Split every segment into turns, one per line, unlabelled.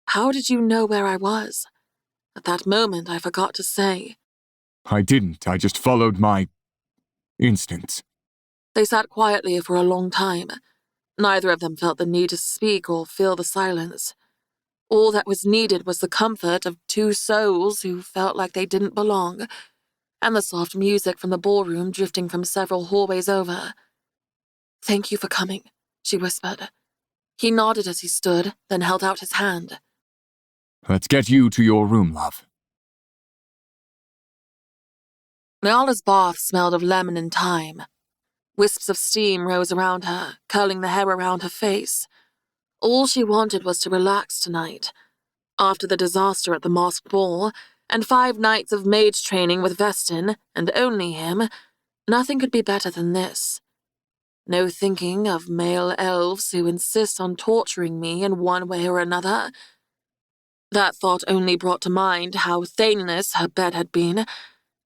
how did you know where I was? At that moment, I forgot to say.
I didn't. I just followed my instincts.
They sat quietly for a long time. Neither of them felt the need to speak or fill the silence. All that was needed was the comfort of two souls who felt like they didn't belong, and the soft music from the ballroom drifting from several hallways over. "Thank you for coming," she whispered. He nodded as he stood, then held out his hand.
Let's get you to your room, love.
Nyala's bath smelled of lemon and thyme. Wisps of steam rose around her, curling the hair around her face. All she wanted was to relax tonight. After the disaster at the masked ball, and 5 nights of mage training with Vestin, and only him, nothing could be better than this. No thinking of male elves who insist on torturing me in one way or another. That thought only brought to mind how thaneless her bed had been,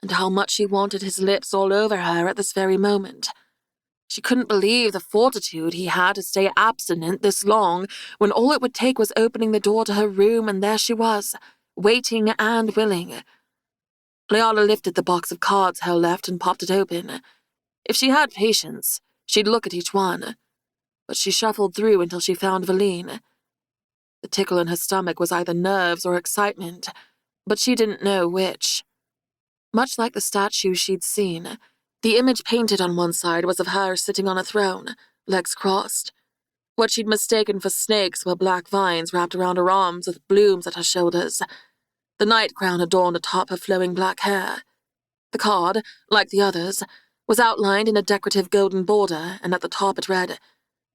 and how much she wanted his lips all over her at this very moment. She couldn't believe the fortitude he had to stay abstinent this long, when all it would take was opening the door to her room, and there she was, waiting and willing. Nyala lifted the box of cards Hell left and popped it open. If she had patience, she'd look at each one, but she shuffled through until she found Valine. The tickle in her stomach was either nerves or excitement, but she didn't know which. Much like the statue she'd seen, the image painted on one side was of her sitting on a throne, legs crossed. What she'd mistaken for snakes were black vines wrapped around her arms with blooms at her shoulders. The night crown adorned atop her flowing black hair. The card, like the others, was outlined in a decorative golden border, and at the top it read,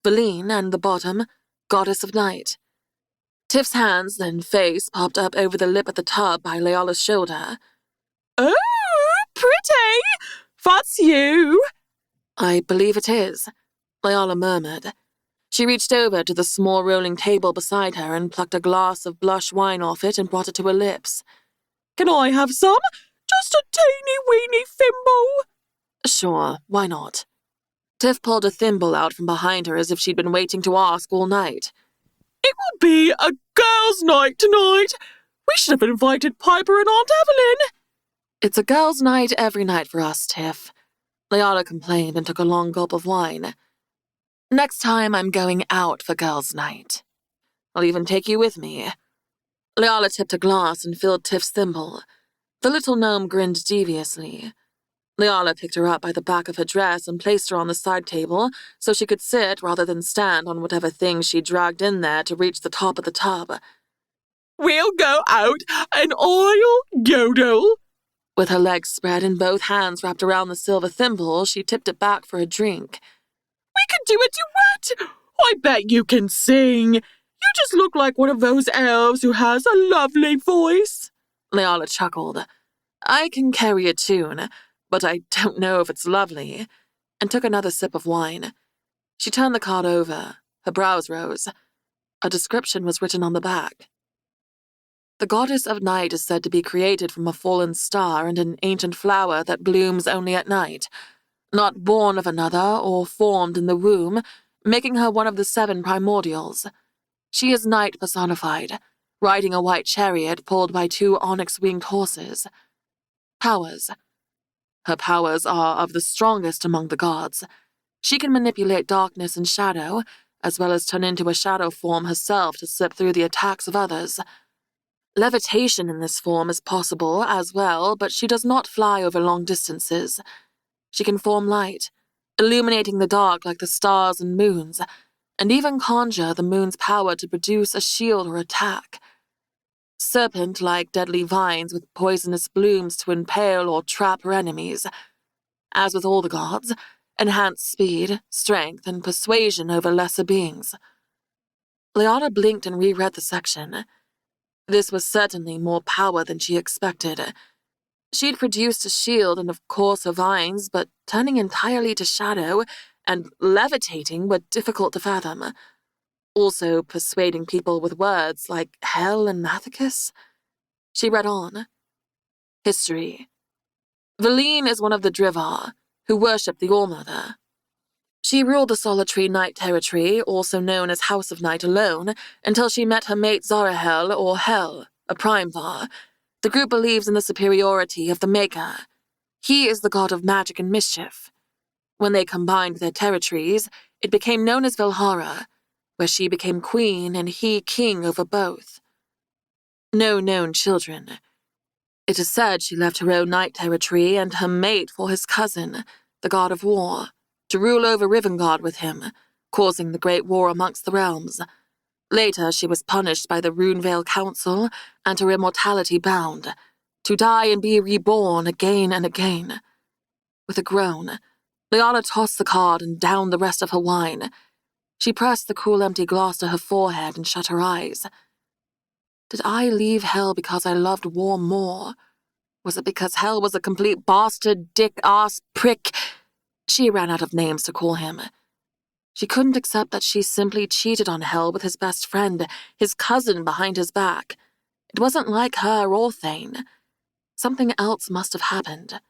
Valine, and the bottom, Goddess of Night. Tiff's hands, then face, popped up over the lip at the tub by Nyala's shoulder.
"Oh, pretty! That's you!"
"I believe it is," Nyala murmured. She reached over to the small rolling table beside her and plucked a glass of blush wine off it and brought it to her lips.
"Can I have some? Just a teeny-weeny thimble."
"Sure, why not?" Tiff pulled a thimble out from behind her as if she'd been waiting to ask all night.
"It will be a girls' night tonight. We should have invited Piper and Aunt Evelyn."
"It's a girls' night every night for us, Tiff," Nyala complained and took a long gulp of wine. "Next time I'm going out for girls' night. I'll even take you with me." Nyala tipped a glass and filled Tiff's thimble. The little gnome grinned deviously. Nyala picked her up by the back of her dress and placed her on the side table so she could sit rather than stand on whatever thing she dragged in there to reach the top of the tub.
"We'll go out and I'll yodel."
With her legs spread and both hands wrapped around the silver thimble, she tipped it back for a drink.
"We can do a duet. I bet you can sing. You just look like one of those elves who has a lovely voice."
Nyala chuckled. "I can carry a tune, but I don't know if it's lovely," and took another sip of wine. She turned the card over. Her brows rose. A description was written on the back. The Goddess of Night is said to be created from a fallen star and an ancient flower that blooms only at night, not born of another or formed in the womb, making her one of the 7 primordials. She is night personified, riding a white chariot pulled by 2 onyx-winged horses. Powers. Her powers are of the strongest among the gods. She can manipulate darkness and shadow, as well as turn into a shadow form herself to slip through the attacks of others. Levitation in this form is possible as well, but she does not fly over long distances. She can form light, illuminating the dark like the stars and moons, and even conjure the moon's power to produce a shield or attack. Serpent-like deadly vines with poisonous blooms to impale or trap her enemies. As with all the gods, enhanced speed, strength, and persuasion over lesser beings. Nyala blinked and reread the section. This was certainly more power than she expected. She'd produced a shield and of course her vines, but turning entirely to shadow and levitating were difficult to fathom. Also persuading people with words like hell and mathicus. She read on. History. Valine is one of the Drivar, who worship the All-Mother. She ruled the solitary Night Territory, also known as House of Night, alone, until she met her mate Zarahel, or Hel, a Primvar. The group believes in the superiority of the Maker. He is the god of magic and mischief. When they combined their territories, it became known as Velhara, where she became queen and he king over both. No known children. It is said she left her own Night Territory and her mate for his cousin, the god of war, to rule over Rivengard with him, causing the great war amongst the realms. Later, she was punished by the Runevale Council and her immortality bound, to die and be reborn again and again. With a groan, Leala tossed the card and downed the rest of her wine. She pressed the cool empty glass to her forehead and shut her eyes. Did I leave Hell because I loved war more? Was it because Hell was a complete bastard, dick-ass prick? She ran out of names to call him. She couldn't accept that she simply cheated on Hell with his best friend, his cousin behind his back. It wasn't like her or Thane. Something else must have happened.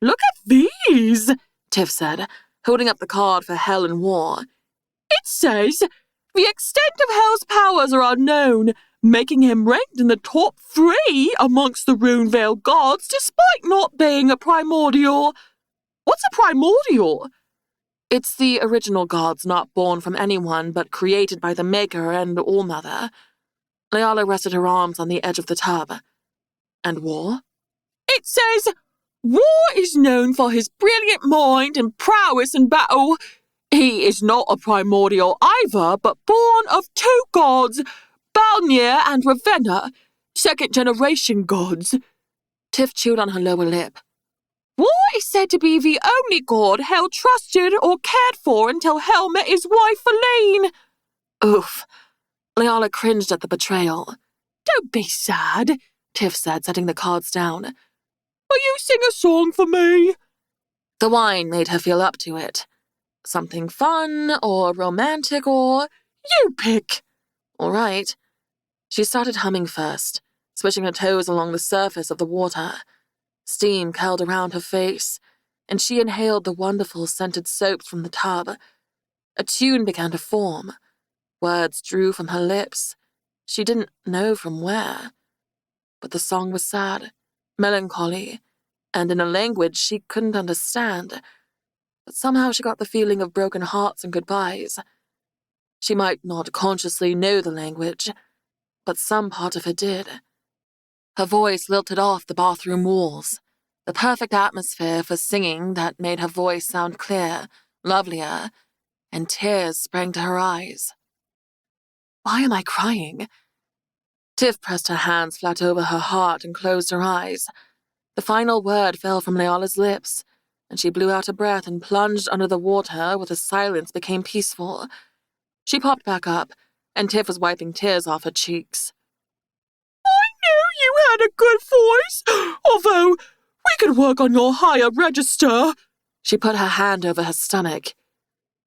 Look at these,
Tiff said, holding up the card for Hell and War.
It says, the extent of Hell's powers are unknown, making him ranked in the top 3 amongst the Runevale gods despite not being a primordial. What's a primordial?
It's the original gods not born from anyone but created by the Maker and All-Mother. Leala rested her arms on the edge of the tub. And War?
It says, War is known for his brilliant mind and prowess in battle. He is not a primordial either, but born of 2 gods, Balnir and Ravenna, second-generation gods.
Tiff chewed on her lower lip.
War is said to be the only god Hell trusted or cared for until Hell met his wife Elaine.
Oof. Leala cringed at the betrayal.
Don't be sad,
Tiff said, setting the cards down.
Will you sing a song for me?
The wine made her feel up to it. Something fun or romantic or...
You pick.
All right. She started humming first, swishing her toes along the surface of the water. Steam curled around her face, and she inhaled the wonderful scented soaps from the tub. A tune began to form. Words drew from her lips. She didn't know from where. But the song was sad, melancholy, and in a language she couldn't understand. But somehow she got the feeling of broken hearts and goodbyes. She might not consciously know the language, but some part of her did. Her voice lilted off the bathroom walls, the perfect atmosphere for singing that made her voice sound clear, lovelier, and tears sprang to her eyes. Why am I crying? Tiff pressed her hands flat over her heart and closed her eyes. The final word fell from Leala's lips, and she blew out a breath and plunged under the water where the silence became peaceful. She popped back up, and Tiff was wiping tears off her cheeks.
You had a good voice, although we could work on your higher register.
She put her hand over her stomach.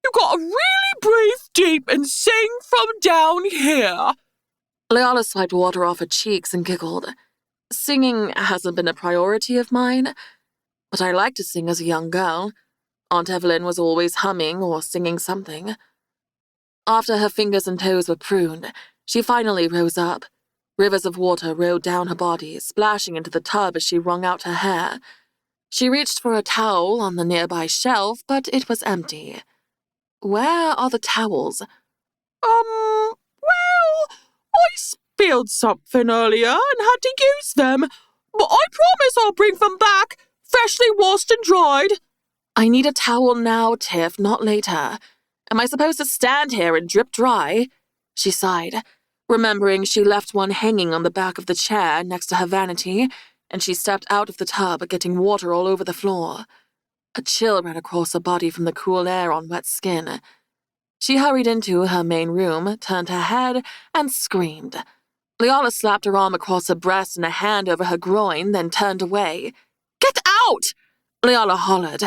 You gotta really breathe deep and sing from down here.
Leala swiped water off her cheeks and giggled. Singing hasn't been a priority of mine, but I liked to sing as a young girl. Aunt Evelyn was always humming or singing something. After her fingers and toes were pruned, she finally rose up. Rivers of water rode down her body, splashing into the tub as she wrung out her hair. She reached for a towel on the nearby shelf, but it was empty. Where are the towels?
Well, I spilled something earlier and had to use them, but I promise I'll bring them back, freshly washed and dried.
I need a towel now, Tiff, not later. Am I supposed to stand here and drip dry? She sighed, remembering she left one hanging on the back of the chair next to her vanity, and she stepped out of the tub, getting water all over the floor. A chill ran across her body from the cool air on wet skin. She hurried into her main room, turned her head, and screamed. Leala slapped her arm across her breast and a hand over her groin, then turned away. "Get out!" Leala hollered.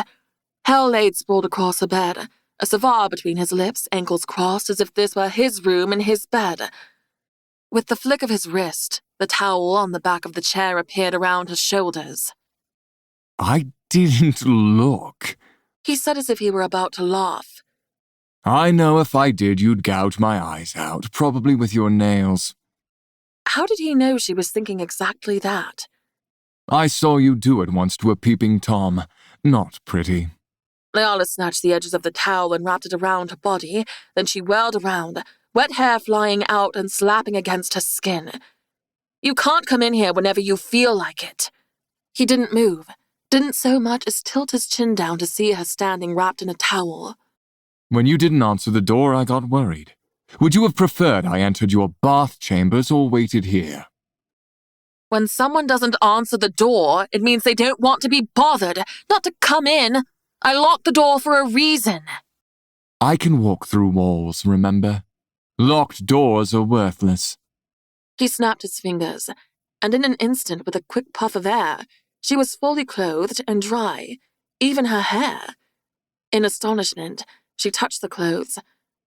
Hell laid sprawled across her bed, a cigar between his lips, ankles crossed as if this were his room and his bed. With the flick of his wrist, the towel on the back of the chair appeared around her shoulders.
I didn't look.
He said as if he were about to laugh.
I know if I did, you'd gouge my eyes out, probably with your nails.
How did he know she was thinking exactly that?
I saw you do it once to a peeping Tom. Not pretty.
Leala snatched the edges of the towel and wrapped it around her body, then she whirled around, wet hair flying out and slapping against her skin. You can't come in here whenever you feel like it. He didn't move, didn't so much as tilt his chin down to see her standing wrapped in a towel.
When you didn't answer the door, I got worried. Would you have preferred I entered your bath chambers or waited here?
When someone doesn't answer the door, it means they don't want to be bothered, not to come in. I locked the door for a reason.
I can walk through walls, remember? Locked doors are worthless.
He snapped his fingers, and in an instant, with a quick puff of air, she was fully clothed and dry, even her hair. In astonishment, she touched the clothes,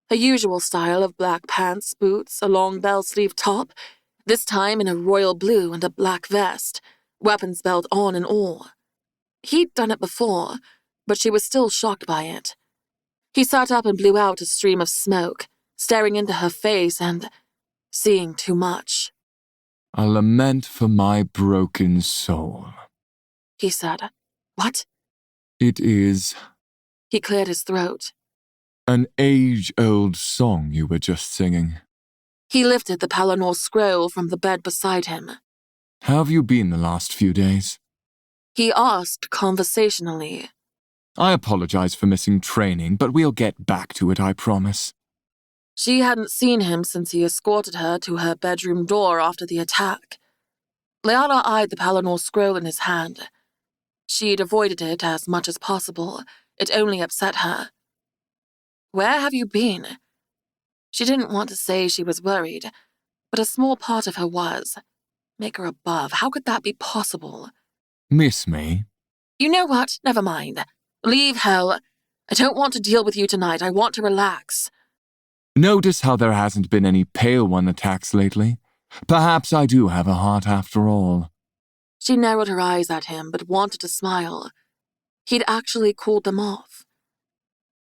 her usual style of black pants, boots, a long bell-sleeve top, this time in a royal blue and a black vest, weapons belt on and all. He'd done it before, but she was still shocked by it. He sat up and blew out a stream of smoke, staring into her face and seeing too much.
A lament for my broken soul.
He said, "What?"
It is
He cleared his throat.
an age-old song you were just singing.
He lifted the Palinor scroll from the bed beside him.
How have you been the last few days?
He asked conversationally.
I apologize for missing training, but we'll get back to it, I promise.
She hadn't seen him since he escorted her to her bedroom door after the attack. Leala eyed the Palinor scroll in his hand. She'd avoided it as much as possible. It only upset her. Where have you been? She didn't want to say she was worried, but a small part of her was. Make her above. How could that be possible?
Miss me?
You know what? Never mind. Leave hell. I don't want to deal with you tonight. I want to relax.
Notice how there hasn't been any Pale One attacks lately? Perhaps I do have a heart after all.
She narrowed her eyes at him, but wanted to smile. He'd actually cooled them off.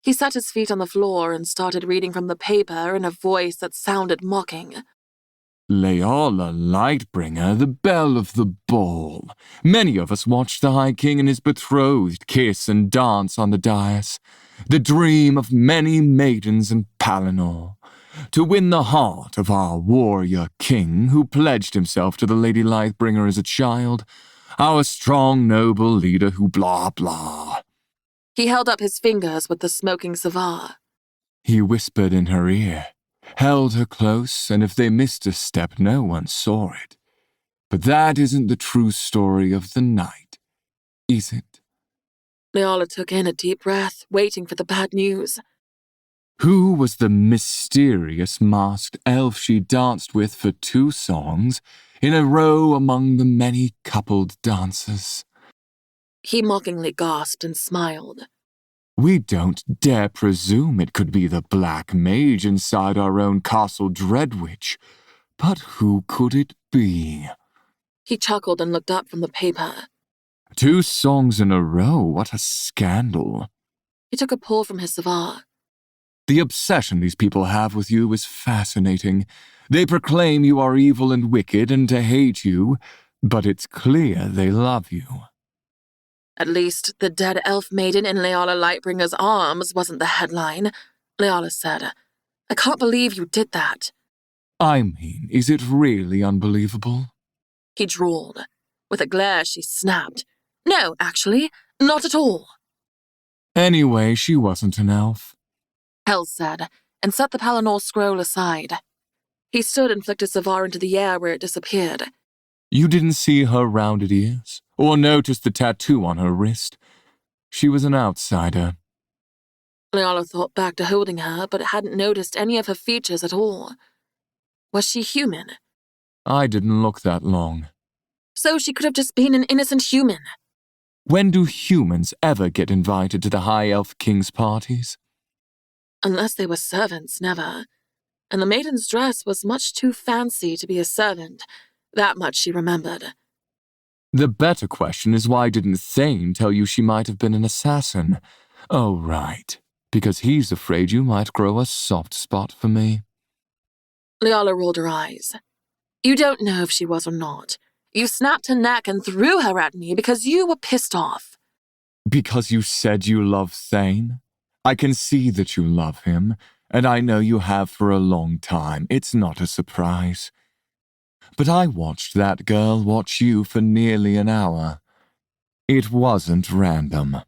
He set his feet on the floor and started reading from the paper in a voice that sounded mocking.
Leala Lightbringer, the belle of the ball. Many of us watched the High King and his betrothed kiss and dance on the dais. The dream of many maidens in Palinor. To win the heart of our warrior king, who pledged himself to the Lady Lightbringer as a child. Our strong, noble leader who blah blah.
He held up his fingers with the smoking cigar.
He whispered in her ear, held her close, and if they missed a step, no one saw it. But that isn't the true story of the night, is it?
Leala took in a deep breath, waiting for the bad news.
Who was the mysterious masked elf she danced with for 2 songs in a row among the many coupled dancers?
He mockingly gasped and smiled.
We don't dare presume it could be the Black Mage inside our own Castle Dreadwich. But who could it be?
He chuckled and looked up from the paper.
2 songs in a row, what a scandal.
He took a pull from his cigar.
The obsession these people have with you is fascinating. They proclaim you are evil and wicked and to hate you, but it's clear they love you.
At least the dead elf maiden in Leala Lightbringer's arms wasn't the headline, Leala said. I can't believe you did that.
I mean, is it really unbelievable?
He drawled. With a glare, she snapped. No, actually, not at all.
Anyway, she wasn't an elf.
Hell said, and set the Palinor scroll aside. He stood and flicked his cigar into the air where it disappeared.
You didn't see her rounded ears, or notice the tattoo on her wrist. She was an outsider.
Leala thought back to holding her, but hadn't noticed any of her features at all. Was she human?
I didn't look that long.
So she could have just been an innocent human.
When do humans ever get invited to the High Elf King's parties?
Unless they were servants, never. And the maiden's dress was much too fancy to be a servant. That much she remembered.
The better question is why didn't Thane tell you she might have been an assassin? Oh, right. Because he's afraid you might grow a soft spot for me.
Liala rolled her eyes. You don't know if she was or not. You snapped her neck and threw her at me because you were pissed off.
Because you said you love Thane? I can see that you love him, and I know you have for a long time. It's not a surprise. But I watched that girl watch you for nearly an hour. It wasn't random.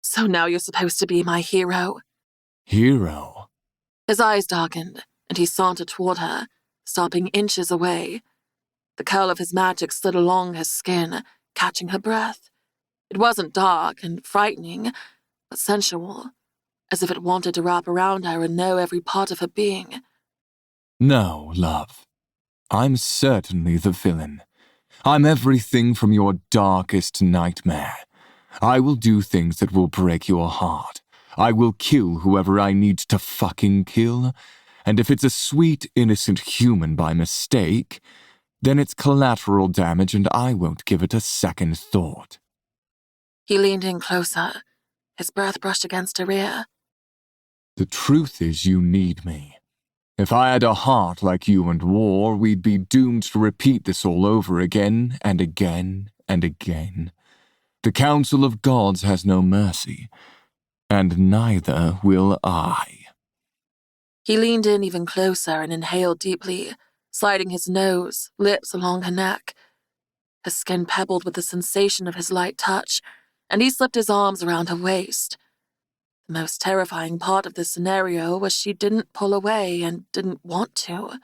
So now you're supposed to be my hero?
Hero?
His eyes darkened, and he sauntered toward her, stopping inches away. The curl of his magic slid along her skin, catching her breath. It wasn't dark and frightening, but sensual, as if it wanted to wrap around her and know every part of her being.
No, love. I'm certainly the villain. I'm everything from your darkest nightmare. I will do things that will break your heart. I will kill whoever I need to fucking kill. And if it's a sweet, innocent human by mistake, then it's collateral damage and I won't give it a second thought.
He leaned in closer. His breath brushed against her ear.
The truth is you need me. If I had a heart like you and war, we'd be doomed to repeat this all over again and again and again. The Council of Gods has no mercy, and neither will I.
He leaned in even closer and inhaled deeply, sliding his nose, lips along her neck. Her skin pebbled with the sensation of his light touch, and he slipped his arms around her waist. The most terrifying part of this scenario was she didn't pull away and didn't want to.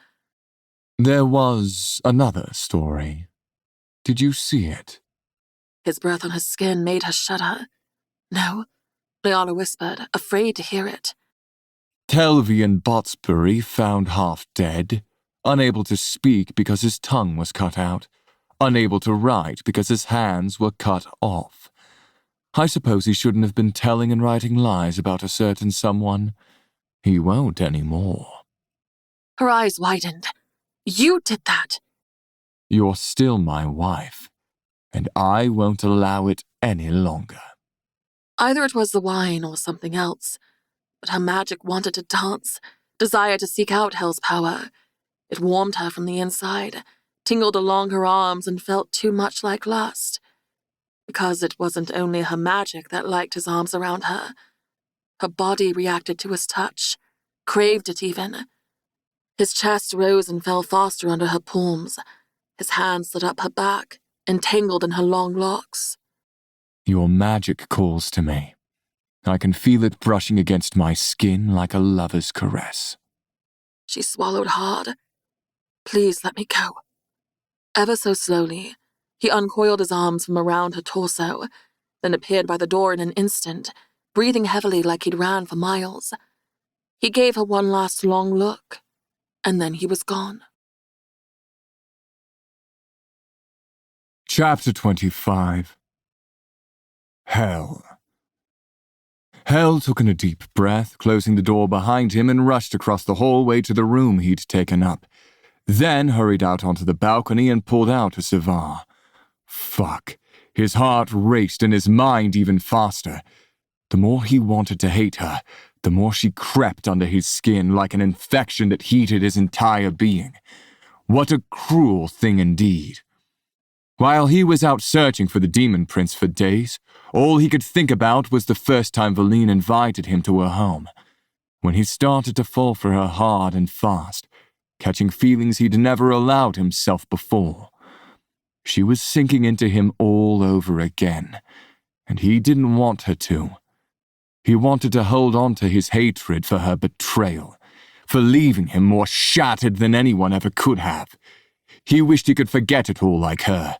There was another story. Did you see it?
His breath on her skin made her shudder. No, Liana whispered, afraid to hear it.
Telvian Botsbury found half dead, unable to speak because his tongue was cut out, unable to write because his hands were cut off. I suppose he shouldn't have been telling and writing lies about a certain someone. He won't anymore.
Her eyes widened. You did that.
You're still my wife, and I won't allow it any longer.
Either it was the wine or something else, but her magic wanted to dance, desire to seek out Hell's power. It warmed her from the inside, tingled along her arms, and felt too much like lust. Because it wasn't only her magic that liked his arms around her. Her body reacted to his touch, craved it even. His chest rose and fell faster under her palms. His hands slid up her back, entangled in her long locks.
Your magic calls to me. I can feel it brushing against my skin like a lover's caress.
She swallowed hard. Please let me go. Ever so slowly, he uncoiled his arms from around her torso, then appeared by the door in an instant, breathing heavily like he'd ran for miles. He gave her one last long look, and then he was gone.
Chapter 25. Hell. Hell took in a deep breath, closing the door behind him, and rushed across the hallway to the room he'd taken up. Then hurried out onto the balcony and pulled out a cigar. Fuck. His heart raced and his mind even faster. The more he wanted to hate her, the more she crept under his skin like an infection that heated his entire being. What a cruel thing indeed. While he was out searching for the Demon Prince for days, all he could think about was the first time Valine invited him to her home. When he started to fall for her hard and fast, catching feelings he'd never allowed himself before. She was sinking into him all over again, and he didn't want her to. He wanted to hold on to his hatred for her betrayal, for leaving him more shattered than anyone ever could have. He wished he could forget it all like her.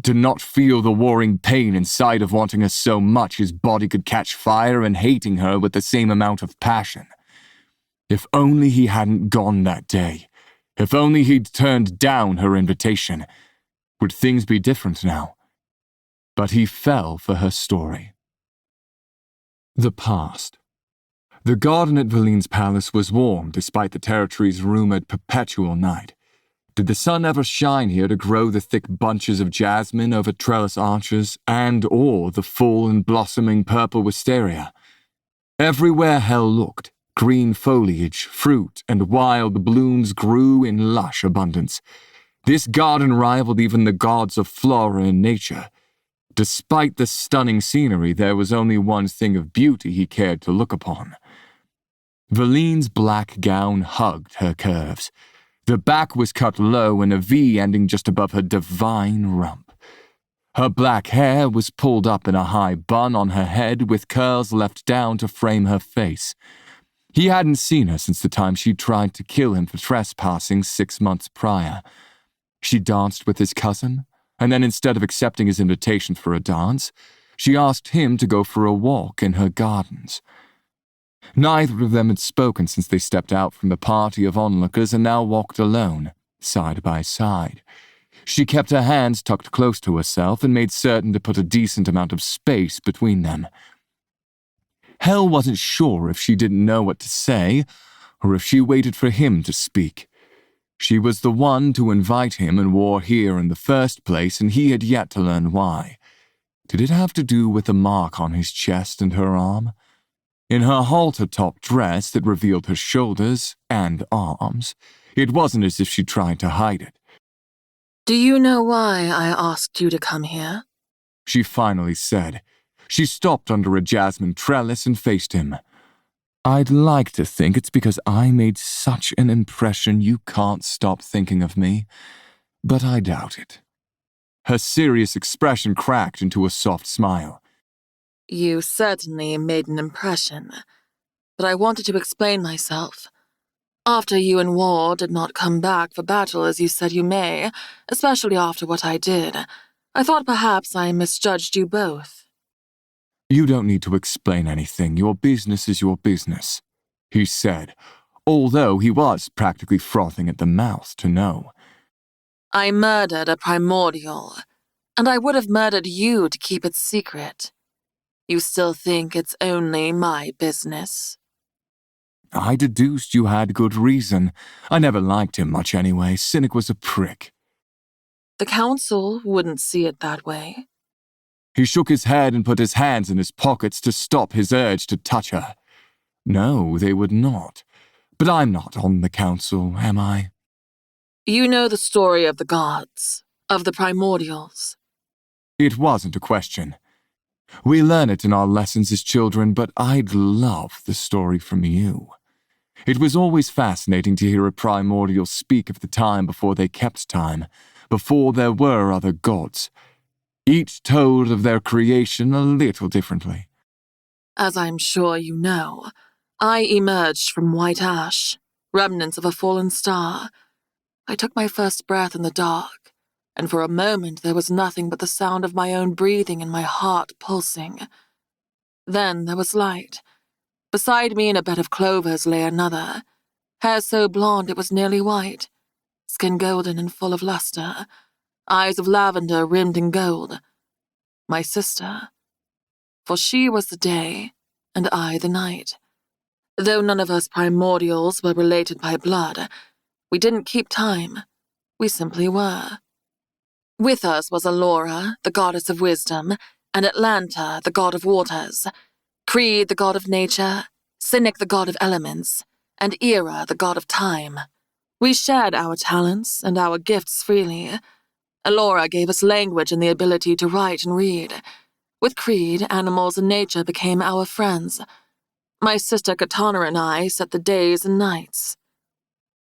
To not feel the warring pain inside of wanting her so much his body could catch fire and hating her with the same amount of passion. If only he hadn't gone that day. If only he'd turned down her invitation. Would things be different now? But he fell for her story. The past. The garden at Valine's palace was warm despite the territory's rumored perpetual night. Did the sun ever shine here to grow the thick bunches of jasmine over trellis arches or the full and blossoming purple wisteria? Everywhere Hell looked, green foliage, fruit, and wild blooms grew in lush abundance. This garden rivaled even the gods of flora and nature. Despite the stunning scenery, there was only one thing of beauty he cared to look upon. Valine's black gown hugged her curves. The back was cut low in a V ending just above her divine rump. Her black hair was pulled up in a high bun on her head with curls left down to frame her face. He hadn't seen her since the time she tried to kill him for trespassing 6 months prior. She danced with his cousin, and then instead of accepting his invitation for a dance, she asked him to go for a walk in her gardens. Neither of them had spoken since they stepped out from the party of onlookers and now walked alone, side by side. She kept her hands tucked close to herself and made certain to put a decent amount of space between them. Hell wasn't sure if she didn't know what to say, or if she waited for him to speak. She was the one to invite him and war here in the first place, and he had yet to learn why. Did it have to do with the mark on his chest and her arm? In her halter-top dress that revealed her shoulders and arms, it wasn't as if she tried to hide it.
Do you know why I asked you to come here?
She finally said. She stopped under a jasmine trellis and faced him. I'd like to think it's because I made such an impression you can't stop thinking of me, but I doubt it. Her serious expression cracked into a soft smile.
You certainly made an impression, but I wanted to explain myself. After you and War did not come back for battle as you said you may, especially after what I did, I thought perhaps I misjudged you both.
You don't need to explain anything. Your business is your business, he said, although he was practically frothing at the mouth to know.
I murdered a primordial, and I would have murdered you to keep it secret. You still think it's only my business?
I deduced you had good reason. I never liked him much anyway. Cynic was a prick.
The council wouldn't see it that way.
He shook his head and put his hands in his pockets to stop his urge to touch her. No, they would not. But I'm not on the council, am I?
You know the story of the gods, of the primordials.
It wasn't a question. We learn it in our lessons as children, but I'd love the story from you. It was always fascinating to hear a primordial speak of the time before they kept time, before there were other gods. Each told of their creation a little differently.
As I'm sure you know, I emerged from white ash, remnants of a fallen star. I took my first breath in the dark, and for a moment there was nothing but the sound of my own breathing and my heart pulsing. Then there was light. Beside me in a bed of clovers lay another, hair so blonde it was nearly white, skin golden and full of luster, eyes of lavender rimmed in gold. My sister. For she was the day, and I the night. Though none of us primordials were related by blood, we didn't keep time. We simply were. With us was Allura, the goddess of wisdom, and Atlanta, the god of waters, Creed, the god of nature, Cynic, the god of elements, and Era, the god of time. We shared our talents and our gifts freely. Allura gave us language and the ability to write and read. With Creed, animals and nature became our friends. My sister Katana and I set the days and nights.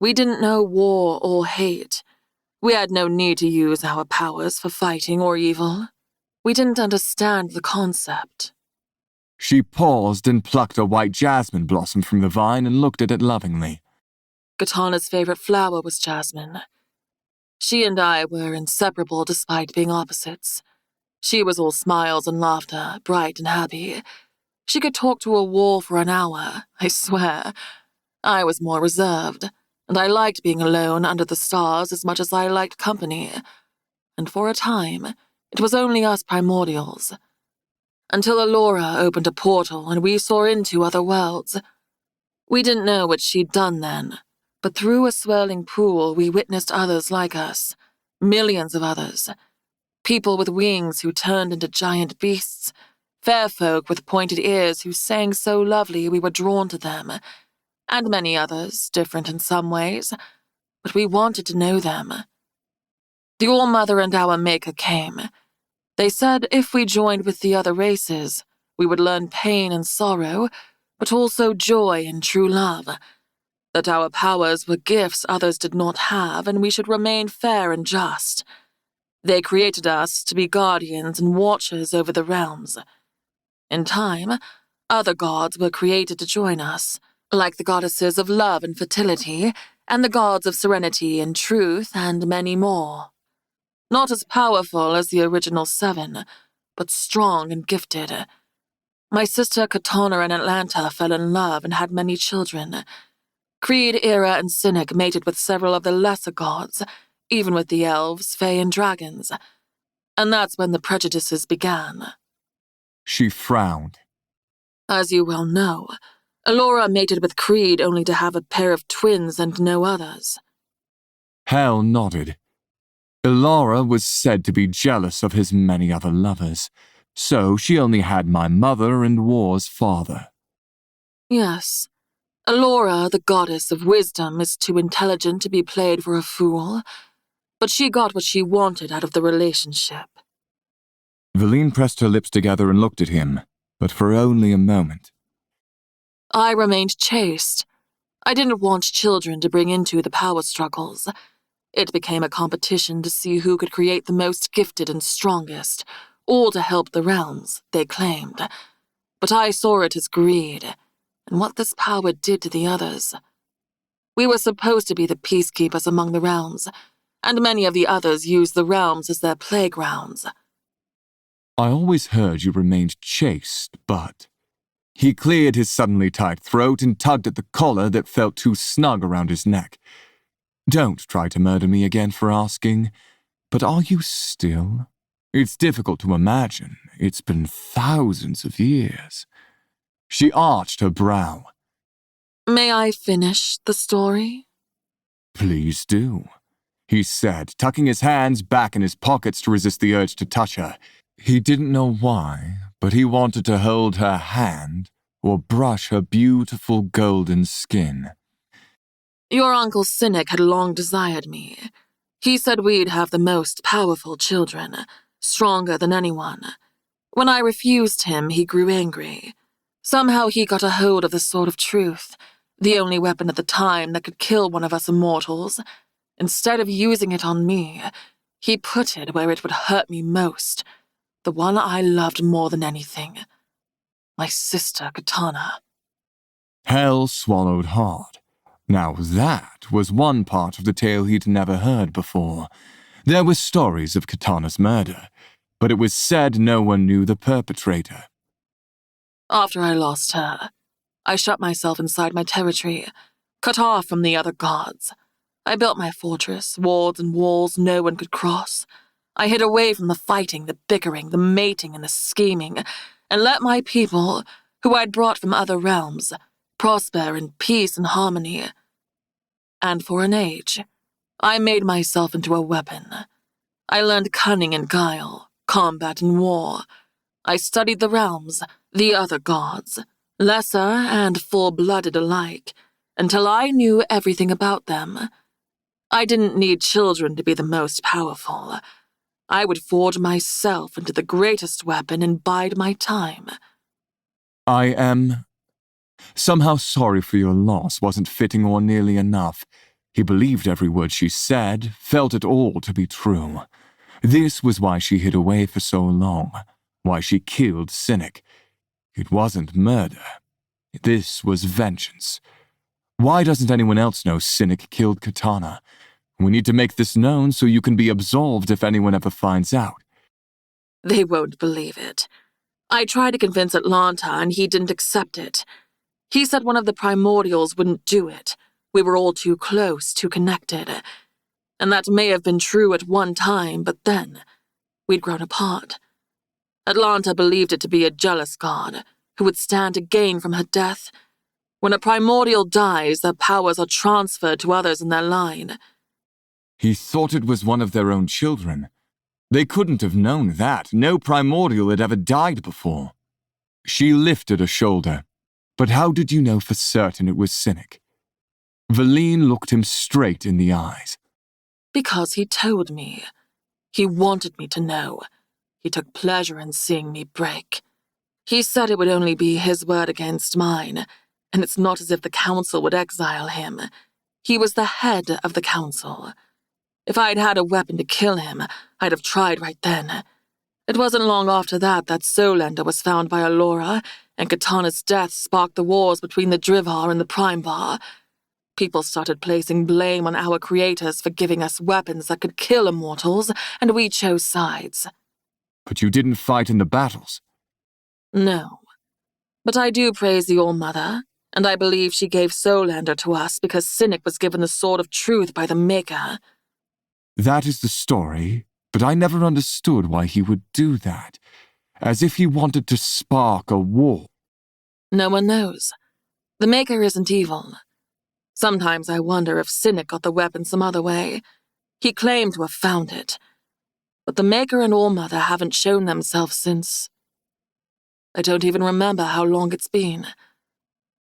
We didn't know war or hate. We had no need to use our powers for fighting or evil. We didn't understand the concept.
She paused and plucked a white jasmine blossom from the vine and looked at it lovingly.
Katana's favorite flower was jasmine. She and I were inseparable despite being opposites. She was all smiles and laughter, bright and happy. She could talk to a wall for an hour, I swear. I was more reserved, and I liked being alone under the stars as much as I liked company. And for a time, it was only us primordials. Until Allura opened a portal and we saw into other worlds. We didn't know what she'd done then, But through a swirling pool, we witnessed others like us, millions of others. People with wings who turned into giant beasts, fair folk with pointed ears who sang so lovely we were drawn to them, and many others, different in some ways, but we wanted to know them. The All-Mother and our Maker came. They said if we joined with the other races, we would learn pain and sorrow, but also joy and true love. That our powers were gifts others did not have, and we should remain fair and just. They created us to be guardians and watchers over the realms. In time, other gods were created to join us, like the goddesses of love and fertility, and the gods of serenity and truth, and many more. Not as powerful as the original 7, but strong and gifted. My sister Katana and Atlanta fell in love and had many children. Creed, Era, and Cynic mated with several of the lesser gods, even with the elves, fae, and dragons. And that's when the prejudices began.
She frowned.
As you well know, Elora mated with Creed only to have a pair of twins and no others.
Hal nodded. Elora was said to be jealous of his many other lovers, so she only had my mother and War's father.
Yes. Elora, the goddess of wisdom, is too intelligent to be played for a fool, but she got what she wanted out of the relationship.
Valine pressed her lips together and looked at him, but for only a moment.
I remained chaste. I didn't want children to bring into the power struggles. It became a competition to see who could create the most gifted and strongest, all to help the realms, they claimed. But I saw it as greed, and what this power did to the others. We were supposed to be the peacekeepers among the realms, and many of the others used the realms as their playgrounds.
I always heard you remained chaste, but... He cleared his suddenly tight throat and tugged at the collar that felt too snug around his neck. Don't try to murder me again for asking, but are you still? It's difficult to imagine. It's been thousands of years. She arched her brow.
May I finish the story?
Please do, he said, tucking his hands back in his pockets to resist the urge to touch her. He didn't know why, but he wanted to hold her hand or brush her beautiful golden skin.
Your Uncle Cynic had long desired me. He said we'd have the most powerful children, stronger than anyone. When I refused him, he grew angry. Somehow he got a hold of the Sword of Truth, the only weapon at the time that could kill one of us immortals. Instead of using it on me, he put it where it would hurt me most, the one I loved more than anything. My sister Katana.
Hal swallowed hard. Now that was one part of the tale he'd never heard before. There were stories of Katana's murder, but it was said no one knew the perpetrator.
After I lost her, I shut myself inside my territory, cut off from the other gods. I built my fortress, wards and walls no one could cross. I hid away from the fighting, the bickering, the mating, and the scheming, and let my people, who I'd brought from other realms, prosper in peace and harmony. And for an age, I made myself into a weapon. I learned cunning and guile, combat and war. I studied the realms, the other gods, lesser and full-blooded alike, until I knew everything about them. I didn't need children to be the most powerful. I would forge myself into the greatest weapon and bide my time.
I am somehow sorry for your loss wasn't fitting or nearly enough. He believed every word she said, felt it all to be true. This was why she hid away for so long, why she killed Cynic. It wasn't murder. This was vengeance. Why doesn't anyone else know Cynic killed Katana? We need to make this known so you can be absolved if anyone ever finds out.
They won't believe it. I tried to convince Atlanta and he didn't accept it. He said one of the primordials wouldn't do it. We were all too close, too connected. And that may have been true at one time, but then we'd grown apart. Atlanta believed it to be a jealous god who would stand to gain from her death, When a primordial dies, their powers are transferred to others in their line.
He thought it was one of their own children. They couldn't have known that. No primordial had ever died before. She lifted a shoulder. But how did you know for certain it was Cynic? Valine looked him straight in the eyes.
Because he told me. He wanted me to know. He took pleasure in seeing me break. He said it would only be his word against mine, and it's not as if the council would exile him. He was the head of the council. If I'd had a weapon to kill him, I'd have tried right then. It wasn't long after that Solender was found by Allura, and Katana's death sparked the wars between the Drivar and the Primevar. People started placing blame on our creators for giving us weapons that could kill immortals, and we chose sides.
But you didn't fight in the battles.
No. But I do praise the All-Mother, and I believe she gave Solender to us because Cynic was given the Sword of Truth by the Maker.
That is the story, but I never understood why he would do that, as if he wanted to spark a war.
No one knows. The Maker isn't evil. Sometimes I wonder if Cynic got the weapon some other way. He claimed to have found it. But the Maker and All-Mother haven't shown themselves since. I don't even remember how long it's been.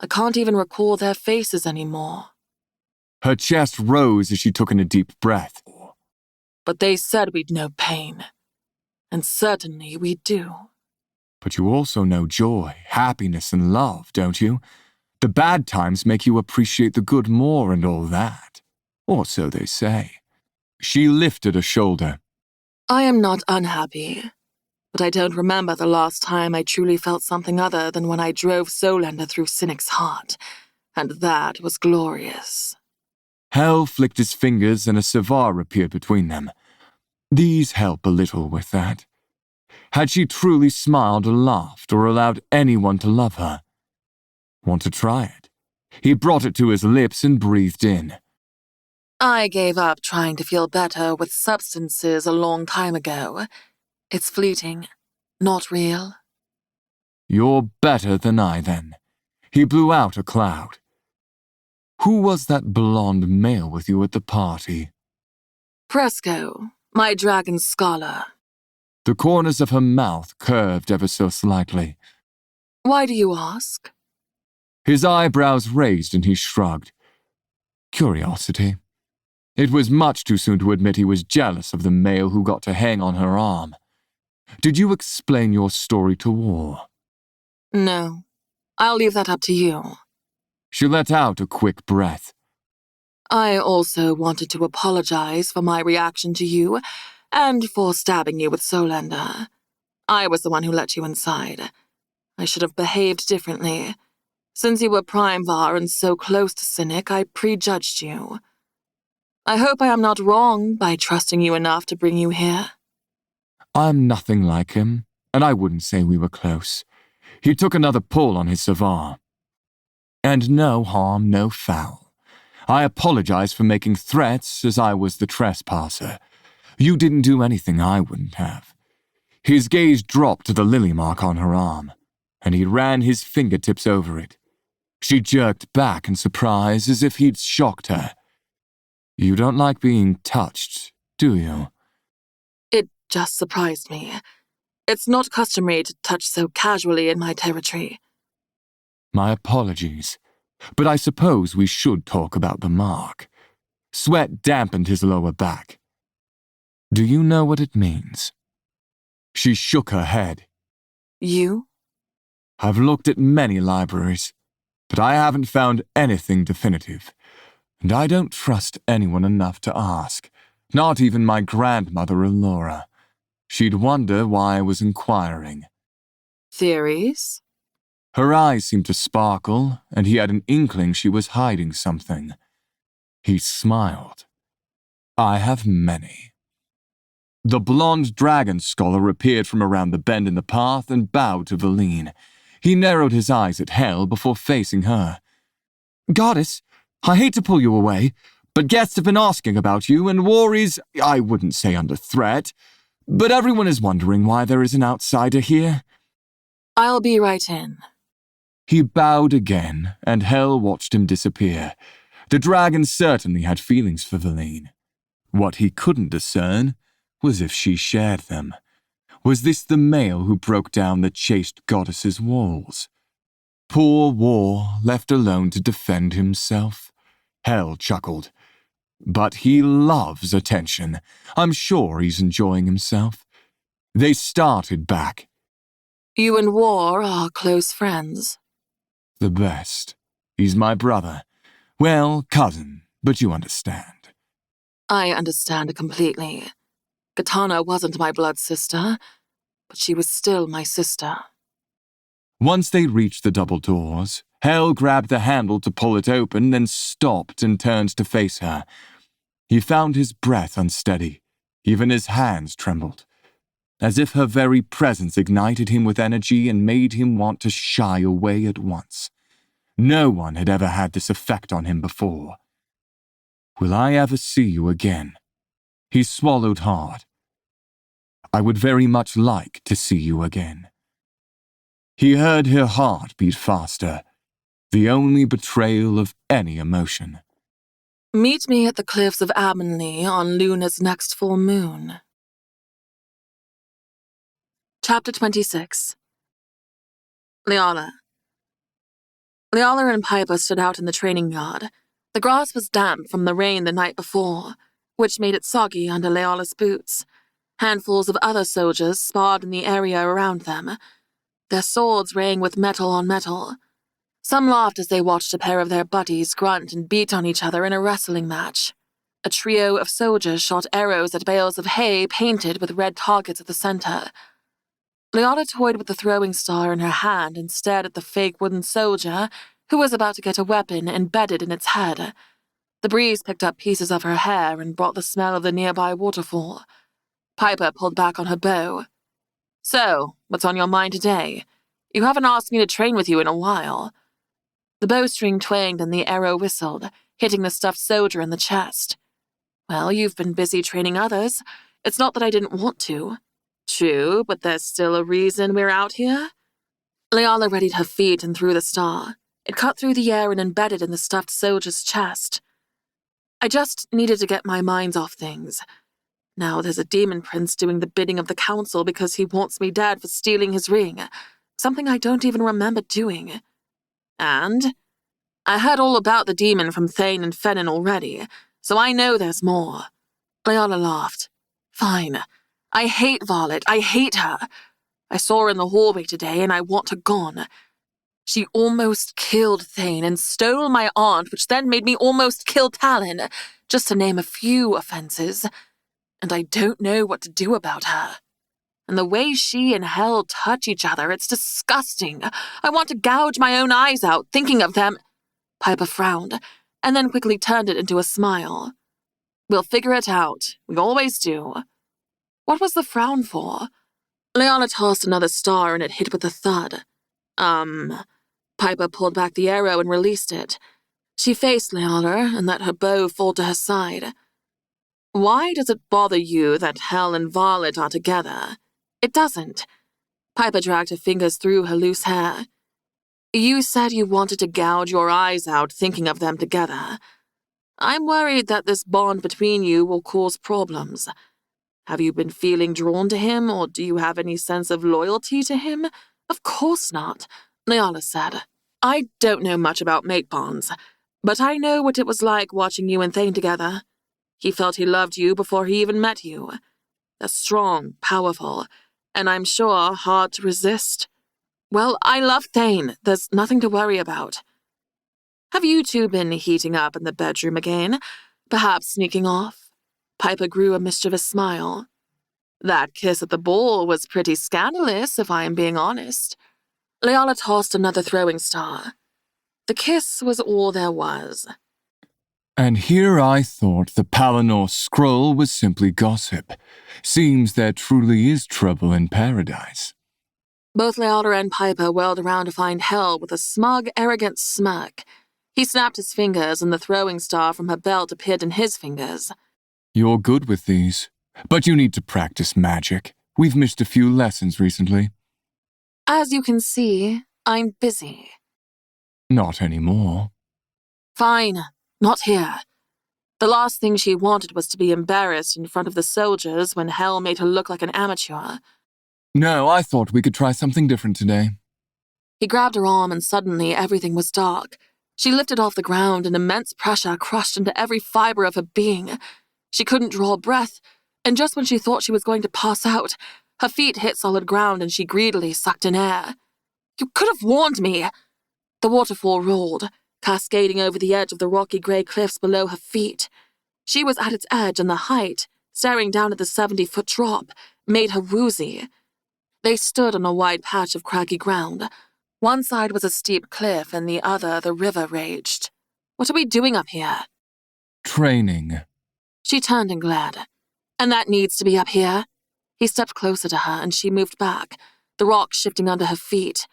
I can't even recall their faces anymore.
Her chest rose as she took in a deep breath.
But they said we'd know pain. And certainly we do.
But you also know joy, happiness, and love, don't you? The bad times make you appreciate the good more and all that. Or so they say. She lifted a shoulder.
I am not unhappy, but I don't remember the last time I truly felt something other than when I drove Solender through Cynic's heart, and that was glorious.
Hell flicked his fingers and a cigar appeared between them. These help a little with that. Had she truly smiled or laughed or allowed anyone to love her? Want to try it? He brought it to his lips and breathed in.
I gave up trying to feel better with substances a long time ago. It's fleeting, not real.
You're better than I, then. He blew out a cloud. Who was that blonde male with you at the party?
Presco, my dragon scholar.
The corners of her mouth curved ever so slightly.
Why do you ask?
His eyebrows raised and he shrugged. Curiosity. It was much too soon to admit he was jealous of the male who got to hang on her arm. Did you explain your story to War?
No. I'll leave that up to you.
She let out a quick breath.
I also wanted to apologize for my reaction to you and for stabbing you with Solender. I was the one who let you inside. I should have behaved differently. Since you were Primevar and so close to Cynic, I prejudged you. I hope I am not wrong by trusting you enough to bring you here.
I'm nothing like him, and I wouldn't say we were close. He took another pull on his cigar. And no harm, no foul. I apologize for making threats as I was the trespasser. You didn't do anything I wouldn't have. His gaze dropped to the lily mark on her arm, and he ran his fingertips over it. She jerked back in surprise as if he'd shocked her. You don't like being touched, do you?
It just surprised me. It's not customary to touch so casually in my territory.
My apologies, but I suppose we should talk about the mark. Sweat dampened his lower back. Do you know what it means? She shook her head.
You?
I've looked at many libraries, but I haven't found anything definitive, and I don't trust anyone enough to ask, not even my grandmother Allura. She'd wonder why I was inquiring.
Theories?
Her eyes seemed to sparkle, and he had an inkling she was hiding something. He smiled. I have many. The blonde dragon scholar appeared from around the bend in the path and bowed to Valine. He narrowed his eyes at Hell before facing her. Goddess, I hate to pull you away, but guests have been asking about you, and War is, I wouldn't say under threat, but everyone is wondering why there is an outsider here.
I'll be right in.
He bowed again, and Hel watched him disappear. The dragon certainly had feelings for Verlaine. What he couldn't discern was if she shared them. Was this the male who broke down the chaste goddess's walls? Poor War, left alone to defend himself. Hel chuckled. But he loves attention. I'm sure he's enjoying himself. They started back.
You and War are close friends.
The best. He's my brother. Well, cousin, but you understand.
I understand completely. Katana wasn't my blood sister, but she was still my sister.
Once they reached the double doors, Hel grabbed the handle to pull it open, then stopped and turned to face her. He found his breath unsteady. Even his hands trembled, as if her very presence ignited him with energy and made him want to shy away at once. No one had ever had this effect on him before. Will I ever see you again? He swallowed hard. I would very much like to see you again. He heard her heart beat faster, the only betrayal of any emotion.
Meet me at the cliffs of Avonlea on Luna's next full moon. Chapter 26. Leala. Leala and Piper stood out in the training yard. The grass was damp from the rain the night before, which made it soggy under Leala's boots. Handfuls of other soldiers sparred in the area around them. Their swords rang with metal on metal. Some laughed as they watched a pair of their buddies grunt and beat on each other in a wrestling match. A trio of soldiers shot arrows at bales of hay painted with red targets at the center. Leala toyed with the throwing star in her hand and stared at the fake wooden soldier who was about to get a weapon embedded in its head. The breeze picked up pieces of her hair and brought the smell of the nearby waterfall. Piper pulled back on her bow. So, what's on your mind today? You haven't asked me to train with you in a while. The bowstring twanged and the arrow whistled, hitting the stuffed soldier in the chest. Well, you've been busy training others. It's not that I didn't want to. True, but there's still a reason we're out here. Leala readied her feet and threw the star. It cut through the air and embedded in the stuffed soldier's chest. I just needed to get my mind off things. Now there's a demon prince doing the bidding of the council because he wants me dead for stealing his ring, something I don't even remember doing. And I heard all about the demon from Thane and Fennin already, so I know there's more. Leala laughed. Fine. I hate Varlet. I hate her. I saw her in the hallway today and I want her gone. She almost killed Thane and stole my aunt, which then made me almost kill Talon, just to name a few offenses. And I don't know what to do about her. And the way she and Hel touch each other, it's disgusting. I want to gouge my own eyes out thinking of them. Piper frowned, and then quickly turned it into a smile. We'll figure it out. We always do. What was the frown for? Leala tossed another star and it hit with a thud. Piper pulled back the arrow and released it. She faced Leala and let her bow fall to her side. Why does it bother you that Hel and Varlet are together? It doesn't. Piper dragged her fingers through her loose hair. You said you wanted to gouge your eyes out thinking of them together. I'm worried that this bond between you will cause problems. Have you been feeling drawn to him, or do you have any sense of loyalty to him? Of course not, Leala said. I don't know much about mate bonds, but I know what it was like watching you and Thane together. He felt he loved you before he even met you. They're strong, powerful, and I'm sure hard to resist. Well, I love Thane. There's nothing to worry about. Have you two been heating up in the bedroom again? Perhaps sneaking off? Piper grew a mischievous smile. That kiss at the ball was pretty scandalous, if I am being honest. Leala tossed another throwing star. The kiss was all there was.
And here I thought the Palinor scroll was simply gossip. Seems there truly is trouble in paradise.
Both Leala and Piper whirled around to find Hel with a smug, arrogant smirk. He snapped his fingers and the throwing star from her belt appeared in his fingers.
You're good with these, but you need to practice magic. We've missed a few lessons recently.
As you can see, I'm busy.
Not anymore.
Fine, not here. The last thing she wanted was to be embarrassed in front of the soldiers when Hell made her look like an amateur.
No, I thought we could try something different today.
He grabbed her arm and suddenly everything was dark. She lifted off the ground and immense pressure crushed into every fiber of her being. She couldn't draw a breath, and just when she thought she was going to pass out, her feet hit solid ground and she greedily sucked in air. You could have warned me! The waterfall rolled, cascading over the edge of the rocky grey cliffs below her feet. She was at its edge, and the height, staring down at the 70-foot drop, made her woozy. They stood on a wide patch of craggy ground. One side was a steep cliff, and the other the river raged. What are we doing up here?
Training.
She turned and glared. And that needs to be up here? He stepped closer to her, and she moved back, the rock shifting under her feet.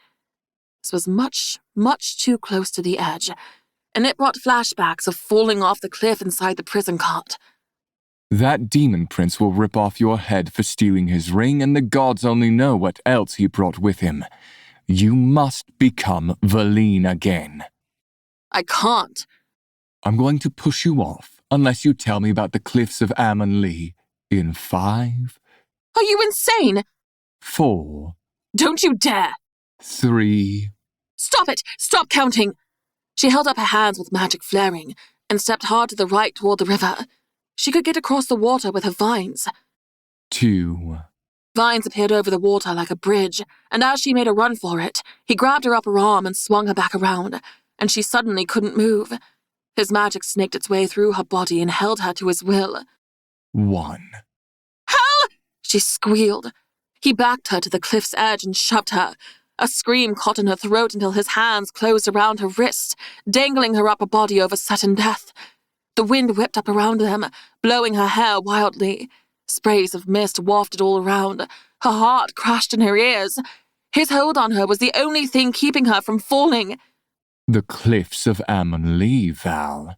This was much, much too close to the edge, and it brought flashbacks of falling off the cliff inside the prison cart.
That demon prince will rip off your head for stealing his ring, and the gods only know what else he brought with him. You must become Valine again.
I can't.
I'm going to push you off, unless you tell me about the cliffs of Avonlea in 5...
Are you insane?
4...
Don't you dare!
3...
Stop it! Stop counting! She held up her hands with magic flaring and stepped hard to the right toward the river. She could get across the water with her vines.
2...
Vines appeared over the water like a bridge, and as she made a run for it, he grabbed her upper arm and swung her back around, and she suddenly couldn't move. His magic snaked its way through her body and held her to his will.
1...
Hell! She squealed. He backed her to the cliff's edge and shoved her. A scream caught in her throat until his hands closed around her wrists, dangling her upper body over certain death. The wind whipped up around them, blowing her hair wildly. Sprays of mist wafted all around. Her heart crashed in her ears. His hold on her was the only thing keeping her from falling.
The cliffs of Avonlea, Val.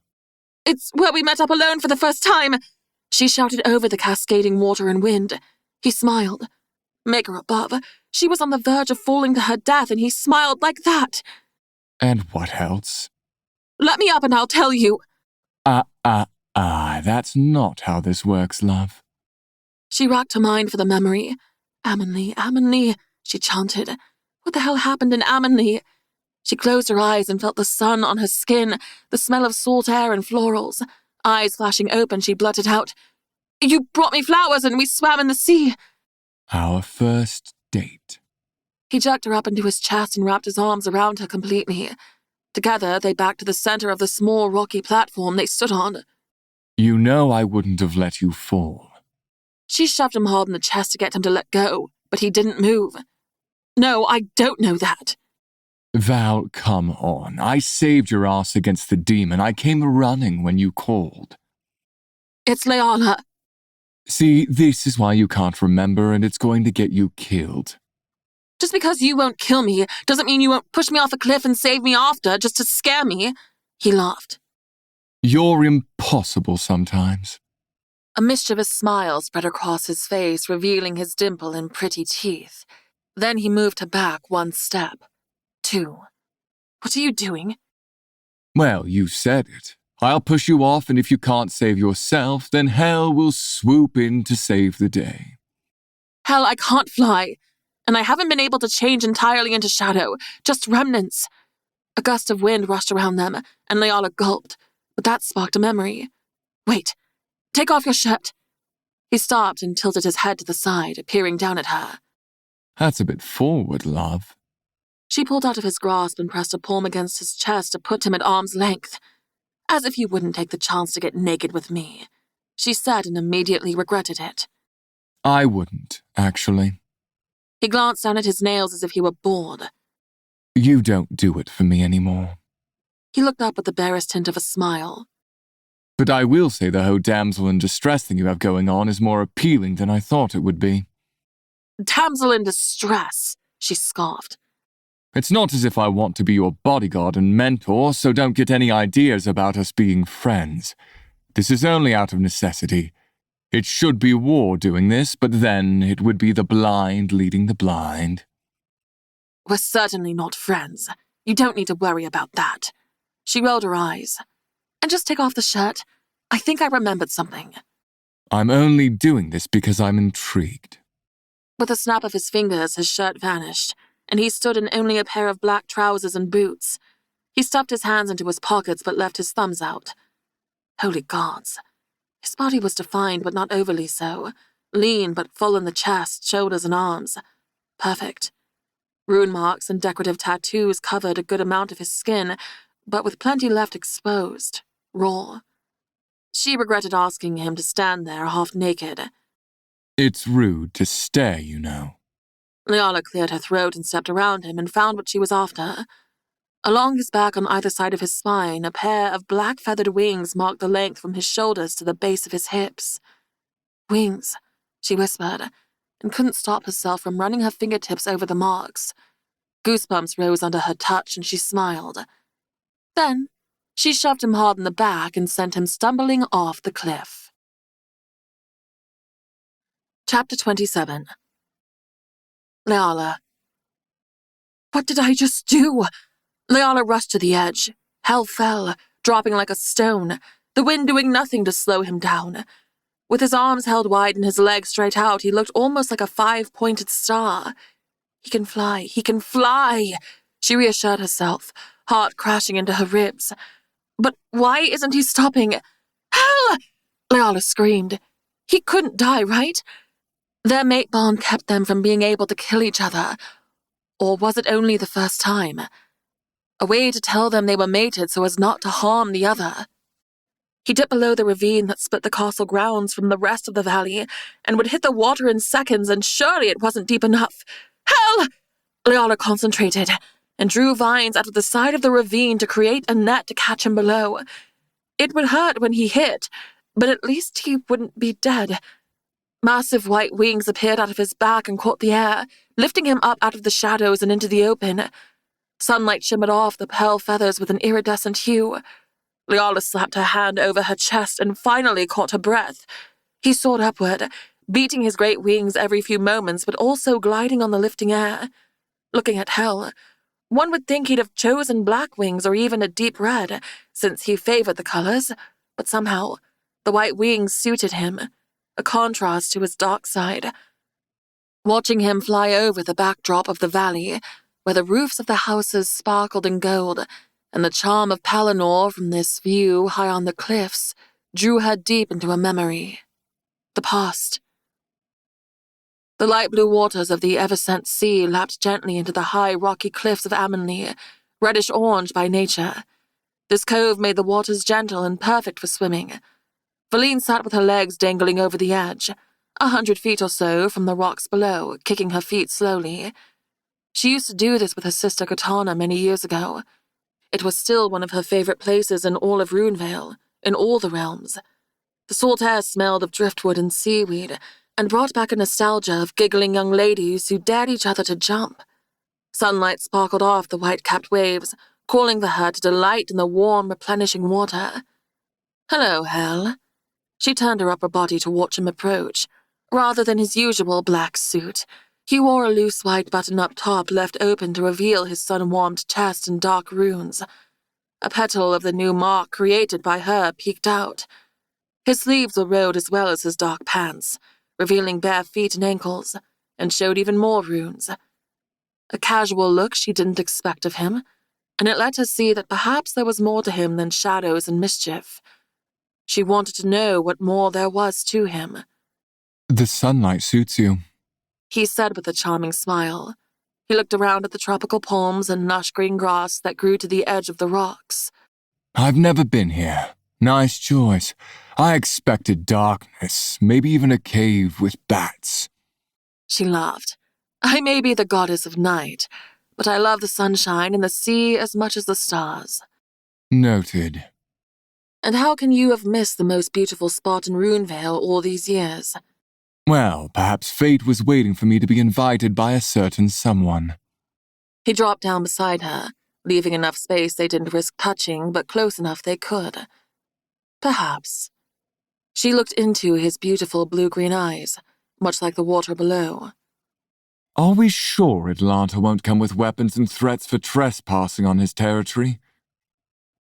It's where we met up alone for the first time. She shouted over the cascading water and wind. He smiled. Maker above, she was on the verge of falling to her death, and he smiled like that.
And what else?
Let me up and I'll tell you.
That's not how this works, love.
She racked her mind for the memory. Avonlea, she chanted. What the hell happened in Avonlea? She closed her eyes and felt the sun on her skin, the smell of salt air and florals. Eyes flashing open, she blurted out, You brought me flowers and we swam in the sea.
Our first date.
He jerked her up into his chest and wrapped his arms around her completely. Together, they backed to the center of the small rocky platform they stood on.
You know I wouldn't have let you fall.
She shoved him hard in the chest to get him to let go, but he didn't move. No, I don't know that.
Val, come on. I saved your ass against the demon. I came running when you called.
It's Leala.
See, this is why you can't remember, and it's going to get you killed.
Just because you won't kill me doesn't mean you won't push me off a cliff and save me after just to scare me. He laughed.
You're impossible sometimes.
A mischievous smile spread across his face, revealing his dimple and pretty teeth. Then he moved her back 1 step. 2. What are you doing?
Well, you said it. I'll push you off, and if you can't save yourself, then hell will swoop in to save the day.
Hell, I can't fly. And I haven't been able to change entirely into shadow, just remnants. A gust of wind rushed around them, and Leala gulped, but that sparked a memory. Wait. Take off your shirt. He stopped and tilted his head to the side, peering down at her.
That's a bit forward, love.
She pulled out of his grasp and pressed a palm against his chest to put him at arm's length. As if you wouldn't take the chance to get naked with me, she said and immediately regretted it.
I wouldn't, actually.
He glanced down at his nails as if he were bored.
You don't do it for me anymore.
He looked up with the barest hint of a smile.
But I will say the whole damsel in distress thing you have going on is more appealing than I thought it would be.
Damsel in distress, she scoffed.
It's not as if I want to be your bodyguard and mentor, so don't get any ideas about us being friends. This is only out of necessity. It should be war doing this, but then it would be the blind leading the blind.
We're certainly not friends. You don't need to worry about that. She rolled her eyes. And just take off the shirt. I think I remembered something.
I'm only doing this because I'm intrigued.
With a snap of his fingers, his shirt vanished, and he stood in only a pair of black trousers and boots. He stuffed his hands into his pockets but left his thumbs out. Holy gods. His body was defined but not overly so. Lean but full in the chest, shoulders and arms. Perfect. Rune marks and decorative tattoos covered a good amount of his skin, but with plenty left exposed, raw. She regretted asking him to stand there half naked.
It's rude to stare, you know.
Leala cleared her throat and stepped around him and found what she was after. Along his back on either side of his spine, a pair of black feathered wings marked the length from his shoulders to the base of his hips. Wings, she whispered, and couldn't stop herself from running her fingertips over the marks. Goosebumps rose under her touch and she smiled. Then, she shoved him hard in the back and sent him stumbling off the cliff. Chapter 27. Leala. What did I just do? Leala rushed to the edge. Hell fell, dropping like a stone, the wind doing nothing to slow him down. With his arms held wide and his legs straight out, he looked almost like a 5-pointed star. He can fly, he can fly, she reassured herself, heart crashing into her ribs. But why isn't he stopping? Hell! Leala screamed. He couldn't die, right? Their mate bond kept them from being able to kill each other. Or was it only the first time? A way to tell them they were mated so as not to harm the other. He dipped below the ravine that split the castle grounds from the rest of the valley and would hit the water in seconds, and surely it wasn't deep enough. Hell! Leala concentrated and drew vines out of the side of the ravine to create a net to catch him below. It would hurt when he hit, but at least he wouldn't be dead. Massive white wings appeared out of his back and caught the air, lifting him up out of the shadows and into the open. Sunlight shimmered off the pale feathers with an iridescent hue. Leala slapped her hand over her chest and finally caught her breath. He soared upward, beating his great wings every few moments but also gliding on the lifting air. Looking at Hell, one would think he'd have chosen black wings or even a deep red, since he favored the colors, but somehow the white wings suited him, a contrast to his dark side. Watching him fly over the backdrop of the valley, where the roofs of the houses sparkled in gold, and the charm of Pelennor from this view high on the cliffs drew her deep into a memory. The past. The light blue waters of the ever-sent sea lapped gently into the high rocky cliffs of Avonlea, reddish-orange by nature. This cove made the waters gentle and perfect for swimming. Valine sat with her legs dangling over the edge, 100 feet or so from the rocks below, kicking her feet slowly. She used to do this with her sister Katana many years ago. It was still one of her favorite places in all of Runevale, in all the realms. The salt air smelled of driftwood and seaweed, and brought back a nostalgia of giggling young ladies who dared each other to jump. Sunlight sparkled off the white-capped waves, calling for her to delight in the warm, replenishing water. Hello, Hell. She turned her upper body to watch him approach. Rather than his usual black suit, he wore a loose white button-up top left open to reveal his sun-warmed chest and dark runes. A petal of the new mark created by her peeked out. His sleeves were rolled as well as his dark pants, revealing bare feet and ankles, and showed even more runes. A casual look she didn't expect of him, and it let her see that perhaps there was more to him than shadows and mischief. She wanted to know what more there was to him.
The sunlight suits you,
He said with a charming smile. He looked around at the tropical palms and lush green grass that grew to the edge of the rocks.
I've never been here. Nice choice. I expected darkness, maybe even a cave with bats.
She laughed. I may be the goddess of night, but I love the sunshine and the sea as much as the stars.
Noted.
And how can you have missed the most beautiful spot in Runevale all these years?
Well, perhaps fate was waiting for me to be invited by a certain someone.
He dropped down beside her, leaving enough space they didn't risk touching, but close enough they could. Perhaps. She looked into his beautiful blue-green eyes, much like the water below.
Are we sure Atlanta won't come with weapons and threats for trespassing on his territory?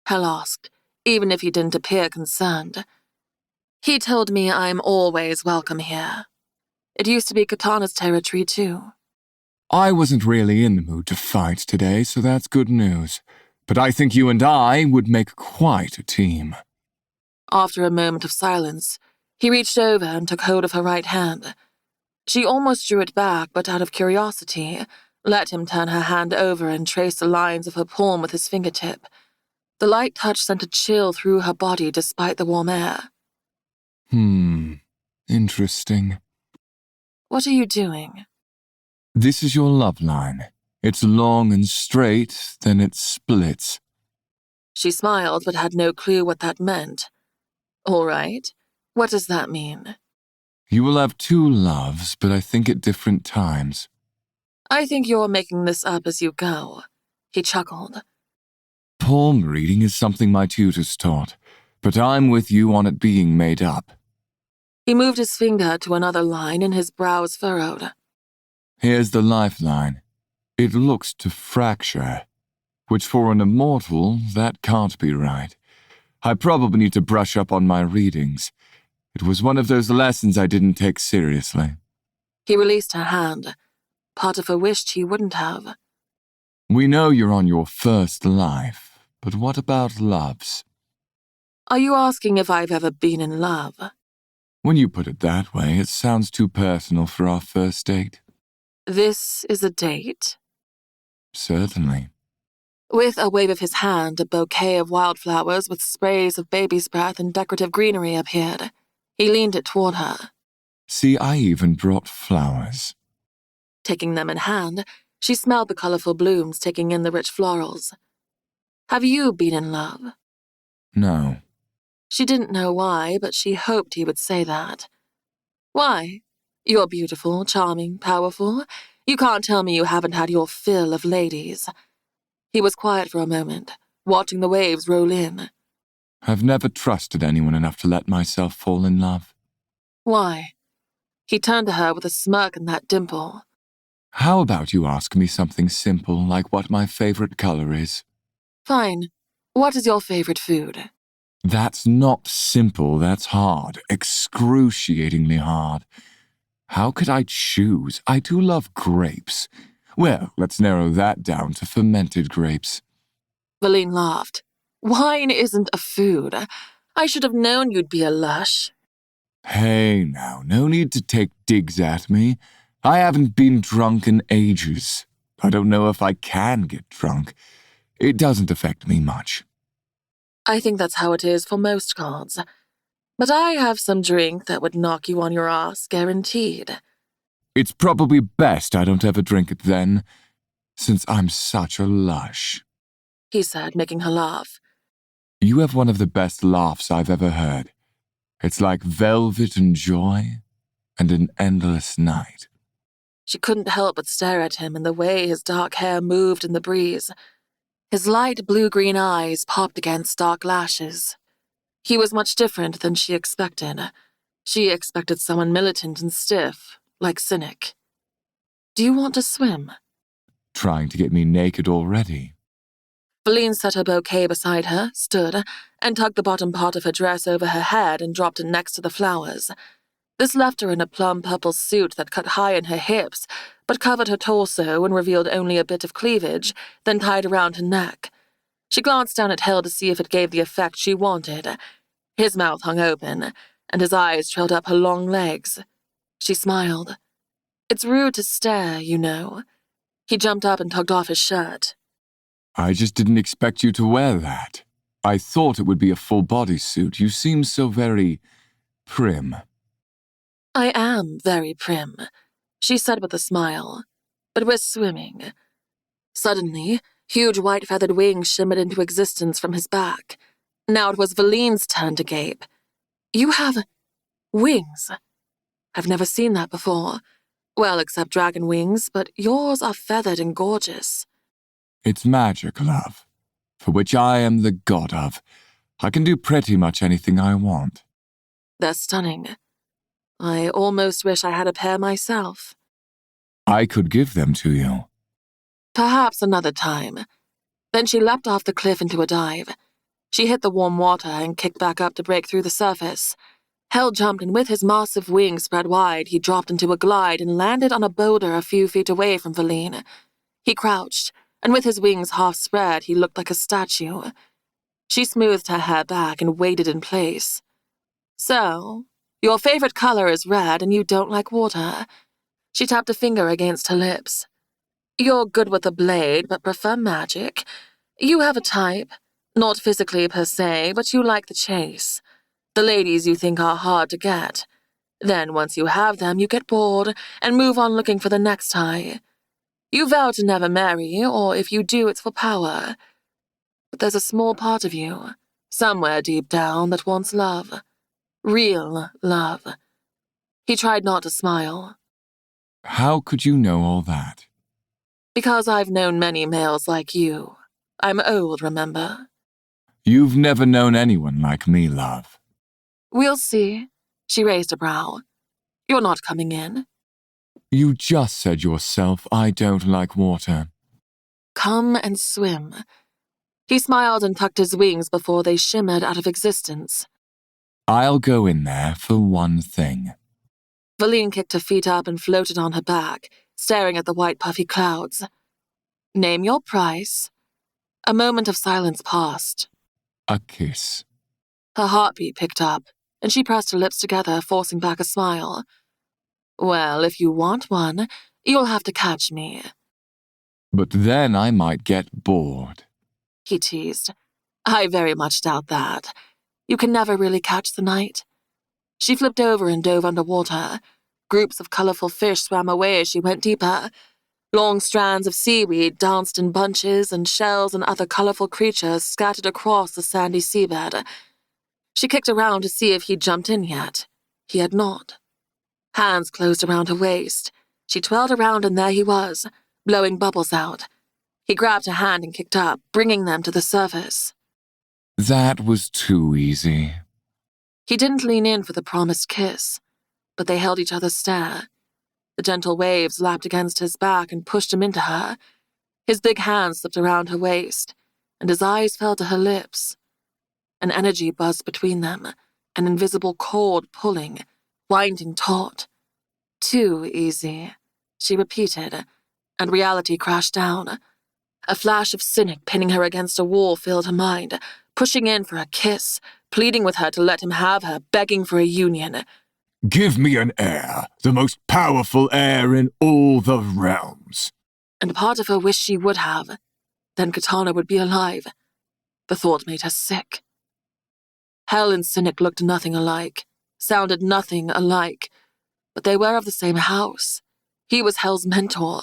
Hal asked, even if he didn't appear concerned. He told me I'm always welcome here. It used to be Katana's territory, too.
I wasn't really in the mood to fight today, so that's good news. But I think you and I would make quite a team.
After a moment of silence, he reached over and took hold of her right hand. She almost drew it back, but out of curiosity, let him turn her hand over and trace the lines of her palm with his fingertip. The light touch sent a chill through her body despite the warm air.
Interesting.
What are you doing?
This is your love line. It's long and straight, then it splits.
She smiled but had no clue what that meant. All right. What does that mean?
You will have two loves, but I think at different times.
I think you're making this up as you go. He chuckled.
Palm reading is something my tutors taught, but I'm with you on it being made up.
He moved his finger to another line and his brows furrowed.
Here's the lifeline. It looks to fracture, which for an immortal, that can't be right. I probably need to brush up on my readings. It was one of those lessons I didn't take seriously.
He released her hand. Part of her wished he wouldn't have.
We know you're on your first life, but what about loves?
Are you asking if I've ever been in love?
When you put it that way, it sounds too personal for our first date.
This is a date?
Certainly.
With a wave of his hand, a bouquet of wildflowers with sprays of baby's breath and decorative greenery appeared. He leaned it toward her.
See, I even brought flowers.
Taking them in hand, she smelled the colorful blooms, taking in the rich florals. Have you been in love?
No.
She didn't know why, but she hoped he would say that. Why? You're beautiful, charming, powerful. You can't tell me you haven't had your fill of ladies. He was quiet for a moment, watching the waves roll in.
I've never trusted anyone enough to let myself fall in love.
Why? He turned to her with a smirk and that dimple.
How about you ask me something simple like what my favorite color is?
Fine. What is your favorite food?
That's not simple, that's hard, excruciatingly hard. How could I choose? I do love grapes. Well, let's narrow that down to fermented grapes.
Valine laughed. Wine isn't a food. I should have known you'd be a lush.
Hey now, no need to take digs at me. I haven't been drunk in ages. I don't know if I can get drunk. It doesn't affect me much.
I think that's how it is for most gods. But I have some drink that would knock you on your ass, guaranteed.
It's probably best I don't ever drink it then, since I'm such a lush.
He said, making her laugh.
You have one of the best laughs I've ever heard. It's like velvet and joy and an endless night.
She couldn't help but stare at him and the way his dark hair moved in the breeze. His light blue-green eyes popped against dark lashes. He was much different than she expected. She expected someone militant and stiff, like Cynic. Do you want to swim?
Trying to get me naked already.
Valine set her bouquet beside her, stood, and tugged the bottom part of her dress over her head and dropped it next to the flowers. This left her in a plum-purple suit that cut high in her hips, but covered her torso and revealed only a bit of cleavage, then tied around her neck. She glanced down at Hill to see if it gave the effect she wanted. His mouth hung open, and his eyes trailed up her long legs. She smiled. It's rude to stare, you know. He jumped up and tugged off his shirt.
I just didn't expect you to wear that. I thought it would be a full bodysuit. You seem so very prim.
I am very prim, she said with a smile. But we're swimming. Suddenly, huge white feathered wings shimmered into existence from his back. Now it was Valine's turn to gape. You have wings. I've never seen that before. Well, except dragon wings, but yours are feathered and gorgeous.
It's magic, love, for which I am the god of. I can do pretty much anything I want.
They're stunning. I almost wish I had a pair myself.
I could give them to you.
Perhaps another time. Then she leapt off the cliff into a dive. She hit the warm water and kicked back up to break through the surface. Hell jumped, and with his massive wings spread wide, he dropped into a glide and landed on a boulder a few feet away from Valine. He crouched, and with his wings half spread, he looked like a statue. She smoothed her hair back and waited in place. So, your favorite color is red and you don't like water. She tapped a finger against her lips. You're good with a blade, but prefer magic. You have a type. Not physically per se, but you like the chase. The ladies you think are hard to get. Then once you have them, you get bored and move on looking for the next high. You vow to never marry, or if you do, it's for power. But there's a small part of you, somewhere deep down, that wants love. Real love. He tried not to smile.
How could you know all that?
Because I've known many males like you. I'm old, remember?
You've never known anyone like me, love.
We'll see. She raised a brow. You're not coming in.
You just said yourself I don't like water.
Come and swim. He smiled and tucked his wings before they shimmered out of existence.
I'll go in there for one thing.
Valine kicked her feet up and floated on her back, staring at the white puffy clouds. Name your price. A moment of silence passed.
A kiss.
Her heartbeat picked up, and she pressed her lips together, forcing back a smile. Well, if you want one, you'll have to catch me.
But then I might get bored.
He teased. I very much doubt that. You can never really catch the night. She flipped over and dove underwater. Groups of colorful fish swam away as she went deeper. Long strands of seaweed danced in bunches, and shells and other colorful creatures scattered across the sandy seabed. She kicked around to see if he'd jumped in yet. He had not. Hands closed around her waist. She twirled around, and there he was, blowing bubbles out. He grabbed her hand and kicked up, bringing them to the surface.
That was too easy.
He didn't lean in for the promised kiss, but they held each other's stare. The gentle waves lapped against his back and pushed him into her. His big hands slipped around her waist, and his eyes fell to her lips. An energy buzzed between them, an invisible cord pulling, winding taut. Too easy, she repeated, and reality crashed down. A flash of cynic pinning her against a wall filled her mind, pushing in for a kiss, pleading with her to let him have her, begging for a union.
Give me an heir, the most powerful heir in all the realms.
And part of her wished she would have. Then Katana would be alive. The thought made her sick. Hell and Cynic looked nothing alike, sounded nothing alike, but they were of the same house. He was Hell's mentor.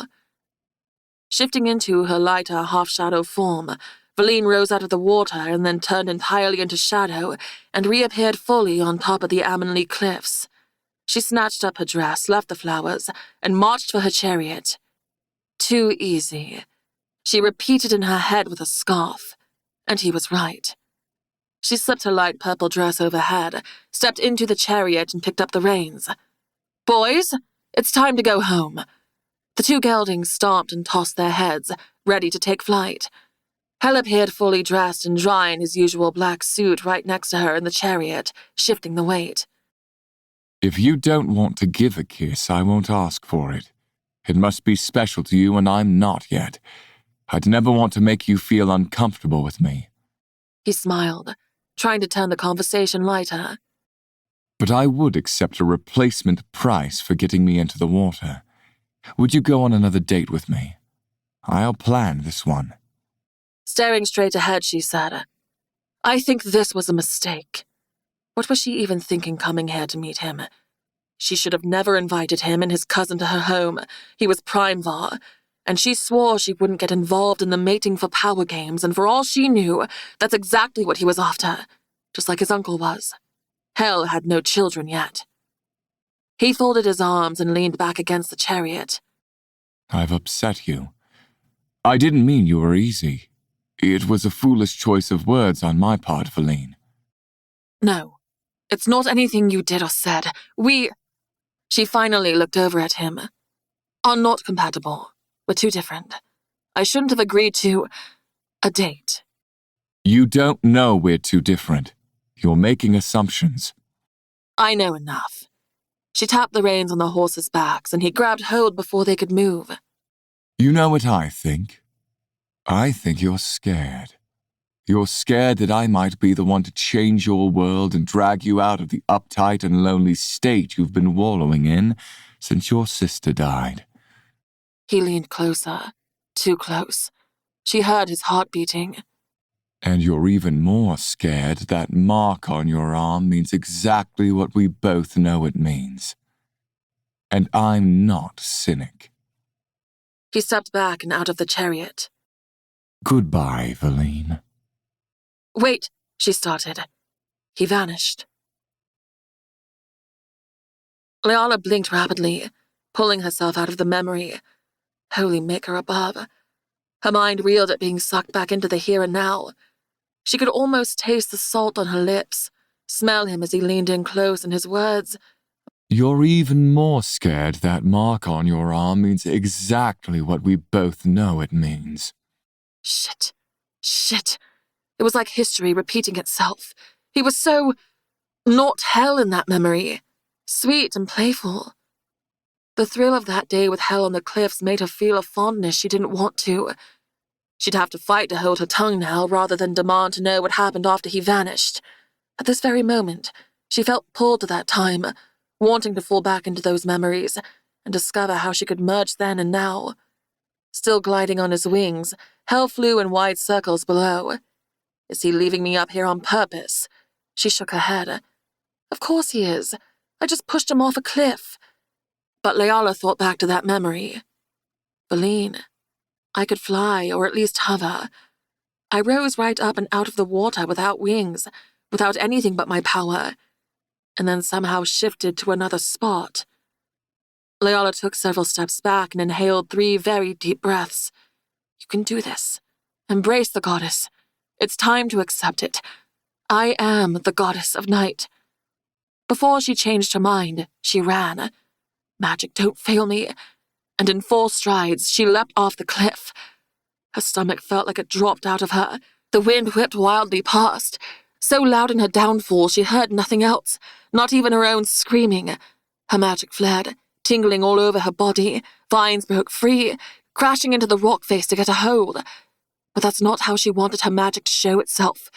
Shifting into her lighter half-shadow form, Valine rose out of the water and then turned entirely into shadow and reappeared fully on top of the Ammonley cliffs. She snatched up her dress, left the flowers, and marched for her chariot. Too easy. She repeated in her head with a scoff, and he was right. She slipped her light purple dress overhead, stepped into the chariot, and picked up the reins. Boys, it's time to go home. The two geldings stomped and tossed their heads, ready to take flight. Hell appeared fully dressed and dry in his usual black suit right next to her in the chariot, shifting the weight.
If you don't want to give a kiss, I won't ask for it. It must be special to you, and I'm not yet. I'd never want to make you feel uncomfortable with me.
He smiled, trying to turn the conversation lighter.
But I would accept a replacement price for getting me into the water. Would you go on another date with me? I'll plan this one.
Staring straight ahead, she said, I think this was a mistake. What was she even thinking coming here to meet him? She should have never invited him and his cousin to her home. He was Primevar, and she swore she wouldn't get involved in the mating for power games, and for all she knew, that's exactly what he was after, just like his uncle was. Hell had no children yet. He folded his arms and leaned back against the chariot.
I've upset you. I didn't mean you were easy. It was a foolish choice of words on my part, Valine.
No, it's not anything you did or said. She finally looked over at him. are not compatible. We're too different. I shouldn't have agreed to a date.
You don't know we're too different. You're making assumptions.
I know enough. She tapped the reins on the horses' backs, and he grabbed hold before they could move.
You know what I think? I think you're scared. You're scared that I might be the one to change your world and drag you out of the uptight and lonely state you've been wallowing in since your sister died.
He leaned closer, too close. She heard his heart beating.
And you're even more scared that mark on your arm means exactly what we both know it means. And I'm not cynic.
He stepped back and out of the chariot.
Goodbye, Valine.
Wait, she started. He vanished. Leala blinked rapidly, pulling herself out of the memory. Holy Maker above. Her mind reeled at being sucked back into the here and now. She could almost taste the salt on her lips, smell him as he leaned in close, and his words.
You're even more scared that mark on your arm means exactly what we both know it means.
Shit. It was like history repeating itself. He was so not Hell in that memory. Sweet and playful. The thrill of that day with Hell on the cliffs made her feel a fondness she didn't want to. She'd have to fight to hold her tongue now rather than demand to know what happened after he vanished. At this very moment, she felt pulled to that time, wanting to fall back into those memories and discover how she could merge then and now. Still gliding on his wings, Hell flew in wide circles below. Is he leaving me up here on purpose? She shook her head. Of course he is. I just pushed him off a cliff. But Leala thought back to that memory. Valine. I could fly, or at least hover. I rose right up and out of the water without wings, without anything but my power, and then somehow shifted to another spot. Leala took several steps back and inhaled 3 very deep breaths. You can do this. Embrace the goddess. It's time to accept it. I am the goddess of night. Before she changed her mind, she ran. Magic, don't fail me. And in 4 strides, she leapt off the cliff. Her stomach felt like it dropped out of her. The wind whipped wildly past. So loud in her downfall, she heard nothing else, not even her own screaming. Her magic fled, tingling all over her body. Vines broke free, crashing into the rock face to get a hold. But that's not how she wanted her magic to show itself.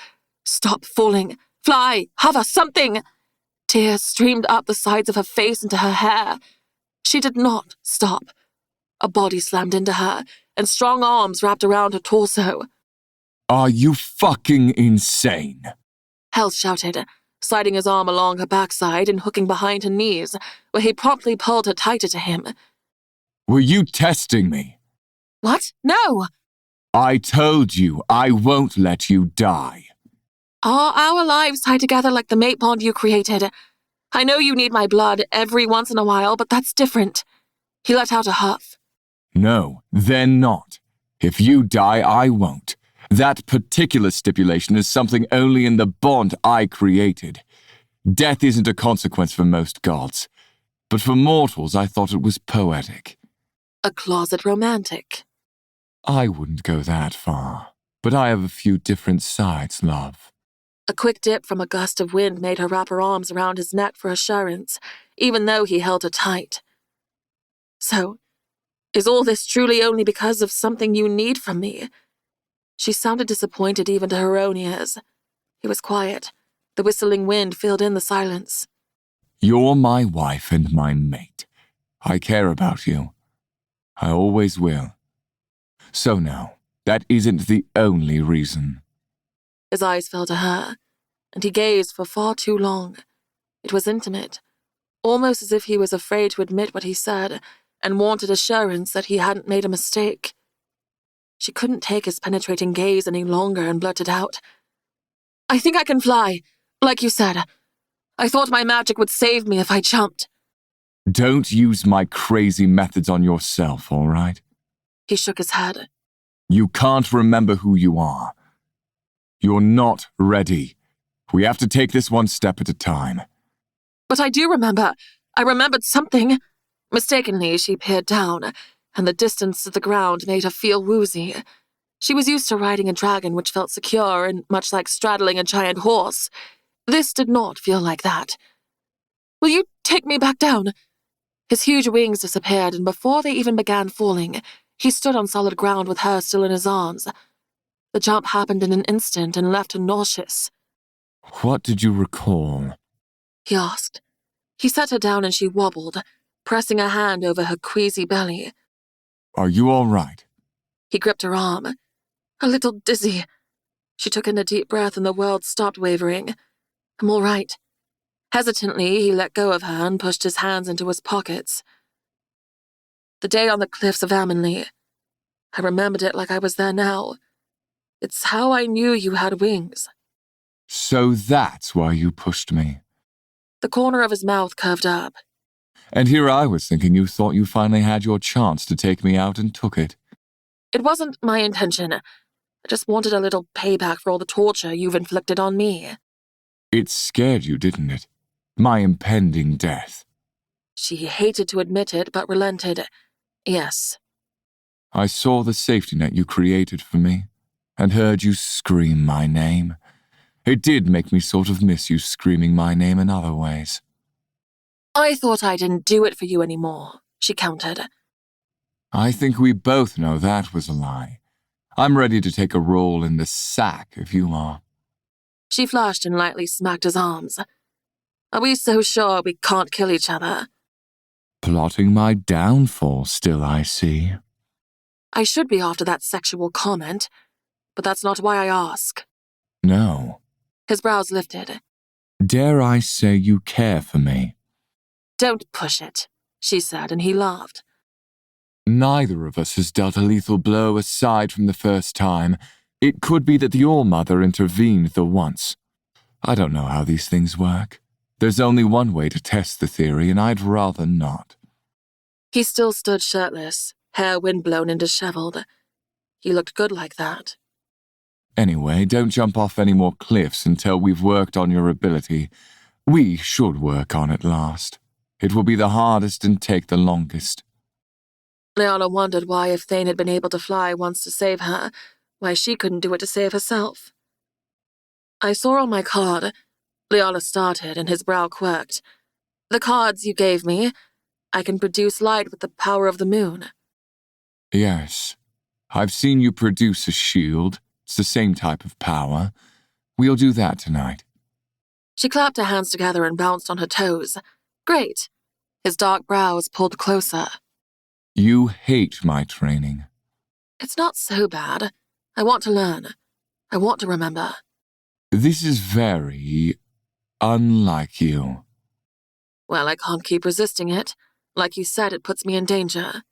Stop falling. Fly. Hover. Something. Tears streamed up the sides of her face into her hair. She did not stop. A body slammed into her, and strong arms wrapped around her torso.
Are you fucking insane?
Hell shouted, sliding his arm along her backside and hooking behind her knees, where he promptly pulled her tighter to him.
Were you testing me?
What? No!
I told you I won't let you die.
Are our lives tied together like the mate bond you created? I know you need my blood every once in a while, but that's different. He let out a huff.
No, they're not. If you die, I won't. That particular stipulation is something only in the bond I created. Death isn't a consequence for most gods, but for mortals I thought it was poetic.
A closet romantic.
I wouldn't go that far, but I have a few different sides, love.
A quick dip from a gust of wind made her wrap her arms around his neck for assurance, even though he held her tight. So, is all this truly only because of something you need from me? She sounded disappointed even to her own ears. He was quiet. The whistling wind filled in the silence.
You're my wife and my mate. I care about you. I always will. So now, that isn't the only reason.
His eyes fell to her, and he gazed for far too long. It was intimate, almost as if he was afraid to admit what he said and wanted assurance that he hadn't made a mistake. She couldn't take his penetrating gaze any longer and blurted out, I think I can fly, like you said. I thought my magic would save me if I jumped.
Don't use my crazy methods on yourself, all right?
He shook his head.
You can't remember who you are. You're not ready. We have to take this one step at a time.
But I do remember. I remembered something. Mistakenly, she peered down, and the distance to the ground made her feel woozy. She was used to riding a dragon which felt secure and much like straddling a giant horse. This did not feel like that. "Will you take me back down?" His huge wings disappeared, and before they even began falling, he stood on solid ground with her still in his arms. The jump happened in an instant and left her nauseous.
What did you recall?
He asked. He set her down and she wobbled, pressing a hand over her queasy belly.
Are you all right?
He gripped her arm. "A little dizzy." She took in a deep breath and the world stopped wavering. "I'm all right." Hesitantly, he let go of her and pushed his hands into his pockets. The day on the cliffs of Avonlea. I remembered it like I was there now. It's how I knew you had wings.
So that's why you pushed me.
The corner of his mouth curved up.
And here I was thinking you thought you finally had your chance to take me out and took it.
It wasn't my intention. I just wanted a little payback for all the torture you've inflicted on me.
It scared you, didn't it? My impending death.
She hated to admit it, but relented. Yes.
I saw the safety net you created for me, and heard you scream my name. It did make me sort of miss you screaming my name in other ways.
I thought I didn't do it for you anymore, she countered.
I think we both know that was a lie. I'm ready to take a role in the sack if you are.
She flushed and lightly smacked his arms. Are we so sure we can't kill each other?
Plotting my downfall still, I see.
I should be after that sexual comment, but that's not why I ask.
No.
His brows lifted.
Dare I say you care for me?
Don't push it, she said, and he laughed.
Neither of us has dealt a lethal blow aside from the first time. It could be that the All-Mother intervened the once. I don't know how these things work. There's only one way to test the theory, and I'd rather not.
He still stood shirtless, hair windblown and disheveled. He looked good like that.
Anyway, don't jump off any more cliffs until we've worked on your ability. We should work on it last. It will be the hardest and take the longest.
Leala wondered why, if Thane had been able to fly once to save her, why she couldn't do it to save herself. I saw on my card, Leala started, and his brow quirked. The cards you gave me, I can produce light with the power of the moon.
Yes. I've seen you produce a shield. It's the same type of power. We'll do that tonight.
She clapped her hands together and bounced on her toes. Great. His dark brows pulled closer.
You hate my training.
It's not so bad. I want to learn. I want to remember.
This is very unlike you.
Well, I can't keep resisting it. Like you said, it puts me in danger.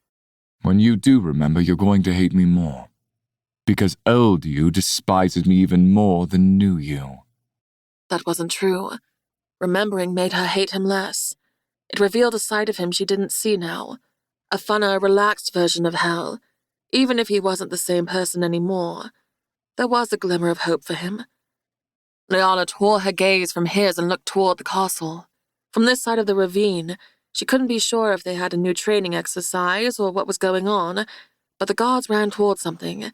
When you do remember, you're going to hate me more. Because old you despises me even more than new you.
That wasn't true. Remembering made her hate him less. It revealed a side of him she didn't see now. A funner, relaxed version of Hal. Even if he wasn't the same person anymore, there was a glimmer of hope for him. Leala tore her gaze from his and looked toward the castle. From this side of the ravine, she couldn't be sure if they had a new training exercise or what was going on, but the guards ran toward something.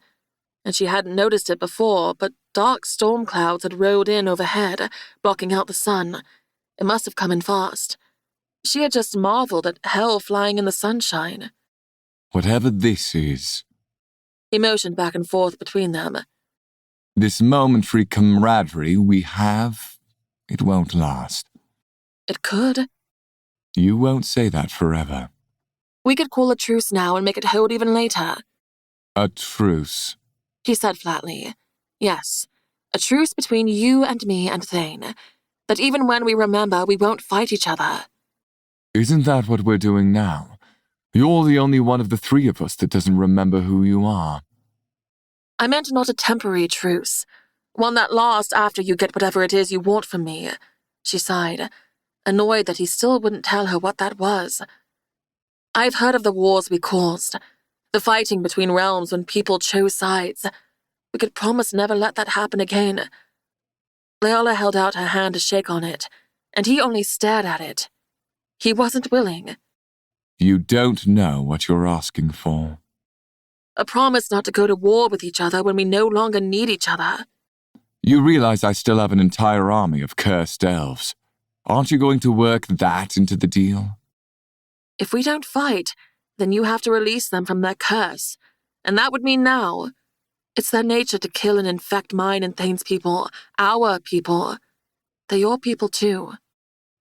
And she hadn't noticed it before, but dark storm clouds had rolled in overhead, blocking out the sun. It must have come in fast. She had just marveled at hell flying in the sunshine.
Whatever this is.
He motioned back and forth between them.
This momentary camaraderie we have, it won't last.
It could.
You won't say that forever.
We could call a truce now and make it hold even later.
A truce.
He said flatly. Yes, a truce between you and me and Thane. That even when we remember, we won't fight each other.
Isn't that what we're doing now? You're the only one of the three of us that doesn't remember who you are.
I meant not a temporary truce. One that lasts after you get whatever it is you want from me. She sighed, annoyed that he still wouldn't tell her what that was. I've heard of the wars we caused. The fighting between realms when people chose sides. We could promise never let that happen again. Leala held out her hand to shake on it, and he only stared at it. He wasn't willing.
You don't know what you're asking for.
A promise not to go to war with each other when we no longer need each other.
You realize I still have an entire army of cursed elves. Aren't you going to work that into the deal?
If we don't fight, then you have to release them from their curse. And that would mean now. It's their nature to kill and infect mine and Thane's people, our people. They're your people too.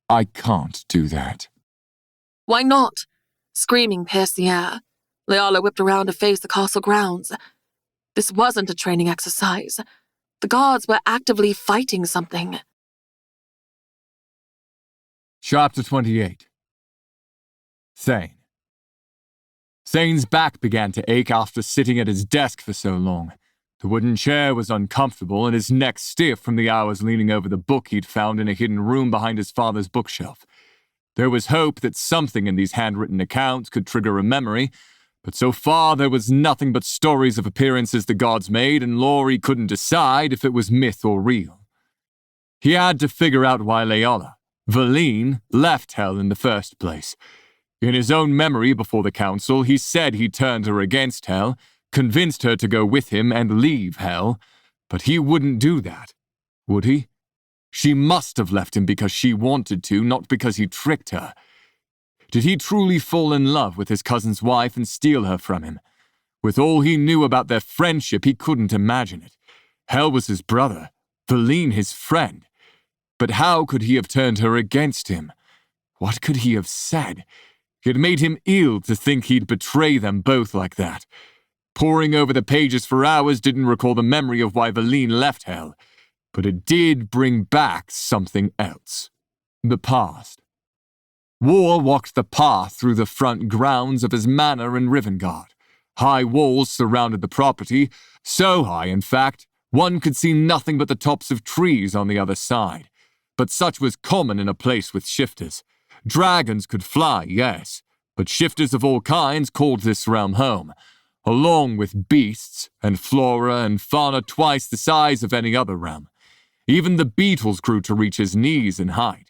I can't do that.
Why not? Screaming pierced the air. Leala whipped around to face the castle grounds. This wasn't a training exercise. The gods were actively fighting something.
Chapter 28. Thane. Thane's back began to ache after sitting at his desk for so long. The wooden chair was uncomfortable and his neck stiff from the hours leaning over the book he'd found in a hidden room behind his father's bookshelf. There was hope that something in these handwritten accounts could trigger a memory, but so far there was nothing but stories of appearances the gods made, and Laurie couldn't decide if it was myth or real. He had to figure out why Leala, Valine, left Hell in the first place. In his own memory before the council, he said he turned her against Hell, convinced her to go with him and leave Hell, but he wouldn't do that, would he? She must have left him because she wanted to, not because he tricked her. Did he truly fall in love with his cousin's wife and steal her from him? With all he knew about their friendship, he couldn't imagine it. Hell was his brother, Valine his friend. But how could he have turned her against him? What could he have said? It made him ill to think he'd betray them both like that. Poring over the pages for hours didn't recall the memory of why Valine left Hell, but it did bring back something else. The past. War walked the path through the front grounds of his manor in Rivengard. High walls surrounded the property, so high, in fact, one could see nothing but the tops of trees on the other side. But such was common in a place with shifters. Dragons could fly, yes, but shifters of all kinds called this realm home, along with beasts and flora and fauna twice the size of any other realm. Even the beetles grew to reach his knees in height.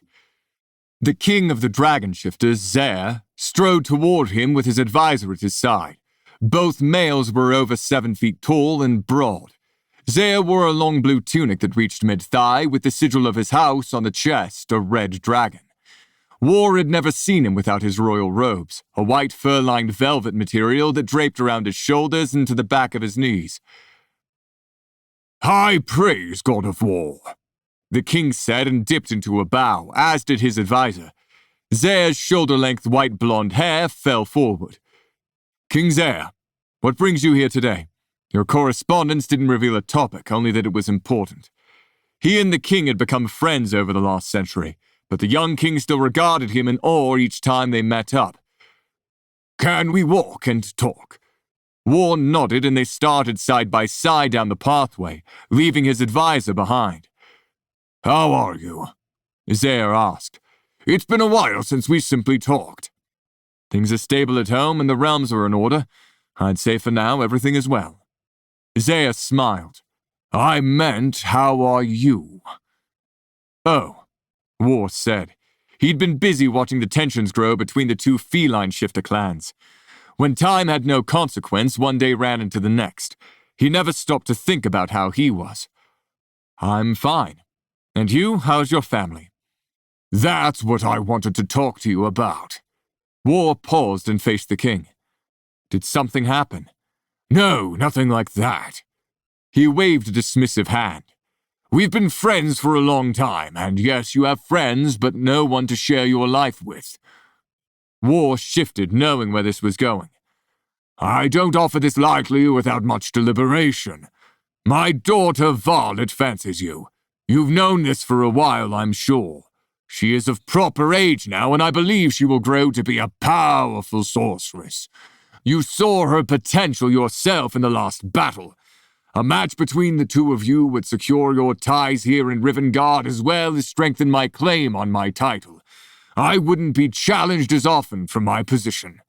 The king of the dragon shifters, Zaire, strode toward him with his advisor at his side. Both males were over 7 feet tall and broad. Zaire wore a long blue tunic that reached mid-thigh with the sigil of his house on the chest, a red dragon. War had never seen him without his royal robes, a white fur-lined velvet material that draped around his shoulders and to the back of his knees. "High praise, God of War," the king said and dipped into a bow, as did his advisor. Zaire's shoulder-length white blonde hair fell forward. "King Zaire, what brings you here today? Your correspondence didn't reveal a topic, only that it was important." He and the king had become friends over the last century, but the young king still regarded him in awe each time they met up. "Can we walk and talk?" War nodded and they started side by side down the pathway, leaving his advisor behind. "How are you?" Zaire asked. "It's been a while since we simply talked." "Things are stable at home and the realms are in order. I'd say for now everything is well." Zaire smiled. "I meant, how are you?" "Oh," War said. He'd been busy watching the tensions grow between the two feline shifter clans. When time had no consequence, one day ran into the next. He never stopped to think about how he was. "I'm fine. And you, how's your family?" "That's what I wanted to talk to you about." War paused and faced the king. "Did something happen?" "No, nothing like that." He waved a dismissive hand. "We've been friends for a long time, and yes, you have friends, but no one to share your life with." War shifted, knowing where this was going. "I don't offer this lightly or without much deliberation. My daughter Varlet fancies you. You've known this for a while, I'm sure. She is of proper age now, and I believe she will grow to be a powerful sorceress. You saw her potential yourself in the last battle. A match between the two of you would secure your ties here in Rivengard as well as strengthen my claim on my title. I wouldn't be challenged as often from my position."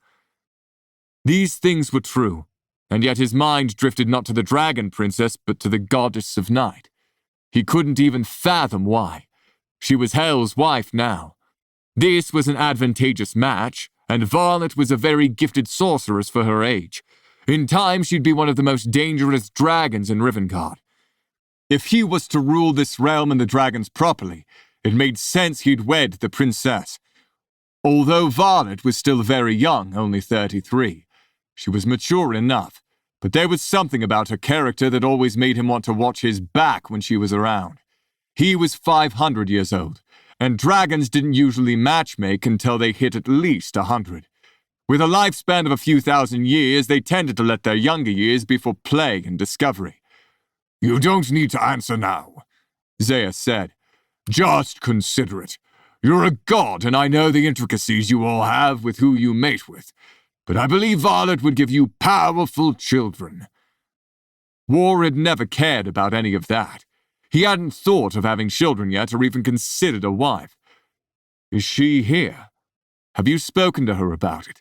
These things were true, and yet his mind drifted not to the dragon princess but to the goddess of night. He couldn't even fathom why. She was Hell's wife now. This was an advantageous match, and Varlet was a very gifted sorceress for her age. In time, she'd be one of the most dangerous dragons in Rivengard. If he was to rule this realm and the dragons properly, it made sense he'd wed the princess. Although Varlet was still very young, only 33, she was mature enough, but there was something about her character that always made him want to watch his back when she was around. He was 500 years old, and dragons didn't usually matchmake until they hit at least 100. With a lifespan of a few thousand years, they tended to let their younger years be for play and discovery. "You don't need to answer now," Zaya said. "Just consider it. You're a god, and I know the intricacies you all have with who you mate with, but I believe Varlet would give you powerful children." War had never cared about any of that. He hadn't thought of having children yet or even considered a wife. "Is she here? Have you spoken to her about it?"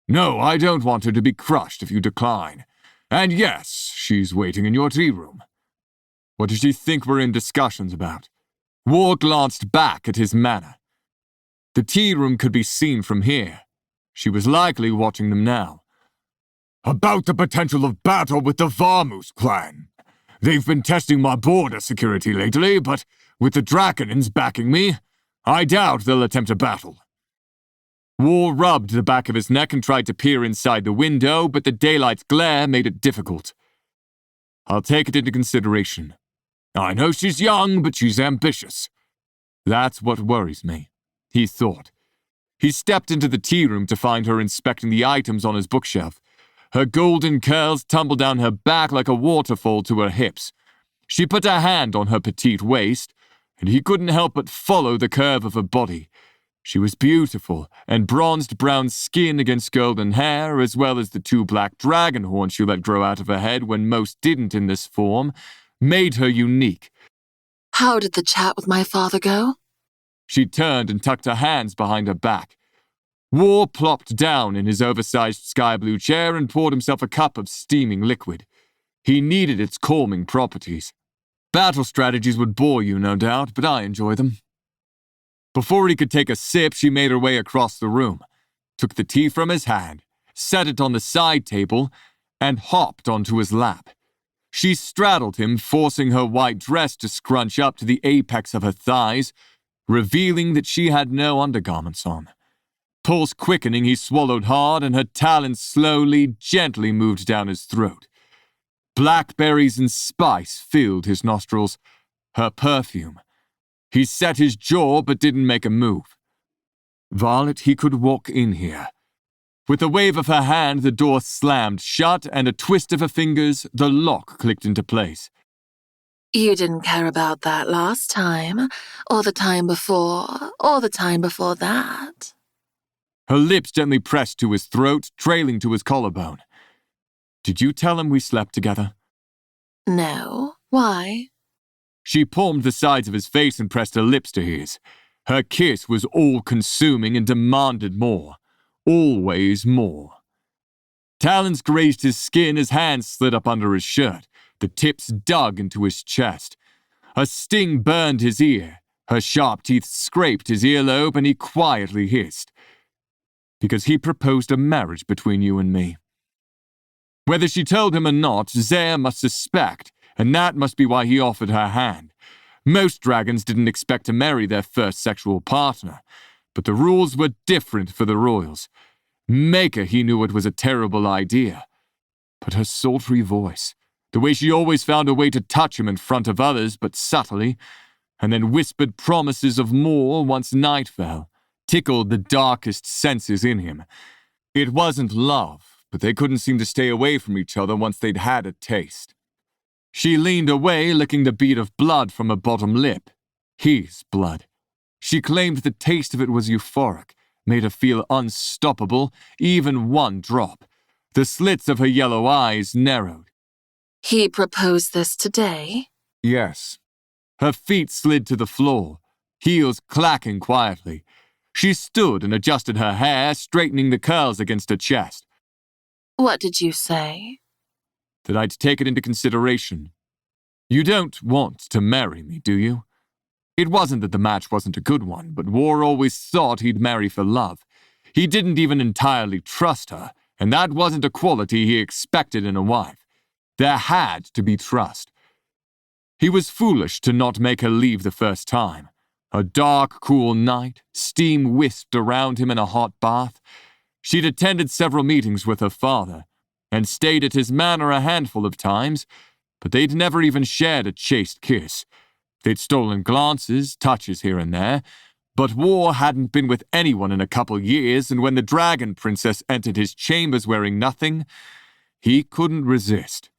"No, I don't want her to be crushed if you decline. And yes, she's waiting in your tea room." What did she think we're in discussions about? War glanced back at his manor. The tea room could be seen from here. She was likely watching them now. "About the potential of battle with the Varmus clan. They've been testing my border security lately, but with the Draconins backing me, I doubt they'll attempt a battle." War rubbed the back of his neck and tried to peer inside the window, but the daylight's glare made it difficult. "I'll take it into consideration. I know she's young, but she's ambitious." That's what worries me, he thought. He stepped into the tea room to find her inspecting the items on his bookshelf. Her golden curls tumbled down her back like a waterfall to her hips. She put a hand on her petite waist, and he couldn't help but follow the curve of her body. She was beautiful, and bronzed brown skin against golden hair, as well as the 2 black dragon horns she let grow out of her head when most didn't in this form, made her unique.
How did the chat with my father go?
She turned and tucked her hands behind her back. War plopped down in his oversized sky-blue chair and poured himself a cup of steaming liquid. He needed its calming properties. Battle strategies would bore you, no doubt, but I enjoy them. Before he could take a sip, she made her way across the room, took the tea from his hand, set it on the side table, and hopped onto his lap. She straddled him, forcing her white dress to scrunch up to the apex of her thighs, revealing that she had no undergarments on. Pulse quickening, he swallowed hard, and her talons slowly, gently moved down his throat. Blackberries and spice filled his nostrils, her perfume. He set his jaw but didn't make a move. "Varlet, he could walk in here." With a wave of her hand, the door slammed shut, and a twist of her fingers, the lock clicked into place.
You didn't care about that last time, or the time before, or the time before that.
Her lips gently pressed to his throat, trailing to his collarbone. "Did you tell him we slept together?"
No. Why?
She palmed the sides of his face and pressed her lips to his. Her kiss was all-consuming and demanded more. Always more. Talons grazed his skin as hands slid up under his shirt. The tips dug into his chest. A sting burned his ear. Her sharp teeth scraped his earlobe, and he quietly hissed. "Because he proposed a marriage between you and me." Whether she told him or not, Zaya must suspect, and that must be why he offered her hand. Most dragons didn't expect to marry their first sexual partner, but the rules were different for the royals. Maker, he knew it was a terrible idea. But her sultry voice, the way she always found a way to touch him in front of others, but subtly, and then whispered promises of more once night fell, tickled the darkest senses in him. It wasn't love, but they couldn't seem to stay away from each other once they'd had a taste. She leaned away, licking the bead of blood from her bottom lip. His blood. She claimed the taste of it was euphoric, made her feel unstoppable, even one drop. The slits of her yellow eyes narrowed.
He proposed this today?
Yes. Her feet slid to the floor, heels clacking quietly. She stood and adjusted her hair, straightening the curls against her chest.
What did you say?
That I'd take it into consideration. You don't want to marry me, do you? It wasn't that the match wasn't a good one, but War always thought he'd marry for love. He didn't even entirely trust her, and that wasn't a quality he expected in a wife. There had to be trust. He was foolish to not make her leave the first time. A dark, cool night, steam whisked around him in a hot bath. She'd attended several meetings with her father, and stayed at his manor a handful of times, but they'd never even shared a chaste kiss. They'd stolen glances, touches here and there, but War hadn't been with anyone in a couple years, and when the Dragon Princess entered his chambers wearing nothing, he couldn't resist.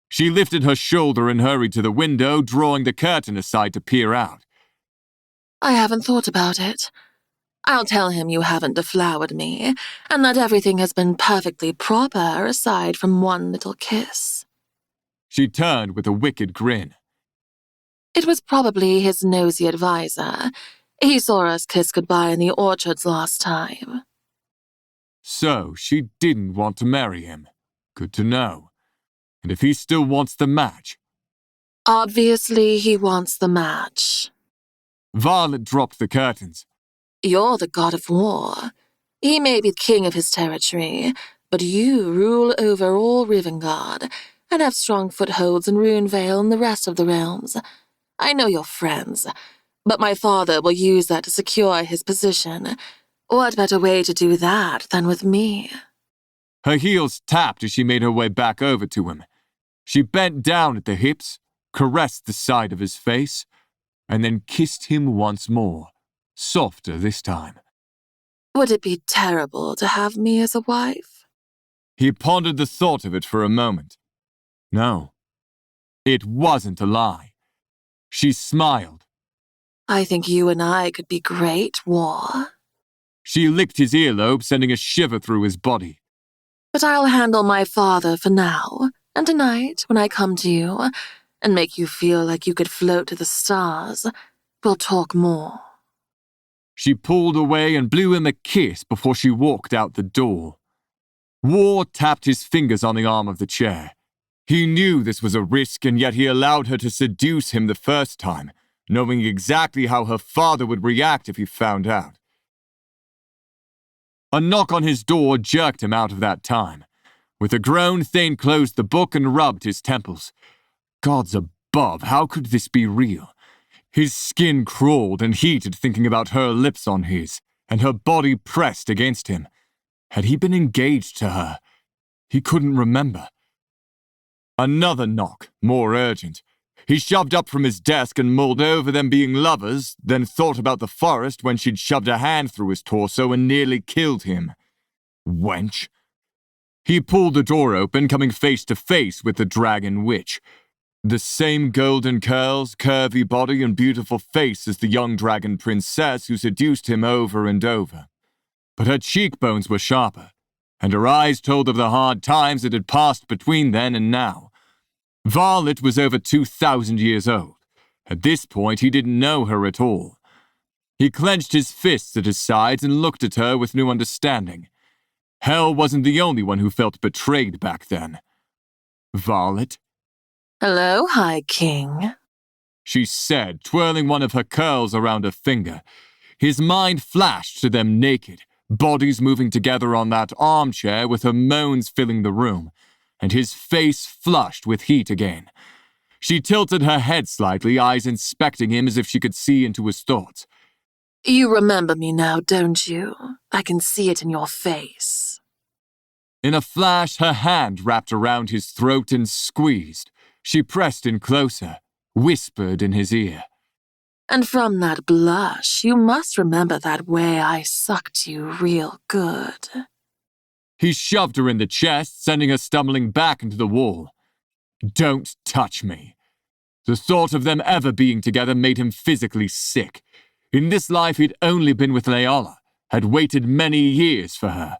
She lifted her shoulder and hurried to the window, drawing the curtain aside to peer out.
I haven't thought about it. I'll tell him you haven't deflowered me, and that everything has been perfectly proper aside from one little kiss.
She turned with a wicked grin.
It was probably his nosy advisor. He saw us kiss goodbye in the orchards last time.
So she didn't want to marry him. Good to know. And if he still wants the match?
Obviously, he wants the match.
Violet dropped the curtains.
You're the god of war. He may be king of his territory, but you rule over all Rivengard and have strong footholds in Runevale and the rest of the realms. I know you're friends, but my father will use that to secure his position. What better way to do that than with me?
Her heels tapped as she made her way back over to him. She bent down at the hips, caressed the side of his face, and then kissed him once more, softer this time.
Would it be terrible to have me as a wife?
He pondered the thought of it for a moment. No, it wasn't a lie. She smiled.
I think you and I could be great, War.
She licked his earlobe, sending a shiver through his body.
But I'll handle my father for now, and tonight, when I come to you, and make you feel like you could float to the stars, we'll talk more.
She pulled away and blew him a kiss before she walked out the door. War tapped his fingers on the arm of the chair. He knew this was a risk, and yet he allowed her to seduce him the first time, knowing exactly how her father would react if he found out. A knock on his door jerked him out of that time. With a groan, Thane closed the book and rubbed his temples. Gods above, how could this be real? His skin crawled and heated thinking about her lips on his, and her body pressed against him. Had he been engaged to her? He couldn't remember. Another knock, more urgent. He shoved up from his desk and mulled over them being lovers, then thought about the forest when she'd shoved a hand through his torso and nearly killed him. Wench. He pulled the door open, coming face to face with the dragon witch. The same golden curls, curvy body, and beautiful face as the young dragon princess who seduced him over and over. But her cheekbones were sharper, and her eyes told of the hard times that had passed between then and now. Violet was over 2,000 years old. At this point, he didn't know her at all. He clenched his fists at his sides and looked at her with new understanding. Hell wasn't the only one who felt betrayed back then. Violet?
Hello, High King.
She said, twirling one of her curls around her finger. His mind flashed to them naked, bodies moving together on that armchair with her moans filling the room, and his face flushed with heat again. She tilted her head slightly, eyes inspecting him as if she could see into his thoughts.
You remember me now, don't you? I can see it in your face.
In a flash, her hand wrapped around his throat and squeezed. She pressed in closer, whispered in his ear.
And from that blush, you must remember that way I sucked you real good.
He shoved her in the chest, sending her stumbling back into the wall. Don't touch me. The thought of them ever being together made him physically sick. In this life he'd only been with Leola, had waited many years for her.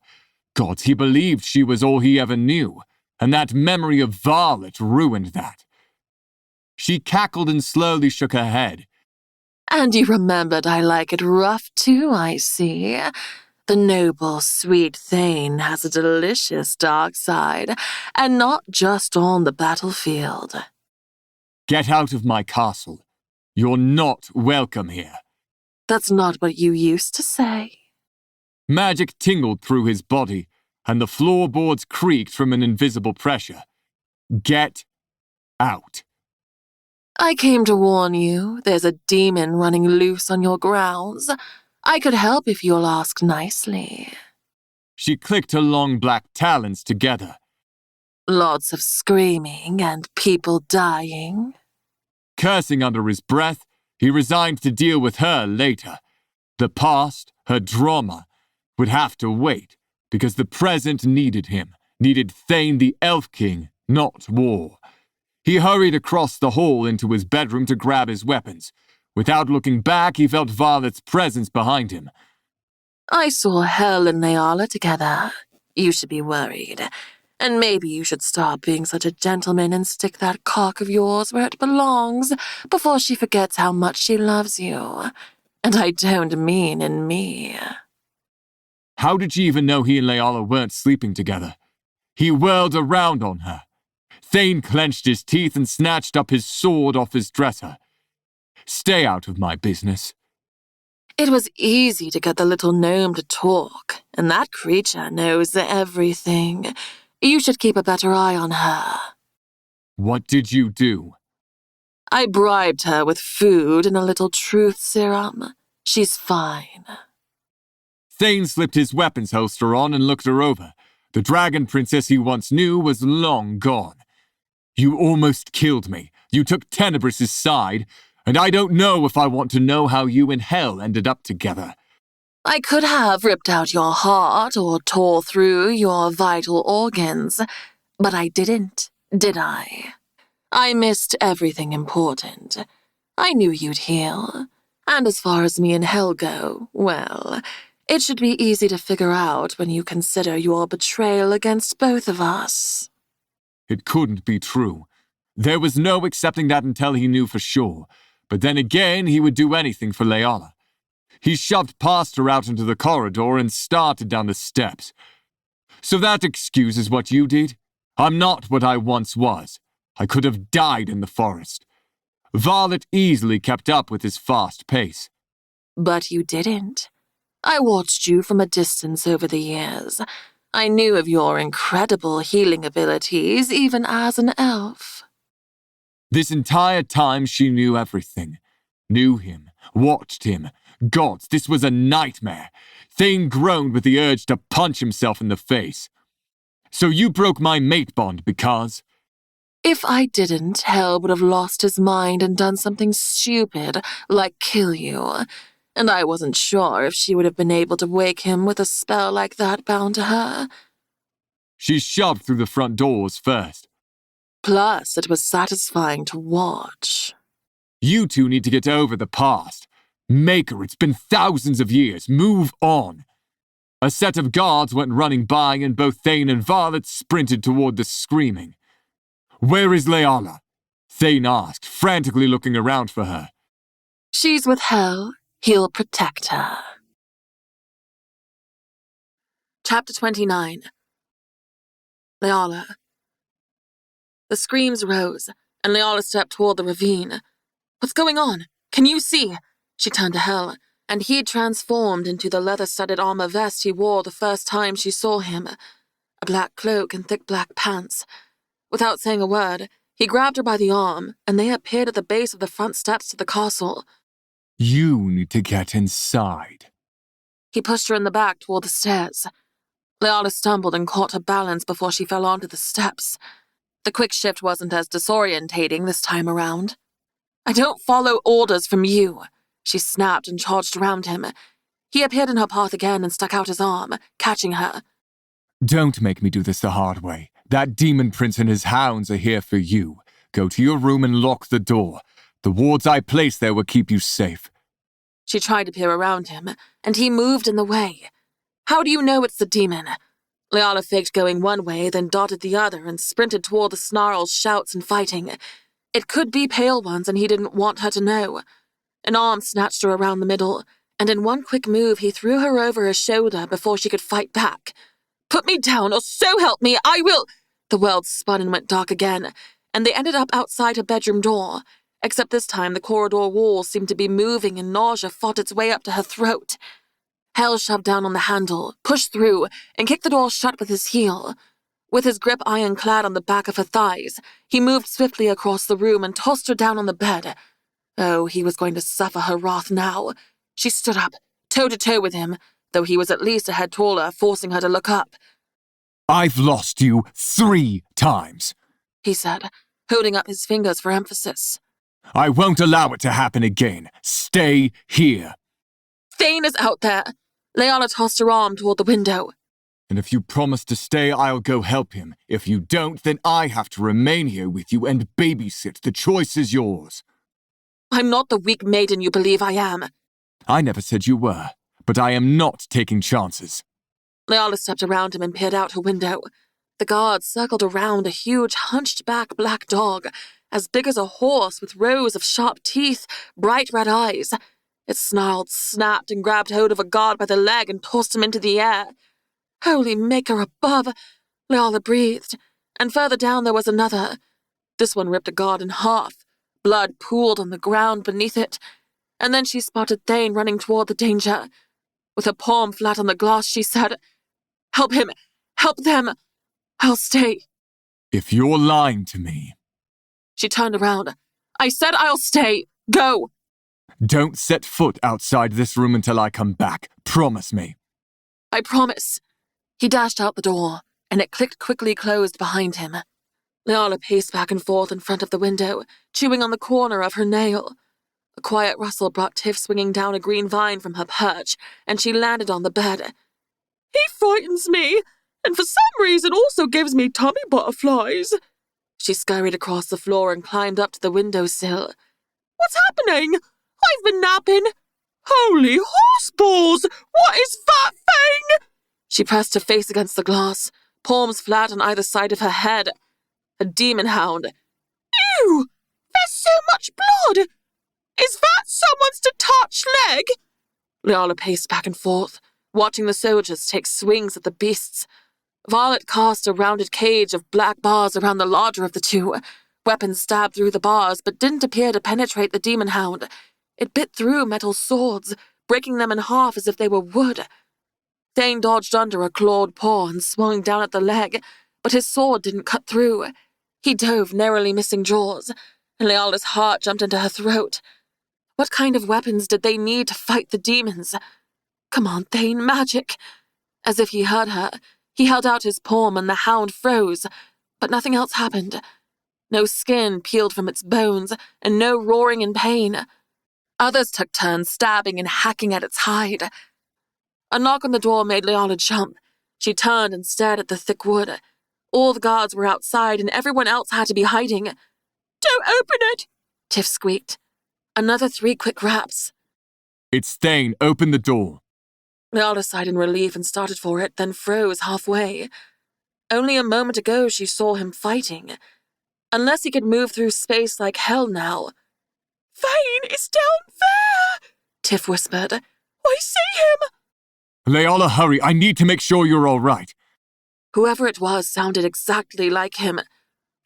Gods, he believed she was all he ever knew, and that memory of Violet ruined that. She cackled and slowly shook her head.
And you remembered I like it rough too, I see. The noble, sweet Thane has a delicious dark side, and not just on the battlefield.
Get out of my castle. You're not welcome here.
That's not what you used to say.
Magic tingled through his body, and the floorboards creaked from an invisible pressure. Get out.
I came to warn you, there's a demon running loose on your grounds. I could help if you'll ask nicely.
She clicked her long black talons together.
Lots of screaming and people dying.
Cursing under his breath, he resigned to deal with her later. The past, her drama, would have to wait, because the present needed him, needed Thane the Elf King, not war. He hurried across the hall into his bedroom to grab his weapons. Without looking back, he felt Violet's presence behind him.
I saw Hel and Leala together. You should be worried. And maybe you should stop being such a gentleman and stick that cock of yours where it belongs before she forgets how much she loves you. And I don't mean in me.
How did she even know he and Leala weren't sleeping together? He whirled around on her. Thane clenched his teeth and snatched up his sword off his dresser. Stay out of my business.
It was easy to get the little gnome to talk, and that creature knows everything. You should keep a better eye on her.
What did you do?
I bribed her with food and a little truth serum. She's fine.
Thane slipped his weapons holster on and looked her over. The dragon princess he once knew was long gone. You almost killed me. You took Tenebrous' side, and I don't know if I want to know how you and Hel ended up together.
I could have ripped out your heart or tore through your vital organs, but I didn't, did I? I missed everything important. I knew you'd heal. And as far as me and Hel go, well, it should be easy to figure out when you consider your betrayal against both of us.
It couldn't be true. There was no accepting that until he knew for sure. But then again, he would do anything for Leala. He shoved past her out into the corridor and started down the steps. So that excuses what you did? I'm not what I once was. I could have died in the forest. Violet easily kept up with his fast pace.
But you didn't. I watched you from a distance over the years. I knew of your incredible healing abilities, even as an elf.
This entire time she knew everything. Knew him, watched him. Gods, this was a nightmare. Thane groaned with the urge to punch himself in the face. So you broke my mate bond because...
If I didn't, Hel would have lost his mind and done something stupid, like kill you. And I wasn't sure if she would have been able to wake him with a spell like that bound to her.
She shoved through the front doors first.
Plus, it was satisfying to watch.
You two need to get over the past. Maker, it's been thousands of years. Move on. A set of guards went running by and both Thane and Violet sprinted toward the screaming. Where is Leala? Thane asked, frantically looking around for her.
She's with Hel. He'll protect her. Chapter 29. Leala. The screams rose, and Leala stepped toward the ravine. What's going on? Can you see? She turned to Hel, and he'd transformed into the leather-studded armor vest he wore the first time she saw him. A black cloak and thick black pants. Without saying a word, he grabbed her by the arm, and they appeared at the base of the front steps to the castle.
You need to get inside.
He pushed her in the back toward the stairs. Leala stumbled and caught her balance before she fell onto the steps. The quick shift wasn't as disorientating this time around. I don't follow orders from you, she snapped and charged around him. He appeared in her path again and stuck out his arm, catching her.
Don't make me do this the hard way. That demon prince and his hounds are here for you. Go to your room and lock the door. The wards I placed there will keep you safe.
She tried to peer around him, and he moved in the way. How do you know it's the demon? Leala faked going one way, then dotted the other and sprinted toward the snarls, shouts, and fighting. It could be Pale Ones, and he didn't want her to know. An arm snatched her around the middle, and in one quick move he threw her over his shoulder before she could fight back. Put me down, or so help me, I will— The world spun and went dark again, and they ended up outside her bedroom door. Except this time the corridor walls seemed to be moving and nausea fought its way up to her throat. Hell shoved down on the handle, pushed through, and kicked the door shut with his heel. With his grip ironclad on the back of her thighs, he moved swiftly across the room and tossed her down on the bed. Oh, he was going to suffer her wrath now. She stood up, toe-to-toe with him, though he was at least a head taller, forcing her to look up.
I've lost you 3 times,
he said, holding up his fingers for emphasis.
I won't allow it to happen again. Stay here.
Thane is out there. Leala tossed her arm toward the window.
And if you promise to stay, I'll go help him. If you don't, then I have to remain here with you and babysit. The choice is yours.
I'm not the weak maiden you believe I am.
I never said you were, but I am not taking chances.
Leala stepped around him and peered out her window. The guards circled around a huge, hunched-back black dog, as big as a horse with rows of sharp teeth, bright red eyes. It snarled, snapped, and grabbed hold of a guard by the leg and tossed him into the air. Holy Maker above! Leala breathed, and further down there was another. This one ripped a guard in half. Blood pooled on the ground beneath it, and then she spotted Thane running toward the danger. With her palm flat on the glass, she said, "Help him! Help them! I'll stay."
If you're lying to me...
She turned around. "I said I'll stay! Go!"
Don't set foot outside this room until I come back. Promise me.
"I promise." He dashed out the door, and it clicked quickly closed behind him. Leala paced back and forth in front of the window, chewing on the corner of her nail. A quiet rustle brought Tiff swinging down a green vine from her perch, and she landed on the bed.
"He frightens me, and for some reason also gives me tummy butterflies."
She scurried across the floor and climbed up to the windowsill.
"What's happening? I've been napping. Holy horse balls! What is that thing?"
She pressed her face against the glass, palms flat on either side of her head. A demon hound.
"Ew! There's so much blood! Is that someone's detached leg?"
Leala paced back and forth, watching the soldiers take swings at the beasts. Violet cast a rounded cage of black bars around the larger of the two. Weapons stabbed through the bars, but didn't appear to penetrate the demon hound. It bit through metal swords, breaking them in half as if they were wood. Thane dodged under a clawed paw and swung down at the leg, but his sword didn't cut through. He dove, narrowly missing jaws, and Leala's heart jumped into her throat. What kind of weapons did they need to fight the demons? Come on, Thane, magic! As if he heard her, he held out his palm and the hound froze, but nothing else happened. No skin peeled from its bones, and no roaring in pain. Others took turns stabbing and hacking at its hide. A knock on the door made Leala jump. She turned and stared at the thick wood. All the guards were outside, and everyone else had to be hiding.
"Don't open it!"
Tiff squeaked. Another 3 quick raps.
It's Thane. Open the door.
Leala sighed in relief and started for it, then froze halfway. Only a moment ago she saw him fighting. Unless he could move through space like hell now.
"Thane is down there!"
Tiff whispered.
"I see him!"
Leala, hurry. I need to make sure you're all right.
Whoever it was sounded exactly like him.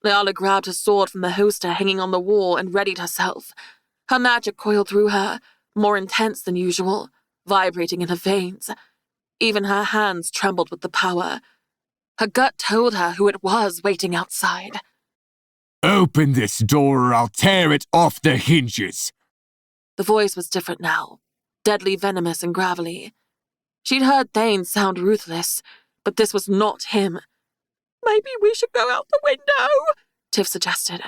Leala grabbed her sword from the holster hanging on the wall and readied herself. Her magic coiled through her, more intense than usual, vibrating in her veins. Even her hands trembled with the power. Her gut told her who it was waiting outside.
Open this door or I'll tear it off the hinges.
The voice was different now, deadly venomous and gravelly. She'd heard Thane sound ruthless, but this was not him.
"Maybe we should go out the window,"
Tiff suggested.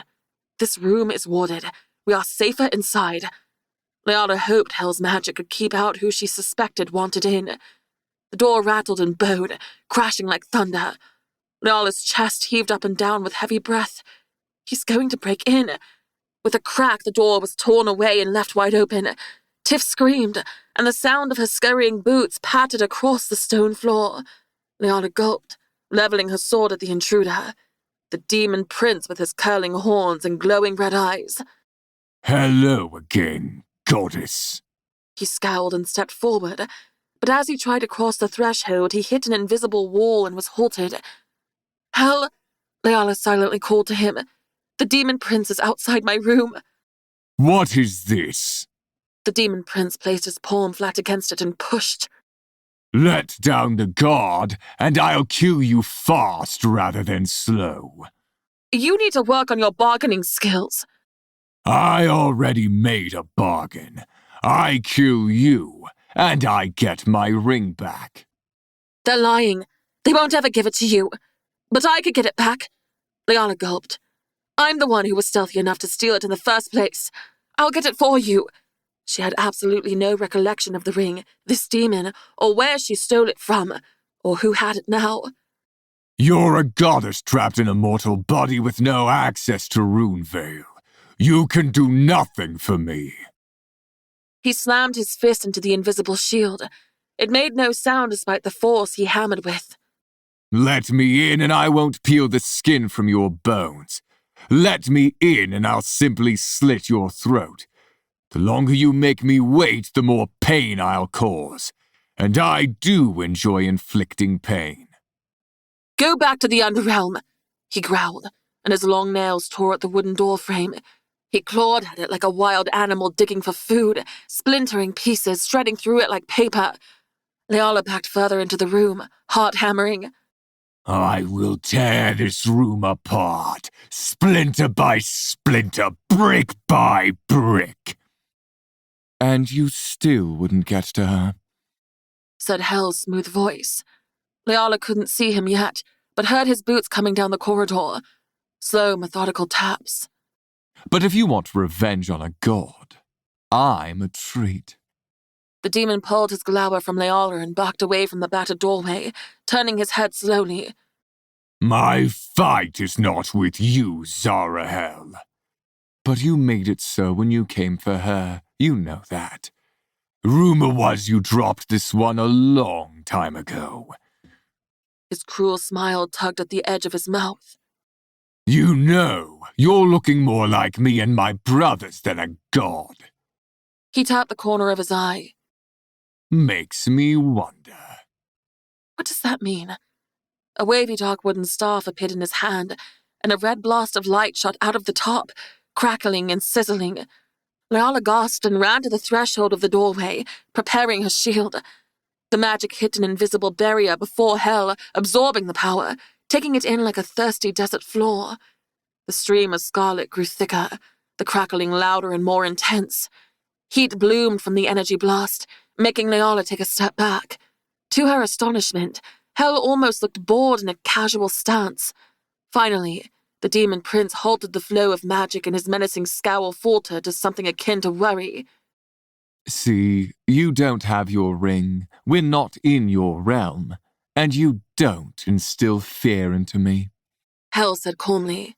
"This room is warded. We are safer inside." Leala hoped Hell's magic could keep out who she suspected wanted in. The door rattled and bowed, crashing like thunder. Leala's chest heaved up and down with heavy breath. He's going to break in. With a crack, the door was torn away and left wide open. Tiff screamed, and the sound of her scurrying boots pattered across the stone floor. Leala gulped, leveling her sword at the intruder. The demon prince with his curling horns and glowing red eyes.
Hello again, goddess.
He scowled and stepped forward, but as he tried to cross the threshold, he hit an invisible wall and was halted. "Hell!" Leala silently called to him. "The demon prince is outside my room."
What is this?
The demon prince placed his palm flat against it and pushed.
Let down the guard, and I'll kill you fast rather than slow.
You need to work on your bargaining skills.
I already made a bargain. I kill you, and I get my ring back.
They're lying. They won't ever give it to you. But I could get it back. Liana gulped. I'm the one who was stealthy enough to steal it in the first place. I'll get it for you. She had absolutely no recollection of the ring, this demon, or where she stole it from, or who had it now.
You're a goddess trapped in a mortal body with no access to Runevale. You can do nothing for me.
He slammed his fist into the invisible shield. It made no sound despite the force he hammered with.
Let me in and I won't peel the skin from your bones. Let me in and I'll simply slit your throat. The longer you make me wait, the more pain I'll cause. And I do enjoy inflicting pain.
Go back to the Underrealm, he growled, and his long nails tore at the wooden doorframe. He clawed at it like a wild animal digging for food, splintering pieces, shredding through it like paper. Leala backed further into the room, heart hammering.
I will tear this room apart, splinter by splinter, brick by brick. And you still wouldn't get to her,
said Hell's smooth voice. Leala couldn't see him yet, but heard his boots coming down the corridor. Slow, methodical taps.
But if you want revenge on a god, I'm a treat.
The demon pulled his glower from Leala and backed away from the battered doorway, turning his head slowly.
My fight is not with you, Zarahel. But you made it so when you came for her, you know that. Rumor was you dropped this one a long time ago.
His cruel smile tugged at the edge of his mouth.
You know, you're looking more like me and my brothers than a god.
He tapped the corner of his eye.
Makes me wonder.
What does that mean? A wavy dark wooden staff appeared in his hand, and a red blast of light shot out of the top, crackling and sizzling. Leala gasped and ran to the threshold of the doorway, preparing her shield. The magic hit an invisible barrier before Hell, absorbing the power, taking it in like a thirsty desert floor. The stream of scarlet grew thicker, the crackling louder and more intense. Heat bloomed from the energy blast, making Leala take a step back. To her astonishment, Hell almost looked bored in a casual stance. Finally, the demon prince halted the flow of magic and his menacing scowl faltered to something akin to worry.
See, you don't have your ring, we're not in your realm, and you don't instill fear into me.
Hell said calmly.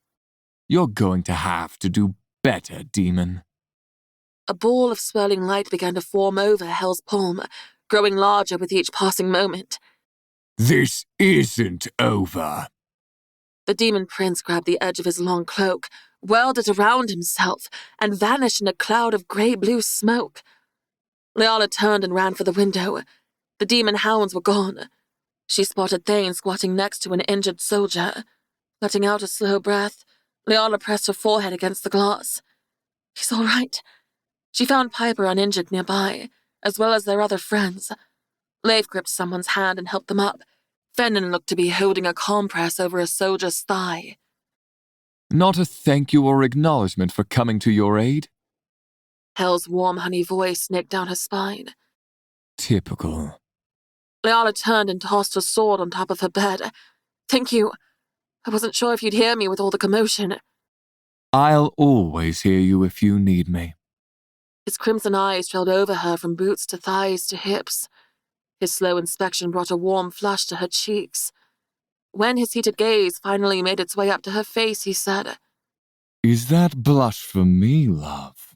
You're going to have to do better, demon.
A ball of swirling light began to form over Hell's palm, growing larger with each passing moment.
This isn't over.
The demon prince grabbed the edge of his long cloak, whirled it around himself, and vanished in a cloud of grey-blue smoke. Leala turned and ran for the window. The demon hounds were gone. She spotted Thane squatting next to an injured soldier. Letting out a slow breath, Leala pressed her forehead against the glass. He's all right. She found Piper uninjured nearby, as well as their other friends. Leif gripped someone's hand and helped them up. Fennon looked to be holding a compress over a soldier's thigh.
Not a thank you or acknowledgement for coming to your aid?
Hell's warm honey voice snaked down her spine.
Typical.
Leala turned and tossed her sword on top of her bed. Thank you. I wasn't sure if you'd hear me with all the commotion.
I'll always hear you if you need me.
His crimson eyes trailed over her from boots to thighs to hips. His slow inspection brought a warm flush to her cheeks. When his heated gaze finally made its way up to her face, he said,
Is that blush for me, love?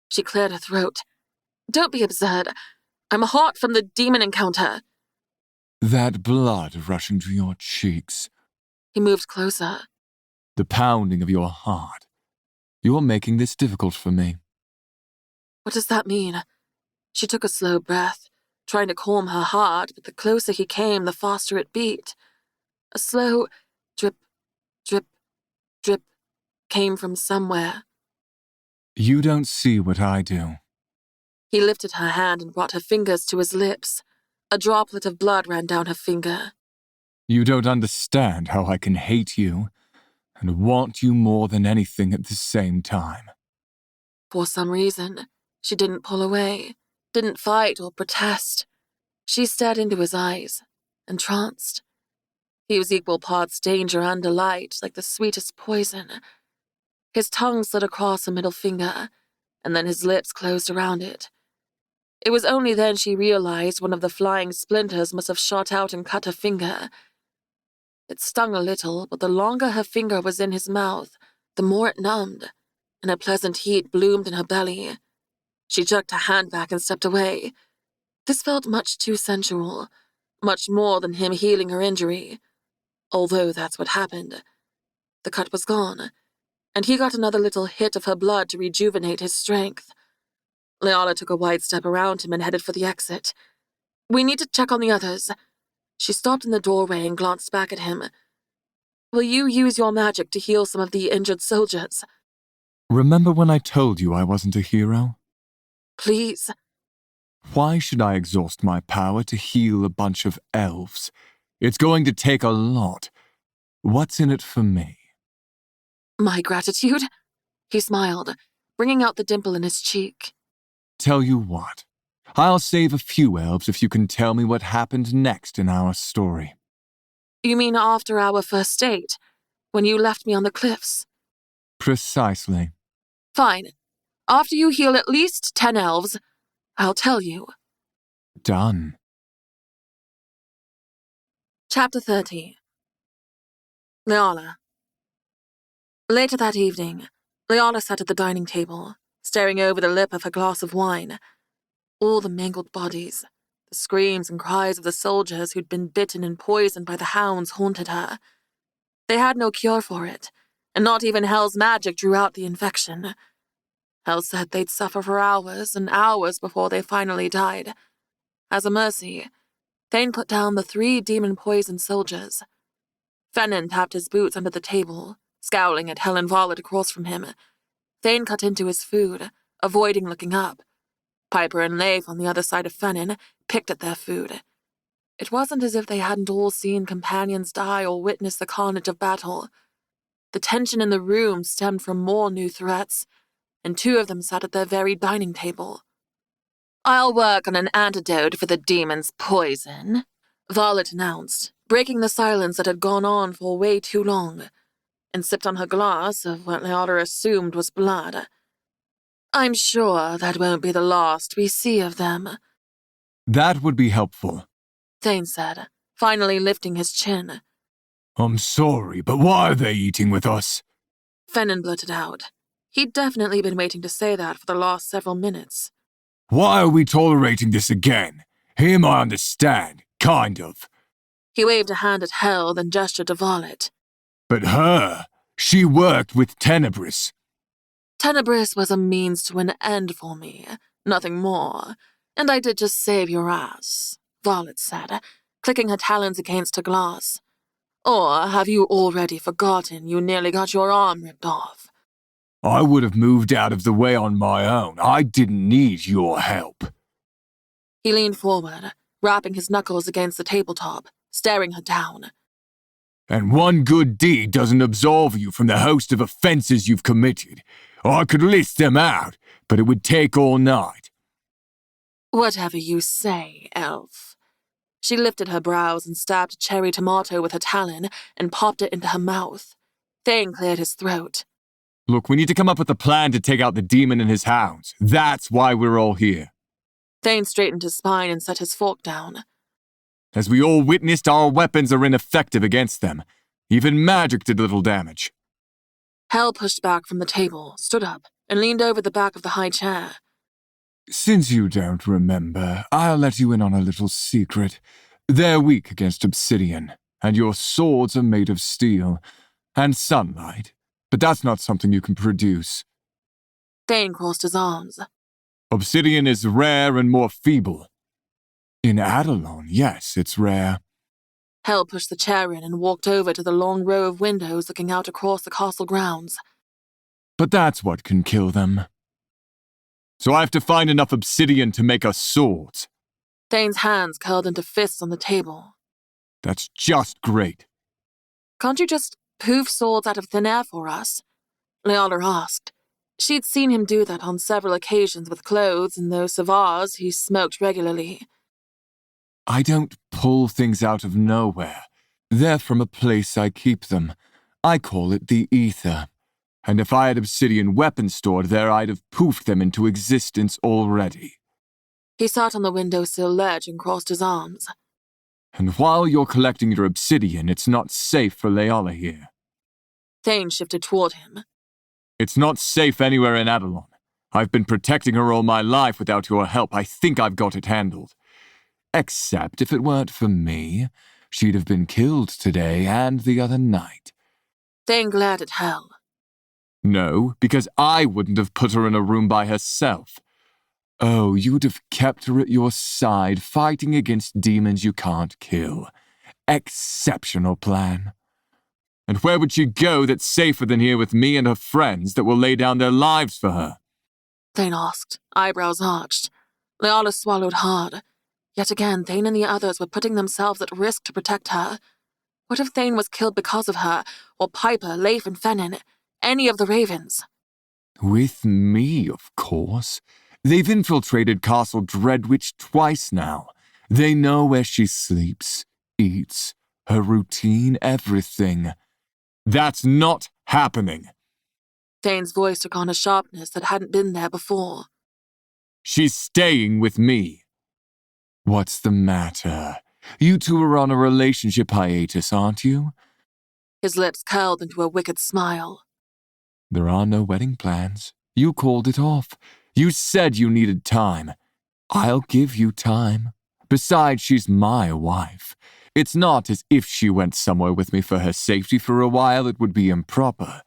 She cleared her throat. Don't be absurd. I'm hot from the demon encounter.
That blood rushing to your cheeks.
He moved closer.
The pounding of your heart. You're making this difficult for me.
What does that mean? She took a slow breath, trying to calm her heart, but the closer he came, the faster it beat. A slow drip, drip, drip came from somewhere.
You don't see what I do.
He lifted her hand and brought her fingers to his lips. A droplet of blood ran down her finger.
You don't understand how I can hate you and want you more than anything at the same time.
For some reason, she didn't pull away, didn't fight or protest. She stared into his eyes, entranced. He was equal parts danger and delight, like the sweetest poison. His tongue slid across her middle finger, and then his lips closed around it. It was only then she realized one of the flying splinters must have shot out and cut her finger. It stung a little, but the longer her finger was in his mouth, the more it numbed, and a pleasant heat bloomed in her belly. She jerked her hand back and stepped away. This felt much too sensual, much more than him healing her injury. Although that's what happened. The cut was gone, and he got another little hit of her blood to rejuvenate his strength. Leala took a wide step around him and headed for the exit. We need to check on the others. She stopped in the doorway and glanced back at him. Will you use your magic to heal some of the injured soldiers?
Remember when I told you I wasn't a hero?
Please.
Why should I exhaust my power to heal a bunch of elves? It's going to take a lot. What's in it for me?
My gratitude? He smiled, bringing out the dimple in his cheek.
Tell you what, I'll save a few elves if you can tell me what happened next in our story.
You mean after our first date, when you left me on the cliffs?
Precisely.
Fine. After you heal at least 10 elves, I'll tell you.
Done.
Chapter 30. Leala. Later that evening, Leala sat at the dining table, staring over the lip of her glass of wine. All the mangled bodies, the screams and cries of the soldiers who'd been bitten and poisoned by the hounds haunted her. They had no cure for it, and not even Hell's magic drew out the infection. Hell said they'd suffer for hours and hours before they finally died. As a mercy, Thane put down the 3 demon-poisoned soldiers. Fennin tapped his boots under the table, scowling at Hell and Violet across from him. Thane cut into his food, avoiding looking up. Piper and Leif on the other side of Fennin picked at their food. It wasn't as if they hadn't all seen companions die or witnessed the carnage of battle. The tension in the room stemmed from more new threats, and 2 of them sat at their very dining table. I'll work on an antidote for the demon's poison, Violet announced, breaking the silence that had gone on for way too long, and sipped on her glass of what Leala assumed was blood. I'm sure that won't be the last we see of them.
That would be helpful,
Thane said, finally lifting his chin.
I'm sorry, but why are they eating with us?
Fennin blurted out. He'd definitely been waiting to say that for the last several minutes.
Why are we tolerating this again? Him I understand, kind of.
He waved a hand at Hell, then gestured to Violet.
But her, she worked with Tenebris.
Tenebris was a means to an end for me, nothing more, and I did just save your ass, Violet said, clicking her talons against her glass. Or have you already forgotten you nearly got your arm ripped off?
I would have moved out of the way on my own. I didn't need your help.
He leaned forward, rapping his knuckles against the tabletop, staring her down.
And one good deed doesn't absolve you from the host of offenses you've committed. I could list them out, but it would take all night.
Whatever you say, elf. She lifted her brows and stabbed a cherry tomato with her talon and popped it into her mouth. Thane cleared his throat.
Look, we need to come up with a plan to take out the demon and his hounds. That's why we're all here.
Thane straightened his spine and set his fork down.
As we all witnessed, our weapons are ineffective against them. Even magic did little damage.
Hell pushed back from the table, stood up, and leaned over the back of the high chair.
Since you don't remember, I'll let you in on a little secret. They're weak against obsidian, and your swords are made of steel and sunlight, but that's not something you can produce.
Thane crossed his arms.
Obsidian is rare and more feeble. In Adelon, yes, it's rare.
Hell pushed the chair in and walked over to the long row of windows looking out across the castle grounds.
But that's what can kill them. So I have to find enough obsidian to make us swords.
Thane's hands curled into fists on the table.
That's just great.
Can't you just poof swords out of thin air for us? Leala asked. She'd seen him do that on several occasions with clothes and those cigars he smoked regularly.
I don't pull things out of nowhere. They're from a place I keep them. I call it the ether. And if I had obsidian weapons stored there, I'd have poofed them into existence already.
He sat on the windowsill ledge and crossed his arms.
And while you're collecting your obsidian, it's not safe for Leala here.
Thane shifted toward him.
It's not safe anywhere in Adelon. I've been protecting her all my life without your help. I think I've got it handled. Except if it weren't for me, she'd have been killed today and the other night.
Thane glared at Hel.
No, because I wouldn't have put her in a room by herself. Oh, you'd have kept her at your side, fighting against demons you can't kill. Exceptional plan. And where would she go that's safer than here with me and her friends that will lay down their lives for her?
Thane asked, eyebrows arched. Leala swallowed hard. Yet again, Thane and the others were putting themselves at risk to protect her. What if Thane was killed because of her, or Piper, Leif, and Fennin, any of the Ravens?
With me, of course. They've infiltrated Castle Dreadwich twice now. They know where she sleeps, eats, her routine, everything. That's not happening.
Thane's voice took on a sharpness that hadn't been there before.
She's staying with me. What's the matter? You two are on a relationship hiatus, aren't you?
His lips curled into a wicked smile.
There are no wedding plans. You called it off. You said you needed time. I'll give you time. Besides, she's my wife. It's not as if she went somewhere with me for her safety for a while. It would be improper.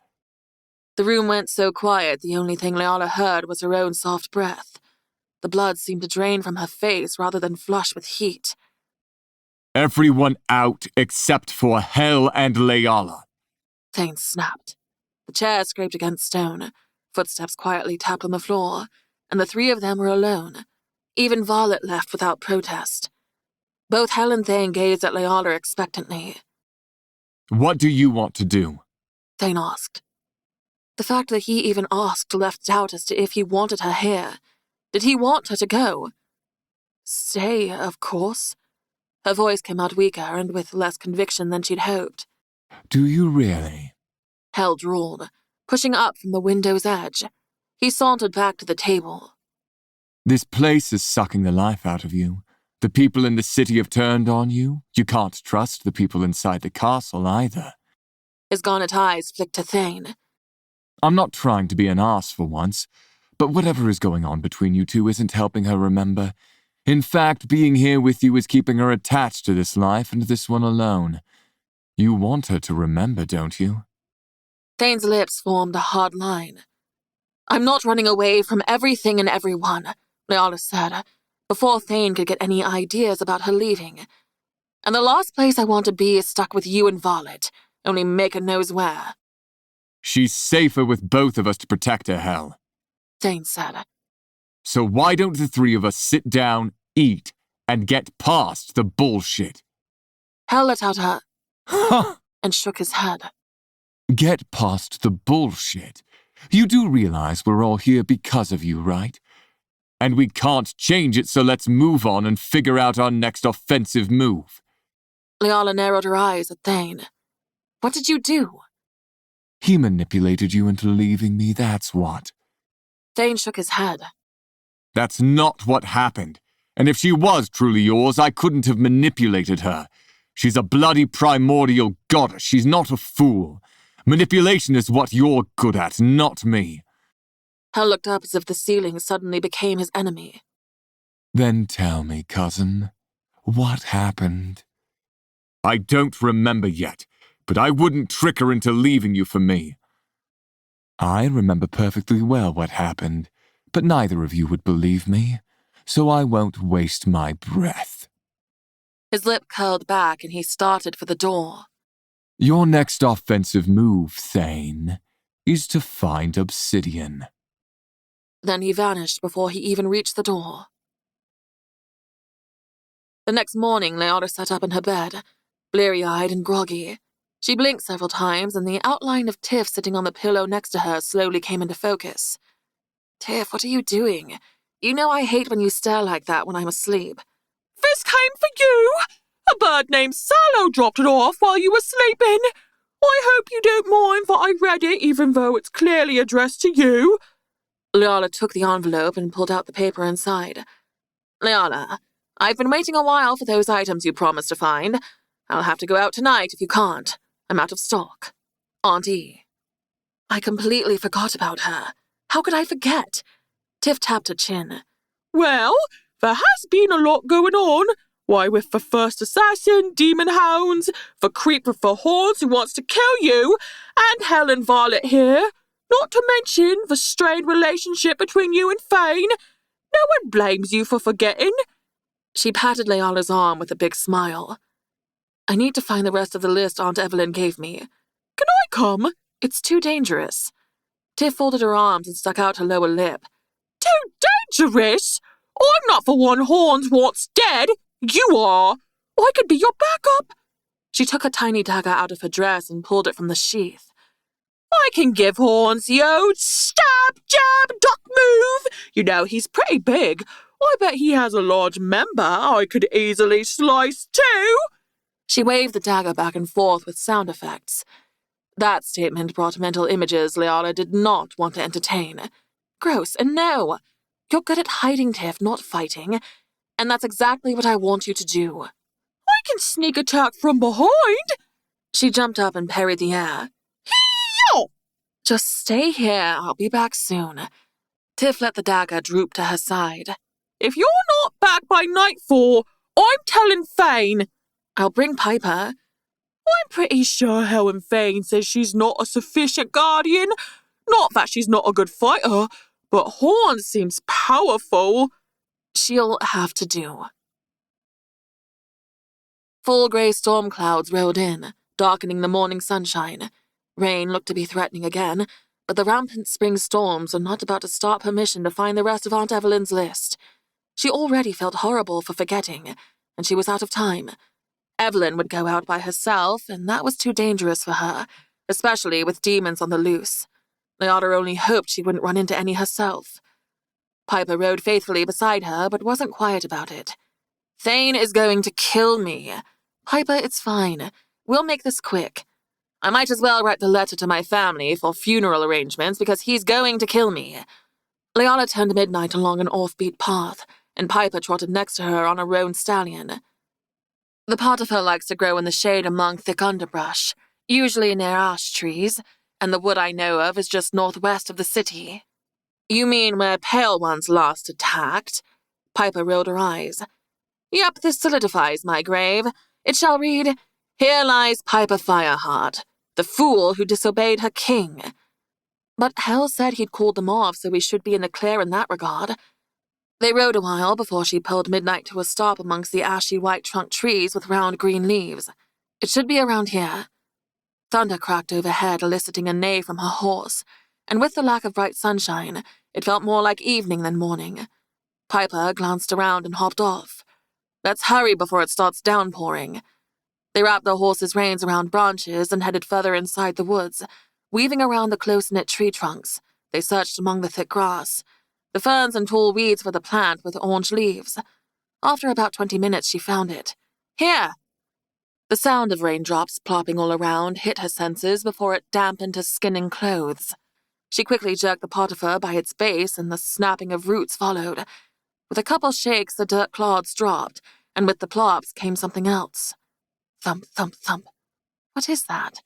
The room went so quiet the only thing Leala heard was her own soft breath. The blood seemed to drain from her face rather than flush with heat.
Everyone out except for Hel and Leala.
Thane snapped. The chair scraped against stone. Footsteps quietly tapped on the floor, and the three of them were alone. Even Violet left without protest. Both Hel and Thane gazed at Leala expectantly.
What do you want to do?
Thane asked. The fact that he even asked left doubt as to if he wanted her here. Did he want her to go? Stay, of course. Her voice came out weaker and with less conviction than she'd hoped.
Do you really?
Hel drawled, pushing up from the window's edge. He sauntered back to the table.
This place is sucking the life out of you. The people in the city have turned on you. You can't trust the people inside the castle either.
His garnet eyes flicked to Thane.
I'm not trying to be an arse for once, but whatever is going on between you two isn't helping her remember. In fact, being here with you is keeping her attached to this life and this one alone. You want her to remember, don't you?
Thane's lips formed a hard line. I'm not running away from everything and everyone, Leala said, before Thane could get any ideas about her leaving. And the last place I want to be is stuck with you and Violet, only Maker knows where.
She's safer with both of us to protect her, Hel.
Thane said.
So why don't the three of us sit down, eat, and get past the bullshit?
Hel let out a
Huh!
and shook his head.
Get past the bullshit. You do realize we're all here because of you, right? And we can't change it, so let's move on and figure out our next offensive move.
Leala narrowed her eyes at Thane. What did you do?
He manipulated you into leaving me, that's what.
Thane shook his head.
That's not what happened. And if she was truly yours, I couldn't have manipulated her. She's a bloody primordial goddess. She's not a fool. Manipulation is what you're good at, not me.
Hel looked up as if the ceiling suddenly became his enemy.
Then tell me, cousin, what happened? I don't remember yet, but I wouldn't trick her into leaving you for me. I remember perfectly well what happened, but neither of you would believe me, so I won't waste my breath.
His lip curled back and he started for the door.
Your next offensive move, Thane, is to find obsidian.
Then he vanished before he even reached the door. The next morning, Leota sat up in her bed, bleary-eyed and groggy. She blinked several times, and the outline of Tiff sitting on the pillow next to her slowly came into focus. "Tiff, what are you doing? You know I hate when you stare like that when I'm asleep."
"This came for you. A bird named Sallow dropped it off while you were sleeping. I hope you don't mind that I read it, even though it's clearly addressed to you."
Leota took the envelope and pulled out the paper inside. "Leota, I've been waiting a while for those items you promised to find. I'll have to go out tonight if you can't. I'm out of stock. Auntie." I completely forgot about her. How could I forget? Tiff tapped her chin.
"Well, there has been a lot going on. Why, with the first assassin, demon hounds, the creep with the horns who wants to kill you, and Helen Violet here. Not to mention the strained relationship between you and Fane. No one blames you for forgetting."
She patted Leola's arm with a big smile. "I need to find the rest of the list Aunt Evelyn gave me."
"Can I come?"
"It's too dangerous." Tiff folded her arms and stuck out her lower lip.
"Too dangerous? I'm not the one Horns wants dead. You are. I could be your backup."
She took a tiny dagger out of her dress and pulled it from the sheath.
"I can give Horns the old stab, jab, duck move. You know, he's pretty big. I bet he has a large member I could easily slice too."
She waved the dagger back and forth with sound effects. That statement brought mental images Leota did not want to entertain. Gross, and no. You're good at hiding, Tiff, not fighting. And that's exactly what I want you to do.
"I can sneak attack from behind."
She jumped up and parried the air.
Hee-yaw!
"Just stay here. I'll be back soon." Tiff let the dagger droop to her side.
"If you're not back by nightfall, I'm telling Fane."
"I'll bring Piper."
"I'm pretty sure Helen Fane says she's not a sufficient guardian. Not that she's not a good fighter, but Horn seems powerful."
"She'll have to do." Full grey storm clouds rolled in, darkening the morning sunshine. Rain looked to be threatening again, but the rampant spring storms were not about to stop her mission to find the rest of Aunt Evelyn's list. She already felt horrible for forgetting, and she was out of time. Evelyn would go out by herself, and that was too dangerous for her, especially with demons on the loose. Leota only hoped she wouldn't run into any herself. Piper rode faithfully beside her, but wasn't quiet about it. "Thane is going to kill me." "Piper, it's fine. We'll make this quick. I might as well write the letter to my family for funeral arrangements because he's going to kill me." Leota turned midnight along an offbeat path, and Piper trotted next to her on a roan stallion. The Potiphar likes to grow in the shade among thick underbrush, usually near ash trees, and the wood I know of is just northwest of the city. "You mean where Pale Ones last attacked?" Piper rolled her eyes. "Yep, this solidifies my grave. It shall read, 'Here lies Piper Fireheart, the fool who disobeyed her king.' But Hell said he'd called them off, so we should be in the clear in that regard." They rode a while before she pulled Midnight to a stop amongst the ashy white-trunked trees with round green leaves. "It should be around here." Thunder cracked overhead, eliciting a neigh from her horse, and with the lack of bright sunshine, it felt more like evening than morning. Piper glanced around and hopped off. "Let's hurry before it starts downpouring." They wrapped their horses' reins around branches and headed further inside the woods. Weaving around the close-knit tree trunks, they searched among the thick grass, the ferns and tall weeds for the plant with orange leaves. After about 20 minutes, she found it. "Here!" The sound of raindrops plopping all around hit her senses before it dampened her skin and clothes. She quickly jerked the Potiphar by its base, and the snapping of roots followed. With a couple shakes, the dirt clods dropped, and with the plops came something else. Thump, thump, thump. What is that?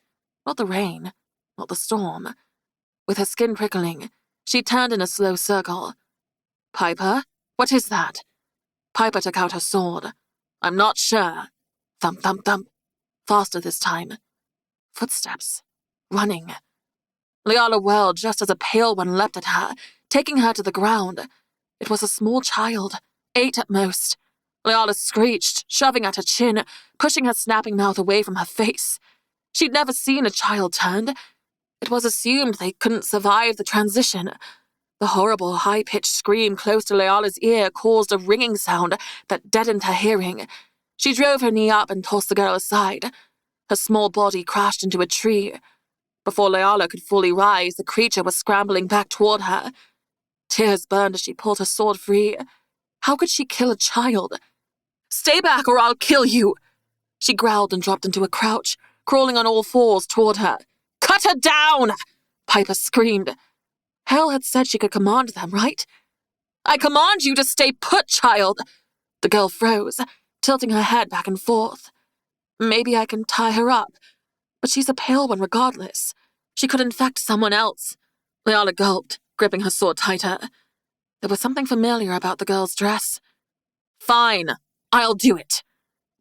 Not the rain, not the storm. With her skin prickling, she turned in a slow circle. "Piper, what is that?" Piper took out her sword. "I'm not sure." Thump, thump, thump. Faster this time. Footsteps. Running. Leota whirled just as a pale one leapt at her, taking her to the ground. It was a small child, 8 at most. Leota screeched, shoving at her chin, pushing her snapping mouth away from her face. She'd never seen a child turned. It was assumed they couldn't survive the transition. The horrible, high-pitched scream close to Leola's ear caused a ringing sound that deadened her hearing. She drove her knee up and tossed the girl aside. Her small body crashed into a tree. Before Leala could fully rise, the creature was scrambling back toward her. Tears burned as she pulled her sword free. How could she kill a child? "Stay back or I'll kill you!" She growled and dropped into a crouch, crawling on all fours toward her. "Cut her down!" Piper screamed. Hell had said she could command them, right? "I command you to stay put, child!" The girl froze, tilting her head back and forth. "Maybe I can tie her up, but she's a pale one regardless. She could infect someone else." Leala gulped, gripping her sword tighter. There was something familiar about the girl's dress. "Fine, I'll do it."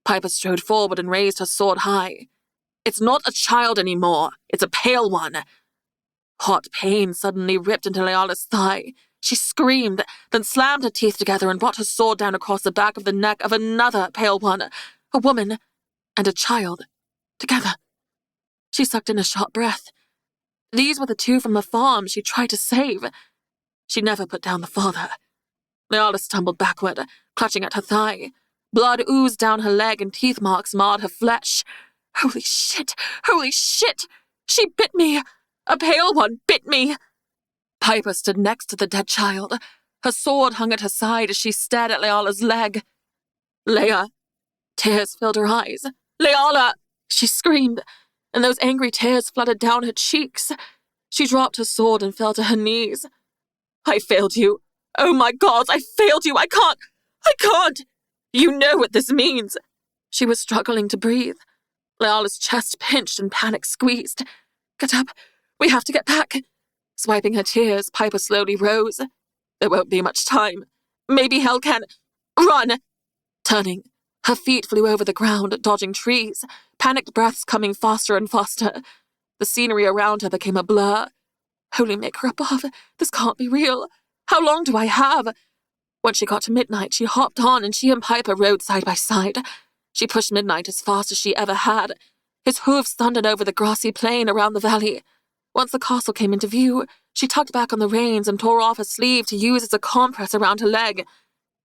Piper strode forward and raised her sword high. "It's not a child anymore, it's a pale one." Hot pain suddenly ripped into Leala's thigh. She screamed, then slammed her teeth together and brought her sword down across the back of the neck of another pale one, a woman and a child, together. She sucked in a sharp breath. These were the two from the farm she tried to save. She never put down the father. Leala stumbled backward, clutching at her thigh. Blood oozed down her leg and teeth marks marred her flesh. Holy shit! Holy shit! She bit me! A pale one bit me! Piper stood next to the dead child. Her sword hung at her side as she stared at Leala's leg. "Leia!" Tears filled her eyes. "Leala!" She screamed, and those angry tears flooded down her cheeks. She dropped her sword and fell to her knees. "I failed you. Oh my God, I failed you. I can't. You know what this means." She was struggling to breathe. Leala's chest pinched and panic squeezed. "Get up. We have to get back." Swiping her tears, Piper slowly rose. "There won't be much time. Maybe Hell can... Run!" Turning, her feet flew over the ground, dodging trees, panicked breaths coming faster and faster. The scenery around her became a blur. Holy Maker above, this can't be real. How long do I have? When she got to Midnight, she hopped on and she and Piper rode side by side. She pushed Midnight as fast as she ever had. His hooves thundered over the grassy plain around the valley. Once the castle came into view, she tugged back on the reins and tore off a sleeve to use as a compress around her leg.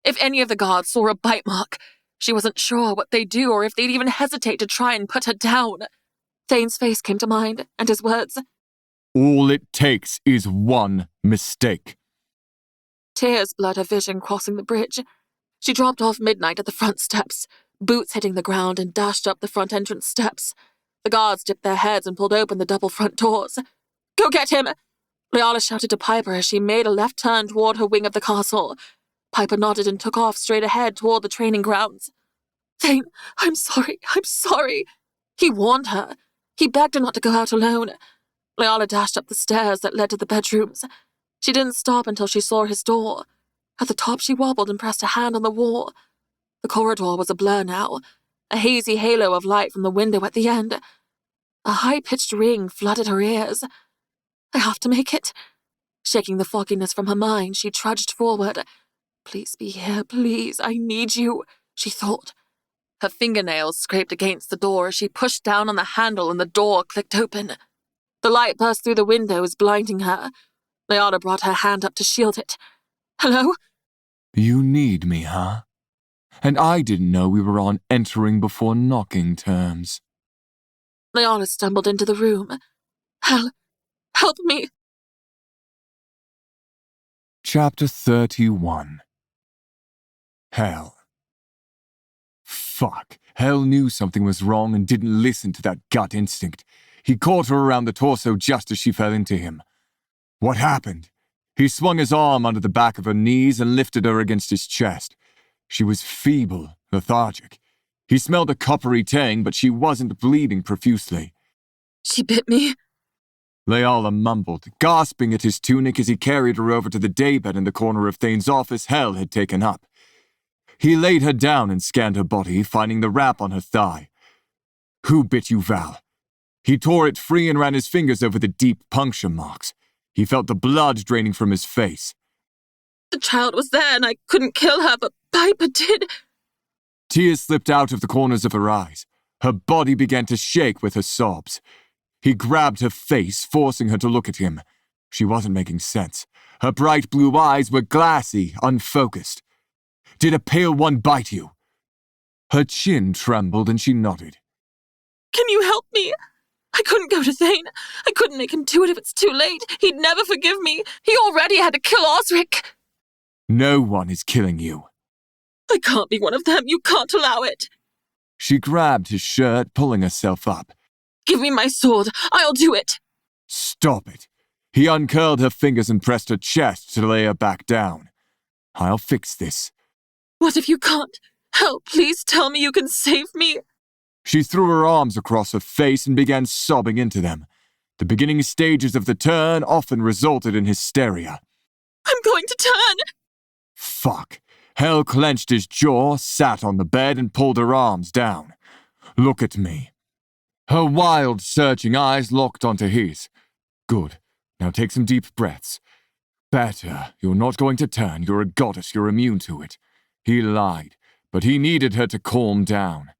If any of the guards saw a bite mark, she wasn't sure what they'd do or if they'd even hesitate to try and put her down. Thane's face came to mind, and his words.
"All it takes is one mistake."
Tears blurred her vision crossing the bridge. She dropped off Midnight at the front steps, boots hitting the ground, and dashed up the front entrance steps. The guards dipped their heads and pulled open the double front doors. "Go get him!" Leala shouted to Piper as she made a left turn toward her wing of the castle. Piper nodded and took off straight ahead toward the training grounds. "Thane, I'm sorry. He warned her. He begged her not to go out alone. Leala dashed up the stairs that led to the bedrooms. She didn't stop until she saw his door. At the top, she wobbled and pressed a hand on the wall. The corridor was a blur now, a hazy halo of light from the window at the end. A high-pitched ring flooded her ears. I have to make it. Shaking the fogginess from her mind, she trudged forward. Please be here, please, I need you, she thought. Her fingernails scraped against the door as she pushed down on the handle and the door clicked open. The light burst through the windows, blinding her. Leala brought her hand up to shield it. "Hello?"
"You need me, huh? And I didn't know we were on entering before knocking terms."
Leala stumbled into the room. Help me.
Chapter 31. Hell. Fuck. Hell knew something was wrong and didn't listen to that gut instinct. He caught her around the torso just as she fell into him. What happened? He swung his arm under the back of her knees and lifted her against his chest. She was feeble, lethargic. He smelled a coppery tang, but she wasn't bleeding profusely.
"She bit me."
Leala mumbled, gasping at his tunic as he carried her over to the daybed in the corner of Thane's office Hell had taken up. He laid her down and scanned her body, finding the wrap on her thigh. "Who bit you, Val?" He tore it free and ran his fingers over the deep puncture marks. He felt the blood draining from his face.
"The child was there and I couldn't kill her, but Piper did."
Tears slipped out of the corners of her eyes. Her body began to shake with her sobs. He grabbed her face, forcing her to look at him. She wasn't making sense. Her bright blue eyes were glassy, unfocused. "Did a pale one bite you?" Her chin trembled and she nodded.
Can you help me? I couldn't go to Thane. I couldn't make him do it if it's too late. He'd never forgive me. He already had to kill Osric.
No one is killing you.
I can't be one of them. You can't allow it.
She grabbed his shirt, pulling herself up.
Give me my sword. I'll do it.
Stop it. He uncurled her fingers and pressed her chest to lay her back down. I'll fix this.
What if you can't? Help, please tell me you can save me.
She threw her arms across her face and began sobbing into them. The beginning stages of the turn often resulted in hysteria.
I'm going to turn.
Fuck. Hell clenched his jaw, sat on the bed, and pulled her arms down. Look at me. Her wild, searching eyes locked onto his. Good. Now take some deep breaths. Better. You're not going to turn. You're a goddess. You're immune to it. He lied, but he needed her to calm down.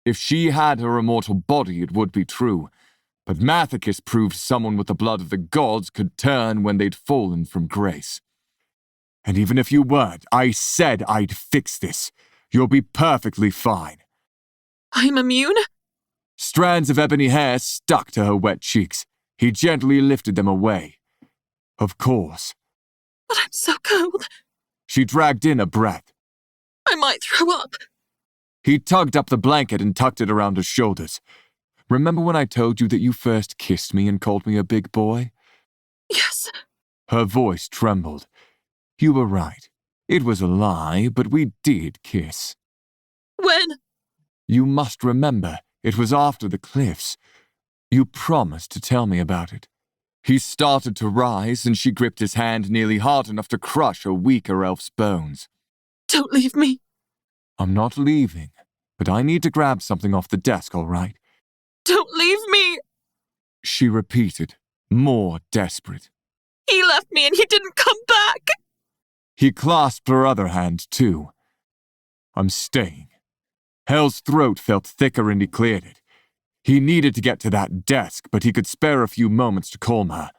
If she had her immortal body, it would be true. But Mathicus proved someone with the blood of the gods could turn when they'd fallen from grace. And even if you weren't, I said I'd fix this. You'll be perfectly fine.
I'm immune?
Strands of ebony hair stuck to her wet cheeks. He gently lifted them away. Of course.
But I'm so cold.
She dragged in a breath.
I might throw up.
He tugged up the blanket and tucked it around her shoulders. Remember when I told you that you first kissed me and called me a big boy?
Yes.
Her voice trembled. You were right. It was a lie, but we did kiss.
When?
You must remember, it was after the cliffs. You promised to tell me about it. He started to rise, and she gripped his hand nearly hard enough to crush a weaker elf's bones.
Don't leave me.
I'm not leaving, but I need to grab something off the desk, all right?
Don't leave me.
She repeated, more desperate.
He left me and he didn't come back.
He clasped her other hand, too. I'm staying. Hell's throat felt thicker and he cleared it. He needed to get to that desk, but he could spare a few moments to calm her.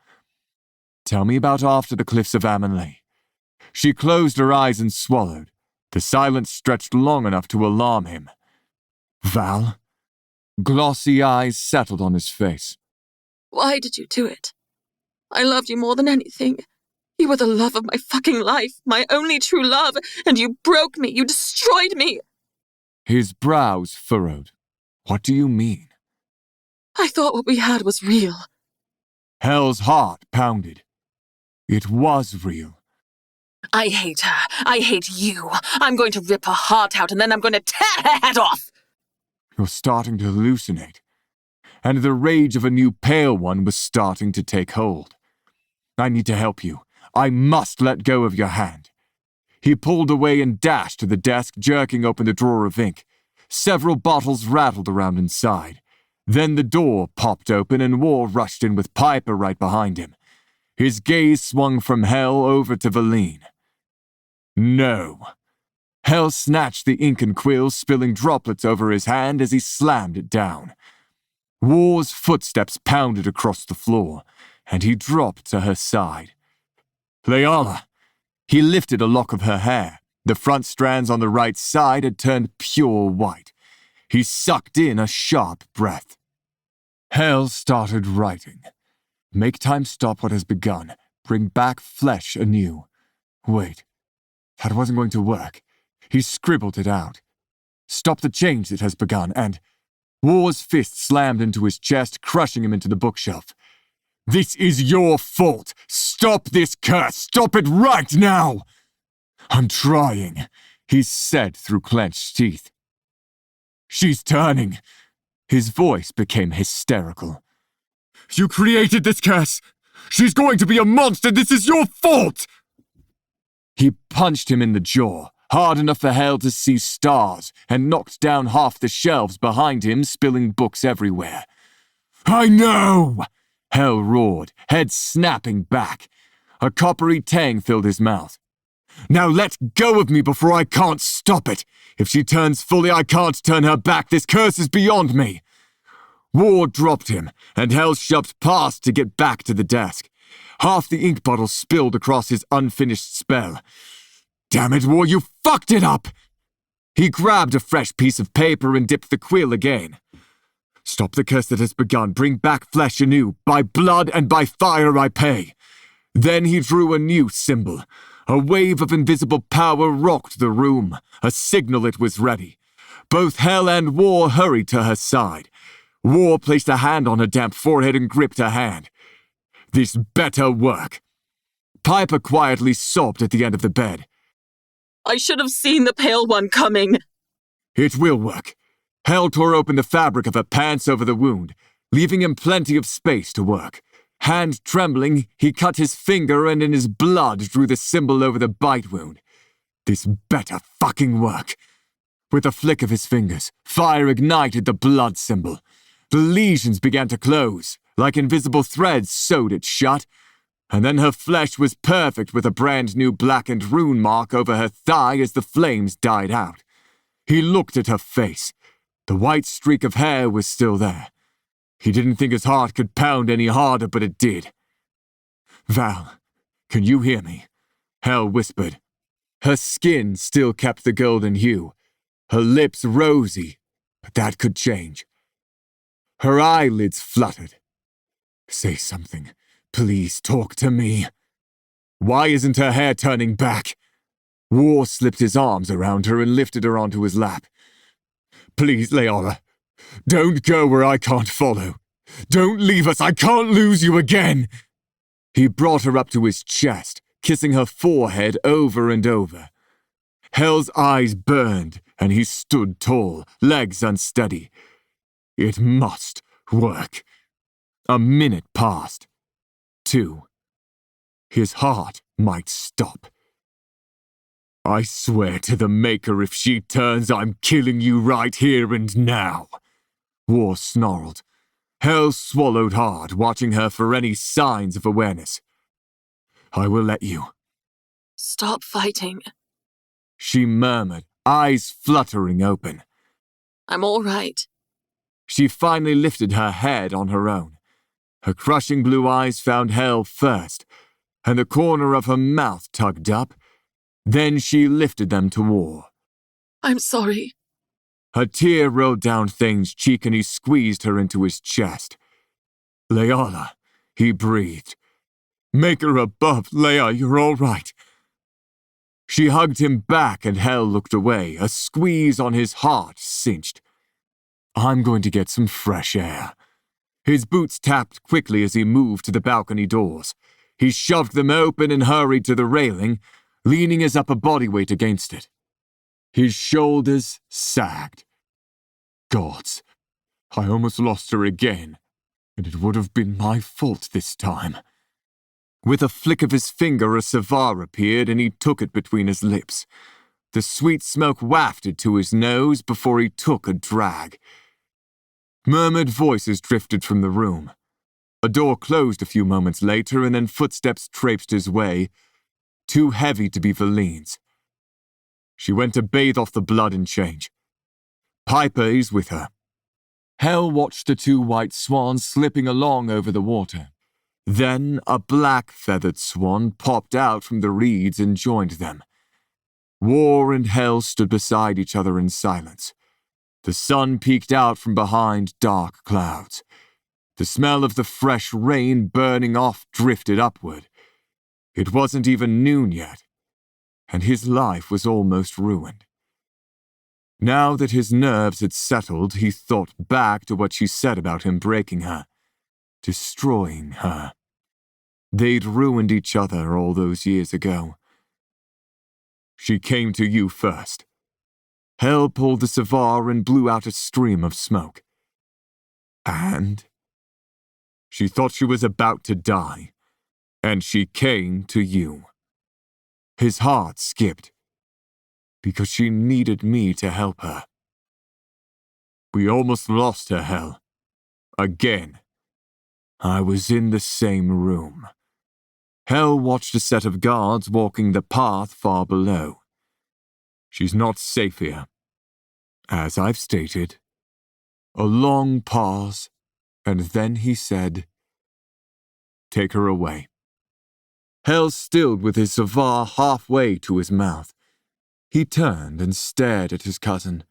Tell me about after the cliffs of Avonlea. She closed her eyes and swallowed. The silence stretched long enough to alarm him. Val? Glossy eyes settled on his face.
Why did you do it? I loved you more than anything. You were the love of my fucking life, my only true love, and you broke me, you destroyed me.
His brows furrowed. What do you mean?
I thought what we had was real.
Hell's heart pounded. It was real.
I hate her. I hate you. I'm going to rip her heart out and then I'm going to tear her head off.
You're starting to hallucinate. And the rage of a new pale one was starting to take hold. I need to help you. I must let go of your hand. He pulled away and dashed to the desk, jerking open the drawer of ink. Several bottles rattled around inside. Then the door popped open and War rushed in with Piper right behind him. His gaze swung from Hell over to Valine. No. Hell snatched the ink and quill, spilling droplets over his hand as he slammed it down. War's footsteps pounded across the floor, and he dropped to her side. Leala! He lifted a lock of her hair. The front strands on the right side had turned pure white. He sucked in a sharp breath. Hell started writing. Make time stop what has begun. Bring back flesh anew. Wait. That wasn't going to work. He scribbled it out. Stop the change that has begun, and War's fist slammed into his chest, crushing him into the bookshelf. This is your fault! Stop this curse! Stop it right now! I'm trying, he said through clenched teeth. She's turning. His voice became hysterical. You created this curse! She's going to be a monster! This is your fault! He punched him in the jaw, hard enough for Hell to see stars, and knocked down half the shelves behind him, spilling books everywhere. I know! Hell roared, head snapping back. A coppery tang filled his mouth. Now let go of me before I can't stop it. If she turns fully, I can't turn her back. This curse is beyond me. War dropped him, and Hell shoved past to get back to the desk. Half the ink bottle spilled across his unfinished spell. Damn it, War, you fucked it up! He grabbed a fresh piece of paper and dipped the quill again. Stop the curse that has begun. Bring back flesh anew. By blood and by fire I pay. Then he drew a new symbol. A wave of invisible power rocked the room. A signal it was ready. Both Hell and War hurried to her side. War placed a hand on her damp forehead and gripped her hand. This better work. Piper quietly sobbed at the end of the bed.
I should have seen the Pale One coming.
It will work. Hell tore open the fabric of her pants over the wound, leaving him plenty of space to work. Hand trembling, he cut his finger and in his blood drew the symbol over the bite wound. This better fucking work. With a flick of his fingers, fire ignited the blood symbol. The lesions began to close, like invisible threads sewed it shut. And then her flesh was perfect with a brand new blackened rune mark over her thigh as the flames died out. He looked at her face. The white streak of hair was still there. He didn't think his heart could pound any harder, but it did. Val, can you hear me? Hell whispered. Her skin still kept the golden hue. Her lips rosy, but that could change. Her eyelids fluttered. Say something. Please talk to me. Why isn't her hair turning back? War slipped his arms around her and lifted her onto his lap. Please, Leola, don't go where I can't follow. Don't leave us. I can't lose you again. He brought her up to his chest, kissing her forehead over and over. Hell's eyes burned, and he stood tall, legs unsteady. It must work. A minute passed. 2. His heart might stop. I swear to the Maker if she turns, I'm killing you right here and now. War snarled. Hell swallowed hard, watching her for any signs of awareness. I will let you.
Stop fighting.
She murmured, eyes fluttering open.
I'm all right.
She finally lifted her head on her own. Her crushing blue eyes found Hell first, and the corner of her mouth tugged up. Then she lifted them to War.
I'm sorry.
Her tear rolled down Thane's cheek and he squeezed her into his chest. Leola, he breathed. Make her above, Leia, you're all right. She hugged him back and Hell looked away, a squeeze on his heart cinched. I'm going to get some fresh air. His boots tapped quickly as he moved to the balcony doors. He shoved them open and hurried to the railing, leaning his upper body weight against it. His shoulders sagged. Gods, I almost lost her again, and it would have been my fault this time. With a flick of his finger, a cigar appeared, and he took it between his lips. The sweet smoke wafted to his nose before he took a drag. Murmured voices drifted from the room. A door closed a few moments later, and then footsteps traipsed his way, too heavy to be Verlene's. She went to bathe off the blood and change. Piper is with her. Hell watched the 2 white swans slipping along over the water. Then a black feathered swan popped out from the reeds and joined them. War and Hell stood beside each other in silence. The sun peeked out from behind dark clouds. The smell of the fresh rain burning off drifted upward. It wasn't even noon yet, and his life was almost ruined. Now that his nerves had settled, he thought back to what she said about him breaking her, destroying her. They'd ruined each other all those years ago. She came to you first. Hell pulled the cigar and blew out a stream of smoke. And she thought she was about to die, and she came to you. His heart skipped, because she needed me to help her. We almost lost her, Hell. Again. I was in the same room. Hell watched a set of guards walking the path far below. She's not safe here. As I've stated. A long pause, and then he said, Take her away. Hell stilled with his cigar halfway to his mouth. He turned and stared at his cousin,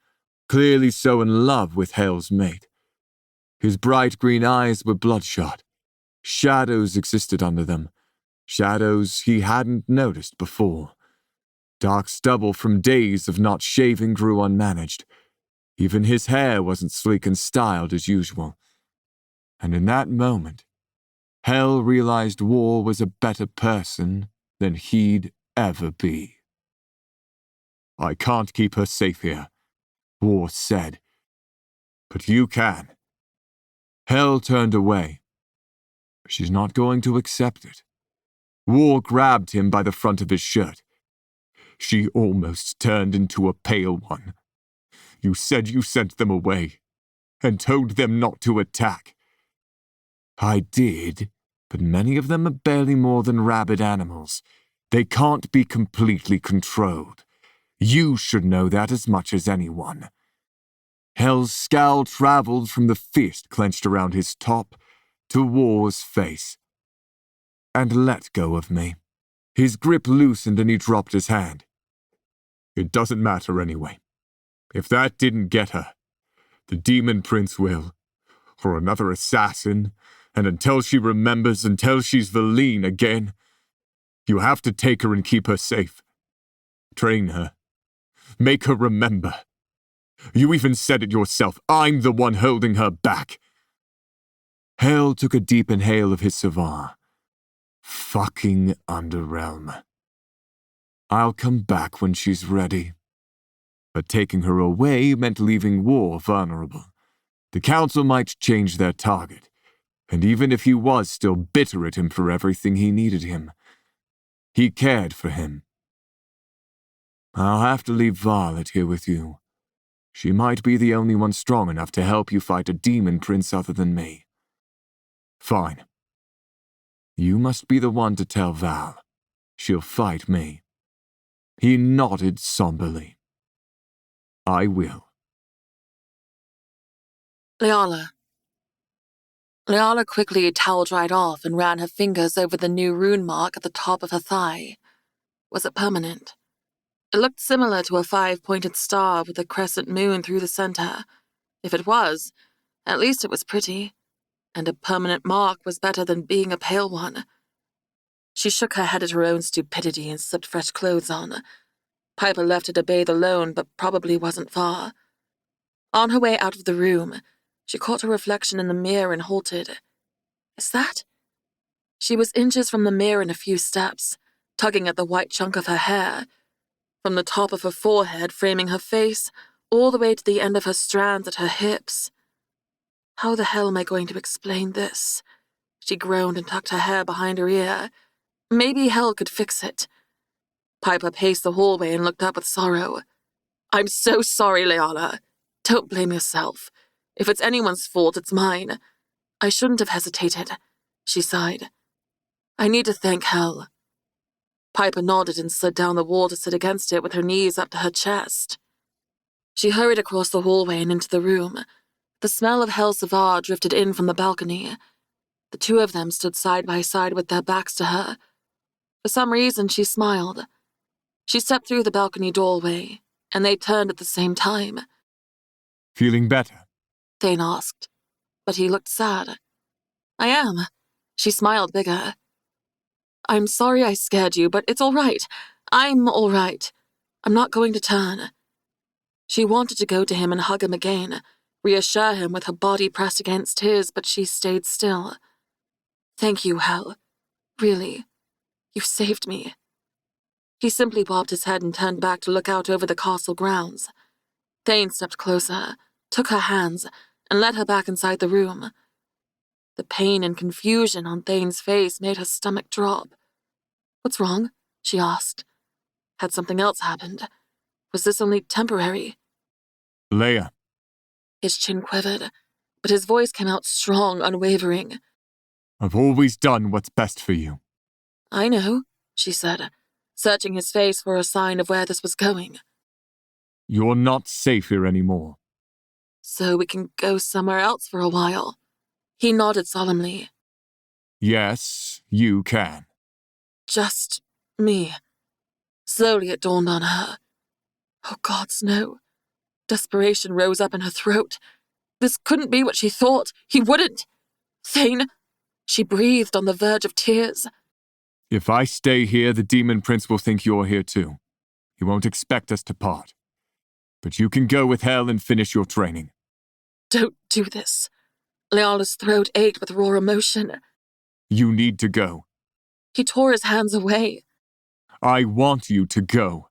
clearly so in love with Hale's mate. His bright green eyes were bloodshot. Shadows existed under them, shadows he hadn't noticed before. Dark stubble from days of not shaving grew unmanaged. Even his hair wasn't sleek and styled as usual. And in that moment, Hale realized War was a better person than he'd ever be. I can't keep her safe here, War said. But you can. Hale turned away. She's not going to accept it. War grabbed him by the front of his shirt. She almost turned into a pale one. You said you sent them away, and told them not to attack. I did, but many of them are barely more than rabid animals. They can't be completely controlled. You should know that as much as anyone. Hell's scowl traveled from the fist clenched around his top to War's face. And let go of me. His grip loosened and he dropped his hand. It doesn't matter anyway. If that didn't get her, the Demon Prince will, or another assassin, and until she remembers, until she's Valine again, you have to take her and keep her safe. Train her. Make her remember. You even said it yourself, I'm the one holding her back. Hale took a deep inhale of his cigar. Fucking Underrealm. I'll come back when she's ready. But taking her away meant leaving War vulnerable. The Council might change their target, and even if he was still bitter at him for everything, he needed him. He cared for him. I'll have to leave Violet here with you. She might be the only one strong enough to help you fight a demon prince other than me. Fine. You must be the one to tell Val. She'll fight me. He nodded somberly. I will.
Leala. Leala quickly toweled right off and ran her fingers over the new rune mark at the top of her thigh. Was it permanent? It looked similar to a 5-pointed star with a crescent moon through the center. If it was, at least it was pretty. And a permanent mark was better than being a pale one. She shook her head at her own stupidity and slipped fresh clothes on. Piper left her to bathe alone, but probably wasn't far. On her way out of the room, she caught her reflection in the mirror and halted. Is that? She was inches from the mirror in a few steps, tugging at the white chunk of her hair. From the top of her forehead, framing her face, all the way to the end of her strands at her hips. How the hell am I going to explain this? She groaned and tucked her hair behind her ear. Maybe Hell could fix it. Piper paced the hallway and looked up with sorrow. I'm so sorry, Leala. Don't blame yourself. If it's anyone's fault, it's mine. I shouldn't have hesitated, she sighed. I need to thank Hell. Piper nodded and slid down the wall to sit against it with her knees up to her chest. She hurried across the hallway and into the room. The smell of Hell's cigar drifted in from the balcony. The two of them stood side by side with their backs to her. For some reason, she smiled. She stepped through the balcony doorway, and they turned at the same time.
Feeling better?
Thane asked, but he looked sad. I am. She smiled bigger. I'm sorry I scared you, but it's all right. I'm all right. I'm not going to turn. She wanted to go to him and hug him again, reassure him with her body pressed against his, but she stayed still. Thank you, Hell. Really. You saved me. He simply bobbed his head and turned back to look out over the castle grounds. Thane stepped closer, took her hands, and led her back inside the room. The pain and confusion on Thane's face made her stomach drop. What's wrong? She asked. Had something else happened? Was this only temporary?
Leia.
His chin quivered, but his voice came out strong, unwavering.
I've always done what's best for you.
I know, she said, searching his face for a sign of where this was going.
You're not safe here anymore.
So we can go somewhere else for a while. He nodded solemnly.
Yes, you can.
Just me. Slowly it dawned on her. Oh, gods, no. Desperation rose up in her throat. This couldn't be what she thought. He wouldn't. Thane, she breathed on the verge of tears.
If I stay here, the Demon Prince will think you're here too. He won't expect us to part. But you can go with Hel and finish your training.
Don't do this. Leala's throat ached with raw emotion.
You need to go.
He tore his hands away.
I want you to go.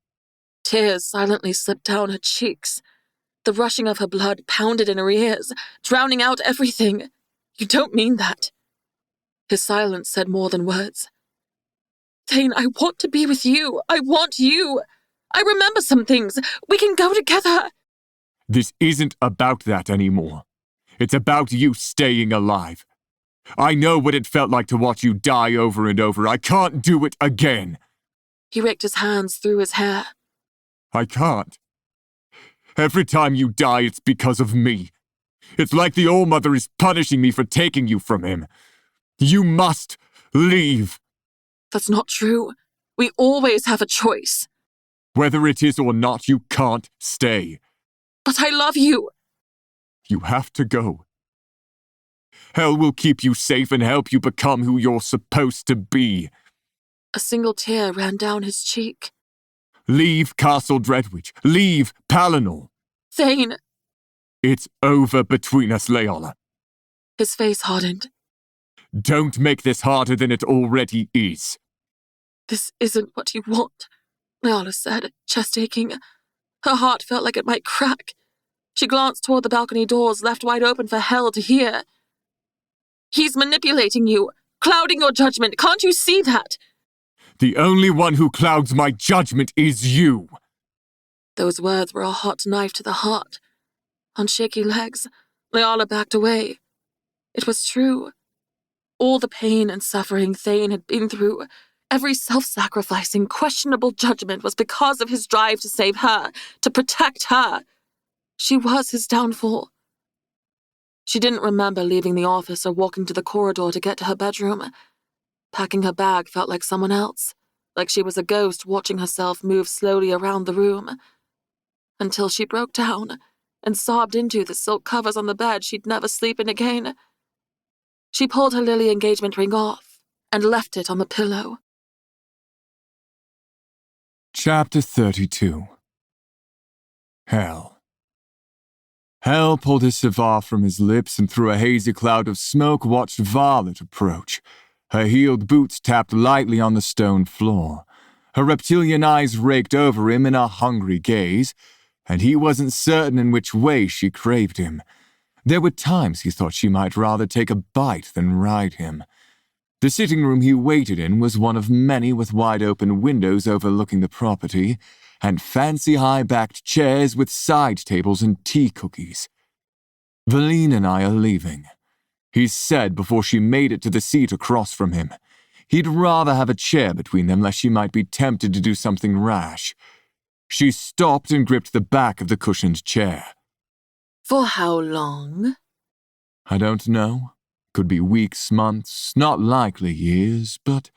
Tears silently slipped down her cheeks. The rushing of her blood pounded in her ears, drowning out everything. You don't mean that. His silence said more than words. Thane, I want to be with you. I want you. I remember some things. We can go together.
This isn't about that anymore. It's about you staying alive. I know what it felt like to watch you die over and over. I can't do it again.
He raked his hands through his hair.
I can't. Every time you die, it's because of me. It's like the All-Mother is punishing me for taking you from him. You must leave.
That's not true. We always have a choice.
Whether it is or not, you can't stay.
But I love you.
You have to go. Hel will keep you safe and help you become who you're supposed to be.
A single tear ran down his cheek.
Leave Castle Dreadwich. Leave Palinor.
Thane.
It's over between us, Leala.
His face hardened.
Don't make this harder than it already is.
This isn't what you want, Leala said, chest aching. Her heart felt like it might crack. She glanced toward the balcony doors, left wide open for Hel to hear. He's manipulating you, clouding your judgment. Can't you see that?
The only one who clouds my judgment is you.
Those words were a hot knife to the heart. On shaky legs, Leala backed away. It was true. All the pain and suffering Thane had been through, every self-sacrificing, questionable judgment was because of his drive to save her, to protect her. She was his downfall. She didn't remember leaving the office or walking to the corridor to get to her bedroom. Packing her bag felt like someone else, like she was a ghost watching herself move slowly around the room. Until she broke down and sobbed into the silk covers on the bed she'd never sleep in again. She pulled her Lily engagement ring off and left it on the pillow.
Chapter 32. Hel. Hel pulled his cigar from his lips and through a hazy cloud of smoke watched Violet approach. Her heeled boots tapped lightly on the stone floor. Her reptilian eyes raked over him in a hungry gaze, and he wasn't certain in which way she craved him. There were times he thought she might rather take a bite than ride him. The sitting room he waited in was one of many with wide-open windows overlooking the property, and fancy high-backed chairs with side tables and tea cookies. Valine and I are leaving, he said before she made it to the seat across from him. He'd rather have a chair between them lest she might be tempted to do something rash. She stopped and gripped the back of the cushioned chair.
For how long?
I don't know. Could be weeks, months, not likely years, but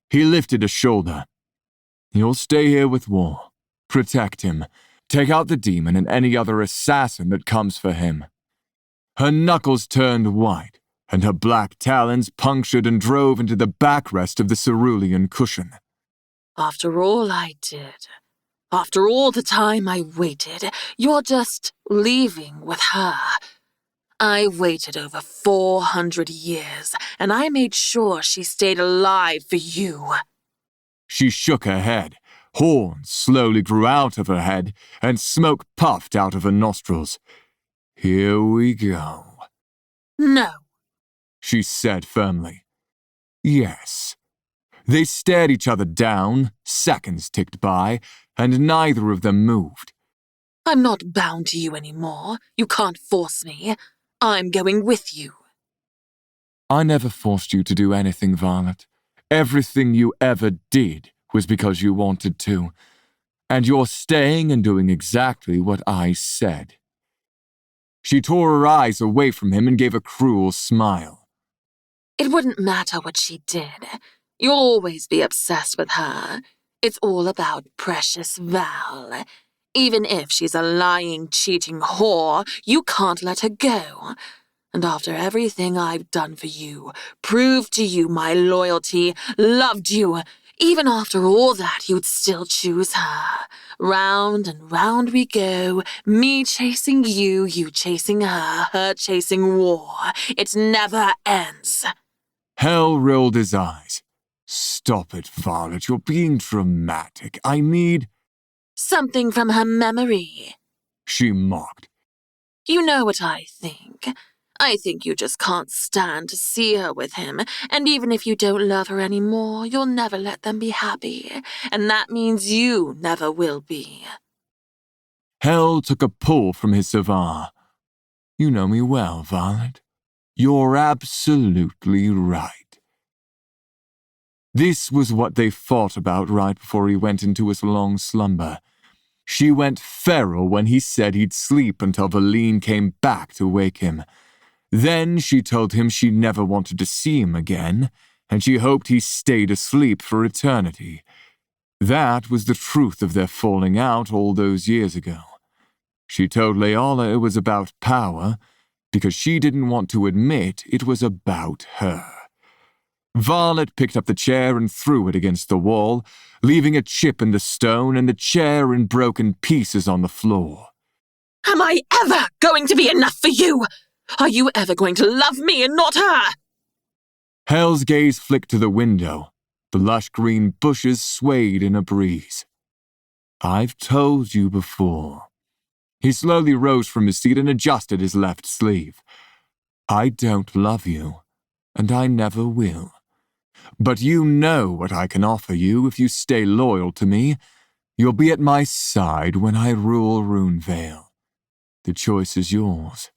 he lifted a shoulder. You'll stay here with War. Protect him. Take out the demon and any other assassin that comes for him. Her knuckles turned white, and her black talons punctured and drove into the backrest of the cerulean cushion.
After all I did, after all the time I waited, you're just leaving with her. I waited over 400 years, and I made sure she stayed alive for you.
She shook her head. Horns slowly grew out of her head, and smoke puffed out of her nostrils. Here we go.
No.
She said firmly. Yes. They stared each other down, seconds ticked by, and neither of them moved.
I'm not bound to you anymore. You can't force me. I'm going with you.
I never forced you to do anything, Violet. Everything you ever did was because you wanted to, and you're staying and doing exactly what I said. She tore her eyes away from him and gave a cruel smile.
It wouldn't matter what she did. You'll always be obsessed with her. It's all about precious Val. Even if she's a lying, cheating whore, you can't let her go. And after everything I've done for you, proved to you my loyalty, loved you, even after all that, you'd still choose her. Round and round we go, me chasing you, you chasing her, her chasing war. It never ends.
Hell rolled his eyes. Stop it, Violet, you're being dramatic. I need...
Something from her memory.
She mocked.
You know what I think. I think you just can't stand to see her with him, and even if you don't love her anymore, you'll never let them be happy, and that means you never will be.
Hell took a pull from his cigar. You know me well, Violet. You're absolutely right. This was what they fought about right before he went into his long slumber. She went feral when he said he'd sleep until Valine came back to wake him. Then she told him she never wanted to see him again, and she hoped he stayed asleep for eternity. That was the truth of their falling out all those years ago. She told Leala it was about power, because she didn't want to admit it was about her. Violet picked up the chair and threw it against the wall, leaving a chip in the stone and the chair in broken pieces on the floor.
Am I ever going to be enough for you? Are you ever going to love me and not her?
Hell's gaze flicked to the window. The lush green bushes swayed in a breeze. I've told you before. He slowly rose from his seat and adjusted his left sleeve. I don't love you, and I never will. But you know what I can offer you if you stay loyal to me. You'll be at my side when I rule Runevale. The choice is yours.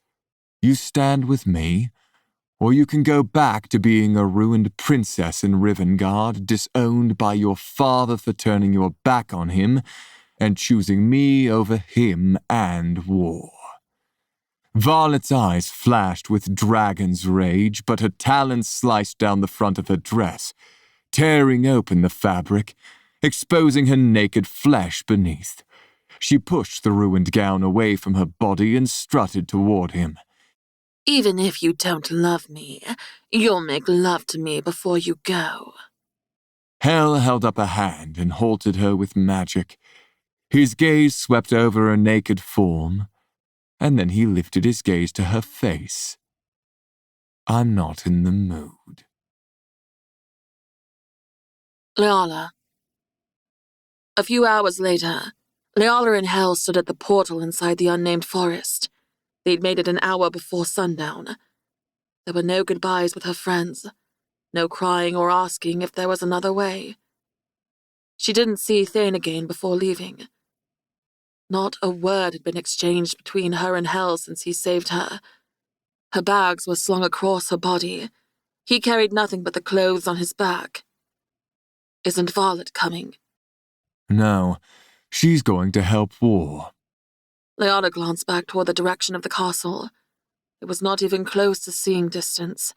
You stand with me, or you can go back to being a ruined princess in Rivengard, disowned by your father for turning your back on him and choosing me over him and war. Violet's eyes flashed with dragon's rage, but her talons sliced down the front of her dress, tearing open the fabric, exposing her naked flesh beneath. She pushed the ruined gown away from her body and strutted toward him.
Even if you don't love me, you'll make love to me before you go.
Hell held up a hand and halted her with magic. His gaze swept over her naked form, and then he lifted his gaze to her face. I'm not in the mood.
Leala. A few hours later, Leala and Hell stood at the portal inside the unnamed forest. They'd made it an hour before sundown. There were no goodbyes with her friends, no crying or asking if there was another way. She didn't see Thane again before leaving. Not a word had been exchanged between her and Hell since he saved her. Her bags were slung across her body. He carried nothing but the clothes on his back. Isn't Violet coming?
No, she's going to help war.
Leala glanced back toward the direction of the castle. It was not even close to seeing distance,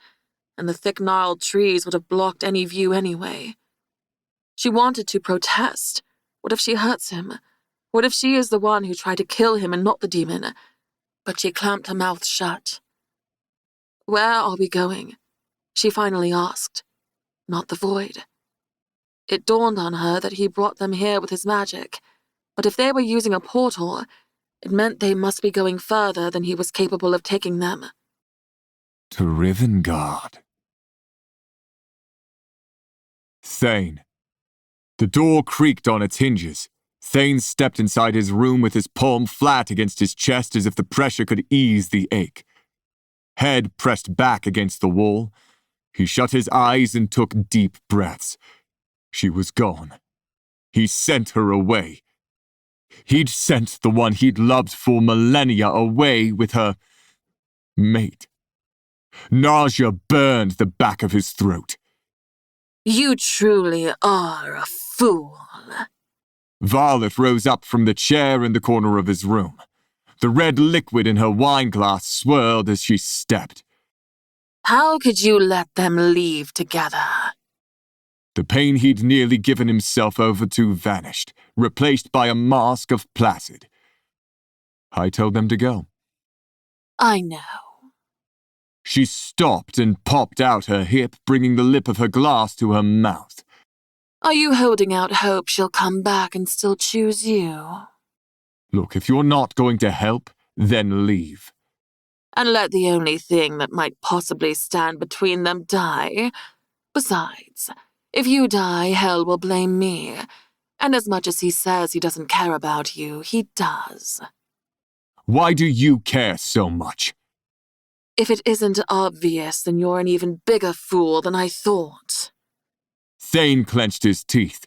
and the thick gnarled trees would have blocked any view anyway. She wanted to protest. What if she hurts him? What if she is the one who tried to kill him and not the demon? But she clamped her mouth shut. Where are we going? She finally asked. Not the void. It dawned on her that he brought them here with his magic, but if they were using a portal, it meant they must be going further than he was capable of taking them.
To Rivengard. Thane. The door creaked on its hinges. Thane stepped inside his room with his palm flat against his chest as if the pressure could ease the ache. Head pressed back against the wall. He shut his eyes and took deep breaths. She was gone. He sent her away. He'd sent the one he'd loved for millennia away with her mate. Nausea burned the back of his throat.
You truly are a fool.
Violet rose up from the chair in the corner of his room. The red liquid in her wineglass swirled as she stepped.
How could you let them leave together?
The pain he'd nearly given himself over to vanished, replaced by a mask of placid. I told them to go.
I know.
She stopped and popped out her hip, bringing the lip of her glass to her mouth.
Are you holding out hope she'll come back and still choose you?
Look, if you're not going to help, then leave.
And let the only thing that might possibly stand between them die? Besides, if you die, hell will blame me. And as much as he says he doesn't care about you, he does.
Why do you care so much?
If it isn't obvious, then you're an even bigger fool than I thought.
Thane clenched his teeth.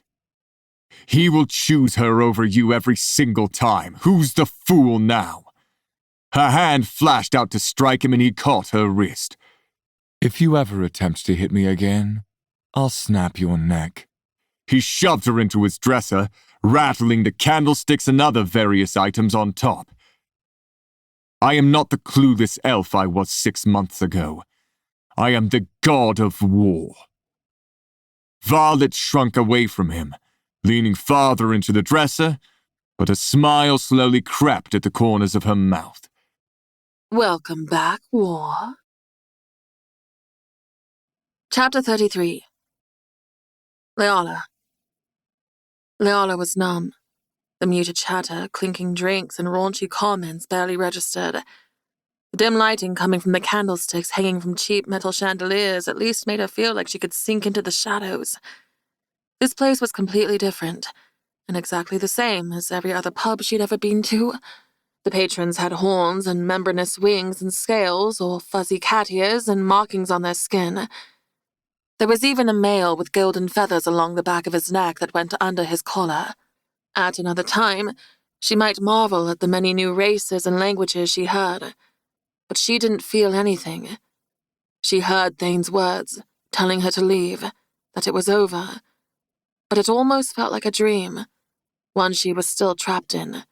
He will choose her over you every single time. Who's the fool now? Her hand flashed out to strike him and he caught her wrist. If you ever attempt to hit me again, I'll snap your neck. He shoved her into his dresser, rattling the candlesticks and other various items on top. I am not the clueless elf I was 6 months ago. I am the god of war. Violet shrunk away from him, leaning farther into the dresser, but a smile slowly crept at the corners of her mouth.
Welcome back, War. Chapter 33. Leola. Leola was numb. The muted chatter, clinking drinks, and raunchy comments barely registered. The dim lighting coming from the candlesticks hanging from cheap metal chandeliers at least made her feel like she could sink into the shadows. This place was completely different, and exactly the same as every other pub she'd ever been to. The patrons had horns and membranous wings and scales, or fuzzy cat ears and markings on their skin. There was even a male with golden feathers along the back of his neck that went under his collar. At another time, she might marvel at the many new races and languages she heard, but she didn't feel anything. She heard Thane's words, telling her to leave, that it was over, but it almost felt like a dream, one she was still trapped in.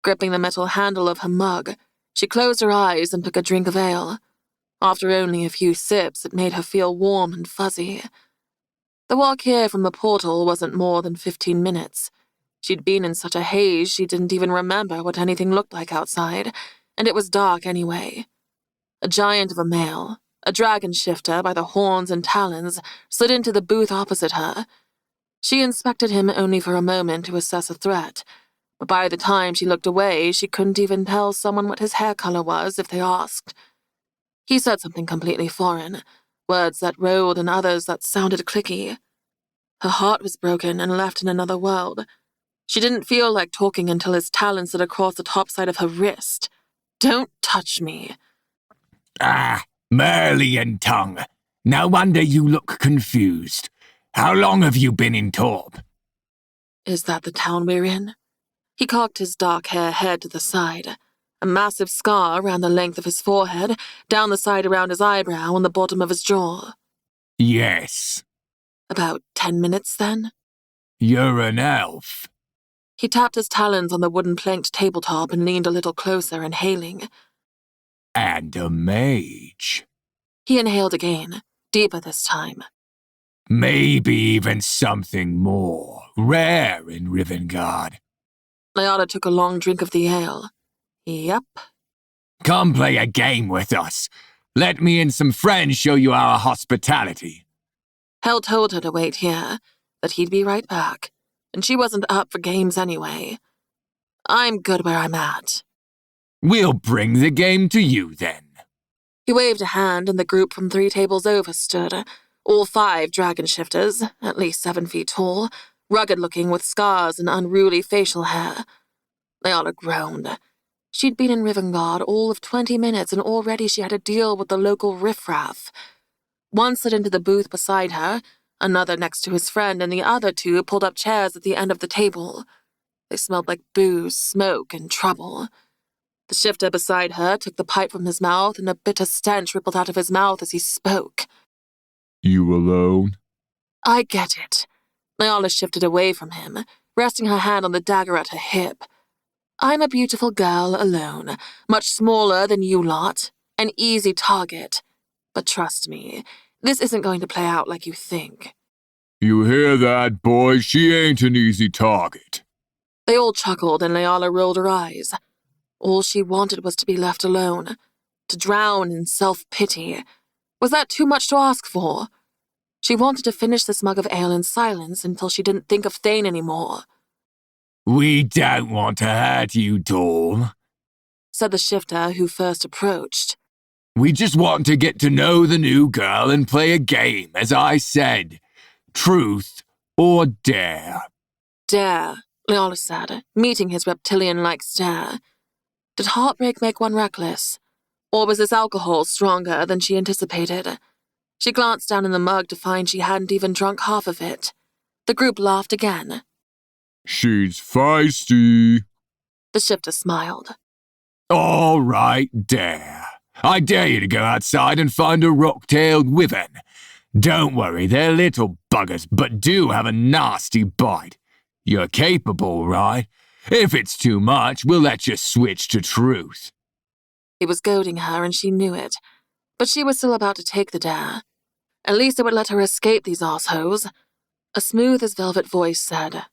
Gripping the metal handle of her mug, she closed her eyes and took a drink of ale. After only a few sips, it made her feel warm and fuzzy. The walk here from the portal wasn't more than 15 minutes. She'd been in such a haze she didn't even remember what anything looked like outside, and it was dark anyway. A giant of a male, a dragon shifter by the horns and talons, slid into the booth opposite her. She inspected him only for a moment to assess a threat, but by the time she looked away, she couldn't even tell someone what his hair color was if they asked. He said something completely foreign, words that rolled and others that sounded clicky. Her heart was broken and left in another world. She didn't feel like talking until his talons slid across the top side of her wrist. Don't touch me.
Ah, Merlion tongue. No wonder you look confused. How long have you been in Torp?
Is that the town we're in? He cocked his dark hair head to the side. A massive scar ran the length of his forehead, down the side around his eyebrow and the bottom of his jaw.
Yes.
About 10 minutes, then?
You're an elf.
He tapped his talons on the wooden planked tabletop and leaned a little closer, inhaling.
And a mage.
He inhaled again, deeper this time.
Maybe even something more rare in Rivengard.
Leola took a long drink of the ale. Yep.
Come play a game with us. Let me and some friends show you our hospitality.
Hell told her to wait here, that he'd be right back, and she wasn't up for games anyway. I'm good where I'm at.
We'll bring the game to you then.
He waved a hand and the group from 3 tables over stood, all 5 dragon shifters, at least 7 feet tall, rugged-looking with scars and unruly facial hair. Leola groaned. She'd been in Rivengard all of 20 minutes and already she had to deal with the local riffraff. One slid into the booth beside her, another next to his friend, and the other 2 pulled up chairs at the end of the table. They smelled like booze, smoke, and trouble. The shifter beside her took the pipe from his mouth and a bitter stench rippled out of his mouth as he spoke.
You alone?
I get it. Leola shifted away from him, resting her hand on the dagger at her hip. I'm a beautiful girl alone, much smaller than you lot, an easy target. But trust me, this isn't going to play out like you think.
You hear that, boys? She ain't an easy target.
They all chuckled and Leala rolled her eyes. All she wanted was to be left alone, to drown in self-pity. Was that too much to ask for? She wanted to finish this mug of ale in silence until she didn't think of Thane anymore.
We don't want to hurt you, Dawn,
said the shifter who first approached.
We just want to get to know the new girl and play a game, as I said. Truth or dare.
Dare, Leala said, meeting his reptilian-like stare. Did heartbreak make one reckless? Or was this alcohol stronger than she anticipated? She glanced down in the mug to find she hadn't even drunk half of it. The group laughed again.
She's feisty.
The shifter smiled.
All right, dare. I dare you to go outside and find a rock-tailed wyvern. Don't worry, they're little buggers, but do have a nasty bite. You're capable, right? If it's too much, we'll let you switch to truth.
He was goading her and she knew it, but she was still about to take the dare. At least it would let her escape these assholes. A smooth-as-velvet voice said,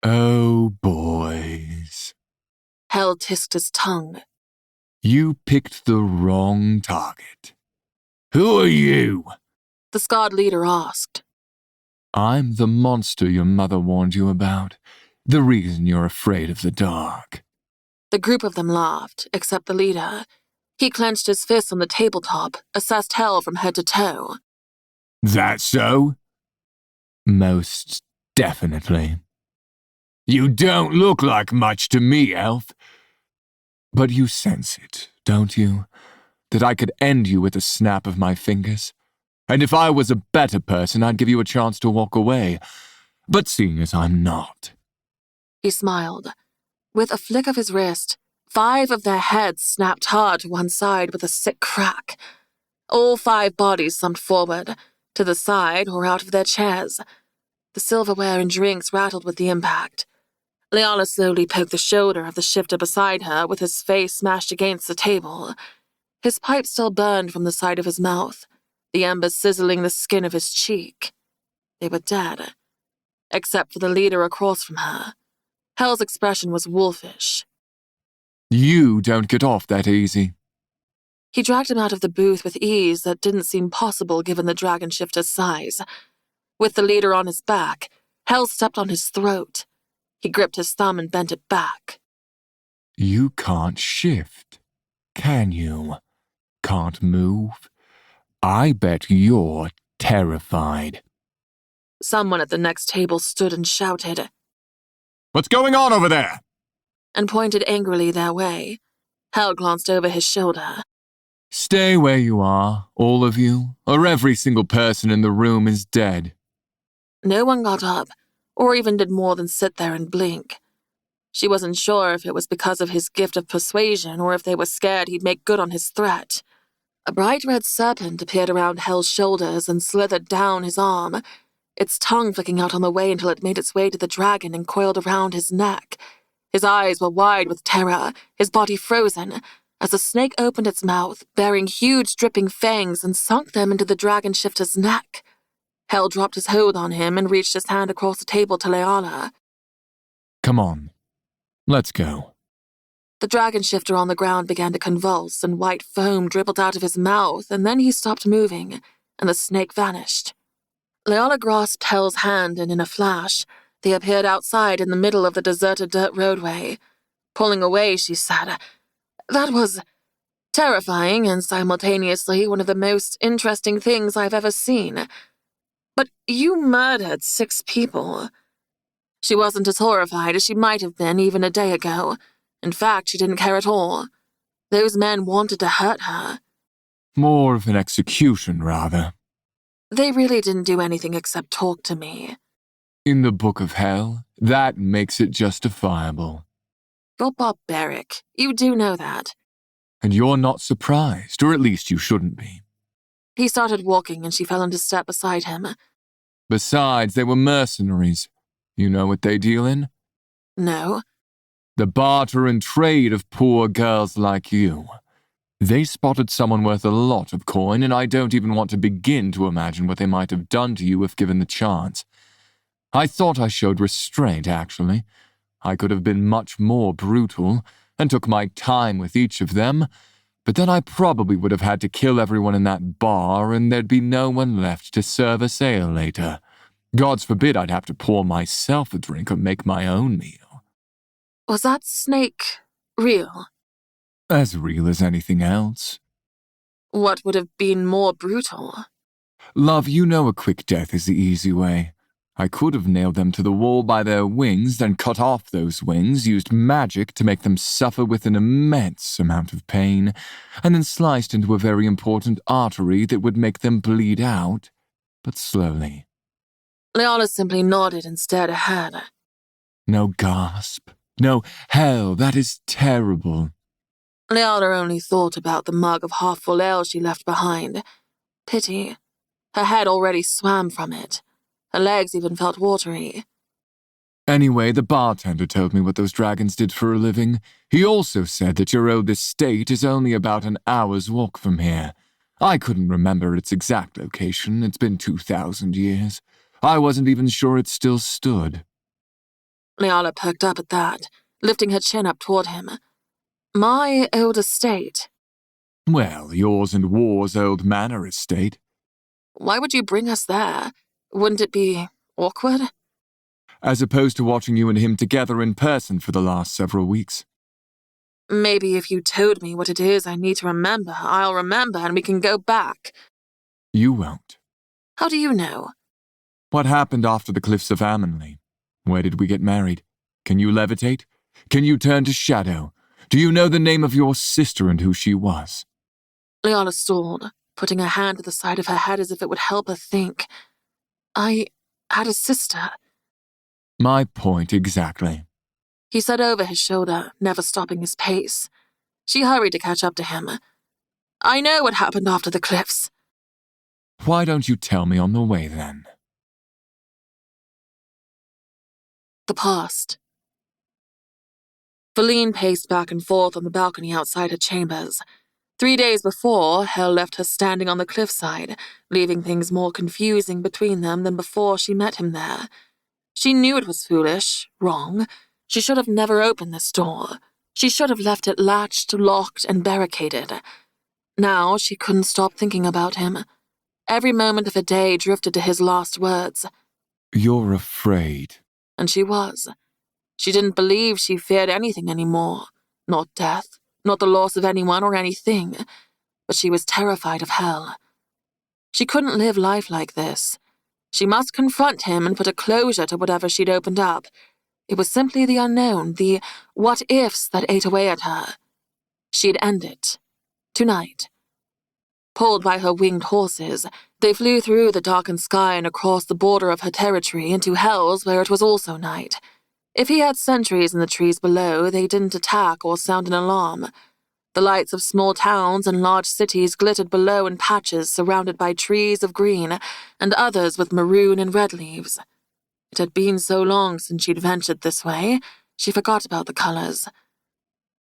Oh, boys.
Hell tisked his tongue.
You picked the wrong target.
Who are you?
The scarred leader asked.
I'm the monster your mother warned you about. The reason you're afraid of the dark.
The group of them laughed, except the leader. He clenched his fists on the tabletop, assessed Hell from head to toe.
That so?
Most definitely.
You don't look like much to me, elf.
But you sense it, don't you? That I could end you with a snap of my fingers? And if I was a better person, I'd give you a chance to walk away. But seeing as I'm not...
He smiled. With a flick of his wrist, 5 of their heads snapped hard to one side with a sick crack. All 5 bodies slumped forward, to the side or out of their chairs. The silverware and drinks rattled with the impact. Leala slowly poked the shoulder of the shifter beside her with his face smashed against the table. His pipe still burned from the side of his mouth, the embers sizzling the skin of his cheek. They were dead. Except for the leader across from her. Hell's expression was wolfish.
You don't get off that easy.
He dragged him out of the booth with ease that didn't seem possible given the dragon shifter's size. With the leader on his back, Hell stepped on his throat. He gripped his thumb and bent it back.
You can't shift, can you? Can't move? I bet you're terrified.
Someone at the next table stood and shouted,
What's going on over there?
and pointed angrily their way. Hell glanced over his shoulder.
Stay where you are, all of you, or every single person in the room is dead.
No one got up, or even did more than sit there and blink. She wasn't sure if it was because of his gift of persuasion or if they were scared he'd make good on his threat. A bright red serpent appeared around Hell's shoulders and slithered down his arm, its tongue flicking out on the way until it made its way to the dragon and coiled around his neck. His eyes were wide with terror, his body frozen, as the snake opened its mouth, bearing huge dripping fangs and sunk them into the dragon shifter's neck. Hell dropped his hold on him and reached his hand across the table to Leala.
Come on, let's go.
The dragon shifter on the ground began to convulse, and white foam dribbled out of his mouth, and then he stopped moving, and the snake vanished. Leala grasped Hell's hand, and in a flash, they appeared outside in the middle of the deserted dirt roadway. Pulling away, she said, That was terrifying and simultaneously one of the most interesting things I've ever seen. But you murdered 6 people. She wasn't as horrified as she might have been even a day ago. In fact, she didn't care at all. Those men wanted to hurt her.
More of an execution, rather.
They really didn't do anything except talk to me.
In the Book of Hell, that makes it justifiable.
You're barbaric. You do know that.
And you're not surprised, or at least you shouldn't be.
He started walking and she fell into step beside him.
Besides, they were mercenaries. You know what they deal in?
No.
The barter and trade of poor girls like you. They spotted someone worth a lot of coin, and I don't even want to begin to imagine what they might have done to you if given the chance. I thought I showed restraint, actually. I could have been much more brutal, and took my time with each of them, but then I probably would have had to kill everyone in that bar, and there'd be no one left to serve us ale later. Gods forbid I'd have to pour myself a drink or make my own meal.
Was that snake real?
As real as anything else.
What would have been more brutal?
Love, you know a quick death is the easy way. I could have nailed them to the wall by their wings, then cut off those wings, used magic to make them suffer with an immense amount of pain, and then sliced into a very important artery that would make them bleed out, but slowly.
Leala simply nodded and stared ahead.
No gasp. No, hell, that is terrible.
Leala only thought about the mug of half-full ale she left behind. Pity. Her head already swam from it. Her legs even felt watery.
Anyway, the bartender told me what those dragons did for a living. He also said that your old estate is only about an hour's walk from here. I couldn't remember its exact location. It's been 2,000 years. I wasn't even sure it still stood.
Leala perked up at that, lifting her chin up toward him. My old estate?
Well, yours and War's old manor estate.
Why would you bring us there? Wouldn't it be awkward?
As opposed to watching you and him together in person for the last several weeks.
Maybe if you told me what it is I need to remember, I'll remember and we can go back.
You won't.
How do you know?
What happened after the cliffs of Avonlea? Where did we get married? Can you levitate? Can you turn to shadow? Do you know the name of your sister and who she was?
Leala stalled, putting her hand to the side of her head as if it would help her think. I had a sister.
My point exactly.
He said over his shoulder, never stopping his pace. She hurried to catch up to him. I know what happened after the cliffs.
Why don't you tell me on the way, then?
The past. Feline paced back and forth on the balcony outside her chambers. 3 days before, Hell left her standing on the cliffside, leaving things more confusing between them than before she met him there. She knew it was foolish, wrong. She should have never opened this door. She should have left it latched, locked, and barricaded. Now she couldn't stop thinking about him. Every moment of her day drifted to his last words.
You're afraid.
And she was. She didn't believe she feared anything anymore. Not death, not the loss of anyone or anything. But she was terrified of Hell. She couldn't live life like this. She must confront him and put a closure to whatever she'd opened up. It was simply the unknown, the what-ifs that ate away at her. She'd end it. Tonight. Pulled by her winged horses, they flew through the darkened sky and across the border of her territory into hells where it was also night. If he had sentries in the trees below, they didn't attack or sound an alarm. The lights of small towns and large cities glittered below in patches surrounded by trees of green and others with maroon and red leaves. It had been so long since she'd ventured this way, she forgot about the colors.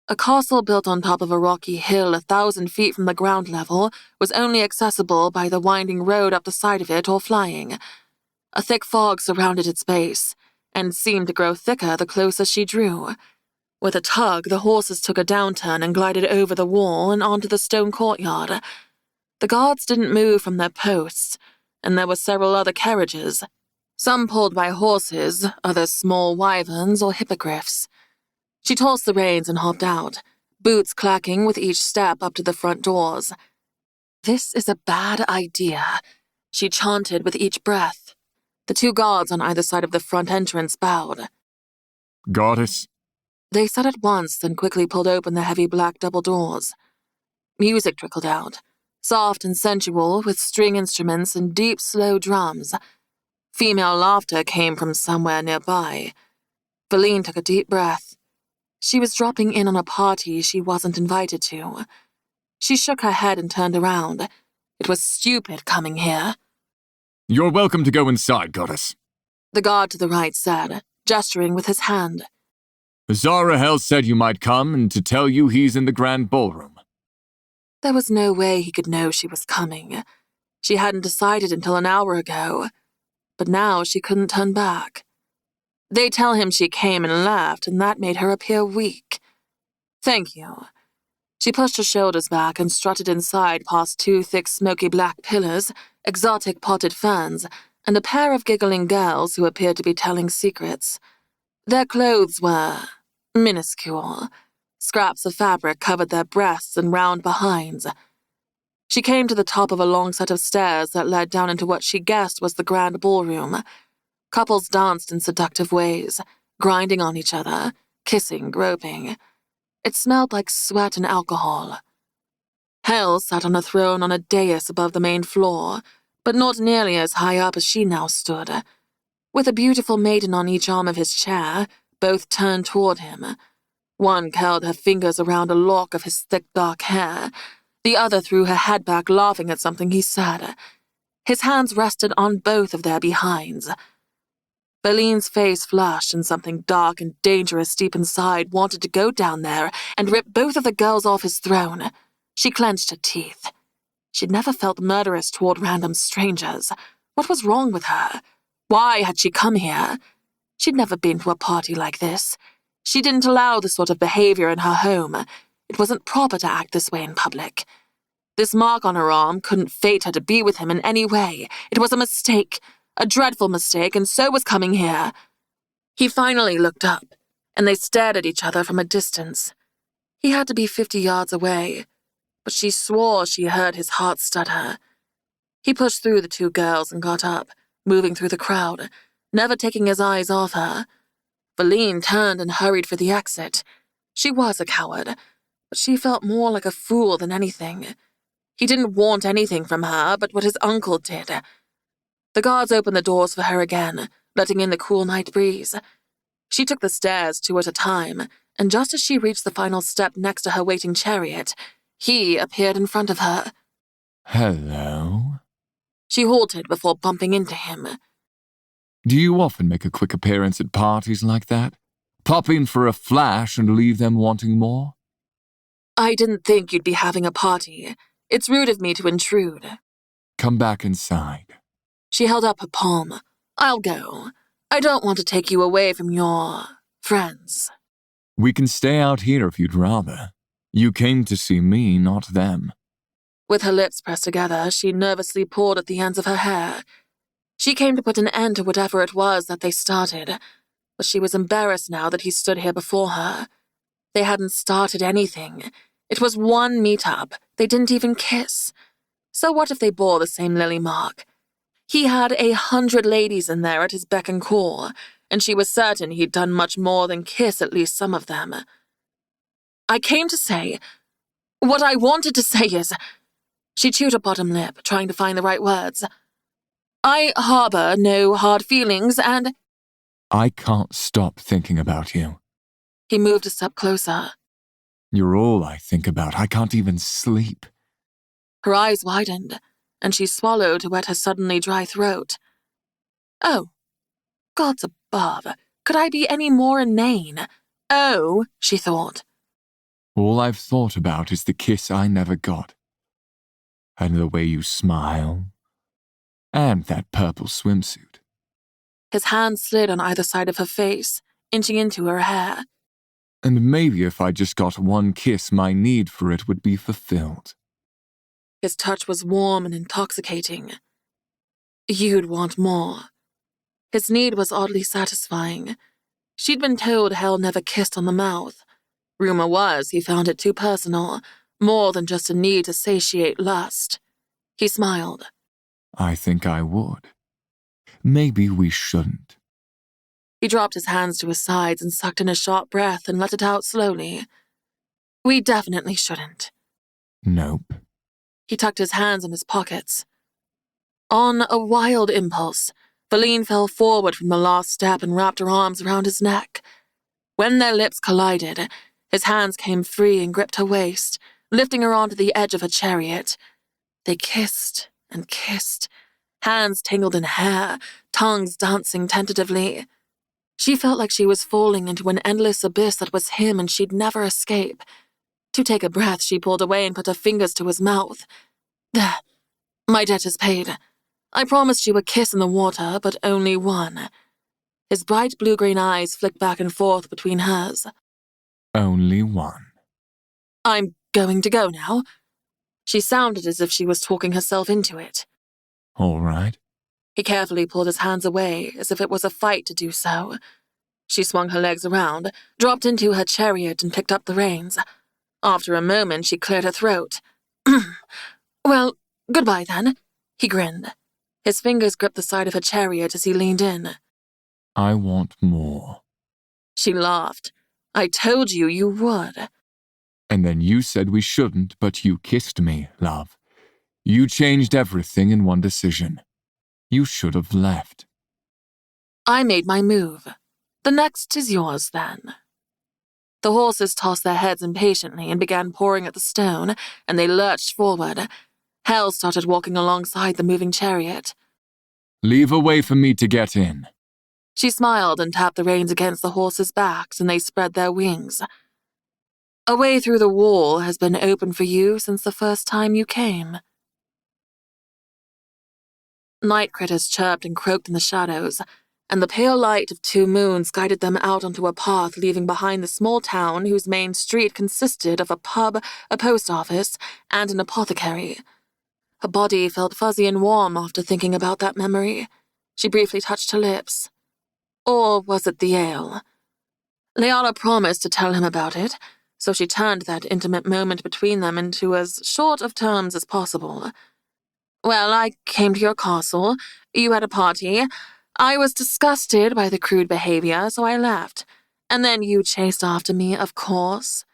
A castle built on top of a rocky hill 1,000 feet from the ground level was only accessible by the winding road up the side of it or flying. A thick fog surrounded its base, and seemed to grow thicker the closer she drew. With a tug, the horses took a downturn and glided over the wall and onto the stone courtyard. The guards didn't move from their posts, and there were several other carriages, some pulled by horses, others small wyverns or hippogriffs. She tossed the reins and hopped out, boots clacking with each step up to the front doors. This is a bad idea, she chanted with each breath. The 2 guards on either side of the front entrance bowed.
Goddess?
They said at once, then quickly pulled open the heavy black double doors. Music trickled out, soft and sensual, with string instruments and deep, slow drums. Female laughter came from somewhere nearby. Feline took a deep breath. She was dropping in on a party she wasn't invited to. She shook her head and turned around. It was stupid coming here.
You're welcome to go inside, Goddess,
The guard to the right said, gesturing with his hand.
Zarahel said you might come and to tell you he's in the grand ballroom.
There was no way he could know she was coming. She hadn't decided until an hour ago, but now she couldn't turn back. They tell him she came and left, and that made her appear weak. Thank you. She pushed her shoulders back and strutted inside past 2 thick smoky black pillars, exotic potted ferns, and a pair of giggling girls who appeared to be telling secrets. Their clothes were minuscule. Scraps of fabric covered their breasts and round behinds. She came to the top of a long set of stairs that led down into what she guessed was the grand ballroom. Couples danced in seductive ways, grinding on each other, kissing, groping. It smelled like sweat and alcohol. Hell sat on a throne on a dais above the main floor, but not nearly as high up as she now stood. With a beautiful maiden on each arm of his chair, both turned toward him. One curled her fingers around a lock of his thick dark hair. The other threw her head back, laughing at something he said. His hands rested on both of their behinds. Berline's face flushed, and something dark and dangerous deep inside wanted to go down there and rip both of the girls off his throne. She clenched her teeth. She'd never felt murderous toward random strangers. What was wrong with her? Why had she come here? She'd never been to a party like this. She didn't allow this sort of behavior in her home. It wasn't proper to act this way in public. This mark on her arm couldn't fate her to be with him in any way. It was a mistake, a dreadful mistake, and so was coming here. He finally looked up, and they stared at each other from a distance. He had to be 50 yards away, but she swore she heard his heart stutter. He pushed through the 2 girls and got up, moving through the crowd, never taking his eyes off her. Berline turned and hurried for the exit. She was a coward, but she felt more like a fool than anything. He didn't want anything from her but what his uncle did. The guards opened the doors for her again, letting in the cool night breeze. She took the stairs 2 at a time, and just as she reached the final step next to her waiting chariot, he appeared in front of her.
Hello?
She halted before bumping into him.
Do you often make a quick appearance at parties like that? Pop in for a flash and leave them wanting more?
I didn't think you'd be having a party. It's rude of me to intrude.
Come back inside.
She held up her palm. I'll go. I don't want to take you away from your friends.
We can stay out here if you'd rather. You came to see me, not them.
With her lips pressed together, she nervously pulled at the ends of her hair. She came to put an end to whatever it was that they started, but she was embarrassed now that he stood here before her. They hadn't started anything. It was one meet-up. They didn't even kiss. So what if they bore the same lily mark? He had 100 ladies in there at his beck and call, and she was certain he'd done much more than kiss at least some of them. I came to say... What I wanted to say is... She chewed her bottom lip, trying to find the right words. I harbor no hard feelings, and...
I can't stop thinking about you.
He moved a step closer.
You're all I think about. I can't even sleep.
Her eyes widened, and she swallowed to wet her suddenly dry throat. Oh, gods above, could I be any more inane? Oh, she thought.
All I've thought about is the kiss I never got. And the way you smile. And that purple swimsuit.
His hand slid on either side of her face, inching into her hair.
And maybe if I just got one kiss, my need for it would be fulfilled.
His touch was warm and intoxicating. You'd want more. His need was oddly satisfying. She'd been told Hell never kissed on the mouth. Rumor was he found it too personal, more than just a need to satiate lust. He smiled.
I think I would. Maybe we shouldn't.
He dropped his hands to his sides and sucked in a sharp breath and let it out slowly. We definitely shouldn't.
Nope.
He tucked his hands in his pockets. On a wild impulse, Berline fell forward from the last step and wrapped her arms around his neck. When their lips collided, his hands came free and gripped her waist, lifting her onto the edge of her chariot. They kissed and kissed, hands tangled in hair, tongues dancing tentatively. She felt like she was falling into an endless abyss that was him and she'd never escape. To take a breath, she pulled away and put her fingers to his mouth. There, my debt is paid. I promised you a kiss in the water, but only one. His bright blue-green eyes flicked back and forth between hers.
Only one.
I'm going to go now. She sounded as if she was talking herself into it.
All right.
He carefully pulled his hands away, as if it was a fight to do so. She swung her legs around, dropped into her chariot, and picked up the reins. After a moment, she cleared her throat. Well, goodbye then, he grinned. His fingers gripped the side of her chariot as he leaned in.
I want more.
She laughed. I told you you would.
And then you said we shouldn't, but you kissed me, love. You changed everything in one decision. You should have left.
I made my move. The next is yours, then. The horses tossed their heads impatiently and began pawing at the stone, and they lurched forward. Hal started walking alongside the moving chariot.
Leave a way for me to get in.
She smiled and tapped the reins against the horses' backs, and they spread their wings. A way through the wall has been open for you since the first time you came. Night critters chirped and croaked in the shadows, and the pale light of 2 moons guided them out onto a path leaving behind the small town whose main street consisted of a pub, a post office, and an apothecary. Her body felt fuzzy and warm after thinking about that memory. She briefly touched her lips. Or was it the ale? Leanna promised to tell him about it, so she turned that intimate moment between them into as short of terms as possible. Well, I came to your castle. You had a party. I was disgusted by the crude behavior, so I left. And then you chased after me, of course.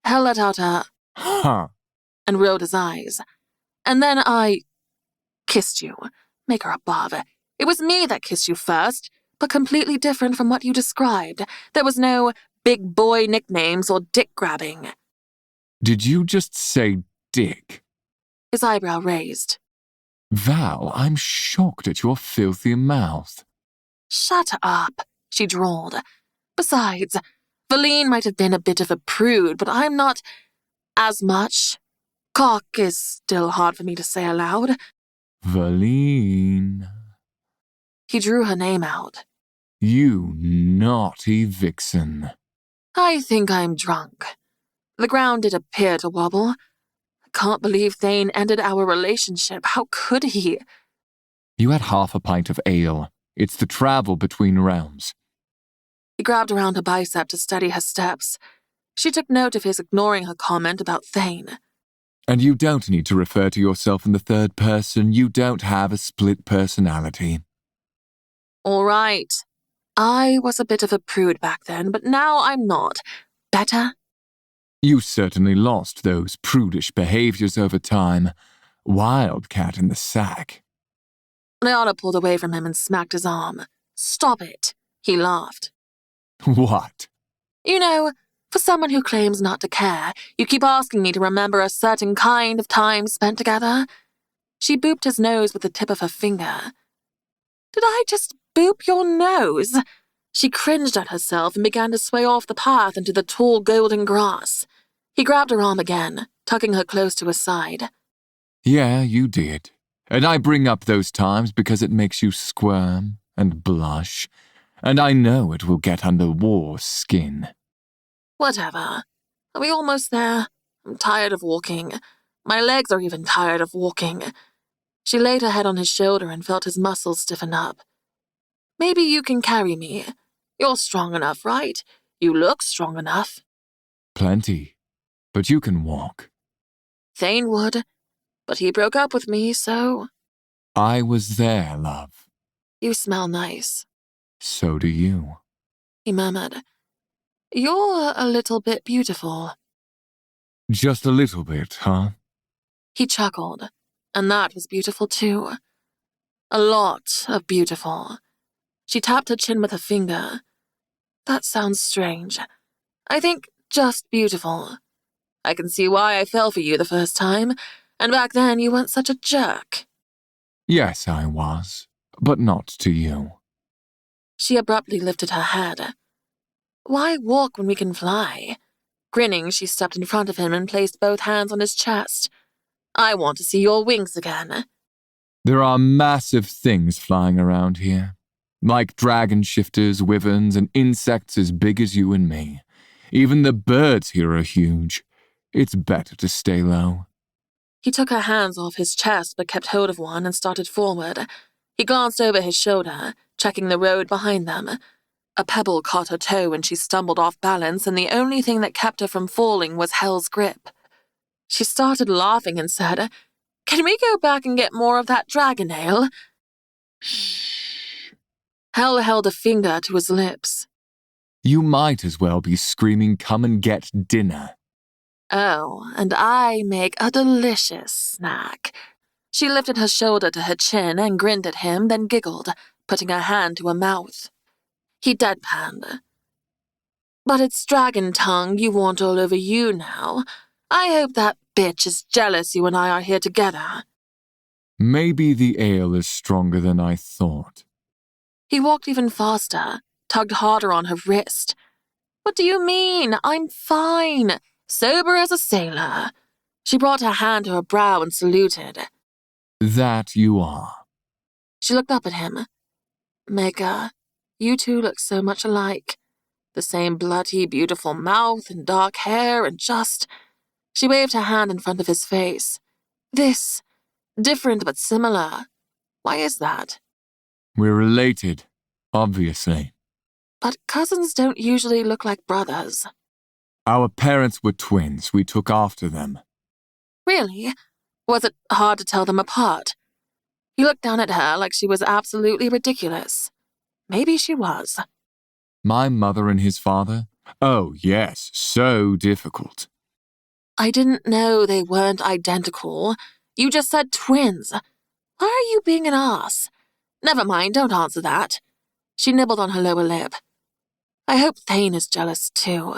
Hal let out a
Huh.
and rolled his eyes. And then I kissed you. Make her above. It was me that kissed you first, but completely different from what you described. There was no big boy nicknames or dick-grabbing.
Did you just say dick?
His eyebrow raised.
Val, I'm shocked at your filthy mouth.
Shut up, she drawled. Besides, Valine might have been a bit of a prude, but I'm not as much. Cock is still hard for me to say aloud.
Valine.
He drew her name out.
You naughty vixen.
I think I'm drunk. The ground did appear to wobble. I can't believe Thane ended our relationship. How could he?
You had half a pint of ale. It's the travel between realms.
He grabbed around her bicep to steady her steps. She took note of his ignoring her comment about Thane.
And you don't need to refer to yourself in the third person. You don't have a split personality.
All right. I was a bit of a prude back then, but now I'm not. Better?
You certainly lost those prudish behaviors over time. Wildcat in the sack.
Leanna pulled away from him and smacked his arm. Stop it. He laughed.
What?
You know, for someone who claims not to care, you keep asking me to remember a certain kind of time spent together. She booped his nose with the tip of her finger. Did I just boop your nose? She cringed at herself and began to sway off the path into the tall golden grass. He grabbed her arm again, tugging her close to his side.
Yeah, you did. And I bring up those times because it makes you squirm and blush, and I know it will get under War's skin.
Whatever. Are we almost there? I'm tired of walking. My legs are even tired of walking. She laid her head on his shoulder and felt his muscles stiffen up. Maybe you can carry me. You're strong enough, right? You look strong enough.
Plenty. But you can walk.
Thane would, but he broke up with me, so...
I was there, love.
You smell nice,
So do you.
he murmured. You're a little bit beautiful.
Just a little bit, huh?
He chuckled, and that was beautiful too. A lot of beautiful. She tapped her chin with her finger. That sounds strange. I think just beautiful. I can see why I fell for you the first time, and back then you weren't such a jerk.
Yes, I was, but not to you.
She abruptly lifted her head. Why walk when we can fly? Grinning, she stepped in front of him and placed both hands on his chest. I want to see your wings again.
There are massive things flying around here, like dragon shifters, wyverns, and insects as big as you and me. Even the birds here are huge. It's better to stay low.
He took her hands off his chest but kept hold of one and started forward. He glanced over his shoulder, checking the road behind them. A pebble caught her toe and she stumbled off balance, and the only thing that kept her from falling was Hell's grip. She started laughing and said, "Can we go back and get more of that dragon ale?"
Shh.
Hell held a finger to his lips.
You might as well be screaming, "Come and get dinner."
Oh, and I make a delicious snack. She lifted her shoulder to her chin and grinned at him, then giggled, putting her hand to her mouth. He deadpanned. "But it's dragon tongue you want all over you now. I hope that bitch is jealous you and I are here together."
Maybe the ale is stronger than I thought.
He walked even faster, tugged harder on her wrist. "What do you mean? I'm fine. Sober as a sailor." She brought her hand to her brow and saluted.
That you are.
She looked up at him. "Mega, you two look so much alike. The same bloody, beautiful mouth and dark hair and just..." She waved her hand in front of his face. "This, different but similar. Why is that?"
We're related, obviously.
"But cousins don't usually look like brothers."
Our parents were twins. We took after them.
"Really? Was it hard to tell them apart?" He looked down at her like she was absolutely ridiculous. Maybe she was.
My mother and his father? Oh, yes, so difficult.
"I didn't know they weren't identical. You just said twins. Why are you being an ass? Never mind, don't answer that." She nibbled on her lower lip. "I hope Thane is jealous too.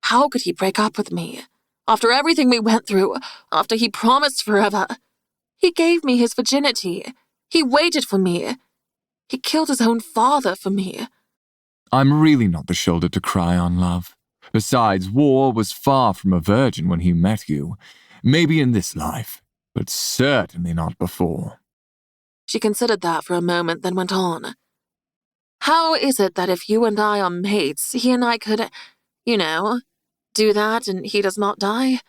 How could he break up with me? After everything we went through, after he promised forever. He gave me his virginity. He waited for me. He killed his own father for me."
I'm really not the shoulder to cry on, love. Besides, War was far from a virgin when he met you. Maybe in this life, but certainly not before.
She considered that for a moment, then went on. "How is it that if you and I are mates, he and I could, do that and he does not die?"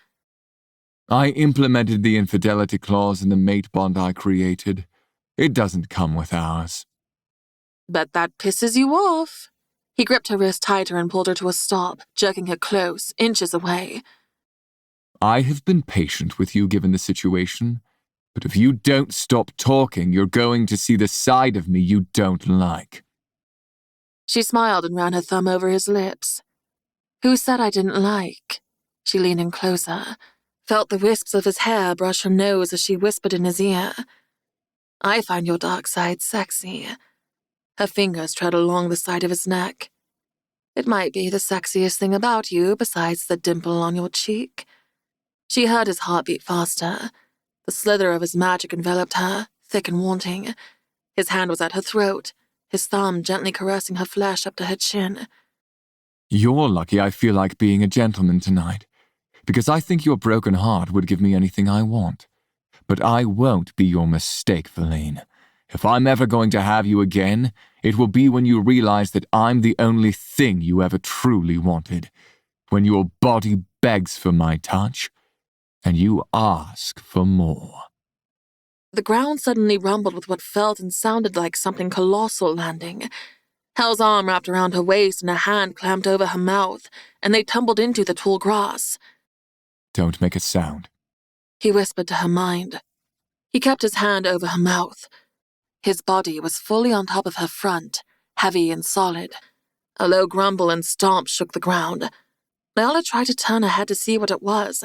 I implemented the infidelity clause in the mate bond I created. It doesn't come with ours.
"Bet that pisses you off." He gripped her wrist tighter and pulled her to a stop, jerking her close, inches away.
I have been patient with you given the situation, but if you don't stop talking, you're going to see the side of me you don't like.
She smiled and ran her thumb over his lips. "Who said I didn't like?" She leaned in closer, felt the wisps of his hair brush her nose as she whispered in his ear. "I find your dark side sexy." Her fingers tread along the side of his neck. "It might be the sexiest thing about you besides the dimple on your cheek." She heard his heartbeat faster. The slither of his magic enveloped her, thick and wanting. His hand was at her throat, his thumb gently caressing her flesh up to her chin.
You're lucky I feel like being a gentleman tonight, because I think your broken heart would give me anything I want. But I won't be your mistake, Feline. If I'm ever going to have you again, it will be when you realize that I'm the only thing you ever truly wanted. When your body begs for my touch, and you ask for more.
The ground suddenly rumbled with what felt and sounded like something colossal landing. Hell's arm wrapped around her waist and a hand clamped over her mouth, and they tumbled into the tall grass.
Don't make a sound,
He whispered to her mind. He kept his hand over her mouth. His body was fully on top of her front, heavy and solid. A low grumble and stomp shook the ground. Leola tried to turn her head to see what it was,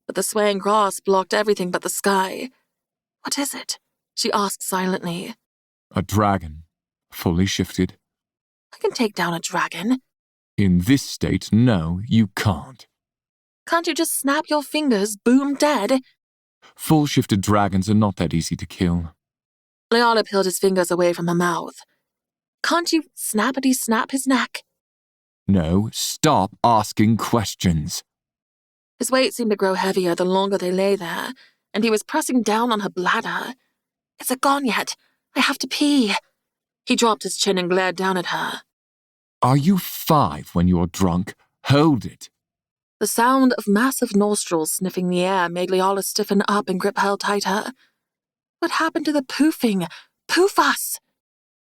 but the swaying grass blocked everything but the sky. "What is it?" she asked silently.
A dragon, fully shifted.
"I can take down a dragon."
In this state, no, you can't.
"Can't you just snap your fingers, boom, dead?"
Full shifted dragons are not that easy to kill.
Leola peeled his fingers away from her mouth. "Can't you snappity-snap his neck?"
No, stop asking questions.
His weight seemed to grow heavier the longer they lay there, and he was pressing down on her bladder. Is it gone yet? I have to pee. He dropped his chin and glared down at her.
Are you 5 when you're drunk? Hold it.
The sound of massive nostrils sniffing the air made Leala stiffen up and grip Hell tighter. What happened to the poofing? Poof us!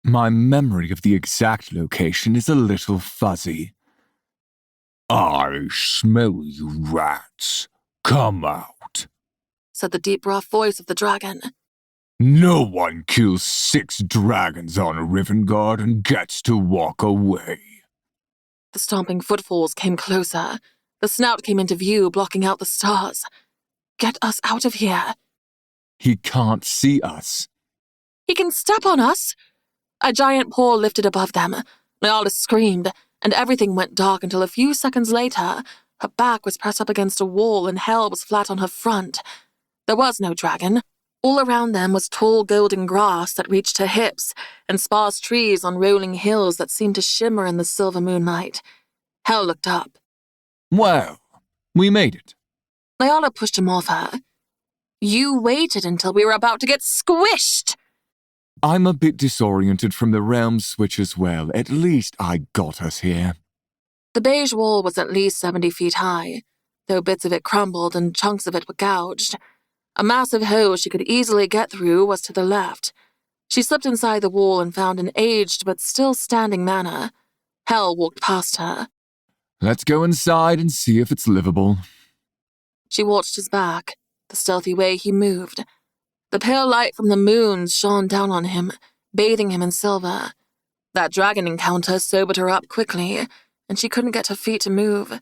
My memory of the exact location is a little fuzzy.
I smell you rats. Come out,
said the deep, rough voice of the dragon.
No one kills 6 dragons on a Rivengard and gets to walk away.
The stomping footfalls came closer. The snout came into view, blocking out the stars. Get us out of here.
He can't see us.
He can step on us. A giant paw lifted above them. Leala screamed, and everything went dark until a few seconds later, her back was pressed up against a wall and Hell was flat on her front. There was no dragon. All around them was tall golden grass that reached her hips, and sparse trees on rolling hills that seemed to shimmer in the silver moonlight. Hell looked up.
Well, we made it.
Leala pushed him off her. You waited until we were about to get squished.
I'm a bit disoriented from the realm switch as well. At least I got us here.
The beige wall was at least 70 feet high, though bits of it crumbled and chunks of it were gouged. A massive hole she could easily get through was to the left. She slipped inside the wall and found an aged but still standing manor. Hell walked past her.
Let's go inside and see if it's livable.
She watched his back, the stealthy way he moved. The pale light from the moon shone down on him, bathing him in silver. That dragon encounter sobered her up quickly, and she couldn't get her feet to move.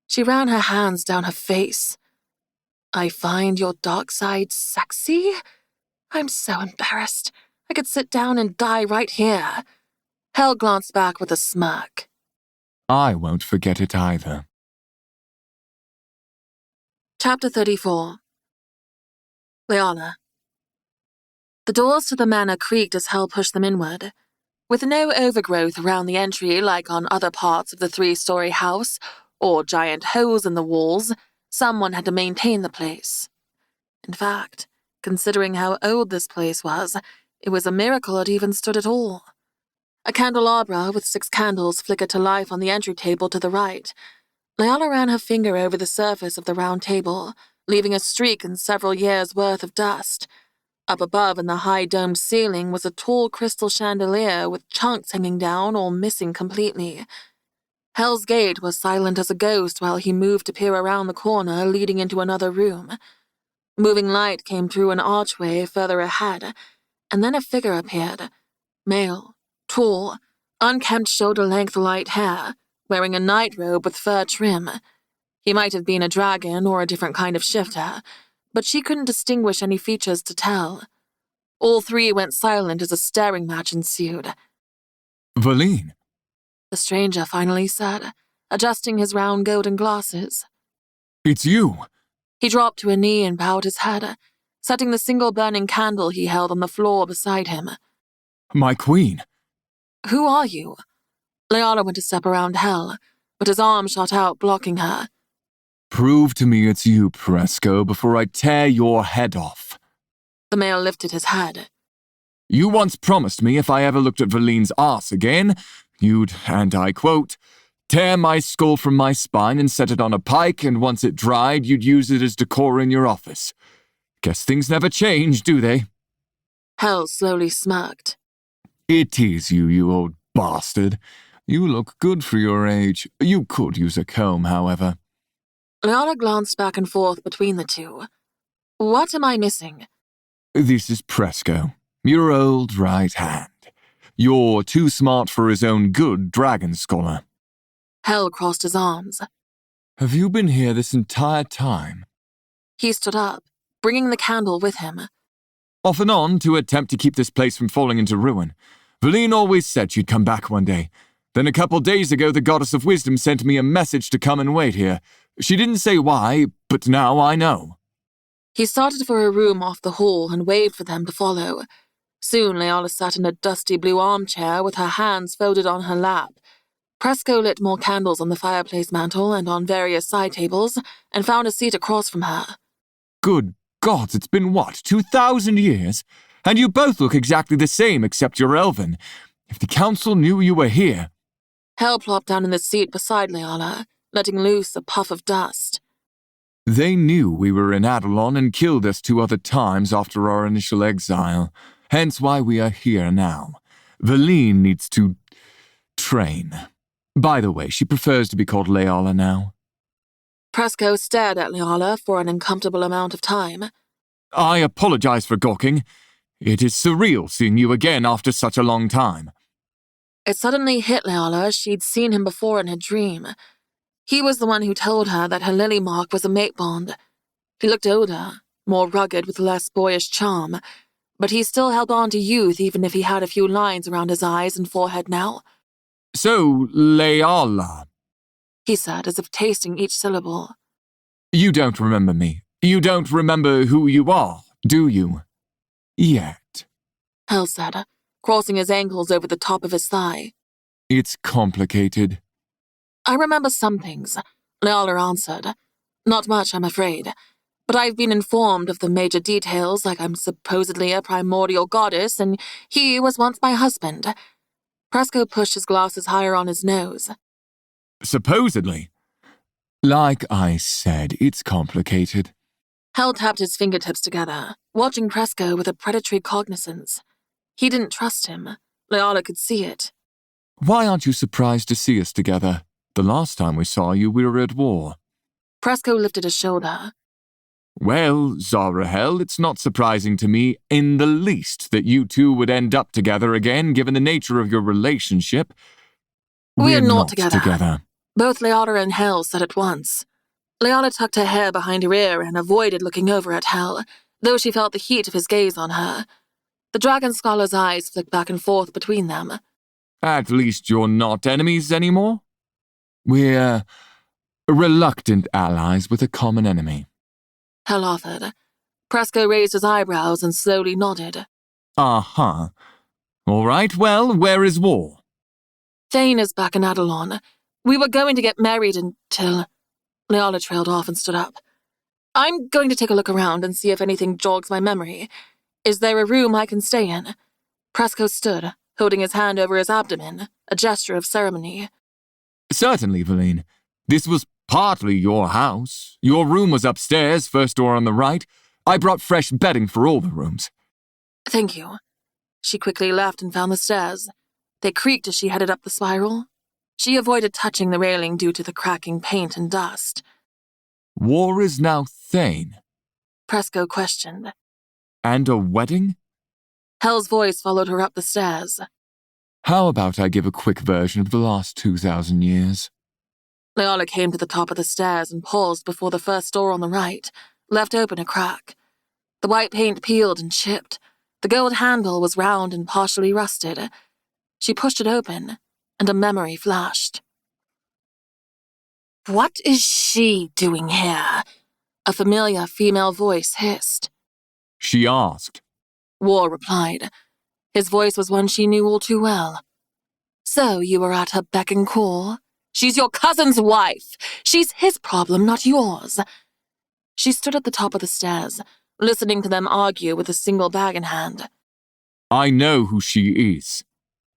She ran her hands down her face. I find your dark side sexy? I'm so embarrassed. I could sit down and die right here. Hell glanced back with a smirk.
I won't forget it either.
Chapter 34. Leala. The doors to the manor creaked as Hell pushed them inward. With no overgrowth around the entry like on other parts of the 3-story house, or giant holes in the walls, someone had to maintain the place. In fact, considering how old this place was, it was a miracle it even stood at all. A candelabra with 6 candles flickered to life on the entry table to the right. Leala ran her finger over the surface of the round table, leaving a streak and several years' worth of dust. Up above in the high domed ceiling was a tall crystal chandelier with chunks hanging down or missing completely. Hell's Gate was silent as a ghost while he moved to peer around the corner leading into another room. Moving light came through an archway further ahead, and then a figure appeared. Male, tall, unkempt shoulder-length light hair, wearing a nightrobe with fur trim. He might have been a dragon or a different kind of shifter, but she couldn't distinguish any features to tell. All 3 went silent as a staring match ensued.
Valine.
The stranger finally said, adjusting his round golden glasses.
It's you.
He dropped to a knee and bowed his head, setting the single burning candle he held on the floor beside him.
My queen.
Who are you? Leala went to step around Hell, but his arm shot out, blocking her.
Prove to me it's you, Presco, before I tear your head off.
The male lifted his head.
You once promised me if I ever looked at Valine's arse again, you'd, and I quote, tear my skull from my spine and set it on a pike, and once it dried, you'd use it as decor in your office. Guess things never change, do they?
Hell slowly smirked.
It is you, you old bastard. You look good for your age. You could use a comb, however.
Leala glanced back and forth between the two. What am I missing?
This is Presco, your old right hand. You're too smart for his own good, dragon scholar.
Hell crossed his arms.
Have you been here this entire time?
He stood up, bringing the candle with him.
Off and on to attempt to keep this place from falling into ruin. Valine always said she'd come back one day. Then a couple days ago, the Goddess of Wisdom sent me a message to come and wait here. She didn't say why, but now I know.
He started for a room off the hall and waved for them to follow. Soon Leala sat in a dusty blue armchair with her hands folded on her lap. Presco lit more candles on the fireplace mantel and on various side tables, and found a seat across from her.
Good gods, it's been what, 2,000 years? And you both look exactly the same except you're elven. If the council knew you were here...
Hel plopped down in the seat beside Leala, letting loose a puff of dust.
They knew we were in Adelon and killed us 2 other times after our initial exile. Hence why we are here now. Valine needs to... train. By the way, she prefers to be called Leala now.
Presco stared at Leala for an uncomfortable amount of time.
I apologize for gawking. It is surreal seeing you again after such a long time.
It suddenly hit Leala she'd seen him before in her dream. He was the one who told her that her lily mark was a mate bond. He looked older, more rugged with less boyish charm, but he still held on to youth even if he had a few lines around his eyes and forehead now.
So, Leala,
He said, as if tasting each syllable.
you don't remember me. You don't remember who you are, do you? Yet.
Hel said, crossing his ankles over the top of his thigh.
It's complicated.
I remember some things, Leala answered. Not much, I'm afraid. But I've been informed of the major details, like I'm supposedly a primordial goddess, and he was once my husband. Presco pushed his glasses higher on his nose.
Supposedly. Like I said, it's complicated.
Hel tapped his fingertips together, watching Presco with a predatory cognizance. He didn't trust him. Leala could see it.
Why aren't you surprised to see us together? The last time we saw you, we were at war.
Presco lifted a shoulder.
Well, Zarahel, it's not surprising to me in the least that you two would end up together again, given the nature of your relationship.
We're not together. Both Leala and Hel said at once. Leala tucked her hair behind her ear and avoided looking over at Hel, though she felt the heat of his gaze on her. The dragon scholar's eyes flicked back and forth between them.
At least you're not enemies anymore? We're reluctant allies with a common enemy.
Hel offered. Presco raised his eyebrows and slowly nodded.
Uh-huh. All right, well, where is war?
Thane is back in Adelon. We were going to get married until... Leala trailed off and stood up. I'm going to take a look around and see if anything jogs my memory. Is there a room I can stay in? Presco stood, holding his hand over his abdomen, a gesture of ceremony.
Certainly, Valine. This was partly your house. Your room was upstairs, first door on the right. I brought fresh bedding for all the rooms.
Thank you. She quickly left and found the stairs. They creaked as she headed up the spiral. She avoided touching the railing due to the cracking paint and dust.
War is now Thane.
Presco questioned.
And a wedding?
Hel's voice followed her up the stairs.
How about I give a quick version of the last 2,000 years?
Leala came to the top of the stairs and paused before the first door on the right, left open a crack. The white paint peeled and chipped. The gold handle was round and partially rusted. She pushed it open, and a memory flashed. What is she doing here? A familiar female voice hissed.
She asked.
War replied. His voice was one she knew all too well. So you were at her beck and call? She's your cousin's wife. She's his problem, not yours. She stood at the top of the stairs, listening to them argue with a single bag in hand.
I know who she is.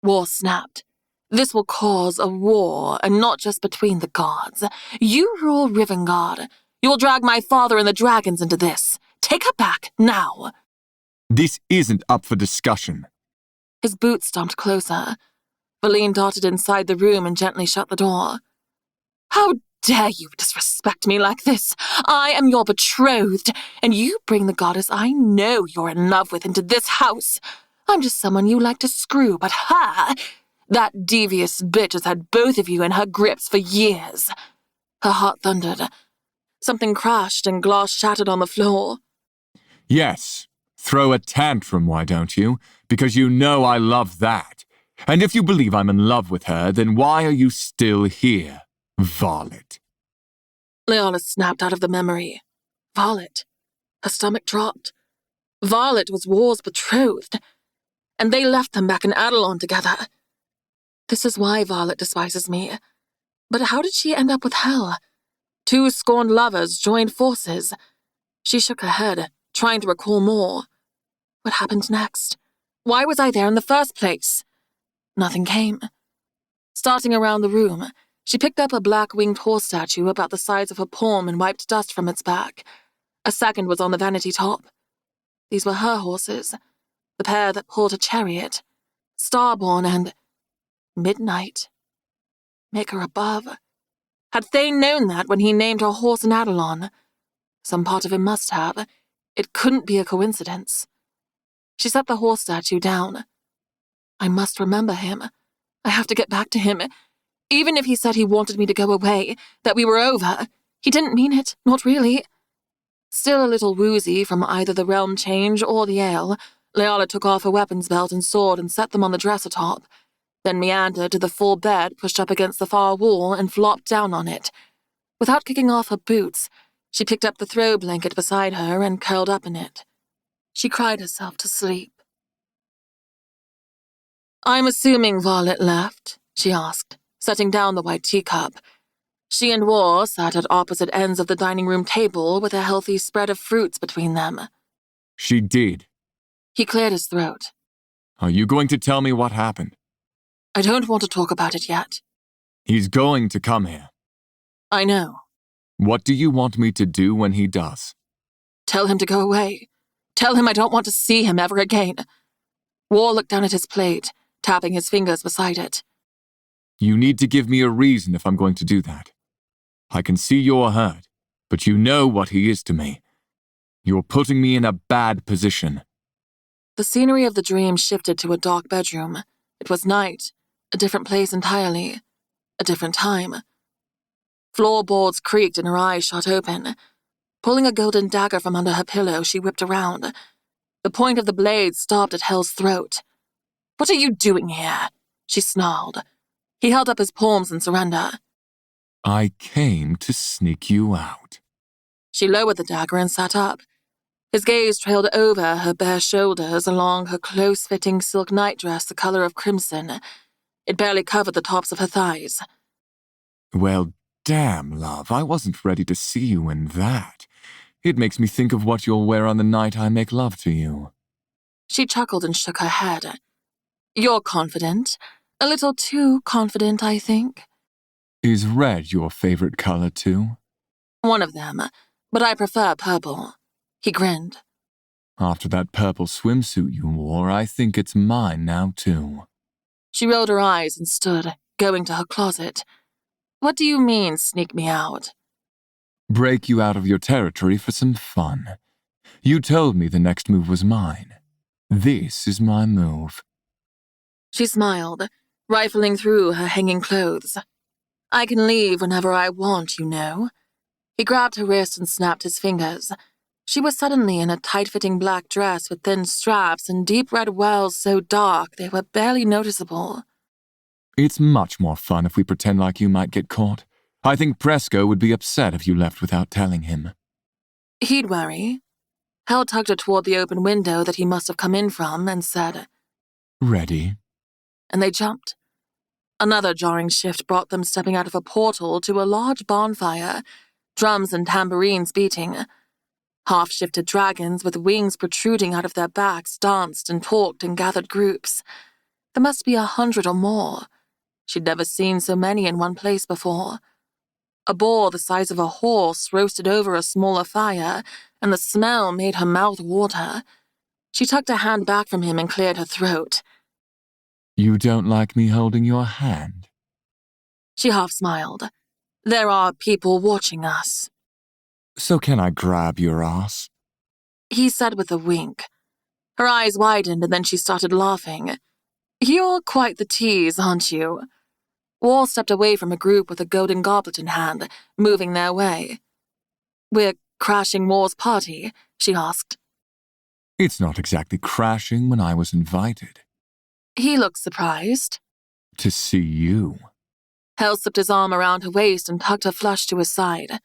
War snapped. This will cause a war, and not just between the gods. You rule Rivengard. You will drag my father and the dragons into this. Take her back, now.
This isn't up for discussion.
His boots stomped closer. Valine darted inside the room and gently shut the door. How dare you disrespect me like this? I am your betrothed, and you bring the goddess I know you're in love with into this house. I'm just someone you like to screw, but her... That devious bitch has had both of you in her grips for years. Her heart thundered. Something crashed and glass shattered on the floor.
Yes, throw a tantrum, why don't you? Because you know I love that. And if you believe I'm in love with her, then why are you still here, varlet?
Leala snapped out of the memory. Varlet. Her stomach dropped. Varlet was War's betrothed. And they left them back in Adelon together. This is why Violet despises me. But how did she end up with Hell? 2 scorned lovers joined forces. She shook her head, trying to recall more. What happened next? Why was I there in the first place? Nothing came. Starting around the room, she picked up a black-winged horse statue about the size of her palm and wiped dust from its back. A second was on the vanity top. These were her horses, the pair that pulled her chariot, Starborn and Midnight. Maker above. Had Thane known that when he named her horse an Adelon? Some part of him must have. It couldn't be a coincidence. She set the horse statue down. I must remember him. I have to get back to him. Even if he said he wanted me to go away, that we were over, he didn't mean it, not really. Still a little woozy from either the realm change or the ale, Leala took off her weapons belt and sword and set them on the dresser top, then meandered to the full bed pushed up against the far wall and flopped down on it. Without kicking off her boots, she picked up the throw blanket beside her and curled up in it. She cried herself to sleep. "I'm assuming Violet left?" she asked, setting down the white teacup. She and War sat at opposite ends of the dining room table with a healthy spread of fruits between them.
She did.
He cleared his throat.
Are you going to tell me what happened?
I don't want to talk about it yet.
He's going to come here.
I know.
What do you want me to do when he does?
Tell him to go away. Tell him I don't want to see him ever again. War looked down at his plate, tapping his fingers beside it.
You need to give me a reason if I'm going to do that. I can see you're hurt, but you know what he is to me. You're putting me in a bad position.
The scenery of the dream shifted to a dark bedroom. It was night, a different place entirely, a different time. Floorboards creaked and her eyes shot open. Pulling a golden dagger from under her pillow, she whipped around. The point of the blade stopped at Hell's throat. "What are you doing here?" she snarled. He held up his palms in surrender.
I came to sneak you out.
She lowered the dagger and sat up. His gaze trailed over her bare shoulders along her close-fitting silk nightdress the color of crimson. It barely covered the tops of her thighs.
Well, damn, love, I wasn't ready to see you in that. It makes me think of what you'll wear on the night I make love to you.
She chuckled and shook her head. You're confident. A little too confident, I think.
Is red your favorite color, too?
One of them, but I prefer purple. He grinned.
After that purple swimsuit you wore, I think it's mine now, too.
She rolled her eyes and stood, going to her closet. What do you mean, sneak me out?
Break you out of your territory for some fun. You told me the next move was mine. This is my move.
She smiled, rifling through her hanging clothes. I can leave whenever I want, you know. He grabbed her wrist and snapped his fingers. She was suddenly in a tight-fitting black dress with thin straps and deep red wells so dark they were barely noticeable.
It's much more fun if we pretend like you might get caught. I think Presco would be upset if you left without telling him.
He'd worry. Hell tugged her toward the open window that he must have come in from and said,
Ready?
And they jumped. Another jarring shift brought them stepping out of a portal to a large bonfire, drums and tambourines beating. Half-shifted dragons with wings protruding out of their backs danced and talked in gathered groups. There must be 100 or more. She'd never seen so many in one place before. A boar the size of a horse roasted over a smaller fire, and the smell made her mouth water. She tucked a hand back from him and cleared her throat.
You don't like me holding your hand?
She half-smiled. There are people watching us.
So can I grab your ass?
He said with a wink. Her eyes widened and then she started laughing. You're quite the tease, aren't you? Wall stepped away from a group with a golden goblet in hand, moving their way. We're crashing War's party, she asked.
It's not exactly crashing when I was invited.
He looked surprised.
To see you.
Hell slipped his arm around her waist and tugged her flush to his side.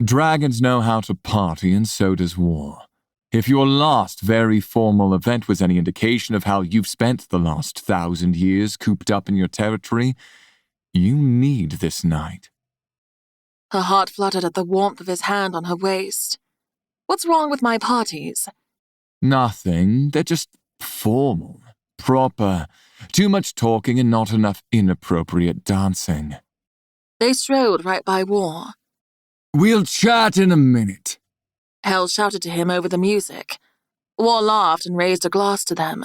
Dragons know how to party, and so does War. If your last very formal event was any indication of how you've spent the last 1,000 years cooped up in your territory, you need this night.
Her heart fluttered at the warmth of his hand on her waist. What's wrong with my parties?
Nothing. They're just formal, proper, too much talking and not enough inappropriate dancing.
They strode right by War.
We'll chat in a minute.
Hell shouted to him over the music. War laughed and raised a glass to them.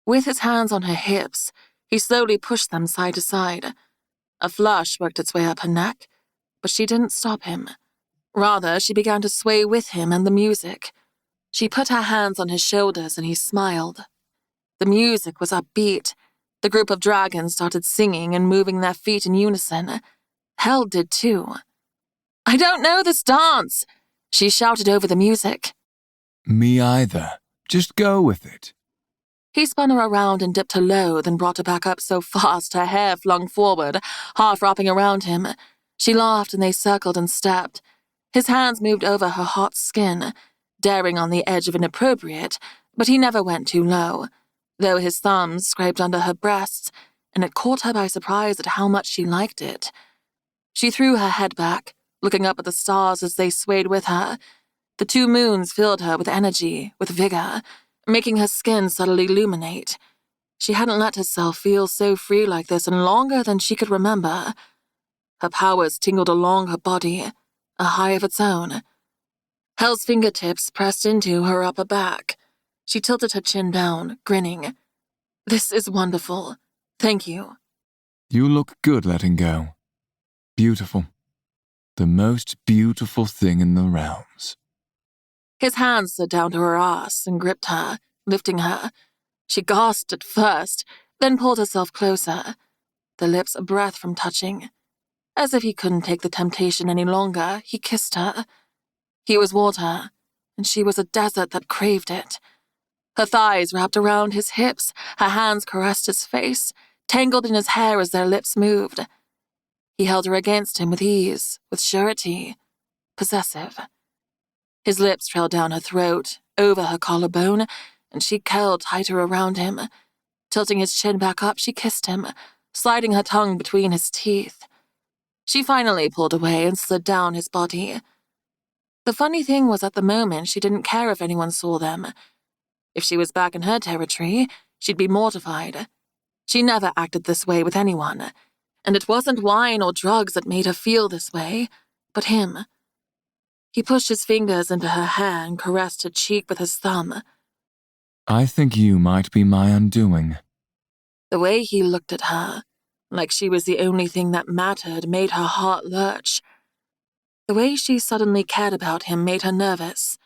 With his hands on her hips, he slowly pushed them side to side. A flush worked its way up her neck, but she didn't stop him. Rather, she began to sway with him and the music. She put her hands on his shoulders and he smiled. The music was upbeat. The group of dragons started singing and moving their feet in unison. Hell did too. "I don't know this dance," she shouted over the music.
Me either. Just go with it.
He spun her around and dipped her low, then brought her back up so fast her hair flung forward, half wrapping around him. She laughed and they circled and stepped. His hands moved over her hot skin, daring on the edge of inappropriate, but he never went too low, though his thumbs scraped under her breasts, and it caught her by surprise at how much she liked it. She threw her head back, looking up at the stars as they swayed with her. The 2 moons filled her with energy, with vigor, making her skin subtly illuminate. She hadn't let herself feel so free like this in longer than she could remember. Her powers tingled along her body, a high of its own. Hell's fingertips pressed into her upper back. She tilted her chin down, grinning. "This is wonderful. Thank you."
You look good letting go. Beautiful. The most beautiful thing in the realms.
His hands slid down to her ass and gripped her, lifting her. She gasped at first, then pulled herself closer, the lips a breath from touching. As if he couldn't take the temptation any longer, he kissed her. He was water, and she was a desert that craved it. Her thighs wrapped around his hips, her hands caressed his face, tangled in his hair as their lips moved. He held her against him with ease, with surety, possessive. His lips trailed down her throat, over her collarbone, and she curled tighter around him. Tilting his chin back up, she kissed him, sliding her tongue between his teeth. She finally pulled away and slid down his body. The funny thing was at the moment she didn't care if anyone saw them. If she was back in her territory, she'd be mortified. She never acted this way with anyone, and it wasn't wine or drugs that made her feel this way, but him. He pushed his fingers into her hair and caressed her cheek with his thumb.
I think you might be my undoing.
The way he looked at her, like she was the only thing that mattered, made her heart lurch. The way she suddenly cared about him made her nervous.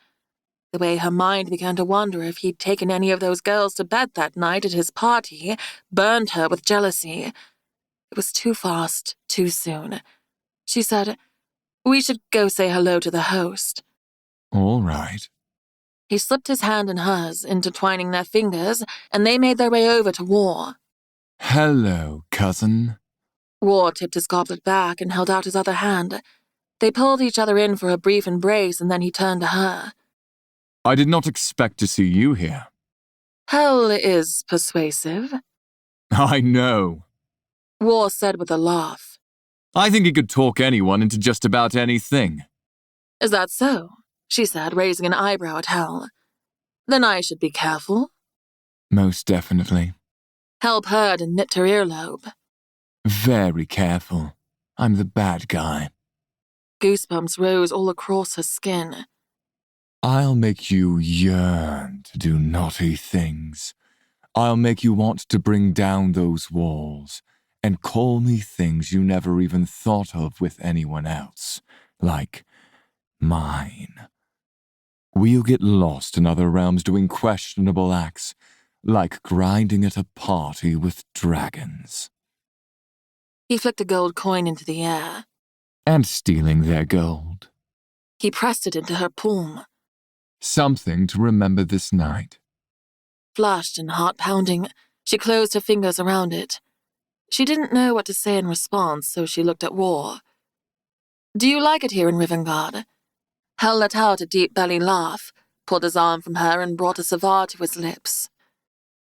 The way her mind began to wonder if he'd taken any of those girls to bed that night at his party burned her with jealousy. It was too fast, too soon. She said, "We should go say hello to the host."
All right.
He slipped his hand in hers, intertwining their fingers, and they made their way over to War.
Hello, cousin.
War tipped his goblet back and held out his other hand. They pulled each other in for a brief embrace, and then he turned to her.
I did not expect to see you here.
Hell is persuasive,
I know.
War said with a laugh.
I think he could talk anyone into just about anything.
Is that so? She said, raising an eyebrow at Hell. Then I should be careful.
Most definitely.
Hell purred and nipped her earlobe.
Very careful. I'm the bad guy.
Goosebumps rose all across her skin.
I'll make you yearn to do naughty things. I'll make you want to bring down those walls and call me things you never even thought of with anyone else, like mine. We'll get lost in other realms doing questionable acts, like grinding at a party with dragons.
He flicked a gold coin into the air.
And stealing their gold.
He pressed it into her palm.
Something to remember this night.
Flushed and heart-pounding, she closed her fingers around it. She didn't know what to say in response, so she looked at War. "Do you like it here in Rivengard?" Hell let out a deep belly laugh, pulled his arm from her and brought a cigar to his lips.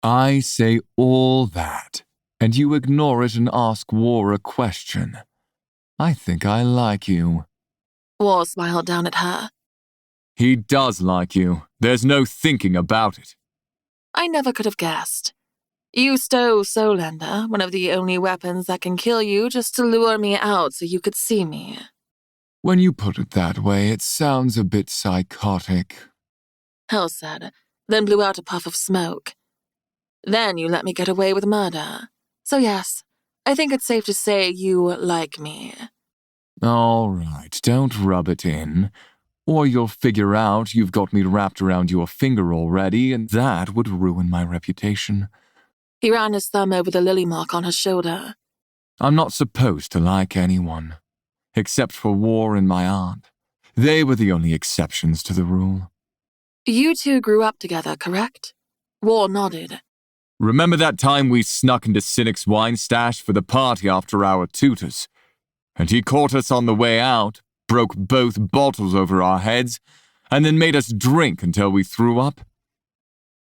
I say all that, and you ignore it and ask War a question. I think I like you.
War smiled down at her.
He does like you. There's no thinking about it.
I never could have guessed. You stole Solender, one of the only weapons that can kill you, just to lure me out so you could see me.
When you put it that way, it sounds a bit psychotic.
Hell said, then blew out a puff of smoke. Then you let me get away with murder. So yes, I think it's safe to say you like me.
All right, don't rub it in. Or you'll figure out you've got me wrapped around your finger already, and that would ruin my reputation.
He ran his thumb over the lily mark on her shoulder.
I'm not supposed to like anyone, except for War and my aunt. They were the only exceptions to the rule.
You two grew up together, correct? War nodded.
Remember that time we snuck into Cynic's wine stash for the party after our tutors? And he caught us on the way out, broke both bottles over our heads, and then made us drink until we threw up?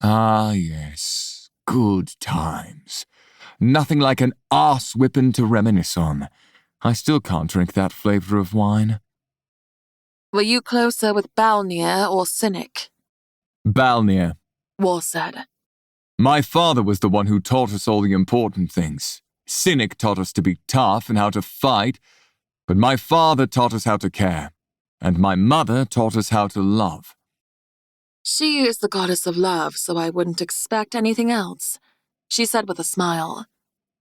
Ah, yes, good times. Nothing like an arse-whipping to reminisce on. I still can't drink that flavor of wine.
Were you closer with Balnir or Cynic?
Balnir.
War said.
My father was the one who taught us all the important things. Cynic taught us to be tough and how to fight, but my father taught us how to care, and my mother taught us how to love.
She is the goddess of love, so I wouldn't expect anything else, she said with a smile.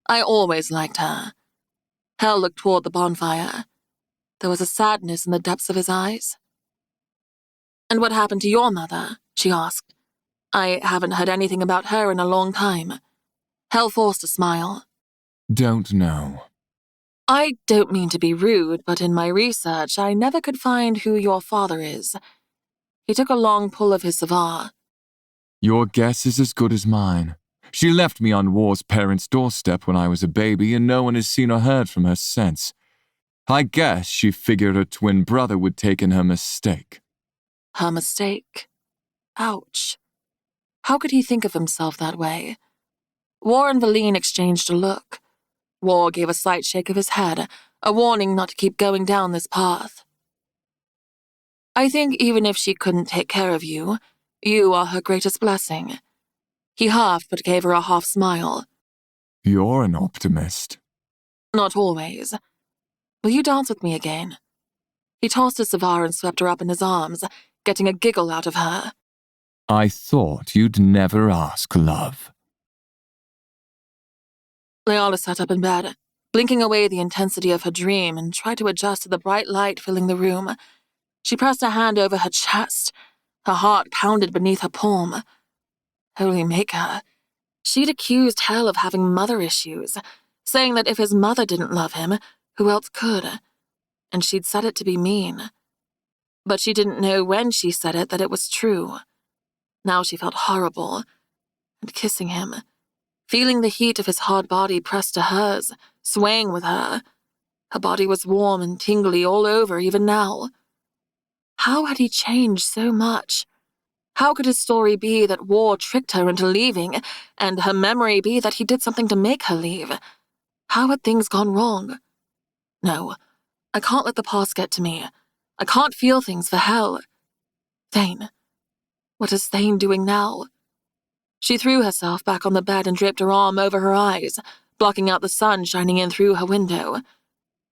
I always liked her. Hell looked toward the bonfire. There was a sadness in the depths of his eyes. And what happened to your mother? She asked. I haven't heard anything about her in a long time. Hell forced a smile.
Don't know.
I don't mean to be rude, but in my research, I never could find who your father is. He took a long pull of his cigar.
Your guess is as good as mine. She left me on War's parents' doorstep when I was a baby, and no one has seen or heard from her since. I guess she figured her twin brother would take in her mistake.
Her mistake? Ouch. How could he think of himself that way? War and Valine exchanged a look. War gave a slight shake of his head, a warning not to keep going down this path. I think even if she couldn't take care of you, you are her greatest blessing. He huffed but gave her a half smile.
You're an optimist.
Not always. Will you dance with me again? He tossed his cigar and swept her up in his arms, getting a giggle out of her.
I thought you'd never ask, love.
Leala sat up in bed, blinking away the intensity of her dream and tried to adjust to the bright light filling the room. She pressed a hand over her chest. Her heart pounded beneath her palm. Holy Maker. She'd accused Hell of having mother issues, saying that if his mother didn't love him, who else could? And she'd said it to be mean. But she didn't know when she said it that it was true. Now she felt horrible. And kissing him, feeling the heat of his hard body pressed to hers, swaying with her. Her body was warm and tingly all over even now. How had he changed so much? How could his story be that War tricked her into leaving, and her memory be that he did something to make her leave? How had things gone wrong? No, I can't let the past get to me. I can't feel things for Hell. Thane. What is Thane doing now? She threw herself back on the bed and draped her arm over her eyes, blocking out the sun shining in through her window.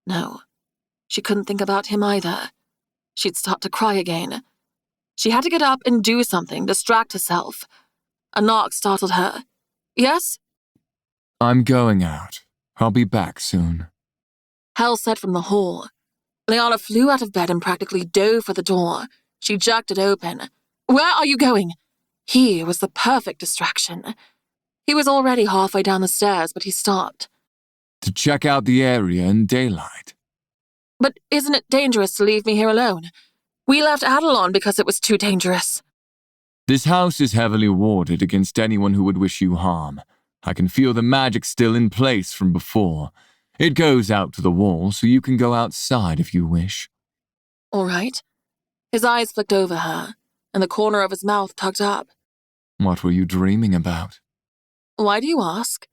No, she couldn't think about him either. She'd start to cry again. She had to get up and do something, distract herself. A knock startled her. Yes?
I'm going out. I'll be back soon.
Hell said from the hall. Leala flew out of bed and practically dove for the door. She jerked it open. Where are you going? He was the perfect distraction. He was already halfway down the stairs, but he stopped.
To check out the area in daylight.
But isn't it dangerous to leave me here alone? We left Adelon because it was too dangerous.
This house is heavily warded against anyone who would wish you harm. I can feel the magic still in place from before. It goes out to the wall, so you can go outside if you wish.
All right. His eyes flicked over her. and the corner of his mouth tugged up.
What were you dreaming about?
Why do you ask?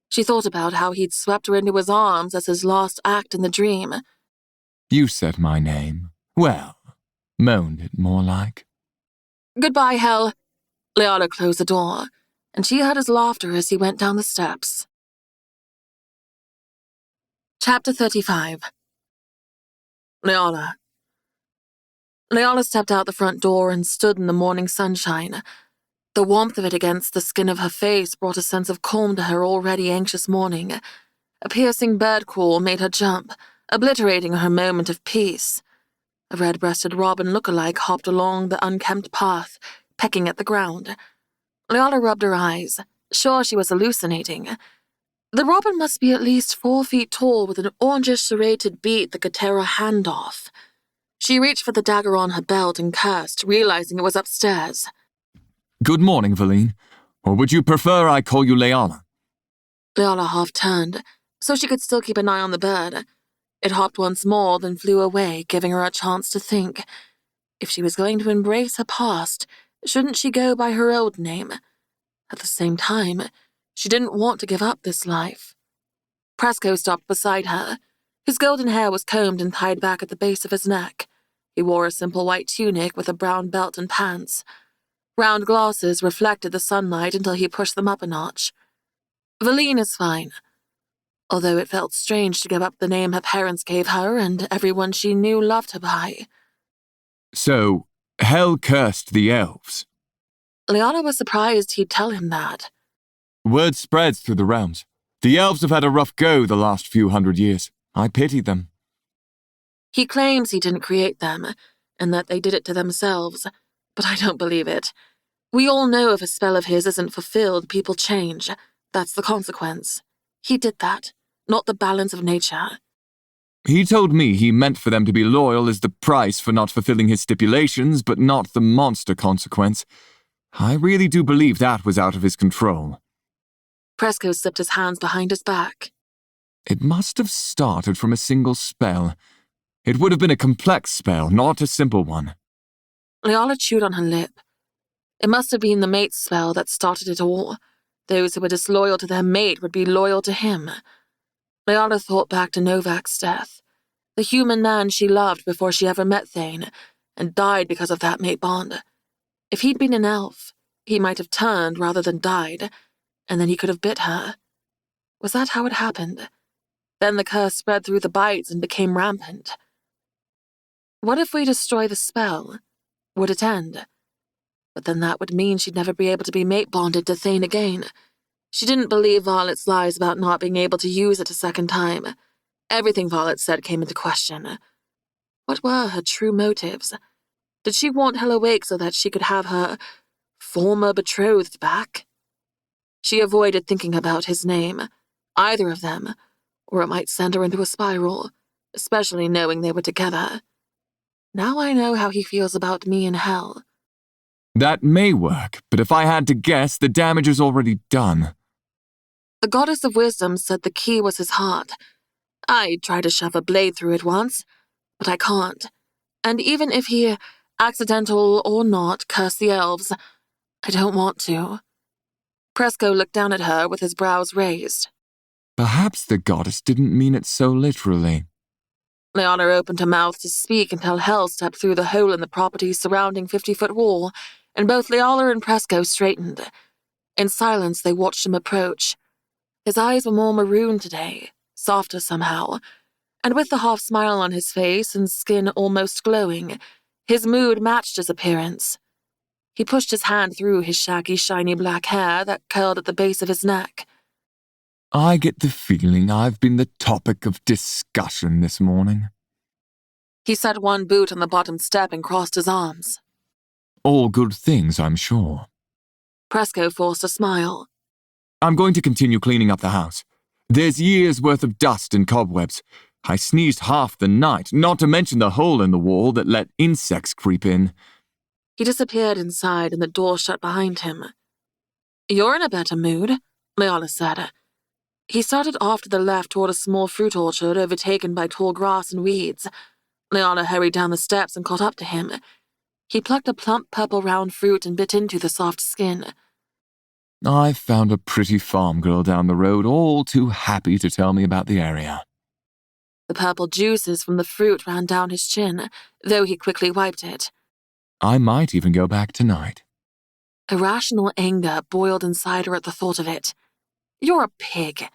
She thought about how he'd swept her into his arms as his last act in the dream.
You said my name. Well, moaned it more like.
Goodbye, Hell. Leala closed the door, and she heard his laughter as he went down the steps. Chapter 35. Leala stepped out the front door and stood in the morning sunshine. The warmth of it against the skin of her face brought a sense of calm to her already anxious morning. A piercing bird call made her jump, obliterating her moment of peace. A red-breasted robin look-alike hopped along the unkempt path, pecking at the ground. Leala rubbed her eyes, sure she was hallucinating. The robin must be at least 4 feet tall with an orangish serrated beak that could tear a hand off. She reached for the dagger on her belt and cursed, realizing it was upstairs.
Good morning, Valine. Or would you prefer I call you Leala?
Leala half-turned, so she could still keep an eye on the bird. It hopped once more, then flew away, giving her a chance to think. If she was going to embrace her past, shouldn't she go by her old name? At the same time, she didn't want to give up this life. Presco stopped beside her. His golden hair was combed and tied back at the base of his neck. He wore a simple white tunic with a brown belt and pants. Round glasses reflected the sunlight until he pushed them up a notch. Valine is fine, although it felt strange to give up the name her parents gave her and everyone she knew loved her by.
So, Hell cursed the elves.
Leala was surprised he'd tell him that.
Word spreads through the realms. The elves have had a rough go the last few hundred years. I pity them.
He claims he didn't create them, and that they did it to themselves, but I don't believe it. We all know if a spell of his isn't fulfilled, people change. That's the consequence. He did that, not the balance of nature.
He told me he meant for them to be loyal as the price for not fulfilling his stipulations, but not the monster consequence. I really do believe that was out of his control.
Presco slipped his hands behind his back.
It must have started from a single spell. It would have been a complex spell, not a simple one.
Leala chewed on her lip. It must have been the mate's spell that started it all. Those who were disloyal to their mate would be loyal to him. Leala thought back to Novak's death, the human man she loved before she ever met Thane, and died because of that mate bond. If he'd been an elf, he might have turned rather than died, and then he could have bit her. Was that how it happened? Then the curse spread through the bites and became rampant. What if we destroy the spell? Would it end? But then that would mean she'd never be able to be mate-bonded to Thane again. She didn't believe Violet's lies about not being able to use it a second time. Everything Violet said came into question. What were her true motives? Did she want Hell awake so that she could have her former betrothed back? She avoided thinking about his name, either of them, or it might send her into a spiral, especially knowing they were together. Now I know how he feels about me in Hell.
That may work, but if I had to guess, the damage is already done.
The goddess of wisdom said the key was his heart. I tried to shove a blade through it once, but I can't. And even if he, accidental or not, cursed the elves, I don't want to. Presco looked down at her with his brows raised.
Perhaps the goddess didn't mean it so literally.
Leona opened her mouth to speak until Hell stepped through the hole in the property's surrounding 50-foot wall, and both Leala and Presco straightened. In silence, they watched him approach. His eyes were more maroon today, softer somehow, and with the half-smile on his face and skin almost glowing, his mood matched his appearance. He pushed his hand through his shaggy, shiny black hair that curled at the base of his neck.
I get the feeling I've been the topic of discussion this morning.
He set one boot on the bottom step and crossed his arms.
All good things, I'm sure.
Presco forced a smile.
I'm going to continue cleaning up the house. There's years' worth of dust and cobwebs. I sneezed half the night, not to mention the hole in the wall that let insects creep in.
He disappeared inside and the door shut behind him. You're in a better mood, Leala said. He started off to the left toward a small fruit orchard overtaken by tall grass and weeds. Leala hurried down the steps and caught up to him. He plucked a plump purple round fruit and bit into the soft skin.
I found a pretty farm girl down the road, all too happy to tell me about the area.
The purple juices from the fruit ran down his chin, though he quickly wiped it.
I might even go back tonight.
Irrational anger boiled inside her at the thought of it. You're a pig.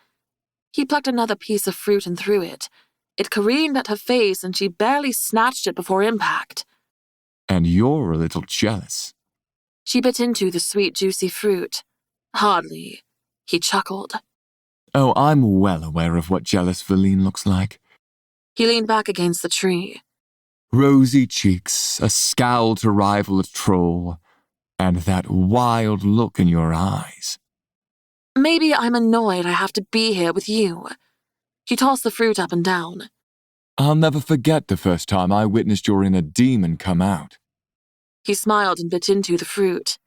He plucked another piece of fruit and threw it. It careened at her face and she barely snatched it before impact.
And you're a little jealous.
She bit into the sweet, juicy fruit. Hardly. He chuckled.
Oh, I'm well aware of what jealous Valine looks like.
He leaned back against the tree.
Rosy cheeks, a scowl to rival a troll, and that wild look in your eyes.
Maybe I'm annoyed I have to be here with you. He tossed the fruit up and down.
I'll never forget the first time I witnessed your inner demon come out.
He smiled and bit into the fruit.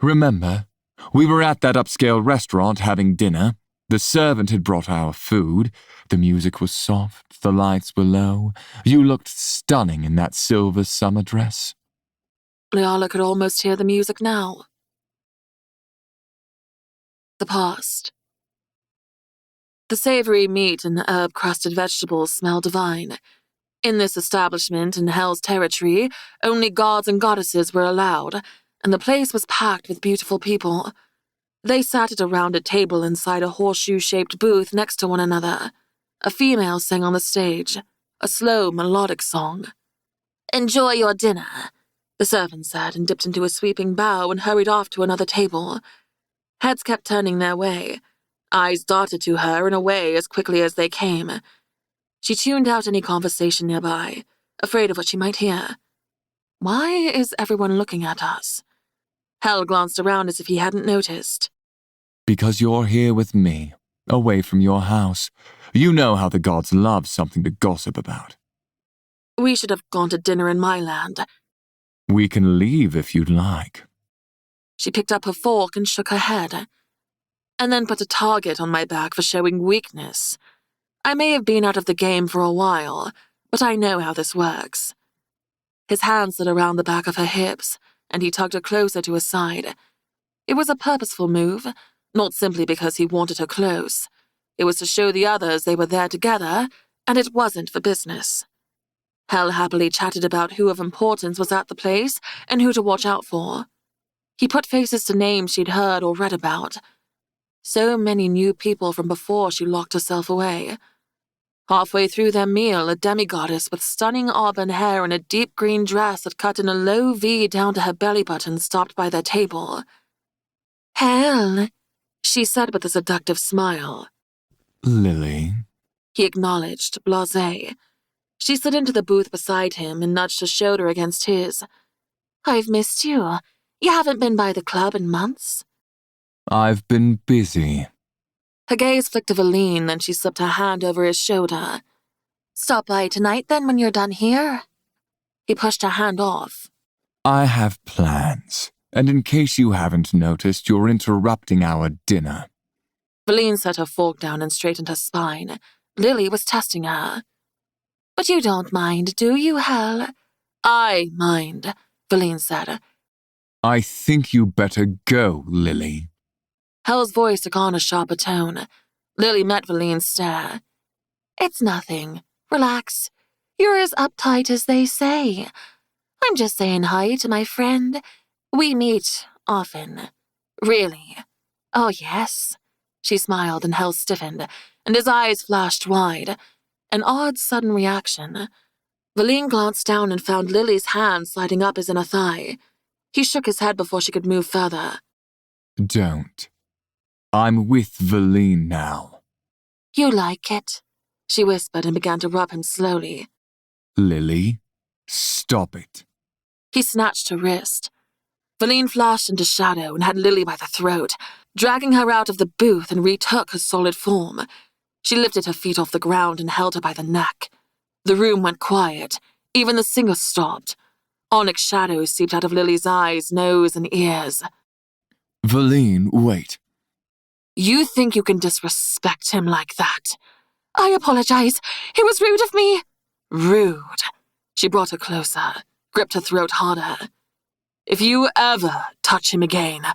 Remember, we were at that upscale restaurant having dinner. The servant had brought our food. The music was soft, the lights were low. You looked stunning in that silver summer dress.
Leala could almost hear the music now. The past. The savory meat and the herb-crusted vegetables smelled divine. In this establishment in Hell's territory, only gods and goddesses were allowed, and the place was packed with beautiful people. They sat at a rounded table inside a horseshoe-shaped booth next to one another. A female sang on the stage, a slow, melodic song. "Enjoy your dinner," the servant said, and dipped into a sweeping bow and hurried off to another table. Heads kept turning their way. Eyes darted to her and away as quickly as they came. She tuned out any conversation nearby, afraid of what she might hear. Why is everyone looking at us? Hell glanced around as if he hadn't noticed.
Because you're here with me, away from your house. You know how the gods love something to gossip about.
We should have gone to dinner in my land.
We can leave if you'd like.
She picked up her fork and shook her head, and then put a target on my back for showing weakness. I may have been out of the game for a while, but I know how this works. His hand slid around the back of her hips, and he tugged her closer to his side. It was a purposeful move, not simply because he wanted her close. It was to show the others they were there together, and it wasn't for business. Hell happily chatted about who of importance was at the place and who to watch out for. He put faces to names she'd heard or read about. So many new people from before she locked herself away. Halfway through their meal, a demigoddess with stunning auburn hair and a deep green dress that cut in a low V down to her belly button stopped by their table. "Hell," she said with a seductive smile.
Lily?
He acknowledged, blasé. She slid into the booth beside him and nudged her shoulder against his. "I've missed you. You haven't been by the club in months."
I've been busy.
Her gaze flicked to Valine, then she slipped her hand over his shoulder. "Stop by tonight, then, when you're done here." He pushed her hand off.
I have plans, and in case you haven't noticed, you're interrupting our dinner.
Valine set her fork down and straightened her spine. Lily was testing her. "But you don't mind, do you, Hell?" "I mind," Valine said.
I think you better go, Lily.
Hell's voice took on a sharper tone. Lily met Valine's stare. "It's nothing. Relax. You're as uptight as they say. I'm just saying hi to my friend. We meet often." "Really?" "Oh, yes." She smiled and Hell stiffened, and his eyes flashed wide. An odd, sudden reaction. Valine glanced down and found Lily's hand sliding up his inner thigh. He shook his head before she could move further.
Don't. I'm with Valine now.
"You like it?" she whispered and began to rub him slowly.
Lily, stop it.
He snatched her wrist. Valine flashed into shadow and had Lily by the throat, dragging her out of the booth and retook her solid form. She lifted her feet off the ground and held her by the neck. The room went quiet. Even the singer stopped. Onyx shadows seeped out of Lily's eyes, nose, and ears.
Valine, wait.
"You think you can disrespect him like that?" "I apologize. It was rude of me." "Rude." She brought her closer, gripped her throat harder. If you ever touch him again,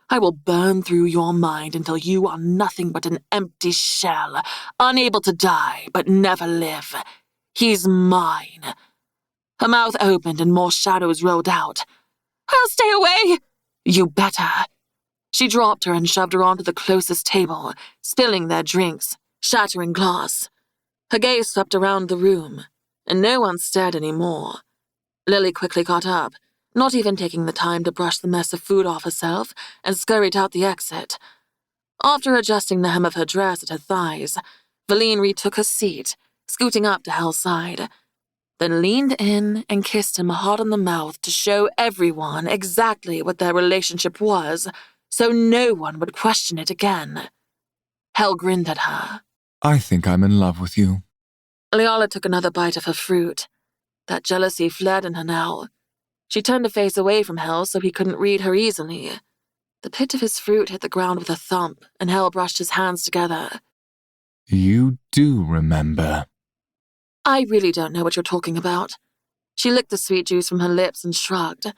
I will burn through your mind until you are nothing but an empty shell, unable to die but never live. He's mine." Her mouth opened and more shadows rolled out.
"I'll stay away."
"You better." She dropped her and shoved her onto the closest table, spilling their drinks, shattering glass. Her gaze swept around the room, and no one stared anymore. Lily quickly got up, not even taking the time to brush the mess of food off herself, and scurried out the exit. After adjusting the hem of her dress at her thighs, Valine retook her seat, scooting up to Hal's side, then leaned in and kissed him hard on the mouth to show everyone exactly what their relationship was, so no one would question it again. Hal grinned at her.
"I think I'm in love with you."
Leala took another bite of her fruit. That jealousy fled in her now. She turned her face away from Hal so he couldn't read her easily. The pit of his fruit hit the ground with a thump, and Hal brushed his hands together.
"You do remember."
"I really don't know what you're talking about." She licked the sweet juice from her lips and shrugged.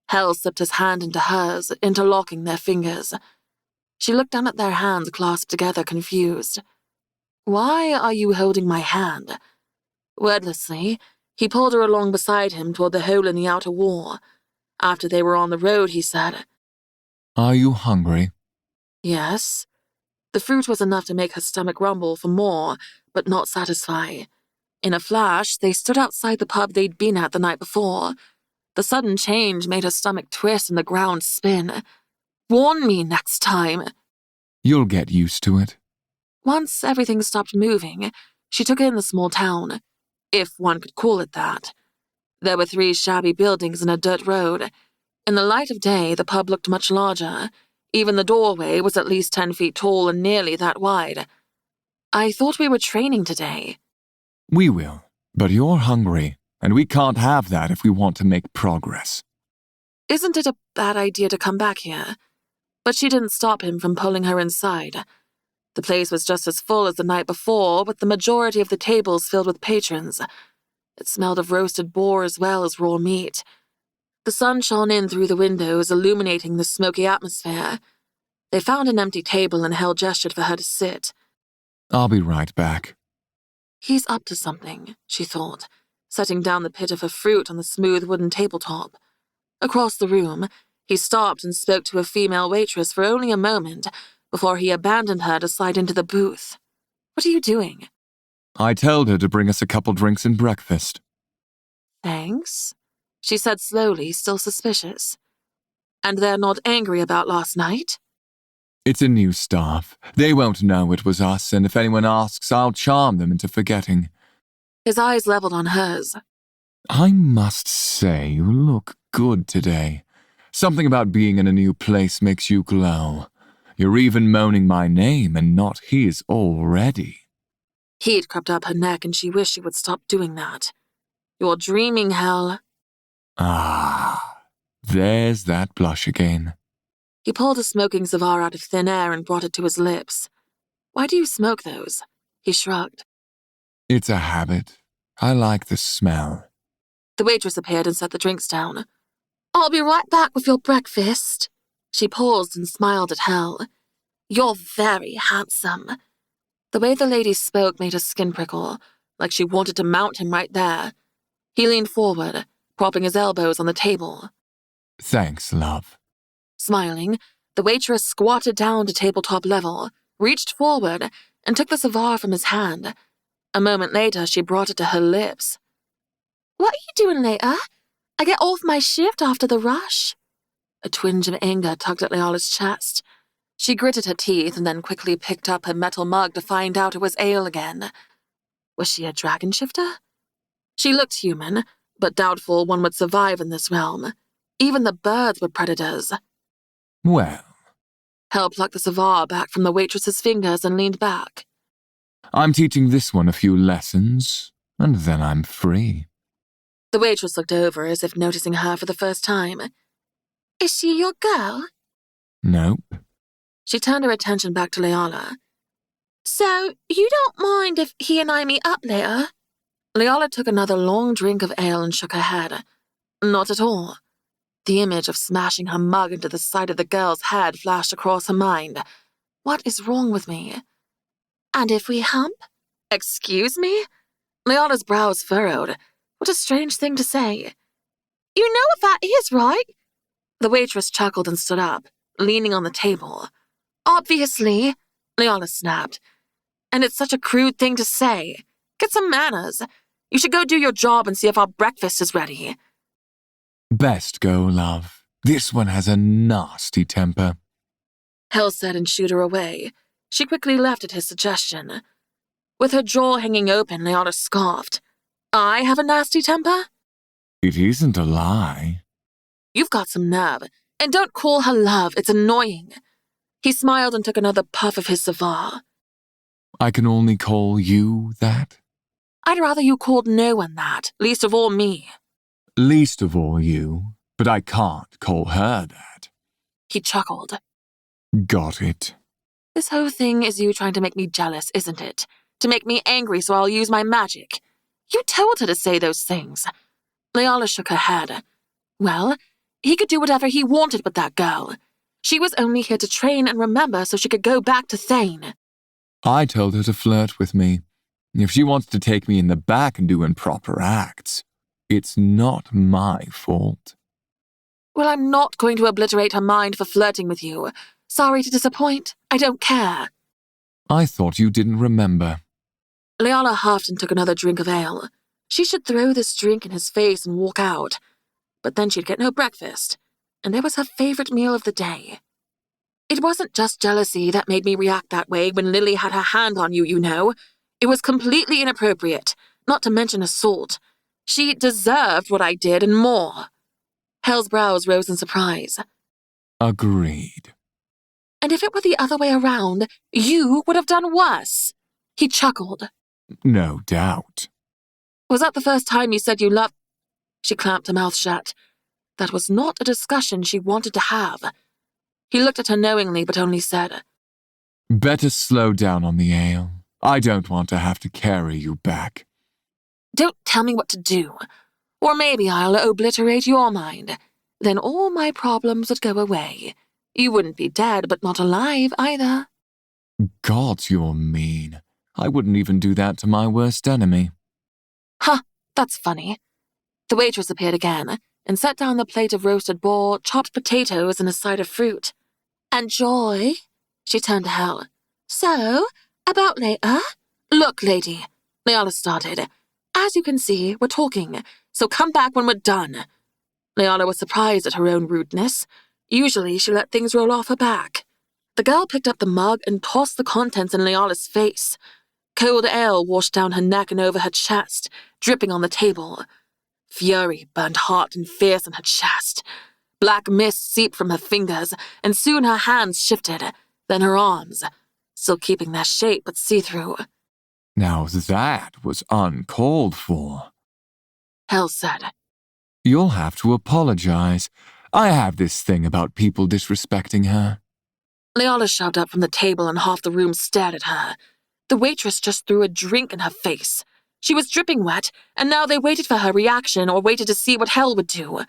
Hal slipped his hand into hers, interlocking their fingers. She looked down at their hands clasped together, confused. "Why are you holding my hand?" Wordlessly, he pulled her along beside him toward the hole in the outer wall. After they were on the road, he said,
"Are you hungry?"
"Yes." The fruit was enough to make her stomach rumble for more, but not satisfy. In a flash, they stood outside the pub they'd been at the night before. The sudden change made her stomach twist and the ground spin. "Warn me next time."
"You'll get used to it."
Once everything stopped moving, she took in the small town, if one could call it that. There were 3 shabby buildings and a dirt road. In the light of day, the pub looked much larger. Even the doorway was at least 10 feet tall and nearly that wide. "I thought we were training today."
"We will, but you're hungry, and we can't have that if we want to make progress."
"Isn't it a bad idea to come back here?" But she didn't stop him from pulling her inside. The place was just as full as the night before, with the majority of the tables filled with patrons. It smelled of roasted boar as well as raw meat. The sun shone in through the windows, illuminating the smoky atmosphere. They found an empty table and Hal gestured for her to sit.
"I'll be right back."
He's up to something, she thought, setting down the pit of her fruit on the smooth wooden tabletop. Across the room, he stopped and spoke to a female waitress for only a moment before he abandoned her to slide into the booth. "What are you doing?"
"I told her to bring us a couple drinks and breakfast."
"Thanks," she said slowly, still suspicious. "And they're not angry about last night?"
"It's a new staff. They won't know it was us, and if anyone asks, I'll charm them into forgetting."
His eyes leveled on hers.
"I must say you look good today. Something about being in a new place makes you glow. You're even moaning my name and not his already."
Heat crept up her neck and she wished she would stop doing that. "You're dreaming, Hal."
Ah, there's that blush again.
He pulled a smoking cigar out of thin air and brought it to his lips. "Why do you smoke those?" He shrugged.
"It's a habit. I like the smell."
The waitress appeared and set the drinks down. "I'll be right back with your breakfast." She paused and smiled at Hal. "You're very handsome." The way the lady spoke made her skin prickle, like she wanted to mount him right there. He leaned forward, propping his elbows on the table.
"Thanks, love."
Smiling, the waitress squatted down to tabletop level, reached forward, and took the cigar from his hand. A moment later, she brought it to her lips. "What are you doing later? I get off my shift after the rush." A twinge of anger tugged at Leala's chest. She gritted her teeth and then quickly picked up her metal mug to find out it was ale again. Was she a dragon shifter? She looked human, but doubtful one would survive in this realm. Even the birds were predators.
"Well,
Hal plucked the cigar back from the waitress's fingers and leaned back.
I'm teaching this one a few lessons, and then I'm free."
The waitress looked over as if noticing her for the first time. "Is she your girl?"
"Nope."
She turned her attention back to Leala. "So, you don't mind if he and I meet up later?" Leala took another long drink of ale and shook her head. "Not at all." The image of smashing her mug into the side of the girl's head flashed across her mind. What is wrong with me? And if we hump? Excuse me? Leola's brows furrowed. What a strange thing to say. You know what that is, right? The waitress chuckled and stood up, leaning on the table. Obviously, Leola snapped. And it's such a crude thing to say. Get some manners. You should go do your job and see if our breakfast is ready.
Best go, love. This one has a nasty temper.
Hell said and shooed her away. She quickly left at his suggestion. With her jaw hanging open, Leola scoffed. I have a nasty temper?
It isn't a lie.
You've got some nerve. And don't call her love, it's annoying. He smiled and took another puff of his cigar.
I can only call you that?
I'd rather you called no one that, least of all me.
Least of all you, but I can't call her that.
He chuckled.
Got it.
This whole thing is you trying to make me jealous, isn't it? To make me angry so I'll use my magic. You told her to say those things. Leola shook her head. Well, he could do whatever he wanted with that girl. She was only here to train and remember so she could go back to Thane.
I told her to flirt with me. If she wants to take me in the back and do improper acts, it's not my fault.
Well, I'm not going to obliterate her mind for flirting with you. Sorry to disappoint. I don't care.
I thought you didn't remember.
Leola huffed and took another drink of ale. She should throw this drink in his face and walk out. But then she'd get no breakfast, and it was her favorite meal of the day. It wasn't just jealousy that made me react that way when Lily had her hand on you, you know. It was completely inappropriate, not to mention assault. She deserved what I did and more. Hell's brows rose in surprise.
Agreed.
And if it were the other way around, you would have done worse. He chuckled.
No doubt.
Was that the first time you said you loved... She clamped her mouth shut. That was not a discussion she wanted to have. He looked at her knowingly, but only said,
Better slow down on the ale. I don't want to have to carry you back.
Don't tell me what to do. Or maybe I'll obliterate your mind. Then all my problems would go away. You wouldn't be dead, but not alive either.
God, you're mean. I wouldn't even do that to my worst enemy.
Huh, that's funny. The waitress appeared again and set down the plate of roasted boar, chopped potatoes, and a side of fruit. Enjoy. She turned to Hel. So, about later? Look, lady, Leola started. As you can see, we're talking, so come back when we're done. Leola was surprised at her own rudeness. Usually she let things roll off her back. The girl picked up the mug and tossed the contents in Leola's face. Cold ale washed down her neck and over her chest, dripping on the table. Fury burned hot and fierce in her chest. Black mist seeped from her fingers, and soon her hands shifted, then her arms, still keeping their shape but see-through.
Now that was uncalled for.
Hel said.
You'll have to apologize. I have this thing about people disrespecting her.
Leola shoved up from the table and half the room stared at her. The waitress just threw a drink in her face. She was dripping wet, and now they waited for her reaction or waited to see what Hel would do.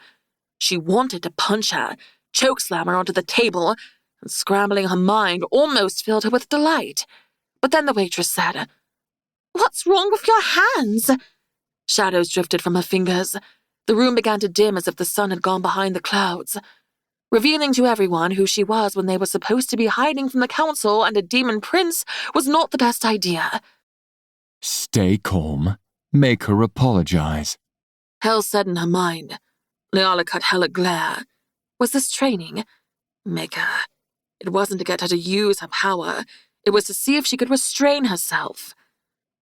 She wanted to punch her, chokeslam her onto the table, and scrambling her mind almost filled her with delight. But then the waitress said, What's wrong with your hands? Shadows drifted from her fingers. The room began to dim as if the sun had gone behind the clouds. Revealing to everyone who she was when they were supposed to be hiding from the council and a demon prince was not the best idea.
Stay calm. Make her apologize.
Hel said in her mind. Leola cut Hel a glare. Was this training? Make her. It wasn't to get her to use her power. It was to see if she could restrain herself.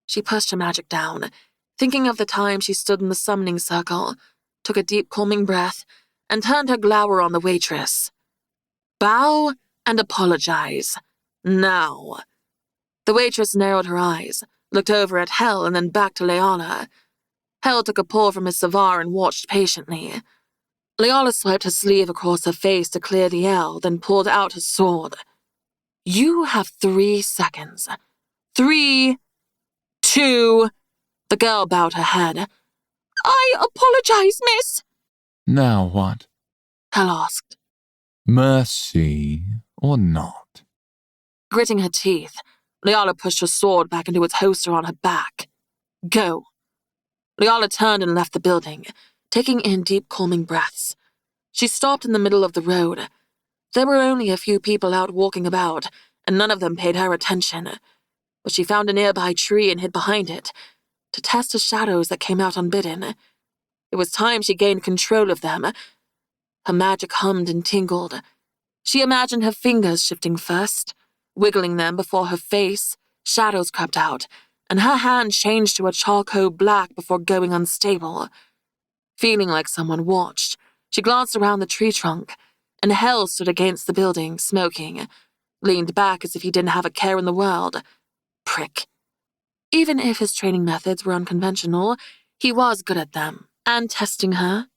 She pushed her magic down, thinking of the time she stood in the summoning circle, took a deep calming breath, and turned her glower on the waitress. Bow and apologize. Now. The waitress narrowed her eyes, looked over at Hel and then back to Leola. Hel took a pull from his cigar and watched patiently. Leola swiped her sleeve across her face to clear the air, then pulled out her sword. You have 3 seconds. 3, 2... The girl bowed her head. I apologize, miss.
Now what?
Hal asked.
Mercy or not?
Gritting her teeth, Leala pushed her sword back into its holster on her back. Go. Leala turned and left the building, taking in deep, calming breaths. She stopped in the middle of the road. There were only a few people out walking about, and none of them paid her attention. But she found a nearby tree and hid behind it, to test the shadows that came out unbidden. It was time she gained control of them. Her magic hummed and tingled. She imagined her fingers shifting first, wiggling them before her face. Shadows crept out, and her hand changed to a charcoal black before going unstable. Feeling like someone watched, she glanced around the tree trunk, and Hal stood against the building, smoking, leaned back as if he didn't have a care in the world. Prick. Even if his training methods were unconventional, he was good at them, and testing her.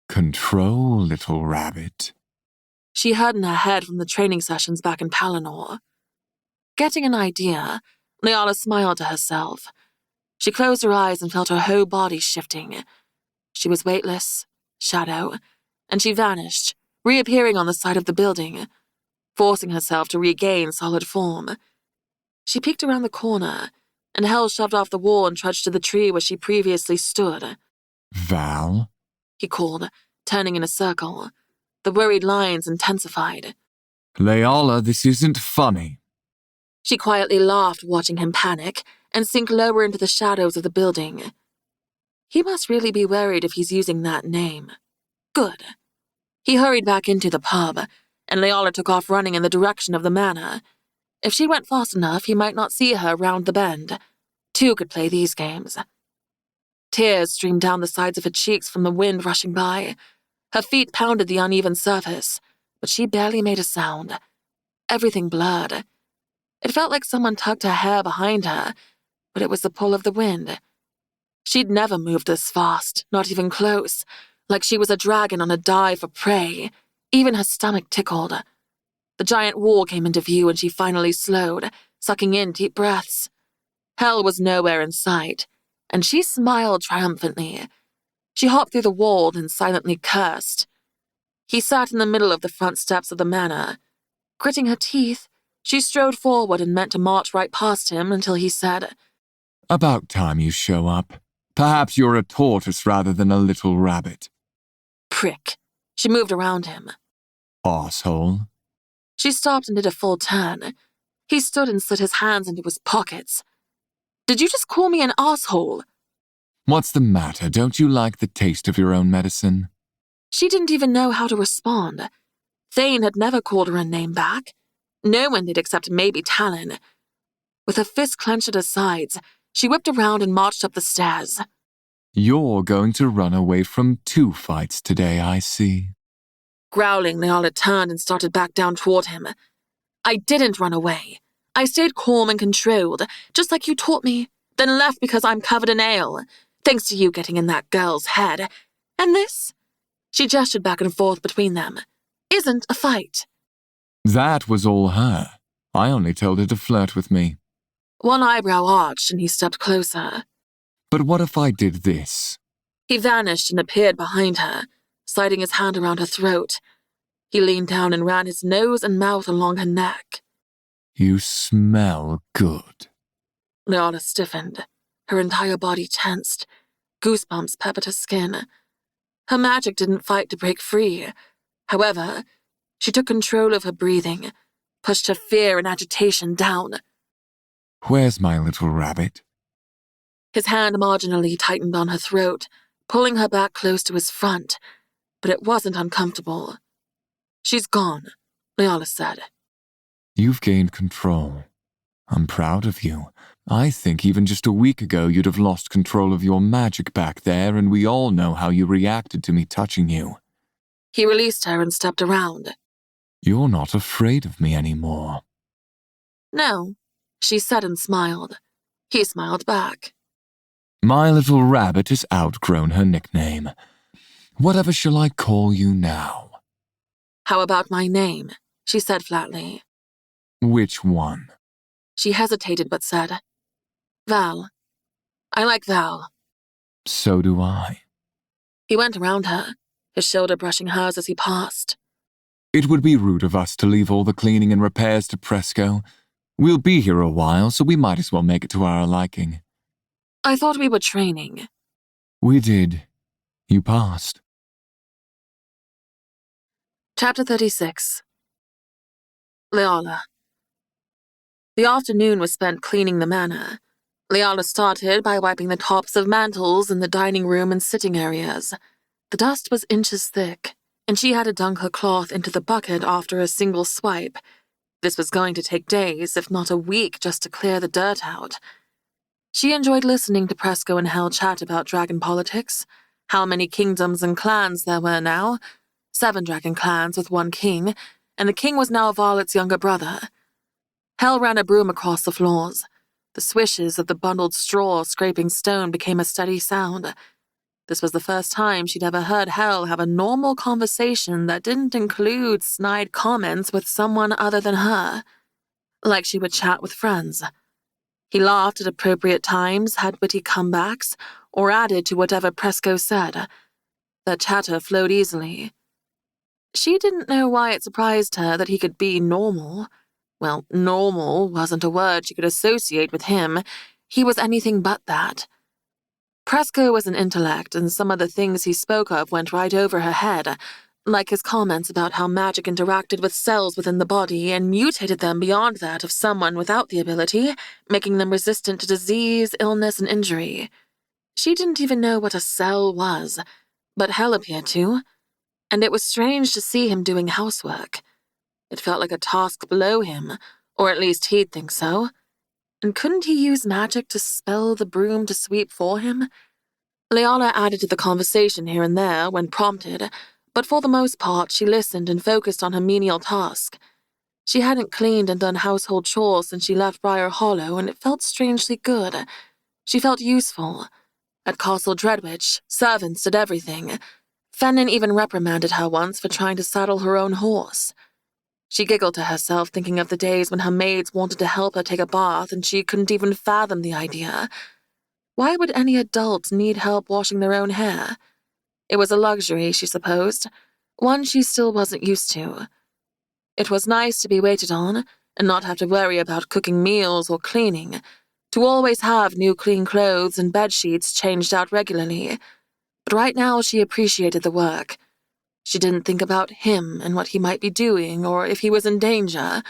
Control, little rabbit.
She heard in her head from the training sessions back in Palinor. Getting an idea, Leala smiled to herself. She closed her eyes and felt her whole body shifting. She was weightless, shadow, and she vanished, reappearing on the side of the building, forcing herself to regain solid form. She peeked around the corner, and Hal shoved off the wall and trudged to the tree where she previously stood.
Val?
He called, turning in a circle. The worried lines intensified.
Leala, this isn't funny.
She quietly laughed, watching him panic and sink lower into the shadows of the building. He must really be worried if he's using that name. Good. He hurried back into the pub, and Leala took off running in the direction of the manor. If she went fast enough, he might not see her round the bend. Two could play these games. Tears streamed down the sides of her cheeks from the wind rushing by. Her feet pounded the uneven surface, but she barely made a sound. Everything blurred. It felt like someone tugged her hair behind her, but it was the pull of the wind. She'd never moved this fast, not even close, like she was a dragon on a dive for prey. Even her stomach tickled. The giant wall came into view and she finally slowed, sucking in deep breaths. Hell was nowhere in sight, and she smiled triumphantly. She hopped through the wall and silently cursed. He sat in the middle of the front steps of the manor. Gritting her teeth, she strode forward and meant to march right past him until he said,
About time you show up. Perhaps you're a tortoise rather than a little rabbit.
Prick. She moved around him.
Arsehole.
She stopped and did a full turn. He stood and slid his hands into his pockets. Did you just call me an asshole?
What's the matter? Don't you like the taste of your own medicine?
She didn't even know how to respond. Thane had never called her a name back. No one did except maybe Talon. With her fist clenched at her sides, she whipped around and marched up the stairs.
You're going to run away from 2 fights today, I see.
Growling, Leala turned and started back down toward him. I didn't run away. I stayed calm and controlled, just like you taught me, then left because I'm covered in ale, thanks to you getting in that girl's head. And this, she gestured back and forth between them, isn't a fight.
That was all her. I only told her to flirt with me.
One eyebrow arched and he stepped closer.
But what if I did this?
He vanished and appeared behind her, sliding his hand around her throat. He leaned down and ran his nose and mouth along her neck.
You smell good.
Leala stiffened, her entire body tensed. Goosebumps peppered her skin. Her magic didn't fight to break free. However, she took control of her breathing, pushed her fear and agitation down.
Where's my little rabbit?
His hand marginally tightened on her throat, pulling her back close to his front, but it wasn't uncomfortable. She's gone, Leala said.
You've gained control. I'm proud of you. I think even just a week ago you'd have lost control of your magic back there, and we all know how you reacted to me touching you.
He released her and stepped around.
You're not afraid of me anymore.
No, she said and smiled. He smiled back.
My little rabbit has outgrown her nickname. Whatever shall I call you now?
How about my name? She said flatly.
Which one?
She hesitated but said, Val. I like Val.
So do I.
He went around her, his shoulder brushing hers as he passed.
It would be rude of us to leave all the cleaning and repairs to Presco. We'll be here a while, so we might as well make it to our liking.
I thought we were training.
We did. You passed.
Chapter 36. Leala. The afternoon was spent cleaning the manor. Leala started by wiping the tops of mantels in the dining room and sitting areas. The dust was inches thick, and she had to dunk her cloth into the bucket after a single swipe. This was going to take days, if not a week, just to clear the dirt out. She enjoyed listening to Presco and Hel chat about dragon politics, how many kingdoms and clans there were now, 7 dragon clans with 1 king, and the king was now Varlet's younger brother. Hel ran a broom across the floors. The swishes of the bundled straw scraping stone became a steady sound. This was the first time she'd ever heard Hel have a normal conversation that didn't include snide comments with someone other than her, like she would chat with friends. He laughed at appropriate times, had witty comebacks, or added to whatever Presco said. Their chatter flowed easily. She didn't know why it surprised her that he could be normal. Well, normal wasn't a word she could associate with him. He was anything but that. Presco was an intellect, and some of the things he spoke of went right over her head, like his comments about how magic interacted with cells within the body and mutated them beyond that of someone without the ability, making them resistant to disease, illness, and injury. She didn't even know what a cell was, but Hel appeared to, and it was strange to see him doing housework. It felt like a task below him, or at least he'd think so. And couldn't he use magic to spell the broom to sweep for him? Leala added to the conversation here and there when prompted, but for the most part she listened and focused on her menial task. She hadn't cleaned and done household chores since she left Briar Hollow, and it felt strangely good. She felt useful. At Castle Dreadwich, servants did everything. Fennin even reprimanded her once for trying to saddle her own horse. She giggled to herself, thinking of the days when her maids wanted to help her take a bath and she couldn't even fathom the idea. Why would any adult need help washing their own hair? It was a luxury, she supposed, one she still wasn't used to. It was nice to be waited on and not have to worry about cooking meals or cleaning, to always have new clean clothes and bedsheets changed out regularly. But right now she appreciated the work. She didn't think about him and what he might be doing or if he was in danger.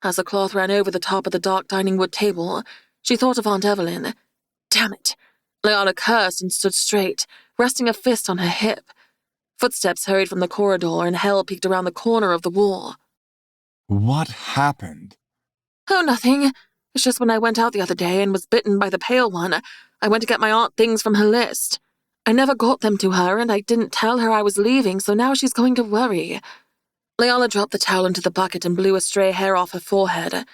As the cloth ran over the top of the dark dining wood table, she thought of Aunt Evelyn. Damn it! Leala cursed and stood straight, resting a fist on her hip. Footsteps hurried from the corridor and Hel peeked around the corner of the wall.
What happened?
Oh, nothing. It's just when I went out the other day and was bitten by the pale one, I went to get my aunt things from her list. I never got them to her, and I didn't tell her I was leaving, so now she's going to worry. Leala dropped the towel into the bucket and blew a stray hair off her forehead.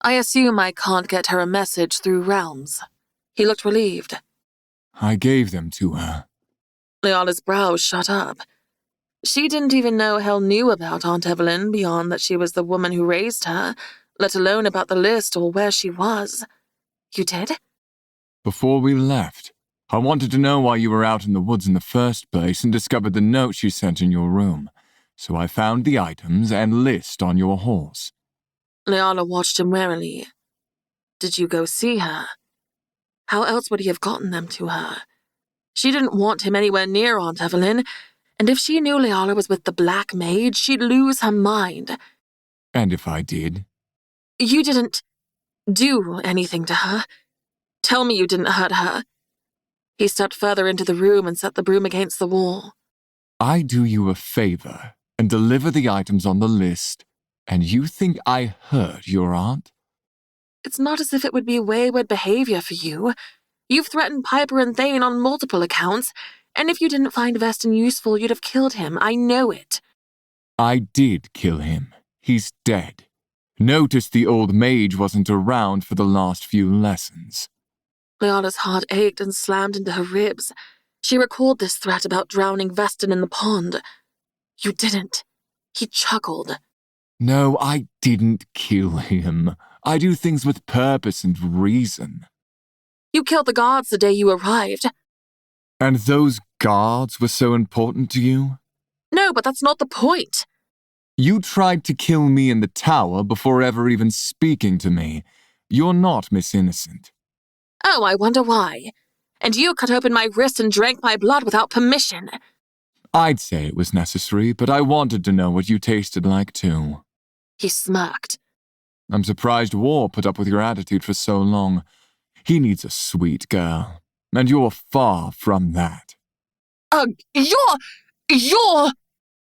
I assume I can't get her a message through realms. He looked relieved.
I gave them to her.
Leala's brows shot up. She didn't even know Hel knew about Aunt Evelyn beyond that she was the woman who raised her, let alone about the list or where she was. You did?
Before we left, I wanted to know why you were out in the woods in the first place and discovered the note she sent in your room, so I found the items and list on your horse.
Leala watched him warily. Did you go see her? How else would he have gotten them to her? She didn't want him anywhere near Aunt Evelyn, and if she knew Leala was with the Black Mage, she'd lose her mind.
And if I did?
You didn't do anything to her. Tell me you didn't hurt her. He stepped further into the room and set the broom against the wall.
I do you a favor and deliver the items on the list, and you think I hurt your aunt?
It's not as if it would be wayward behavior for you. You've threatened Piper and Thane on multiple accounts, and if you didn't find Veston useful, you'd have killed him. I know it.
I did kill him. He's dead. Notice the old mage wasn't around for the last few lessons.
Leala's heart ached and slammed into her ribs. She recalled this threat about drowning Veston in the pond. You didn't. He chuckled.
No, I didn't kill him. I do things with purpose and reason.
You killed the guards the day you arrived.
And those guards were so important to you?
No, but that's not the point.
You tried to kill me in the tower before ever even speaking to me. You're not Miss Innocent.
Oh, I wonder why. And you cut open my wrist and drank my blood without permission.
I'd say it was necessary, but I wanted to know what you tasted like too.
He smirked.
I'm surprised War put up with your attitude for so long. He needs a sweet girl, and you're far from that.
You're...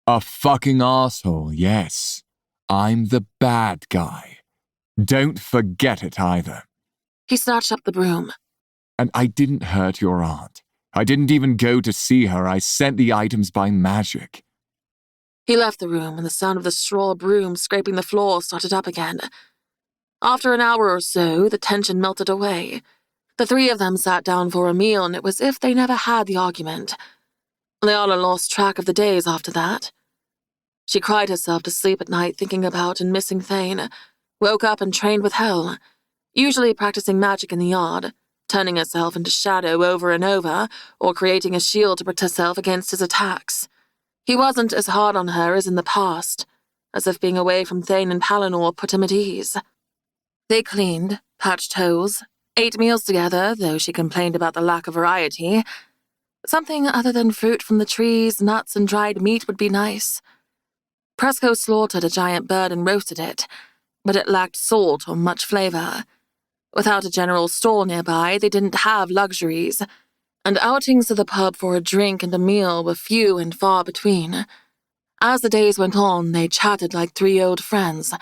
A fucking asshole, yes. I'm the bad guy. Don't forget it either.
He snatched up the broom.
And I didn't hurt your aunt. I didn't even go to see her. I sent the items by magic.
He left the room, and the sound of the straw broom scraping the floor started up again. After an hour or so, the tension melted away. The three of them sat down for a meal, and it was as if they never had the argument. Leala lost track of the days after that. She cried herself to sleep at night thinking about and missing Thane, woke up and trained with Hell, usually practicing magic in the yard, turning herself into shadow over and over, or creating a shield to protect herself against his attacks. He wasn't as hard on her as in the past, as if being away from Thane and Palinor put him at ease. They cleaned, patched holes, ate meals together, though she complained about the lack of variety. Something other than fruit from the trees, nuts, and dried meat would be nice. Presco slaughtered a giant bird and roasted it, but it lacked salt or much flavor. Without a general store nearby, they didn't have luxuries, and outings to the pub for a drink and a meal were few and far between. As the days went on, they chatted like three old friends.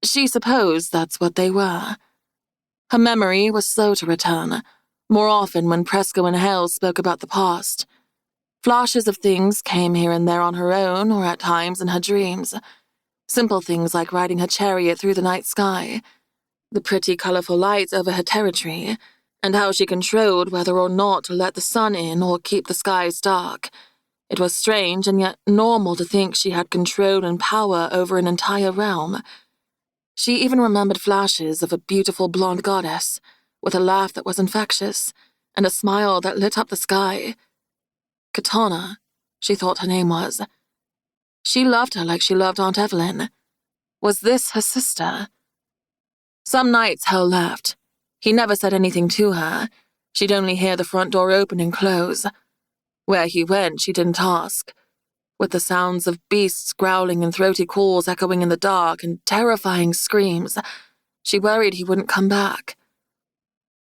She supposed that's what they were. Her memory was slow to return, more often when Presco and Hale spoke about the past. Flashes of things came here and there on her own, or at times in her dreams. Simple things like riding her chariot through the night sky, the pretty, colorful lights over her territory, and how she controlled whether or not to let the sun in or keep the skies dark. It was strange and yet normal to think she had control and power over an entire realm. She even remembered flashes of a beautiful blonde goddess, with a laugh that was infectious, and a smile that lit up the sky. Katana, she thought her name was. She loved her like she loved Aunt Evelyn. Was this her sister? Some nights Hell left. He never said anything to her. She'd only hear the front door open and close. Where he went, she didn't ask. With the sounds of beasts growling and throaty calls echoing in the dark and terrifying screams, she worried he wouldn't come back.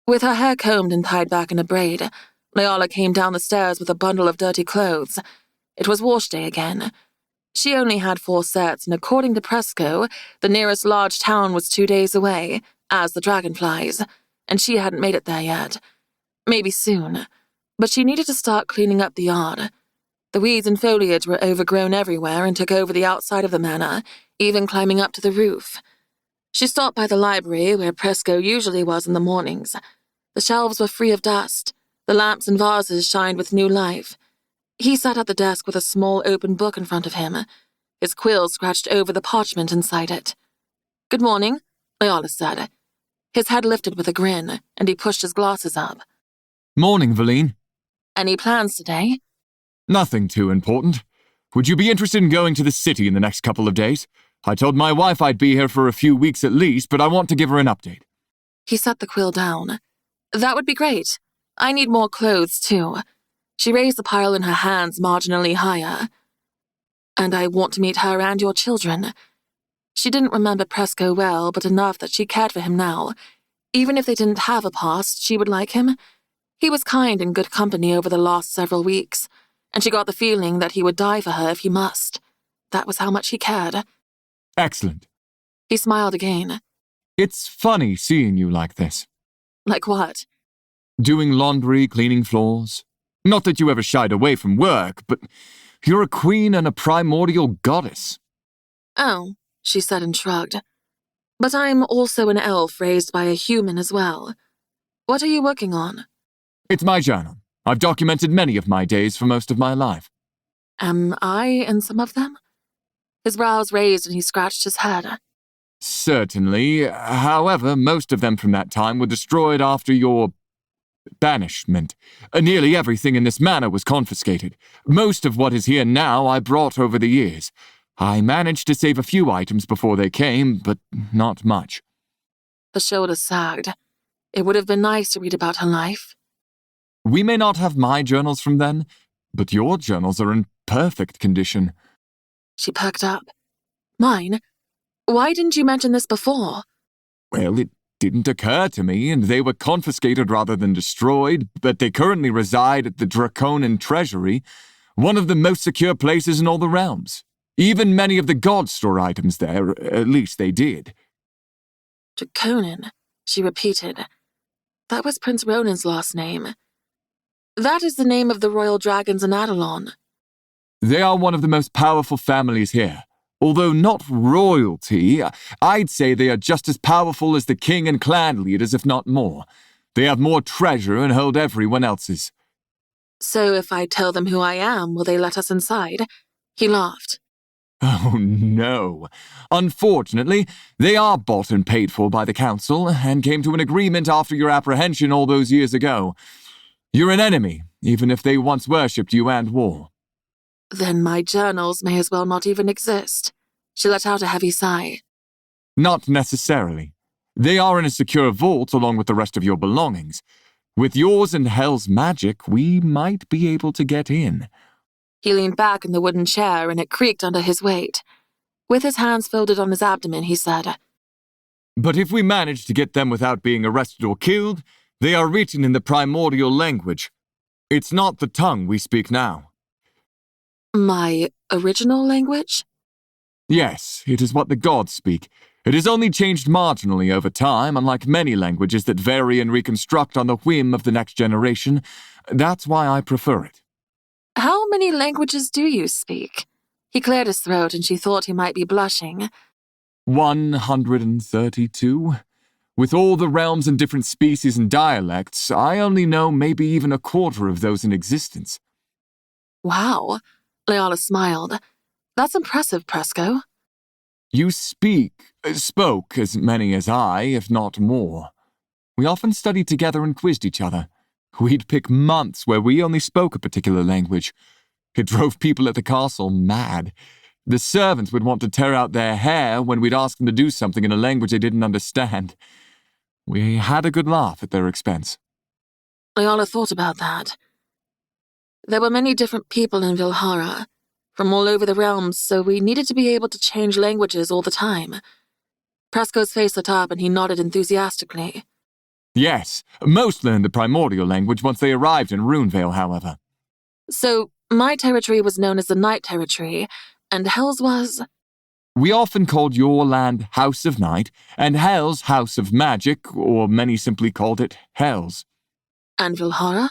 With her hair combed and tied back in a braid, Leala came down the stairs with a bundle of dirty clothes. It was wash day again. She only had 4 sets, and according to Presco, the nearest large town was 2 days away, as the dragonflies, and she hadn't made it there yet. Maybe soon, but she needed to start cleaning up the yard. The weeds and foliage were overgrown everywhere and took over the outside of the manor, even climbing up to the roof. She stopped by the library, where Presco usually was in the mornings. The shelves were free of dust. The lamps and vases shined with new life. He sat at the desk with a small open book in front of him, his quill scratched over the parchment inside it. "Good morning," Leala said. His head lifted with a grin, and he pushed his glasses up.
Morning, Valine.
"Any plans today?"
Nothing too important. Would you be interested in going to the city in the next couple of days? I told my wife I'd be here for a few weeks at least, but I want to give her an update.
He set the quill down. "That would be great. I need more clothes, too." She raised the pile in her hands marginally higher. "And I want to meet her and your children." She didn't remember Presco well, but enough that she cared for him now. Even if they didn't have a past, she would like him. He was kind and good company over the last several weeks, and she got the feeling that he would die for her if he must. That was how much he cared.
Excellent.
He smiled again.
It's funny seeing you like this.
Like what?
Doing laundry, cleaning floors. Not that you ever shied away from work, but you're a queen and a primordial goddess.
"Oh," she said and shrugged. "But I'm also an elf raised by a human as well. What are you working on?"
It's my journal. I've documented many of my days for most of my life.
Am I in some of them? His brows raised and he scratched his head.
Certainly. However, most of them from that time were destroyed after your Banishment. Nearly everything in this manor was confiscated. Most of what is here now I brought over the years. I managed to save a few items before they came, but not much.
Her shoulders sagged. It would have been nice to read about her life.
We may not have my journals from then, but your journals are in perfect condition.
She perked up. Mine? Why didn't you mention this before?
Well, it didn't occur to me, and they were confiscated rather than destroyed, but they currently reside at the Draconan Treasury, one of the most secure places in all the realms. Even many of the gods store items there, at least they did.
Draconan, she repeated. That was Prince Ronan's last name. That is the name of the royal dragons in Adelon.
They are one of the most powerful families here. Although not royalty, I'd say they are just as powerful as the king and clan leaders, if not more. They have more treasure and hold everyone else's.
So if I tell them who I am, will they let us inside? He laughed.
Oh, no. Unfortunately, they are bought and paid for by the council, and came to an agreement after your apprehension all those years ago. You're an enemy, even if they once worshipped you and war.
Then my journals may as well not even exist. She let out a heavy sigh.
Not necessarily. They are in a secure vault along with the rest of your belongings. With yours and Hell's magic, we might be able to get in.
He leaned back in the wooden chair and it creaked under his weight. With his hands folded on his abdomen, he said,
But if we manage to get them without being arrested or killed, they are written in the primordial language. It's not the tongue we speak now.
My original language?
Yes, it is what the gods speak. It has only changed marginally over time, unlike many languages that vary and reconstruct on the whim of the next generation. That's why I prefer it.
How many languages do you speak? He cleared his throat and she thought he might be blushing.
132. With all the realms and different species and dialects, I only know maybe even a quarter of those in existence.
Wow. Leala smiled. That's impressive, Presco.
You spoke as many as I, if not more. We often studied together and quizzed each other. We'd pick months where we only spoke a particular language. It drove people at the castle mad. The servants would want to tear out their hair when we'd ask them to do something in a language they didn't understand. We had a good laugh at their expense.
Leala thought about that. There were many different people in Vilhara, from all over the realms, so we needed to be able to change languages all the time. Presco's face lit up and he nodded enthusiastically.
Yes, most learned the primordial language once they arrived in Runevale, however.
So, my territory was known as the Night Territory, and Hell's was...
We often called your land House of Night, and Hell's House of Magic, or many simply called it Hell's.
And Vilhara?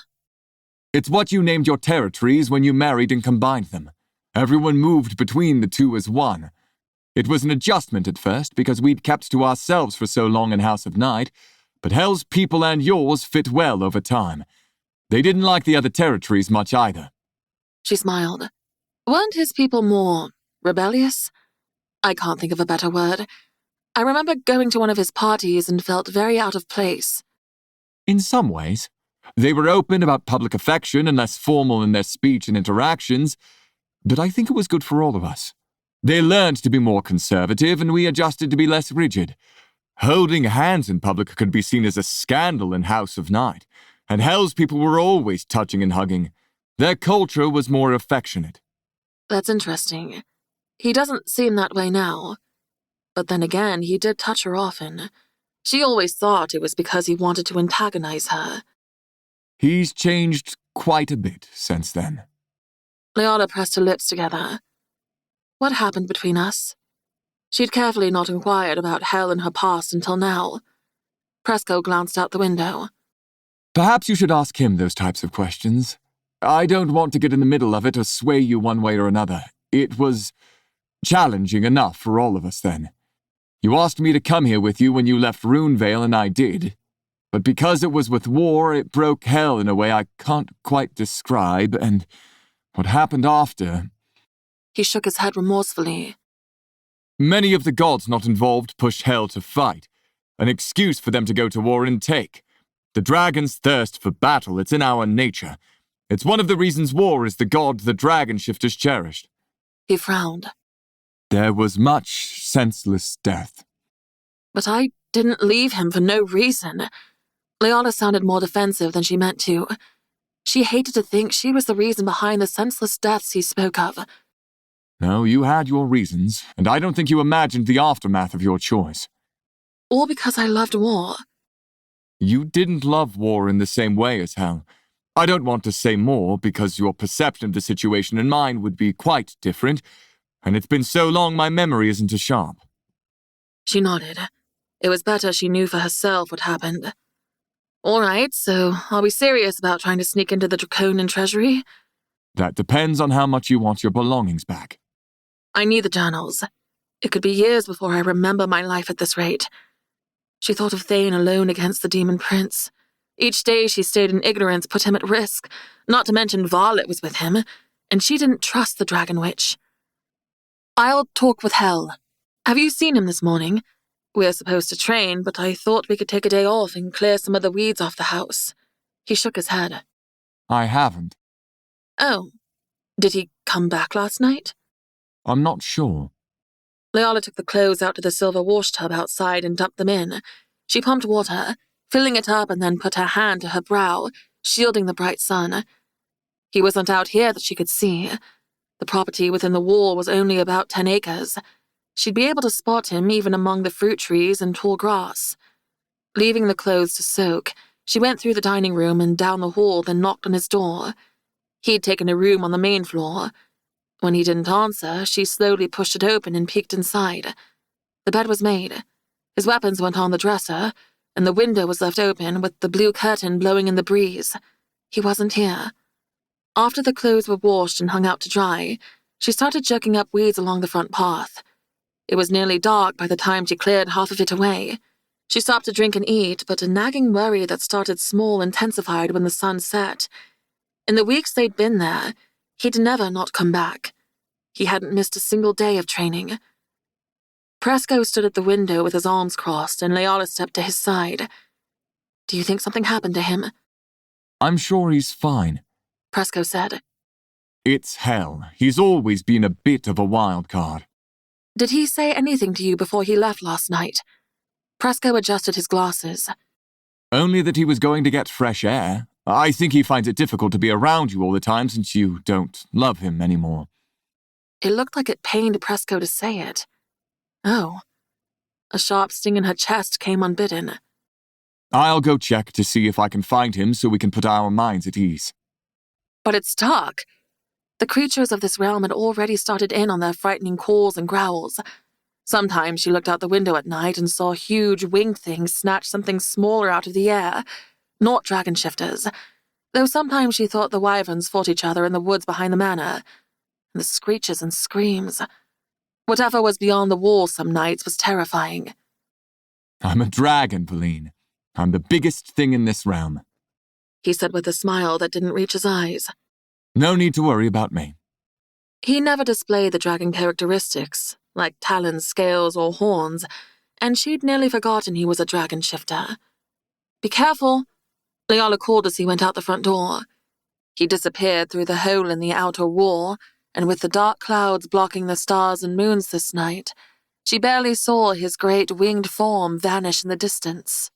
It's what you named your territories when you married and combined them. Everyone moved between the two as one. It was an adjustment at first because we'd kept to ourselves for so long in House of Night, but Hell's people and yours fit well over time. They didn't like the other territories much either.
She smiled. Weren't his people more rebellious? I can't think of a better word. I remember going to one of his parties and felt very out of place.
In some ways. They were open about public affection and less formal in their speech and interactions, but I think it was good for all of us. They learned to be more conservative, and we adjusted to be less rigid. Holding hands in public could be seen as a scandal in House of Night, and Hell's people were always touching and hugging. Their culture was more affectionate.
That's interesting. He doesn't seem that way now. But then again, he did touch her often. She always thought it was because he wanted to antagonize her.
He's changed quite a bit since then.
Leala pressed her lips together. What happened between us? She'd carefully not inquired about Hell and her past until now. Presco glanced out the window.
Perhaps you should ask him those types of questions. I don't want to get in the middle of it or sway you one way or another. It was challenging enough for all of us then. You asked me to come here with you when you left Runevale, and I did. But because it was with war, it broke Hell in a way I can't quite describe, and what happened after...
He shook his head remorsefully.
Many of the gods not involved pushed Hell to fight, an excuse for them to go to war and take. The dragon's thirst for battle, it's in our nature. It's one of the reasons war is the god the dragon shifters cherished.
He frowned.
There was much senseless death.
But I didn't leave him for no reason. Leola sounded more defensive than she meant to. She hated to think she was the reason behind the senseless deaths he spoke of.
No, you had your reasons, and I don't think you imagined the aftermath of your choice.
All because I loved war.
You didn't love war in the same way as hell. I don't want to say more, because your perception of the situation and mine would be quite different, and it's been so long my memory isn't as sharp.
She nodded. It was better she knew for herself what happened. All right, so are we serious about trying to sneak into the Draconian treasury?
That depends on how much you want your belongings back.
I need the journals. It could be years before I remember my life at this rate. She thought of Thane alone against the demon prince. Each day she stayed in ignorance put him at risk, not to mention Varlet was with him, and she didn't trust the Dragon Witch. I'll talk with Hel. Have you seen him this morning? We're supposed to train, but I thought we could take a day off and clear some of the weeds off the house. He shook his head.
I haven't.
Oh, did he come back last night?
I'm not sure.
Leola took the clothes out to the silver wash tub outside and dumped them in. She pumped water, filling it up, and then put her hand to her brow, shielding the bright sun. He wasn't out here that she could see. The property within the wall was only about 10 acres. She'd be able to spot him even among the fruit trees and tall grass. Leaving the clothes to soak, she went through the dining room and down the hall, then knocked on his door. He'd taken a room on the main floor. When he didn't answer, she slowly pushed it open and peeked inside. The bed was made. His weapons went on the dresser, and the window was left open with the blue curtain blowing in the breeze. He wasn't here. After the clothes were washed and hung out to dry, she started jerking up weeds along the front path. It was nearly dark by the time she cleared half of it away. She stopped to drink and eat, but a nagging worry that started small intensified when the sun set. In the weeks they'd been there, he'd never not come back. He hadn't missed a single day of training. Presco stood at the window with his arms crossed, and Leola stepped to his side. Do you think something happened to him?
I'm sure he's fine.
Presco said.
It's hell. He's always been a bit of a wild card.
Did he say anything to you before he left last night? Presco adjusted his glasses.
Only that he was going to get fresh air. I think he finds it difficult to be around you all the time since you don't love him anymore.
It looked like it pained Presco to say it. Oh. A sharp sting in her chest came unbidden.
I'll go check to see if I can find him so we can put our minds at ease.
But it's dark. The creatures of this realm had already started in on their frightening calls and growls. Sometimes she looked out the window at night and saw huge winged things snatch something smaller out of the air, not dragon shifters, though sometimes she thought the wyverns fought each other in the woods behind the manor. And the screeches and screams. Whatever was beyond the wall some nights was terrifying.
I'm a dragon, Pauline. I'm the biggest thing in this realm.
He said with a smile that didn't reach his eyes.
No need to worry about me.
He never displayed the dragon characteristics, like talons, scales, or horns, and she'd nearly forgotten he was a dragon shifter. Be careful, Leola called as he went out the front door. He disappeared through the hole in the outer wall, and with the dark clouds blocking the stars and moons this night, she barely saw his great winged form vanish in the distance.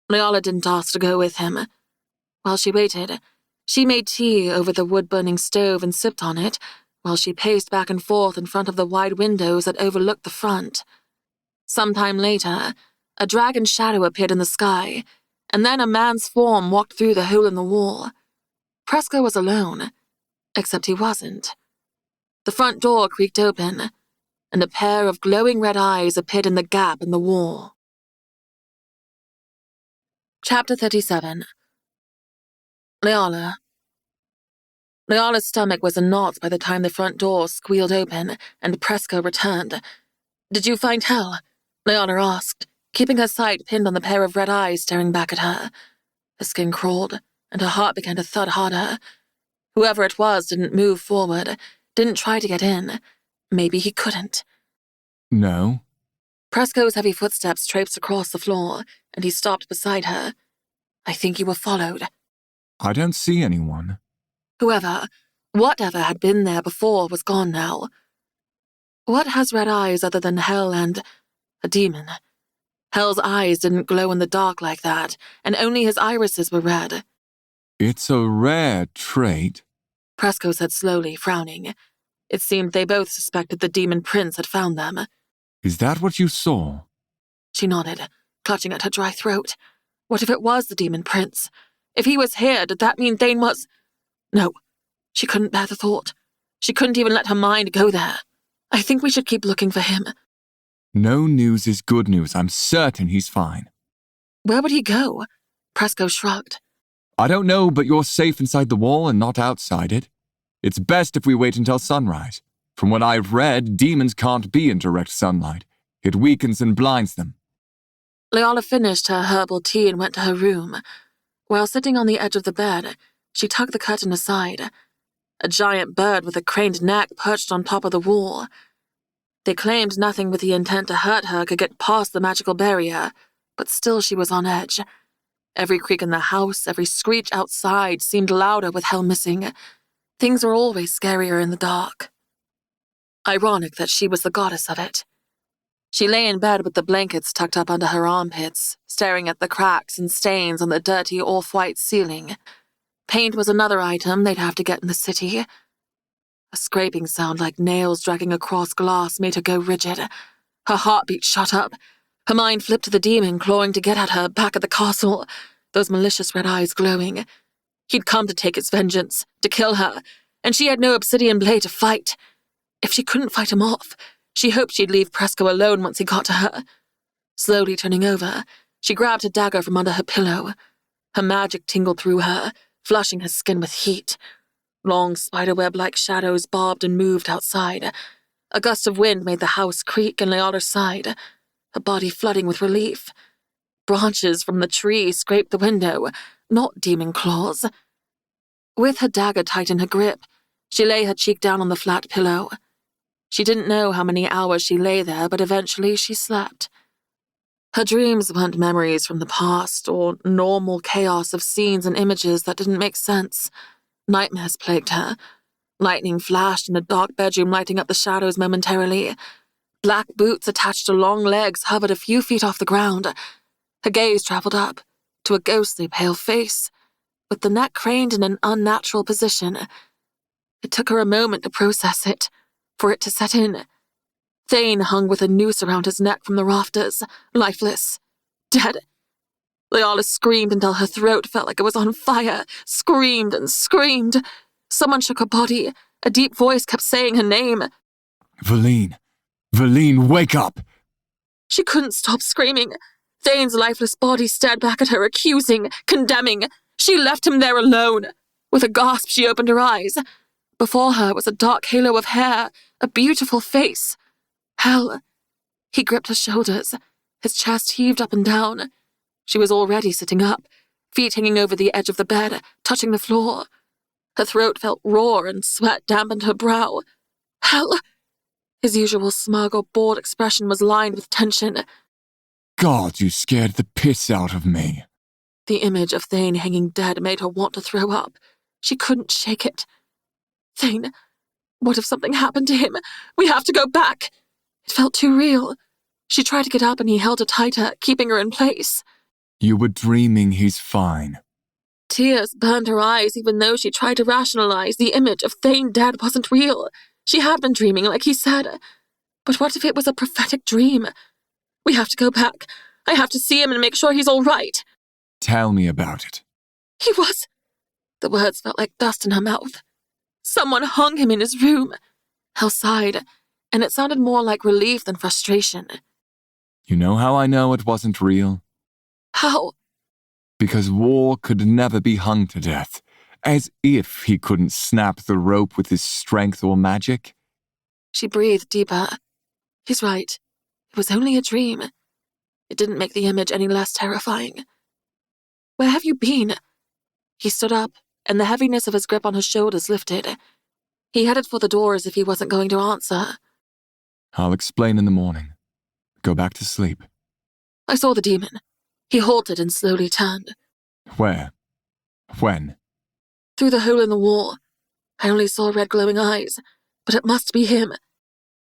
Leola didn't ask to go with him. While she waited, she made tea over the wood-burning stove and sipped on it, while she paced back and forth in front of the wide windows that overlooked the front. Sometime later, a dragon shadow appeared in the sky, and then a man's form walked through the hole in the wall. Presco was alone, except he wasn't. The front door creaked open, and a pair of glowing red eyes appeared in the gap in the wall. Chapter 37. Leola. Leola's stomach was in knots by the time the front door squealed open and Presco returned. Did you find Hel? Leola asked, keeping her sight pinned on the pair of red eyes staring back at her. Her skin crawled, and her heart began to thud harder. Whoever it was didn't move forward, didn't try to get in. Maybe he couldn't.
No.
Presco's heavy footsteps traipsed across the floor, and he stopped beside her. I think you were followed.
I don't see anyone.
Whatever had been there before was gone now. What has red eyes other than hell and a demon? Hell's eyes didn't glow in the dark like that, and only his irises were red.
It's a rare trait.
Presco said slowly, frowning. It seemed they both suspected the demon prince had found them.
Is that what you saw?
She nodded, clutching at her dry throat. What if it was the demon prince? If he was here, did that mean Thane was... No, she couldn't bear the thought. She couldn't even let her mind go there. I think we should keep looking for him.
No news is good news. I'm certain he's fine.
Where would he go? Presco shrugged.
I don't know, but you're safe inside the wall and not outside it. It's best if we wait until sunrise. From what I've read, demons can't be in direct sunlight. It weakens and blinds them.
Leala finished her herbal tea and went to her room. While sitting on the edge of the bed, she tugged the curtain aside. A giant bird with a craned neck perched on top of the wall. They claimed nothing with the intent to hurt her could get past the magical barrier, but still she was on edge. Every creak in the house, every screech outside seemed louder with hell missing. Things were always scarier in the dark. Ironic that she was the goddess of it. She lay in bed with the blankets tucked up under her armpits, staring at the cracks and stains on the dirty off-white ceiling. Paint was another item they'd have to get in the city. A scraping sound like nails dragging across glass made her go rigid. Her heartbeat shot up. Her mind flipped to the demon clawing to get at her back at the castle, those malicious red eyes glowing. He'd come to take his vengeance, to kill her, and she had no obsidian blade to fight. If she couldn't fight him off, she hoped she'd leave Presco alone once he got to her. Slowly turning over, she grabbed a dagger from under her pillow. Her magic tingled through her, flushing her skin with heat. Long spiderweb-like shadows bobbed and moved outside. A gust of wind made the house creak and Leala sighed, her body flooding with relief. Branches from the tree scraped the window, not demon claws. With her dagger tight in her grip, she lay her cheek down on the flat pillow. She didn't know how many hours she lay there, but eventually she slept. Her dreams weren't memories from the past or normal chaos of scenes and images that didn't make sense. Nightmares plagued her. Lightning flashed in a dark bedroom, lighting up the shadows momentarily. Black boots attached to long legs hovered a few feet off the ground. Her gaze traveled up, to a ghostly pale face, with the neck craned in an unnatural position. It took her a moment to process it, for it to set in. Thane hung with a noose around his neck from the rafters, lifeless, dead. Leala screamed until her throat felt like it was on fire, screamed and screamed. Someone shook her body. A deep voice kept saying her name.
Verleen, wake up!
She couldn't stop screaming. Thane's lifeless body stared back at her, accusing, condemning. She left him there alone. With a gasp, she opened her eyes. Before her was a dark halo of hair, a beautiful face. Hell. He gripped her shoulders. His chest heaved up and down. She was already sitting up, feet hanging over the edge of the bed, touching the floor. Her throat felt raw and sweat dampened her brow. Hell. His usual smug or bored expression was lined with tension.
God, you scared the piss out of me.
The image of Thane hanging dead made her want to throw up. She couldn't shake it. Thane, what if something happened to him? We have to go back. It felt too real. She tried to get up and he held her tighter, keeping her in place.
You were dreaming he's fine.
Tears burned her eyes even though she tried to rationalize the image of Thane dead wasn't real. She had been dreaming like he said. But what if it was a prophetic dream? We have to go back. I have to see him and make sure he's all right.
Tell me about it.
He was... The words felt like dust in her mouth. Someone hung him in his room. Hell sighed, and it sounded more like relief than frustration.
You know how I know it wasn't real?
How?
Because War could never be hung to death, as if he couldn't snap the rope with his strength or magic.
She breathed deeper. He's right. It was only a dream. It didn't make the image any less terrifying. Where have you been? He stood up, and the heaviness of his grip on her shoulders lifted. He headed for the door as if he wasn't going to answer.
I'll explain in the morning. Go back to sleep.
I saw the demon. He halted and slowly turned.
Where? When?
Through the hole in the wall. I only saw red glowing eyes, but it must be him.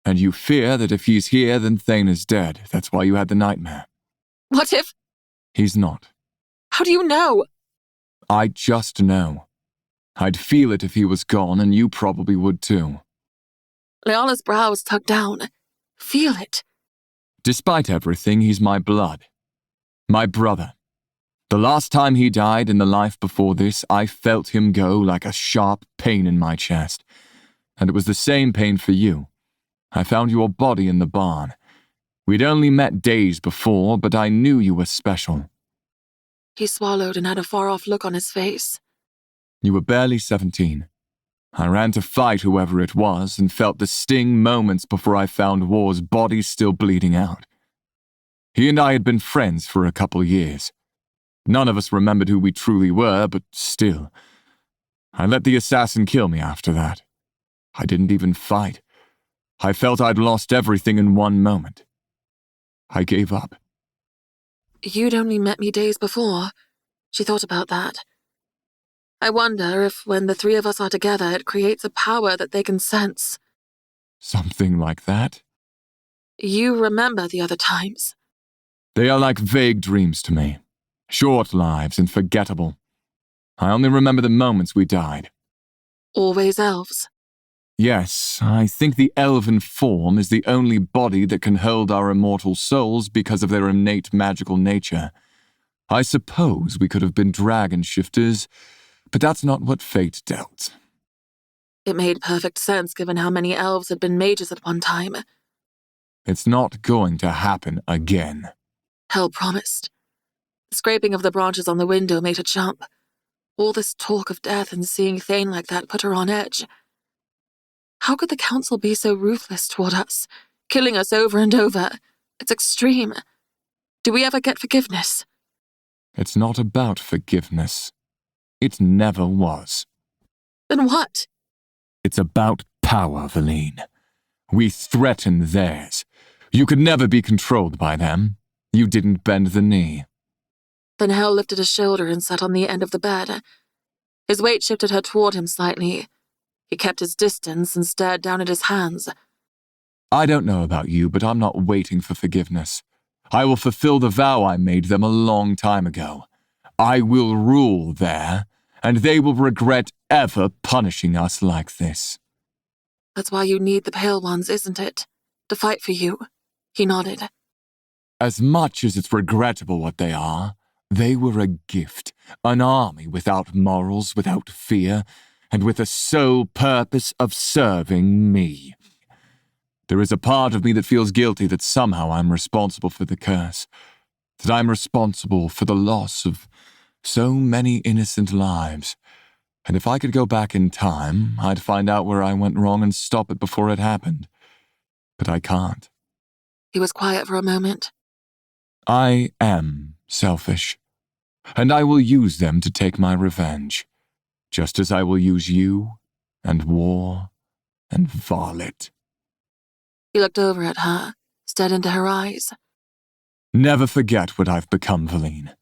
And you fear that if he's here, then Thane is dead. That's why you had the nightmare.
What if?
He's not.
How do you know?
I just know. I'd feel it if he was gone, and you probably would too.
Leala's brow was tugged down. Feel it.
Despite everything, he's my blood. My brother. The last time he died in the life before this, I felt him go like a sharp pain in my chest. And it was the same pain for you. I found your body in the barn. We'd only met days before, but I knew you were special.
He swallowed and had a far-off look on his face.
You were barely 17. I ran to fight whoever it was and felt the sting moments before I found War's body still bleeding out. He and I had been friends for a couple years. None of us remembered who we truly were, but still. I let the assassin kill me after that. I didn't even fight. I felt I'd lost everything in one moment. I gave up.
You'd only met me days before. She thought about that. I wonder if when the three of us are together, it creates a power that they can sense.
Something like that?
You remember the other times.
They are like vague dreams to me. Short lives and forgettable. I only remember the moments we died.
Always elves.
Yes, I think the elven form is the only body that can hold our immortal souls because of their innate magical nature. I suppose we could have been dragon shifters, but that's not what fate dealt.
It made perfect sense given how many elves had been mages at one time.
It's not going to happen again.
Hell promised. The scraping of the branches on the window made her jump. All this talk of death and seeing Thane like that put her on edge. How could the council be so ruthless toward us, killing us over and over? It's extreme. Do we ever get forgiveness?
It's not about forgiveness. It never was.
Then what?
It's about power, Valine. We threaten theirs. You could never be controlled by them. You didn't bend the knee.
Then Hell lifted his shoulder and sat on the end of the bed. His weight shifted her toward him slightly. He kept his distance and stared down at his hands.
I don't know about you, but I'm not waiting for forgiveness. I will fulfill the vow I made them a long time ago. I will rule there, and they will regret ever punishing us like this.
That's why you need the Pale Ones, isn't it? To fight for you. He nodded.
As much as it's regrettable what they were a gift, an army without morals, without fear, and with a sole purpose of serving me. There is a part of me that feels guilty that somehow I'm responsible for the curse, that I'm responsible for the loss of so many innocent lives. And if I could go back in time, I'd find out where I went wrong and stop it before it happened. But I can't.
He was quiet for a moment.
I am selfish, and I will use them to take my revenge, just as I will use you, and War, and Varlet.
He looked over at her, stared into her eyes.
Never forget what I've become, Valine.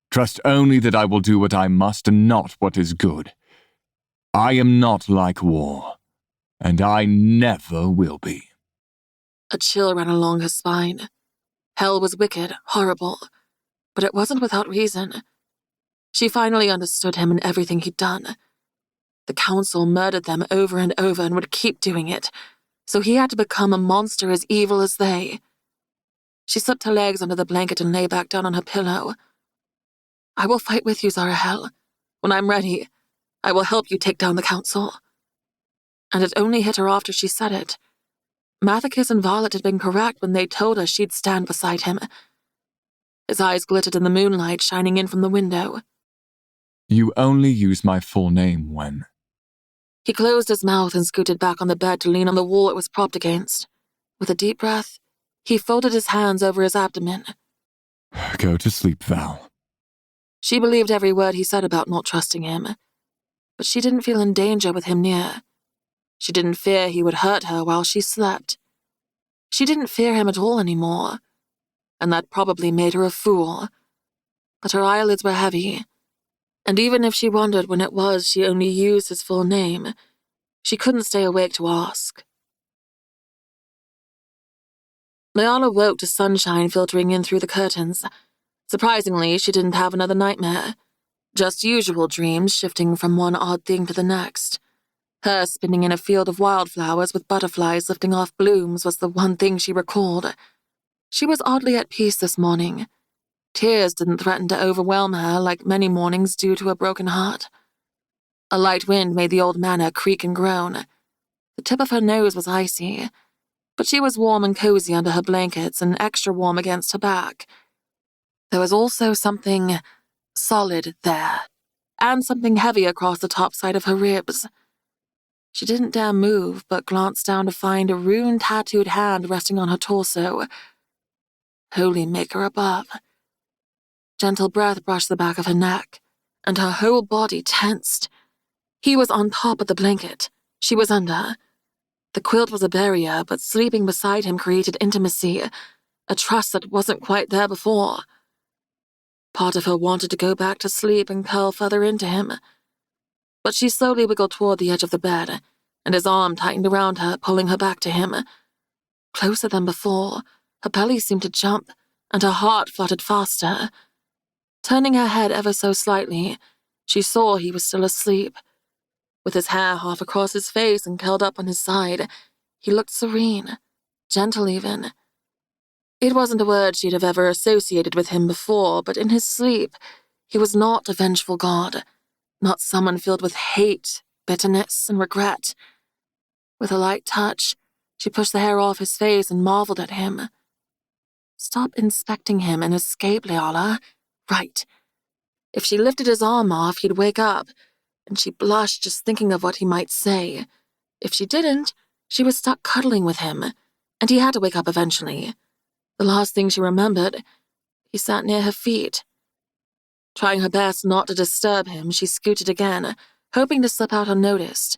Trust only that I will do what I must and not what is good. I am not like War, and I never will be.
A chill ran along her spine. Hell was wicked, horrible, but it wasn't without reason. She finally understood him and everything he'd done. The council murdered them over and over and would keep doing it, so he had to become a monster as evil as they. She slipped her legs under the blanket and lay back down on her pillow. I will fight with you, Zarahel. When I'm ready, I will help you take down the council. And it only hit her after she said it. Mathicus and Varlet had been correct when they told her she'd stand beside him. His eyes glittered in the moonlight shining in from the window.
You only use my full name when...
He closed his mouth and scooted back on the bed to lean on the wall it was propped against. With a deep breath, he folded his hands over his abdomen.
Go to sleep, Val.
She believed every word he said about not trusting him, but she didn't feel in danger with him near. She didn't fear he would hurt her while she slept. She didn't fear him at all anymore, and that probably made her a fool. But her eyelids were heavy. And even if she wondered when it was she only used his full name, she couldn't stay awake to ask. Leala woke to sunshine filtering in through the curtains. Surprisingly, she didn't have another nightmare. Just usual dreams shifting from one odd thing to the next. Her spinning in a field of wildflowers with butterflies lifting off blooms was the one thing she recalled. She was oddly at peace this morning. Tears didn't threaten to overwhelm her like many mornings do to a broken heart. A light wind made the old manor creak and groan. The tip of her nose was icy, but she was warm and cozy under her blankets and extra warm against her back. There was also something solid there, and something heavy across the top side of her ribs. She didn't dare move, but glanced down to find a rune-tattooed hand resting on her torso. Holy Maker above. Gentle breath brushed the back of her neck, and her whole body tensed. He was on top of the blanket. She was under. The quilt was a barrier, but sleeping beside him created intimacy, a trust that wasn't quite there before. Part of her wanted to go back to sleep and curl further into him. But she slowly wiggled toward the edge of the bed, and his arm tightened around her, pulling her back to him. Closer than before, her belly seemed to jump, and her heart fluttered faster. Turning her head ever so slightly, she saw he was still asleep. With his hair half across his face and curled up on his side, he looked serene, gentle even. It wasn't a word she'd have ever associated with him before, but in his sleep, he was not a vengeful god, not someone filled with hate, bitterness, and regret. With a light touch, she pushed the hair off his face and marveled at him. Stop inspecting him and escape, Leala. Right. If she lifted his arm off, he'd wake up, and she blushed just thinking of what he might say. If she didn't, she was stuck cuddling with him, and he had to wake up eventually. The last thing she remembered, he sat near her feet. Trying her best not to disturb him, she scooted again, hoping to slip out unnoticed.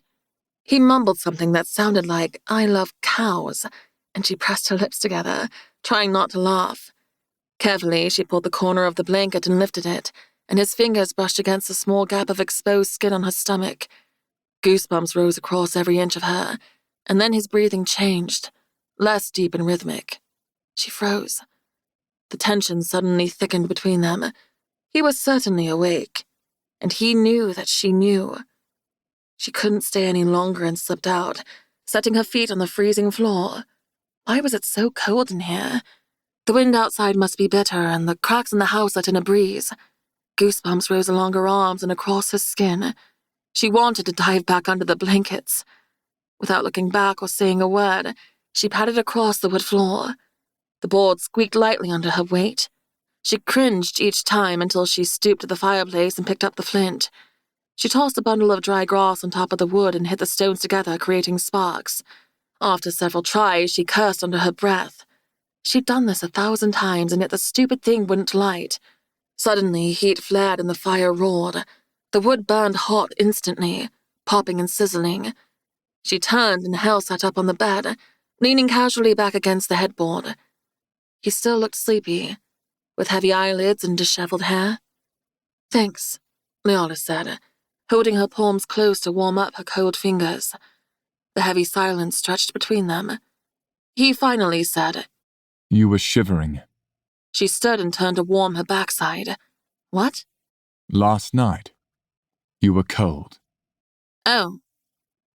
He mumbled something that sounded like, "I love cows," and she pressed her lips together, trying not to laugh. Carefully, she pulled the corner of the blanket and lifted it, and his fingers brushed against the small gap of exposed skin on her stomach. Goosebumps rose across every inch of her, and then his breathing changed, less deep and rhythmic. She froze. The tension suddenly thickened between them. He was certainly awake, and he knew that she knew. She couldn't stay any longer and slipped out, setting her feet on the freezing floor. Why was it so cold in here? The wind outside must be bitter, and the cracks in the house let in a breeze. Goosebumps rose along her arms and across her skin. She wanted to dive back under the blankets. Without looking back or saying a word, she padded across the wood floor. The board squeaked lightly under her weight. She cringed each time until she stooped to the fireplace and picked up the flint. She tossed a bundle of dry grass on top of the wood and hit the stones together, creating sparks. After several tries, she cursed under her breath. She'd done this 1,000 times, and yet the stupid thing wouldn't light. Suddenly, heat flared and the fire roared. The wood burned hot instantly, popping and sizzling. She turned and Hal sat up on the bed, leaning casually back against the headboard. He still looked sleepy, with heavy eyelids and disheveled hair. "Thanks," Leala said, holding her palms close to warm up her cold fingers. The heavy silence stretched between them. He finally said,
You were shivering.
She stood and turned to warm her backside. "What?"
Last night. You were cold.
"Oh.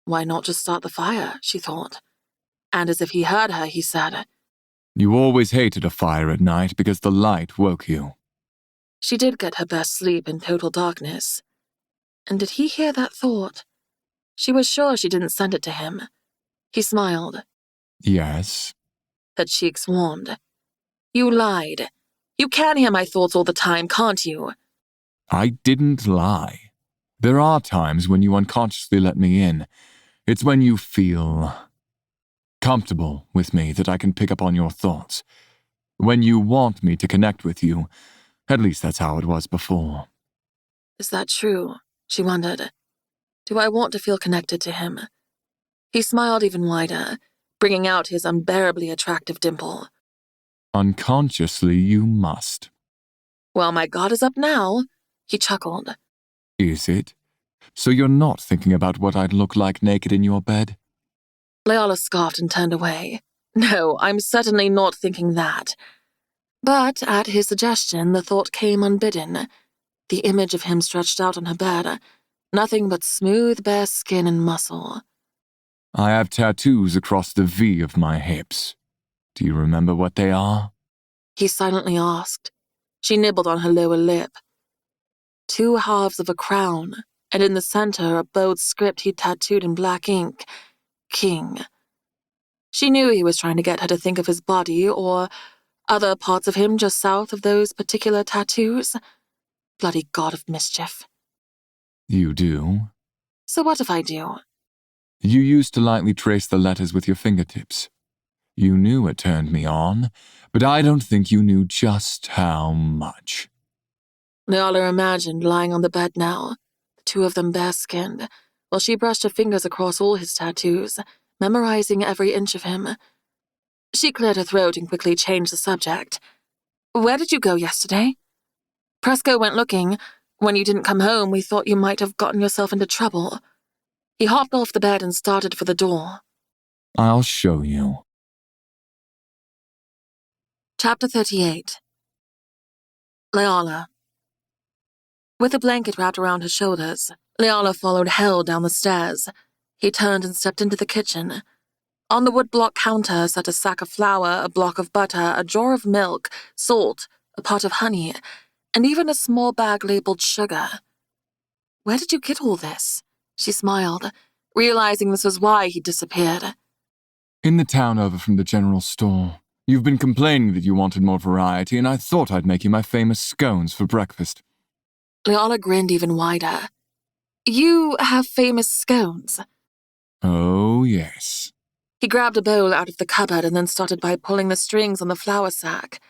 Why not just start the fire?" she thought. And as if he heard her, he said,
You always hated a fire at night because the light woke you.
She did get her best sleep in total darkness. And did he hear that thought? She was sure she didn't send it to him. He smiled.
Yes.
Her cheeks warmed. "You lied. You can hear my thoughts all the time, can't you?"
I didn't lie. There are times when you unconsciously let me in. It's when you feel comfortable with me that I can pick up on your thoughts. When you want me to connect with you. At least that's how it was before.
Is that true? She wondered. Do I want to feel connected to him? He smiled even wider, bringing out his unbearably attractive dimple.
Unconsciously, you must.
Well, my guard is up now, he chuckled.
Is it? So you're not thinking about what I'd look like naked in your bed?
Leala scoffed and turned away. No, I'm certainly not thinking that. But at his suggestion, the thought came unbidden. The image of him stretched out on her bed, nothing but smooth, bare skin and muscle.
I have tattoos across the V of my hips. Do you remember what they are?
He silently asked. She nibbled on her lower lip. 2 halves of a crown, and in the center a bold script he'd tattooed in black ink, King. She knew he was trying to get her to think of his body or other parts of him just south of those particular tattoos. Bloody god of mischief.
You do?
So what if I do?
You used to lightly trace the letters with your fingertips. You knew it turned me on, but I don't think you knew just how much.
Leala imagined lying on the bed now, the 2 of them bare-skinned, while she brushed her fingers across all his tattoos, memorizing every inch of him. She cleared her throat and quickly changed the subject. Where did you go yesterday? Presco went looking. When you didn't come home, we thought you might have gotten yourself into trouble. He hopped off the bed and started for the door.
I'll show you.
Chapter 38. Leala. With a blanket wrapped around her shoulders, Leala followed Hell down the stairs. He turned and stepped into the kitchen. On the wood-block counter sat a sack of flour, a block of butter, a jar of milk, salt, a pot of honey, and even a small bag labeled sugar. Where did you get all this? She smiled, realizing this was why he'd disappeared.
In the town over from the general store. You've been complaining that you wanted more variety, and I thought I'd make you my famous scones for breakfast.
Leala grinned even wider. You have famous scones?
Oh, yes.
He grabbed a bowl out of the cupboard and then started by pulling the strings on the flour sack.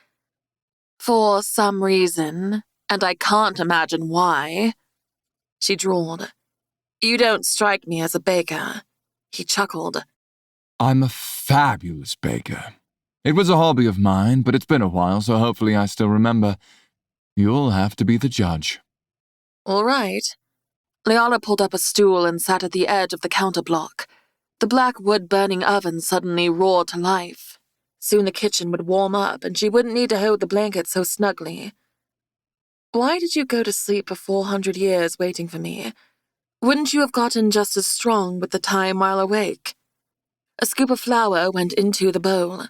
For some reason, and I can't imagine why, she drawled. You don't strike me as a baker. He chuckled.
I'm a fabulous baker. It was a hobby of mine, but it's been a while, so hopefully I still remember. You'll have to be the judge.
All right. Leala pulled up a stool and sat at the edge of the counter block. The black wood-burning oven suddenly roared to life. Soon the kitchen would warm up, and she wouldn't need to hold the blanket so snugly. Why did you go to sleep for 400 years waiting for me? Wouldn't you have gotten just as strong with the time while awake? A scoop of flour went into the bowl.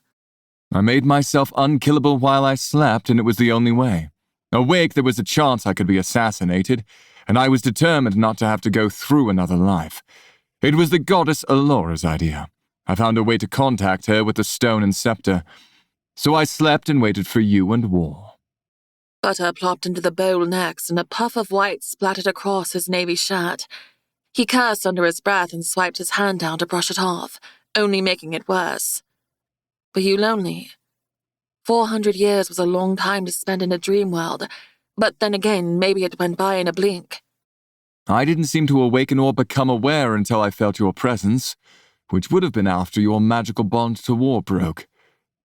I made myself unkillable while I slept, and it was the only way. Awake, there was a chance I could be assassinated, and I was determined not to have to go through another life. It was the goddess Alora's idea. I found a way to contact her with the stone and scepter. So I slept and waited for you and war.
Butter plopped into the bowl next, and a puff of white splattered across his navy shirt. He cursed under his breath and swiped his hand down to brush it off, only making it worse. Were you lonely? 400 years was a long time to spend in a dream world, but then again, maybe it went by in a blink.
I didn't seem to awaken or become aware until I felt your presence, which would have been after your magical bond to war broke.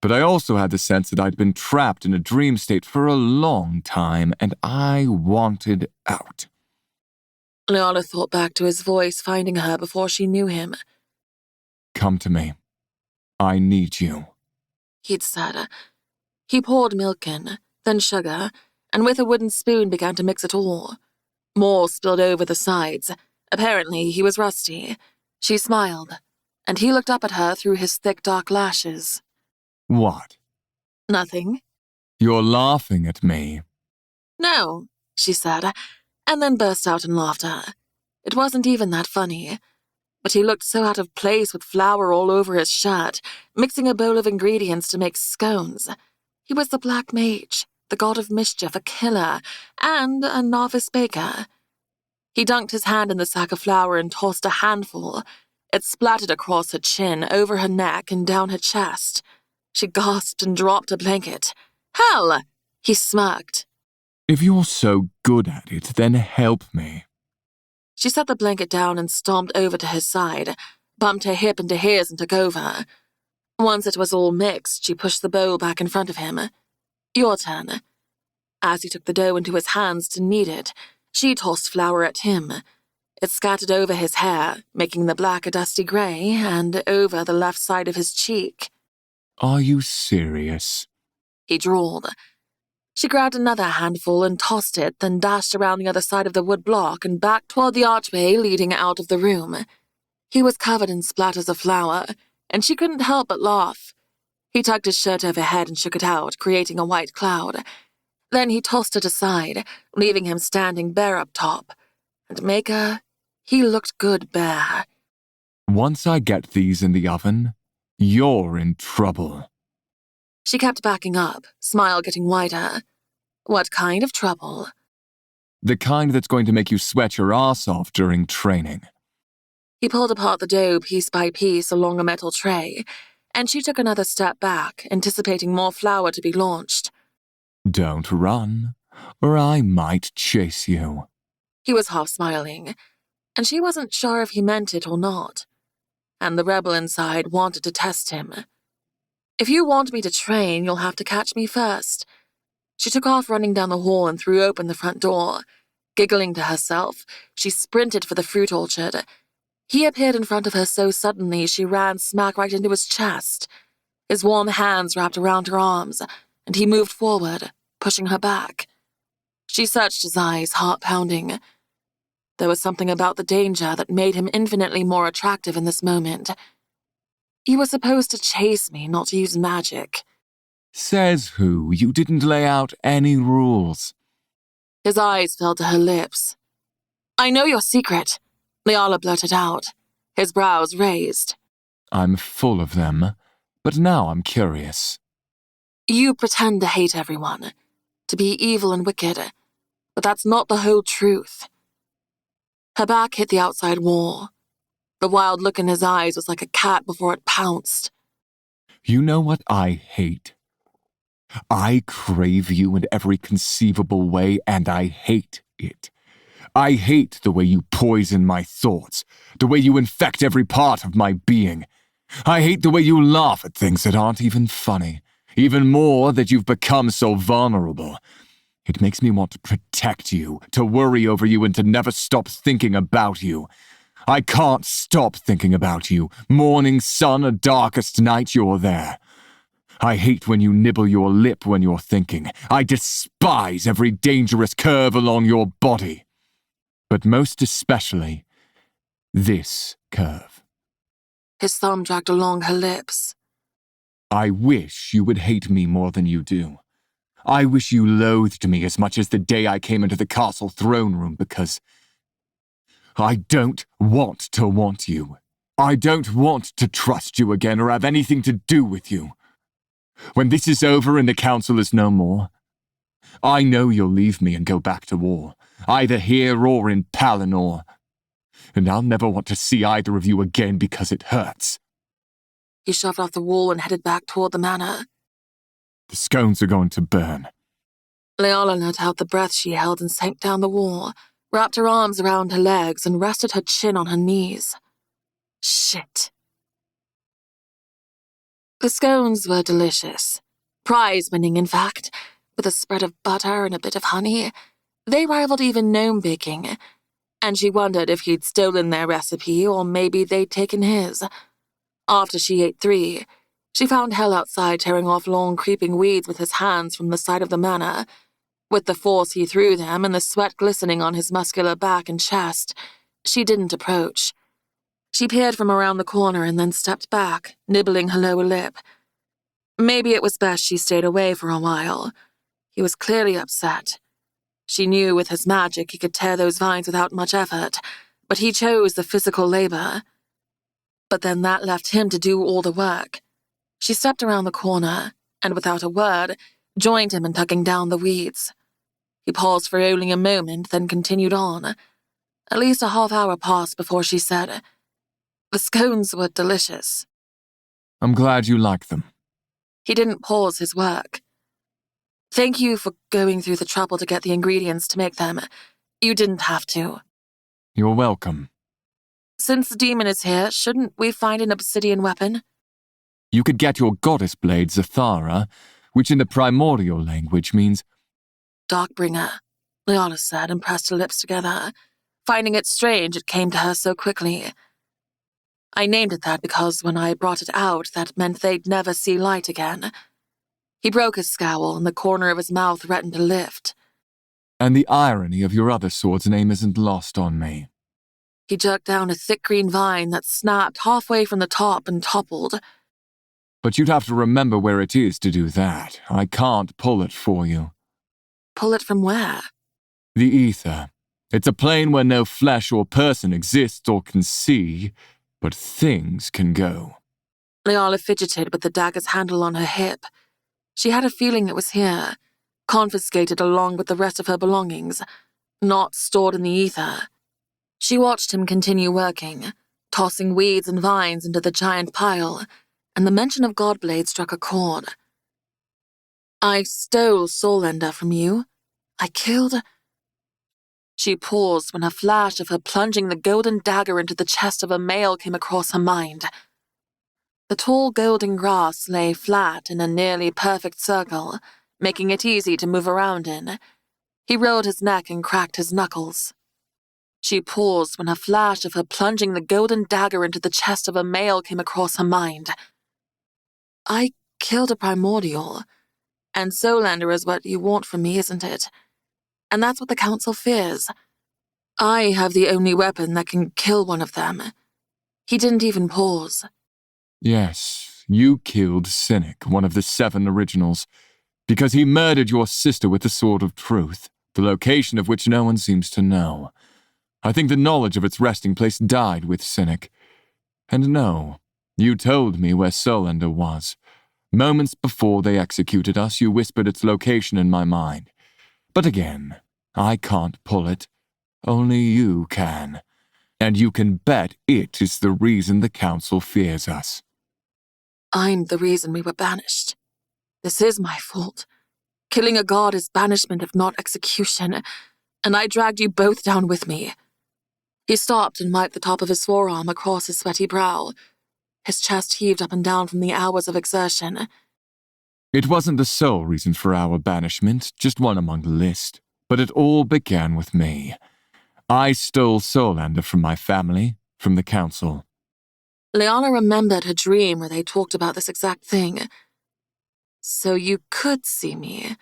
But I also had the sense that I'd been trapped in a dream state for a long time, and I wanted out.
Leala thought back to his voice finding her before she knew him.
Come to me. I need you.
He'd said. He poured milk in, then sugar, and with a wooden spoon began to mix it all. More spilled over the sides. Apparently, he was rusty. She smiled, and he looked up at her through his thick, dark lashes.
What?
Nothing.
You're laughing at me.
No, she said, and then burst out in laughter. It wasn't even that funny. But he looked so out of place with flour all over his shirt, mixing a bowl of ingredients to make scones. He was the Black Mage, the god of mischief, a killer, and a novice baker. He dunked his hand in the sack of flour and tossed a handful. It splattered across her chin, over her neck, and down her chest. She gasped and dropped a blanket. Hell! He smirked.
If you're so good at it, then help me.
She set the blanket down and stomped over to his side, bumped her hip into his and took over. Once it was all mixed, she pushed the bowl back in front of him. Your turn. As he took the dough into his hands to knead it, She tossed flour at him. It scattered over his hair, making the black a dusty grey, and over the left side of his cheek.
Are you serious?
He drawled. She grabbed another handful and tossed it, then dashed around the other side of the wood block and back toward the archway leading out of the room. He was covered in splatters of flour, and she couldn't help but laugh. He tugged his shirt overhead and shook it out, creating a white cloud. Then he tossed it aside, leaving him standing bare up top. And Maker, he looked good bare.
Once I get these in the oven, you're in trouble.
She kept backing up, smile getting wider. What kind of trouble?
The kind that's going to make you sweat your ass off during training.
He pulled apart the dough piece by piece along a metal tray, and she took another step back, anticipating more flour to be launched.
Don't run, or I might chase you.
He was half smiling, and she wasn't sure if he meant it or not. And the rebel inside wanted to test him. If you want me to train, you'll have to catch me first. She took off running down the hall and threw open the front door. Giggling to herself, she sprinted for the fruit orchard. He appeared in front of her so suddenly she ran smack right into his chest. His warm hands wrapped around her arms, and he moved forward, pushing her back. She searched his eyes, heart pounding. There was something about the danger that made him infinitely more attractive in this moment. You were supposed to chase me, not to use magic.
Says who? You didn't lay out any rules.
His eyes fell to her lips. I know your secret, Leala blurted out, his brows raised.
I'm full of them, but now I'm curious.
You pretend to hate everyone, to be evil and wicked, but that's not the whole truth. Her back hit the outside wall. The wild look in his eyes was like a cat before it pounced.
You know what I hate? I crave you in every conceivable way, and I hate it. I hate the way you poison my thoughts, the way you infect every part of my being. I hate the way you laugh at things that aren't even funny, even more that you've become so vulnerable. It makes me want to protect you, to worry over you, and to never stop thinking about you. I can't stop thinking about you. Morning sun or darkest night, you're there. I hate when you nibble your lip when you're thinking. I despise every dangerous curve along your body. But most especially, this curve.
His thumb dragged along her lips.
I wish you would hate me more than you do. I wish you loathed me as much as the day I came into the castle throne room, because I don't want to want you. I don't want to trust you again or have anything to do with you. When this is over and the council is no more, I know you'll leave me and go back to war, either here or in Palinor, and I'll never want to see either of you again because it hurts.
He shoved off the wall and headed back toward the manor.
The scones are going to burn.
Leala let out the breath she held and sank down the wall, wrapped her arms around her legs and rested her chin on her knees. Shit. The scones were delicious. Prize-winning, in fact, with a spread of butter and a bit of honey. They rivaled even gnome baking, and she wondered if he'd stolen their recipe or maybe they'd taken his. After she ate 3, she found Hell outside tearing off long creeping weeds with his hands from the side of the manor. With the force he threw them and the sweat glistening on his muscular back and chest, she didn't approach. She peered from around the corner and then stepped back, nibbling her lower lip. Maybe it was best she stayed away for a while. He was clearly upset. She knew with his magic he could tear those vines without much effort, but he chose the physical labor. But then that left him to do all the work. She stepped around the corner, and without a word, joined him in tugging down the weeds. He paused for only a moment, then continued on. At least a half hour passed before she said, "The scones were delicious."
I'm glad you like them.
He didn't pause his work. "Thank you for going through the trouble to get the ingredients to make them. You didn't have to."
You're welcome.
"Since the demon is here, shouldn't we find an obsidian weapon?"
You could get your goddess blade, Zathara, which in the primordial language means
Darkbringer, Leanna said and pressed her lips together, finding it strange it came to her so quickly. I named it that because when I brought it out, that meant they'd never see light again. He broke his scowl and the corner of his mouth threatened to lift.
And the irony of your other sword's name isn't lost on me.
He jerked down a thick green vine that snapped halfway from the top and toppled.
But you'd have to remember where it is to do that. I can't pull it for you.
Pull it from where?
The ether. It's a plane where no flesh or person exists or can see, but things can go.
Leala fidgeted with the dagger's handle on her hip. She had a feeling it was here, confiscated along with the rest of her belongings, not stored in the ether. She watched him continue working, tossing weeds and vines into the giant pile, and the mention of Godblade struck a chord. I stole Soulender from you. I killed... She paused when a flash of her plunging the golden dagger into the chest of a male came across her mind. The tall golden grass lay flat in a nearly perfect circle, making it easy to move around in. He rolled his neck and cracked his knuckles. She paused when a flash of her plunging the golden dagger into the chest of a male came across her mind. I killed a primordial, and Soulender is what you want from me, isn't it? And that's what the Council fears. I have the only weapon that can kill one of them. He didn't even pause.
Yes, you killed Cynic, one of the 7 originals, because he murdered your sister with the Sword of Truth, the location of which no one seems to know. I think the knowledge of its resting place died with Cynic. And no, you told me where Soulender was. Moments before they executed us, you whispered its location in my mind. But again, I can't pull it. Only you can. And you can bet it is the reason the Council fears us.
I'm the reason we were banished. This is my fault. Killing a god is banishment if not execution, and I dragged you both down with me. He stopped and wiped the top of his forearm across his sweaty brow. His chest heaved up and down from the hours of exertion.
It wasn't the sole reason for our banishment, just one among the list. But it all began with me. I stole Soulender from my family, from the Council.
Leanna remembered her dream where they talked about this exact thing. So you could see me.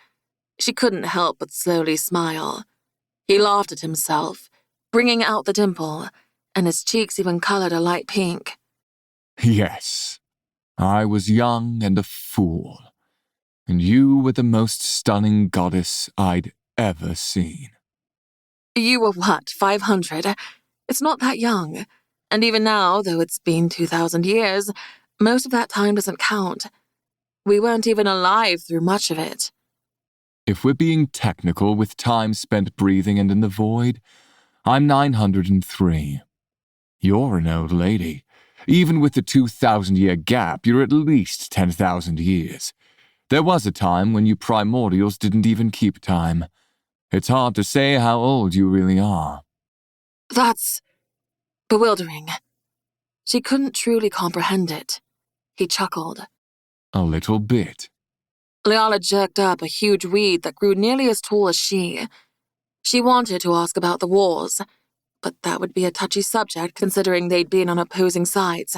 She couldn't help but slowly smile. He laughed at himself, bringing out the dimple, and his cheeks even colored a light pink.
Yes, I was young and a fool. And you were the most stunning goddess I'd ever seen.
You were what, 500? It's not that young. And even now, though it's been 2,000 years, most of that time doesn't count. We weren't even alive through much of it.
If we're being technical with time spent breathing and in the void, I'm 903. You're an old lady. Even with the 2,000-year gap, you're at least 10,000 years. There was a time when you primordials didn't even keep time. It's hard to say how old you really are.
That's bewildering. She couldn't truly comprehend it. He chuckled.
A little bit.
Leala jerked up a huge weed that grew nearly as tall as she. She wanted to ask about the wars, but that would be a touchy subject considering they'd been on opposing sides.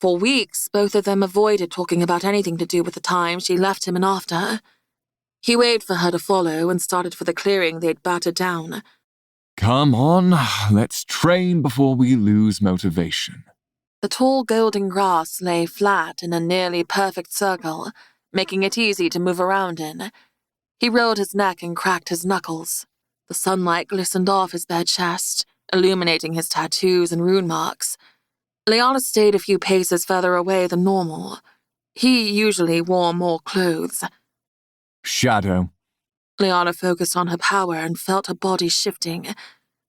For weeks, both of them avoided talking about anything to do with the time she left him and after. He waited for her to follow and started for the clearing they'd battered down.
Come on, let's train before we lose motivation.
The tall golden grass lay flat in a nearly perfect circle, making it easy to move around in. He rolled his neck and cracked his knuckles. The sunlight glistened off his bare chest, illuminating his tattoos and rune marks. Leanna stayed a few paces further away than normal. He usually wore more clothes.
Shadow.
Leanna focused on her power and felt her body shifting.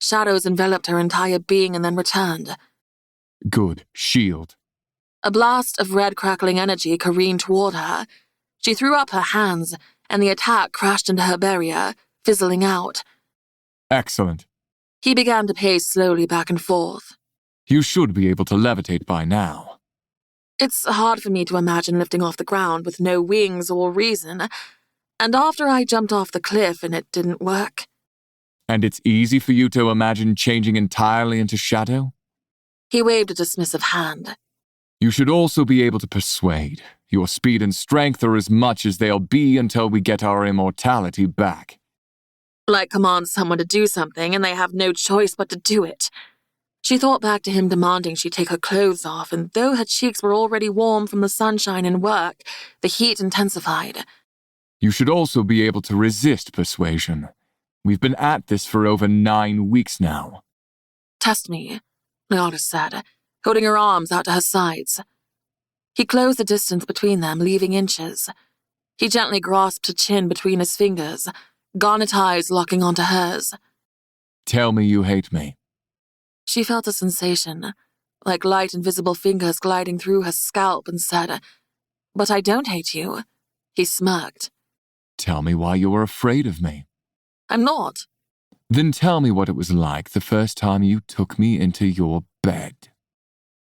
Shadows enveloped her entire being and then returned.
Good. Shield.
A blast of red crackling energy careened toward her. She threw up her hands, and the attack crashed into her barrier, fizzling out.
Excellent.
He began to pace slowly back and forth.
You should be able to levitate by now.
It's hard for me to imagine lifting off the ground with no wings or reason, and after I jumped off the cliff and it didn't work.
And it's easy for you to imagine changing entirely into shadow?
He waved a dismissive hand.
You should also be able to persuade. Your speed and strength are as much as they'll be until we get our immortality back.
Like command someone to do something and they have no choice but to do it. She thought back to him demanding she take her clothes off, and though her cheeks were already warm from the sunshine and work, the heat intensified.
You should also be able to resist persuasion. We've been at this for over 9 weeks now.
Test me, Leota said, holding her arms out to her sides. He closed the distance between them, leaving inches. He gently grasped her chin between his fingers, garnet eyes locking onto hers.
Tell me you hate me.
She felt a sensation, like light invisible fingers gliding through her scalp, and said, "But I don't hate you." He smirked.
Tell me why you were afraid of me.
I'm not.
Then tell me what it was like the first time you took me into your bed.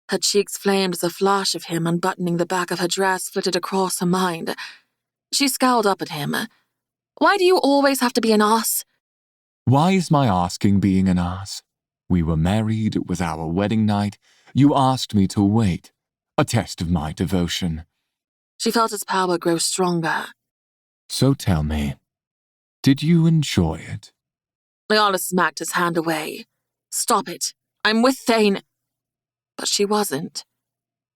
Her cheeks flamed as a flash of him unbuttoning the back of her dress flitted across her mind. She scowled up at him. Why do you always have to be an ass?
Why is my asking being an ass? We were married, it was our wedding night. You asked me to wait. A test of my devotion.
She felt his power grow stronger.
So tell me, did you enjoy it?
Leota smacked his hand away. Stop it. I'm with Thane. But she wasn't.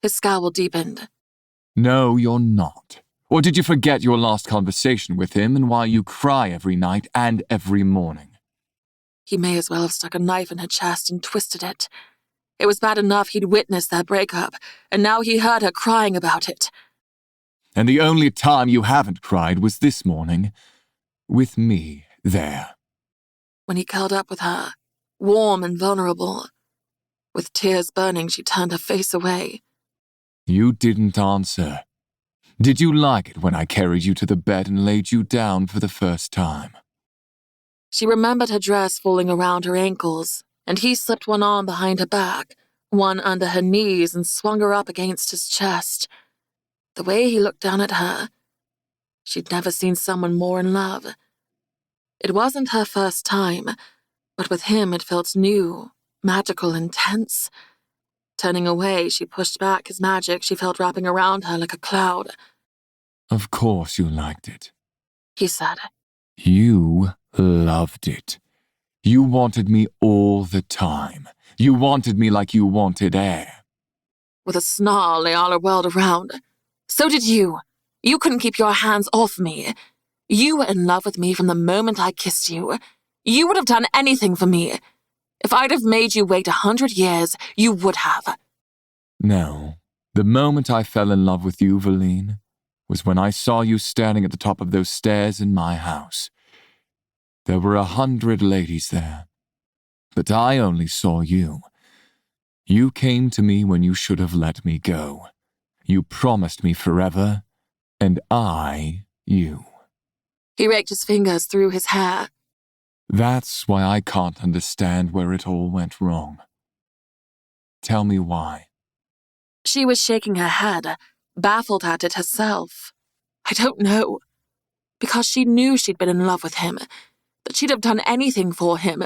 His scowl deepened.
No, you're not. Or did you forget your last conversation with him and why you cry every night and every morning?
He may as well have stuck a knife in her chest and twisted it. It was bad enough he'd witnessed their breakup, and now he heard her crying about it.
And the only time you haven't cried was this morning, with me there.
When he curled up with her, warm and vulnerable. With tears burning, she turned her face away.
You didn't answer. Did you like it when I carried you to the bed and laid you down for the first time?
She remembered her dress falling around her ankles, and he slipped one arm behind her back, one under her knees, and swung her up against his chest. The way he looked down at her, she'd never seen someone more in love. It wasn't her first time, but with him it felt new, magical, intense. Turning away, she pushed back his magic she felt wrapping around her like a cloud.
Of course you liked it,
He said.
You loved it. You wanted me all the time. You wanted me like you wanted air.
With a snarl, Leala whirled around. So did you. You couldn't keep your hands off me. You were in love with me from the moment I kissed you. You would have done anything for me. If I'd have made you wait 100 years, you would have.
No, the moment I fell in love with you, Verline, was when I saw you standing at the top of those stairs in my house. There were 100 ladies there, but I only saw you. You came to me when you should have let me go. You promised me forever, and I, you.
He raked his fingers through his hair.
That's why I can't understand where it all went wrong. Tell me why.
She was shaking her head, baffled at it herself. I don't know. Because she knew she'd been in love with him, that she'd have done anything for him.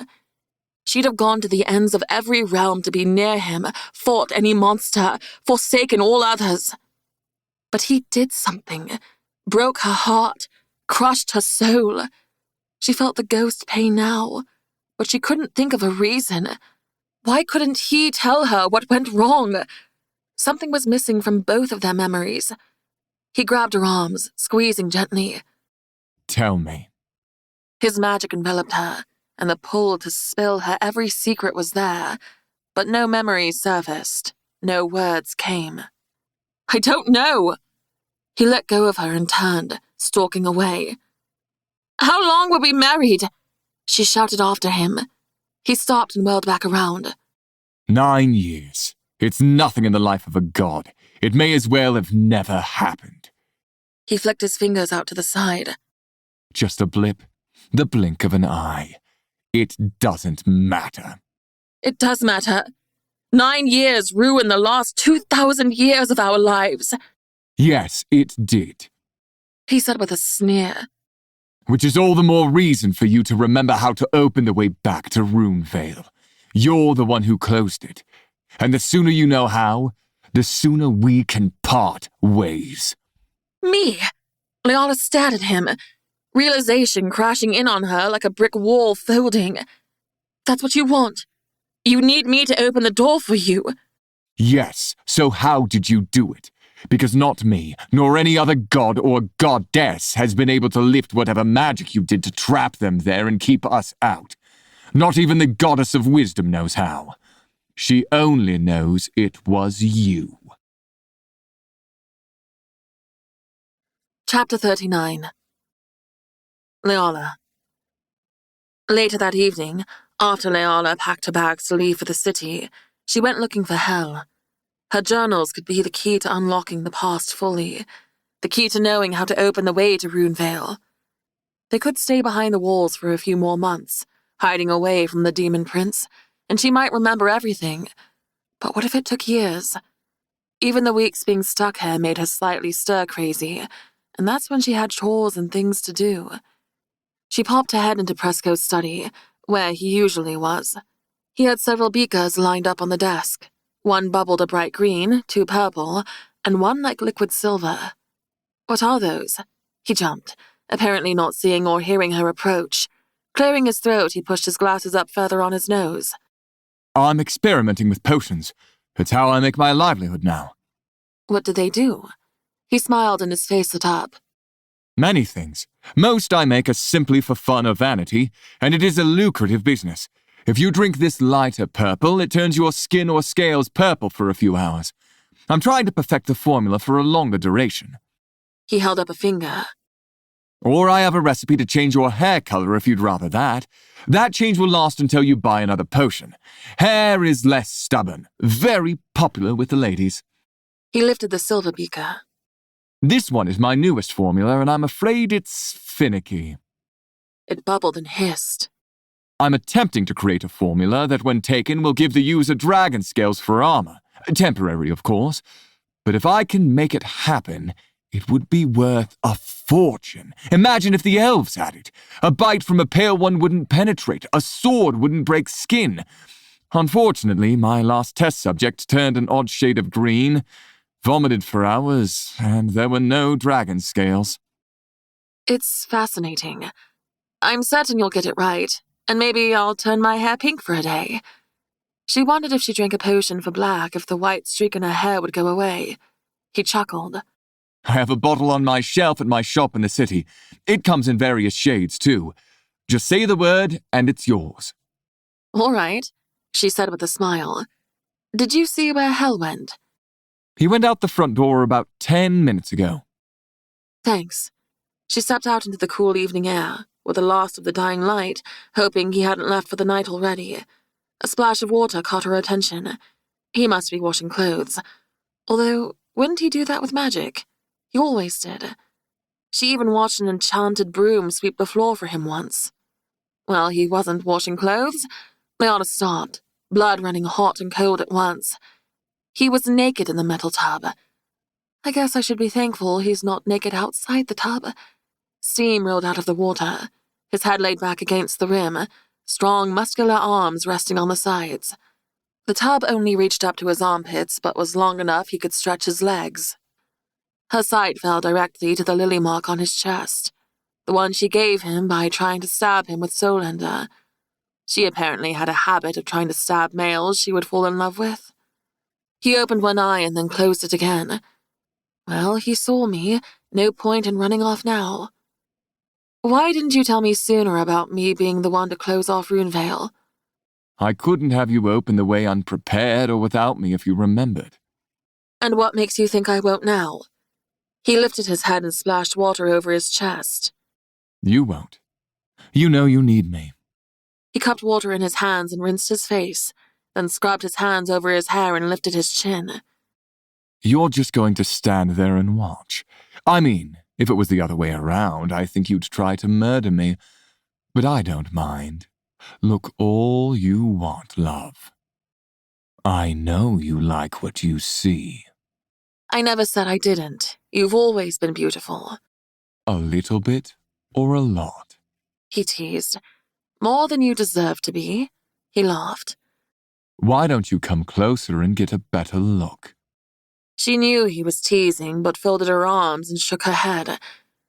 She'd have gone to the ends of every realm to be near him, fought any monster, forsaken all others. But he did something, broke her heart, crushed her soul. She felt the ghost pain now, but she couldn't think of a reason. Why couldn't he tell her what went wrong? Something was missing from both of their memories. He grabbed her arms, squeezing gently.
Tell me.
His magic enveloped her, and the pull to spill her every secret was there, but no memories surfaced, no words came. I don't know. He let go of her and turned, stalking away. How long were we married? She shouted after him. He stopped and whirled back around.
9 years. It's nothing in the life of a god. It may as well have never happened.
He flicked his fingers out to the side.
Just a blip, the blink of an eye. It doesn't matter.
It does matter. 9 years ruined the last 2,000 years of our lives.
Yes, it did.
He said with a sneer.
Which is all the more reason for you to remember how to open the way back to Runevale. You're the one who closed it. And the sooner you know how, the sooner we can part ways.
Me? Leona stared at him, realization crashing in on her like a brick wall folding. That's what you want? You need me to open the door for you?
Yes, so how did you do it? Because not me, nor any other god or goddess has been able to lift whatever magic you did to trap them there and keep us out. Not even the goddess of wisdom knows how. She only knows it was you.
Chapter 39. Leola. Later that evening, after Leola packed her bags to leave for the city, she went looking for Hel. Her journals could be the key to unlocking the past fully, the key to knowing how to open the way to Runevale. They could stay behind the walls for a few more months, hiding away from the Demon Prince, and she might remember everything. But what if it took years? Even the weeks being stuck here made her slightly stir-crazy, and that's when she had chores and things to do. She popped her head into Presco's study, where he usually was. He had several beakers lined up on the desk. One bubbled a bright green, two purple, and one like liquid silver. What are those? He jumped, apparently not seeing or hearing her approach. Clearing his throat, he pushed his glasses up further on his nose.
I'm experimenting with potions. It's how I make my livelihood now.
What do they do? He smiled and his face lit up.
Many things. Most I make are simply for fun or vanity, and it is a lucrative business. If you drink this lighter purple, it turns your skin or scales purple for a few hours. I'm trying to perfect the formula for a longer duration.
He held up a finger.
Or I have a recipe to change your hair color if you'd rather that. That change will last until you buy another potion. Hair is less stubborn, very popular with the ladies.
He lifted the silver beaker.
This one is my newest formula, and I'm afraid it's finicky.
It bubbled and hissed.
I'm attempting to create a formula that, when taken, will give the user dragon scales for armor. Temporary, of course. But if I can make it happen, it would be worth a fortune. Imagine if the elves had it. A bite from a pale one wouldn't penetrate. A sword wouldn't break skin. Unfortunately, my last test subject turned an odd shade of green, vomited for hours, and there were no dragon scales.
It's fascinating. I'm certain you'll get it right, and maybe I'll turn my hair pink for a day. She wondered if she drank a potion for black, if the white streak in her hair would go away. He chuckled.
I have a bottle on my shelf at my shop in the city. It comes in various shades, too. Just say the word, and it's yours.
All right, she said with a smile. Did you see where Hel went?
He went out the front door about 10 minutes ago.
Thanks. She stepped out into the cool evening air, with the last of the dying light, hoping he hadn't left for the night already. A splash of water caught her attention. He must be washing clothes. Although, wouldn't he do that with magic? He always did. She even watched an enchanted broom sweep the floor for him once. Well, he wasn't washing clothes. Leona stopped, blood running hot and cold at once. He was naked in the metal tub. I guess I should be thankful he's not naked outside the tub. Steam rolled out of the water, his head laid back against the rim, strong, muscular arms resting on the sides. The tub only reached up to his armpits, but was long enough he could stretch his legs. Her sight fell directly to the lily mark on his chest, the one she gave him by trying to stab him with Solender. She apparently had a habit of trying to stab males she would fall in love with. He opened one eye and then closed it again. Well, he saw me. No point in running off now. Why didn't you tell me sooner about me being the one to close off Runevale?
I couldn't have you open the way unprepared or without me if you remembered.
And what makes you think I won't now? He lifted his head and splashed water over his chest.
You won't. You know you need me.
He cupped water in his hands and rinsed his face, then scrubbed his hands over his hair and lifted his chin.
You're just going to stand there and watch. I mean, if it was the other way around, I think you'd try to murder me. But I don't mind. Look all you want, love. I know you like what you see.
I never said I didn't. You've always been beautiful.
A little bit, or a lot?"
he teased. "More than you deserve to be," he laughed.
"Why don't you come closer and get a better look?"
She knew he was teasing, but folded her arms and shook her head.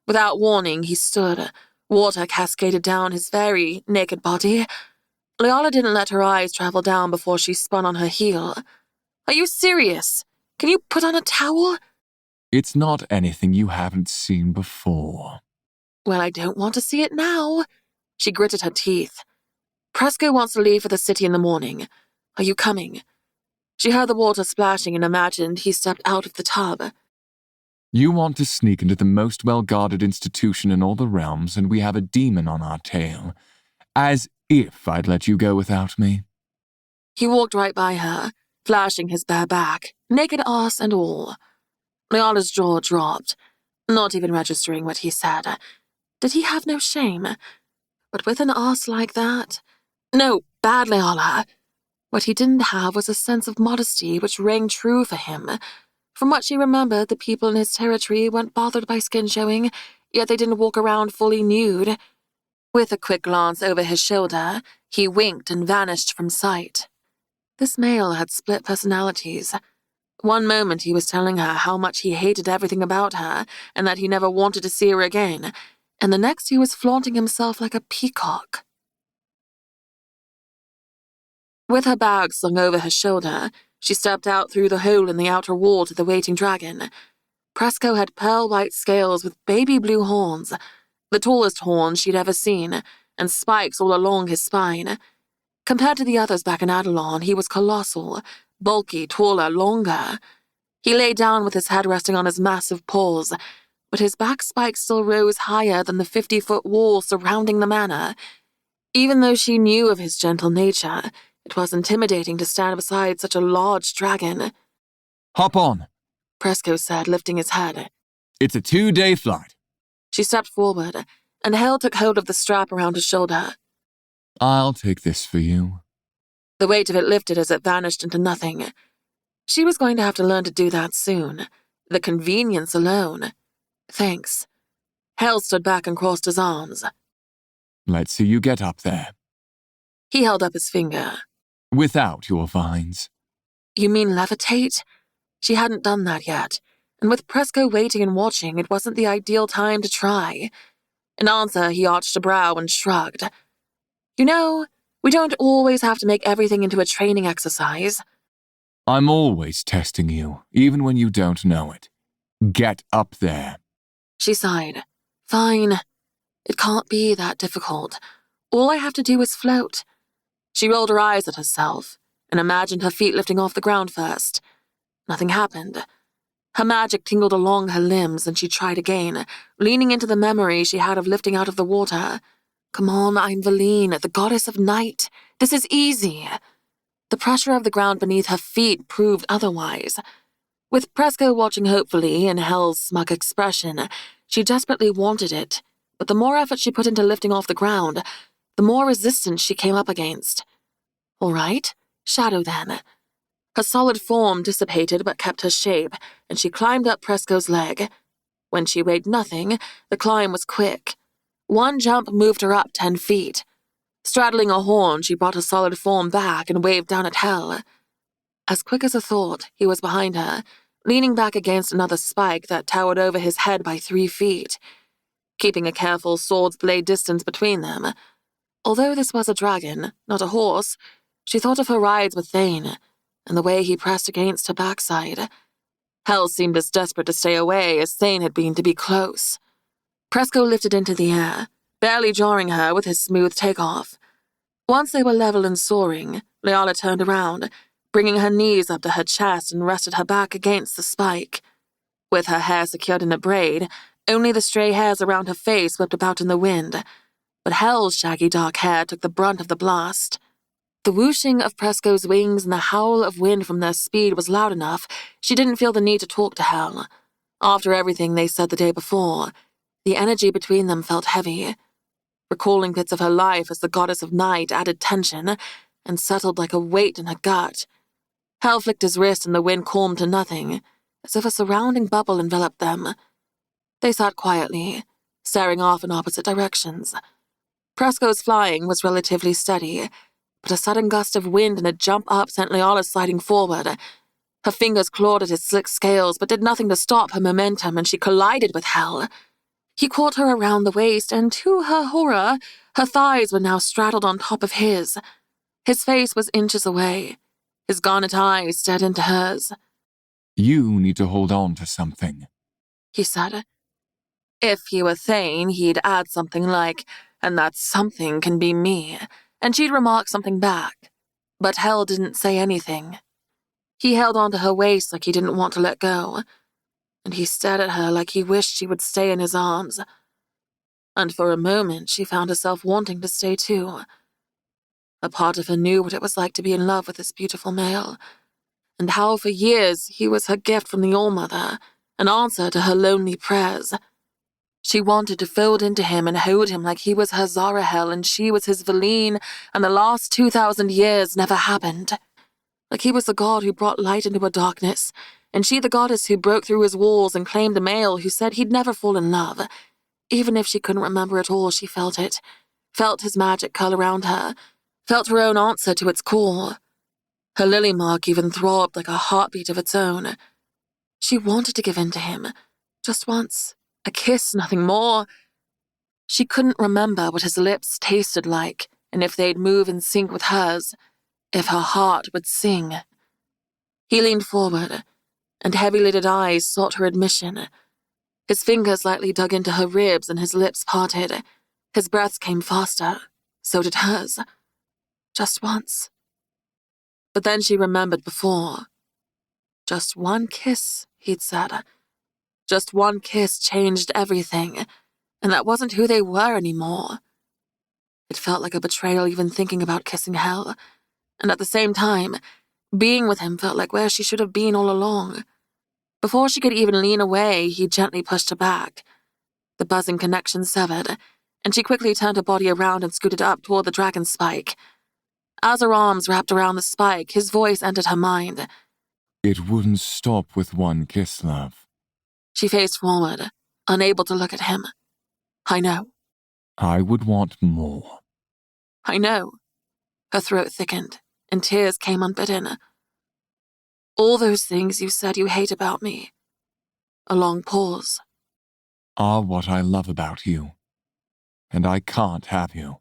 Without warning, he stood. Water cascaded down his very naked body. Leala didn't let her eyes travel down before she spun on her heel. "Are you serious? Can you put on a towel?"
"It's not anything you haven't seen before."
"Well, I don't want to see it now." She gritted her teeth. "Presco wants to leave for the city in the morning. Are you coming?" She heard the water splashing and imagined he stepped out of the tub.
"You want to sneak into the most well-guarded institution in all the realms, and we have a demon on our tail. As if I'd let you go without me."
He walked right by her, flashing his bare back, naked ass and all. Leala's jaw dropped, not even registering what he said. Did he have no shame? But with an ass like that? No, bad Leala. What he didn't have was a sense of modesty which rang true for him. From what she remembered, the people in his territory weren't bothered by skin showing, yet they didn't walk around fully nude. With a quick glance over his shoulder, he winked and vanished from sight. This male had split personalities. One moment he was telling her how much he hated everything about her and that he never wanted to see her again, and the next he was flaunting himself like a peacock. With her bag slung over her shoulder, she stepped out through the hole in the outer wall to the waiting dragon. Presco had pearl-white scales with baby blue horns, the tallest horns she'd ever seen, and spikes all along his spine. Compared to the others back in Adelon, he was colossal, bulky, taller, longer. He lay down with his head resting on his massive paws, but his back spikes still rose higher than the 50-foot wall surrounding the manor. Even though she knew of his gentle nature, it was intimidating to stand beside such a large dragon.
"Hop on,"
Presco said, lifting his head.
"It's a 2-day flight."
She stepped forward, and Hale took hold of the strap around his shoulder.
"I'll take this for you."
The weight of it lifted as it vanished into nothing. She was going to have to learn to do that soon. The convenience alone. Thanks. Hale stood back and crossed his arms.
"Let's see you get up there."
He held up his finger.
"Without your vines."
"You mean levitate?" She hadn't done that yet, and with Presco waiting and watching, it wasn't the ideal time to try. In answer, he arched a brow and shrugged. "You know, we don't always have to make everything into a training exercise."
"I'm always testing you, even when you don't know it. Get up there."
She sighed. "Fine. It can't be that difficult. All I have to do is float." She rolled her eyes at herself and imagined her feet lifting off the ground first. Nothing happened. Her magic tingled along her limbs and she tried again, leaning into the memory she had of lifting out of the water. "Come on, I'm Valine, the goddess of night. This is easy." The pressure of the ground beneath her feet proved otherwise. With Presco watching hopefully and Hell's smug expression, she desperately wanted it, but the more effort she put into lifting off the ground, the more resistance she came up against. All right, shadow then. Her solid form dissipated but kept her shape, and she climbed up Presco's leg. When she weighed nothing, the climb was quick. One jump moved her up 10 feet. Straddling a horn, she brought her solid form back and waved down at Hell. As quick as a thought, he was behind her, leaning back against another spike that towered over his head by 3 feet, keeping a careful sword's blade distance between them. Although this was a dragon, not a horse, she thought of her rides with Thane, and the way he pressed against her backside. Hell seemed as desperate to stay away as Thane had been to be close. Presco lifted into the air, barely jarring her with his smooth takeoff. Once they were level and soaring, Leala turned around, bringing her knees up to her chest and rested her back against the spike. With her hair secured in a braid, only the stray hairs around her face whipped about in the wind, but Hell's shaggy dark hair took the brunt of the blast. The whooshing of Presco's wings and the howl of wind from their speed was loud enough she didn't feel the need to talk to Hell. After everything they said the day before, the energy between them felt heavy. Recalling bits of her life as the goddess of night added tension and settled like a weight in her gut. Hell flicked his wrist and the wind calmed to nothing, as if a surrounding bubble enveloped them. They sat quietly, staring off in opposite directions. Presco's flying was relatively steady, but a sudden gust of wind and a jump up sent Leola sliding forward. Her fingers clawed at his slick scales, but did nothing to stop her momentum, and she collided with Hell. He caught her around the waist, and to her horror, her thighs were now straddled on top of his. His face was inches away. His garnet eyes stared into hers.
You need to hold on to something,
He said. If he were Thane, he'd add something like, and that something can be me, and she'd remark something back. But Hell didn't say anything. He held onto her waist like he didn't want to let go, and he stared at her like he wished she would stay in his arms. And for a moment, she found herself wanting to stay too. A part of her knew what it was like to be in love with this beautiful male, and how for years he was her gift from the All-Mother, an answer to her lonely prayers. She wanted to fold into him and hold him like he was her Zarahel and she was his Valine, and the last 2,000 years never happened. Like he was the god who brought light into her darkness, and she the goddess who broke through his walls and claimed a male who said he'd never fall in love. Even if she couldn't remember it all, she felt it. Felt his magic curl around her. Felt her own answer to its call. Her lily mark even throbbed like a heartbeat of its own. She wanted to give in to him. Just once. A kiss, nothing more. She couldn't remember what his lips tasted like, and if they'd move in sync with hers, if her heart would sing. He leaned forward, and heavy-lidded eyes sought her admission. His fingers lightly dug into her ribs and his lips parted. His breaths came faster. So did hers. Just once. But then she remembered before. Just one kiss, he'd said. Just one kiss changed everything, and that wasn't who they were anymore. It felt like a betrayal even thinking about kissing Hell, and at the same time, being with him felt like where she should have been all along. Before she could even lean away, he gently pushed her back. The buzzing connection severed, and she quickly turned her body around and scooted up toward the dragon spike. As her arms wrapped around the spike, his voice entered her mind.
It wouldn't stop with one kiss, love.
She faced forward, unable to look at him. I know.
I would want more.
I know. Her throat thickened, and tears came unbidden. All those things you said you hate about me. A long pause.
Are what I love about you. And I can't have you.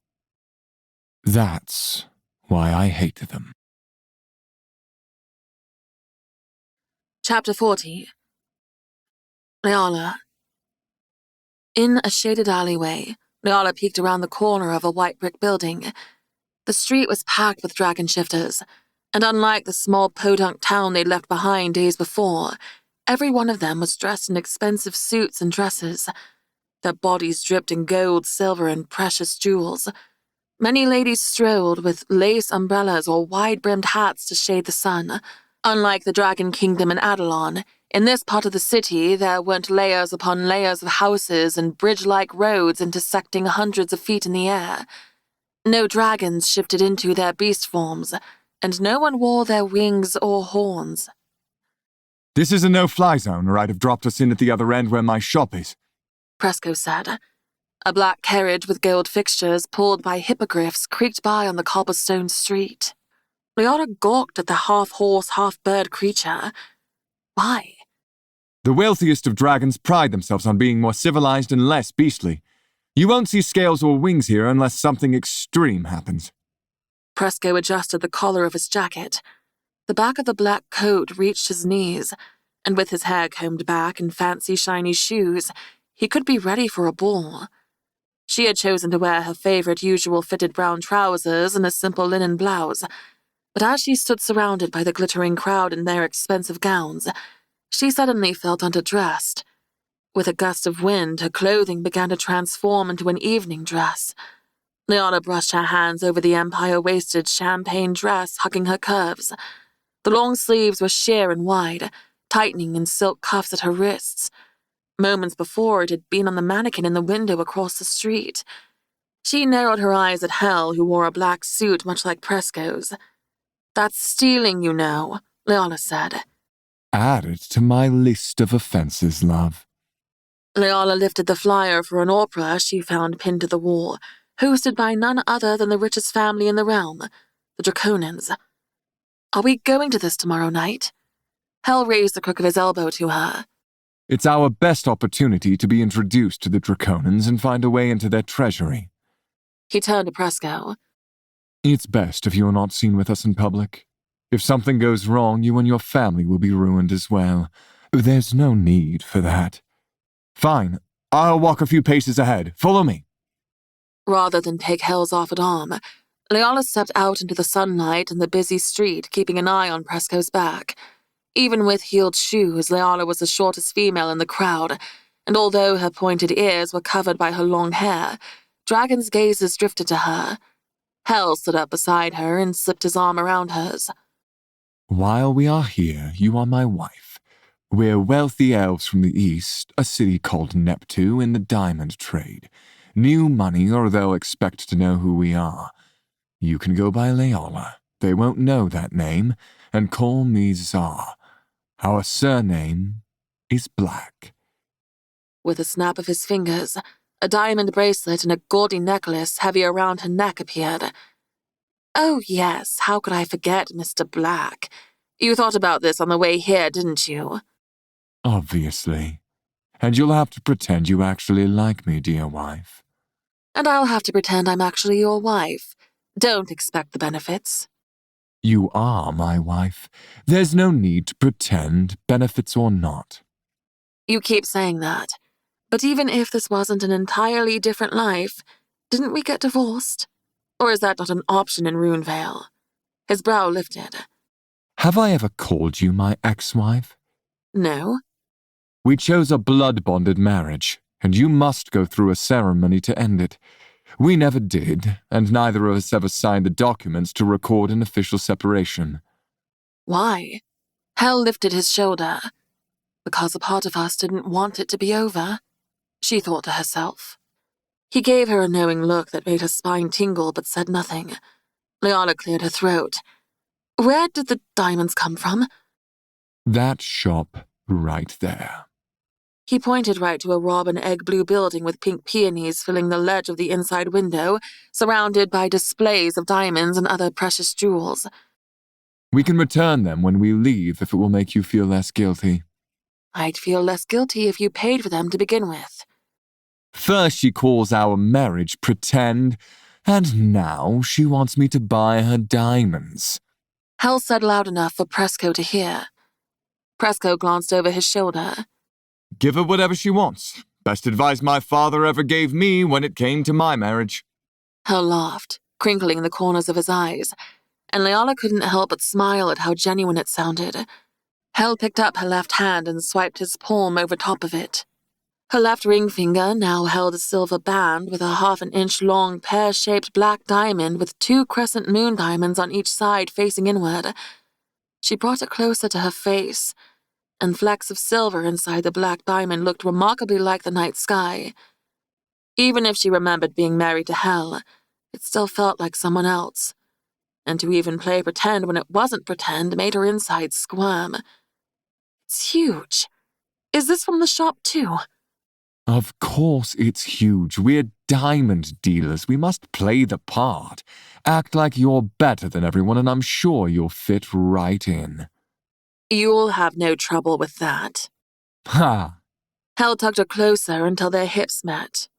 That's why I hate them.
Chapter 40. Leala. In a shaded alleyway, Leala peeked around the corner of a white brick building. The street was packed with dragon shifters, and unlike the small podunk town they'd left behind days before, every one of them was dressed in expensive suits and dresses. Their bodies dripped in gold, silver, and precious jewels. Many ladies strolled with lace umbrellas or wide-brimmed hats to shade the sun. Unlike the Dragon Kingdom in Adelon, in this part of the city there weren't layers upon layers of houses and bridge-like roads intersecting hundreds of feet in the air. No dragons shifted into their beast forms, and no one wore their wings or horns.
This is a no-fly zone, or I'd have dropped us in at the other end where my shop is,
Presco said. A black carriage with gold fixtures pulled by hippogriffs creaked by on the cobblestone street. Leona gawked at the half-horse, half-bird creature. Why?
The wealthiest of dragons pride themselves on being more civilized and less beastly. You won't see scales or wings here unless something extreme happens.
Presco adjusted the collar of his jacket. The back of the black coat reached his knees, and with his hair combed back and fancy shiny shoes, he could be ready for a ball. She had chosen to wear her favorite usual fitted brown trousers and a simple linen blouse, but as she stood surrounded by the glittering crowd in their expensive gowns, she suddenly felt underdressed. With a gust of wind, her clothing began to transform into an evening dress. Leona brushed her hands over the empire-waisted champagne dress hugging her curves. The long sleeves were sheer and wide, tightening in silk cuffs at her wrists. Moments before, it had been on the mannequin in the window across the street. She narrowed her eyes at Hell, who wore a black suit much like Presco's. That's stealing, you know, Leona said.
Add it to my list of offenses, love.
Leala lifted the flyer for an opera she found pinned to the wall, hosted by none other than the richest family in the realm, the Draconans. Are we going to this tomorrow night? Hell raised the crook of his elbow to her.
It's our best opportunity to be introduced to the Draconans and find a way into their treasury.
He turned to Presco.
It's best if you are not seen with us in public. If something goes wrong, you and your family will be ruined as well. There's no need for that. Fine, I'll walk a few paces ahead. Follow me.
Rather than take Hell's offered arm, Leala stepped out into the sunlight and the busy street, keeping an eye on Presco's back. Even with heeled shoes, Leala was the shortest female in the crowd, and although her pointed ears were covered by her long hair, Dragon's gazes drifted to her. Hell stood up beside her and slipped his arm around hers.
While we are here, you are my wife. We're wealthy elves from the east, a city called Neptune in the diamond trade. New money, or they'll expect to know who we are. You can go by Leala. They won't know that name, and call me Czar. Our surname is Black.
With a snap of his fingers, a diamond bracelet and a gaudy necklace heavy around her neck appeared. Oh yes, how could I forget Mr. Black? You thought about this on the way here, didn't you?
Obviously. And you'll have to pretend you actually like me, dear wife.
And I'll have to pretend I'm actually your wife. Don't expect the benefits.
You are my wife. There's no need to pretend, benefits or not.
You keep saying that. But even if this wasn't an entirely different life, didn't we get divorced? Or is that not an option in Runevale? His brow lifted.
Have I ever called you my ex-wife?
No.
We chose a blood-bonded marriage, and you must go through a ceremony to end it. We never did, and neither of us ever signed the documents to record an official separation.
Why? Hell lifted his shoulder. Because a part of us didn't want it to be over, she thought to herself. He gave her a knowing look that made her spine tingle but said nothing. Leala cleared her throat. Where did the diamonds come from?
That shop right there.
He pointed right to a robin egg blue building with pink peonies filling the ledge of the inside window, surrounded by displays of diamonds and other precious jewels.
We can return them when we leave if it will make you feel less guilty.
I'd feel less guilty if you paid for them to begin with.
First she calls our marriage pretend, and now she wants me to buy her diamonds.
Hell said loud enough for Presco to hear. Presco glanced over his shoulder.
Give her whatever she wants. Best advice my father ever gave me when it came to my marriage.
Hell laughed, crinkling the corners of his eyes, and Leala couldn't help but smile at how genuine it sounded. Hell picked up her left hand and swiped his palm over top of it. Her left ring finger now held a silver band with a half-an-inch-long pear-shaped black diamond with 2 crescent moon diamonds on each side facing inward. She brought it closer to her face, and flecks of silver inside the black diamond looked remarkably like the night sky. Even if she remembered being married to Hell, it still felt like someone else. And to even play pretend when it wasn't pretend made her inside squirm. It's huge. Is this from the shop, too?
Of course it's huge. We're diamond dealers. We must play the part. Act like you're better than everyone, and I'm sure you'll fit right in.
You'll have no trouble with that.
Ha!
Hell tugged her closer until their hips met.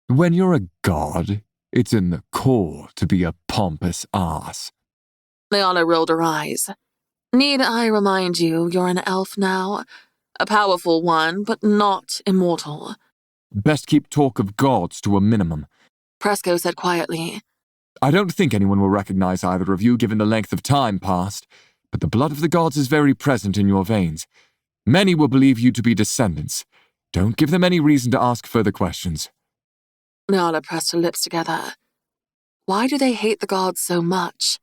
When you're a god, it's in the core to be a pompous ass.
Leala rolled her eyes. Need I remind you you're an elf now? A powerful one, but not immortal.
Best keep talk of gods to a minimum.
Presco said quietly.
I don't think anyone will recognize either of you given the length of time past, but the blood of the gods is very present in your veins. Many will believe you to be descendants. Don't give them any reason to ask further questions.
Leala pressed her lips together. Why do they hate the gods so much?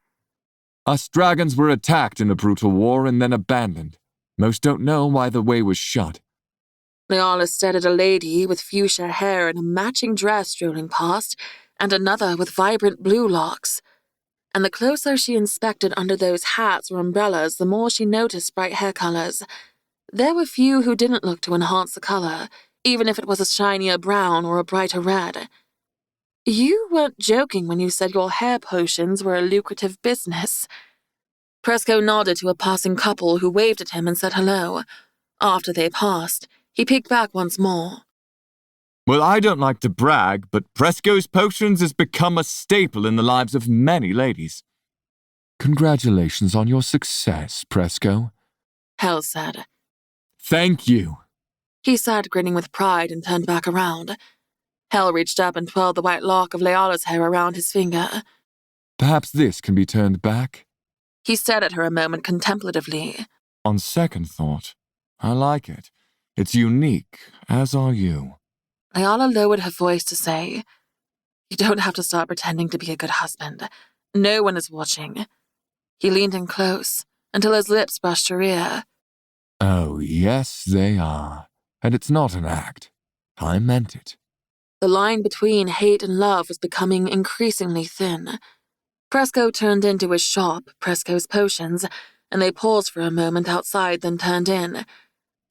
Us dragons were attacked in a brutal war and then abandoned. Most don't know why the way was shut.
Leala stared at a lady with fuchsia hair and a matching dress strolling past, and another with vibrant blue locks. And the closer she inspected under those hats or umbrellas, the more she noticed bright hair colors. There were few who didn't look to enhance the color, even if it was a shinier brown or a brighter red. You weren't joking when you said your hair potions were a lucrative business. Presco nodded to a passing couple who waved at him and said hello. After they passed, he peeked back once more.
Well, I don't like to brag, but Presco's Potions has become a staple in the lives of many ladies. Congratulations on your success, Presco,
Hell said.
Thank you.
He said, grinning with pride, and turned back around. Hell reached up and twirled the white lock of Leala's hair around his finger.
Perhaps this can be turned back?
He stared at her a moment contemplatively.
On second thought, I like it. It's unique, as are you.
Leala lowered her voice to say, You don't have to start pretending to be a good husband. No one is watching. He leaned in close, until his lips brushed her ear.
Oh, yes, they are. And it's not an act. I meant it.
The line between hate and love was becoming increasingly thin. Presco turned into his shop, Presco's Potions, and they paused for a moment outside, then turned in.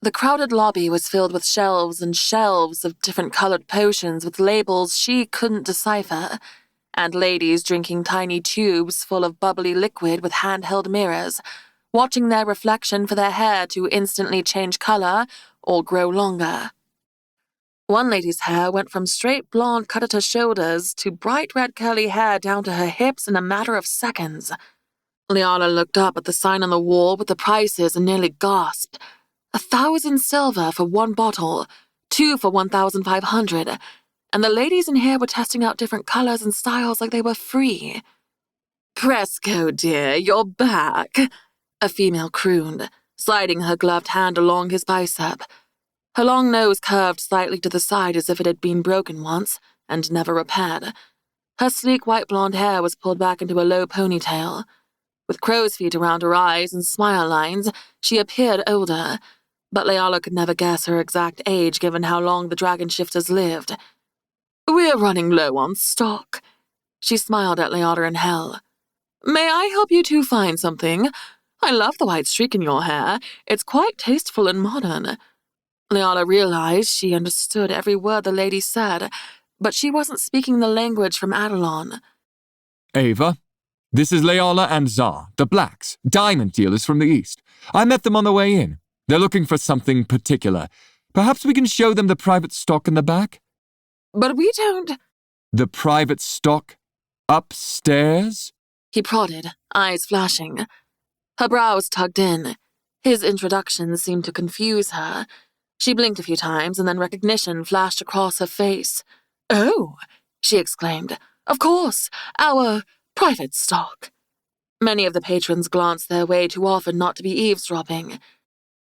The crowded lobby was filled with shelves and shelves of different colored potions with labels she couldn't decipher, and ladies drinking tiny tubes full of bubbly liquid with handheld mirrors, watching their reflection for their hair to instantly change color or grow longer. One lady's hair went from straight blonde cut at her shoulders to bright red curly hair down to her hips in a matter of seconds. Leala looked up at the sign on the wall with the prices and nearly gasped. 1,000 silver for one bottle, 2 for 1,500, and the ladies in here were testing out different colors and styles like they were free. Presco, dear, you're back, a female crooned, sliding her gloved hand along his bicep. Her long nose curved slightly to the side as if it had been broken once and never repaired. Her sleek white blonde hair was pulled back into a low ponytail. With crow's feet around her eyes and smile lines, she appeared older, but Leala could never guess her exact age given how long the dragon shifters lived. We're running low on stock. She smiled at Leala and Hell. May I help you two find something? I love the white streak in your hair. It's quite tasteful and modern. Leala realized she understood every word the lady said, but she wasn't speaking the language from Adelon.
Ava, this is Leala and Zar, the Blacks, diamond dealers from the East. I met them on the way in. They're looking for something particular. Perhaps we can show them the private stock in the back?
But we don't...
The private stock? Upstairs?
He prodded, eyes flashing. Her brows tugged in. His introduction seemed to confuse her. She blinked a few times, and then recognition flashed across her face. Oh, she exclaimed. Of course, our private stock. Many of the patrons glanced their way too often not to be eavesdropping.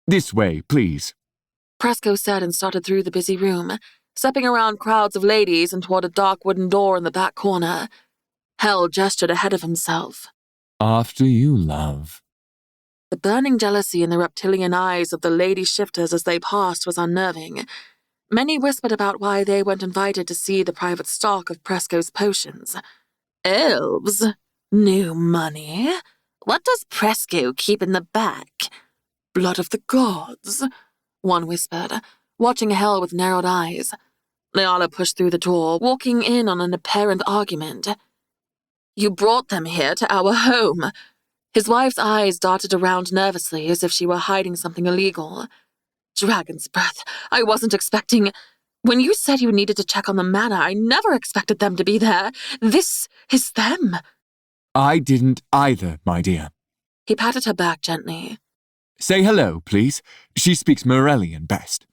This way, please,
Presco said and started through the busy room, stepping around crowds of ladies and toward a dark wooden door in the back corner. Hell gestured ahead of himself.
After you, love.
The burning jealousy in the reptilian eyes of the lady shifters as they passed was unnerving. Many whispered about why they weren't invited to see the private stock of Presco's potions. Elves? New money? What does Presco keep in the back? Blood of the gods, one whispered, watching Hell with narrowed eyes. Leala pushed through the door, walking in on an apparent argument. You brought them here to our home. His wife's eyes darted around nervously as if she were hiding something illegal. Dragon's breath, I wasn't expecting... When you said you needed to check on the manor, I never expected them to be there. This is them.
I didn't either, my dear.
He patted her back gently.
Say hello, please. She speaks Morellian best.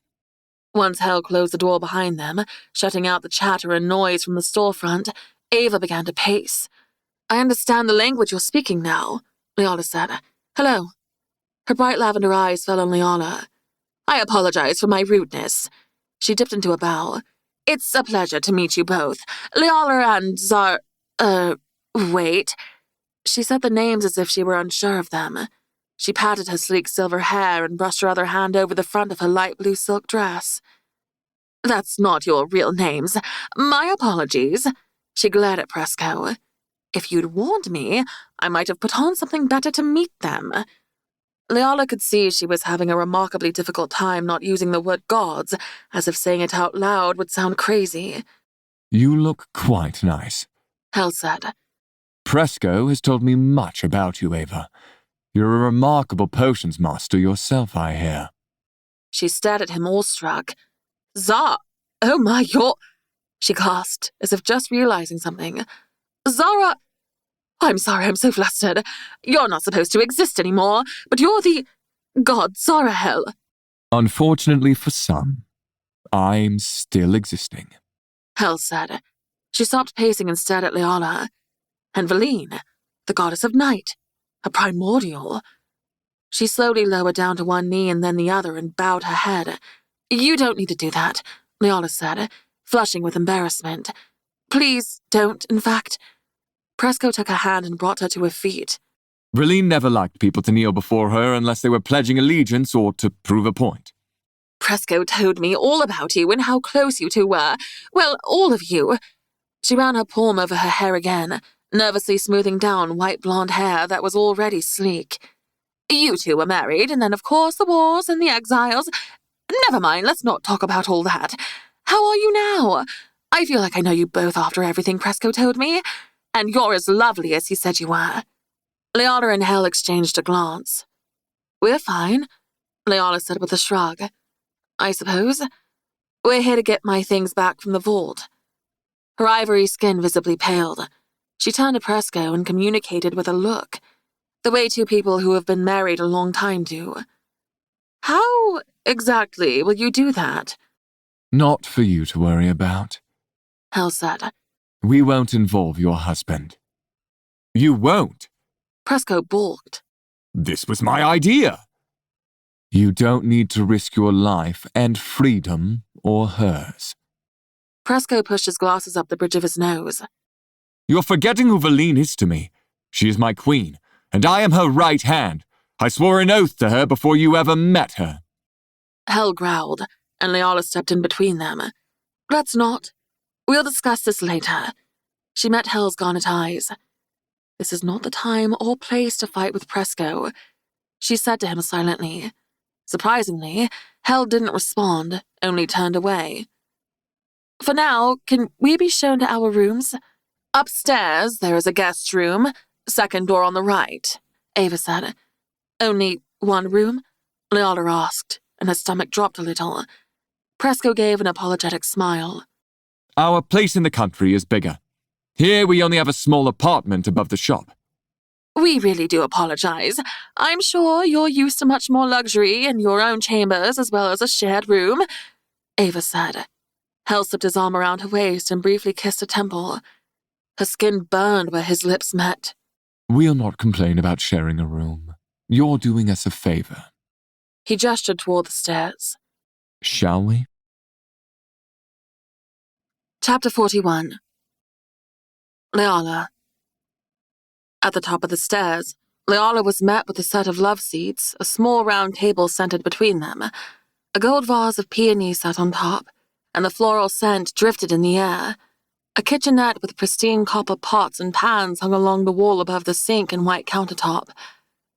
Once Hell closed the door behind them, shutting out the chatter and noise from the storefront, Ava began to pace. I understand the language you're speaking now, Leala said. Hello. Her bright lavender eyes fell on Leala. I apologize for my rudeness. She dipped into a bow. It's a pleasure to meet you both. Leala and Zar... wait. She said the names as if she were unsure of them. She patted her sleek silver hair and brushed her other hand over the front of her light blue silk dress. That's not your real names. My apologies. She glared at Presco. If you'd warned me, I might have put on something better to meet them. Leala could see she was having a remarkably difficult time not using the word gods, as if saying it out loud would sound crazy.
You look quite nice,
Hell said.
Presco has told me much about you, Ava. You're a remarkable potions master yourself, I hear.
She stared at him awestruck. Zara! Oh my, you're... She gasped, as if just realizing something. Zara! I'm sorry, I'm so flustered. You're not supposed to exist anymore, but you're the... God, Zara Hell.
Unfortunately for some, I'm still existing.
Hell said. She stopped pacing and stared at Leala. And Valine, the goddess of night, a primordial. She slowly lowered down to one knee and then the other and bowed her head. You don't need to do that, Leala said, flushing with embarrassment. Please don't, in fact. Presco took her hand and brought her to her feet.
Valine never liked people to kneel before her unless they were pledging allegiance or to prove a point.
Presco told me all about you and how close you two were. Well, all of you. She ran her palm over her hair again, nervously smoothing down white blonde hair that was already sleek. You two were married, and then of course the wars and the exiles. Never mind, let's not talk about all that. How are you now? I feel like I know you both after everything Presco told me. And you're as lovely as he said you were. Leala and Hell exchanged a glance. We're fine, Leala said with a shrug. I suppose. We're here to get my things back from the vault. Her ivory skin visibly paled. She turned to Presco and communicated with a look, the way two people who have been married a long time do. How exactly will you do that?
Not for you to worry about,
Hell said.
We won't involve your husband. You won't?
Presco balked.
This was my idea. You don't need to risk your life and freedom or hers.
Presco pushed his glasses up the bridge of his nose.
You're forgetting who Valine is to me. She is my queen, and I am her right hand. I swore an oath to her before you ever met her.
Hell growled, and Leala stepped in between them. Let's not. We'll discuss this later. She met Hell's garnet eyes. This is not the time or place to fight with Presco, she said to him silently. Surprisingly, Hell didn't respond, only turned away. For now, can we be shown to our rooms? Upstairs, there is a guest room, second door on the right, Ava said. Only one room? Leala asked, and her stomach dropped a little. Presco gave an apologetic smile.
Our place in the country is bigger. Here we only have a small apartment above the shop.
We really do apologize. I'm sure you're used to much more luxury and your own chambers as well as a shared room, Ava said. Hell slipped his arm around her waist and briefly kissed her temple. Her skin burned where his lips met.
We'll not complain about sharing a room. You're doing us a favor.
He gestured toward the stairs.
Shall we?
Chapter 41. Leala. At the top of the stairs, Leala was met with a set of love seats, a small round table centered between them. A gold vase of peonies sat on top, and the floral scent drifted in the air. A kitchenette with pristine copper pots and pans hung along the wall above the sink and white countertop.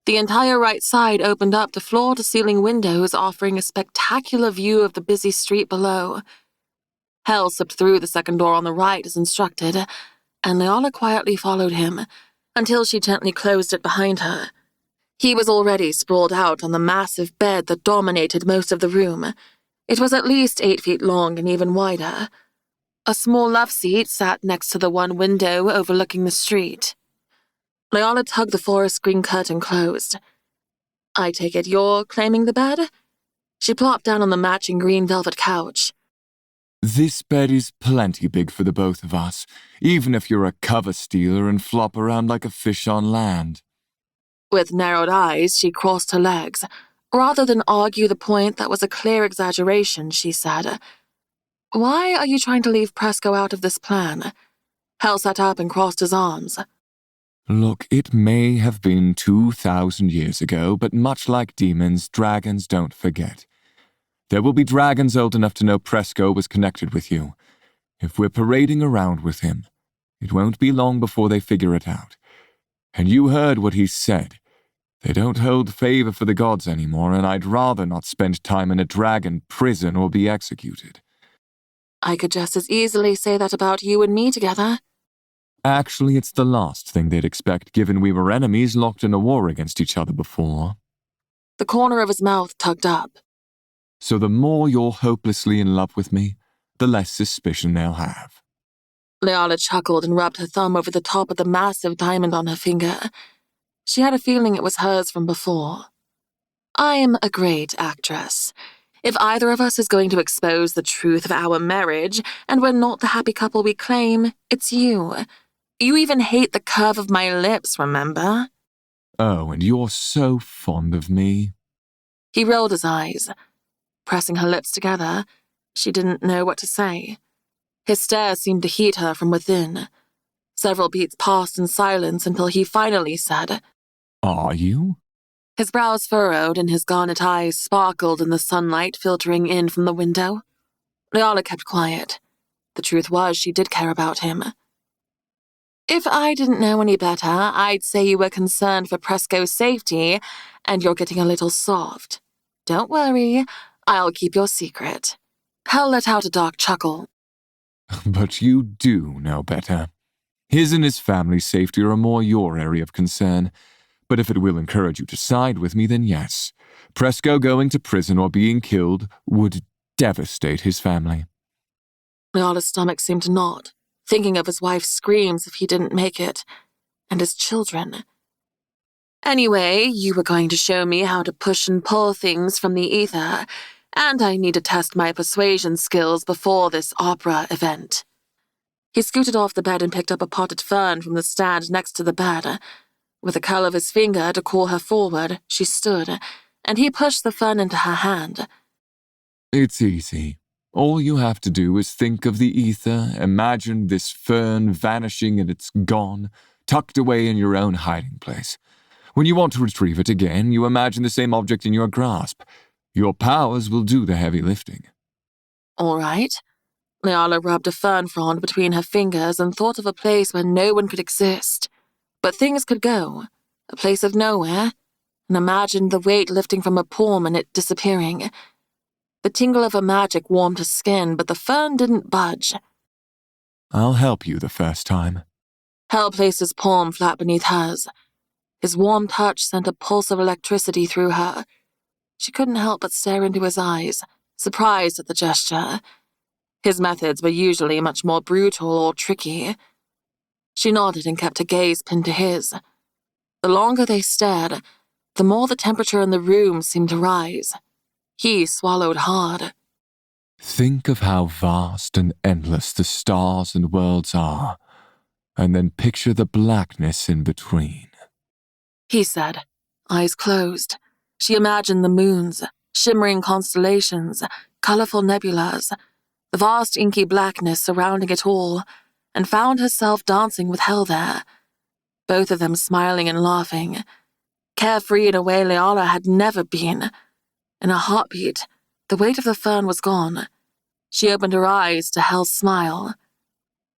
The entire right side opened up to floor-to-ceiling windows offering a spectacular view of the busy street below. Hell slipped through the second door on the right as instructed, and Leala quietly followed him, until she gently closed it behind her. He was already sprawled out on the massive bed that dominated most of the room. It was at least 8 feet long and even wider. A small love seat sat next to the one window overlooking the street. Leala tugged the forest green curtain closed. I take it you're claiming the bed? She plopped down on the matching green velvet couch.
This bed is plenty big for the both of us, even if you're a cover stealer and flop around like a fish on land.
With narrowed eyes, she crossed her legs. Rather than argue the point that was a clear exaggeration, she said, Why are you trying to leave Presco out of this plan? Hell sat up and crossed his arms.
Look, it may have been 2,000 years ago, but much like demons, dragons don't forget. There will be dragons old enough to know Presco was connected with you. If we're parading around with him, it won't be long before they figure it out. And you heard what he said. They don't hold favor for the gods anymore, and I'd rather not spend time in a dragon prison or be executed.
I could just as easily say that about you and me together.
Actually, it's the last thing they'd expect, given we were enemies locked in a war against each other before.
The corner of his mouth tugged up.
So the more you're hopelessly in love with me, the less suspicion they'll have.
Leala chuckled and rubbed her thumb over the top of the massive diamond on her finger. She had a feeling it was hers from before. I'm a great actress. If either of us is going to expose the truth of our marriage, and we're not the happy couple we claim, it's you. You even hate the curve of my lips, remember?
Oh, and you're so fond of me.
He rolled his eyes. Pressing her lips together, she didn't know what to say. His stare seemed to heat her from within. Several beats passed in silence until he finally said,
Are you?
His brows furrowed and his garnet eyes sparkled in the sunlight filtering in from the window. Leala kept quiet. The truth was she did care about him. If I didn't know any better, I'd say you were concerned for Presco's safety, and you're getting a little soft. Don't worry, I'll keep your secret. Hal let out a dark chuckle.
But you do know better. His and his family's safety are more your area of concern. But if it will encourage you to side with me, then yes. Presco going to prison or being killed would devastate his family.
Leala's stomach seemed to knot, thinking of his wife's screams if he didn't make it, and his children. Anyway, you were going to show me how to push and pull things from the ether, and I need to test my persuasion skills before this opera event. He scooted off the bed and picked up a potted fern from the stand next to the bed. With a curl of his finger to call her forward, she stood, and he pushed the fern into her hand.
It's easy. All you have to do is think of the ether, imagine this fern vanishing and it's gone, tucked away in your own hiding place. When you want to retrieve it again, you imagine the same object in your grasp. Your powers will do the heavy lifting.
All right. Leala rubbed a fern frond between her fingers and thought of a place where no one could exist. But things could go. A place of nowhere. And imagined the weight lifting from her palm and it disappearing. The tingle of her magic warmed her skin, but the fern didn't budge.
I'll help you the first time.
Hal placed his palm flat beneath hers. His warm touch sent a pulse of electricity through her. She couldn't help but stare into his eyes, surprised at the gesture. His methods were usually much more brutal or tricky. She nodded and kept her gaze pinned to his. The longer they stared, the more the temperature in the room seemed to rise. He swallowed hard.
Think of how vast and endless the stars and worlds are, and then picture the blackness in between.
He said, eyes closed. She imagined the moons, shimmering constellations, colorful nebulas, the vast inky blackness surrounding it all, and found herself dancing with Hal there, both of them smiling and laughing, carefree in a way Leala had never been. In a heartbeat, the weight of the fern was gone. She opened her eyes to Hal's smile.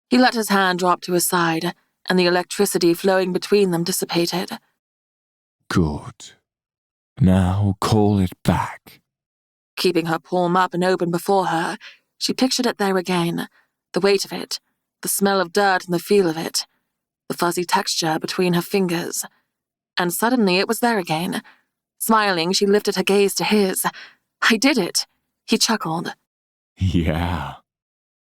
He let his hand drop to his side, and the electricity flowing between them dissipated.
Good. Now call it back.
Keeping her palm up and open before her, she pictured it there again, the weight of it, the smell of dirt and the feel of it, the fuzzy texture between her fingers. And suddenly it was there again. Smiling, she lifted her gaze to his. I did it, he chuckled.
Yeah.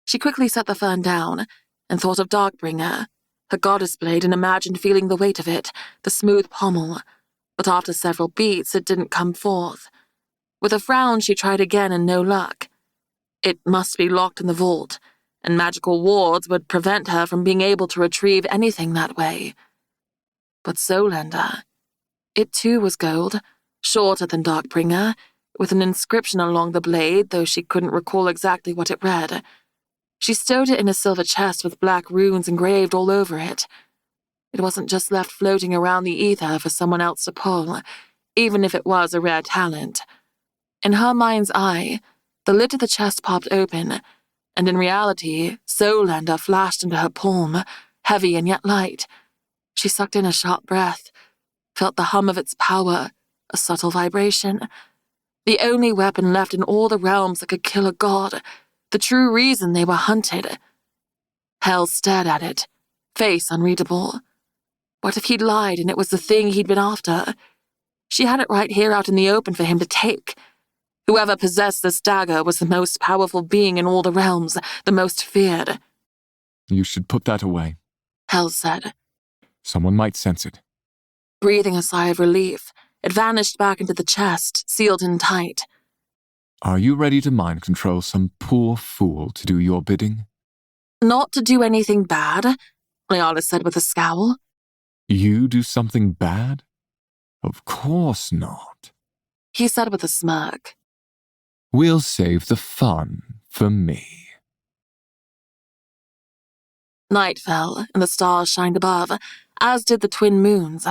She quickly set the fern down and thought of Darkbringer, her goddess blade, and imagined feeling the weight of it, the smooth pommel. But after several beats, it didn't come forth. With a frown, she tried again and no luck. It must be locked in the vault, and magical wards would prevent her from being able to retrieve anything that way. But Solender, it too was gold, shorter than Darkbringer, with an inscription along the blade, though she couldn't recall exactly what it read. She stowed it in a silver chest with black runes engraved all over it. It wasn't just left floating around the ether for someone else to pull, even if it was a rare talent. In her mind's eye, the lid of the chest popped open, and in reality, Solender flashed into her palm, heavy and yet light. She sucked in a sharp breath. felt the hum of its power, a subtle vibration. The only weapon left in all the realms that could kill a god, the true reason they were hunted. Hell stared at it, face unreadable. What if he'd lied and it was the thing he'd been after? She had it right here out in the open for him to take. Whoever possessed this dagger was the most powerful being in all the realms, the most feared.
You should put that away.
Hell said.
Someone might sense it.
Breathing a sigh of relief, it vanished back into the chest, sealed in tight.
Are you ready to mind control some poor fool to do your bidding?
Not to do anything bad, Leala said with a scowl.
You do something bad? Of course not.
He said with a smirk.
We'll save the fun for me.
Night fell, and the stars shined above, as did the twin moons.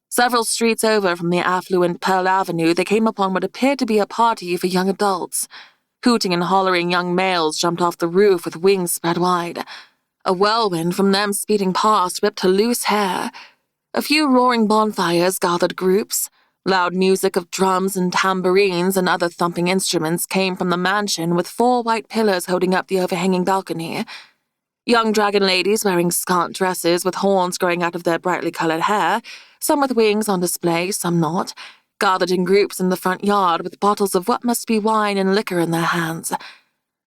Several streets over from the affluent Pearl Avenue, they came upon what appeared to be a party for young adults. Hooting and hollering young males jumped off the roof with wings spread wide. A whirlwind from them speeding past whipped her loose hair. A few roaring bonfires gathered groups. Loud music of drums and tambourines and other thumping instruments came from the mansion with 4 white pillars holding up the overhanging balcony. Young dragon ladies wearing scant dresses with horns growing out of their brightly colored hair, some with wings on display, some not, gathered in groups in the front yard with bottles of what must be wine and liquor in their hands.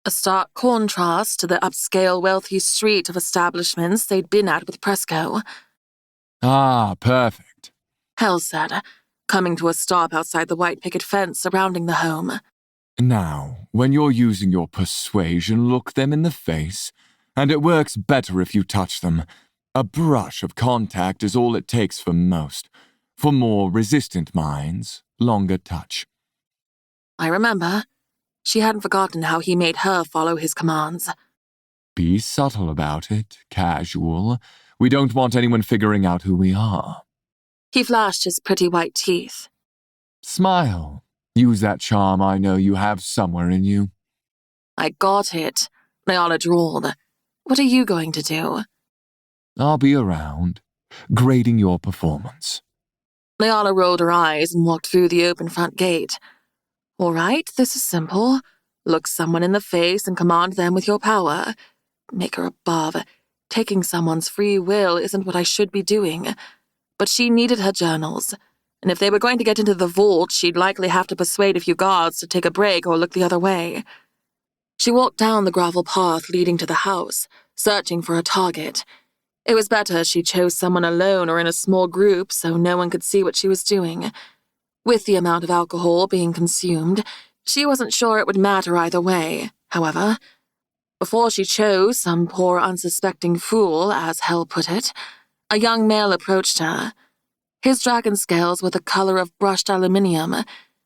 A stark contrast to the upscale, wealthy street of establishments they'd been at with Presco.
Ah, perfect.
Hell said, coming to a stop outside the white picket fence surrounding the home.
Now, when you're using your persuasion, look them in the face, and it works better if you touch them. A brush of contact is all it takes for most. For more resistant minds, longer touch.
I remember. She hadn't forgotten how he made her follow his commands.
Be subtle about it, casual. We don't want anyone figuring out who we are.
He flashed his pretty white teeth.
Smile. Use that charm I know you have somewhere in you.
I got it, Leala drawled. What are you going to do?
I'll be around, grading your performance.
Leala rolled her eyes and walked through the open front gate. All right, this is simple. Look someone in the face and command them with your power. Make her above. Taking someone's free will isn't what I should be doing. But she needed her journals, and if they were going to get into the vault, she'd likely have to persuade a few guards to take a break or look the other way. She walked down the gravel path leading to the house, searching for a target. It was better she chose someone alone or in a small group so no one could see what she was doing. With the amount of alcohol being consumed, she wasn't sure it would matter either way, however. Before she chose some poor unsuspecting fool, as Hell put it, a young male approached her. His dragon scales were the color of brushed aluminium,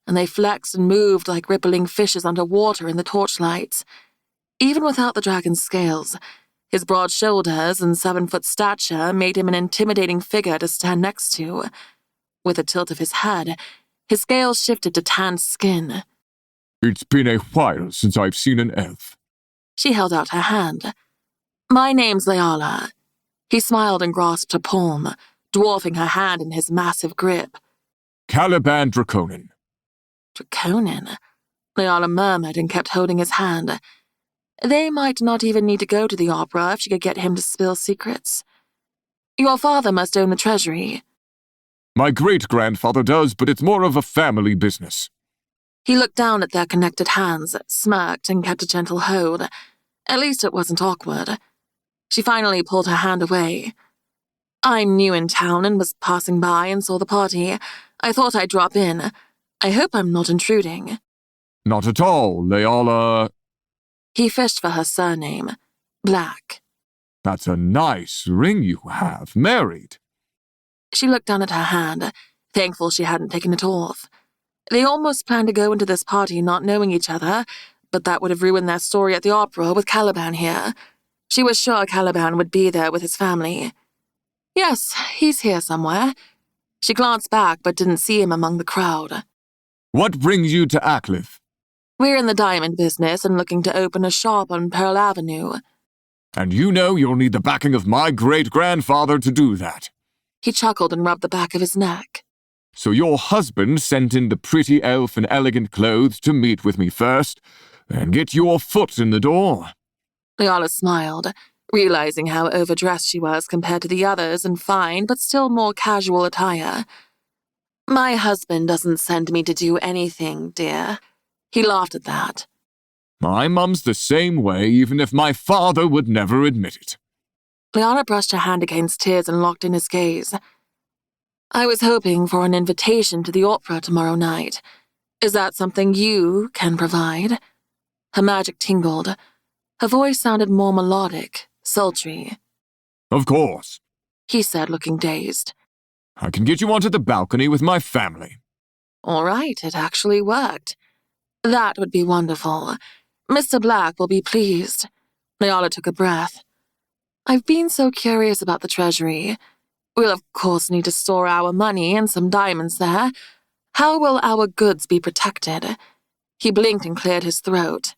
and they flexed and moved like rippling fishes underwater in the torchlights. Even without the dragon's scales, his broad shoulders and 7-foot stature made him an intimidating figure to stand next to. With a tilt of his head, his scales shifted to tanned skin.
It's been a while since I've seen an elf.
She held out her hand. My name's Leala. He smiled and grasped her palm, dwarfing her hand in his massive grip.
Caliban Draconin.
Draconin? Leala murmured and kept holding his hand. They might not even need to go to the opera if she could get him to spill secrets. Your father must own the treasury.
My great-grandfather does, but it's more of a family business.
He looked down at their connected hands, smirked, and kept a gentle hold. At least it wasn't awkward. She finally pulled her hand away. I'm new in town and was passing by and saw the party. I thought I'd drop in. I hope I'm not intruding.
Not at all, Leala.
He fished for her surname. Black.
That's a nice ring you have. Married.
She looked down at her hand, thankful she hadn't taken it off. They almost planned to go into this party not knowing each other, but that would have ruined their story at the opera with Caliban here. She was sure Caliban would be there with his family. Yes, he's here somewhere. She glanced back but didn't see him among the crowd.
What brings you to Ackliff?
We're in the diamond business and looking to open a shop on Pearl Avenue.
And you know you'll need the backing of my great-grandfather to do that.
He chuckled and rubbed the back of his neck.
So your husband sent in the pretty elf in elegant clothes to meet with me first, and get your foot in the door.
Leola smiled, realizing how overdressed she was compared to the others in fine but still more casual attire. My husband doesn't send me to do anything, dear. He laughed at that.
My mum's the same way, even if my father would never admit it.
Leola brushed her hand against his and locked in his gaze. I was hoping for an invitation to the opera tomorrow night. Is that something you can provide? Her magic tingled. Her voice sounded more melodic, sultry.
Of course.
He said, looking dazed.
I can get you onto the balcony with my family.
All right, it actually worked. That would be wonderful. Mr. Black will be pleased. Leola took a breath. I've been so curious about the treasury. We'll of course need to store our money and some diamonds there. How will our goods be protected? He blinked and cleared his throat.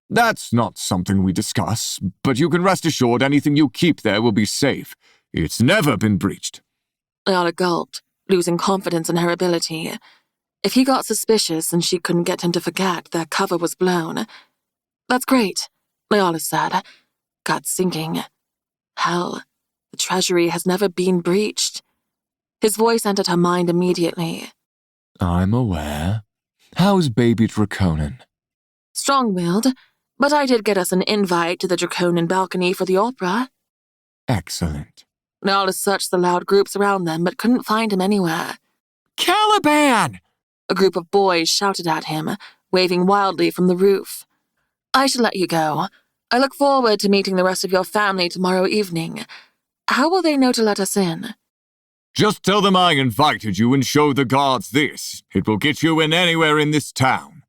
That's not something we discuss, but you can rest assured anything you keep there will be safe. It's never been breached.
Leola gulped, losing confidence in her ability. If he got suspicious and she couldn't get him to forget, their cover was blown. That's great, Leola said, gut sinking. Hell, the treasury has never been breached. His voice entered her mind immediately.
I'm aware. How's baby Draconin?
Strong-willed, but I did get us an invite to the Draconin balcony for the opera.
Excellent.
Leola searched the loud groups around them, but couldn't find him anywhere.
Caliban!
A group of boys shouted at him, waving wildly from the roof. I should let you go. I look forward to meeting the rest of your family tomorrow evening. How will they know to let us in?
Just tell them I invited you and show the guards this. It will get you in anywhere in this town.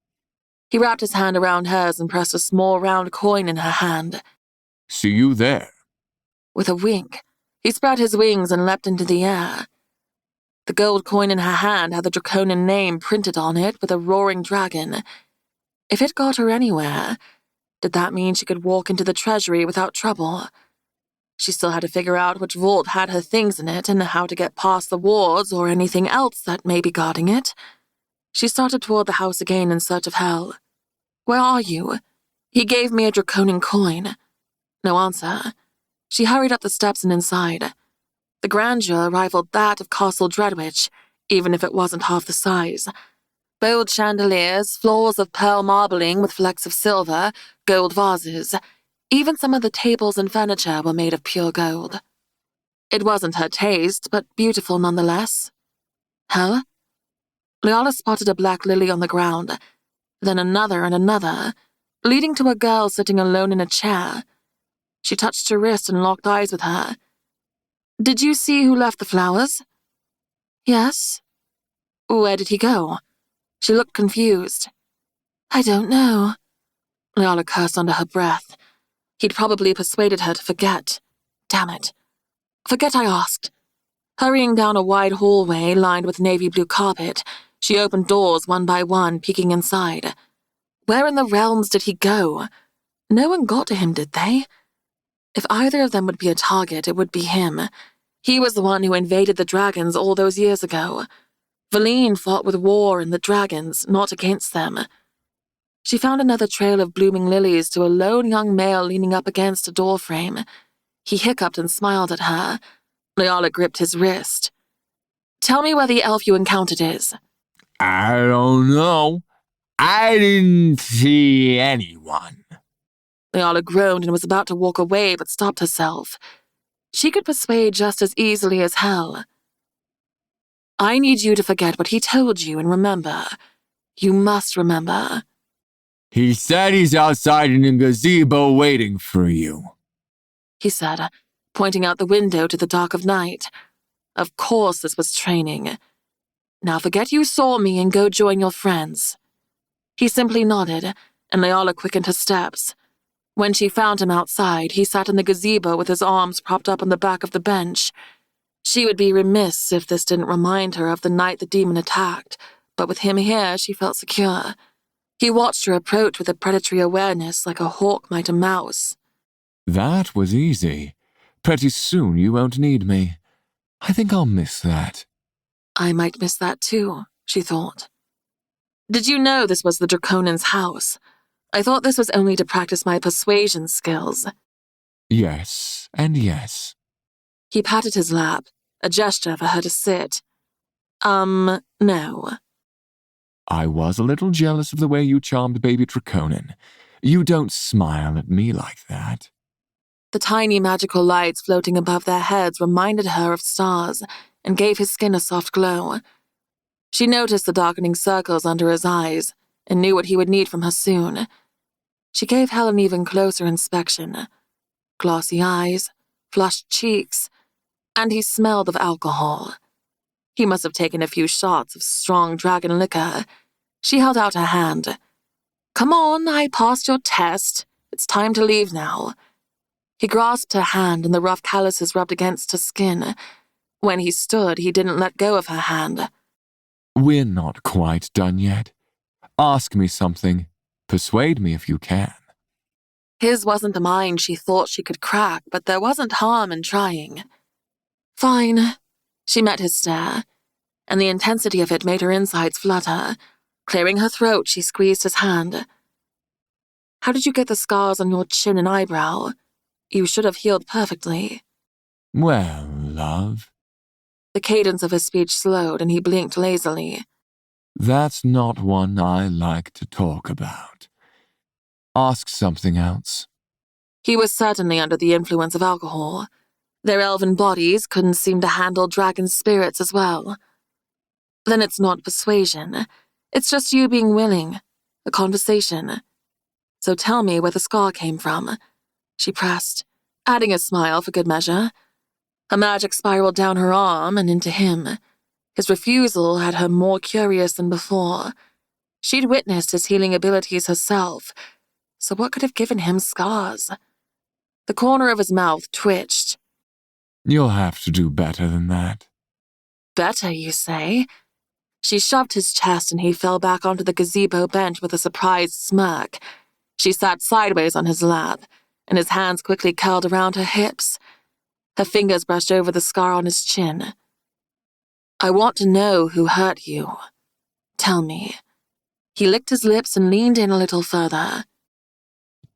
He wrapped his hand around hers and pressed a small round coin in her hand.
See you there.
With a wink, he spread his wings and leapt into the air. The gold coin in her hand had the Draconin name printed on it with a roaring dragon. If it got her anywhere, did that mean she could walk into the treasury without trouble? She still had to figure out which vault had her things in it and how to get past the wards or anything else that may be guarding it. She started toward the house again in search of Hell. Where are you? He gave me a Draconin coin. No answer. She hurried up the steps and inside. The grandeur rivaled that of Castle Dreadwich, even if it wasn't half the size. Bold chandeliers, floors of pearl marbling with flecks of silver, gold vases. Even some of the tables and furniture were made of pure gold. It wasn't her taste, but beautiful nonetheless. Hell? Leola spotted a black lily on the ground, then another and another, leading to a girl sitting alone in a chair. She touched her wrist and locked eyes with her. Did you see who left the flowers? Yes. Where did he go? She looked confused. I don't know. Leola cursed under her breath. He'd probably persuaded her to forget. Damn it. Forget I asked. Hurrying down a wide hallway lined with navy blue carpet, she opened doors one by one, peeking inside. Where in the realms did he go? No one got to him, did they? If either of them would be a target, it would be him. He was the one who invaded the dragons all those years ago. Valine fought with war and the dragons, not against them. She found another trail of blooming lilies to a lone young male leaning up against a doorframe. He hiccuped and smiled at her. Leola gripped his wrist. Tell me where the elf you encountered is.
I don't know. I didn't see anyone.
Leola groaned and was about to walk away, but stopped herself. She could persuade just as easily as Hell. I need you to forget what he told you and remember. You must remember.
He said he's outside in a gazebo waiting for you,
He said, pointing out the window to the dark of night. Of course this was training. Now forget you saw me and go join your friends. He simply nodded, and Leola quickened her steps. When she found him outside, he sat in the gazebo with his arms propped up on the back of the bench. She would be remiss if this didn't remind her of the night the demon attacked, but with him here, she felt secure. He watched her approach with a predatory awareness like a hawk might a mouse.
That was easy. Pretty soon you won't need me. I think I'll miss that.
I might miss that too, she thought. Did you know this was the Draconan's house? I thought this was only to practice my persuasion skills.
Yes, and yes.
He patted his lap, a gesture for her to sit. No.
I was a little jealous of the way you charmed baby Draconan. You don't smile at me like that.
The tiny magical lights floating above their heads reminded her of stars and gave his skin a soft glow. She noticed the darkening circles under his eyes and knew what he would need from her soon. She gave Helen even closer inspection. Glossy eyes, flushed cheeks, and he smelled of alcohol. He must have taken a few shots of strong dragon liquor. She held out her hand. Come on, I passed your test. It's time to leave now. He grasped her hand and the rough calluses rubbed against her skin. When he stood, he didn't let go of her hand.
We're not quite done yet. Ask me something. Persuade me if you can.
His wasn't a mind she thought she could crack, but there wasn't harm in trying. Fine. She met his stare, and the intensity of it made her insides flutter. Clearing her throat, she squeezed his hand. How did you get the scars on your chin and eyebrow? You should have healed perfectly.
Well, love.
The cadence of his speech slowed, and he blinked lazily.
That's not one I like to talk about. Ask something else.
He was certainly under the influence of alcohol. Their elven bodies couldn't seem to handle dragon spirits as well. Then it's not persuasion. It's just you being willing. A conversation. So tell me where the scar came from. She pressed, adding a smile for good measure. Her magic spiraled down her arm and into him. His refusal had her more curious than before. She'd witnessed his healing abilities herself, so what could have given him scars? The corner of his mouth twitched.
You'll have to do better than that.
Better, you say? She shoved his chest and he fell back onto the gazebo bench with a surprised smirk. She sat sideways on his lap, and his hands quickly curled around her hips. Her fingers brushed over the scar on his chin. I want to know who hurt you. Tell me. He licked his lips and leaned in a little further.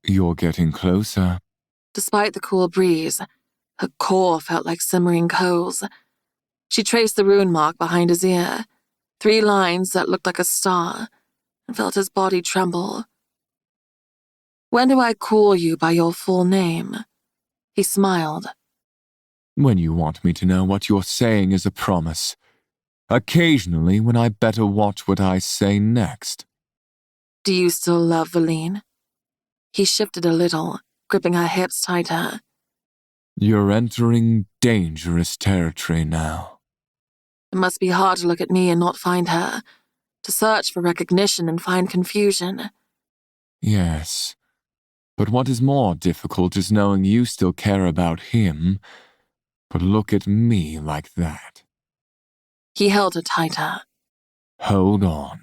You're getting closer.
Despite the cool breeze, her core felt like simmering coals. She traced the rune mark behind his ear, 3 lines that looked like a star, and felt his body tremble. When do I call you by your full name? He smiled.
When you want me to know what you're saying is a promise. Occasionally when I better watch what I say next.
Do you still love Valine? He shifted a little, gripping her hips tighter.
You're entering dangerous territory now.
It must be hard to look at me and not find her, to search for recognition and find confusion.
Yes, but what is more difficult is knowing you still care about him, but look at me like that.
He held her tighter.
Hold on.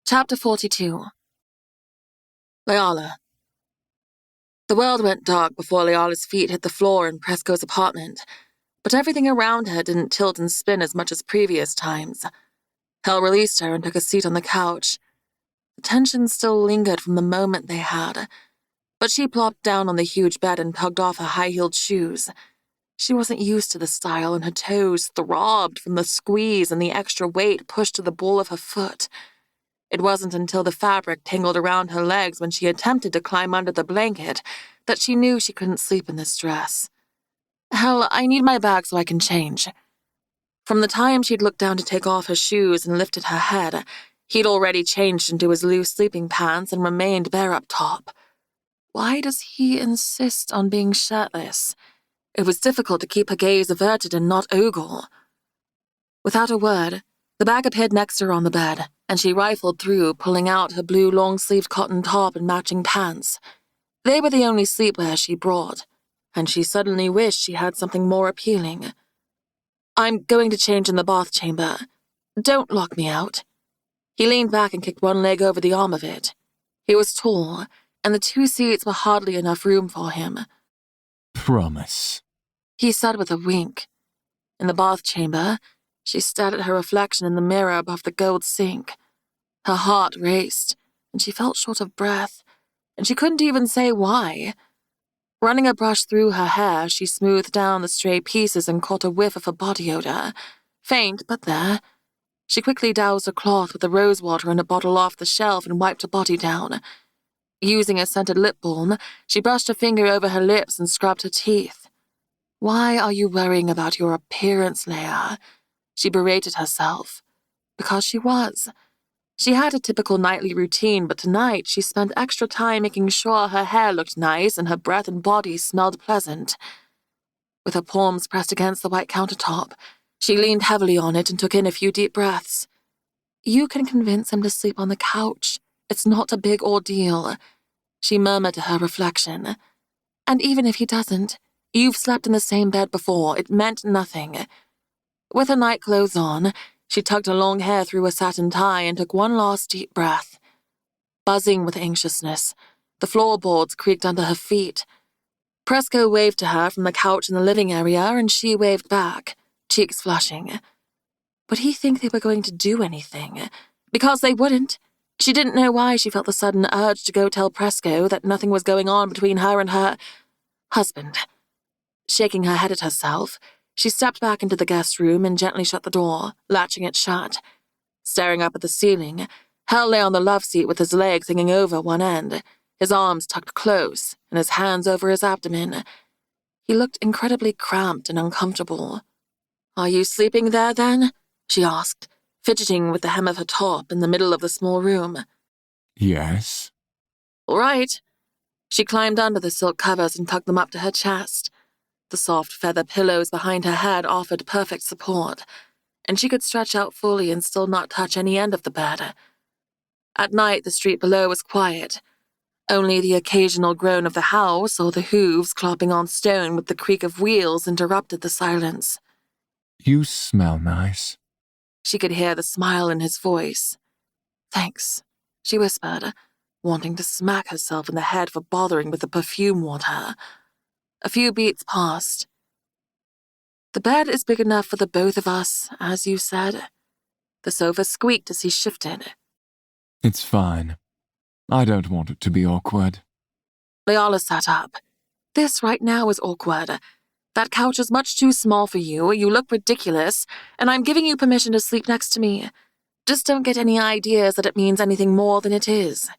Chapter 42. Leala. The world went dark before Leala's feet hit the floor in Presco's apartment, but everything around her didn't tilt and spin as much as previous times. Hel released her and took a seat on the couch. The tension still lingered from the moment they had, but she plopped down on the huge bed and tugged off her high-heeled shoes. She wasn't used to the style, and her toes throbbed from the squeeze and the extra weight pushed to the ball of her foot. It wasn't until the fabric tangled around her legs when she attempted to climb under the blanket that she knew she couldn't sleep in this dress. Hell, I need my bag so I can change. From the time she'd looked down to take off her shoes and lifted her head, he'd already changed into his loose sleeping pants and remained bare up top. Why does he insist on being shirtless? It was difficult to keep her gaze averted and not ogle. Without a word, the bag appeared next to her on the bed, and she rifled through, pulling out her blue long-sleeved cotton top and matching pants. They were the only sleepwear she brought, and she suddenly wished she had something more appealing. I'm going to change in the bath chamber. Don't lock me out. He leaned back and kicked one leg over the arm of it. He was tall, and the 2 seats were hardly enough room for him.
Promise.
He said with a wink. In the bath chamber, she stared at her reflection in the mirror above the gold sink. Her heart raced, and she felt short of breath, and she couldn't even say why. Running a brush through her hair, she smoothed down the stray pieces and caught a whiff of her body odor. Faint, but there. She quickly doused a cloth with the rose water in a bottle off the shelf and wiped her body down. Using a scented lip balm, she brushed a finger over her lips and scrubbed her teeth. Why are you worrying about your appearance, Leia? She berated herself. Because she was. She had a typical nightly routine, but tonight she spent extra time making sure her hair looked nice and her breath and body smelled pleasant. With her palms pressed against the white countertop, she leaned heavily on it and took in a few deep breaths. You can convince him to sleep on the couch. It's not a big ordeal, she murmured to her reflection. And even if he doesn't, you've slept in the same bed before. It meant nothing. With her night clothes on, she tugged her long hair through a satin tie and took one last deep breath. Buzzing with anxiousness, the floorboards creaked under her feet. Presco waved to her from the couch in the living area, and she waved back, cheeks flushing. Would he think they were going to do anything? Because they wouldn't. She didn't know why she felt the sudden urge to go tell Presco that nothing was going on between her and her husband. Shaking her head at herself, she stepped back into the guest room and gently shut the door, latching it shut. Staring up at the ceiling, Hal lay on the love seat with his legs hanging over one end, his arms tucked close, and his hands over his abdomen. He looked incredibly cramped and uncomfortable. Are you sleeping there, then? She asked, fidgeting with the hem of her top in the middle of the small room.
Yes.
All right. She climbed under the silk covers and tucked them up to her chest. The soft feather pillows behind her head offered perfect support, and she could stretch out fully and still not touch any end of the bed. At night, the street below was quiet. Only the occasional groan of the house or the hooves clopping on stone with the creak of wheels interrupted the silence.
You smell nice.
She could hear the smile in his voice. Thanks, she whispered, wanting to smack herself in the head for bothering with the perfume water. A few beats passed. The bed is big enough for the both of us, as you said. The sofa squeaked as he shifted.
It's fine. I don't want it to be awkward.
Leala sat up. This right now is awkward. That couch is much too small for you, you look ridiculous, and I'm giving you permission to sleep next to me. Just don't get any ideas that it means anything more than it is.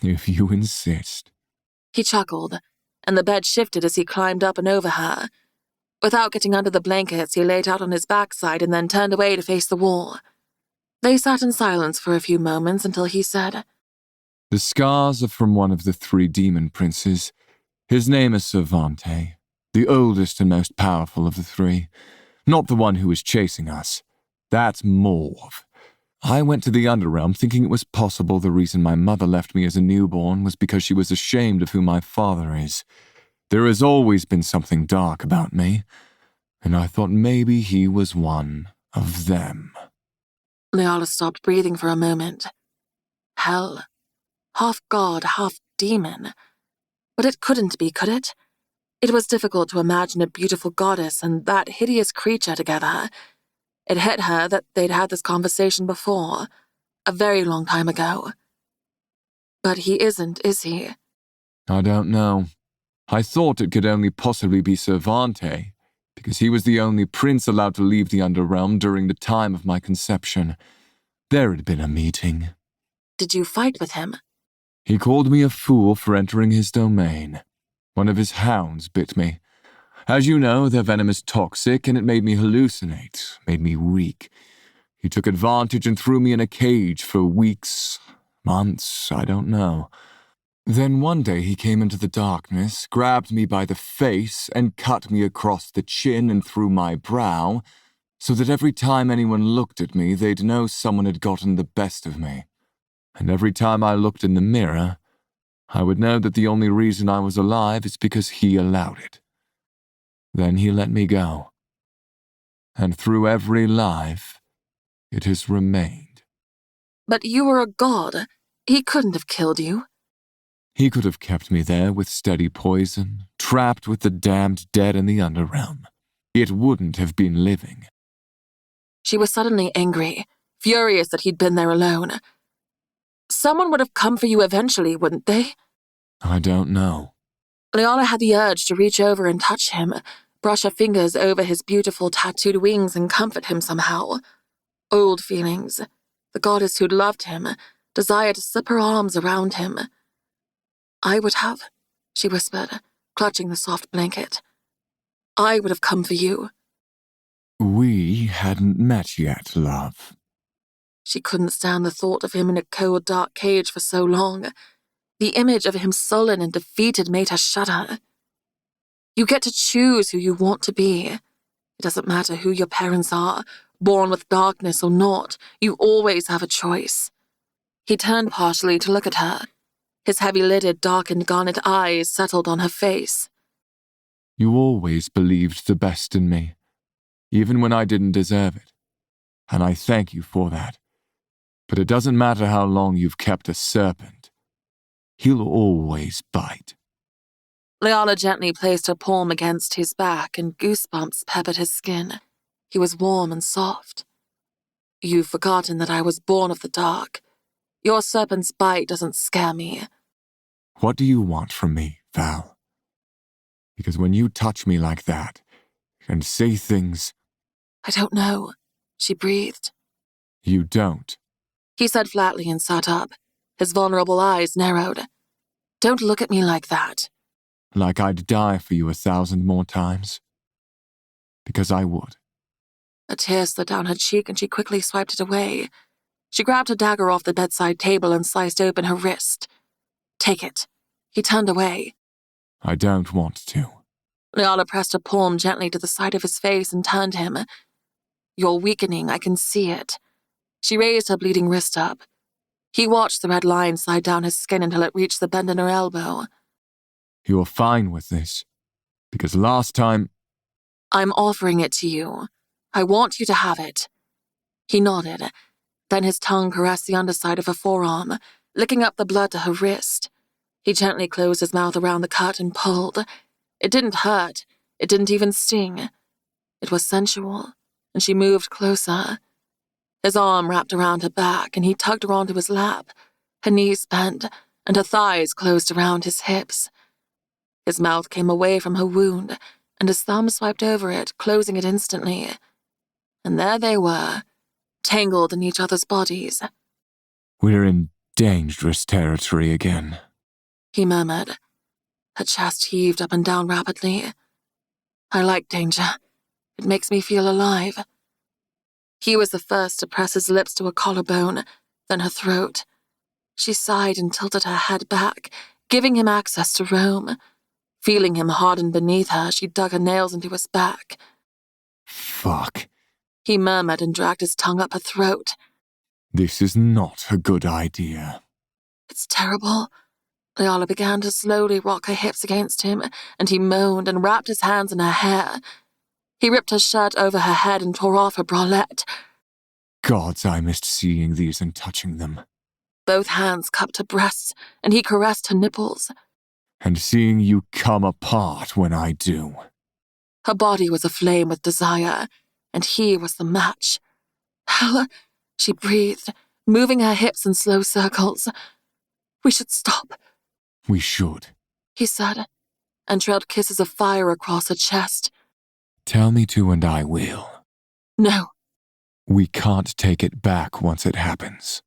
If you insist.
He chuckled, and the bed shifted as he climbed up and over her. Without getting under the blankets, he laid out on his backside and then turned away to face the wall. They sat in silence for a few moments until he said,
The scars are from one of the 3 demon princes. His name is Cervante, the oldest and most powerful of the 3. Not the one who was chasing us. That's Morv. I went to the Underrealm thinking it was possible the reason my mother left me as a newborn was because she was ashamed of who my father is. There has always been something dark about me, and I thought maybe he was one of them.
Leala stopped breathing for a moment. Hell. Half god, half demon. But it couldn't be, could it? It was difficult to imagine a beautiful goddess and that hideous creature together. It hit her that they'd had this conversation before, a very long time ago. But he isn't, is he?
I don't know. I thought it could only possibly be Cervante, because he was the only prince allowed to leave the Underrealm during the time of my conception. There had been a meeting.
Did you fight with him?
He called me a fool for entering his domain. One of his hounds bit me. As you know, their venom is toxic, and it made me hallucinate, made me weak. He took advantage and threw me in a cage for weeks, months, I don't know. Then one day he came into the darkness, grabbed me by the face, and cut me across the chin and through my brow, so that every time anyone looked at me, they'd know someone had gotten the best of me. And every time I looked in the mirror, I would know that the only reason I was alive is because he allowed it. Then he let me go. And through every life, it has remained.
But you were a god. He couldn't have killed you.
He could have kept me there with steady poison, trapped with the damned dead in the Underrealm. it wouldn't have been living.
She was suddenly angry, furious that he'd been there alone. Someone would have come for you eventually, wouldn't they?
I don't know.
Leala had the urge to reach over and touch him, brush her fingers over his beautiful tattooed wings and comfort him somehow. Old feelings. The goddess who'd loved him, desired to slip her arms around him. I would have, she whispered, clutching the soft blanket. I would have come for you.
We hadn't met yet, love.
She couldn't stand the thought of him in a cold, dark cage for so long. The image of him sullen and defeated made her shudder. You get to choose who you want to be. It doesn't matter who your parents are, born with darkness or not, you always have a choice. He turned partially to look at her. His heavy-lidded, darkened garnet eyes settled on her face.
You always believed the best in me, even when I didn't deserve it. And I thank you for that. But it doesn't matter how long you've kept a serpent. He'll always bite.
Leala gently placed her palm against his back and goosebumps peppered his skin. He was warm and soft. You've forgotten that I was born of the dark. Your serpent's bite doesn't scare me.
What do you want from me, Val? Because when you touch me like that and say things...
I don't know, she breathed.
You don't.
He said flatly and sat up. His vulnerable eyes narrowed. Don't look at me like that.
Like I'd die for you 1,000 more times? Because I would.
A tear slid down her cheek and she quickly swiped it away. She grabbed a dagger off the bedside table and sliced open her wrist. Take it. He turned away.
I don't want to.
Leala pressed her palm gently to the side of his face and turned him. You're weakening, I can see it. She raised her bleeding wrist up. He watched the red line slide down his skin until it reached the bend in her elbow.
You're fine with this. Because last time...
I'm offering it to you. I want you to have it. He nodded. Then his tongue caressed the underside of her forearm, licking up the blood to her wrist. He gently closed his mouth around the cut and pulled. It didn't hurt. It didn't even sting. It was sensual, and she moved closer. His arm wrapped around her back, and he tugged her onto his lap. Her knees bent, and her thighs closed around his hips. His mouth came away from her wound, and his thumb swiped over it, closing it instantly. And there they were, tangled in each other's bodies.
We're in dangerous territory again,
he murmured. Her chest heaved up and down rapidly. I like danger. It makes me feel alive. He was the first to press his lips to her collarbone, then her throat. She sighed and tilted her head back, giving him access to roam. Feeling him harden beneath her, she dug her nails into his back.
Fuck.
He murmured and dragged his tongue up her throat.
This is not a good idea.
It's terrible. Leala began to slowly rock her hips against him, and he moaned and wrapped his hands in her hair. He ripped her shirt over her head and tore off her bralette.
Gods, I missed seeing these and touching them.
Both hands cupped her breasts, and he caressed her nipples.
And seeing you come apart when I do.
Her body was aflame with desire, and he was the match. Hell, she breathed, moving her hips in slow circles. We should stop.
We should,
he said, and trailed kisses of fire across her chest.
Tell me to and I will.
No.
We can't take it back once it happens.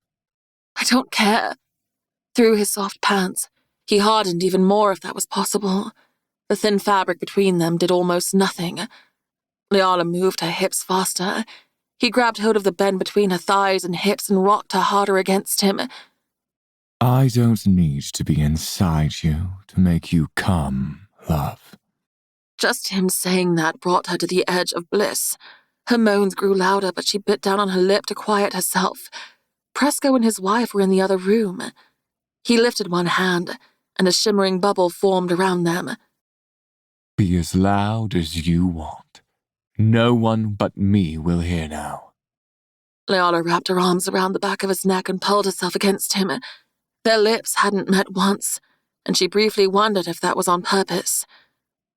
I don't care. Through his soft pants, he hardened even more if that was possible. The thin fabric between them did almost nothing. Leala moved her hips faster. He grabbed hold of the bend between her thighs and hips and rocked her harder against him.
I don't need to be inside you to make you come, love.
Just him saying that brought her to the edge of bliss. Her moans grew louder, but she bit down on her lip to quiet herself. Presco and his wife were in the other room. He lifted one hand, and a shimmering bubble formed around them.
Be as loud as you want. No one but me will hear now.
Leala wrapped her arms around the back of his neck and pulled herself against him. Their lips hadn't met once, and she briefly wondered if that was on purpose.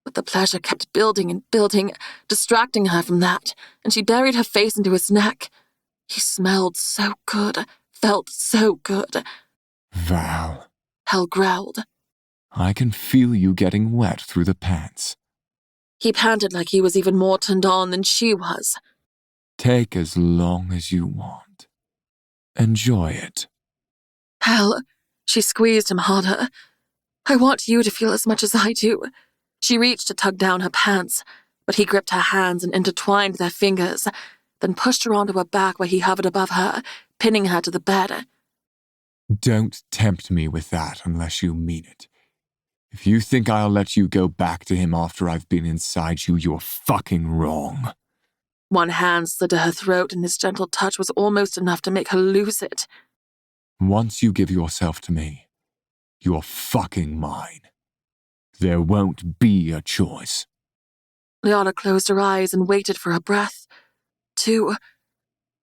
But the pleasure kept building and building, distracting her from that, and she buried her face into his neck. He smelled so good, felt so good.
Val,
Hell growled.
I can feel you getting wet through the pants.
He panted like he was even more turned on than she was.
Take as long as you want. Enjoy it.
Hell, she squeezed him harder. I want you to feel as much as I do. She reached to tug down her pants, but he gripped her hands and intertwined their fingers, then pushed her onto her back where he hovered above her, pinning her to the bed.
Don't tempt me with that unless you mean it. If you think I'll let you go back to him after I've been inside you, you're fucking wrong.
One hand slid to her throat, and his gentle touch was almost enough to make her lose it.
Once you give yourself to me, you're fucking mine. There won't be a choice.
Leanna closed her eyes and waited for her breath. 2.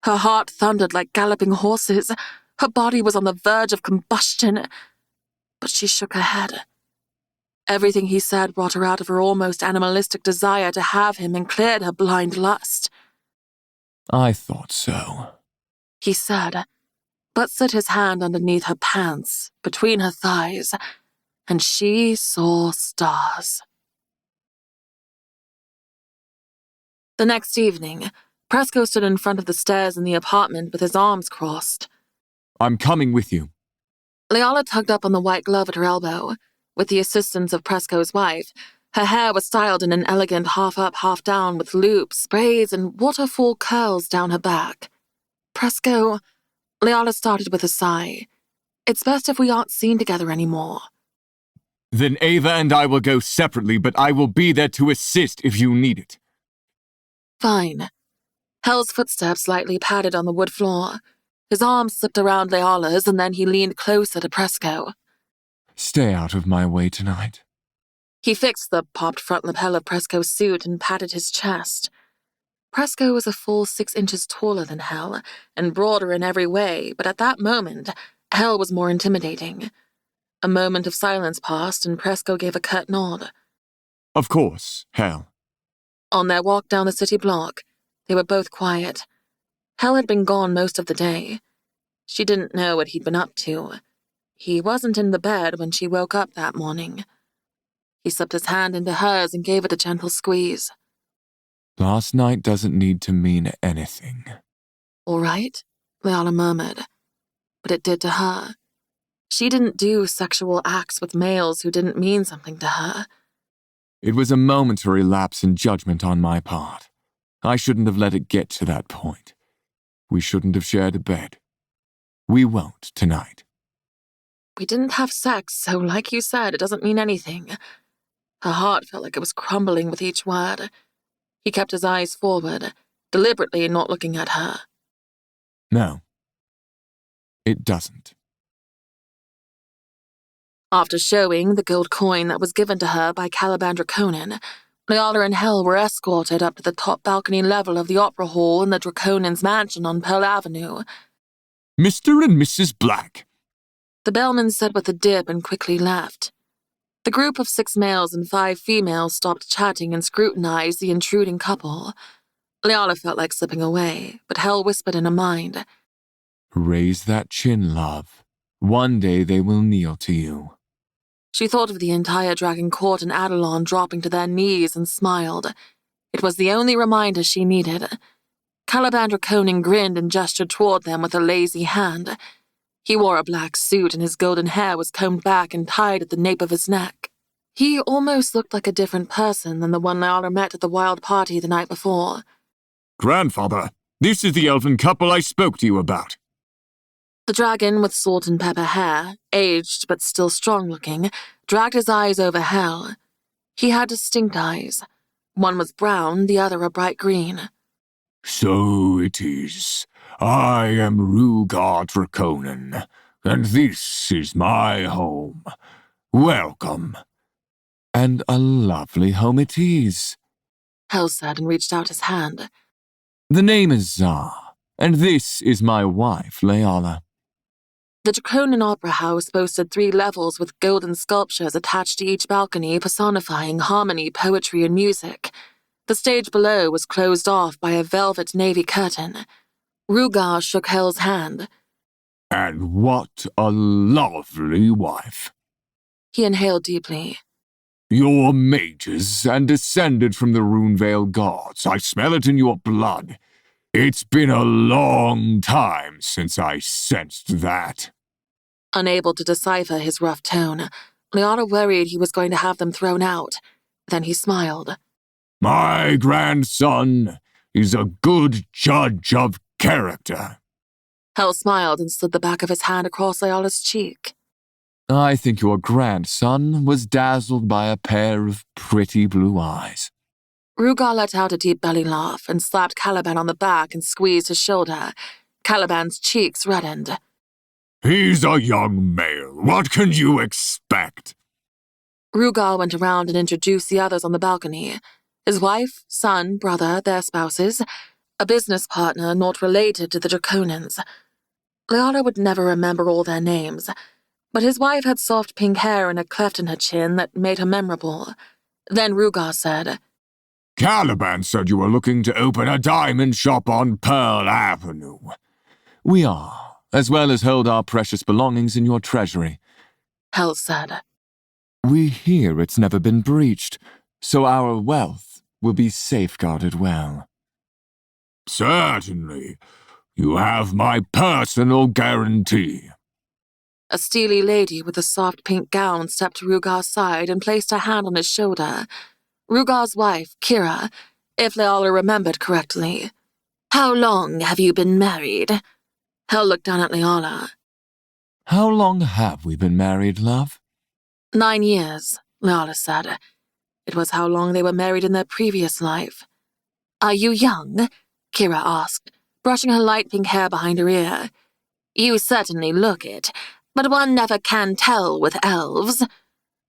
Her heart thundered like galloping horses. Her body was on the verge of combustion. But she shook her head. Everything he said brought her out of her almost animalistic desire to have him and cleared her blind lust.
I thought so,
He said, but slid his hand underneath her pants, between her thighs, and she saw stars. The next evening, Presco stood in front of the stairs in the apartment with his arms crossed.
I'm coming with you.
Leala tugged up on the white glove at her elbow. With the assistance of Presco's wife, her hair was styled in an elegant half-up, half-down with loops, braids, and waterfall curls down her back. Presco, Leala started with a sigh. It's best if we aren't seen together anymore.
Then Ava and I will go separately, but I will be there to assist if you need it.
Fine. Hell's footsteps lightly padded on the wood floor. His arms slipped around Leala's, and then he leaned closer to Presco.
Stay out of my way tonight.
He fixed the popped front lapel of Presco's suit and patted his chest. Presco was a full 6 inches taller than Hell, and broader in every way, but at that moment, Hell was more intimidating. A moment of silence passed, and Presco gave a curt nod.
Of course, Hell.
On their walk down the city block, they were both quiet. Hell had been gone most of the day. She didn't know what he'd been up to. He wasn't in the bed when she woke up that morning. He slipped his hand into hers and gave it a gentle squeeze.
Last night doesn't need to mean anything.
All right, Leala murmured. But it did to her. She didn't do sexual acts with males who didn't mean something to her.
It was a momentary lapse in judgment on my part. I shouldn't have let it get to that point. We shouldn't have shared a bed. We won't tonight.
We didn't have sex, so like you said, it doesn't mean anything. Her heart felt like it was crumbling with each word. He kept his eyes forward, deliberately not looking at her.
No. It doesn't.
After showing the gold coin that was given to her by Caliban Draconin, Leala and Hell were escorted up to the top balcony level of the opera hall in the Draconin's mansion on Pearl Avenue.
Mr. and Mrs. Black.
The bellman said with a dip and quickly left. The group of 6 males and 5 females stopped chatting and scrutinized the intruding couple. Leala felt like slipping away, but Hell whispered in her mind,
Raise that chin, love. One day they will kneel to you.
She thought of the entire dragon court and Adelon dropping to their knees and smiled. It was the only reminder she needed. Caliban Draconin grinned and gestured toward them with a lazy hand. He wore a black suit and his golden hair was combed back and tied at the nape of his neck. He almost looked like a different person than the one Leala met at the wild party the night before.
Grandfather, this is the elven couple I spoke to you about.
The dragon with salt and pepper hair, aged but still strong-looking, dragged his eyes over Hell. He had distinct eyes. One was brown, the other a bright green.
So it is. I am Rugar Draconin, and this is my home. Welcome.
And a lovely home it is.
Hell said and reached out his hand.
The name is Zar, and this is my wife, Leala.
The Draconian Opera House boasted 3 levels with golden sculptures attached to each balcony personifying harmony, poetry, and music. The stage below was closed off by a velvet navy curtain. Rugar shook Hel's hand.
And what a lovely wife.
He inhaled deeply.
You're mages and descended from the Runevale gods. I smell it in your blood. It's been a long time since I sensed that.
Unable to decipher his rough tone, Liana worried he was going to have them thrown out. Then he smiled.
My grandson is a good judge of character.
Hel smiled and slid the back of his hand across Ayala's cheek.
I think your grandson was dazzled by a pair of pretty blue eyes.
Rugar let out a deep belly laugh and slapped Caliban on the back and squeezed his shoulder. Caliban's cheeks reddened.
He's a young male. What can you expect?
Rugal went around and introduced the others on the balcony. His wife, son, brother, their spouses, a business partner not related to the Draconians. Liana would never remember all their names, but his wife had soft pink hair and a cleft in her chin that made her memorable. Then Rugar said,
Caliban said you were looking to open a diamond shop on Pearl Avenue.
We are, as well as hold our precious belongings in your treasury.
Hel said.
We hear it's never been breached, so our wealth will be safeguarded well.
Certainly. You have my personal guarantee.
A steely lady with a soft pink gown stepped to Rugar's side and placed her hand on his shoulder. Rugar's wife, Kira, if Leala remembered correctly. How long have you been married? Hel looked down at Leala.
How long have we been married, love?
9 years, Leala said. It was how long they were married in their previous life. Are you young? Kira asked, brushing her light pink hair behind her ear. You certainly look it, but one never can tell with elves.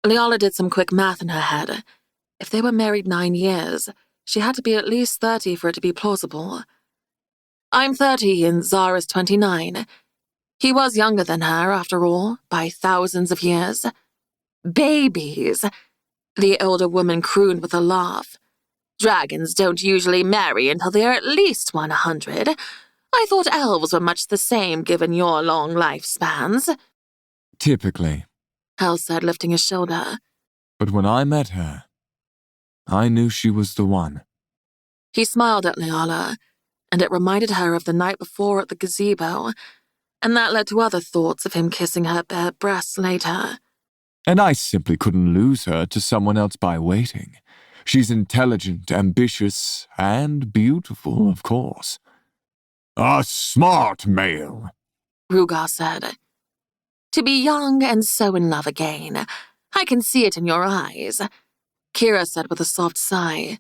Leala did some quick math in her head. If they were married 9 years, she had to be at least 30 for it to be plausible. I'm 30 and Zara's 29. He was younger than her, after all, by thousands of years. Babies, the older woman crooned with a laugh. Dragons don't usually marry until they are at least 100. I thought elves were much the same given your long lifespans.
Typically.
Hel said, lifting his shoulder.
But when I met her, I knew she was the one.
He smiled at Leala, and it reminded her of the night before at the gazebo, and that led to other thoughts of him kissing her bare breasts later.
And I simply couldn't lose her to someone else by waiting. She's intelligent, ambitious, and beautiful, of course.
A smart male,
Rugar said. To be young and so in love again. I can see it in your eyes, Kira said with a soft sigh.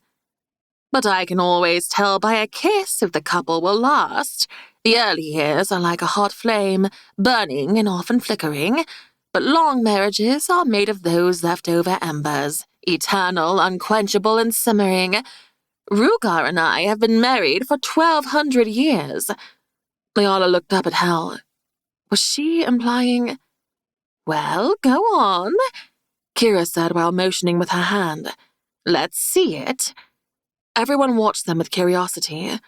But I can always tell by a kiss if the couple will last. The early years are like a hot flame, burning and often flickering, but long marriages are made of those leftover embers, eternal, unquenchable, and simmering. Rugar and I have been married for 1,200 years. Leala looked up at Hel. Was she implying... Well, go on, Kira said while motioning with her hand. Let's see it. Everyone watched them with curiosity.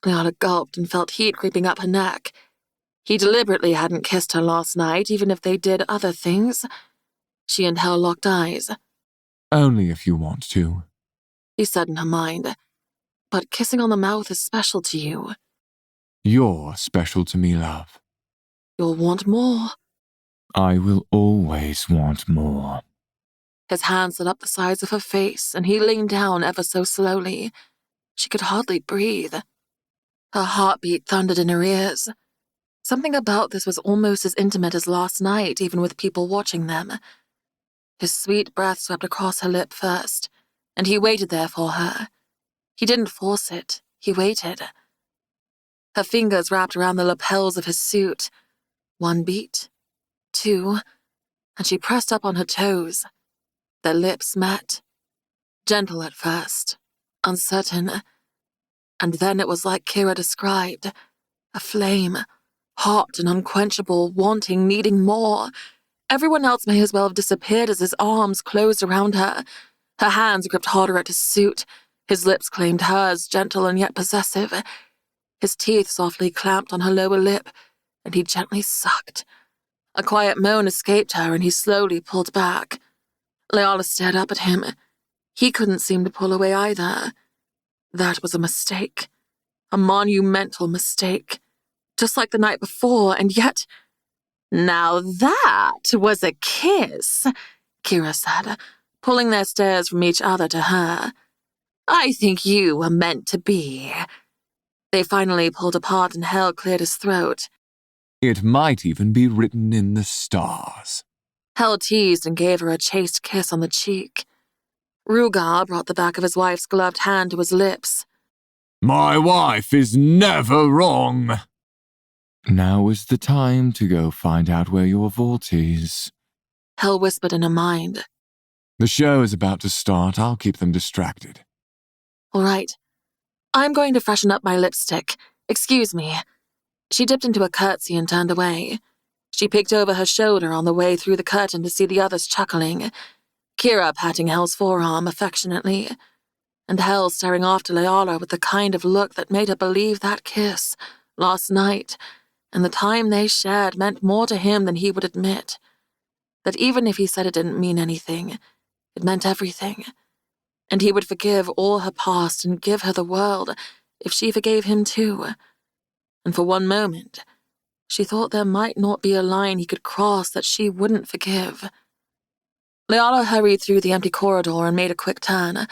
Leala gulped and felt heat creeping up her neck. He deliberately hadn't kissed her last night, even if they did other things. She and Hel locked eyes.
Only if you want to,
He said in her mind. But kissing on the mouth is special to you.
You're special to me, love.
You'll want more.
I will always want more.
His hand slid up the sides of her face, and he leaned down ever so slowly. She could hardly breathe. Her heartbeat thundered in her ears. Something about this was almost as intimate as last night, even with people watching them. His sweet breath swept across her lip first, and he waited there for her. He didn't force it. He waited. Her fingers wrapped around the lapels of his suit. 1 beat, 2, and she pressed up on her toes. Their lips met. Gentle at first, uncertain. And then it was like Kira described, a flame, Hot and unquenchable, wanting, needing more. Everyone else may as well have disappeared as his arms closed around her. Her hands gripped harder at his suit. His lips claimed hers, gentle and yet possessive. His teeth softly clamped on her lower lip, and he gently sucked. A quiet moan escaped her, and he slowly pulled back. Leala stared up at him. He couldn't seem to pull away either. That was a mistake. A monumental mistake. Just like the night before, and yet... "Now that was a kiss," Kira said, pulling their stares from each other to her. "I think you were meant to be." They finally pulled apart and Hell cleared his throat.
It might even be written in the stars.
Hell teased and gave her a chaste kiss on the cheek. Rugar brought the back of his wife's gloved hand to his lips.
My wife is never wrong.
Now is the time to go find out where your vault is.
Hell whispered in her mind.
The show is about to start. I'll keep them distracted.
All right. I'm going to freshen up my lipstick. Excuse me. She dipped into a curtsy and turned away. She peeked over her shoulder on the way through the curtain to see the others chuckling. Kira patting Hell's forearm affectionately, and Hell staring after Leala with the kind of look that made her believe that kiss, last night, and the time they shared meant more to him than he would admit. That even if he said it didn't mean anything, it meant everything. And he would forgive all her past and give her the world if she forgave him too. And for one moment, she thought there might not be a line he could cross that she wouldn't forgive. Leala hurried through the empty corridor and made a quick turn.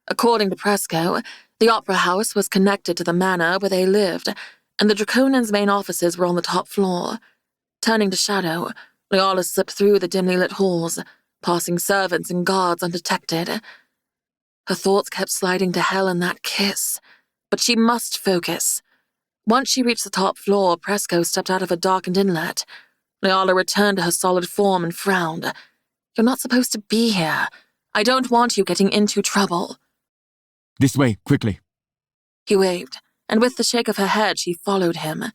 According to Presco, the opera house was connected to the manor where they lived, and the Draconans' main offices were on the top floor. Turning to Shadow, Leala slipped through the dimly lit halls, passing servants and guards undetected. Her thoughts kept sliding to Hell in that kiss, but she must focus. Once she reached the top floor, Presco stepped out of a darkened inlet. Leala returned to her solid form and frowned. "You're not supposed to be here. I don't want you getting into trouble."
This way, quickly.
He waved, and with the shake of her head, she followed him.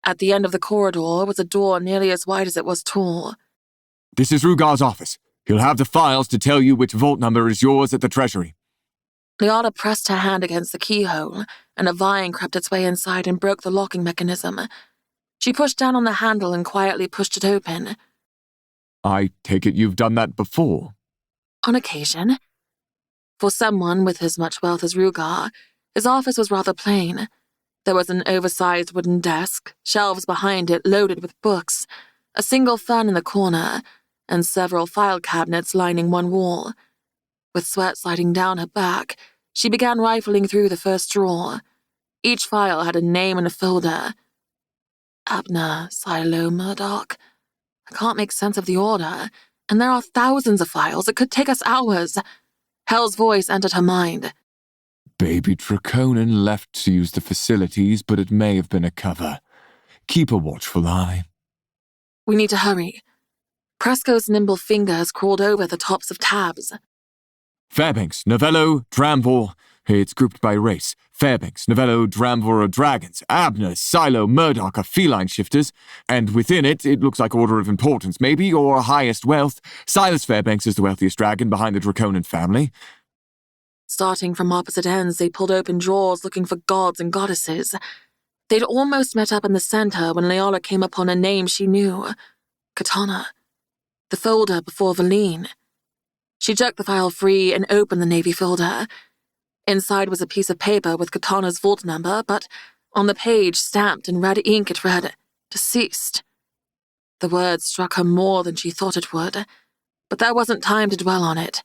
At the end of the corridor was a door nearly as wide as it was tall.
This is Rugar's office. He'll have the files to tell you which vault number is yours at the Treasury.
Leala pressed her hand against the keyhole, and a vine crept its way inside and broke the locking mechanism. She pushed down on the handle and quietly pushed it open.
I take it you've done that before?
On occasion. For someone with as much wealth as Rugar, his office was rather plain. There was an oversized wooden desk, shelves behind it loaded with books, a single fan in the corner, and several file cabinets lining one wall. With sweat sliding down her back, she began rifling through the first drawer. Each file had a name and a folder. Abner, Silo, Murdoch. I can't make sense of the order, and there are thousands of files. It could take us hours. Hell's voice entered her mind.
Baby Draconan left to use the facilities, but it may have been a cover. Keep a watchful eye.
We need to hurry. Presco's nimble fingers crawled over the tops of tabs.
Fairbanks, Novello, Dramvor. It's grouped by race. Fairbanks, Novello, Dramvor are dragons. Abner, Silo, Murdoch are feline shifters. And within it looks like order of importance, maybe, or highest wealth. Silas Fairbanks is the wealthiest dragon behind the Draconan family.
Starting from opposite ends, they pulled open drawers looking for gods and goddesses. They'd almost met up in the center when Leala came upon a name she knew. Katana. The folder before Valine. She jerked the file free and opened the navy folder. Inside was a piece of paper with Katana's vault number, but on the page, stamped in red ink, it read, "Deceased." The word struck her more than she thought it would, but there wasn't time to dwell on it,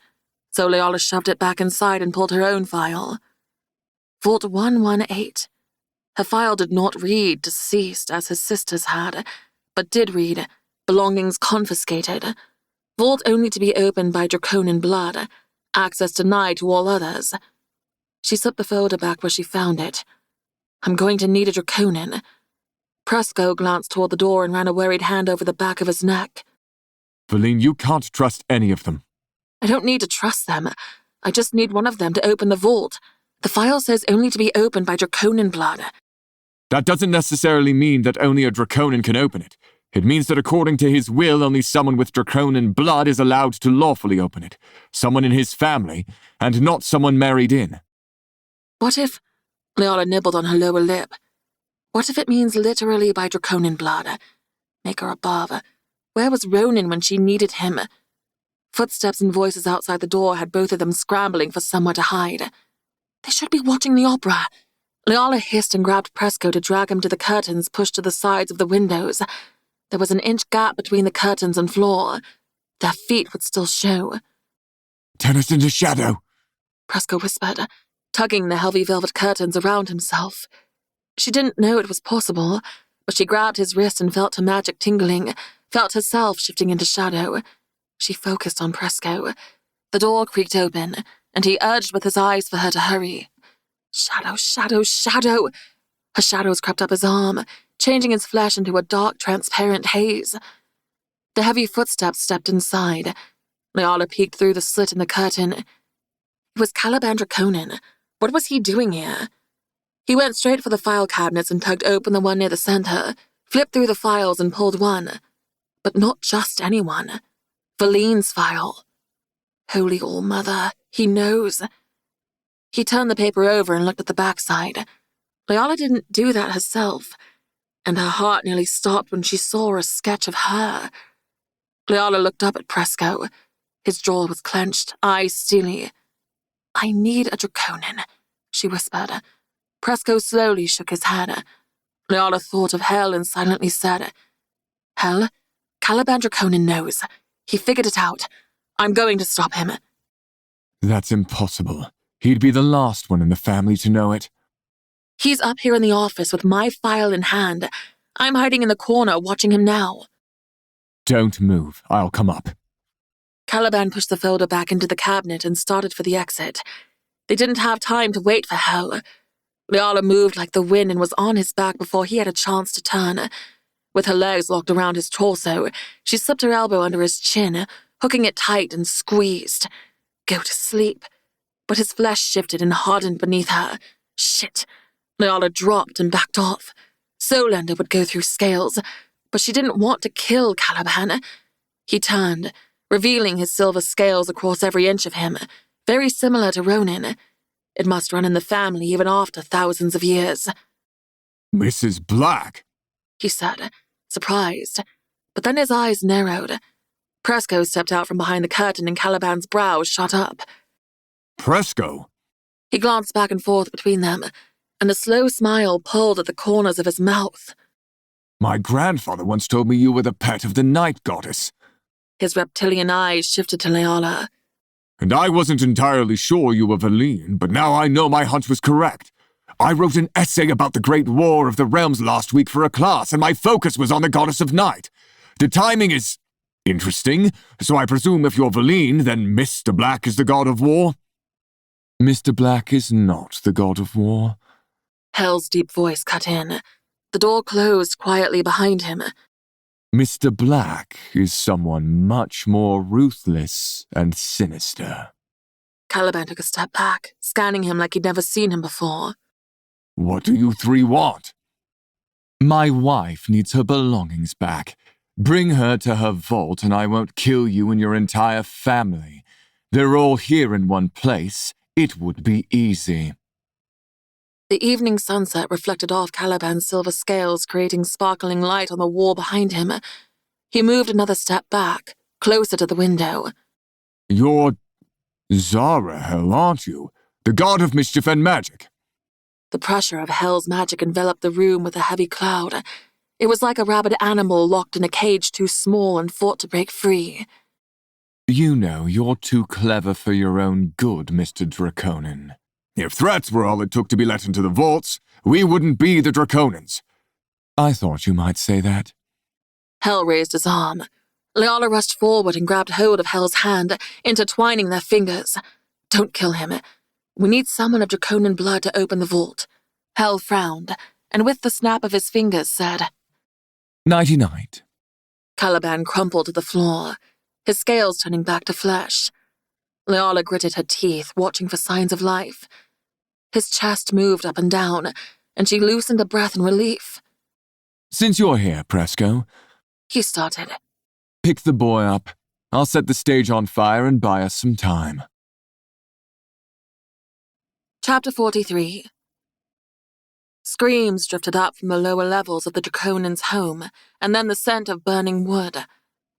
so Leala shoved it back inside and pulled her own file. Vault 118. Her file did not read "Deceased" as his sister's had, but did read "Belongings confiscated." Vault only to be opened by Draconan blood, access denied to all others. She slipped the folder back where she found it. I'm going to need a Draconan. Presco glanced toward the door and ran a worried hand over the back of his neck.
Valine, you can't trust any of them.
I don't need to trust them. I just need one of them to open the vault. The file says only to be opened by Draconan blood.
That doesn't necessarily mean that only a Draconin can open it. It means that according to his will, only someone with Draconin blood is allowed to lawfully open it. Someone in his family, and not someone married in.
What if... Leola nibbled on her lower lip. What if it means literally by Draconin blood? Maker above. Where was Ronan when she needed him? Footsteps and voices outside the door had both of them scrambling for somewhere to hide. They should be watching the opera. Leola hissed and grabbed Presco to drag him to the curtains pushed to the sides of the windows. There was an inch gap between the curtains and floor. Their feet would still show.
Turn us into shadow,
Presco whispered, tugging the heavy velvet curtains around himself. She didn't know it was possible, but she grabbed his wrist and felt her magic tingling, felt herself shifting into shadow. She focused on Presco. The door creaked open, and he urged with his eyes for her to hurry. Shadow, shadow, shadow! Her shadows crept up his arm, changing his flesh into a dark, transparent haze. The heavy footsteps stepped inside. Leola peeked through the slit in the curtain. It was Caliban Draconin. What was he doing here? He went straight for the file cabinets and tugged open the one near the center, flipped through the files and pulled one. But not just anyone. Verlene's file. Holy All-Mother, he knows. He turned the paper over and looked at the backside. Leola didn't do that herself, and her heart nearly stopped when she saw a sketch of her. Leola looked up at Presco. His jaw was clenched, eyes steely. I need a Draconin, she whispered. Presco slowly shook his head. Leola thought of Hell and silently said, Hell, Caliban Draconin knows. He figured it out. I'm going to stop him.
That's impossible. He'd be the last one in the family to know it.
He's up here in the office with my file in hand. I'm hiding in the corner watching him now.
Don't move. I'll come up.
Caliban pushed the folder back into the cabinet and started for the exit. They didn't have time to wait for Hell. Leola moved like the wind and was on his back before he had a chance to turn. With her legs locked around his torso, she slipped her elbow under his chin, hooking it tight and squeezed. Go to sleep. But his flesh shifted and hardened beneath her. Shit. Leola dropped and backed off. Solander would go through scales, but she didn't want to kill Caliban. He turned, revealing his silver scales across every inch of him, very similar to Ronan. It must run in the family even after thousands of years.
Mrs. Black,
he said, surprised. But then his eyes narrowed. Presco stepped out from behind the curtain and Caliban's brows shot up.
Presco.
He glanced back and forth between them, and a slow smile pulled at the corners of his mouth.
My grandfather once told me you were the pet of the night goddess.
His reptilian eyes shifted to Leola.
And I wasn't entirely sure you were Verlene, but now I know my hunch was correct. I wrote an essay about the Great War of the Realms last week for a class, and my focus was on the goddess of night. The timing is interesting, so I presume if you're Verlene, then Mr. Black is the god of war?
Mr. Black is not the god of war.
Hell's deep voice cut in. The door closed quietly behind him.
Mr. Black is someone much more ruthless and sinister.
Caliban took a step back, scanning him like he'd never seen him before.
What do you three want?
My wife needs her belongings back. Bring her to her vault and I won't kill you and your entire family. They're all here in one place. It would be easy.
The evening sunset reflected off Caliban's silver scales, creating sparkling light on the wall behind him. He moved another step back, closer to the window.
You're Zara Hell, aren't you? The god of mischief and magic.
The pressure of Hell's magic enveloped the room with a heavy cloud. It was like a rabid animal locked in a cage too small and fought to break free.
You know, you're too clever for your own good, Mr. Draconin.
If threats were all it took to be let into the vaults, we wouldn't be the Draconins.
I thought you might say that.
Hell raised his arm. Leola rushed forward and grabbed hold of Hell's hand, intertwining their fingers. Don't kill him. We need someone of Draconin blood to open the vault. Hell frowned, and with the snap of his fingers said,
Nighty-night.
Caliban crumpled to the floor, his scales turning back to flesh. Leola gritted her teeth, watching for signs of life. His chest moved up and down, and she loosened a breath in relief.
Since you're here, Presco,
He started.
pick the boy up. I'll set the stage on fire and buy us some time.
Chapter 43. Screams drifted up from the lower levels of the Draconan's home, and then the scent of burning wood.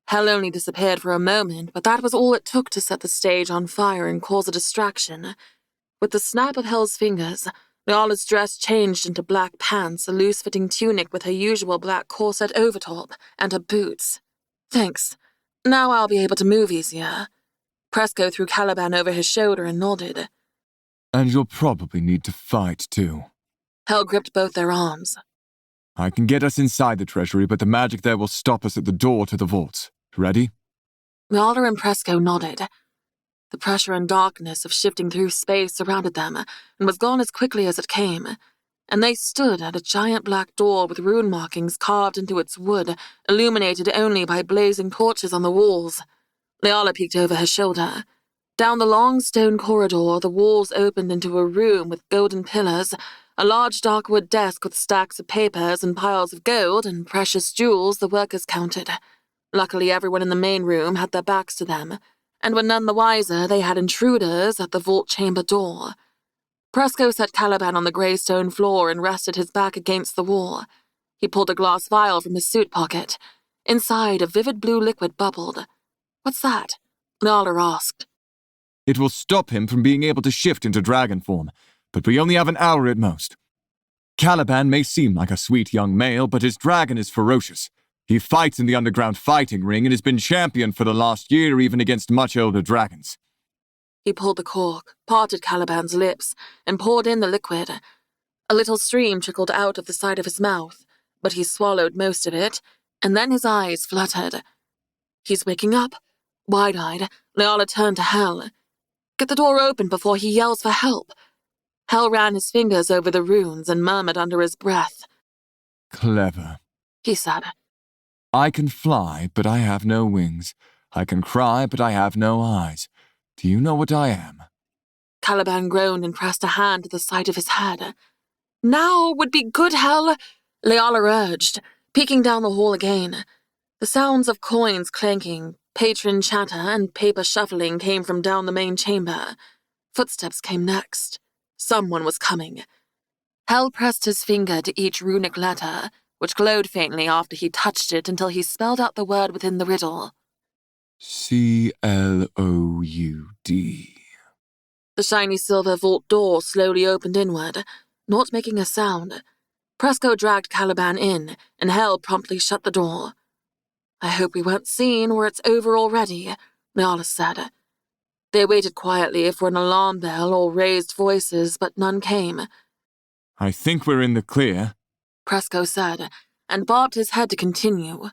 Hell only disappeared for a moment, but that was all it took to set the stage on fire and cause a distraction. With the snap of Hell's fingers, Nyala's dress changed into black pants, a loose-fitting tunic with her usual black corset overtop, and her boots. Thanks. Now I'll be able to move easier. Presco threw Caliban over his shoulder and nodded.
And you'll probably need to fight, too.
Hell gripped both their arms.
I can get us inside the treasury, but the magic there will stop us at the door to the vaults. Ready?
Nyala and Presco nodded. The pressure and darkness of shifting through space surrounded them and was gone as quickly as it came, and they stood at a giant black door with rune markings carved into its wood, illuminated only by blazing torches on the walls. Nyala peeked over her shoulder. Down the long stone corridor, the walls opened into a room with golden pillars, a large dark wood desk with stacks of papers and piles of gold and precious jewels the workers counted. Luckily, everyone in the main room had their backs to them, and were none the wiser they had intruders at the vault chamber door. Presco set Caliban on the grey stone floor and rested his back against the wall. He pulled a glass vial from his suit pocket. Inside, a vivid blue liquid bubbled. "What's that?" Nyala asked.
It will stop him from being able to shift into dragon form, but we only have an hour at most. Caliban may seem like a sweet young male, but his dragon is ferocious. He fights in the underground fighting ring and has been champion for the last year, even against much older dragons.
He pulled the cork, parted Caliban's lips, and poured in the liquid. A little stream trickled out of the side of his mouth, but he swallowed most of it, and then his eyes fluttered. He's waking up. Wide-eyed, Nyala turned to Hell. Get the door open before he yells for help. Hell ran his fingers over the runes and murmured under his breath.
Clever,
he said.
I can fly, but I have no wings. I can cry, but I have no eyes. Do you know what I am?
Caliban groaned and pressed a hand to the side of his head. Now would be good, Hell, Nyala urged, peeking down the hall again. The sounds of coins clanking, patron chatter, and paper shuffling came from down the main chamber. Footsteps came next. Someone was coming. Hell pressed his finger to each runic letter, which glowed faintly after he touched it until he spelled out the word within the riddle.
Cloud.
The shiny silver vault door slowly opened inward, not making a sound. Presco dragged Caliban in, and Hell promptly shut the door. I hope we weren't seen or it's over already, Nyala said. They waited quietly for an alarm bell or raised voices, but none came.
I think we're in the clear,
Presco said, and bobbed his head to continue.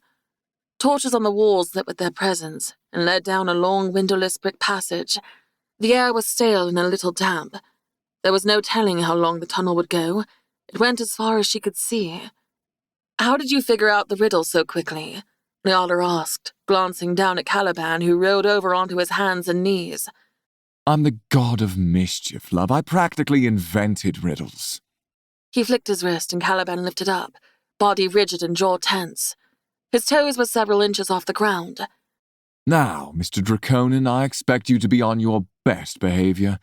Torches on the walls lit with their presence and led down a long windowless brick passage. The air was stale and a little damp. There was no telling how long the tunnel would go. It went as far as she could see. How did you figure out the riddle so quickly? Nyala asked, glancing down at Caliban, who rolled over onto his hands and knees.
I'm the god of mischief, love. I practically invented riddles.
He flicked his wrist and Caliban lifted up, body rigid and jaw tense. His toes were several inches off the ground.
Now, Mr. Draconan, I expect you to be on your best behavior.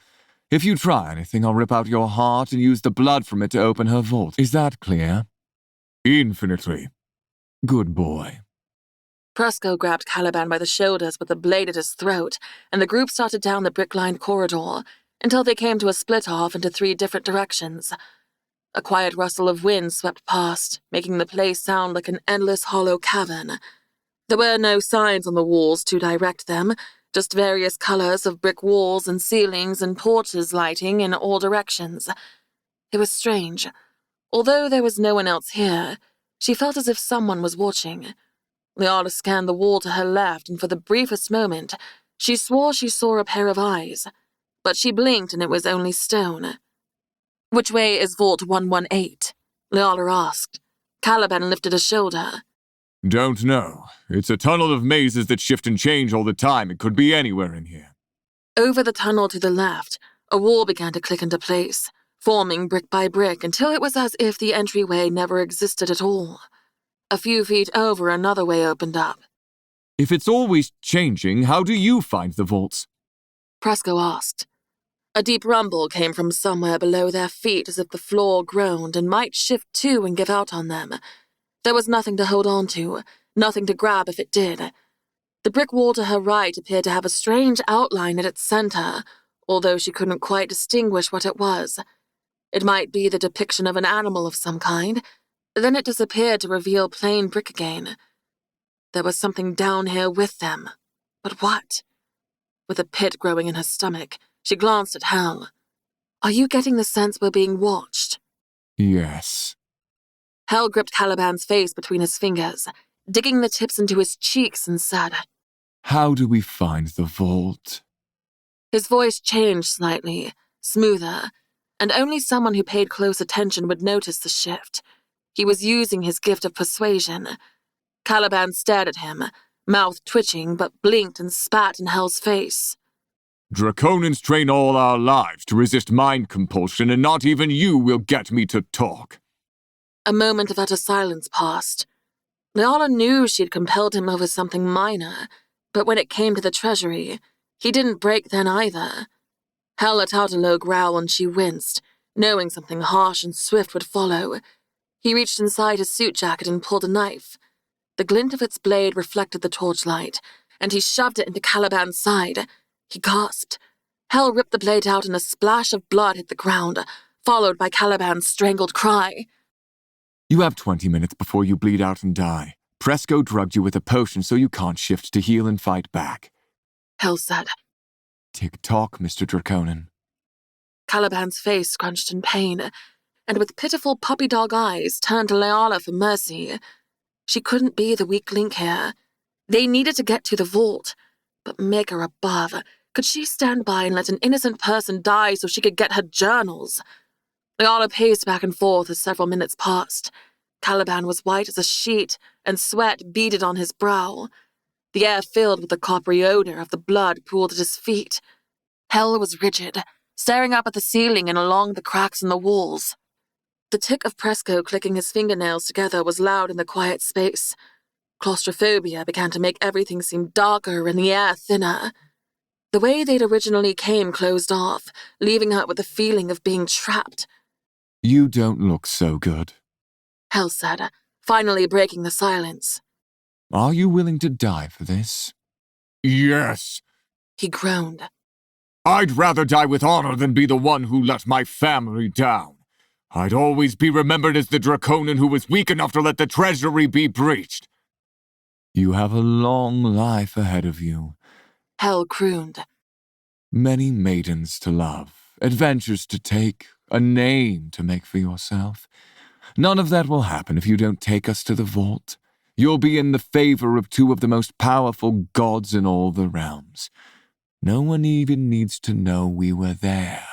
If you try anything, I'll rip out your heart and use the blood from it to open her vault. Is that clear? Infinitely. Good boy.
Presco grabbed Caliban by the shoulders with the blade at his throat, and the group started down the brick-lined corridor until they came to a split-off into 3 different directions. A quiet rustle of wind swept past, making the place sound like an endless hollow cavern. There were no signs on the walls to direct them, just various colors of brick walls and ceilings and torches lighting in all directions. It was strange. Although there was no one else here, she felt as if someone was watching. Nyala scanned the wall to her left, and for the briefest moment, she swore she saw a pair of eyes. But she blinked and it was only stone. Which way is Vault 118? Nyala asked. Caliban lifted a shoulder.
Don't know. It's a tunnel of mazes that shift and change all the time. It could be anywhere in here.
Over the tunnel to the left, a wall began to click into place, forming brick by brick until it was as if the entryway never existed at all. A few feet over, another way opened up.
If it's always changing, how do you find the vaults?
Presco asked. A deep rumble came from somewhere below their feet as if the floor groaned and might shift too and give out on them. There was nothing to hold on to, nothing to grab if it did. The brick wall to her right appeared to have a strange outline at its center, although she couldn't quite distinguish what it was. It might be the depiction of an animal of some kind. Then it disappeared to reveal plain brick again. There was something down here with them. But what? With a pit growing in her stomach, she glanced at Hal. Are you getting the sense we're being watched?
Yes.
Hal gripped Caliban's face between his fingers, digging the tips into his cheeks, and said,
How do we find the vault?
His voice changed slightly, smoother, and only someone who paid close attention would notice the shift. He was using his gift of persuasion. Caliban stared at him, mouth twitching, but blinked and spat in Hal's face.
Draconans train all our lives to resist mind compulsion, and not even you will get me to talk.
A moment of utter silence passed. Leala knew she'd compelled him over something minor, but when it came to the treasury, he didn't break then either. Hal let out a low growl and she winced, knowing something harsh and swift would follow. He reached inside his suit jacket and pulled a knife. The glint of its blade reflected the torchlight, and he shoved it into Caliban's side. He gasped. Hal ripped the blade out and a splash of blood hit the ground, followed by Caliban's strangled cry.
You have 20 minutes before you bleed out and die. Presco drugged you with a potion so you can't shift to heal and fight back.
Hal said.
Tick-tock, Mr. Draconan.
Caliban's face scrunched in pain, and with pitiful puppy-dog eyes turned to Leala for mercy. She couldn't be the weak link here. They needed to get to the vault. But Maker above, could she stand by and let an innocent person die so she could get her journals? Leala paced back and forth as several minutes passed. Caliban was white as a sheet, and sweat beaded on his brow. The air filled with the coppery odor of the blood pooled at his feet. Hal was rigid, staring up at the ceiling and along the cracks in the walls. The tick of Presco clicking his fingernails together was loud in the quiet space. Claustrophobia began to make everything seem darker and the air thinner. The way they'd originally came closed off, leaving her with the feeling of being trapped.
You don't look so good.
Hal said, finally breaking the silence.
Are you willing to die for this?
Yes.
He groaned.
I'd rather die with honor than be the one who let my family down. I'd always be remembered as the Draconan who was weak enough to let the treasury be breached.
You have a long life ahead of you.
Hal crooned.
Many maidens to love, adventures to take, a name to make for yourself. None of that will happen if you don't take us to the vault. You'll be in the favor of two of the most powerful gods in all the realms. No one even needs to know we were there.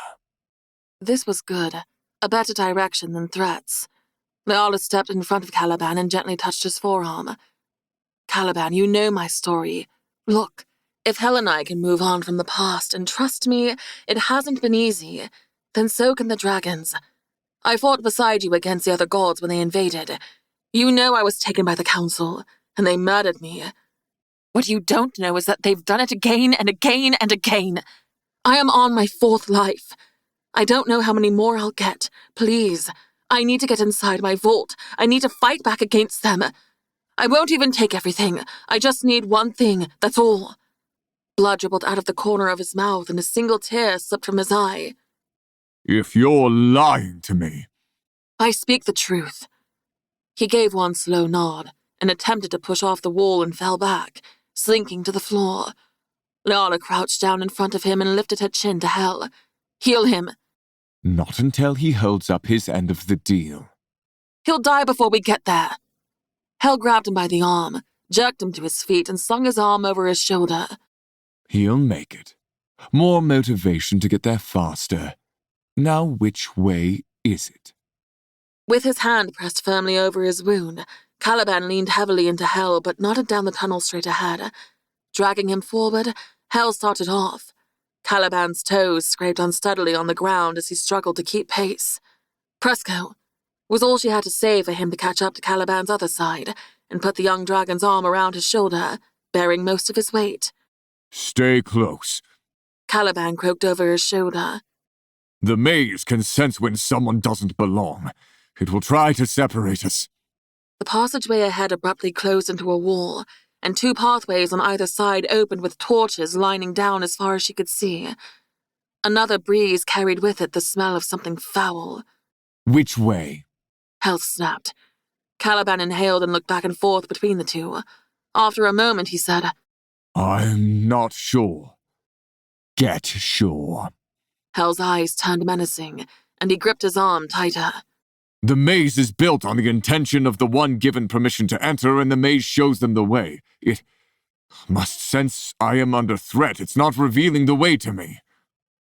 This was good. A better direction than threats. Leala stepped in front of Caliban and gently touched his forearm. Caliban, you know my story. Look, if Hal and I can move on from the past, and trust me, it hasn't been easy, then so can the dragons. I fought beside you against the other gods when they invaded. You know I was taken by the council, and they murdered me. What you don't know is that they've done it again and again and again. I am on my 4th life. I don't know how many more I'll get. Please, I need to get inside my vault. I need to fight back against them. I won't even take everything. I just need one thing, that's all. Blood dribbled out of the corner of his mouth and a single tear slipped from his eye.
If you're lying to me.
I speak the truth. He gave one slow nod and attempted to push off the wall and fell back, slinking to the floor. Leala crouched down in front of him and lifted her chin to Hal. Heal him.
Not until he holds up his end of the deal.
He'll die before we get there. Hal grabbed him by the arm, jerked him to his feet, and slung his arm over his shoulder.
He'll make it. More motivation to get there faster. Now which way is it?
With his hand pressed firmly over his wound, Caliban leaned heavily into Hal but nodded down the tunnel straight ahead. Dragging him forward, Hal started off. Caliban's toes scraped unsteadily on the ground as he struggled to keep pace. Presco was all she had to say for him to catch up to Caliban's other side and put the young dragon's arm around his shoulder, bearing most of his weight.
Stay close.
Caliban croaked over his shoulder.
The maze can sense when someone doesn't belong. It will try to separate us.
The passageway ahead abruptly closed into a wall, and two pathways on either side opened with torches lining down as far as she could see. Another breeze carried with it the smell of something foul.
Which way?
Health snapped. Caliban inhaled and looked back and forth between the two. After a moment, he said,
I'm not sure. Get sure.
Hell's eyes turned menacing, and he gripped his arm tighter.
The maze is built on the intention of the one given permission to enter, and the maze shows them the way. It must sense I am under threat. It's not revealing the way to me.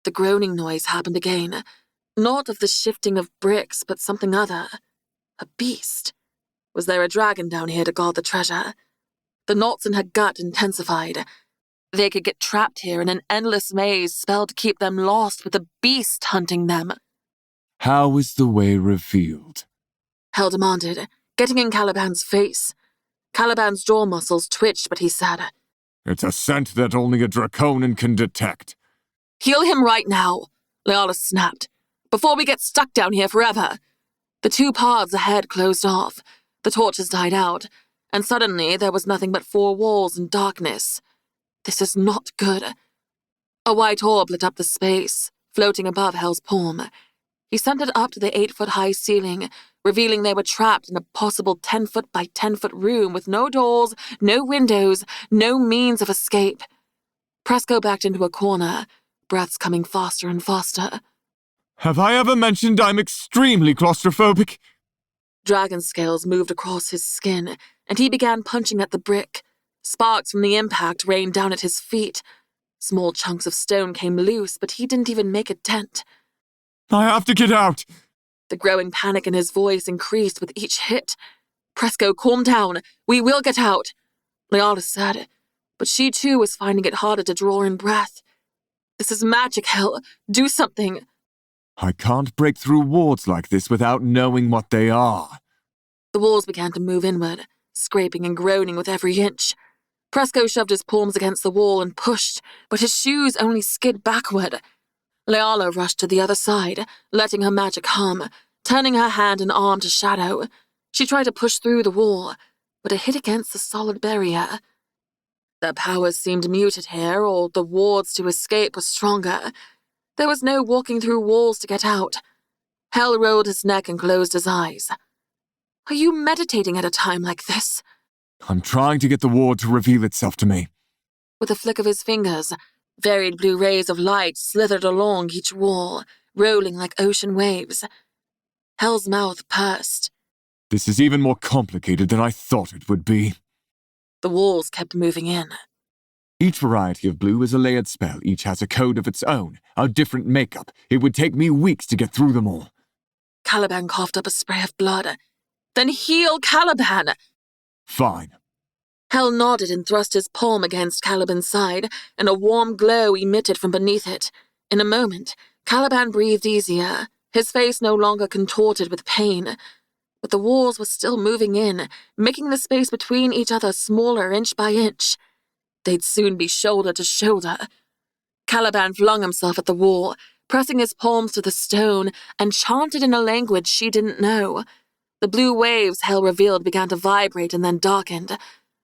The groaning noise happened again. Not of the shifting of bricks, but something other. A beast. Was there a dragon down here to guard the treasure? The knots in her gut intensified. They could get trapped here in an endless maze spelled to keep them lost with a beast hunting them.
How is the way revealed?
Hell demanded, getting in Caliban's face. Caliban's jaw muscles twitched, but he said,
It's a scent that only a Draconin can detect.
Heal him right now, Leala snapped, before we get stuck down here forever. The two paths ahead closed off, the torches died out, and suddenly there was nothing but four walls and darkness. This is not good. A white orb lit up the space, floating above Hell's palm. He sent it up to the 8-foot-high ceiling, revealing they were trapped in a possible 10-foot by 10-foot room with no doors, no windows, no means of escape. Presco backed into a corner, breaths coming faster and faster.
Have I ever mentioned I'm extremely claustrophobic?
Dragon scales moved across his skin, and he began punching at the brick. Sparks from the impact rained down at his feet. Small chunks of stone came loose, but he didn't even make a dent.
I have to get out.
The growing panic in his voice increased with each hit. Presco, calm down. We will get out, Leala said, but she too was finding it harder to draw in breath. This is magic, Hell. Do something.
I can't break through wards like this without knowing what they are.
The walls began to move inward, scraping and groaning with every inch. Presco shoved his palms against the wall and pushed, but his shoes only skid backward. Leala rushed to the other side, letting her magic hum, turning her hand and arm to shadow. She tried to push through the wall, but it hit against the solid barrier. Their powers seemed muted here, or the wards to escape were stronger. There was no walking through walls to get out. Hell rolled his neck and closed his eyes. Are you meditating at a time like this?
I'm trying to get the ward to reveal itself to me.
With a flick of his fingers, varied blue rays of light slithered along each wall, rolling like ocean waves. Hell's mouth pursed.
This is even more complicated than I thought it would be.
The walls kept moving in.
Each variety of blue is a layered spell. Each has a code of its own, a different makeup. It would take me weeks to get through them all.
Caliban coughed up a spray of blood. Then heal Caliban!
Fine.
Hell nodded and thrust his palm against Caliban's side, and a warm glow emitted from beneath it. In a moment, Caliban breathed easier, his face no longer contorted with pain. But the walls were still moving in, making the space between each other smaller inch by inch. They'd soon be shoulder to shoulder. Caliban flung himself at the wall, pressing his palms to the stone, and chanted in a language she didn't know. The blue waves Hell revealed began to vibrate and then darkened.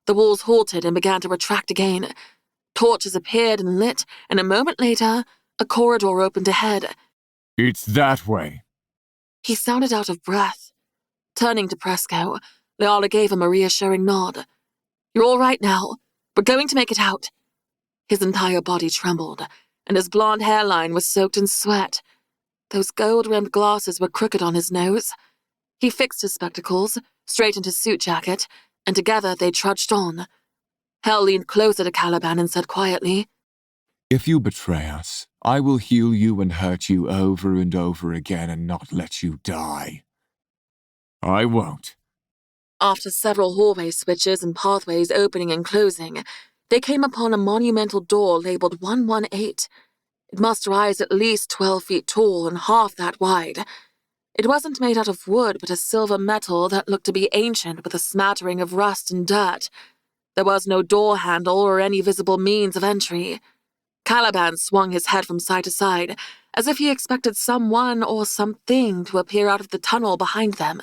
The walls halted and began to retract again. Torches appeared and lit, and a moment later, a corridor opened ahead.
It's that way.
He sounded out of breath. Turning to Presco, Leala gave him a reassuring nod. You're all right now. We're going to make it out. His entire body trembled, and his blonde hairline was soaked in sweat. Those gold-rimmed glasses were crooked on his nose. He fixed his spectacles, straightened his suit jacket, and together they trudged on. Hell leaned closer to Caliban and said quietly,
If you betray us, I will heal you and hurt you over and over again and not let you die.
I won't.
After several hallway switches and pathways opening and closing, they came upon a monumental door labeled 118. It must rise at least 12 feet tall and half that wide. It wasn't made out of wood, but a silver metal that looked to be ancient with a smattering of rust and dirt. There was no door handle or any visible means of entry. Caliban swung his head from side to side, as if he expected someone or something to appear out of the tunnel behind them.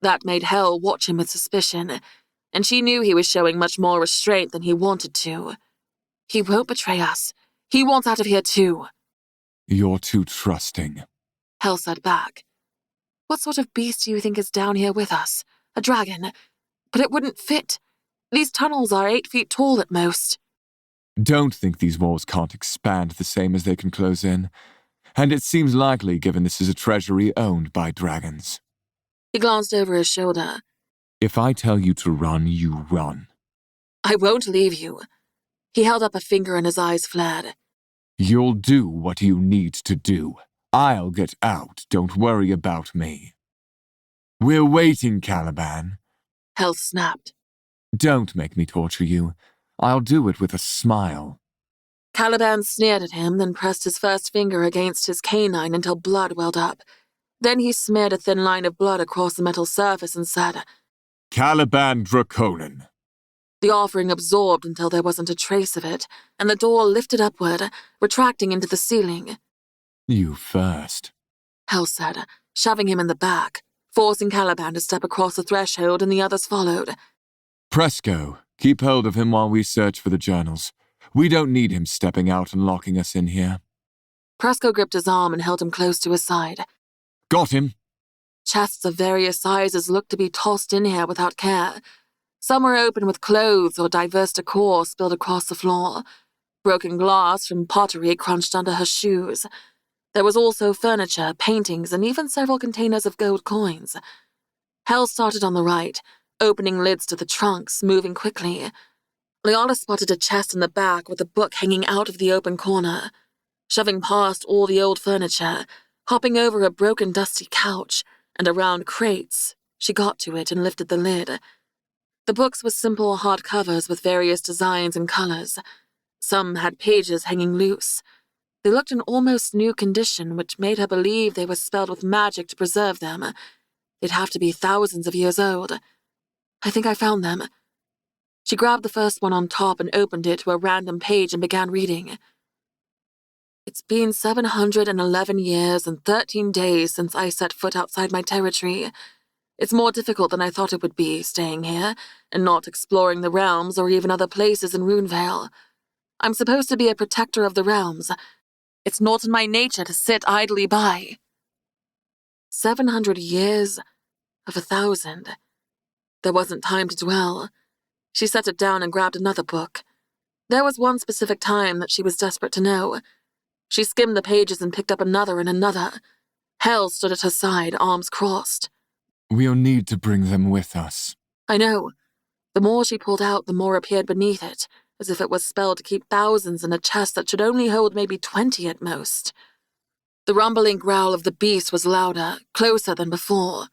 That made Hel watch him with suspicion, and she knew he was showing much more restraint than he wanted to. He won't betray us. He wants out of here too.
You're too trusting.
Hel said back. What sort of beast do you think is down here with us? A dragon? But it wouldn't fit. These tunnels are 8 feet tall at most.
Don't think these walls can't expand the same as they can close in. And it seems likely given this is a treasury owned by dragons.
He glanced over his shoulder.
If I tell you to run, you run.
I won't leave you. He held up a finger and his eyes flared.
You'll do what you need to do. I'll get out. Don't worry about me. We're waiting, Caliban.
Hel snapped.
Don't make me torture you. I'll do it with a smile.
Caliban sneered at him, then pressed his first finger against his canine until blood welled up. Then he smeared a thin line of blood across the metal surface and said,
Caliban Draconin.
The offering absorbed until there wasn't a trace of it, and the door lifted upward, retracting into the ceiling.
You first,
Hel said, shoving him in the back, forcing Caliban to step across the threshold, and the others followed.
Presco, keep hold of him while we search for the journals. We don't need him stepping out and locking us in here.
Presco gripped his arm and held him close to his side.
Got him.
Chests of various sizes looked to be tossed in here without care. Some were open with clothes or diverse decor spilled across the floor. Broken glass from pottery crunched under her shoes. There was also furniture, paintings, and even several containers of gold coins. Hel started on the right, opening lids to the trunks, moving quickly. Leala spotted a chest in the back with a book hanging out of the open corner. Shoving past all the old furniture, hopping over a broken dusty couch, and around crates, she got to it and lifted the lid. The books were simple hardcovers with various designs and colors. Some had pages hanging loose. They looked in almost new condition, which made her believe they were spelled with magic to preserve them. They'd have to be thousands of years old. I think I found them. She grabbed the first one on top and opened it to a random page and began reading. It's been 711 years and 13 days since I set foot outside my territory. It's more difficult than I thought it would be, staying here, and not exploring the realms or even other places in Runevale. I'm supposed to be a protector of the realms. It's not in my nature to sit idly by. 700 years of 1,000. There wasn't time to dwell. She set it down and grabbed another book. There was one specific time that she was desperate to know. She skimmed the pages and picked up another and another. Hel stood at her side, arms crossed.
We'll need to bring them with us.
I know. The more she pulled out, the more appeared beneath it, as if it was spelled to keep thousands in a chest that should only hold maybe 20 at most. The rumbling growl of the beast was louder, closer than before.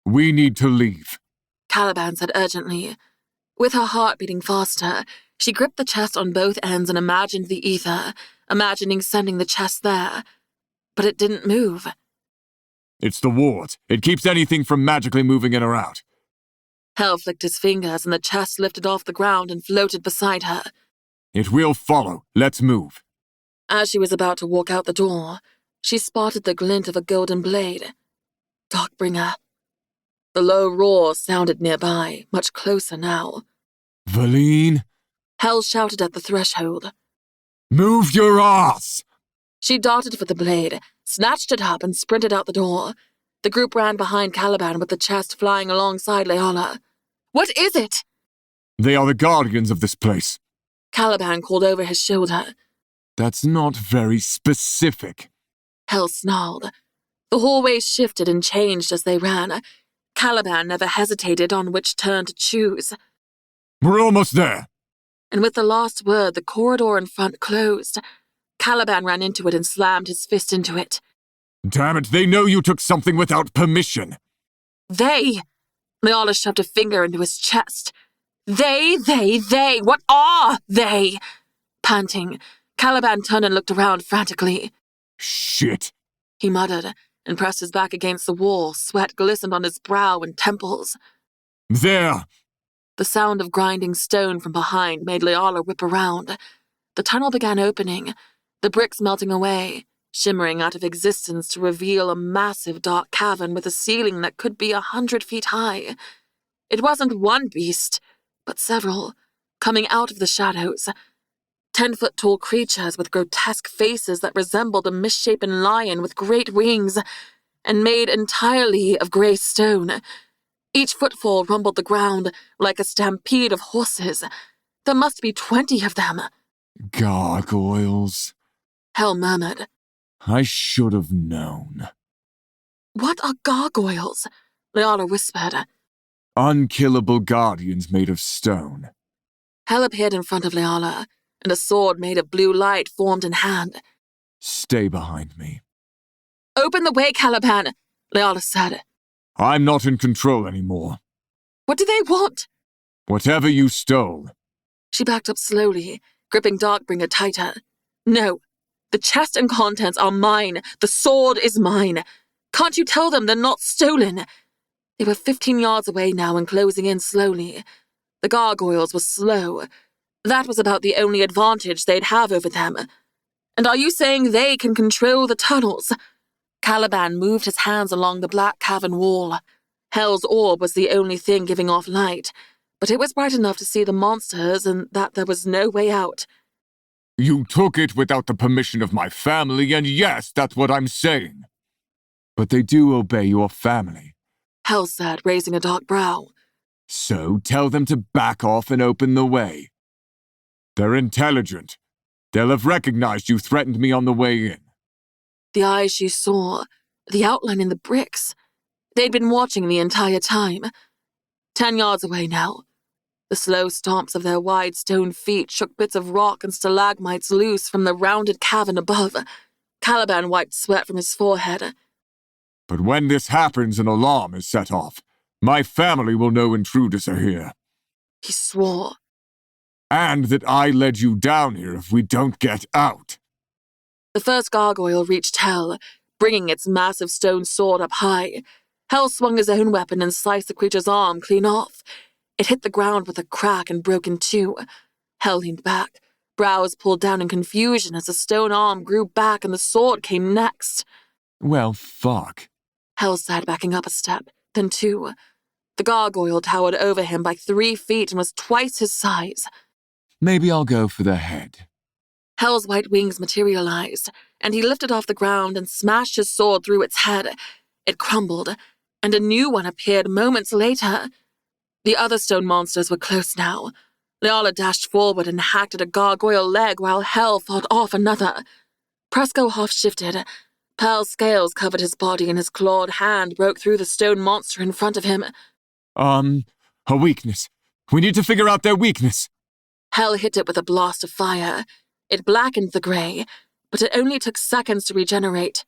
We need to leave,
Caliban said urgently. With her heart beating faster, she gripped the chest on both ends and imagined the ether, imagining sending the chest there. But it didn't move.
It's the ward. It keeps anything from magically moving in or out.
Hel flicked his fingers and the chest lifted off the ground and floated beside her.
It will follow. Let's move.
As she was about to walk out the door, she spotted the glint of a golden blade. Darkbringer. The low roar sounded nearby, much closer now.
Valine?
Hel shouted at the threshold.
Move your ass!
She darted for the blade, snatched it up, and sprinted out the door. The group ran behind Caliban with the chest flying alongside Leala. What is it?
They are the guardians of this place.
Caliban called over his shoulder.
That's not very specific.
Hel snarled. The hallways shifted and changed as they ran. Caliban never hesitated on which turn to choose.
We're almost there.
And with the last word, the corridor in front closed. Caliban ran into it and slammed his fist into it.
Damn it, they know you took something without permission.
They! Leala shoved a finger into his chest. They! What are they? Panting, Caliban turned and looked around frantically.
Shit.
He muttered and pressed his back against the wall. Sweat glistened on his brow and temples.
There!
The sound of grinding stone from behind made Leala whip around. The tunnel began opening, the bricks melting away, shimmering out of existence to reveal a massive dark cavern with a ceiling that could be 100 feet high. It wasn't one beast, but several, coming out of the shadows. 10-foot-tall creatures with grotesque faces that resembled a misshapen lion with great wings, and made entirely of grey stone. Each footfall rumbled the ground like a stampede of horses. There must be 20 of them.
Gargoyles.
Hell murmured.
I should have known.
What are gargoyles? Leala whispered.
Unkillable guardians made of stone.
Hell appeared in front of Leala, and a sword made of blue light formed in hand.
Stay behind me.
Open the way, Caliban, Leala said.
I'm not in control anymore.
What do they want?
Whatever you stole.
She backed up slowly, gripping Darkbringer tighter. No, the chest and contents are mine. The sword is mine. Can't you tell them they're not stolen? They were 15 yards away now and closing in slowly. The gargoyles were slow. That was about the only advantage they'd have over them. And are you saying they can control the tunnels? Caliban moved his hands along the black cavern wall. Hell's orb was the only thing giving off light, but it was bright enough to see the monsters and that there was no way out.
You took it without the permission of my family, and yes, that's what I'm saying. But they do obey your family.
Hell said, raising a dark brow.
So tell them to back off and open the way. They're intelligent. They'll have recognized you threatened me on the way in.
The eyes she saw, the outline in the bricks. They'd been watching the entire time. 10 yards away now. The slow stomps of their wide stone feet shook bits of rock and stalagmites loose from the rounded cavern above. Caliban wiped sweat from his forehead.
But when this happens, an alarm is set off. My family will know intruders are here.
He swore.
And that I led you down here if we don't get out.
The first gargoyle reached Hell, bringing its massive stone sword up high. Hell swung his own weapon and sliced the creature's arm clean off. It hit the ground with a crack and broke in two. Hell leaned back, brows pulled down in confusion as the stone arm grew back and the sword came next.
Well, fuck.
Hell said, backing up a step, then two. The gargoyle towered over him by 3 feet and was twice his size.
Maybe I'll go for the head.
Hell's white wings materialized, and he lifted off the ground and smashed his sword through its head. It crumbled, and a new one appeared moments later. The other stone monsters were close now. Leala dashed forward and hacked at a gargoyle leg while Hell fought off another. Presco half-shifted. Pearl's scales covered his body and his clawed hand broke through the stone monster in front of him.
A weakness. We need to figure out their weakness.
Hell hit it with a blast of fire. It blackened the grey, but it only took seconds to regenerate.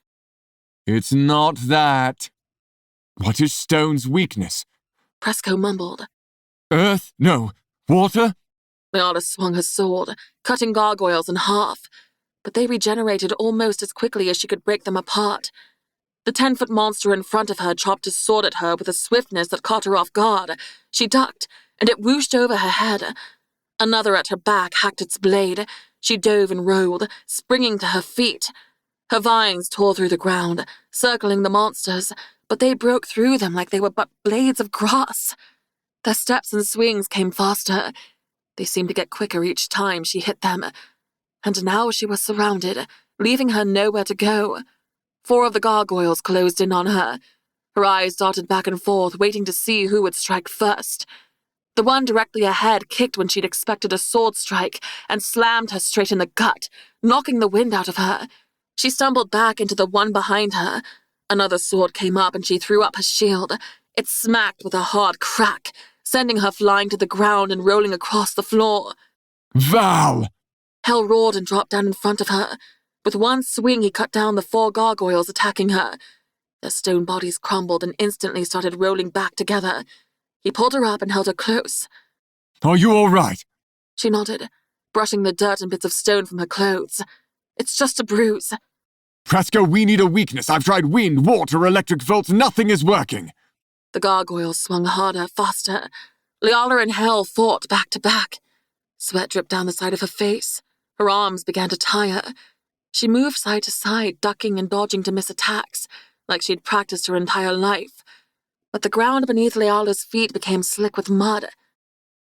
It's not that. What is stone's weakness?
Presco mumbled.
Earth? No. Water?
Leala swung her sword, cutting gargoyles in half, but they regenerated almost as quickly as she could break them apart. The 10-foot monster in front of her chopped his sword at her with a swiftness that caught her off guard. She ducked, and it whooshed over her head. Another at her back hacked its blade. She dove and rolled, springing to her feet. Her vines tore through the ground, circling the monsters, but they broke through them like they were but blades of grass. Their steps and swings came faster. They seemed to get quicker each time she hit them. And now she was surrounded, leaving her nowhere to go. 4 of the gargoyles closed in on her. Her eyes darted back and forth, waiting to see who would strike first. The one directly ahead kicked when she'd expected a sword strike and slammed her straight in the gut, knocking the wind out of her. She stumbled back into the one behind her. Another sword came up and she threw up her shield. It smacked with a hard crack, sending her flying to the ground and rolling across the floor.
Val!
Hell roared and dropped down in front of her. With one swing, he cut down the 4 gargoyles attacking her. Their stone bodies crumbled and instantly started rolling back together. He pulled her up and held her close.
Are you all right?
She nodded, brushing the dirt and bits of stone from her clothes. It's just a bruise.
Presco, we need a weakness. I've tried wind, water, electric bolts. Nothing is working.
The gargoyles swung harder, faster. Leala and Hell fought back to back. Sweat dripped down the side of her face. Her arms began to tire. She moved side to side, ducking and dodging to miss attacks, like she'd practiced her entire life. But the ground beneath Leala's feet became slick with mud.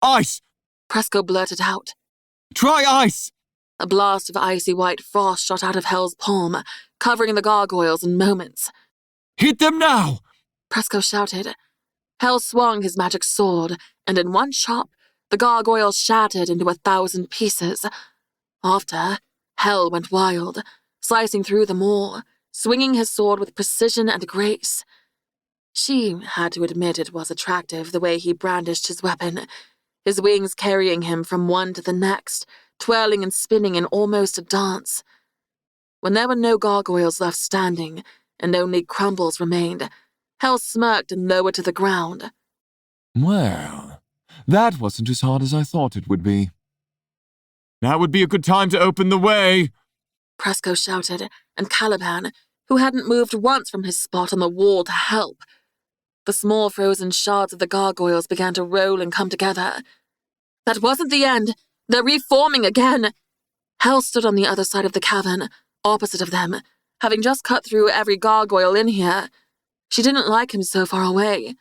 Ice!
Presco blurted out.
Try ice!
A blast of icy white frost shot out of Hell's palm, covering the gargoyles in moments.
Hit them now!
Presco shouted. Hell swung his magic sword, and in one chop, the gargoyles shattered into 1,000 pieces. After, Hell went wild, slicing through them all, swinging his sword with precision and grace. She had to admit it was attractive the way he brandished his weapon, his wings carrying him from one to the next, twirling and spinning in almost a dance. When there were no gargoyles left standing, and only crumbles remained, Hell smirked and lowered to the ground.
Well, that wasn't as hard as I thought it would be.
Now would be a good time to open the way.
Presco shouted, and Caliban, who hadn't moved once from his spot on the wall to help. The small frozen shards of the gargoyles began to roll and come together. That wasn't the end. They're reforming again. Hell stood on the other side of the cavern, opposite of them, having just cut through every gargoyle in here. She didn't like him so far away.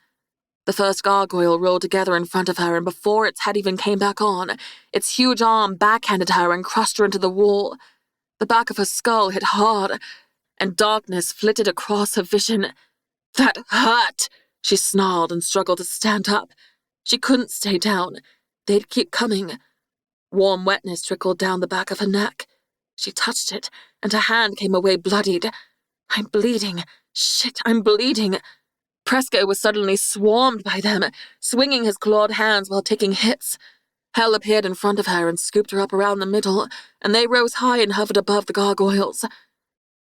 The first gargoyle rolled together in front of her, and before its head even came back on, its huge arm backhanded her and crushed her into the wall. The back of her skull hit hard, and darkness flitted across her vision. That hurt! She snarled and struggled to stand up. She couldn't stay down. They'd keep coming. Warm wetness trickled down the back of her neck. She touched it, and her hand came away bloodied. I'm bleeding. Shit, I'm bleeding. Presco was suddenly swarmed by them, swinging his clawed hands while taking hits. Hell appeared in front of her and scooped her up around the middle, and they rose high and hovered above the gargoyles.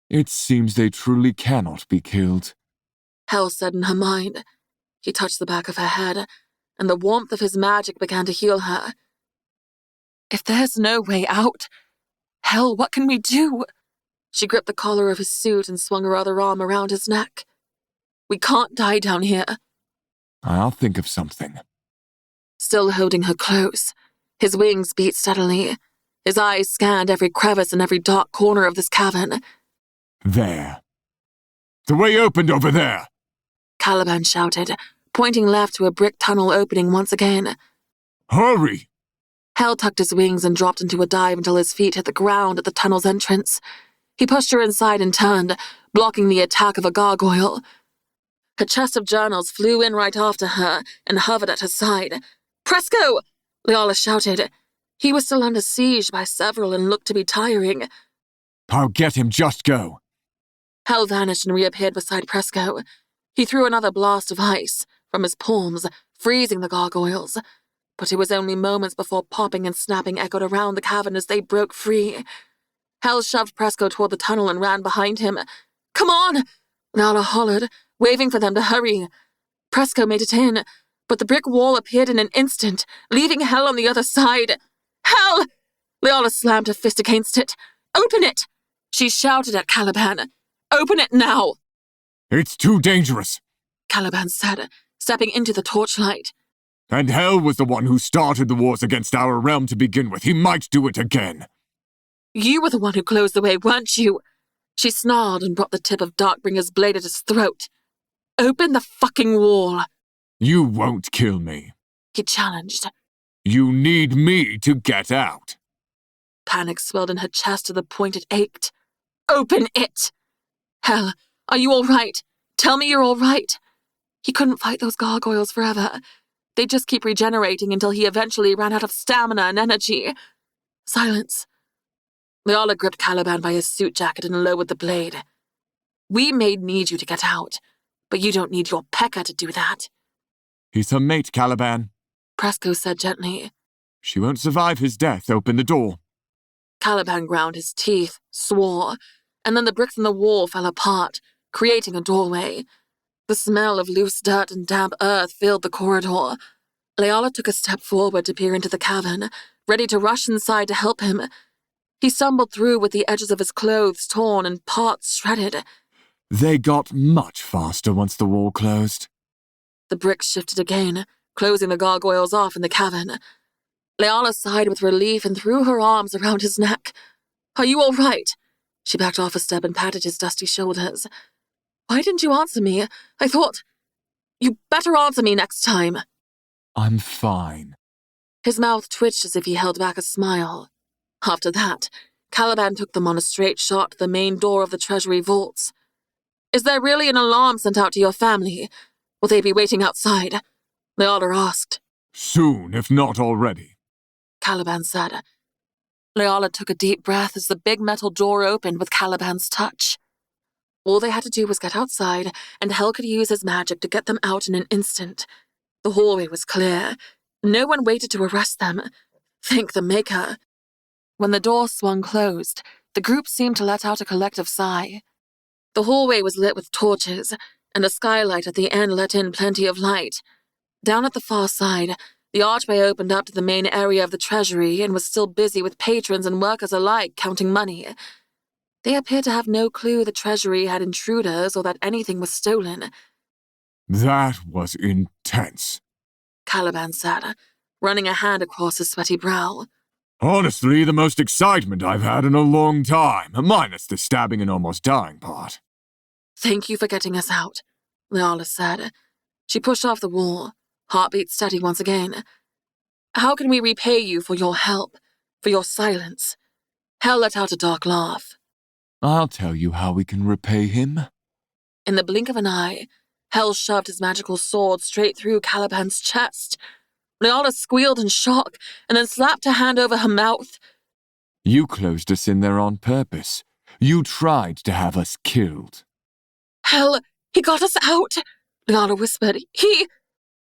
It seems they truly cannot be killed.
Hell said in her mind. He touched the back of her head, and the warmth of his magic began to heal her. If there's no way out, Hell, what can we do? She gripped the collar of his suit and swung her other arm around his neck. We can't die down here.
I'll think of something.
Still holding her close, his wings beat steadily. His eyes scanned every crevice and every dark corner of this cavern.
There. The way opened over there.
Caliban shouted, pointing left to a brick tunnel opening once again.
Hurry!
Hell tucked his wings and dropped into a dive until his feet hit the ground at the tunnel's entrance. He pushed her inside and turned, blocking the attack of a gargoyle. Her chest of journals flew in right after her and hovered at her side. Presco! Leala shouted. He was still under siege by several and looked to be tiring.
I'll get him, just go.
Hell vanished and reappeared beside Presco. He threw another blast of ice from his palms, freezing the gargoyles. But it was only moments before popping and snapping echoed around the cavern as they broke free. Hell shoved Presco toward the tunnel and ran behind him. Come on! Leala hollered, waving for them to hurry. Presco made it in, but the brick wall appeared in an instant, leaving Hell on the other side. Hell! Leala slammed her fist against it. Open it! She shouted at Caliban. Open it now!
It's too dangerous.
Caliban said, stepping into the torchlight.
And Hell was the one who started the wars against our realm to begin with. He might do it again.
You were the one who closed the way, weren't you? She snarled and brought the tip of Darkbringer's blade at his throat. Open the fucking wall.
You won't kill me.
He challenged.
You need me to get out.
Panic swelled in her chest to the point it ached. Open it! Hell, are you all right? Tell me you're all right. He couldn't fight those gargoyles forever. They'd just keep regenerating until he eventually ran out of stamina and energy. Silence. Leala gripped Caliban by his suit jacket and lowered the blade. We may need you to get out, but you don't need your pecker to do that.
He's her mate, Caliban.
Presco said gently.
She won't survive his death. Open the door.
Caliban ground his teeth, swore, and then the bricks in the wall fell apart, creating a doorway. The smell of loose dirt and damp earth filled the corridor. Leala took a step forward to peer into the cavern, ready to rush inside to help him. He stumbled through with the edges of his clothes torn and parts shredded.
They got much faster once the wall closed.
The bricks shifted again, closing the gargoyles off in the cavern. Leala sighed with relief and threw her arms around his neck. "Are you all right?" She backed off a step and patted his dusty shoulders. "Why didn't you answer me? I thought... You better answer me next time."
I'm fine.
His mouth twitched as if he held back a smile. After that, Caliban took them on a straight shot to the main door of the treasury vaults. "Is there really an alarm sent out to your family? Will they be waiting outside?" Leala asked.
Soon, if not already.
Caliban said. Leala took a deep breath as the big metal door opened with Caliban's touch. All they had to do was get outside, and Hell could use his magic to get them out in an instant. The hallway was clear. No one waited to arrest them. Thank the Maker. When the door swung closed, the group seemed to let out a collective sigh. The hallway was lit with torches, and a skylight at the end let in plenty of light. Down at the far side, the archway opened up to the main area of the treasury and was still busy with patrons and workers alike counting money. They appeared to have no clue the treasury had intruders or that anything was stolen.
That was intense.
Caliban said, running a hand across his sweaty brow.
Honestly, the most excitement I've had in a long time, minus the stabbing and almost dying part.
"Thank you for getting us out," Leala said. She pushed off the wall, heartbeat steady once again. "How can we repay you for your help, for your silence?" Hell let out a dark laugh.
I'll tell you how we can repay him.
In the blink of an eye, Hell shoved his magical sword straight through Caliban's chest. Leala squealed in shock and then slapped her hand over her mouth.
You closed us in there on purpose. You tried to have us killed.
"Hell, he got us out," Leala whispered.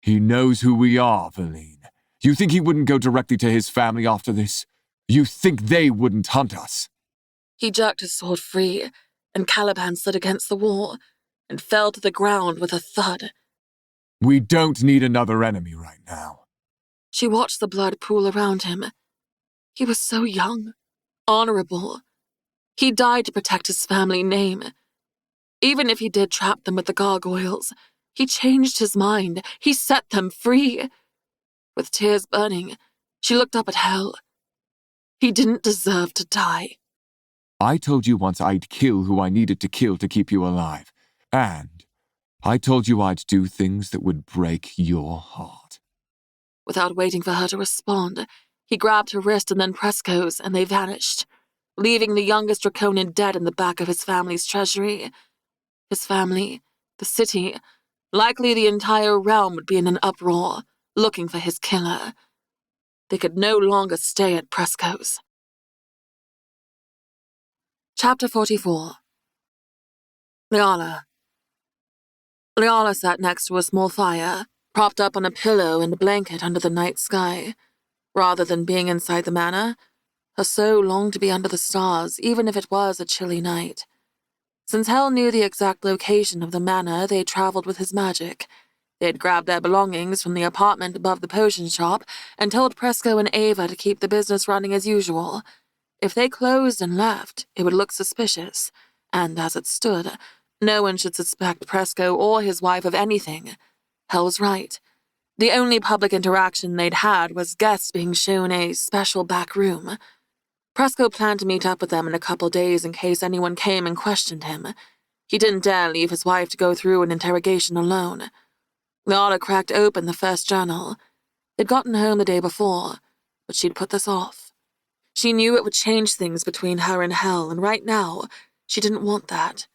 He knows who we are, Valine. You think he wouldn't go directly to his family after this? You think they wouldn't hunt us?
He jerked his sword free, and Caliban slid against the wall and fell to the ground with a thud.
We don't need another enemy right now.
She watched the blood pool around him. He was so young, honorable. He died to protect his family name. Even if he did trap them with the gargoyles, he changed his mind. He set them free. With tears burning, she looked up at Hell. He didn't deserve to die.
I told you once I'd kill who I needed to kill to keep you alive. And I told you I'd do things that would break your heart.
Without waiting for her to respond, he grabbed her wrist and then Presco's, and they vanished, leaving the youngest Draconian dead in the back of his family's treasury. His family, the city, likely the entire realm would be in an uproar, looking for his killer. They could no longer stay at Presco's. Chapter 44. Leala sat next to a small fire, propped up on a pillow and a blanket under the night sky. Rather than being inside the manor, her soul longed to be under the stars, even if it was a chilly night. Since Hell knew the exact location of the manor, they traveled with his magic. They had grabbed their belongings from the apartment above the potion shop and told Presco and Ava to keep the business running as usual. If they closed and left, it would look suspicious, and as it stood, no one should suspect Presco or his wife of anything. Hell was right. The only public interaction they'd had was guests being shown a special back room. Presco planned to meet up with them in a couple days in case anyone came and questioned him. He didn't dare leave his wife to go through an interrogation alone. Leala cracked open the first journal. They'd gotten home the day before, but she'd put this off. She knew it would change things between her and Hell, and right now, she didn't want that.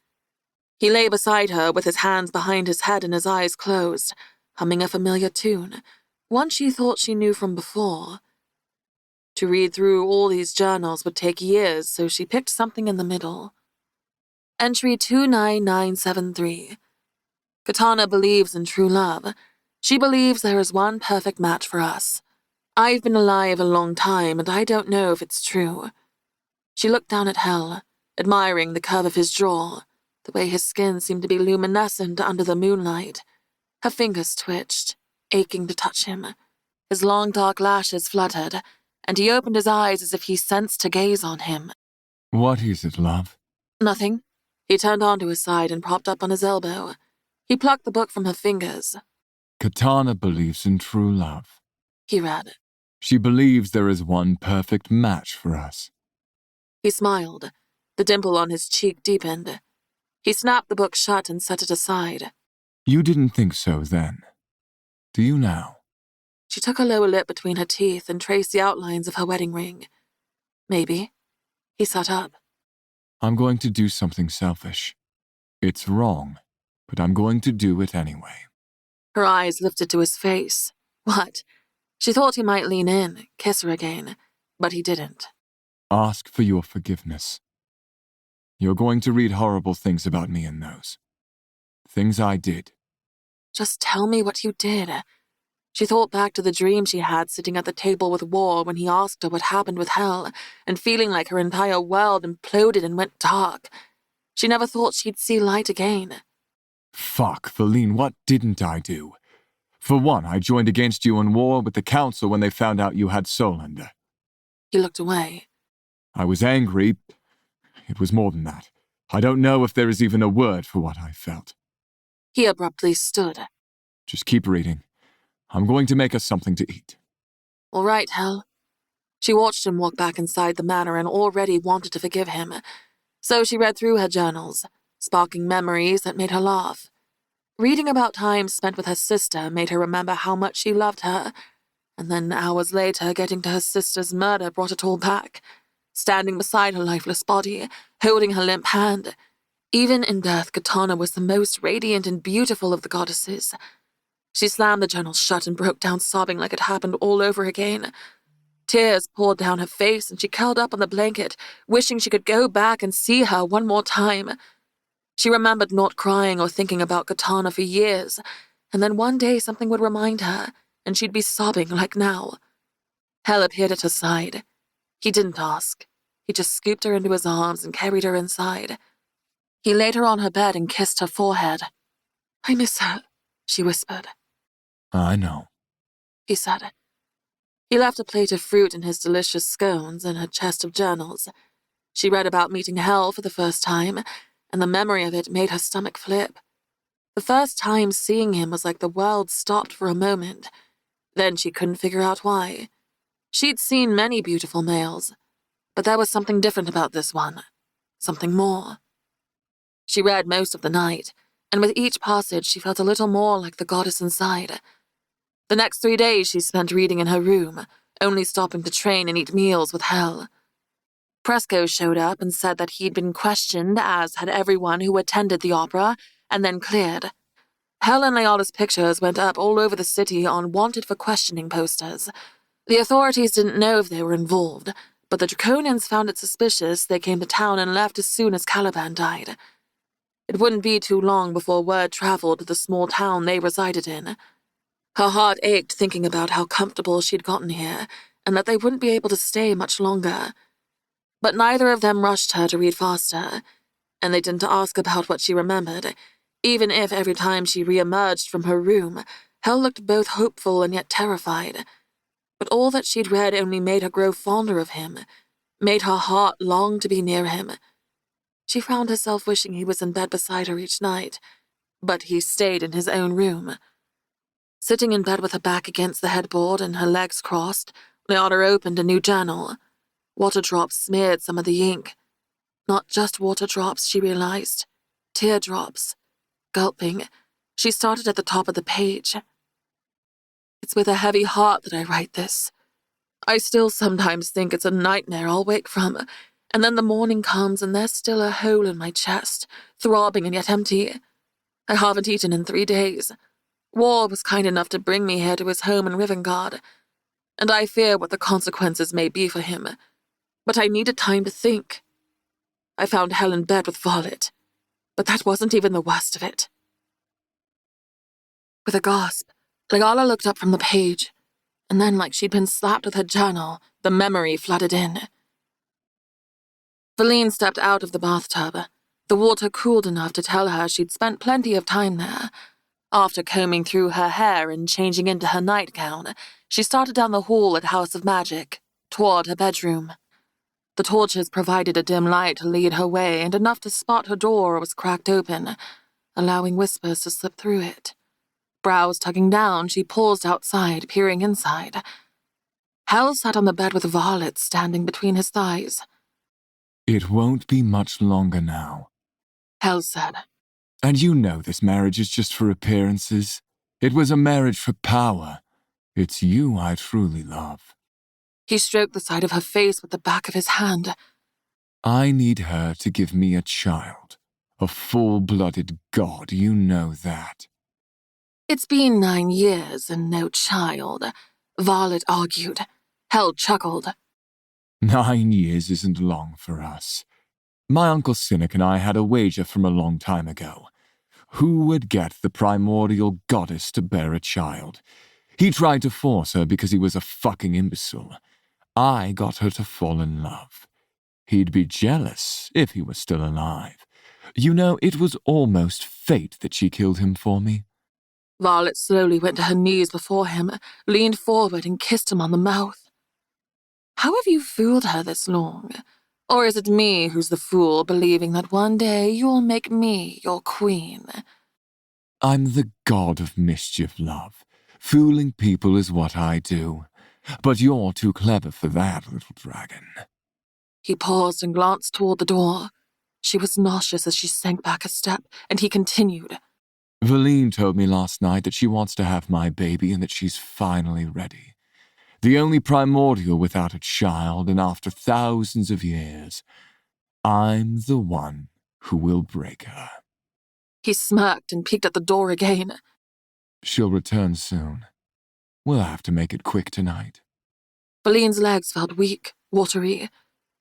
He lay beside her with his hands behind his head and his eyes closed, humming a familiar tune, one she thought she knew from before. To read through all these journals would take years, so she picked something in the middle. Entry 29973. Katana believes in true love. She believes there is one perfect match for us. I've been alive a long time, and I don't know if it's true. She looked down at Hell, admiring the curve of his jaw, the way his skin seemed to be luminescent under the moonlight. Her fingers twitched, aching to touch him. His long dark lashes fluttered, and he opened his eyes as if he sensed her gaze on him.
What is it, love?
Nothing. He turned onto his side and propped up on his elbow. He plucked the book from her fingers.
Katana believes in true love.
He read.
She believes there is one perfect match for us.
He smiled. The dimple on his cheek deepened. He snapped the book shut and set it aside.
You didn't think so then. Do you now?
She took her lower lip between her teeth and traced the outlines of her wedding ring. Maybe. He sat up.
I'm going to do something selfish. It's wrong, but I'm going to do it anyway.
Her eyes lifted to his face. What? She thought he might lean in, kiss her again, but he didn't.
Ask for your forgiveness. You're going to read horrible things about me in those. Things I did.
Just tell me what you did. She thought back to the dream she had sitting at the table with War when he asked her what happened with Hell, and feeling like her entire world imploded and went dark. She never thought she'd see light again.
Fuck, Feline, what didn't I do? For one, I joined against you in war with the council when they found out you had Solander.
He looked away.
I was angry. It was more than that. I don't know if there is even a word for what I felt.
He abruptly stood.
Just keep reading. I'm going to make us something to eat.
All right, Hell. She watched him walk back inside the manor and already wanted to forgive him. So she read through her journals, sparking memories that made her laugh. Reading about time spent with her sister made her remember how much she loved her, and then hours later, getting to her sister's murder brought it all back. Standing beside her lifeless body, holding her limp hand. Even in death, Katana was the most radiant and beautiful of the goddesses. She slammed the journal shut and broke down sobbing like it happened all over again. Tears poured down her face and she curled up on the blanket, wishing she could go back and see her one more time. She remembered not crying or thinking about Katana for years, and then one day something would remind her, and she'd be sobbing like now. Hell appeared at her side. He didn't ask. He just scooped her into his arms and carried her inside. He laid her on her bed and kissed her forehead. I miss her, she whispered.
I know.
He said. He left a plate of fruit and his delicious scones and her chest of journals. She read about meeting Hell for the first time, and the memory of it made her stomach flip. The first time seeing him was like the world stopped for a moment. Then she couldn't figure out why. She'd seen many beautiful males, but there was something different about this one. Something more. She read most of the night, and with each passage she felt a little more like the goddess inside. The next 3 days she spent reading in her room, only stopping to train and eat meals with Hell. Presco showed up and said that he'd been questioned, as had everyone who attended the opera, and then cleared. Hell and Leala's pictures went up all over the city on wanted for questioning posters. The authorities didn't know if they were involved, but the Draconians found it suspicious they came to town and left as soon as Caliban died. It wouldn't be too long before word traveled to the small town they resided in. Her heart ached thinking about how comfortable she'd gotten here, and that they wouldn't be able to stay much longer. But neither of them rushed her to read faster, and they didn't ask about what she remembered, even if every time she re-emerged from her room, Hell looked both hopeful and yet terrified. But all that she'd read only made her grow fonder of him, made her heart long to be near him. She found herself wishing he was in bed beside her each night, but he stayed in his own room. Sitting in bed with her back against the headboard and her legs crossed, Leona opened a new journal. Water drops smeared some of the ink. Not just water drops, she realized. Teardrops. Gulping, she started at the top of the page. It's with a heavy heart that I write this. I still sometimes think it's a nightmare I'll wake from, and then the morning comes and there's still a hole in my chest, throbbing and yet empty. I haven't eaten in 3 days. War was kind enough to bring me here to his home in Rivengard, and I fear what the consequences may be for him. But I needed time to think. I found Hell in bed with Violet, but that wasn't even the worst of it. With a gasp, Leala looked up from the page, and then, like she'd been slapped with her journal, the memory flooded in. Feline stepped out of the bathtub. The water cooled enough to tell her she'd spent plenty of time there. After combing through her hair and changing into her nightgown, she started down the hall at House of Magic. toward her bedroom. The torches provided a dim light to lead her way and enough to spot her door was cracked open, allowing whispers to slip through it. Brows tugging down, she paused outside, peering inside. Hal sat on the bed with Violet standing between his thighs.
It won't be much longer now.
Hal said.
And you know this marriage is just for appearances. It was a marriage for power. It's you I truly love.
He stroked the side of her face with the back of his hand.
I need her to give me a child. A full-blooded god, you know that.
It's been 9 years and no child, Violet argued. Hal chuckled.
9 years isn't long for us. My Uncle Cynic and I had a wager from a long time ago. Who would get the primordial goddess to bear a child? He tried to force her because he was a fucking imbecile. I got her to fall in love. He'd be jealous if he was still alive. You know, it was almost fate that she killed him for me.
Violet slowly went to her knees before him, leaned forward and kissed him on the mouth. How have you fooled her this long? Or is it me who's the fool, believing that one day you'll make me your queen?
I'm the god of mischief, love. Fooling people is what I do. But you're too clever for that, little dragon.
He paused and glanced toward the door. She was nauseous as she sank back a step, and he continued.
Valine told me last night that she wants to have my baby and that she's finally ready. The only primordial without a child, and after thousands of years, I'm the one who will break her.
He smirked and peeked at the door again.
She'll return soon. We'll have to make it quick tonight.
Valine's legs felt weak, watery.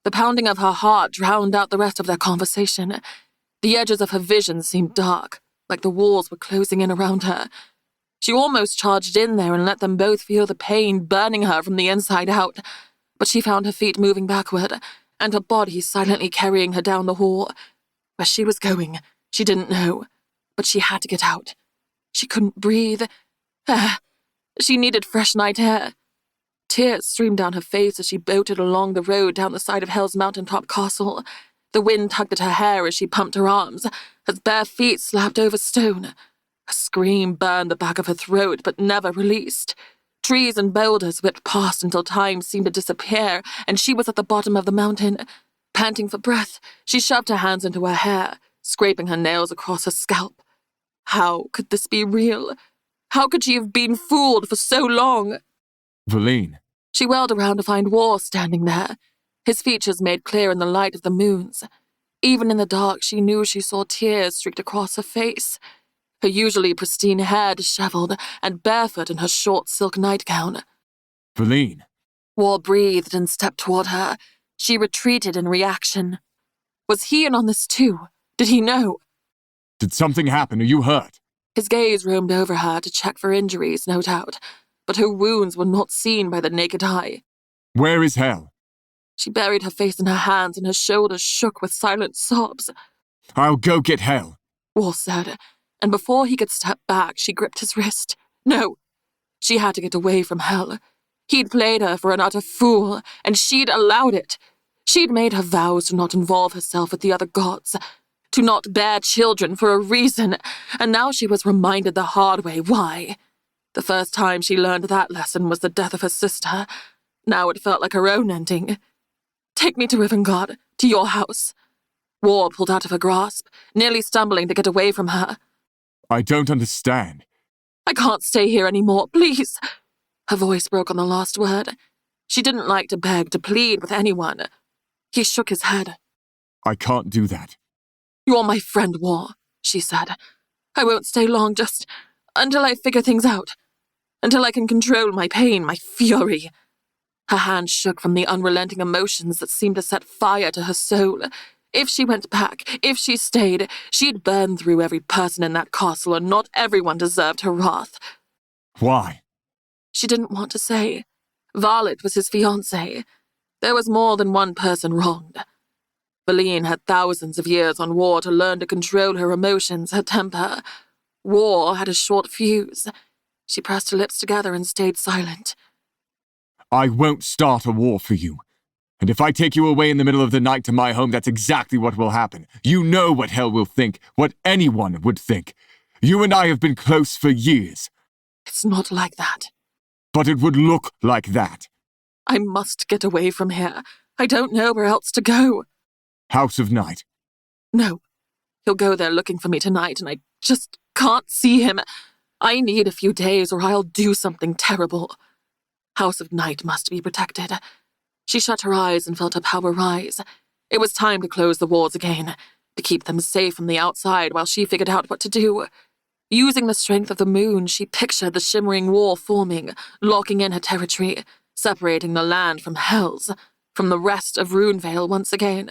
The pounding of her heart drowned out the rest of their conversation. The edges of her vision seemed dark, like the walls were closing in around her. She almost charged in there and let them both feel the pain burning her from the inside out. But she found her feet moving backward, and her body silently carrying her down the hall. Where she was going, she didn't know, but she had to get out. She couldn't breathe. She needed fresh night air. Tears streamed down her face as she boated along the road down the side of Hell's mountaintop castle. The wind tugged at her hair as she pumped her arms, as bare feet slapped over stone. A scream burned the back of her throat, but never released. Trees and boulders whipped past until time seemed to disappear, and she was at the bottom of the mountain. Panting for breath, she shoved her hands into her hair, scraping her nails across her scalp. How could this be real? How could she have been fooled for so long?
Valine.
She whirled around to find War standing there, his features made clear in the light of the moons. Even in the dark, she knew she saw tears streaked across her face. Her usually pristine hair disheveled and barefoot in her short silk nightgown.
Valine.
War breathed and stepped toward her. She retreated in reaction. Was he in on this too? Did he know?
Did something happen? Are you hurt?
His gaze roamed over her to check for injuries, no doubt, but her wounds were not seen by the naked eye.
Where is Hell?
She buried her face in her hands and her shoulders shook with silent sobs.
I'll go get Hell,
War said, and before he could step back, she gripped his wrist. No, she had to get away from Hell. He'd played her for an utter fool, and she'd allowed it. She'd made her vows to not involve herself with the other gods, to not bear children for a reason, and now she was reminded the hard way why. The first time she learned that lesson was the death of her sister. Now it felt like her own ending. Take me to Rivengard, to your house. War pulled out of her grasp, nearly stumbling to get away from her.
I don't understand.
I can't stay here anymore, please. Her voice broke on the last word. She didn't like to beg, to plead with anyone. He shook his head.
I can't do that.
You're my friend, War, she said. I won't stay long, just until I figure things out. Until I can control my pain, my fury. Her hand shook from the unrelenting emotions that seemed to set fire to her soul. If she went back, if she stayed, she'd burn through every person in that castle, and not everyone deserved her wrath.
Why?
She didn't want to say. Violet was his fiancée. There was more than one person wronged. Valine had thousands of years on War to learn to control her emotions, her temper. War had a short fuse. She pressed her lips together and stayed silent.
I won't start a war for you. And if I take you away in the middle of the night to my home, that's exactly what will happen. You know what hell will think, what anyone would think. You and I have been close for years.
It's not like that.
But it would look like that.
I must get away from here. I don't know where else to go.
House of Night.
No. He'll go there looking for me tonight, and I just can't see him. I need a few days or I'll do something terrible. House of Night must be protected. She shut her eyes and felt her power rise. It was time to close the walls again, to keep them safe from the outside while she figured out what to do. Using the strength of the moon, she pictured the shimmering wall forming, locking in her territory, separating the land from Hell's, from the rest of Runevale once again.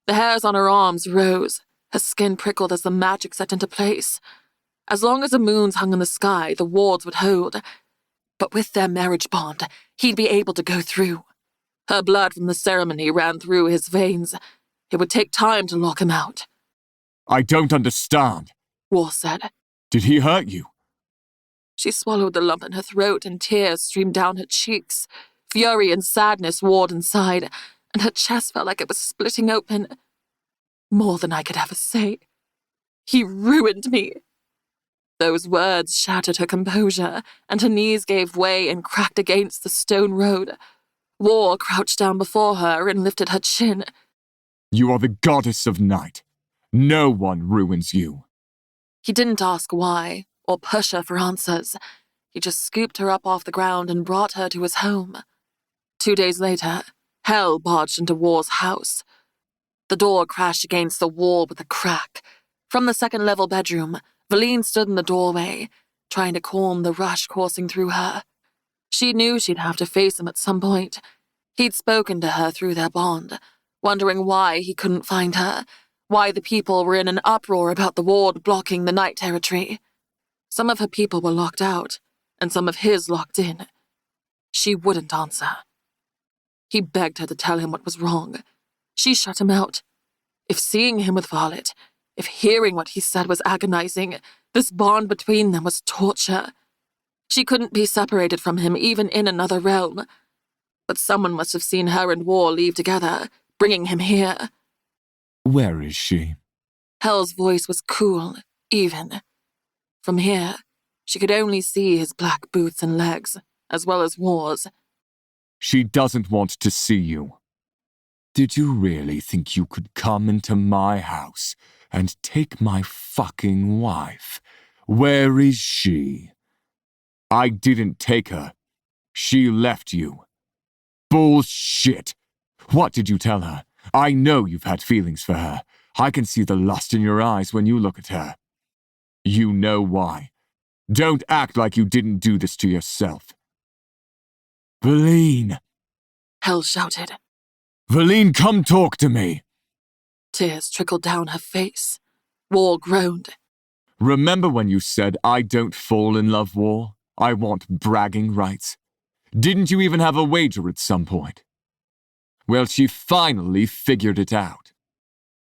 The hairs on her arms rose, her skin prickled as the magic set into place. As long as the moons hung in the sky, the wards would hold. But with their marriage bond, he'd be able to go through. Her blood from the ceremony ran through his veins. It would take time to lock him out.
I don't understand.
War said.
Did he hurt you?
She swallowed the lump in her throat and tears streamed down her cheeks. Fury and sadness warred inside, and her chest felt like it was splitting open. More than I could ever say. He ruined me. Those words shattered her composure, and her knees gave way and cracked against the stone road. War crouched down before her and lifted her chin.
You are the goddess of night. No one ruins you.
He didn't ask why, or push her for answers. He just scooped her up off the ground and brought her to his home. 2 days later, Hell barged into War's house. The door crashed against the wall with a crack. From the second-level bedroom, Valine stood in the doorway, trying to calm the rush coursing through her. She knew she'd have to face him at some point. He'd spoken to her through their bond, wondering why he couldn't find her, why the people were in an uproar about the ward blocking the night territory. Some of her people were locked out, and some of his locked in. She wouldn't answer. He begged her to tell him what was wrong. She shut him out. If seeing him with Violet, if hearing what he said was agonizing, this bond between them was torture. She couldn't be separated from him even in another realm. But someone must have seen her and War leave together, bringing him here.
Where is she?
Hell's voice was cool, even. From here, she could only see his black boots and legs, as well as War's.
She doesn't want to see you. Did you really think you could come into my house and take my fucking wife? Where is she? I didn't take her. She left you. Bullshit. What did you tell her? I know you've had feelings for her. I can see the lust in your eyes when you look at her. You know why. Don't act like you didn't do this to yourself. Valine.
Hell shouted.
Valine, come talk to me.
Tears trickled down her face. War groaned.
Remember when you said I don't fall in love, War? I want bragging rights. Didn't you even have a wager at some point? Well, she finally figured it out.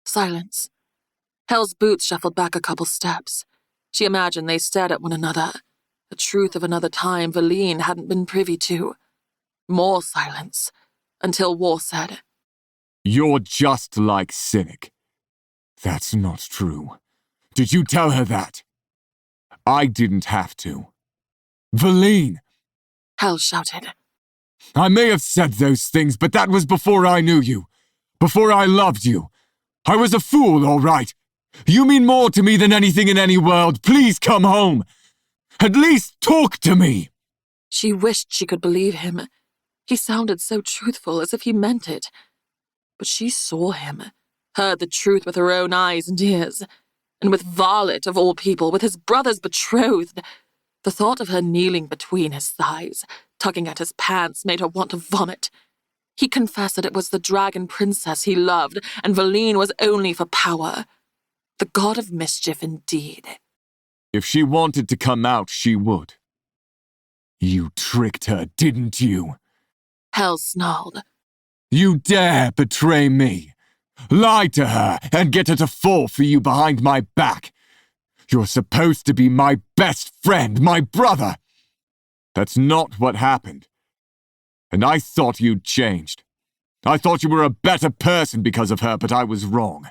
Silence. Hell's boots shuffled back a couple steps. She imagined they stared at one another. The truth of another time Valine hadn't been privy to. More silence, until War said,
You're just like Cynic. That's not true. Did you tell her that? I didn't have to. Valine!
Hell shouted.
I may have said those things, but that was before I knew you. Before I loved you. I was a fool, all right. You mean more to me than anything in any world. Please come home. At least talk to me.
She wished she could believe him. He sounded so truthful, as if he meant it. But she saw him, heard the truth with her own eyes and ears. And with Violet, of all people, with his brother's betrothed, the thought of her kneeling between his thighs, tugging at his pants, made her want to vomit. He confessed that it was the dragon princess he loved, and Valine was only for power. The god of mischief indeed.
If she wanted to come out, she would. You tricked her, didn't you?
Hell snarled.
You dare betray me. Lie to her and get her to fall for you behind my back. You're supposed to be my best friend, my brother. That's not what happened. And I thought you'd changed. I thought you were a better person because of her, but I was wrong.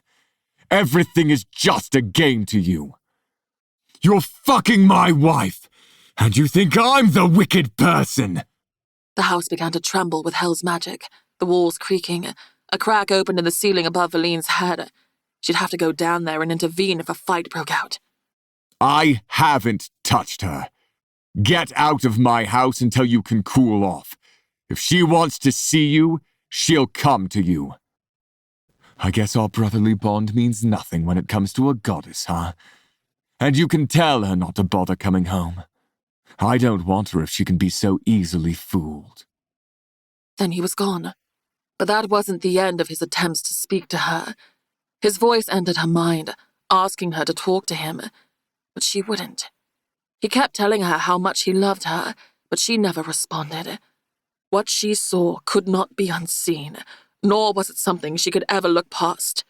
Everything is just a game to you. You're fucking my wife, and you think I'm the wicked person.
The house began to tremble with hell's magic, the walls creaking. A crack opened in the ceiling above Valine's head. She'd have to go down there and intervene if a fight broke out.
I haven't touched her. Get out of my house until you can cool off. If she wants to see you, she'll come to you. I guess our brotherly bond means nothing when it comes to a goddess, huh? And you can tell her not to bother coming home. I don't want her if she can be so easily fooled.
Then he was gone. But that wasn't the end of his attempts to speak to her. His voice entered her mind, asking her to talk to him. But she wouldn't. He kept telling her how much he loved her, but she never responded. What she saw could not be unseen, nor was it something she could ever look past.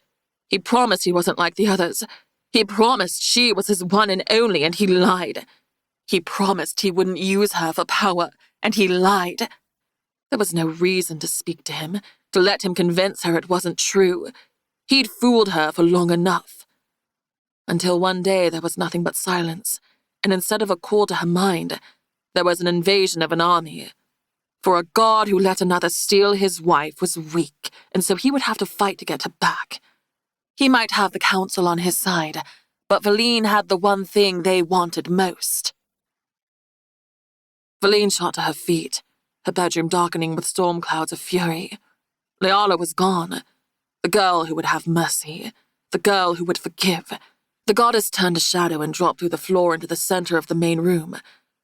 He promised he wasn't like the others. He promised she was his one and only, and he lied. He promised he wouldn't use her for power, and he lied. There was no reason to speak to him, to let him convince her it wasn't true. He'd fooled her for long enough. Until one day there was nothing but silence, and instead of a call to her mind, there was an invasion of an army. For a god who let another steal his wife was weak, and so he would have to fight to get her back. He might have the council on his side, but Valine had the one thing they wanted most. Valine shot to her feet, her bedroom darkening with storm clouds of fury. Leala was gone. The girl who would have mercy. The girl who would forgive. The goddess turned a shadow and dropped through the floor into the center of the main room.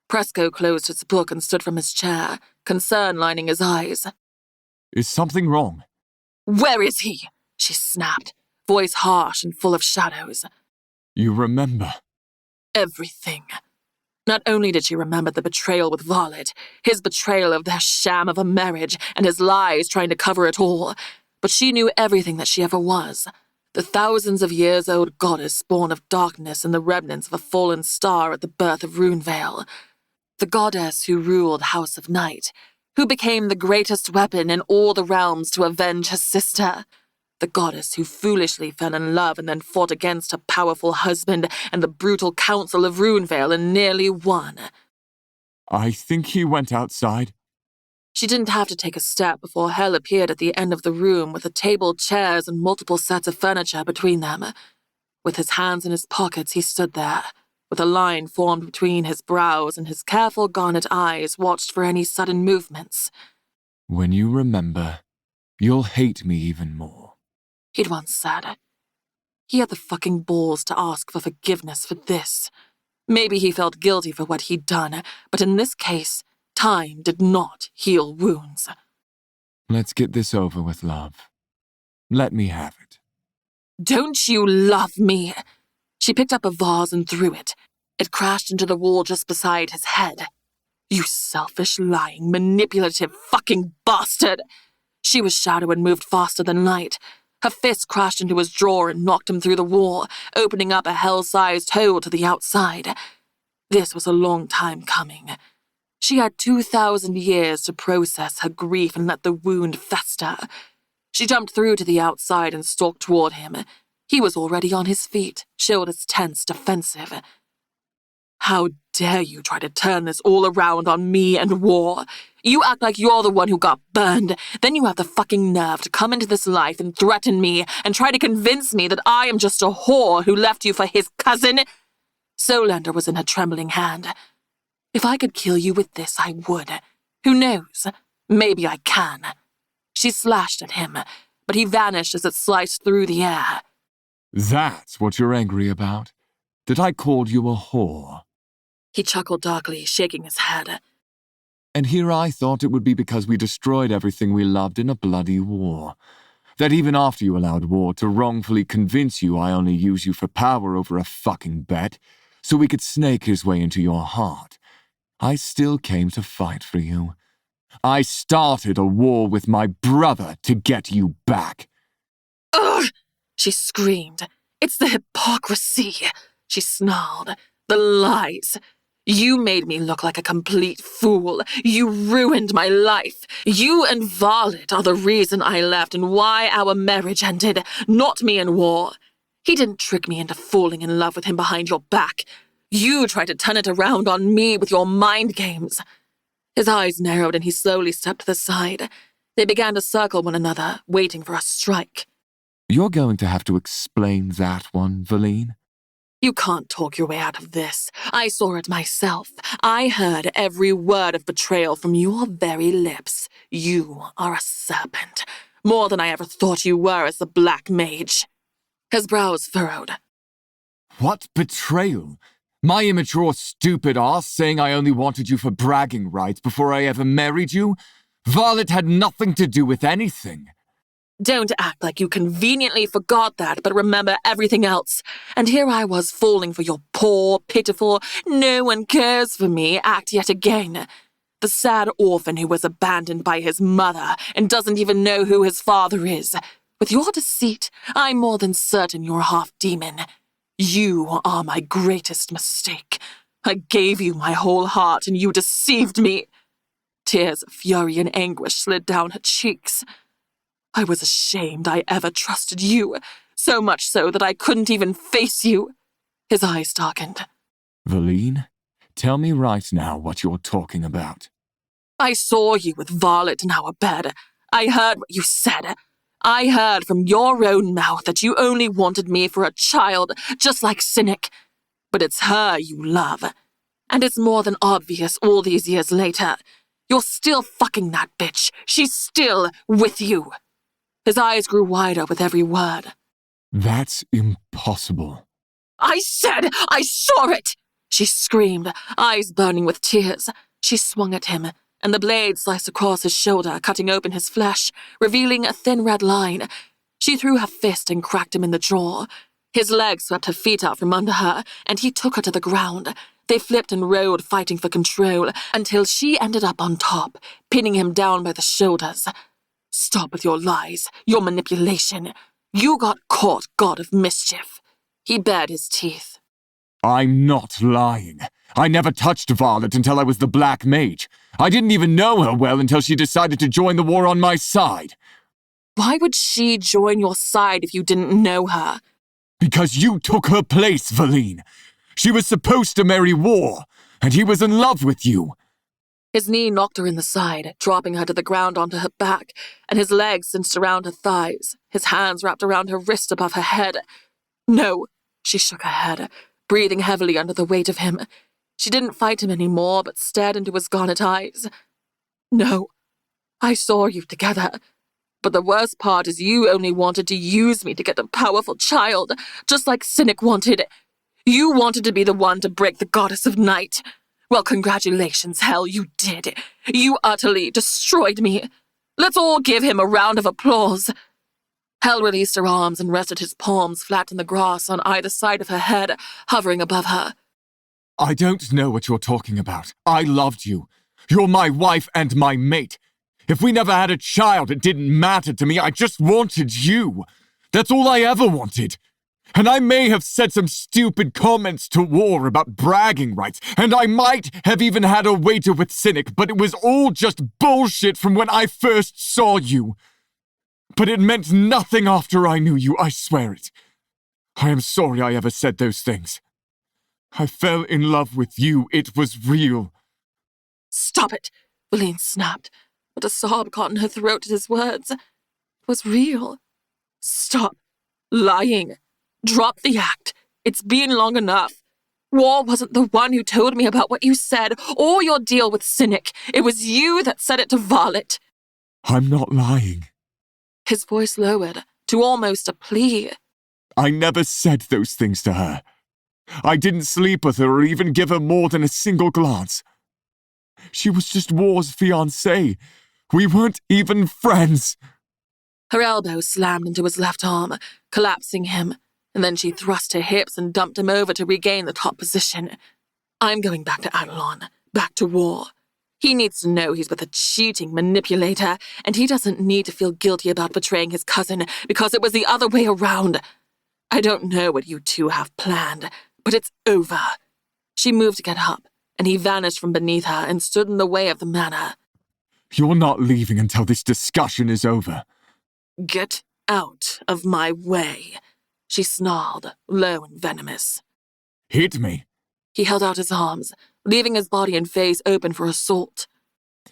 Presco closed his book and stood from his chair, concern lining his eyes.
Is something wrong?
"Where is he?" she snapped, voice harsh and full of shadows.
You remember?
Everything. Not only did she remember the betrayal with Varlet, his betrayal of their sham of a marriage, and his lies trying to cover it all, but she knew everything that she ever was. The thousands of years-old goddess born of darkness and the remnants of a fallen star at the birth of Runevale. The goddess who ruled House of Night, who became the greatest weapon in all the realms to avenge her sister. The goddess who foolishly fell in love and then fought against her powerful husband and the brutal council of Runevale and nearly won.
I think he went outside.
She didn't have to take a step before Hell appeared at the end of the room with a table, chairs, and multiple sets of furniture between them. With his hands in his pockets, he stood there, with a line formed between his brows, and his careful garnet eyes watched for any sudden movements.
When you remember, you'll hate me even more.
He'd once said. He had the fucking balls to ask for forgiveness for this. Maybe he felt guilty for what he'd done, but in this case, time did not heal wounds.
Let's get this over with, love. Let me have it.
Don't you love me? She picked up a vase and threw it. It crashed into the wall just beside his head. You selfish, lying, manipulative fucking bastard! She was shadow and moved faster than light. Her fist crashed into his drawer and knocked him through the wall, opening up a hell-sized hole to the outside. This was a long time coming. She had 2,000 years to process her grief and let the wound fester. She jumped through to the outside and stalked toward him. He was already on his feet, shoulders tense, defensive. How dare you try to turn this all around on me and war? You act like you're the one who got burned. Then you have the fucking nerve to come into this life and threaten me and try to convince me that I am just a whore who left you for his cousin. Solander was in her trembling hand. If I could kill you with this, I would. Who knows? Maybe I can. She slashed at him, but he vanished as it sliced through the air.
That's what you're angry about? That I called you a whore?
He chuckled darkly, shaking his head.
And here I thought it would be because we destroyed everything we loved in a bloody war. That even after you allowed war to wrongfully convince you I only use you for power over a fucking bet, so we could snake his way into your heart, I still came to fight for you. I started a war with my brother to get you back.
Ugh! She screamed. It's the hypocrisy, she snarled. The lies. You made me look like a complete fool. You ruined my life. You and Varlet are the reason I left and why our marriage ended, not me and War. He didn't trick me into falling in love with him behind your back. You tried to turn it around on me with your mind games. His eyes narrowed and he slowly stepped to the side. They began to circle one another, waiting for a strike.
You're going to have to explain that one, Valine.
You can't talk your way out of this. I saw it myself. I heard every word of betrayal from your very lips. You are a serpent, more than I ever thought you were as the Black Mage. His brows furrowed.
What betrayal? My immature, stupid ass saying I only wanted you for bragging rights before I ever married you? Varlet had nothing to do with anything.
Don't act like you conveniently forgot that, but remember everything else. And here I was falling for your poor, pitiful, no one cares for me act yet again. The sad orphan who was abandoned by his mother and doesn't even know who his father is. With your deceit, I'm more than certain you're half demon. You are my greatest mistake. I gave you my whole heart and you deceived me. Tears of fury and anguish slid down her cheeks. I was ashamed I ever trusted you, so much so that I couldn't even face you. His eyes darkened.
Valine, tell me right now what you're talking about.
I saw you with Varlet in our bed. I heard what you said. I heard from your own mouth that you only wanted me for a child, just like Cynic. But it's her you love. And it's more than obvious all these years later. You're still fucking that bitch. She's still with you. His eyes grew wider with every word.
That's impossible.
I said I saw it! She screamed, eyes burning with tears. She swung at him, and the blade sliced across his shoulder, cutting open his flesh, revealing a thin red line. She threw her fist and cracked him in the jaw. His legs swept her feet out from under her, and he took her to the ground. They flipped and rolled, fighting for control, until she ended up on top, pinning him down by the shoulders. Stop with your lies, your manipulation. You got caught, god of mischief. He bared his teeth.
I'm not lying. I never touched Varlet until I was the Black Mage. I didn't even know her well until she decided to join the war on my side.
Why would she join your side if you didn't know her?
Because you took her place, Valine. She was supposed to marry War, and he was in love with you.
His knee knocked her in the side, dropping her to the ground onto her back, and his legs cinched around her thighs, his hands wrapped around her wrist above her head. No, she shook her head, breathing heavily under the weight of him. She didn't fight him anymore, but stared into his garnet eyes. No, I saw you together. But the worst part is you only wanted to use me to get a powerful child, just like Cynic wanted. You wanted to be the one to break the goddess of night. Well, congratulations, hell, you did. You utterly destroyed me. Let's all give him a round of applause. Hell released her arms and rested his palms flat in the grass on either side of her head, hovering above her.
I don't know what you're talking about. I loved you. You're my wife and my mate. If we never had a child, it didn't matter to me. I just wanted you. That's all I ever wanted. And I may have said some stupid comments to War about bragging rights, and I might have even had a waiter with Cynic, but it was all just bullshit from when I first saw you. But it meant nothing after I knew you, I swear it. I am sorry I ever said those things. I fell in love with you. It was real.
Stop it, Valine snapped, but a sob caught in her throat at his words. It was real. Stop lying. Drop the act. It's been long enough. War wasn't the one who told me about what you said, or your deal with Cynic. It was you that said it to Varlet.
I'm not lying.
His voice lowered to almost a plea.
I never said those things to her. I didn't sleep with her or even give her more than a single glance. She was just War's fiancée. We weren't even friends.
Her elbow slammed into his left arm, collapsing him, and then she thrust her hips and dumped him over to regain the top position. I'm going back to Adelon, back to War. He needs to know he's with a cheating manipulator, and he doesn't need to feel guilty about betraying his cousin because it was the other way around. I don't know what you two have planned, but it's over. She moved to get up, and he vanished from beneath her and stood in the way of the manor.
You're not leaving until this discussion is over.
Get out of my way, she snarled, low and venomous.
Hit me.
He held out his arms, leaving his body and face open for assault.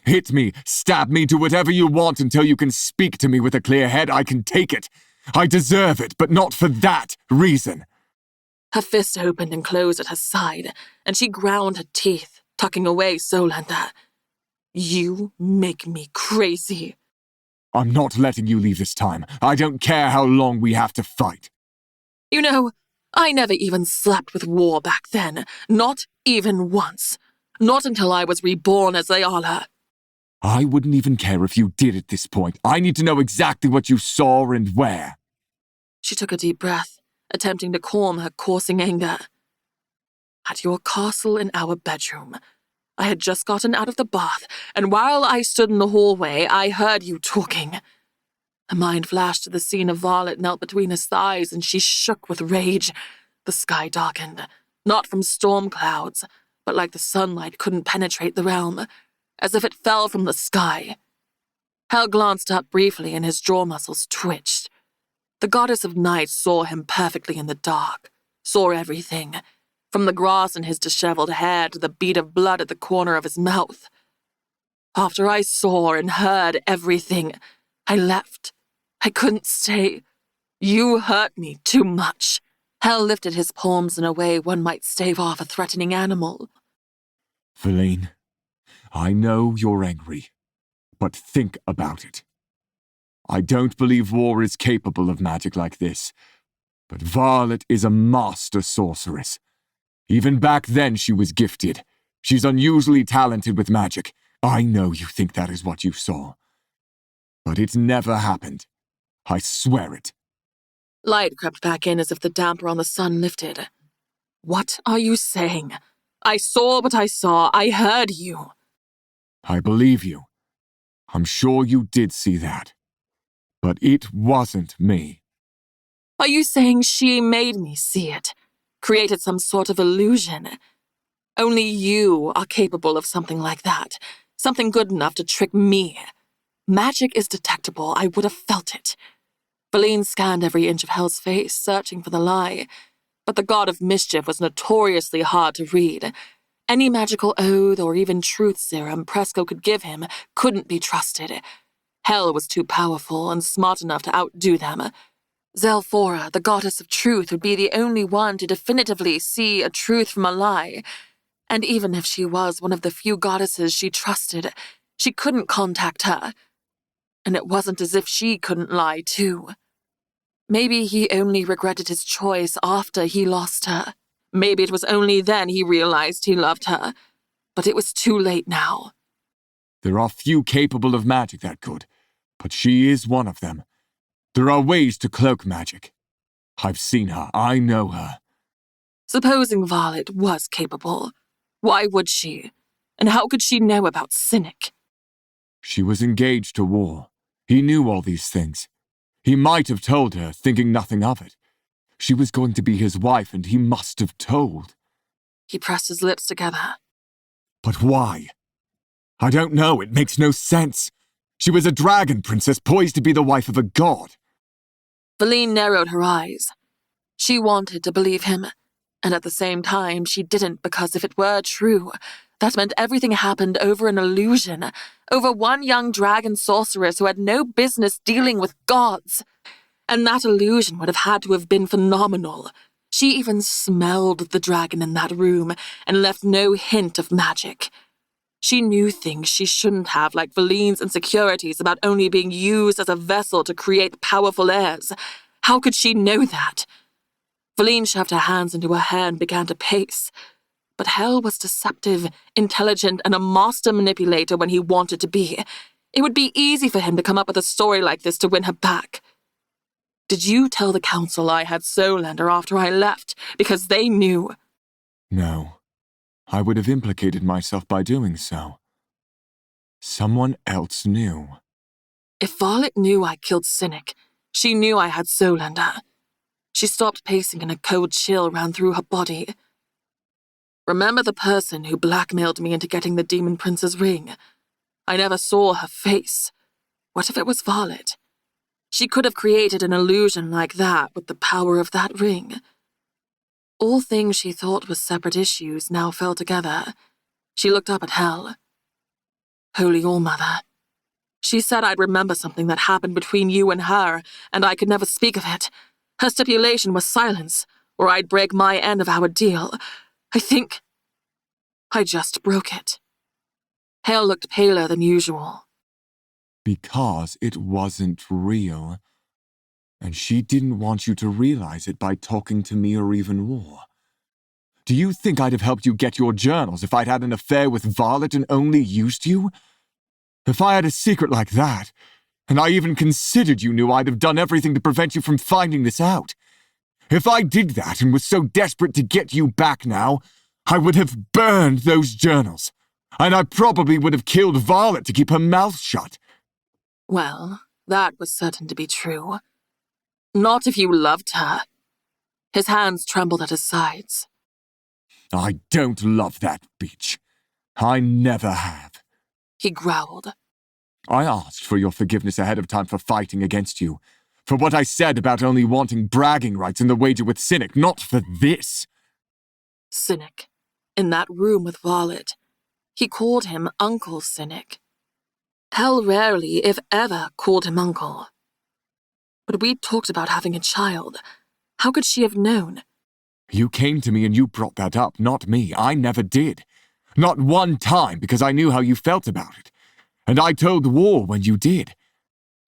Hit me, stab me, do whatever you want until you can speak to me with a clear head. I can take it. I deserve it, but not for that reason.
Her fist opened and closed at her side, and she ground her teeth, tucking away Solander. You make me crazy.
I'm not letting you leave this time. I don't care how long we have to fight.
You know, I never even slept with war back then. Not even once. Not until I was reborn as Ayala.
I wouldn't even care if you did at this point. I need to know exactly what you saw and where.
She took a deep breath, attempting to calm her coursing anger. At your castle in our bedroom. I had just gotten out of the bath, and while I stood in the hallway, I heard you talking. Her mind flashed to the scene of Violet knelt between his thighs, and she shook with rage. The sky darkened, not from storm clouds, but like the sunlight couldn't penetrate the realm, as if it fell from the sky. Hal glanced up briefly, and his jaw muscles twitched. The goddess of night saw him perfectly in the dark, saw everything, from the grass in his disheveled hair to the bead of blood at the corner of his mouth. After I saw and heard everything, I left. I couldn't stay. You hurt me too much. Hal lifted his palms in a way one might stave off a threatening animal.
Feline, I know you're angry, but think about it. I don't believe war is capable of magic like this, but Violet is a master sorceress. Even back then she was gifted. She's unusually talented with magic. I know you think that is what you saw. But it never happened. I swear it.
Light crept back in as if the damper on the sun lifted. What are you saying? I saw what I saw. I heard you.
I believe you. I'm sure you did see that. But it wasn't me.
Are you saying she made me see it? Created some sort of illusion? Only you are capable of something like that. Something good enough to trick me. Magic is detectable. I would have felt it. Feline scanned every inch of Hel's face, searching for the lie. But the god of mischief was notoriously hard to read. Any magical oath or even truth serum Presco could give him couldn't be trusted. Hel was too powerful and smart enough to outdo them. Zelphora, the goddess of truth, would be the only one to definitively see a truth from a lie. And even if she was one of the few goddesses she trusted, she couldn't contact her. And it wasn't as if she couldn't lie, too. Maybe he only regretted his choice after he lost her. Maybe it was only then he realized he loved her. But it was too late now.
There are few capable of magic that could, but she is one of them. There are ways to cloak magic. I've seen her. I know her.
Supposing Violet was capable, why would she? And how could she know about Cynic?
She was engaged to war. He knew all these things. He might have told her, thinking nothing of it. She was going to be his wife, and he must have told.
He pressed his lips together.
But why? I don't know. It makes no sense. She was a dragon princess poised to be the wife of a god.
Feline narrowed her eyes. She wanted to believe him, and at the same time she didn't, because if it were true, that meant everything happened over an illusion, over one young dragon sorceress who had no business dealing with gods. And that illusion would have had to have been phenomenal. She even smelled the dragon in that room and left no hint of magic. She knew things she shouldn't have, like Feline's insecurities about only being used as a vessel to create powerful heirs. How could she know that? Feline shoved her hands into her hair and began to pace. But Hel was deceptive, intelligent, and a master manipulator when he wanted to be. It would be easy for him to come up with a story like this to win her back. Did you tell the council I had Solander after I left, because they knew?
No. I would have implicated myself by doing so. Someone else knew.
If Violet knew I killed Cynic, she knew I had Solander. She stopped pacing and a cold chill ran through her body. Remember the person who blackmailed me into getting the Demon Prince's ring? I never saw her face. What if it was Violet? She could have created an illusion like that with the power of that ring. All things she thought were separate issues now fell together. She looked up at Hel. Holy All-Mother. She said I'd remember something that happened between you and her, and I could never speak of it. Her stipulation was silence, or I'd break my end of our deal. I think I just broke it. Hale looked paler than usual.
Because it wasn't real. And she didn't want you to realize it by talking to me or even War. Do you think I'd have helped you get your journals if I'd had an affair with Violet and only used you? If I had a secret like that, and I even considered you knew, I'd have done everything to prevent you from finding this out. If I did that and was so desperate to get you back now, I would have burned those journals. And I probably would have killed Violet to keep her mouth shut.
Well, that was certain to be true. Not if you loved her. His hands trembled at his sides.
I don't love that bitch. I never have.
He growled.
I asked for your forgiveness ahead of time for fighting against you. For what I said about only wanting bragging rights in the wager with Cynic, not for this.
Cynic. In that room with Violet. He called him Uncle Cynic. Hell rarely, if ever, called him Uncle. But we'd talked about having a child. How could she have known?
You came to me and you brought that up, not me. I never did. Not one time, because I knew how you felt about it. And I told War when you did.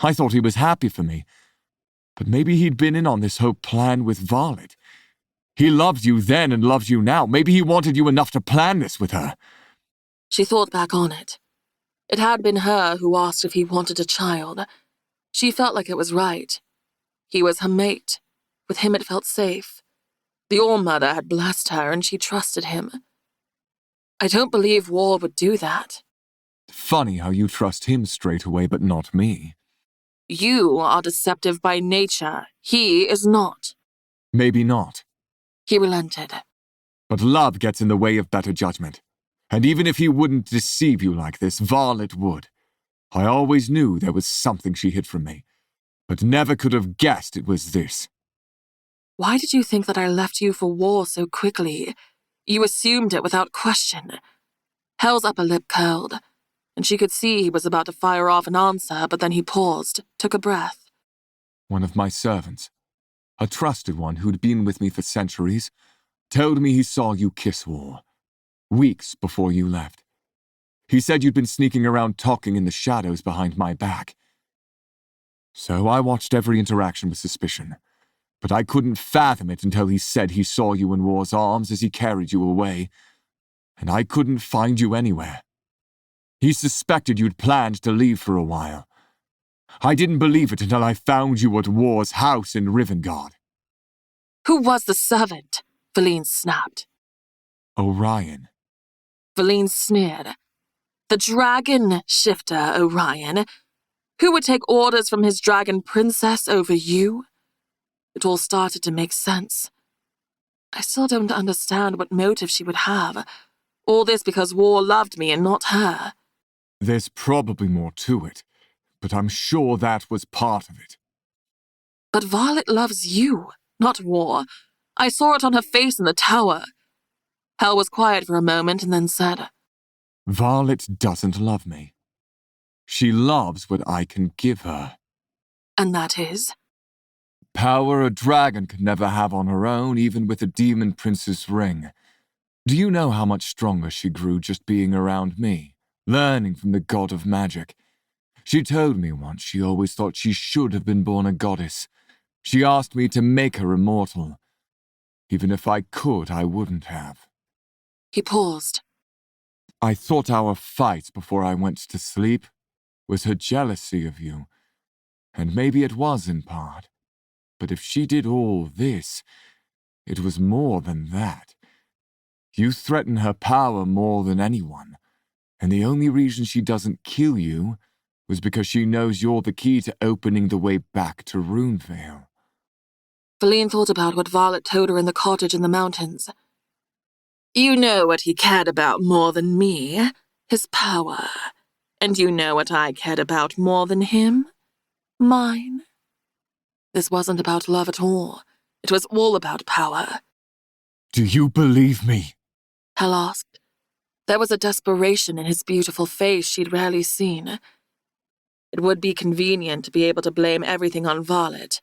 I thought he was happy for me. But maybe he'd been in on this whole plan with Violet. He loved you then and loves you now. Maybe he wanted you enough to plan this with her.
She thought back on it. It had been her who asked if he wanted a child. She felt like it was right. He was her mate. With him it felt safe. The All-Mother had blessed her and she trusted him. I don't believe War would do that.
Funny how you trust him straight away, but not me.
You are deceptive by nature. He is not.
Maybe not.
He relented.
But love gets in the way of better judgment. And even if he wouldn't deceive you like this, Violet would. I always knew there was something she hid from me, but never could have guessed it was this.
Why did you think that I left you for War so quickly? You assumed it without question. Hell's upper lip curled, and she could see he was about to fire off an answer, but then he paused, took a breath.
One of my servants, a trusted one who'd been with me for centuries, told me he saw you kiss War, weeks before you left. He said you'd been sneaking around talking in the shadows behind my back. So I watched every interaction with suspicion, but I couldn't fathom it until he said he saw you in War's arms as he carried you away, and I couldn't find you anywhere. He suspected you'd planned to leave for a while. I didn't believe it until I found you at War's house in Rivengard.
Who was the servant? Valine snapped.
Orion.
Valine sneered. The dragon shifter, Orion. Who would take orders from his dragon princess over you? It all started to make sense. I still don't understand what motive she would have. All this because War loved me and not her.
There's probably more to it, but I'm sure that was part of it.
But Violet loves you, not War. I saw it on her face in the tower. Hel was quiet for a moment and then said,
Violet doesn't love me. She loves what I can give her.
And that is?
Power a dragon could never have on her own, even with a demon prince's ring. Do you know how much stronger she grew just being around me, learning from the god of magic? She told me once she always thought she should have been born a goddess. She asked me to make her immortal. Even if I could, I wouldn't have.
He paused.
I thought our fight before I went to sleep was her jealousy of you. And maybe it was in part. But if she did all this, it was more than that. You threaten her power more than anyone, and the only reason she doesn't kill you was because she knows you're the key to opening the way back to Runevale.
Valine thought about what Violet told her in the cottage in the mountains. You know what he cared about more than me, his power. And you know what I cared about more than him? Mine. This wasn't about love at all. It was all about power.
Do you believe me?
Hal asked. There was a desperation in his beautiful face she'd rarely seen. It would be convenient to be able to blame everything on Violet.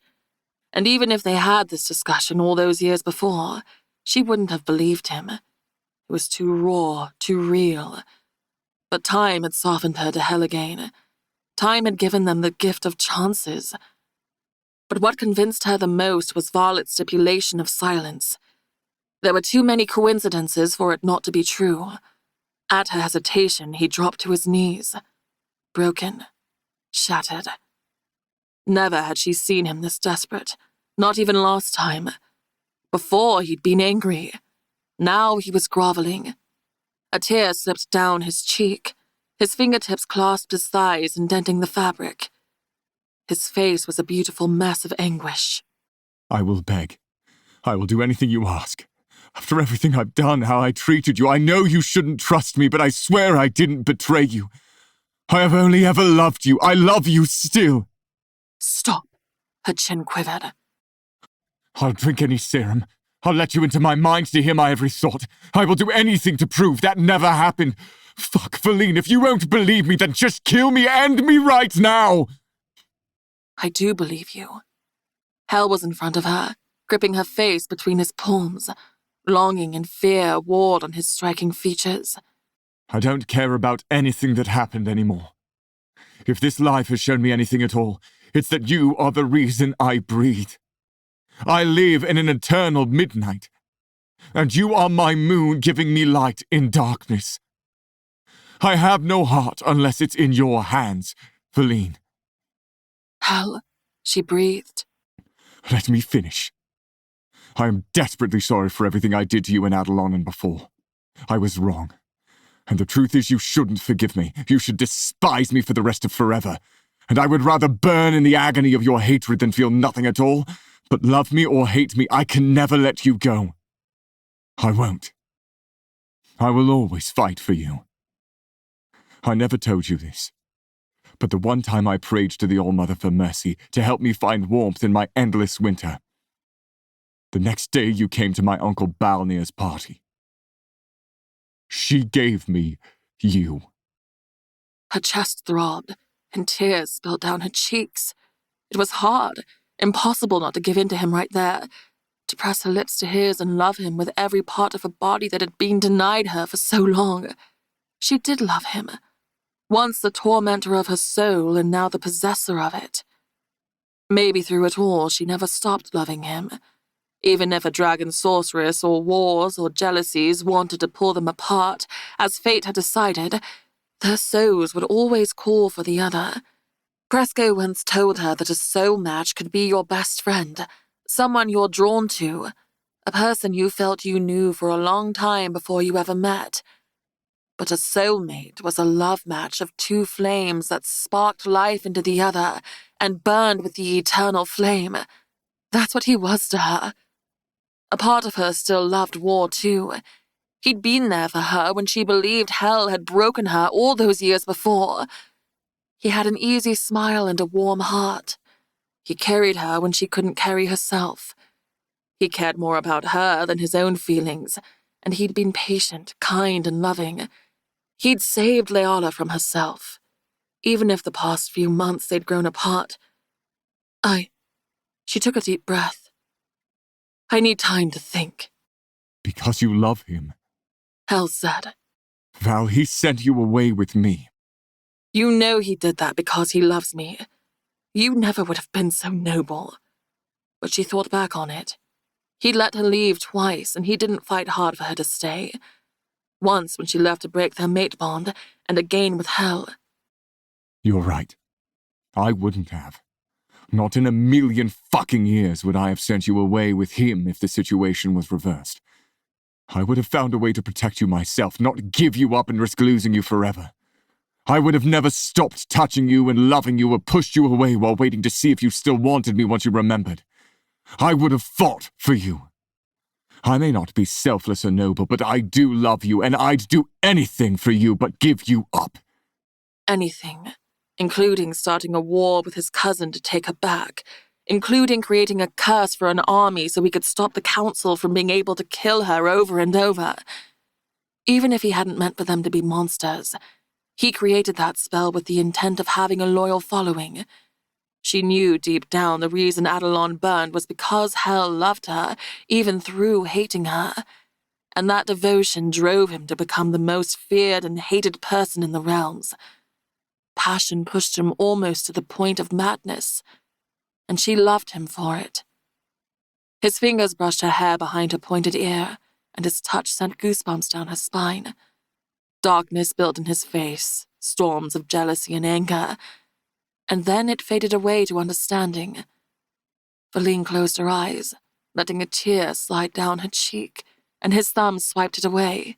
And even if they had this discussion all those years before, she wouldn't have believed him. It was too raw, too real. But time had softened her to Hal again. Time had given them the gift of chances. But what convinced her the most was Violet's stipulation of silence. There were too many coincidences for it not to be true. At her hesitation, he dropped to his knees. Broken. Shattered. Never had she seen him this desperate, not even last time. Before, he'd been angry. Now he was groveling. A tear slipped down his cheek. His fingertips clasped his thighs, indenting the fabric. His face was a beautiful mess of anguish.
I will beg. I will do anything you ask. After everything I've done, how I treated you, I know you shouldn't trust me, but I swear I didn't betray you. I have only ever loved you. I love you still.
Stop. Her chin quivered.
I'll drink any serum. I'll let you into my mind to hear my every thought. I will do anything to prove that never happened. Fuck, Feline, if you won't believe me, then just kill me. End me right now.
I do believe you. Hal was in front of her, gripping her face between his palms. Longing and fear warred on his striking features.
I don't care about anything that happened anymore. If this life has shown me anything at all, it's that you are the reason I breathe. I live in an eternal midnight, and you are my moon giving me light in darkness. I have no heart unless it's in your hands, Feline.
Hal, she breathed.
Let me finish. I am desperately sorry for everything I did to you in Adelon and before. I was wrong. And the truth is you shouldn't forgive me. You should despise me for the rest of forever. And I would rather burn in the agony of your hatred than feel nothing at all. But love me or hate me, I can never let you go. I won't. I will always fight for you. I never told you this. But the one time I prayed to the All-Mother for mercy to help me find warmth in my endless winter. The next day you came to my Uncle Balnir's party. She gave me you.
Her chest throbbed, and tears spilled down her cheeks. It was hard, impossible not to give in to him right there, to press her lips to his and love him with every part of her body that had been denied her for so long. She did love him. Once the tormentor of her soul and now the possessor of it. Maybe through it all she never stopped loving him. Even if a dragon sorceress or wars or jealousies wanted to pull them apart, as fate had decided, their souls would always call for the other. Presco once told her that a soul match could be your best friend, someone you're drawn to, a person you felt you knew for a long time before you ever met. But a soulmate was a love match of two flames that sparked life into the other and burned with the eternal flame. That's what he was to her. A part of her still loved war, too. He'd been there for her when she believed hell had broken her all those years before. He had an easy smile and a warm heart. He carried her when she couldn't carry herself. He cared more about her than his own feelings, and he'd been patient, kind, and loving. He'd saved Leala from herself, even if the past few months they'd grown apart. She took a deep breath. I need time to think.
Because you love him.
Hal said.
Val, he sent you away with me.
You know he did that because he loves me. You never would have been so noble. But she thought back on it. He'd let her leave twice, and he didn't fight hard for her to stay. Once when she left to break their mate bond, and again with Hal.
You're right. I wouldn't have. Not in a million fucking years would I have sent you away with him if the situation was reversed. I would have found a way to protect you myself, not give you up and risk losing you forever. I would have never stopped touching you and loving you or pushed you away while waiting to see if you still wanted me once you remembered. I would have fought for you. I may not be selfless or noble, but I do love you, and I'd do anything for you but give you up.
Anything, including starting a war with his cousin to take her back, including creating a curse for an army so he could stop the council from being able to kill her over and over. Even if he hadn't meant for them to be monsters, he created that spell with the intent of having a loyal following. She knew deep down the reason Adelon burned was because Hell loved her, even through hating her. And that devotion drove him to become the most feared and hated person in the realms. Passion pushed him almost to the point of madness, and she loved him for it. His fingers brushed her hair behind her pointed ear, and his touch sent goosebumps down her spine. Darkness built in his face, storms of jealousy and anger, and then it faded away to understanding. Valine closed her eyes, letting a tear slide down her cheek, and his thumb swiped it away.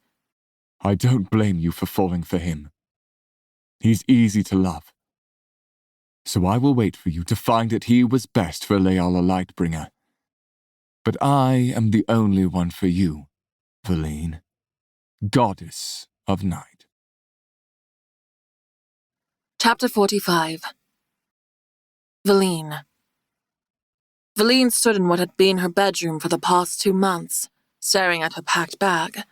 I don't blame you for falling for him. He's easy to love. So I will wait for you to find that he was best for Leala Lightbringer. But I am the only one for you, Valine, Goddess of Night.
Chapter 45. Valine. Valine stood in what had been her bedroom for the past 2 months, staring at her packed bag.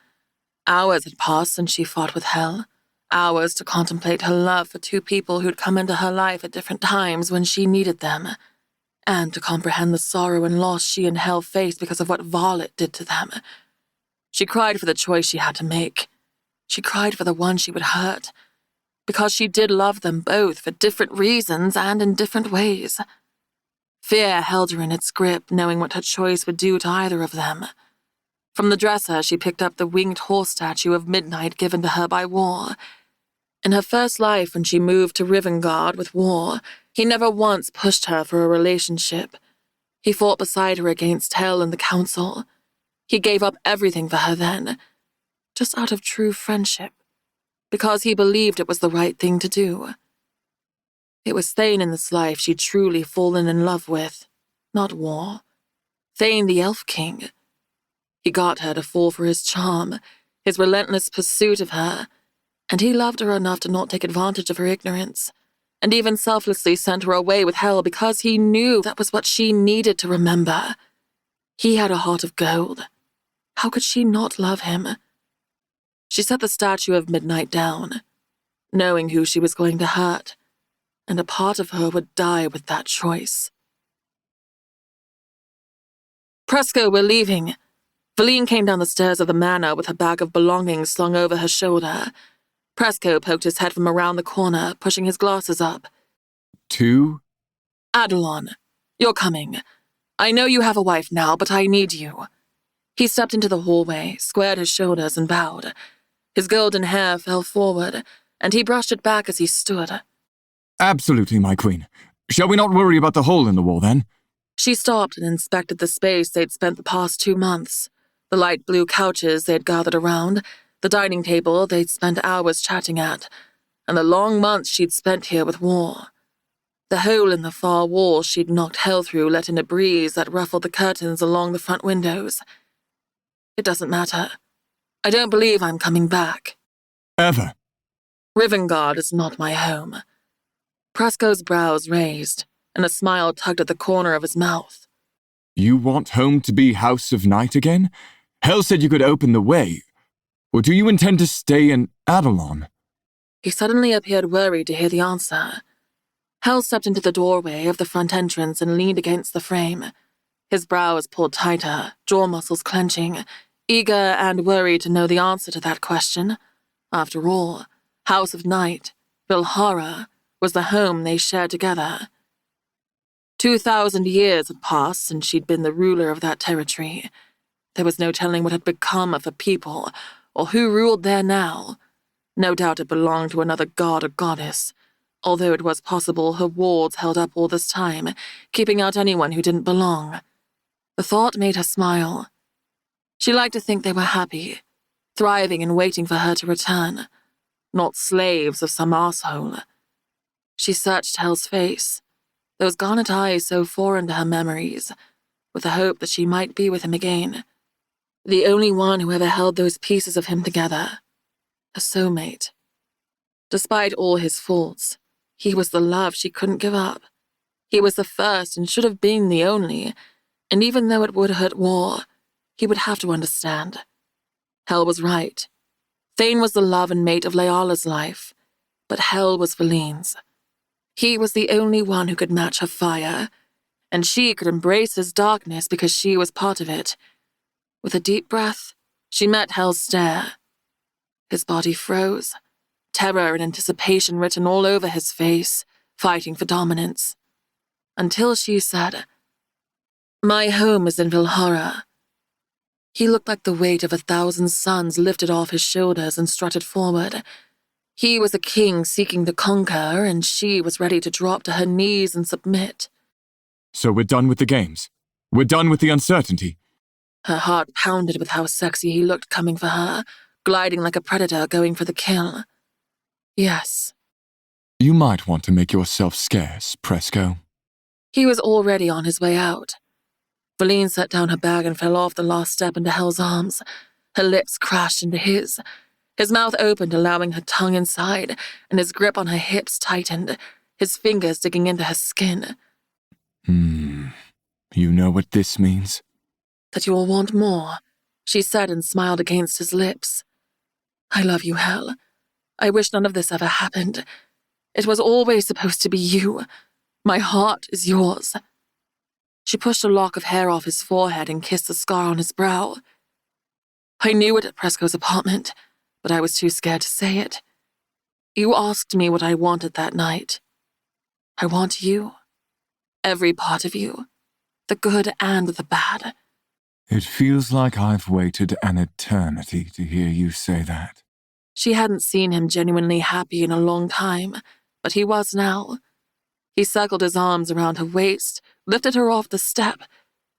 Hours had passed since she fought with Hell. Hours to contemplate her love for 2 people who'd come into her life at different times when she needed them, and to comprehend the sorrow and loss she and Hell faced because of what Varlet did to them. She cried for the choice she had to make. She cried for the one she would hurt, because she did love them both for different reasons and in different ways. Fear held her in its grip, knowing what her choice would do to either of them. From the dresser, she picked up the winged horse statue of Midnight given to her by War. In her first life, when she moved to Rivengard with War, he never once pushed her for a relationship. He fought beside her against Hell and the Council. He gave up everything for her then, just out of true friendship, because he believed it was the right thing to do. It was Thane in this life she'd truly fallen in love with, not War. Thane the Elf King. He got her to fall for his charm, his relentless pursuit of her, and he loved her enough to not take advantage of her ignorance, and even selflessly sent her away with Hell because he knew that was what she needed to remember. He had a heart of gold. How could she not love him? She set the statue of Midnight down, knowing who she was going to hurt, and a part of her would die with that choice. Presco, we're leaving. Valine came down the stairs of the manor with her bag of belongings slung over her shoulder. Presco poked his head from around the corner, pushing his glasses up.
2?
Adelon, you're coming. I know you have a wife now, but I need you. He stepped into the hallway, squared his shoulders, and bowed. His golden hair fell forward, and he brushed it back as he stood.
Absolutely, my queen. Shall we not worry about the hole in the wall, then?
She stopped and inspected the space they'd spent the past 2 months. The light blue couches they'd gathered around, the dining table they'd spent hours chatting at, and the long months she'd spent here with War. The hole in the far wall she'd knocked Hell through let in a breeze that ruffled the curtains along the front windows. It doesn't matter. I don't believe I'm coming back.
Ever?
Rivengard is not my home. Presco's brows raised, and a smile tugged at the corner of his mouth.
You want home to be House of Night again? Hell said you could open the way. Or do you intend to stay in Adelon?
He suddenly appeared worried to hear the answer. Hell stepped into the doorway of the front entrance and leaned against the frame. His brows pulled tighter, jaw muscles clenching, eager and worried to know the answer to that question. After all, House of Night, Vilhara, was the home they shared together. 2,000 years had passed since she'd been the ruler of that territory. There was no telling what had become of her people, or who ruled there now. No doubt it belonged to another god or goddess, although it was possible her wards held up all this time, keeping out anyone who didn't belong. The thought made her smile. She liked to think they were happy, thriving and waiting for her to return, not slaves of some asshole. She searched Hell's face, those garnet eyes so foreign to her memories, with the hope that she might be with him again. The only one who ever held those pieces of him together. A soulmate. Despite all his faults, he was the love she couldn't give up. He was the first and should have been the only, and even though it would hurt war, he would have to understand. Hel was right. Thane was the love and mate of Leala's life, but Hel was Valine's. He was the only one who could match her fire, and she could embrace his darkness because she was part of it. With a deep breath, she met Hel's stare. His body froze, terror and anticipation written all over his face, fighting for dominance. Until she said, "My home is in Vilhara." He looked like the weight of 1,000 suns lifted off his shoulders and strutted forward. He was a king seeking to conquer, and she was ready to drop to her knees and submit.
So we're done with the games? We're done with the uncertainty?
Her heart pounded with how sexy he looked coming for her, gliding like a predator going for the kill. Yes.
You might want to make yourself scarce, Presco.
He was already on his way out. Valine set down her bag and fell off the last step into Hel's arms. Her lips crashed into his. His mouth opened, allowing her tongue inside, and his grip on her hips tightened, his fingers digging into her skin.
You know what this means?
That you will want more, she said and smiled against his lips. I love you, Hel. I wish none of this ever happened. It was always supposed to be you. My heart is yours. She pushed a lock of hair off his forehead and kissed the scar on his brow. I knew it at Presco's apartment, but I was too scared to say it. You asked me what I wanted that night. I want you. Every part of you. The good and the bad.
It feels like I've waited an eternity to hear you say that.
She hadn't seen him genuinely happy in a long time, but he was now. He circled his arms around her waist, lifted her off the step.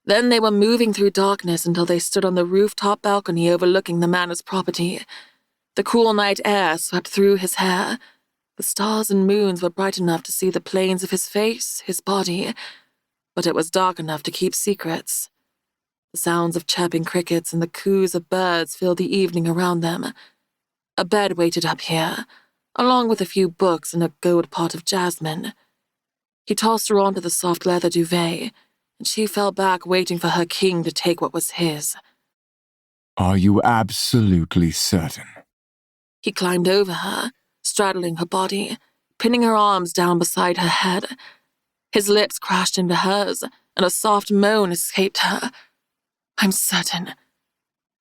Then they were moving through darkness until they stood on the rooftop balcony overlooking the manor's property. The cool night air swept through his hair. The stars and moons were bright enough to see the planes of his face, his body, but it was dark enough to keep secrets. The sounds of chirping crickets and the coos of birds filled the evening around them. A bed waited up here, along with a few books and a gold pot of jasmine. He tossed her onto the soft leather duvet, and she fell back waiting for her king to take what was his.
Are you absolutely certain?
He climbed over her, straddling her body, pinning her arms down beside her head. His lips crashed into hers, and a soft moan escaped her. I'm certain.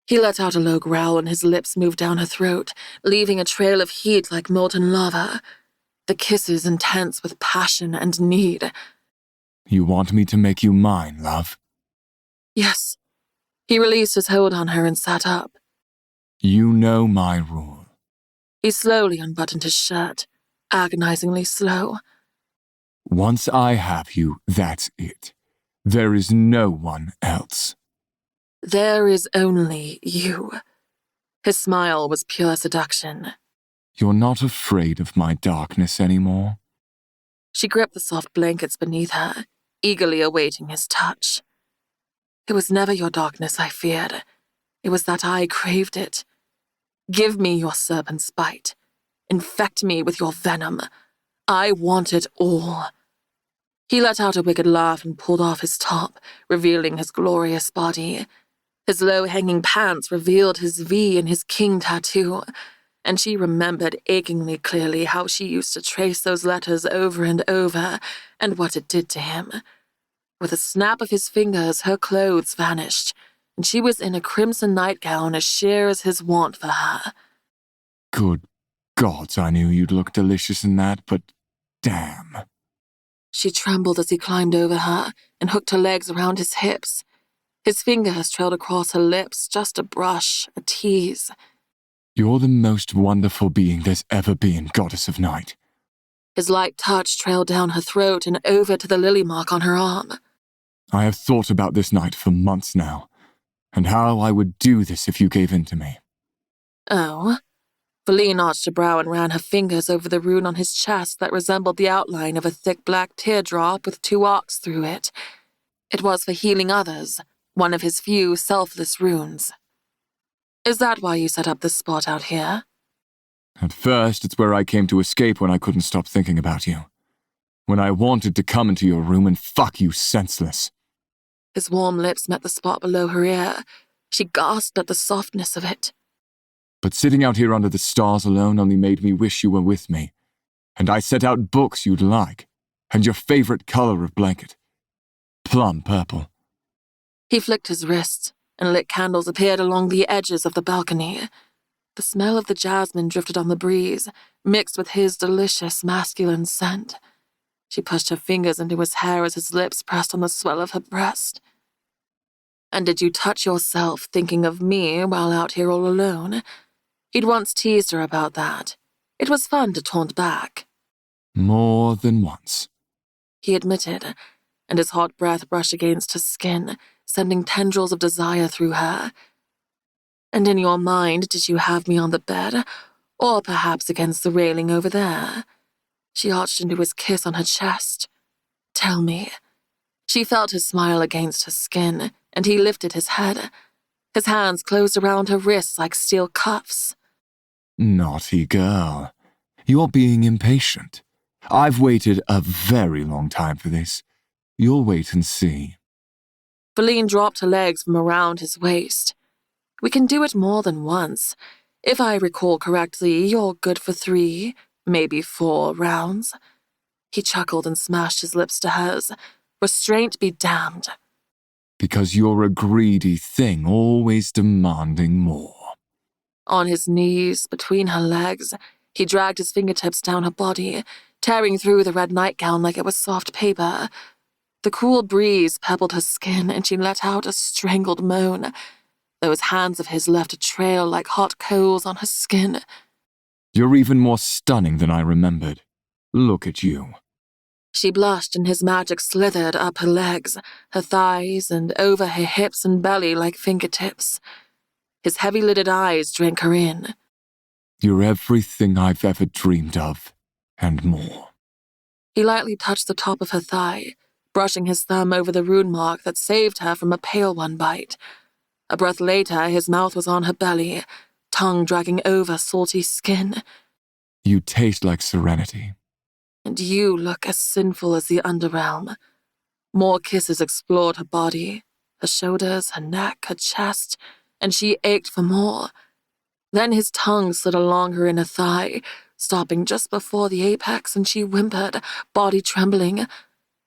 He let out a low growl and his lips moved down her throat, leaving a trail of heat like molten lava. The kisses intense with passion and need.
You want me to make you mine, love?
Yes. He released his hold on her and sat up.
You know my rule.
He slowly unbuttoned his shirt, agonizingly slow.
Once I have you, that's it. There is no one else.
There is only you. His smile was pure seduction.
You're not afraid of my darkness anymore?
She gripped the soft blankets beneath her, eagerly awaiting his touch. It was never your darkness I feared. It was that I craved it. Give me your serpent's bite. Infect me with your venom. I want it all. He let out a wicked laugh and pulled off his top, revealing his glorious body. His low-hanging pants revealed his V and his king tattoo, and she remembered achingly clearly how she used to trace those letters over and over, and what it did to him. With a snap of his fingers, her clothes vanished, and she was in a crimson nightgown as sheer as his want for her.
Good gods, I knew you'd look delicious in that, but damn.
She trembled as he climbed over her and hooked her legs around his hips. His fingers trailed across her lips, just a brush, a tease.
You're the most wonderful being there's ever been, goddess of night.
His light touch trailed down her throat and over to the lily mark on her arm.
I have thought about this night for months now, and how I would do this if you gave in to me.
Oh? Valine arched a brow and ran her fingers over the rune on his chest that resembled the outline of a thick black teardrop with 2 arcs through it. It was for healing others, one of his few selfless runes. Is that why you set up this spot out here?
At first, it's where I came to escape when I couldn't stop thinking about you. When I wanted to come into your room and fuck you senseless.
His warm lips met the spot below her ear. She gasped at the softness of it.
But sitting out here under the stars alone only made me wish you were with me. And I set out books you'd like, and your favorite color of blanket. Plum purple.
He flicked his wrists, and lit candles appeared along the edges of the balcony. The smell of the jasmine drifted on the breeze, mixed with his delicious masculine scent. She pushed her fingers into his hair as his lips pressed on the swell of her breast. And did you touch yourself thinking of me while out here all alone? He'd once teased her about that. It was fun to taunt back.
More than once.
He admitted, and his hot breath brushed against her skin, sending tendrils of desire through her. And in your mind, did you have me on the bed, or perhaps against the railing over there? She arched into his kiss on her chest. Tell me. She felt his smile against her skin, and he lifted his head. His hands closed around her wrists like steel cuffs.
Naughty girl. You're being impatient. I've waited a very long time for this. You'll wait and see.
Feline dropped her legs from around his waist. We can do it more than once. If I recall correctly, you're good for 3, maybe 4 rounds. He chuckled and smashed his lips to hers. Restraint be damned.
Because you're a greedy thing, always demanding more.
On his knees, between her legs, he dragged his fingertips down her body, tearing through the red nightgown like it was soft paper. The cool breeze pebbled her skin, and she let out a strangled moan. Those hands of his left a trail like hot coals on her skin.
You're even more stunning than I remembered. Look at you.
She blushed, and his magic slithered up her legs, her thighs, and over her hips and belly like fingertips. His heavy-lidded eyes drank her in.
You're everything I've ever dreamed of, and more.
He lightly touched the top of her thigh, brushing his thumb over the rune mark that saved her from a pale one bite. A breath later, his mouth was on her belly, tongue dragging over salty skin.
You taste like serenity.
And you look as sinful as the underrealm. More kisses explored her body, her shoulders, her neck, her chest, and she ached for more. Then his tongue slid along her inner thigh, stopping just before the apex, and she whimpered, body trembling.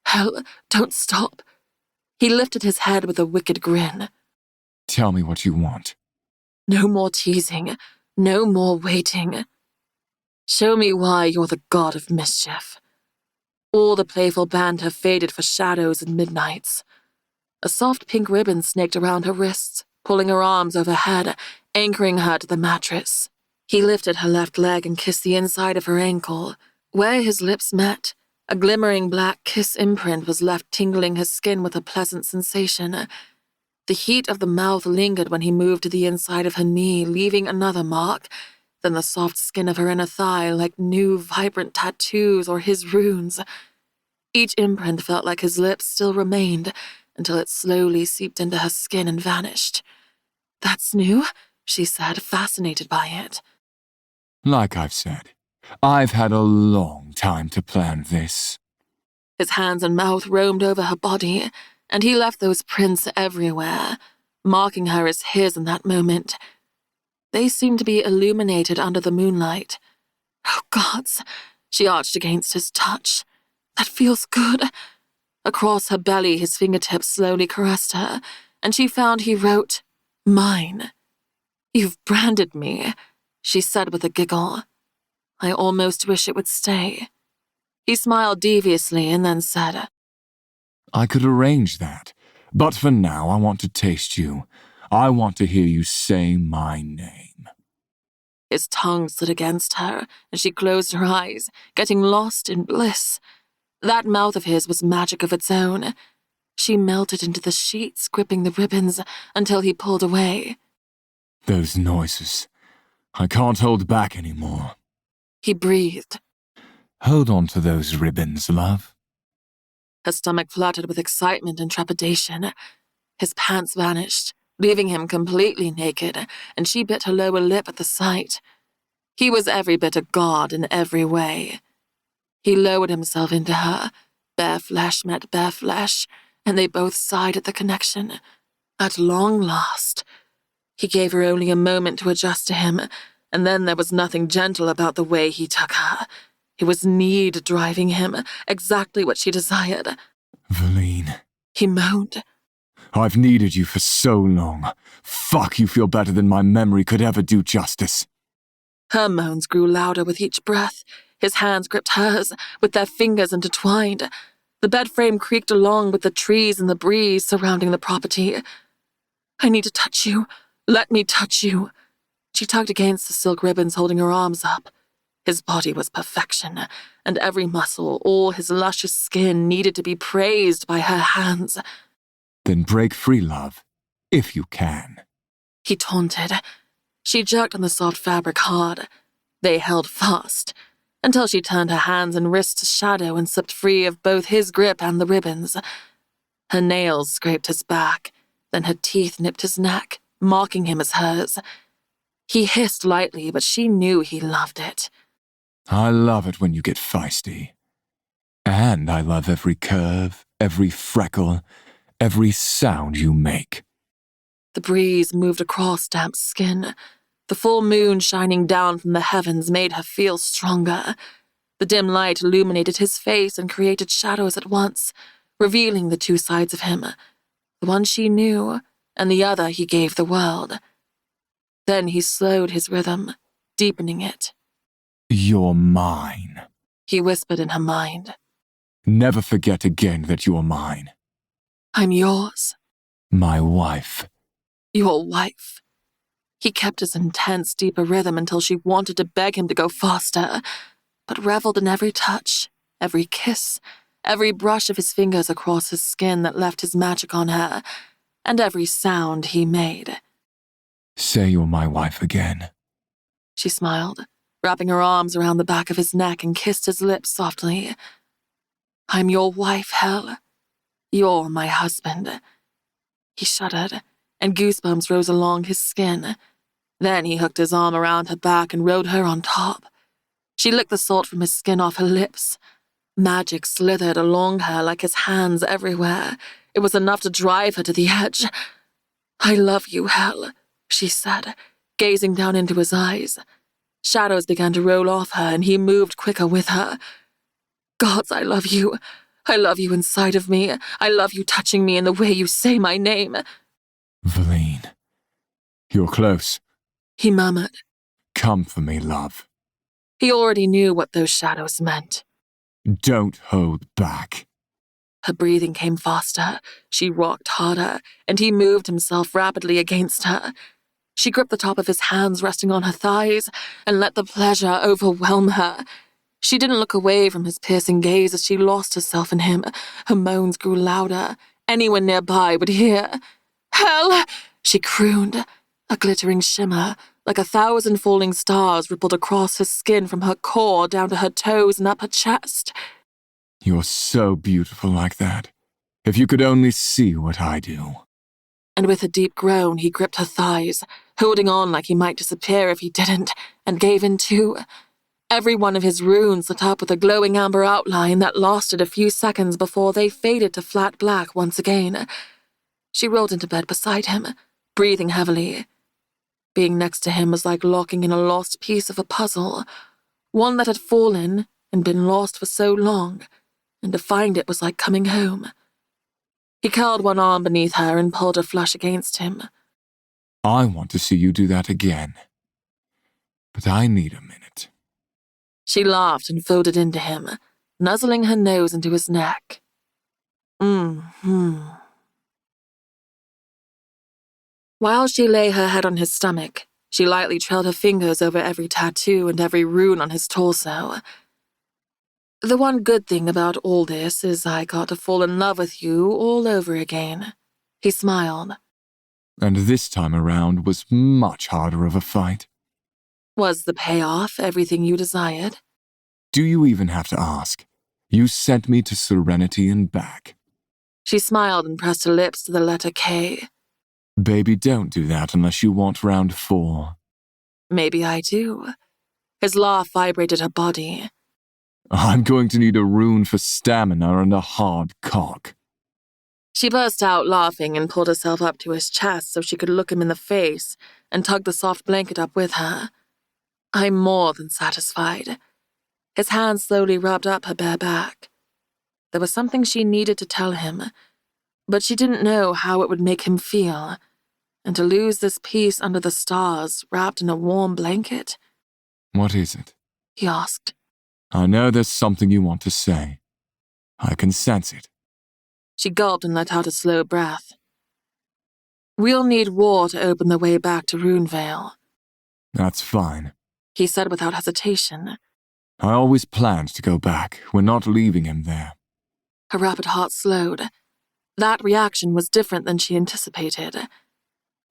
Hell, don't stop. He lifted his head with a wicked grin.
Tell me what you want.
No more teasing, no more waiting. Show me why you're the god of mischief. All the playful banter faded for shadows and midnights. A soft pink ribbon snaked around her wrists, pulling her arms overhead, anchoring her to the mattress. He lifted her left leg and kissed the inside of her ankle. Where his lips met, a glimmering black kiss imprint was left tingling her skin with a pleasant sensation. The heat of the mouth lingered when he moved to the inside of her knee, leaving another mark, then the soft skin of her inner thigh like new, vibrant tattoos or his runes. Each imprint felt like his lips still remained, until it slowly seeped into her skin and vanished. That's new, she said, fascinated by it.
Like I've said, I've had a long time to plan this.
His hands and mouth roamed over her body, and he left those prints everywhere, marking her as his in that moment. They seemed to be illuminated under the moonlight. Oh, gods, she arched against his touch. That feels good. Across her belly, his fingertips slowly caressed her, and she found he wrote, "Mine." You've branded me, she said with a giggle. I almost wish it would stay. He smiled deviously and then said,
I could arrange that, but for now I want to taste you. I want to hear you say my name.
His tongue slid against her, and she closed her eyes, getting lost in bliss. That mouth of his was magic of its own. She melted into the sheets, gripping the ribbons, until he pulled away.
Those noises. I can't hold back anymore.
He breathed.
Hold on to those ribbons, love.
Her stomach fluttered with excitement and trepidation. His pants vanished. leaving him completely naked, and she bit her lower lip at the sight. He was every bit a god in every way. He lowered himself into her. Bare flesh met bare flesh, and they both sighed at the connection. At long last. He gave her only a moment to adjust to him, and then there was nothing gentle about the way he took her. It was need driving him, exactly what she desired.
Valine,
He moaned.
I've needed you for so long. Fuck, you feel better than my memory could ever do justice.
Her moans grew louder with each breath. His hands gripped hers, with their fingers intertwined. The bed frame creaked along with the trees and the breeze surrounding the property. I need to touch you. Let me touch you. She tugged against the silk ribbons holding her arms up. His body was perfection, and every muscle, all his luscious skin needed to be praised by her hands.
Then break free, love, if you can.
He taunted. She jerked on the soft fabric hard. They held fast, until she turned her hands and wrists to shadow and slipped free of both his grip and the ribbons. Her nails scraped his back, then her teeth nipped his neck, mocking him as hers. He hissed lightly, but she knew he loved it.
I love it when you get feisty. And I love every curve, every freckle, every sound you make.
The breeze moved across damp skin. The full moon shining down from the heavens made her feel stronger. The dim light illuminated his face and created shadows at once, revealing the two sides of him, the one she knew and the other he gave the world. Then he slowed his rhythm, deepening it.
You're mine.
He whispered in her mind.
Never forget again that you're mine.
I'm yours.
My wife.
Your wife. He kept his intense, deeper rhythm until she wanted to beg him to go faster, but reveled in every touch, every kiss, every brush of his fingers across his skin that left his magic on her, and every sound he made.
Say you're my wife again.
She smiled, wrapping her arms around the back of his neck and kissed his lips softly. I'm your wife, Hel. You're my husband. He shuddered, and goosebumps rose along his skin. Then he hooked his arm around her back and rode her on top. She licked the salt from his skin off her lips. Magic slithered along her like his hands everywhere. It was enough to drive her to the edge. I love you, Hel, she said, gazing down into his eyes. Shadows began to roll off her, and he moved quicker with her. Gods, I love you. I love you inside of me. I love you touching me in the way you say my name.
Valine, you're close.
He murmured.
Come for me, love.
He already knew what those shadows meant.
Don't hold back.
Her breathing came faster. She rocked harder, and he moved himself rapidly against her. She gripped the top of his hands resting on her thighs and let the pleasure overwhelm her. She didn't look away from his piercing gaze as she lost herself in him. Her moans grew louder. Anyone nearby would hear. Hel! She crooned. A glittering shimmer, like 1,000 falling stars, rippled across her skin from her core down to her toes and up her chest.
You're so beautiful like that. If you could only see what I do.
And with a deep groan, he gripped her thighs, holding on like he might disappear if he didn't, and gave in too. Every one of his runes lit up with a glowing amber outline that lasted a few seconds before they faded to flat black once again. She rolled into bed beside him, breathing heavily. Being next to him was like locking in a lost piece of a puzzle, one that had fallen and been lost for so long, and to find it was like coming home. He curled one arm beneath her and pulled her flush against him.
I want to see you do that again. But I need a minute.
She laughed and folded into him, nuzzling her nose into his neck. While she lay her head on his stomach, she lightly trailed her fingers over every tattoo and every rune on his torso. The one good thing about all this is I got to fall in love with you all over again. He smiled.
And this time around was much harder of a fight.
Was the payoff everything you desired?
Do you even have to ask? You sent me to serenity and back.
She smiled and pressed her lips to the letter K.
Baby, don't do that unless you want round 4.
Maybe I do. His laugh vibrated her body.
I'm going to need a rune for stamina and a hard cock.
She burst out laughing and pulled herself up to his chest so she could look him in the face and tug the soft blanket up with her. I'm more than satisfied. His hand slowly rubbed up her bare back. There was something she needed to tell him, but she didn't know how it would make him feel, and to lose this peace under the stars, wrapped in a warm blanket.
What is it?
He asked.
I know there's something you want to say. I can sense it.
She gulped and let out a slow breath. We'll need war to open the way back to Runevale.
That's fine.
He said without hesitation.
I always planned to go back. We're not leaving him there.
Her rapid heart slowed. That reaction was different than she anticipated.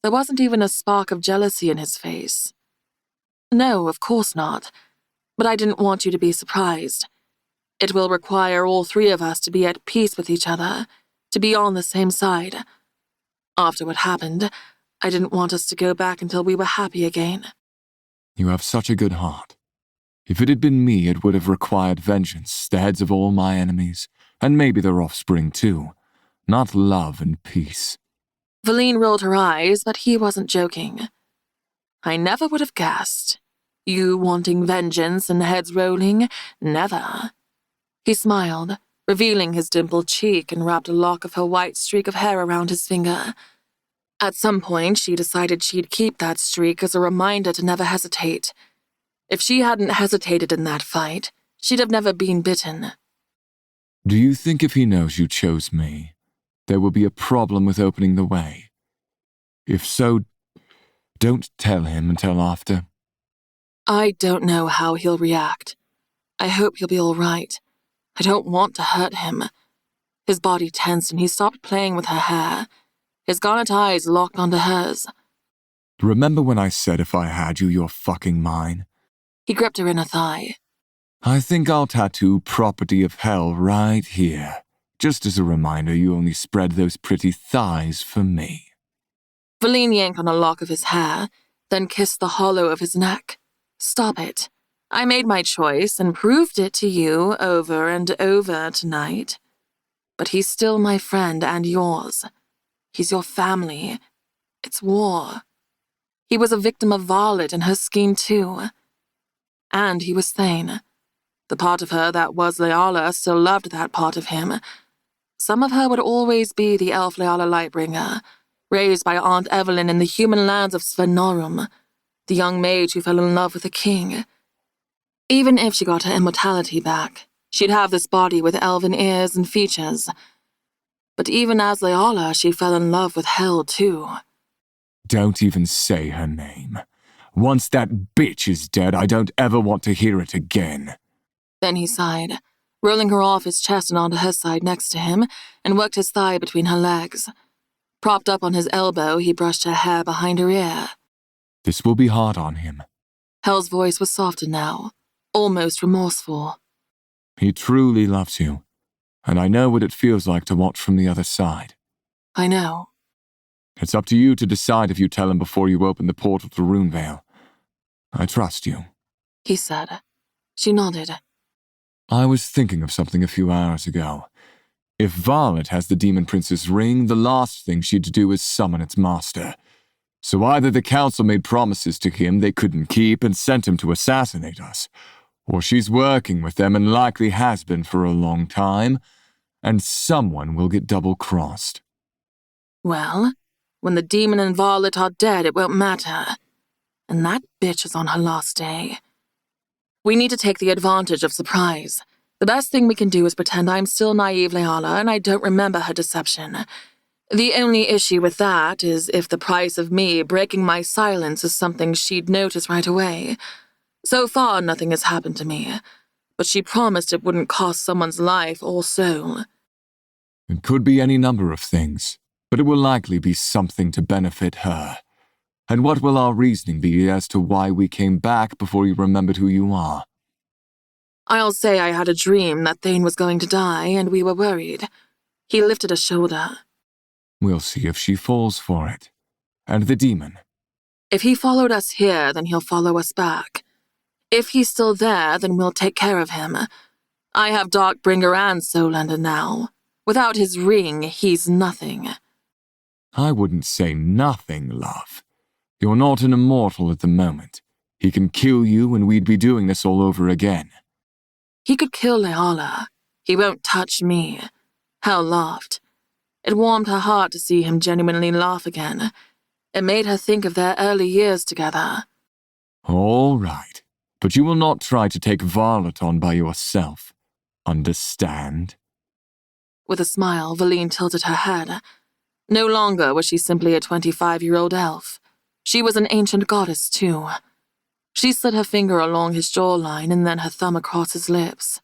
There wasn't even a spark of jealousy in his face. No, of course not. But I didn't want you to be surprised. It will require all 3 of us to be at peace with each other, to be on the same side. After what happened, I didn't want us to go back until we were happy again.
You have such a good heart. If it had been me, it would have required vengeance, the heads of all my enemies, and maybe their offspring too, not love and peace.
Valine rolled her eyes, but he wasn't joking. I never would have guessed. You wanting vengeance and heads rolling? Never. He smiled, revealing his dimpled cheek, and wrapped a lock of her white streak of hair around his finger. At some point, she decided she'd keep that streak as a reminder to never hesitate. If she hadn't hesitated in that fight, she'd have never been bitten.
Do you think if he knows you chose me, there will be a problem with opening the way? If so, don't tell him until after.
I don't know how he'll react. I hope he'll be all right. I don't want to hurt him. His body tensed and he stopped playing with her hair. His garnet eyes locked onto hers.
Remember when I said if I had you, you're fucking mine?
He gripped her inner thigh.
I think I'll tattoo property of hell right here, just as a reminder you only spread those pretty thighs for me.
Valine yanked on a lock of his hair, then kissed the hollow of his neck. Stop it. I made my choice and proved it to you over and over tonight. But he's still my friend and yours. He's your family. It's war. He was a victim of Violet and her scheme too. And he was sane. The part of her that was Leala still loved that part of him. Some of her would always be the elf Leala Lightbringer, raised by Aunt Evelyn in the human lands of Svennorum, the young mage who fell in love with a king. Even if she got her immortality back, she'd have this body with elven ears and features. But even as Leala, she fell in love with hell too.
Don't even say her name. Once that bitch is dead, I don't ever want to hear it again.
Then he sighed, rolling her off his chest and onto her side next to him, and worked his thigh between her legs. Propped up on his elbow, he brushed her hair behind her ear.
This will be hard on him.
Hell's voice was softer now, almost remorseful.
He truly loves you, and I know what it feels like to watch from the other side.
I know.
It's up to you to decide if you tell him before you open the portal to Runevale. I trust you,
He said. She nodded.
I was thinking of something a few hours ago. If Violet has the Demon Prince's ring, the last thing she'd do is summon its master. So either the council made promises to him they couldn't keep and sent him to assassinate us, or she's working with them and likely has been for a long time, and someone will get double-crossed.
Well, when the demon and Violet are dead, it won't matter. And that bitch is on her last day. We need to take the advantage of surprise. The best thing we can do is pretend I'm still naive Leala and I don't remember her deception. The only issue with that is if the price of me breaking my silence is something she'd notice right away. So far, nothing has happened to me, but she promised it wouldn't cost someone's life or soul.
It could be any number of things, but it will likely be something to benefit her. And what will our reasoning be as to why we came back before you remembered who you are?
I'll say I had a dream that Thane was going to die and we were worried. He lifted a shoulder.
We'll see if she falls for it. And the demon?
If he followed us here, then he'll follow us back. If he's still there, then we'll take care of him. I have Darkbringer and Soulender now. Without his ring, he's nothing.
I wouldn't say nothing, love. You're not an immortal at the moment. He can kill you and we'd be doing this all over again.
He could kill Leala. He won't touch me. Hel laughed. It warmed her heart to see him genuinely laugh again. It made her think of their early years together.
All right, but you will not try to take Violet on by yourself. Understand?
With a smile, Valine tilted her head. No longer was she simply a 25-year-old elf. She was an ancient goddess, too. She slid her finger along his jawline and then her thumb across his lips.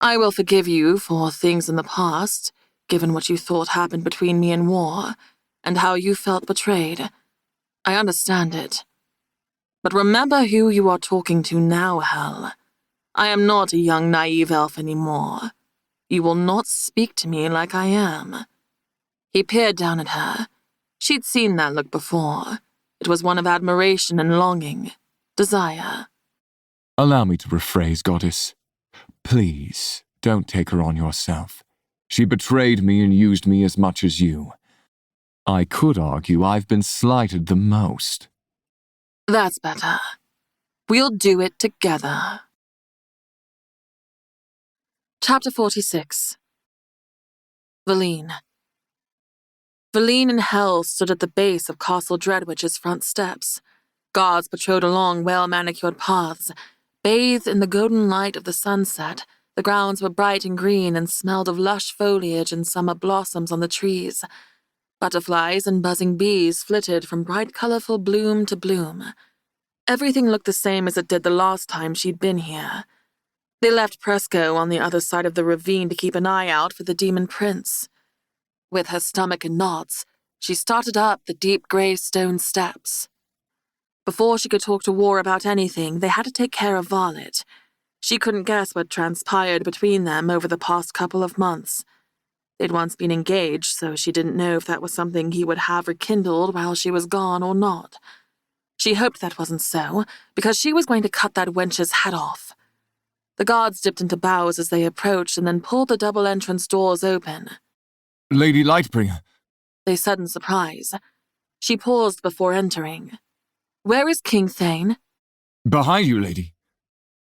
I will forgive you for things in the past, given what you thought happened between me and War, and how you felt betrayed. I understand it. But remember who you are talking to now, Hel. I am not a young, naive elf anymore. You will not speak to me like I am. He peered down at her. She'd seen that look before. It was one of admiration and longing, desire.
Allow me to rephrase, goddess. Please, don't take her on yourself. She betrayed me and used me as much as you. I could argue I've been slighted the most.
That's better. We'll do it together. Chapter 46. Valine. Valine and Hel stood at the base of Castle Dreadwich's front steps. Guards patrolled along well-manicured paths. Bathed in the golden light of the sunset, the grounds were bright and green and smelled of lush foliage and summer blossoms on the trees. Butterflies and buzzing bees flitted from bright, colorful bloom to bloom. Everything looked the same as it did the last time she'd been here. They left Presco on the other side of the ravine to keep an eye out for the demon prince. With her stomach in knots, she started up the deep gray stone steps. Before she could talk to War about anything, they had to take care of Violet. She couldn't guess what transpired between them over the past couple of months. They'd once been engaged, so she didn't know if that was something he would have rekindled while she was gone or not. She hoped that wasn't so, because she was going to cut that wench's head off. The guards dipped into bows as they approached and then pulled the double entrance doors open.
Lady Lightbringer.
They said in surprise. She paused before entering. Where is King Thane?
Behind you, lady.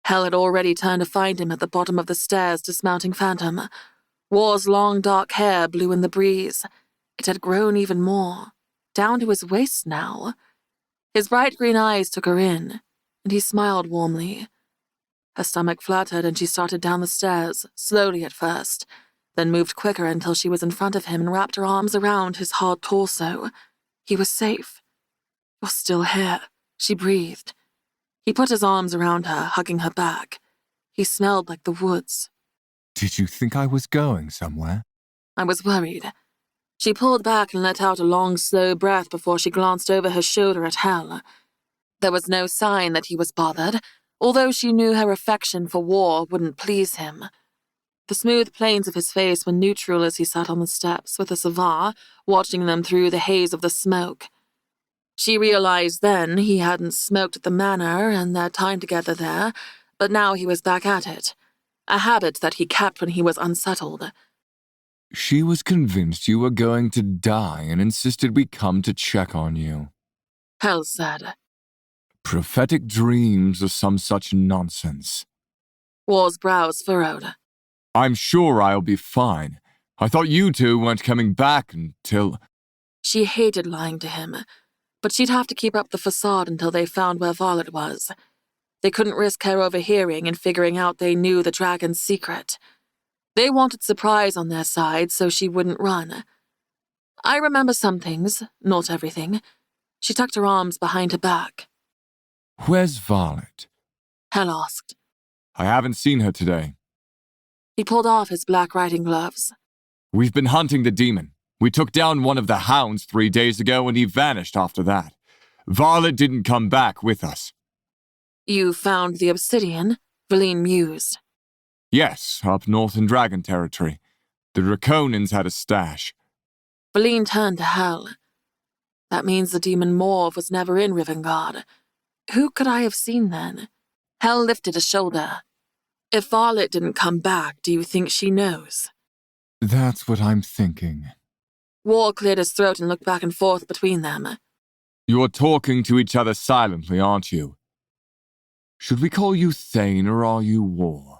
Hel had already turned to find him at the bottom of the stairs dismounting Phantom. War's long dark hair blew in the breeze. It had grown even more, down to his waist now. His bright green eyes took her in, and he smiled warmly. Her stomach fluttered and she started down the stairs, slowly at first, then moved quicker until she was in front of him and wrapped her arms around his hard torso. He was safe. You're still here, she breathed. He put his arms around her, hugging her back. He smelled like the woods.
Did you think I was going somewhere?
I was worried. She pulled back and let out a long, slow breath before she glanced over her shoulder at Hel. There was no sign that he was bothered, although she knew her affection for War wouldn't please him. The smooth planes of his face were neutral as he sat on the steps with a Savar, watching them through the haze of the smoke. She realized then he hadn't smoked at the manor and their time together there, but now he was back at it, a habit that he kept when he was unsettled.
She was convinced you were going to die and insisted we come to check on you.
Hel said.
Prophetic dreams or some such nonsense.
War's brows furrowed.
I'm sure I'll be fine. I thought you two weren't coming back until...
She hated lying to him, but she'd have to keep up the facade until they found where Violet was. They couldn't risk her overhearing and figuring out they knew the dragon's secret. They wanted surprise on their side so she wouldn't run. I remember some things, not everything. She tucked her arms behind her back.
Where's Violet?
Hel asked.
I haven't seen her today.
He pulled off his black riding gloves.
We've been hunting the demon. We took down one of the hounds 3 days ago and he vanished after that. Violet didn't come back with us.
You found the obsidian? Valine mused.
Yes, up north in Dragon Territory. The Draconans had a stash.
Valine turned to Hel. That means the demon Morv was never in Rivengard. Who could I have seen then? Hel lifted a shoulder. If Violet didn't come back, do you think she knows?
That's what I'm thinking.
War cleared his throat and looked back and forth between them.
You're talking to each other silently, aren't you? Should we call you Thane or are you War?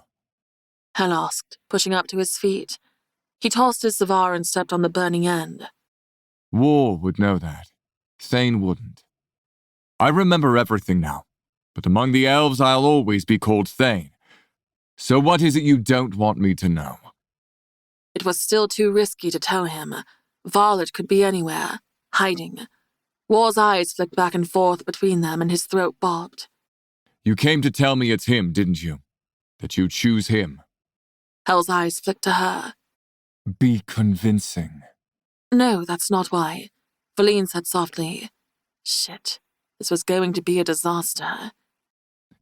Hel asked, pushing up to his feet. He tossed his savar and stepped on the burning end.
War would know that. Thane wouldn't. I remember everything now, but among the elves I'll always be called Thane. So what is it you don't want me to know?
It was still too risky to tell him. Violet could be anywhere, hiding. War's eyes flicked back and forth between them and his throat bobbed.
You came to tell me it's him, didn't you? That you choose him.
Hel's eyes flicked to her.
Be convincing.
No, that's not why. Valine said softly. Shit, this was going to be a disaster.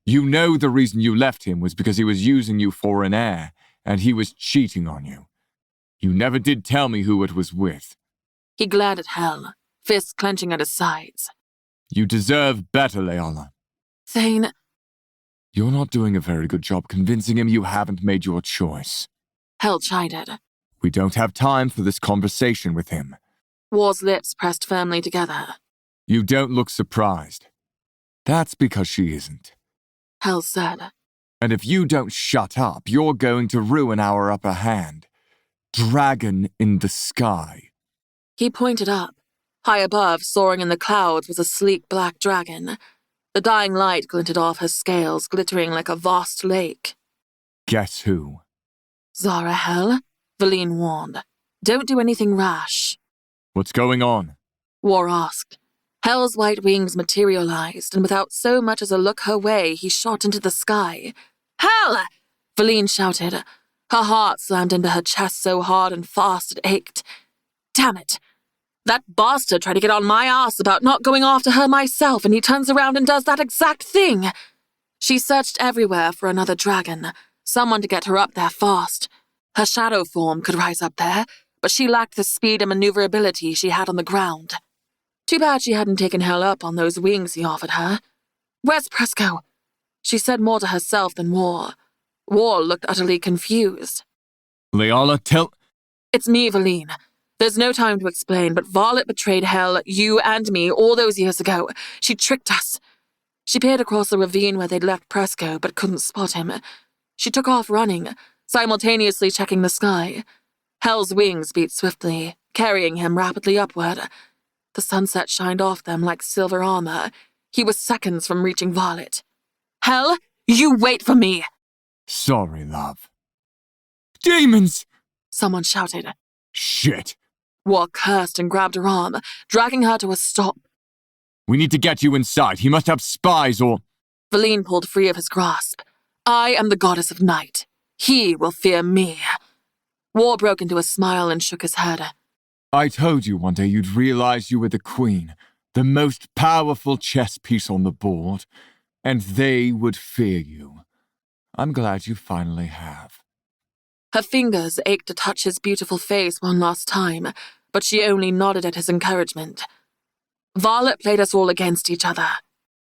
You know the reason you left him was because he was using you for an heir, and he was cheating on you. You never did tell me who it was with.
He glared at Hel, fists clenching at his sides.
You deserve better, Leola.
Thane,
You're not doing a very good job convincing him you haven't made your choice.
Hel chided.
We don't have time for this conversation with him.
War's lips pressed firmly together.
You don't look surprised. That's because she isn't.
Hel said.
And if you don't shut up, you're going to ruin our upper hand. Dragon in the sky.
He pointed up. High above, soaring in the clouds, was a sleek black dragon. The dying light glinted off her scales, glittering like a vast lake.
Guess who?
Zara Hel? Valine warned. Don't do anything rash.
What's going on?
War asked. Hel's white wings materialized, and without so much as a look her way, he shot into the sky. Hel! Valine shouted. Her heart slammed into her chest so hard and fast it ached. Damn it! That bastard tried to get on my ass about not going after her myself, and he turns around and does that exact thing. She searched everywhere for another dragon, someone to get her up there fast. Her shadow form could rise up there, but she lacked the speed and maneuverability she had on the ground. Too bad she hadn't taken Hel up on those wings he offered her. Where's Presco? She said more to herself than War. War looked utterly confused.
Leola, tell...
It's me, Valine. There's no time to explain, but Violet betrayed Hel, you and me, all those years ago. She tricked us. She peered across the ravine where they'd left Presco, but couldn't spot him. She took off running, simultaneously checking the sky. Hel's wings beat swiftly, carrying him rapidly upward. The sunset shined off them like silver armor. He was seconds from reaching Violet. Hel, you wait for me!
Sorry, love. Demons!
Someone shouted.
Shit!
War cursed and grabbed her arm, dragging her to a stop.
We need to get you inside. He must have spies or...
Valine pulled free of his grasp. I am the goddess of night. He will fear me. War broke into a smile and shook his head.
I told you one day you'd realize you were the queen, the most powerful chess piece on the board, and they would fear you. I'm glad you finally have.
Her fingers ached to touch his beautiful face one last time, but she only nodded at his encouragement. Violet played us all against each other.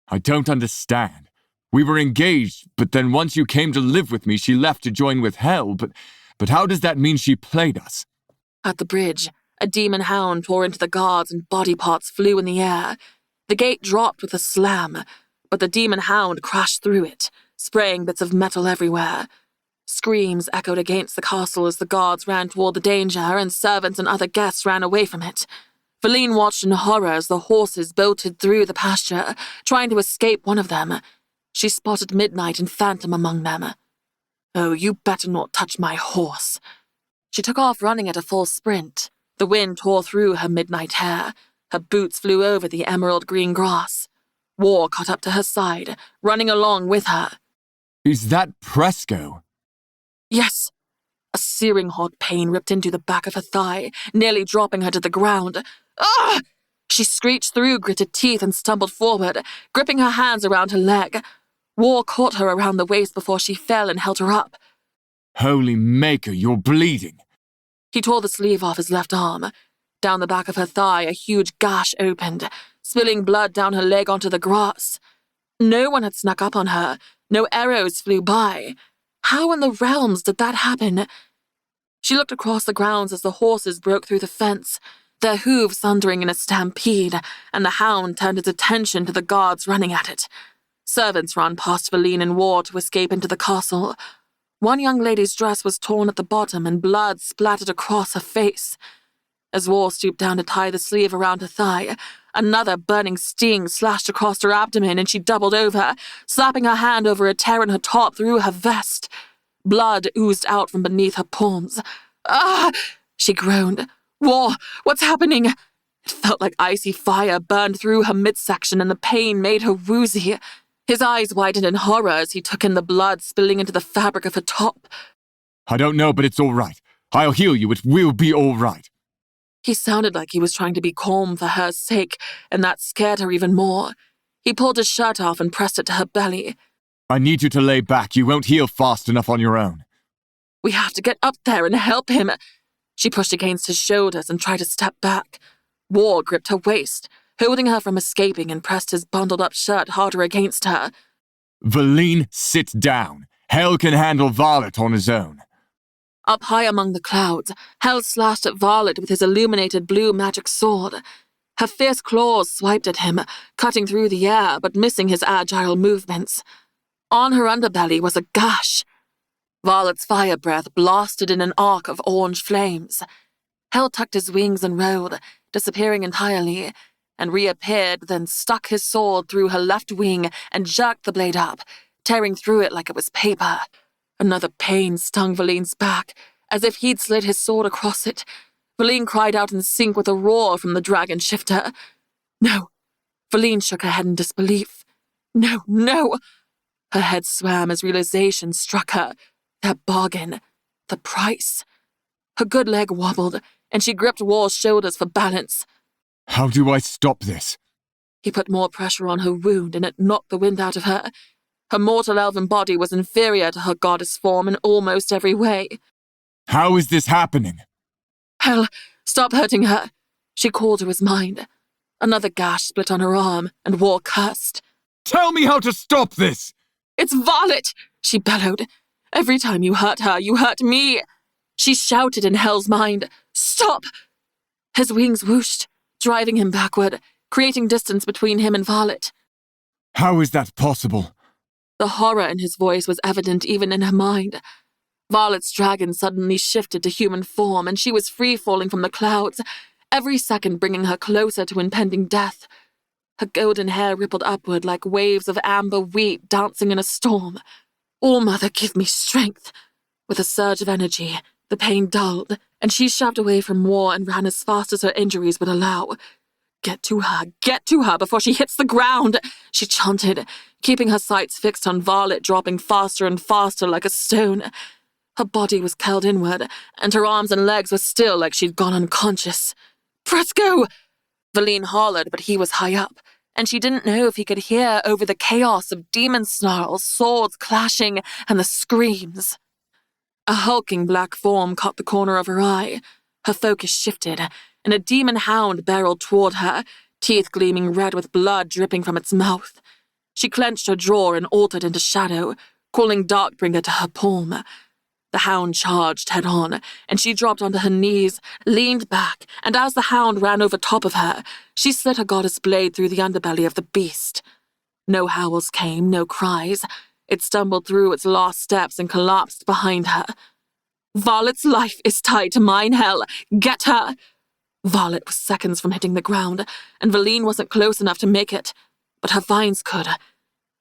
I don't understand. We were engaged, but then once you came to live with me, she left to join with Hel, but how does that mean she played us?
At the bridge, a demon hound tore into the guards and body parts flew in the air. The gate dropped with a slam, but the demon hound crashed through it, spraying bits of metal everywhere. Screams echoed against the castle as the guards ran toward the danger and servants and other guests ran away from it. Valine watched in horror as the horses bolted through the pasture, trying to escape one of them. She spotted Midnight and Phantom among them. Oh, you better not touch my horse. She took off running at a full sprint. The wind tore through her midnight hair. Her boots flew over the emerald green grass. War caught up to her side, running along with her.
Is that Presco?
Yes. A searing hot pain ripped into the back of her thigh, nearly dropping her to the ground. Ah! She screeched through gritted teeth and stumbled forward, gripping her hands around her leg. War caught her around the waist before she fell and held her up.
Holy Maker, you're bleeding.
He tore the sleeve off his left arm. Down the back of her thigh, a huge gash opened, spilling blood down her leg onto the grass. No one had snuck up on her. No arrows flew by. How in the realms did that happen? She looked across the grounds as the horses broke through the fence, their hooves thundering in a stampede, and the hound turned its attention to the guards running at it. Servants ran past Valine in war to escape into the castle. One young lady's dress was torn at the bottom and blood splattered across her face. As War stooped down to tie the sleeve around her thigh, another burning sting slashed across her abdomen and she doubled over, slapping her hand over a tear in her top through her vest. Blood oozed out from beneath her palms. "Ah!" she groaned. "War, what's happening?" It felt like icy fire burned through her midsection and the pain made her woozy. His eyes widened in horror as he took in the blood spilling into the fabric of her top.
I don't know, but it's all right. I'll heal you. It will be all right.
He sounded like he was trying to be calm for her sake, and that scared her even more. He pulled his shirt off and pressed it to her belly.
I need you to lay back. You won't heal fast enough on your own.
"We have to get up there and help him." She pushed against his shoulders and tried to step back. War gripped her waist, holding her from escaping, and pressed his bundled-up shirt harder against her.
Valine, sit down. Hell can handle Varlet on his own.
Up high among the clouds, Hell slashed at Varlet with his illuminated blue magic sword. Her fierce claws swiped at him, cutting through the air but missing his agile movements. On her underbelly was a gash. Varlet's fire breath blasted in an arc of orange flames. Hell tucked his wings and rode, disappearing entirely, and reappeared, then stuck his sword through her left wing and jerked the blade up, tearing through it like it was paper. Another pain stung Valine's back, as if he'd slid his sword across it. Valine cried out in sync with a roar from the dragon shifter. No. Valine shook her head in disbelief. No, no. Her head swam as realization struck her. That bargain. The price. Her good leg wobbled, and she gripped War's shoulders for balance.
How do I stop this?
He put more pressure on her wound, and it knocked the wind out of her. Her mortal elven body was inferior to her goddess form in almost every way.
How is this happening?
Hell, stop hurting her, she called to his mind. Another gash split on her arm, and War cursed.
Tell me how to stop this!
"It's Varlet," she bellowed. "Every time you hurt her, you hurt me." She shouted in Hell's mind. "Stop!" His wings whooshed, driving him backward, creating distance between him and Varlet.
How is that possible?
The horror in his voice was evident even in her mind. Varlet's dragon suddenly shifted to human form, and she was free-falling from the clouds, every second bringing her closer to impending death. Her golden hair rippled upward like waves of amber wheat dancing in a storm. All-Mother, give me strength. With a surge of energy, the pain dulled, and she shoved away from War and ran as fast as her injuries would allow. Get to her before she hits the ground, she chanted, keeping her sights fixed on Varlet dropping faster and faster like a stone. Her body was curled inward, and her arms and legs were still like she'd gone unconscious. "Let's go!" Valine hollered, but he was high up, and she didn't know if he could hear over the chaos of demon snarls, swords clashing, and the screams. A hulking black form caught the corner of her eye. Her focus shifted, and a demon hound barreled toward her, teeth gleaming red with blood dripping from its mouth. She clenched her jaw and altered into shadow, calling Darkbringer to her palm. The hound charged head-on, and she dropped onto her knees, leaned back, and as the hound ran over top of her, she slit her goddess blade through the underbelly of the beast. No howls came, no cries. It stumbled through its last steps and collapsed behind her. "Varlet's life is tied to mine, Hell. Get her!" Varlet was seconds from hitting the ground, and Valine wasn't close enough to make it, but her vines could.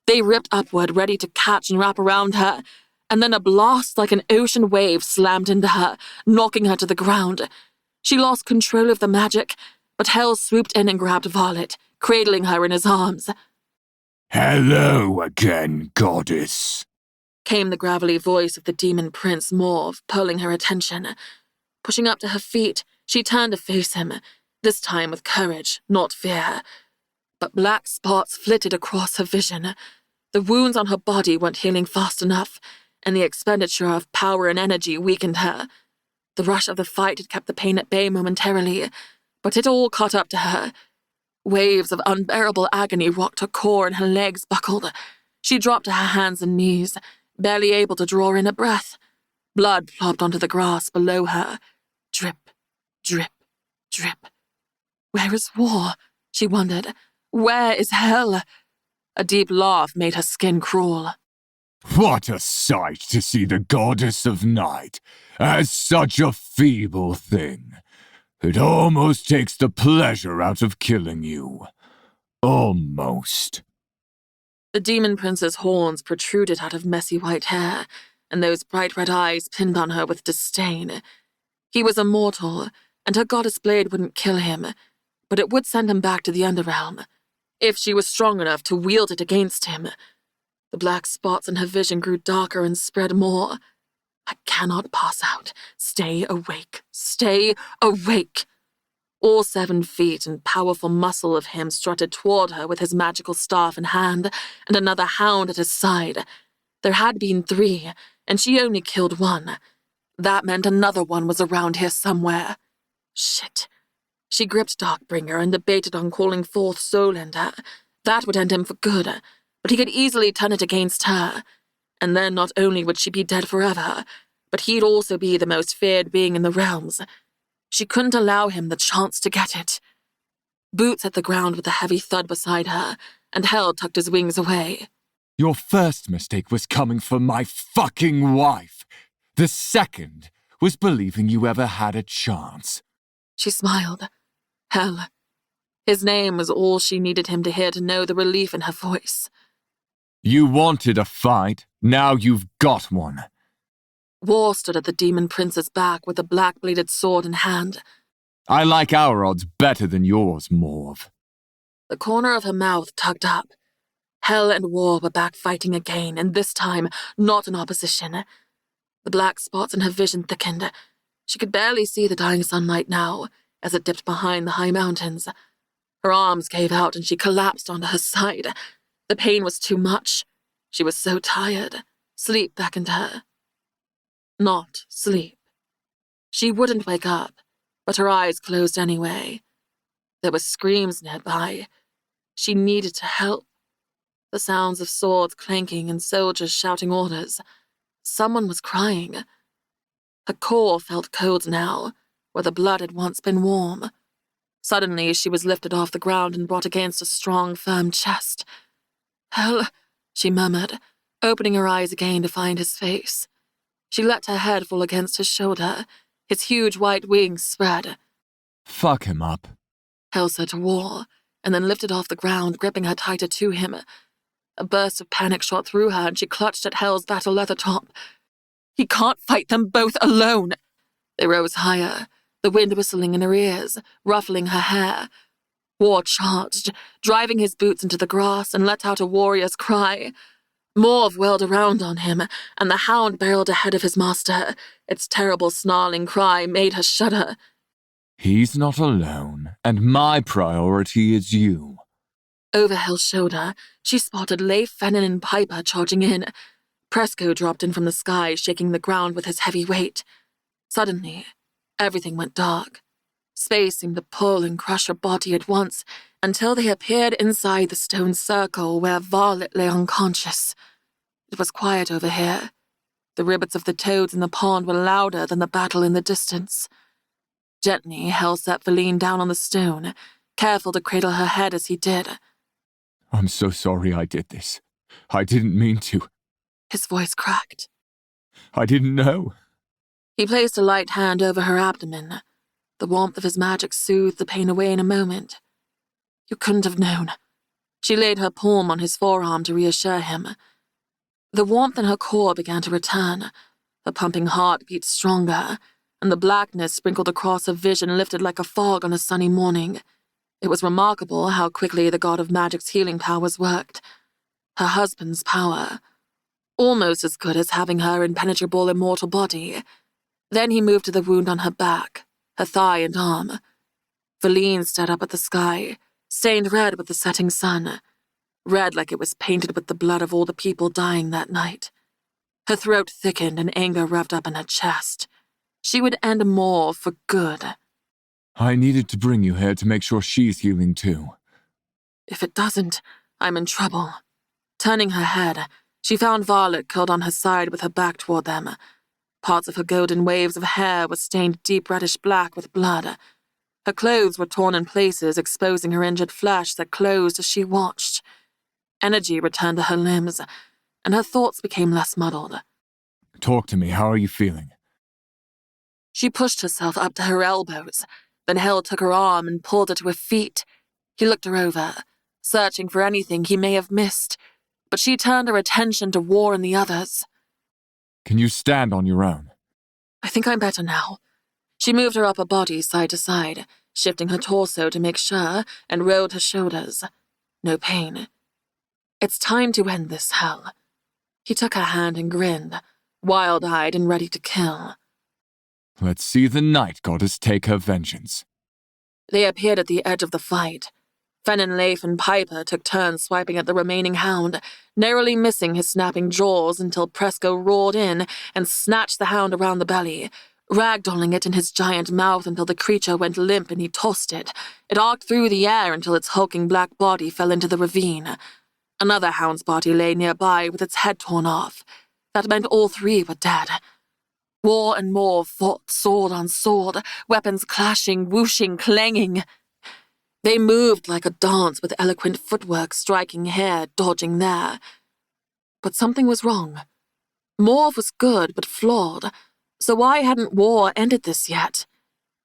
They ripped upward, ready to catch and wrap around her, and then a blast like an ocean wave slammed into her, knocking her to the ground. She lost control of the magic, but Hell swooped in and grabbed Varlet, cradling her in his arms.
Hello again, goddess,
Came the gravelly voice of the demon prince Morv, pulling her attention. Pushing up to her feet, she turned to face him, this time with courage, not fear. But black spots flitted across her vision. The wounds on her body weren't healing fast enough, and the expenditure of power and energy weakened her. The rush of the fight had kept the pain at bay momentarily, But it all caught up to her. Waves of unbearable agony rocked her core and her legs buckled. She dropped to her hands and knees, barely able to draw in a breath. Blood plopped onto the grass below her. Drip, drip, drip. Where is war? She wondered. Where is hell? A deep laugh made her skin crawl.
What a sight to see the goddess of night as such a feeble thing. It almost takes the pleasure out of killing you. Almost.
The demon prince's horns protruded out of messy white hair, and those bright red eyes pinned on her with disdain. He was immortal, and her goddess blade wouldn't kill him, but it would send him back to the Underrealm, if she was strong enough to wield it against him. The black spots in her vision grew darker and spread more. I cannot pass out. Stay awake. Stay awake. All 7 feet and powerful muscle of him strutted toward her with his magical staff in hand and another hound at his side. There had been 3, and she only killed 1. That meant another one was around here somewhere. Shit. She gripped Darkbringer and debated on calling forth Solender. That would end him for good, but he could easily turn it against her. And then not only would she be dead forever, but he'd also be the most feared being in the realms. She couldn't allow him the chance to get it. Boots hit the ground with a heavy thud beside her, and Hell tucked his wings away.
Your first mistake was coming for my fucking wife. The second was believing you ever had a chance.
She smiled. Hell. His name was all she needed him to hear to know the relief in her voice.
You wanted a fight, now you've got one.
War stood at the demon prince's back with a black-bladed sword in hand.
I like our odds better than yours, Morv.
The corner of her mouth tugged up. Hell and War were back fighting again, and this time not in opposition. The black spots in her vision thickened. She could barely see the dying sunlight now, as it dipped behind the high mountains. Her arms gave out and she collapsed onto her side. The pain was too much. She was so tired. Sleep beckoned her. Not sleep. She wouldn't wake up, but her eyes closed anyway. There were screams nearby. She needed to help. The sounds of swords clanking and soldiers shouting orders. Someone was crying. Her core felt cold now, where the blood had once been warm. Suddenly, she was lifted off the ground and brought against a strong, firm chest. Hell, she murmured, opening her eyes again to find his face. She let her head fall against his shoulder, his huge white wings spread.
Fuck him up.
Hell said to War, and then lifted off the ground, gripping her tighter to him. A burst of panic shot through her, and she clutched at Hell's battle leather top. He can't fight them both alone. They rose higher, the wind whistling in her ears, ruffling her hair. War charged, driving his boots into the grass, and let out a warrior's cry. Morv whirled around on him, and the hound barreled ahead of his master. Its terrible snarling cry made her shudder.
He's not alone, and my priority is you.
Over Hell's shoulder, she spotted Leif, Fennin, and Piper charging in. Presco dropped in from the sky, shaking the ground with his heavy weight. Suddenly, everything went dark. Space seemed to pull and crush her body at once, until they appeared inside the stone circle where Varlet lay unconscious. It was quiet over here. The rivets of the toads in the pond were louder than the battle in the distance. Gently, Hell set Feline down on the stone, careful to cradle her head as he did.
I'm so sorry I did this. I didn't mean to.
His voice cracked.
I didn't know.
He placed a light hand over her abdomen. The warmth of his magic soothed the pain away in a moment. You couldn't have known. She laid her palm on his forearm to reassure him. The warmth in her core began to return. Her pumping heart beat stronger, and the blackness sprinkled across her vision lifted like a fog on a sunny morning. It was remarkable how quickly the god of magic's healing powers worked. Her husband's power. Almost as good as having her impenetrable immortal body. Then he moved to the wound on her back, her thigh and arm. Feline stared up at the sky, stained red with the setting sun. Red like it was painted with the blood of all the people dying that night. Her throat thickened and anger revved up in her chest. She would end Morv for good.
I needed to bring you here to make sure she's healing too.
If it doesn't, I'm in trouble. Turning her head, she found Violet curled on her side with her back toward them. Parts of her golden waves of hair were stained deep reddish black with blood. Her clothes were torn in places, exposing her injured flesh that closed as she watched. Energy returned to her limbs, and her thoughts became less muddled.
Talk to me, how are you feeling?
She pushed herself up to her elbows, then Hill took her arm and pulled her to her feet. He looked her over, searching for anything he may have missed, but she turned her attention to War and the others.
Can you stand on your own?
I think I'm better now. She moved her upper body side to side, shifting her torso to make sure, and rolled her shoulders. No pain. It's time to end this hell. He took her hand and grinned, wild-eyed and ready to kill.
Let's see the night goddess take her vengeance.
They appeared at the edge of the fight. Fenn, Leif, and Piper took turns swiping at the remaining hound, narrowly missing his snapping jaws until Presco roared in and snatched the hound around the belly, ragdolling it in his giant mouth until the creature went limp and he tossed it. It arced through the air until its hulking black body fell into the ravine. Another hound's body lay nearby with its head torn off. That meant all three were dead. War and more fought sword on sword, weapons clashing, whooshing, clanging. They moved like a dance with eloquent footwork, striking here, dodging there. But something was wrong. Morv was good but flawed, so why hadn't War ended this yet?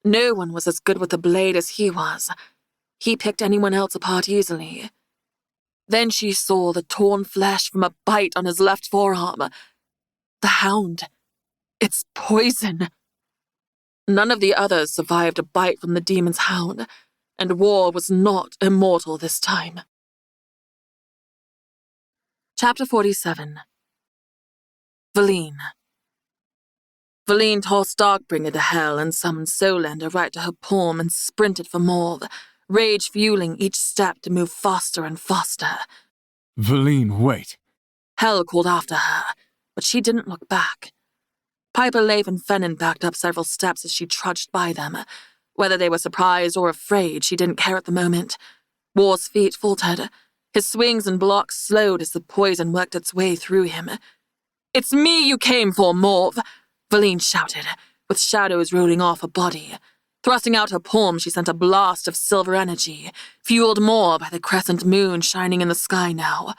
No one was as good with a blade as he was. He picked anyone else apart easily. Then she saw the torn flesh from a bite on his left forearm. The hound. It's poison. None of the others survived a bite from the demon's hound, and War was not immortal this time. Chapter 47. Valine. Valine tossed Darkbringer to hell and summoned Solender right to her palm and sprinted for Morv, rage fueling each step to move faster and faster.
Valine, wait.
Hell called after her, but she didn't look back. Piper, Leif, and Fenn backed up several steps as she trudged by them. Whether they were surprised or afraid, she didn't care at the moment. War's feet faltered. His swings and blocks slowed as the poison worked its way through him. "It's me you came for, Morv!" Valine shouted, with shadows rolling off her body. Thrusting out her palm, she sent a blast of silver energy, fueled more by the crescent moon shining in the sky now.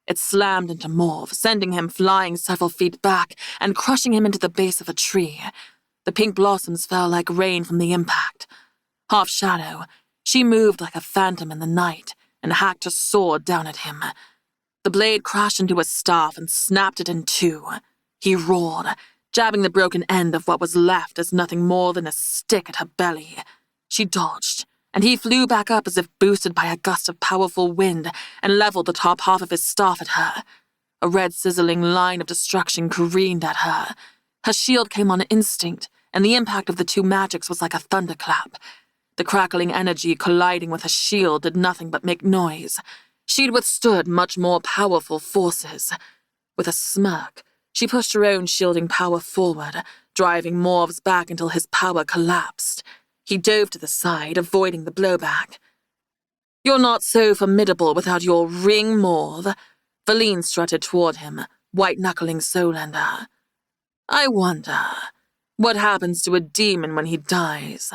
It slammed into Morv, sending him flying several feet back and crushing him into the base of a tree. The pink blossoms fell like rain from the impact. Half shadow, she moved like a phantom in the night and hacked her sword down at him. The blade crashed into his staff and snapped it in two. He roared, jabbing the broken end of what was left as nothing more than a stick at her belly. She dodged, and he flew back up as if boosted by a gust of powerful wind and leveled the top half of his staff at her. A red sizzling line of destruction careened at her. Her shield came on instinct, and the impact of the two magics was like a thunderclap. The crackling energy colliding with her shield did nothing but make noise. She'd withstood much more powerful forces. With a smirk, she pushed her own shielding power forward, driving Morv's back until his power collapsed. He dove to the side, avoiding the blowback. "You're not so formidable without your ring, Morv." Valine strutted toward him, white-knuckling Solender. "I wonder, what happens to a demon when he dies?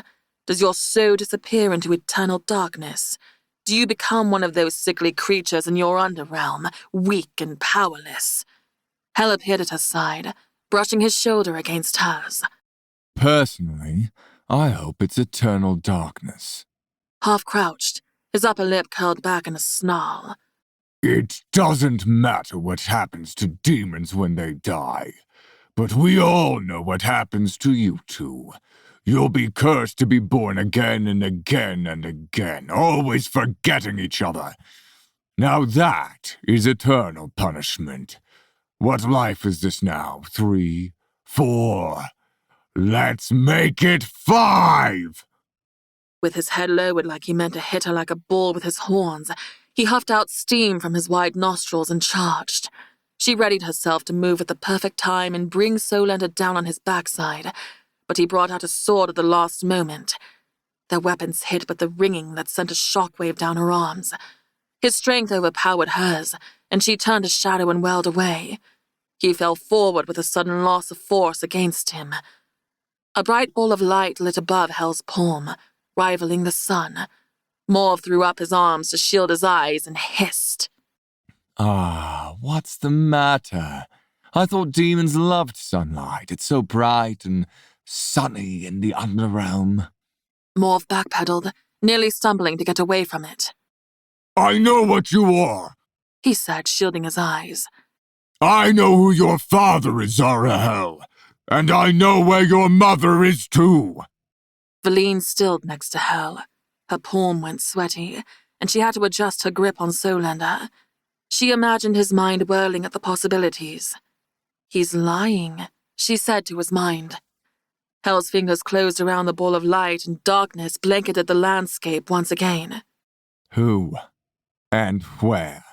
Does your soul disappear into eternal darkness? Do you become one of those sickly creatures in your underrealm, weak and powerless?" Hell appeared at her side, brushing his shoulder against hers.
Personally, I hope it's eternal darkness.
Half crouched, his upper lip curled back in a snarl.
It doesn't matter what happens to demons when they die, but we all know what happens to you two. You'll be cursed to be born again and again and again, always forgetting each other. Now that is eternal punishment. What life is this now? 3, 4... Let's make it 5!
With his head lowered like he meant to hit her like a bull with his horns, he huffed out steam from his wide nostrils and charged. She readied herself to move at the perfect time and bring Solender down on his backside, but he brought out his sword at the last moment. Their weapons hit with the ringing that sent a shockwave down her arms. His strength overpowered hers, and she turned to shadow and wailed away. He fell forward with a sudden loss of force against him. A bright ball of light lit above Hel's palm, rivaling the sun. Morv threw up his arms to shield his eyes and hissed.
Ah, what's the matter? I thought demons loved sunlight. It's so bright and sunny in the Underrealm.
Morv backpedaled, nearly stumbling to get away from it.
I know what you are,
He said, shielding his eyes.
I know who your father is, Zarahel, and I know where your mother is too.
Valine stilled next to Hel. Her palm went sweaty, and she had to adjust her grip on Solander. She imagined his mind whirling at the possibilities. He's lying, she said to his mind. Hel's fingers closed around the ball of light, and darkness blanketed the landscape once again.
Who and where?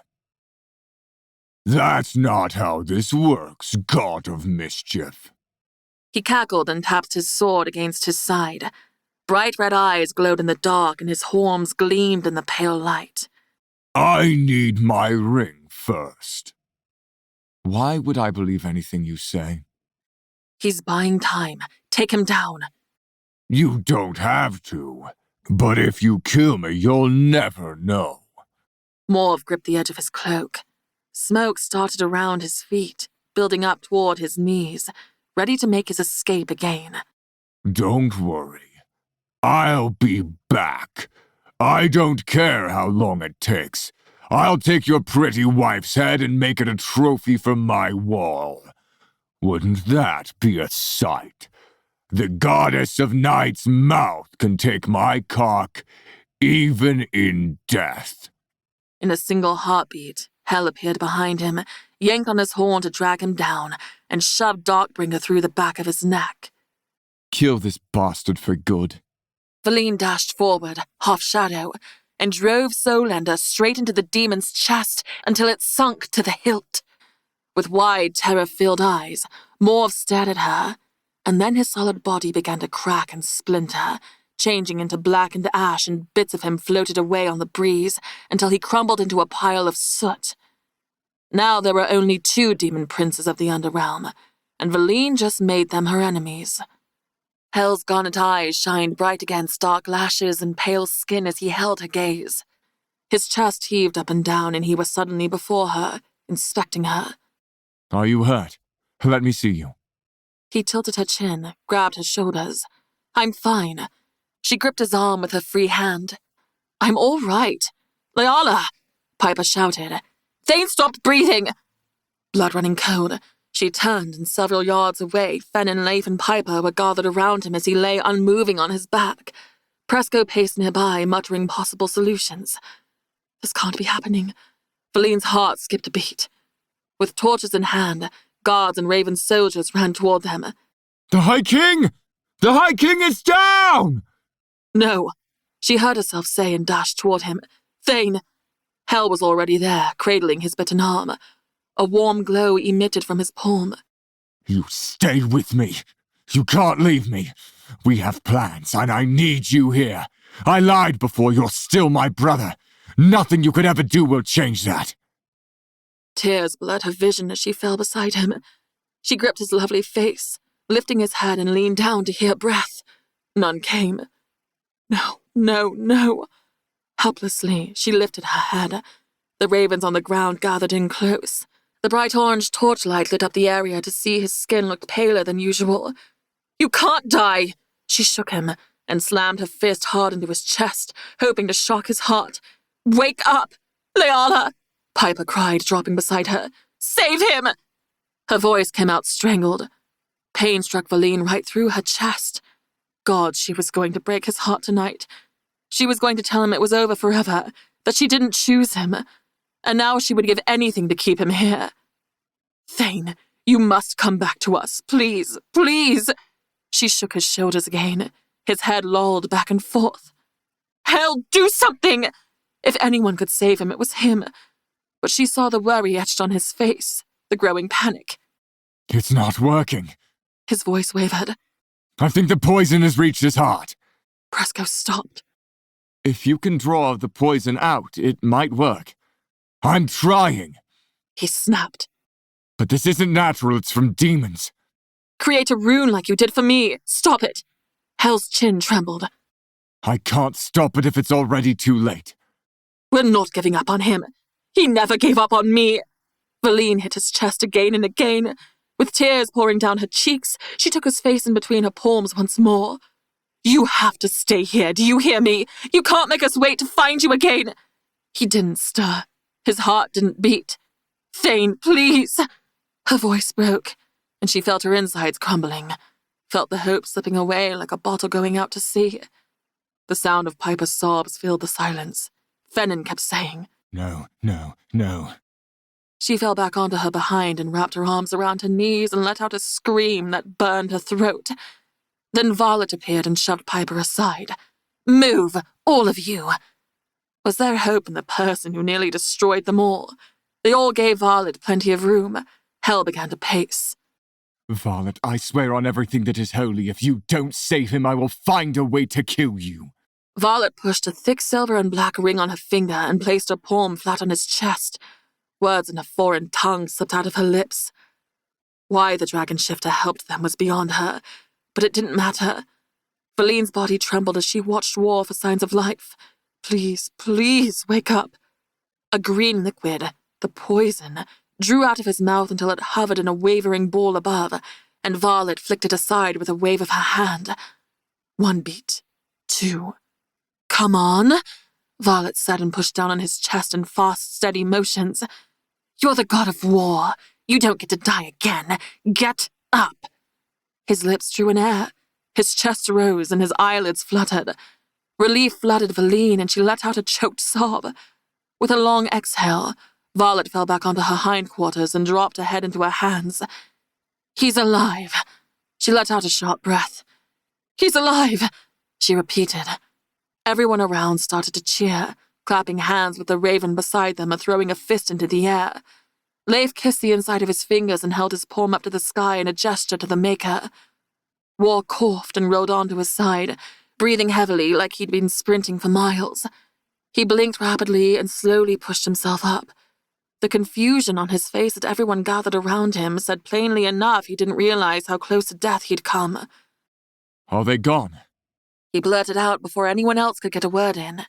That's not how this works, God of Mischief.
He cackled and tapped his sword against his side. Bright red eyes glowed in the dark, and his horns gleamed in the pale light.
I need my ring first.
Why would I believe anything you say?
He's buying time. Take him down.
You don't have to, but if you kill me, you'll never know.
Morv gripped the edge of his cloak. Smoke started around his feet, building up toward his knees, ready to make his escape again.
Don't worry. I'll be back. I don't care how long it takes. I'll take your pretty wife's head and make it a trophy for my wall. Wouldn't that be a sight? The goddess of night's mouth can take my cock, even in death.
In a single heartbeat, Hel appeared behind him, yanked on his horn to drag him down, and shoved Darkbringer through the back of his neck.
Kill this bastard for good.
Valine dashed forward, half-shadow, and drove Solander straight into the demon's chest until it sunk to the hilt. With wide, terror-filled eyes, Morv stared at her, and then his solid body began to crack and splinter, changing into blackened ash, and bits of him floated away on the breeze until he crumbled into a pile of soot. Now there were only 2 demon princes of the Underrealm, and Valine just made them her enemies. Hel's garnet eyes shined bright against dark lashes and pale skin as he held her gaze. His chest heaved up and down, and he was suddenly before her, inspecting her.
Are you hurt? Let me see you.
He tilted her chin, grabbed her shoulders. I'm fine. She gripped his arm with her free hand. I'm all right. Leala! Piper shouted. Thane stopped breathing! Blood running cold, she turned, and several yards away, Fenn, Leif, and Piper were gathered around him as he lay unmoving on his back. Presco paced nearby, muttering possible solutions. This can't be happening. Valine's heart skipped a beat. With torches in hand, guards and Raven soldiers ran toward them.
The High King! The High King is down!
No, she heard herself say and dashed toward him. Thane! Hel was already there, cradling his bitten arm. A warm glow emitted from his palm.
You stay with me. You can't leave me. We have plans, and I need you here. I lied before. You're still my brother. Nothing you could ever do will change that.
Tears blurred her vision as she fell beside him. She gripped his lovely face, lifting his head and leaned down to hear breath. None came. No, no, no. Helplessly, she lifted her head. The ravens on the ground gathered in close. The bright orange torchlight lit up the area to see his skin looked paler than usual. You can't die! She shook him and slammed her fist hard into his chest, hoping to shock his heart. Wake up! Leala! Piper cried, dropping beside her. Save him! Her voice came out strangled. Pain struck Valine right through her chest. God, she was going to break his heart tonight. She was going to tell him it was over forever, that she didn't choose him. And now she would give anything to keep him here. Thane, you must come back to us. Please, please. She shook his shoulders again. His head lolled back and forth. Hell, do something! If anyone could save him, it was him. But she saw the worry etched on his face, the growing panic.
It's not working.
His voice wavered.
I think the poison has reached his heart.
Presco stopped.
If you can draw the poison out, it might work.
I'm trying.
He snapped.
But this isn't natural, it's from demons.
Create a rune like you did for me. Stop it. Hel's chin trembled.
I can't stop it if it's already too late.
We're not giving up on him. He never gave up on me. Valine hit his chest again and again. With tears pouring down her cheeks, she took his face in between her palms once more. You have to stay here, do you hear me? You can't make us wait to find you again. He didn't stir. His heart didn't beat. Thane, please. Her voice broke, and she felt her insides crumbling, felt the hope slipping away like a bottle going out to sea. The sound of Piper's sobs filled the silence. Fennin kept saying,
No, no, no.
She fell back onto her behind and wrapped her arms around her knees and let out a scream that burned her throat. Then Violet appeared and shoved Piper aside. Move, all of you. Was there hope in the person who nearly destroyed them all? They all gave Violet plenty of room. Hell began to pace.
Violet, I swear on everything that is holy, if you don't save him, I will find a way to kill you.
Violet pushed a thick silver and black ring on her finger and placed her palm flat on his chest. Words in a foreign tongue slipped out of her lips. Why the dragon shifter helped them was beyond her, but it didn't matter. Valine's body trembled as she watched War for signs of life. Please, please, wake up. A green liquid, the poison, drew out of his mouth until it hovered in a wavering ball above, and Violet flicked it aside with a wave of her hand. 1 beat. 2. Come on, Violet said and pushed down on his chest in fast, steady motions. You're the god of war. You don't get to die again. Get up. His lips drew in air. His chest rose and his eyelids fluttered. Relief flooded Valine and she let out a choked sob. With a long exhale, Violet fell back onto her hindquarters and dropped her head into her hands. He's alive. She let out a sharp breath. He's alive, she repeated. Everyone around started to cheer, clapping hands with the raven beside them and throwing a fist into the air. Leif kissed the inside of his fingers and held his palm up to the sky in a gesture to the Maker. War coughed and rolled onto his side, breathing heavily like he'd been sprinting for miles. He blinked rapidly and slowly pushed himself up. The confusion on his face at everyone gathered around him said plainly enough he didn't realize how close to death he'd come.
Are they gone?
He blurted out before anyone else could get a word in.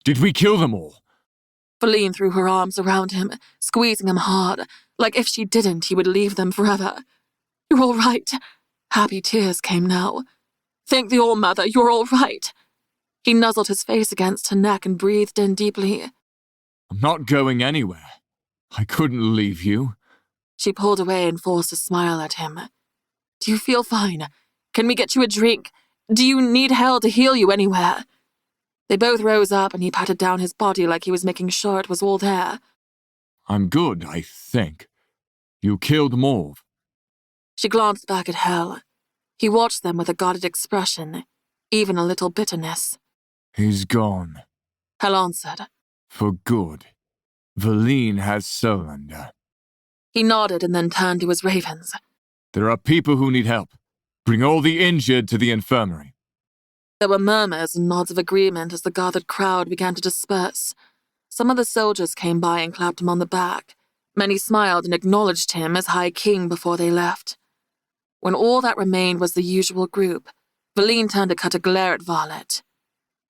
Did we kill them all?
Valine threw her arms around him, squeezing him hard, like if she didn't, he would leave them forever. You're all right. Happy tears came now. Thank the All-Mother, you're all right. He nuzzled his face against her neck and breathed in deeply.
I'm not going anywhere. I couldn't leave you.
She pulled away and forced a smile at him. Do you feel fine? Can we get you a drink? Do you need Hell to heal you anywhere? They both rose up and he patted down his body like he was making sure it was all there.
I'm good, I think. You killed Morv.
She glanced back at Hell. He watched them with a guarded expression, even a little bitterness.
He's gone.
Hell answered.
For good. Valine has Solander.
He nodded and then turned to his ravens.
There are people who need help. Bring all the injured to the infirmary.
There were murmurs and nods of agreement as the gathered crowd began to disperse. Some of the soldiers came by and clapped him on the back. Many smiled and acknowledged him as High King before they left. When all that remained was the usual group, Valine turned to cut a glare at Violet.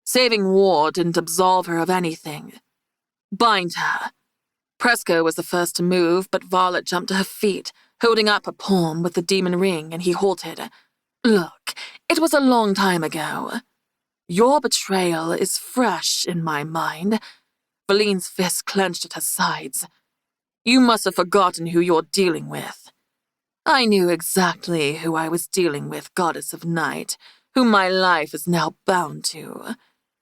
Saving War didn't absolve her of anything. Bind her. Presco was the first to move, but Violet jumped to her feet, holding up a palm with the demon ring, and he halted. Look, it was a long time ago. Your betrayal is fresh in my mind. Valine's fist clenched at her sides. You must have forgotten who you're dealing with. I knew exactly who I was dealing with, Goddess of Night, whom my life is now bound to.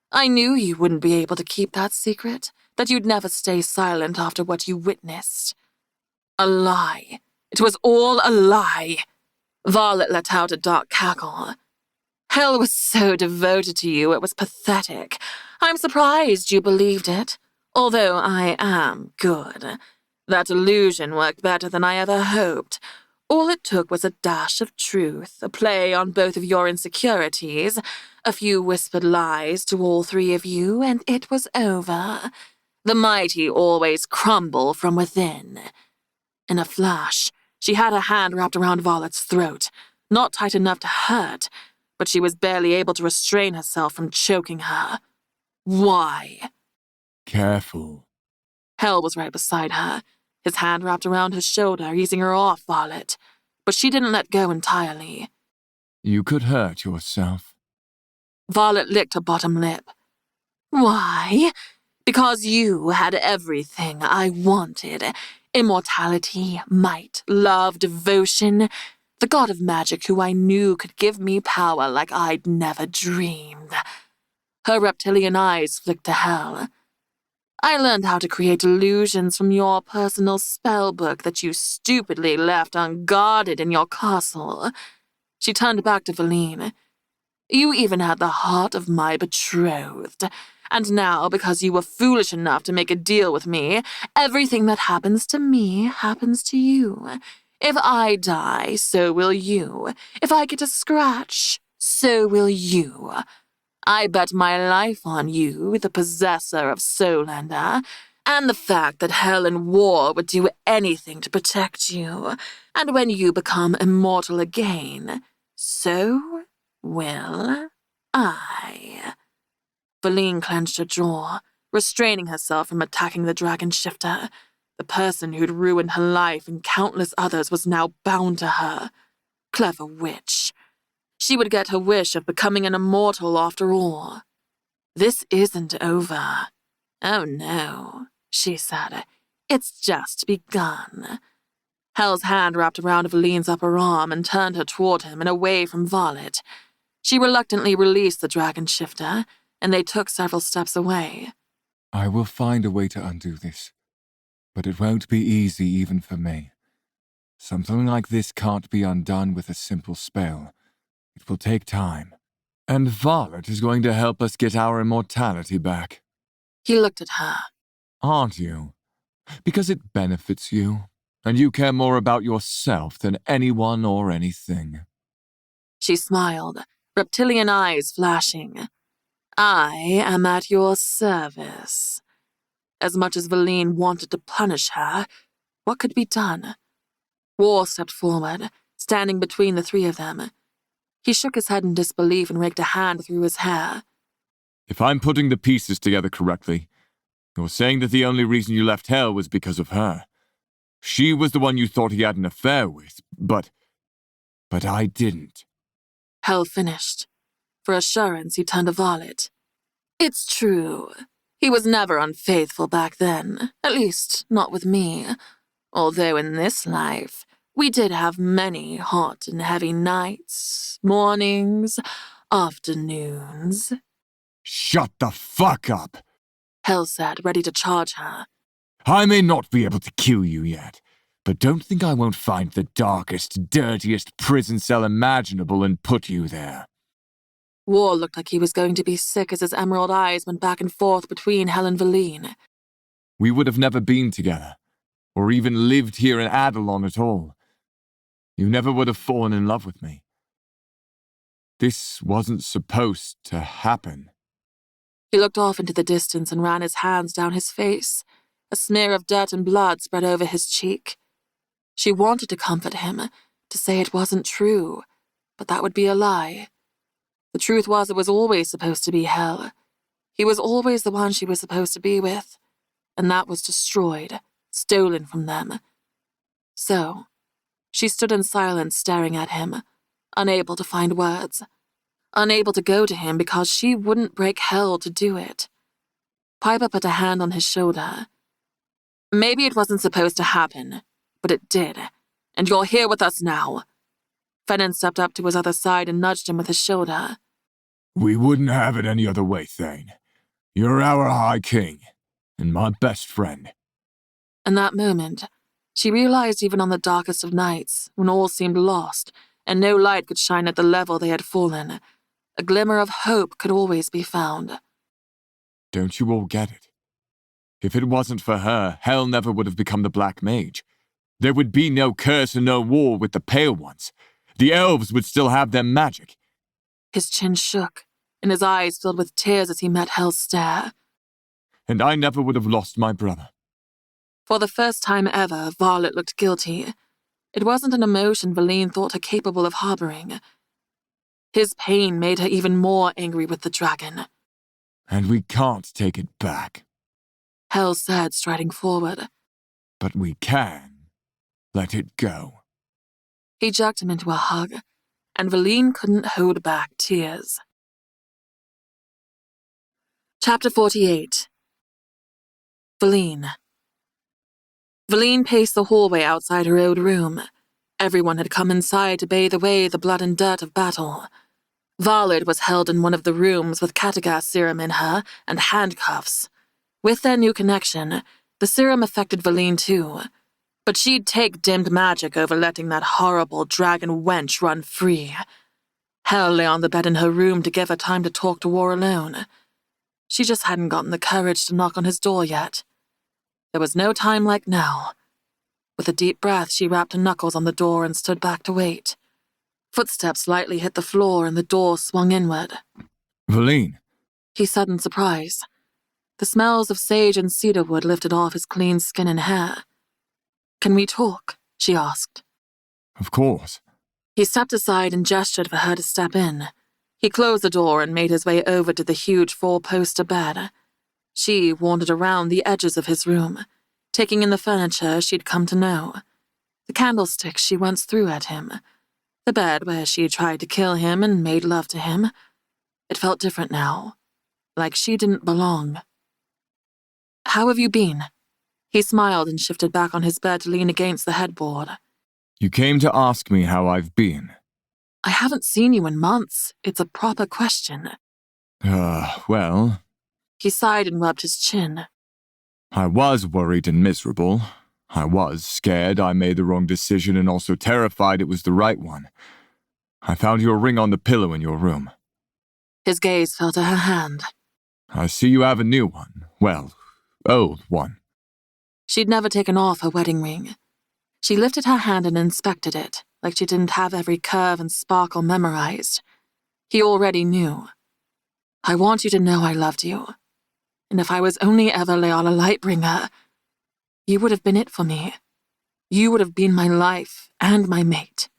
I knew you wouldn't be able to keep that secret, that you'd never stay silent after what you witnessed. A lie. It was all a lie. Violet let out a dark cackle. Hell was so devoted to you, it was pathetic. I'm surprised you believed it, although I am good. That illusion worked better than I ever hoped. All it took was a dash of truth, a play on both of your insecurities, a few whispered lies to all three of you, and it was over. The mighty always crumble from within. In a flash, she had her hand wrapped around Violet's throat, not tight enough to hurt, but she was barely able to restrain herself from choking her. Why?
Careful.
Hell was right beside her, his hand wrapped around her shoulder, easing her off Violet, but she didn't let go entirely.
You could hurt yourself.
Violet licked her bottom lip. Why? Because you had everything I wanted. Immortality, might, love, devotion. The god of magic who I knew could give me power like I'd never dreamed. Her reptilian eyes flicked to hell. I learned how to create illusions from your personal spellbook that you stupidly left unguarded in your castle. She turned back to Valine. You even had the heart of my betrothed. And now, because you were foolish enough to make a deal with me, everything that happens to me happens to you. If I die, so will you. If I get a scratch, so will you. I bet my life on you, the possessor of Solander, and the fact that hell and war would do anything to protect you. And when you become immortal again, so will I. Valine clenched her jaw, restraining herself from attacking the dragon shifter. The person who'd ruined her life and countless others was now bound to her. Clever witch. She would get her wish of becoming an immortal after all. This isn't over. Oh no, she said. It's just begun. Hell's hand wrapped around Valine's upper arm and turned her toward him and away from Violet. She reluctantly released the dragon shifter, and they took several steps away.
I will find a way to undo this, but it won't be easy even for me. Something like this can't be undone with a simple spell. It will take time. And Violet is going to help us get our immortality back.
He looked at her.
Aren't you? Because it benefits you, and you care more about yourself than anyone or anything.
She smiled, reptilian eyes flashing. I am at your service. As much as Valine wanted to punish her, what could be done? War stepped forward, standing between the three of them. He shook his head in disbelief and raked a hand through his hair.
If I'm putting the pieces together correctly, you're saying that the only reason you left Hell was because of her. She was the one you thought he had an affair with, but I didn't.
Hell finished. For assurance, he turned to Violet. It's true. He was never unfaithful back then, at least not with me. Although in this life, we did have many hot and heavy nights, mornings, afternoons.
Shut the fuck up!
Hell said, ready to charge her.
I may not be able to kill you yet, but don't think I won't find the darkest, dirtiest prison cell imaginable and put you there.
War looked like he was going to be sick as his emerald eyes went back and forth between Hell and Valine.
We would have never been together, or even lived here in Adelon at all. You never would have fallen in love with me. This wasn't supposed to happen.
He looked off into the distance and ran his hands down his face. A smear of dirt and blood spread over his cheek. She wanted to comfort him, to say it wasn't true, but that would be a lie. The truth was it was always supposed to be Hell. He was always the one she was supposed to be with, and that was destroyed, stolen from them. So, she stood in silence staring at him, unable to find words, unable to go to him because she wouldn't break Hell to do it. Piper put a hand on his shoulder. Maybe it wasn't supposed to happen, but it did, and you're here with us now. Fennon stepped up to his other side and nudged him with his shoulder.
We wouldn't have it any other way, Thane. You're our High King, and my best friend.
In that moment, she realized even on the darkest of nights, when all seemed lost, and no light could shine at the level they had fallen, a glimmer of hope could always be found.
Don't you all get it? If it wasn't for her, Hell never would have become the Black Mage. There would be no curse and no war with the Pale Ones. The elves would still have their magic.
His chin shook, and his eyes filled with tears as he met Hel's stare.
And I never would have lost my brother.
For the first time ever, Violet looked guilty. It wasn't an emotion Valine thought her capable of harboring. His pain made her even more angry with the dragon.
And we can't take it back.
Hel said, striding forward.
But we can let it go.
He jerked him into a hug, and Valine couldn't hold back tears. Chapter 48. Valine. Valine paced the hallway outside her old room. Everyone had come inside to bathe away the blood and dirt of battle. Violet was held in one of the rooms with Catagas serum in her and handcuffs. With their new connection, the serum affected Valine too. But she'd take dimmed magic over letting that horrible dragon wench run free. Hel lay on the bed in her room to give her time to talk to War alone. She just hadn't gotten the courage to knock on his door yet. There was no time like now. With a deep breath, she rapped her knuckles on the door and stood back to wait. Footsteps lightly hit the floor and the door swung inward.
Valine.
He said in surprise. The smells of sage and cedarwood lifted off his clean skin and hair. "Can we talk?" she asked.
Of course.
He stepped aside and gestured for her to step in. He closed the door and made his way over to the huge four-poster bed. She wandered around the edges of his room, taking in the furniture she'd come to know. The candlesticks she once threw at him. The bed where she tried to kill him and made love to him. It felt different now, like she didn't belong. "How have you been?" He smiled and shifted back on his bed to lean against the headboard.
You came to ask me how I've been.
"I haven't seen you in months. It's a proper question."
Well,
He sighed and rubbed his chin.
I was worried and miserable. I was scared I made the wrong decision and also terrified it was the right one. I found your ring on the pillow in your room.
His gaze fell to her hand.
I see you have a new one. Well, old one.
She'd never taken off her wedding ring. She lifted her hand and inspected it, like she didn't have every curve and sparkle memorized. He already knew. "I want you to know I loved you. And if I was only ever Leala Lightbringer, you would have been it for me. You would have been my life and my mate."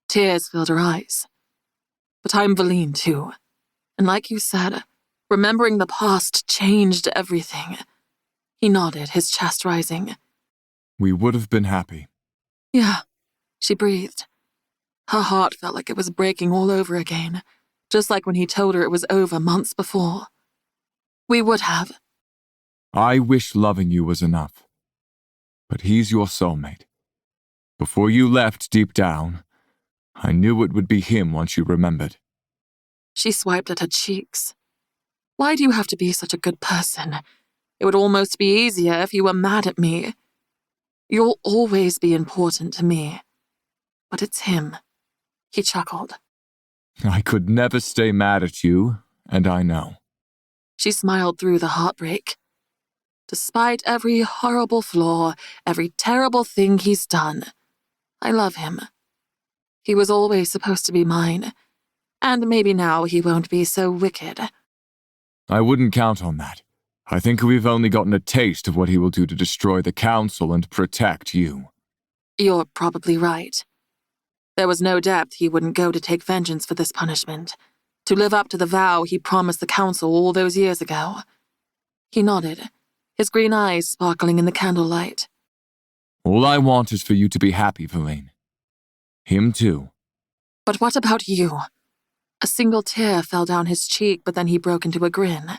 Tears filled her eyes. "But I'm Valine too. And like you said, remembering the past changed everything." He nodded, his chest rising.
We would have been happy.
"Yeah," she breathed. Her heart felt like it was breaking all over again, just like when he told her it was over months before. "We would have."
I wish loving you was enough. But he's your soulmate. Before you left deep down, I knew it would be him once you remembered.
She swiped at her cheeks. "Why do you have to be such a good person? It would almost be easier if you were mad at me. You'll always be important to me. But it's him." He chuckled.
I could never stay mad at you, and I know.
She smiled through the heartbreak. "Despite every horrible flaw, every terrible thing he's done, I love him. He was always supposed to be mine, and maybe now he won't be so wicked."
I wouldn't count on that. I think we've only gotten a taste of what he will do to destroy the Council and protect you.
"You're probably right. There was no depth he wouldn't go to take vengeance for this punishment, to live up to the vow he promised the Council all those years ago." He nodded, his green eyes sparkling in the candlelight.
All I want is for you to be happy, Valine. Him too.
"But what about you?" A single tear fell down his cheek, but then he broke into a grin.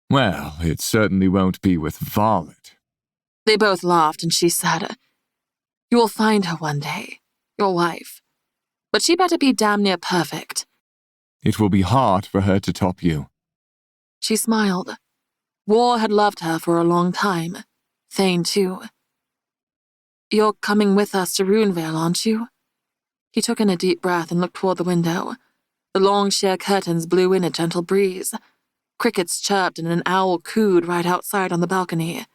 Well, it certainly won't be with Violet.
They both laughed, and she said, "You will find her one day, your wife. But she better be damn near perfect."
It will be hard for her to top you.
She smiled. War had loved her for a long time. Thane, too. "You're coming with us to Runevale, aren't you?" He took in a deep breath and looked toward the window. The long sheer curtains blew in a gentle breeze. Crickets chirped and an owl cooed right outside on the balcony.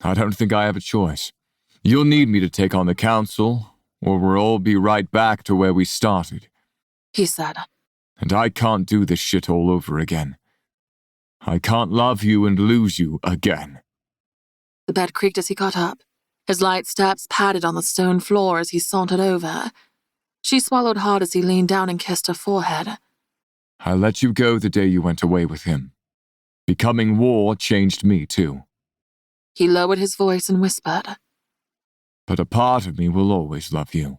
I don't think I have a choice. You'll need me to take on the council, or we'll all be right back to where we started.
He said.
And I can't do this shit all over again. I can't love you and lose you again.
The bed creaked as he got up. His light steps padded on the stone floor as he sauntered over. She swallowed hard as he leaned down and kissed her forehead.
I let you go the day you went away with him. Becoming war changed me too.
He lowered his voice and whispered.
But a part of me will always love you.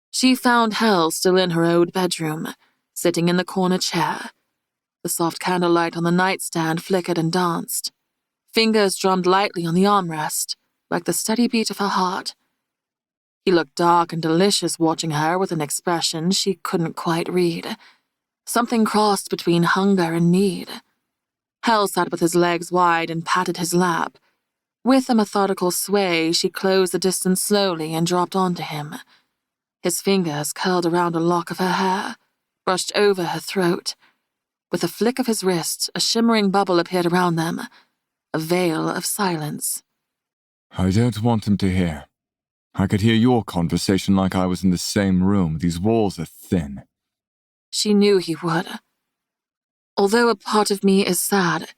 She found Hel still in her old bedroom, sitting in the corner chair. The soft candlelight on the nightstand flickered and danced. Fingers drummed lightly on the armrest, like the steady beat of her heart. He looked dark and delicious watching her with an expression she couldn't quite read. Something crossed between hunger and need. Hel sat with his legs wide and patted his lap. With a methodical sway, she closed the distance slowly and dropped onto him. His fingers curled around a lock of her hair, brushed over her throat. With a flick of his wrist, a shimmering bubble appeared around them, a veil of silence.
I don't want him to hear. I could hear your conversation like I was in the same room. These walls are thin.
She knew he would. Although a part of me is sad,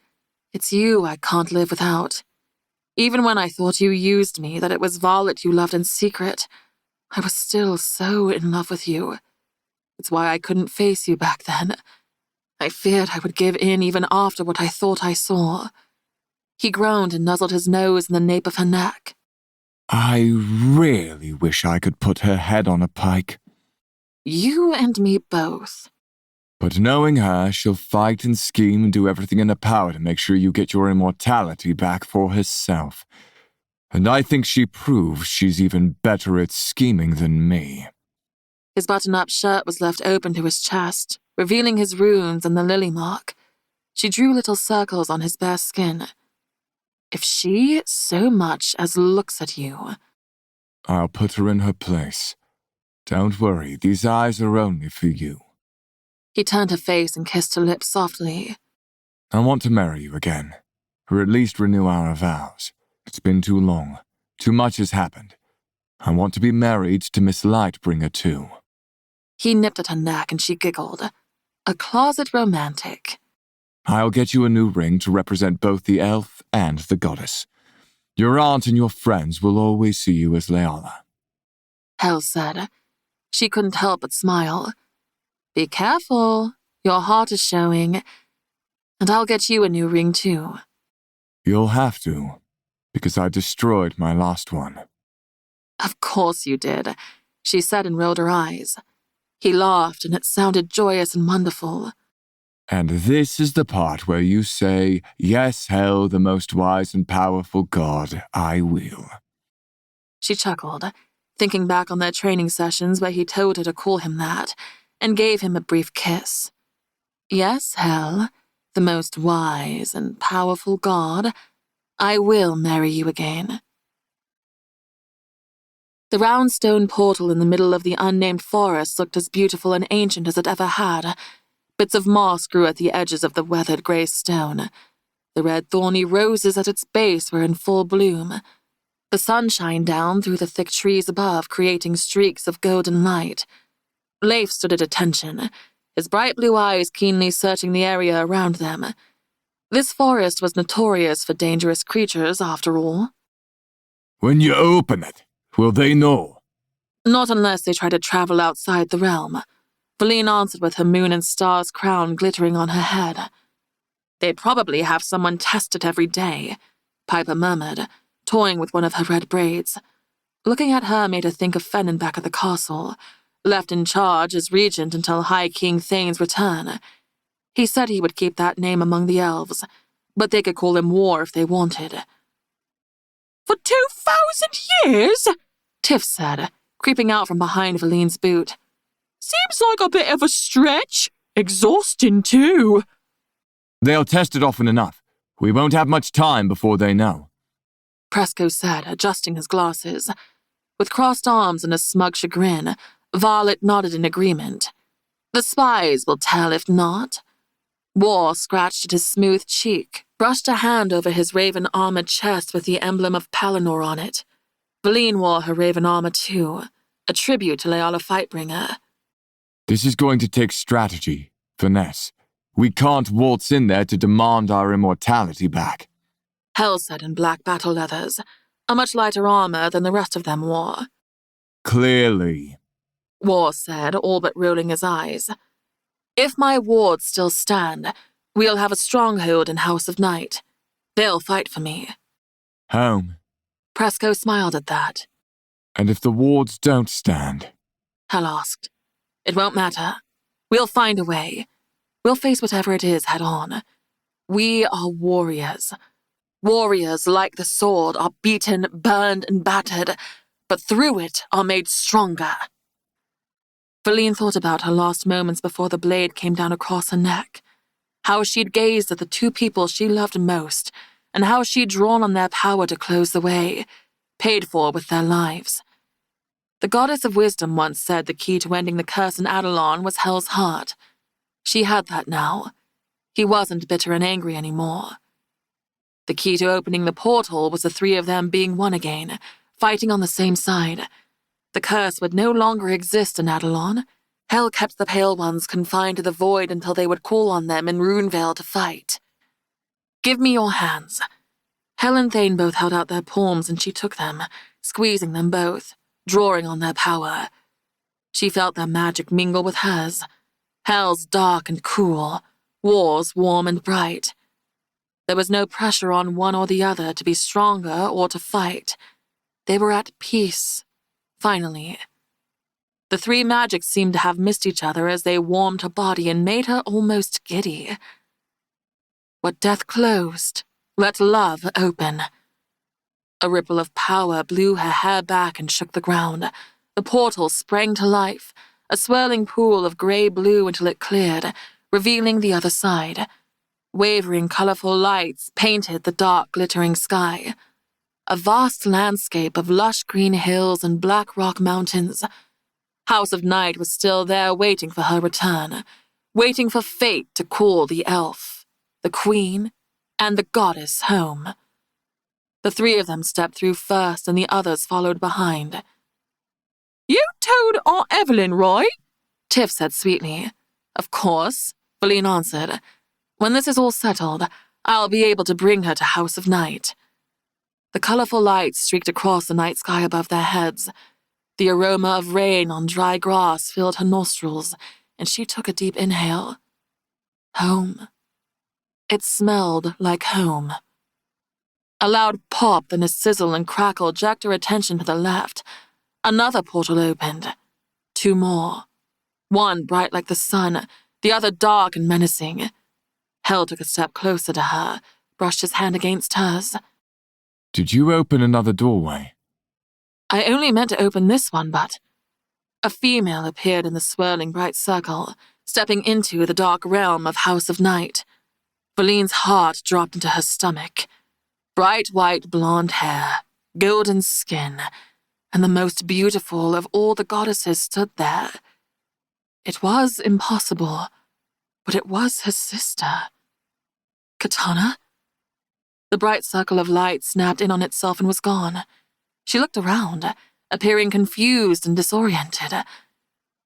it's you I can't live without. Even when I thought you used me, that it was Violet you loved in secret, I was still so in love with you. It's why I couldn't face you back then. I feared I would give in even after what I thought I saw. He groaned and nuzzled his nose in the nape of her neck.
I really wish I could put her head on a pike.
You and me both.
But knowing her, she'll fight and scheme and do everything in her power to make sure you get your immortality back for herself. And I think she proves she's even better at scheming than me.
His button-up shirt was left open to his chest, revealing his runes and the lily mark. She drew little circles on his bare skin. If she so much as looks at you...
I'll put her in her place. Don't worry, these eyes are only for you.
He turned her face and kissed her lips softly.
I want to marry you again, or at least renew our vows. It's been too long. Too much has happened. I want to be married to Miss Lightbringer too.
He nipped at her neck and she giggled. A closet romantic.
I'll get you a new ring to represent both the elf and the goddess. Your aunt and your friends will always see you as Leala.
Hel said. She couldn't help but smile. Be careful. Your heart is showing. And I'll get you a new ring too.
You'll have to, because I destroyed my last one.
Of course you did, she said and rolled her eyes. He laughed and it sounded joyous and wonderful.
And this is the part where you say, yes, Hel, the most wise and powerful god, I will.
She chuckled, thinking back on their training sessions where he told her to call him that, and gave him a brief kiss. Yes, Hel, the most wise and powerful god, I will marry you again. The round stone portal in the middle of the unnamed forest looked as beautiful and ancient as it ever had. Bits of moss grew at the edges of the weathered grey stone. The red thorny roses at its base were in full bloom. The sun shined down through the thick trees above, creating streaks of golden light. Leif stood at attention, his bright blue eyes keenly searching the area around them. This forest was notorious for dangerous creatures, after all.
When you open it, will they know?
Not unless they try to travel outside the realm. Valine answered with her moon and stars crown glittering on her head. They'd probably have someone test it every day, Piper murmured, toying with one of her red braids. Looking at her made her think of Fennon back at the castle, left in charge as regent until High King Thane's return. He said he would keep that name among the elves, but they could call him War if they wanted.
For 2,000 years?
Tiff said, creeping out from behind Valine's boot.
Seems like a bit of a stretch. Exhausting, too.
They'll test it often enough. We won't have much time before they know.
Presco said, adjusting his glasses. With crossed arms and a smug chagrin, Violet nodded in agreement. The spies will tell if not. War scratched at his smooth cheek, brushed a hand over his raven-armored chest with the emblem of Pelennor on it. Valine wore her raven armor too, a tribute to Leala Fightbringer.
This is going to take strategy, finesse. We can't waltz in there to demand our immortality back.
Hell said in black battle leathers, a much lighter armor than the rest of them wore.
Clearly.
War said, all but rolling his eyes. If my wards still stand, we'll have a stronghold in House of Night. They'll fight for me.
Home.
Presco smiled at that.
And if the wards don't stand?
Hell asked. It won't matter. We'll find a way. We'll face whatever it is head on. We are warriors. Warriors, like the sword, are beaten, burned, and battered, but through it are made stronger. Valine thought about her last moments before the blade came down across her neck, how she'd gazed at the two people she loved most, and how she'd drawn on their power to close the way, paid for with their lives. The goddess of wisdom once said the key to ending the curse in Adelon was Hell's heart. She had that now. He wasn't bitter and angry anymore. The key to opening the portal was the three of them being one again, fighting on the same side. The curse would no longer exist in Adelon. Hell kept the Pale Ones confined to the void until they would call on them in Runevale to fight. Give me your hands. Hell and Thane both held out their palms and she took them, squeezing them both, drawing on their power. She felt their magic mingle with hers. Hell's dark and cool, War's warm and bright. There was no pressure on one or the other to be stronger or to fight. They were at peace, finally. The three magics seemed to have missed each other as they warmed her body and made her almost giddy. What death closed, let love open. A ripple of power blew her hair back and shook the ground. The portal sprang to life, a swirling pool of gray-blue until it cleared, revealing the other side. Wavering, colorful lights painted the dark, glittering sky. A vast landscape of lush green hills and black rock mountains. House of Night was still there waiting for her return, waiting for fate to call the elf, the queen, and the goddess home. The three of them stepped through first and the others followed behind.
You told Aunt Evelyn, right?
Tiff said sweetly. Of course, Valine answered. When this is all settled, I'll be able to bring her to House of Night. The colorful lights streaked across the night sky above their heads. The aroma of rain on dry grass filled her nostrils, and she took a deep inhale. Home. It smelled like home. A loud pop, then a sizzle and crackle jerked her attention to the left. Another portal opened. Two more. One bright like the sun, the other dark and menacing. Hell took a step closer to her, brushed his hand against hers.
Did you open another doorway?
I only meant to open this one, but... A female appeared in the swirling bright circle, stepping into the dark realm of House of Night. Valine's heart dropped into her stomach. Bright white blonde hair, golden skin, and the most beautiful of all the goddesses stood there. It was impossible, but it was his sister. Katana? The bright circle of light snapped in on itself and was gone. She looked around, appearing confused and disoriented.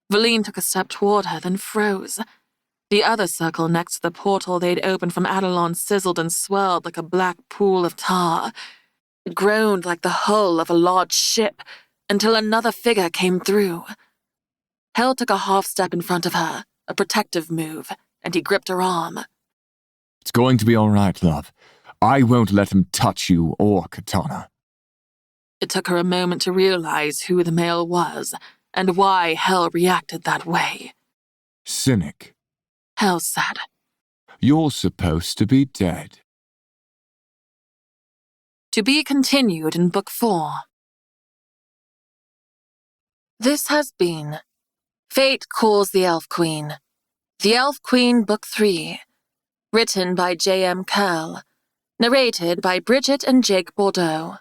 Valine took a step toward her, then froze. The other circle next to the portal they'd opened from Adelon sizzled and swirled like a black pool of tar. It groaned like the hull of a large ship until another figure came through. Hell took a half step in front of her, a protective move, and he gripped her arm.
It's going to be all right, love. I won't let him touch you or Katana.
It took her a moment to realize who the male was and why Hell reacted that way.
Cynic.
Hell said.
You're supposed to be dead.
To be continued in Book 4. This has been Fate Calls the Elf Queen. The Elf Queen Book 3. Written by J.M. Kearl. Narrated by Bridget and Jake Bordeaux.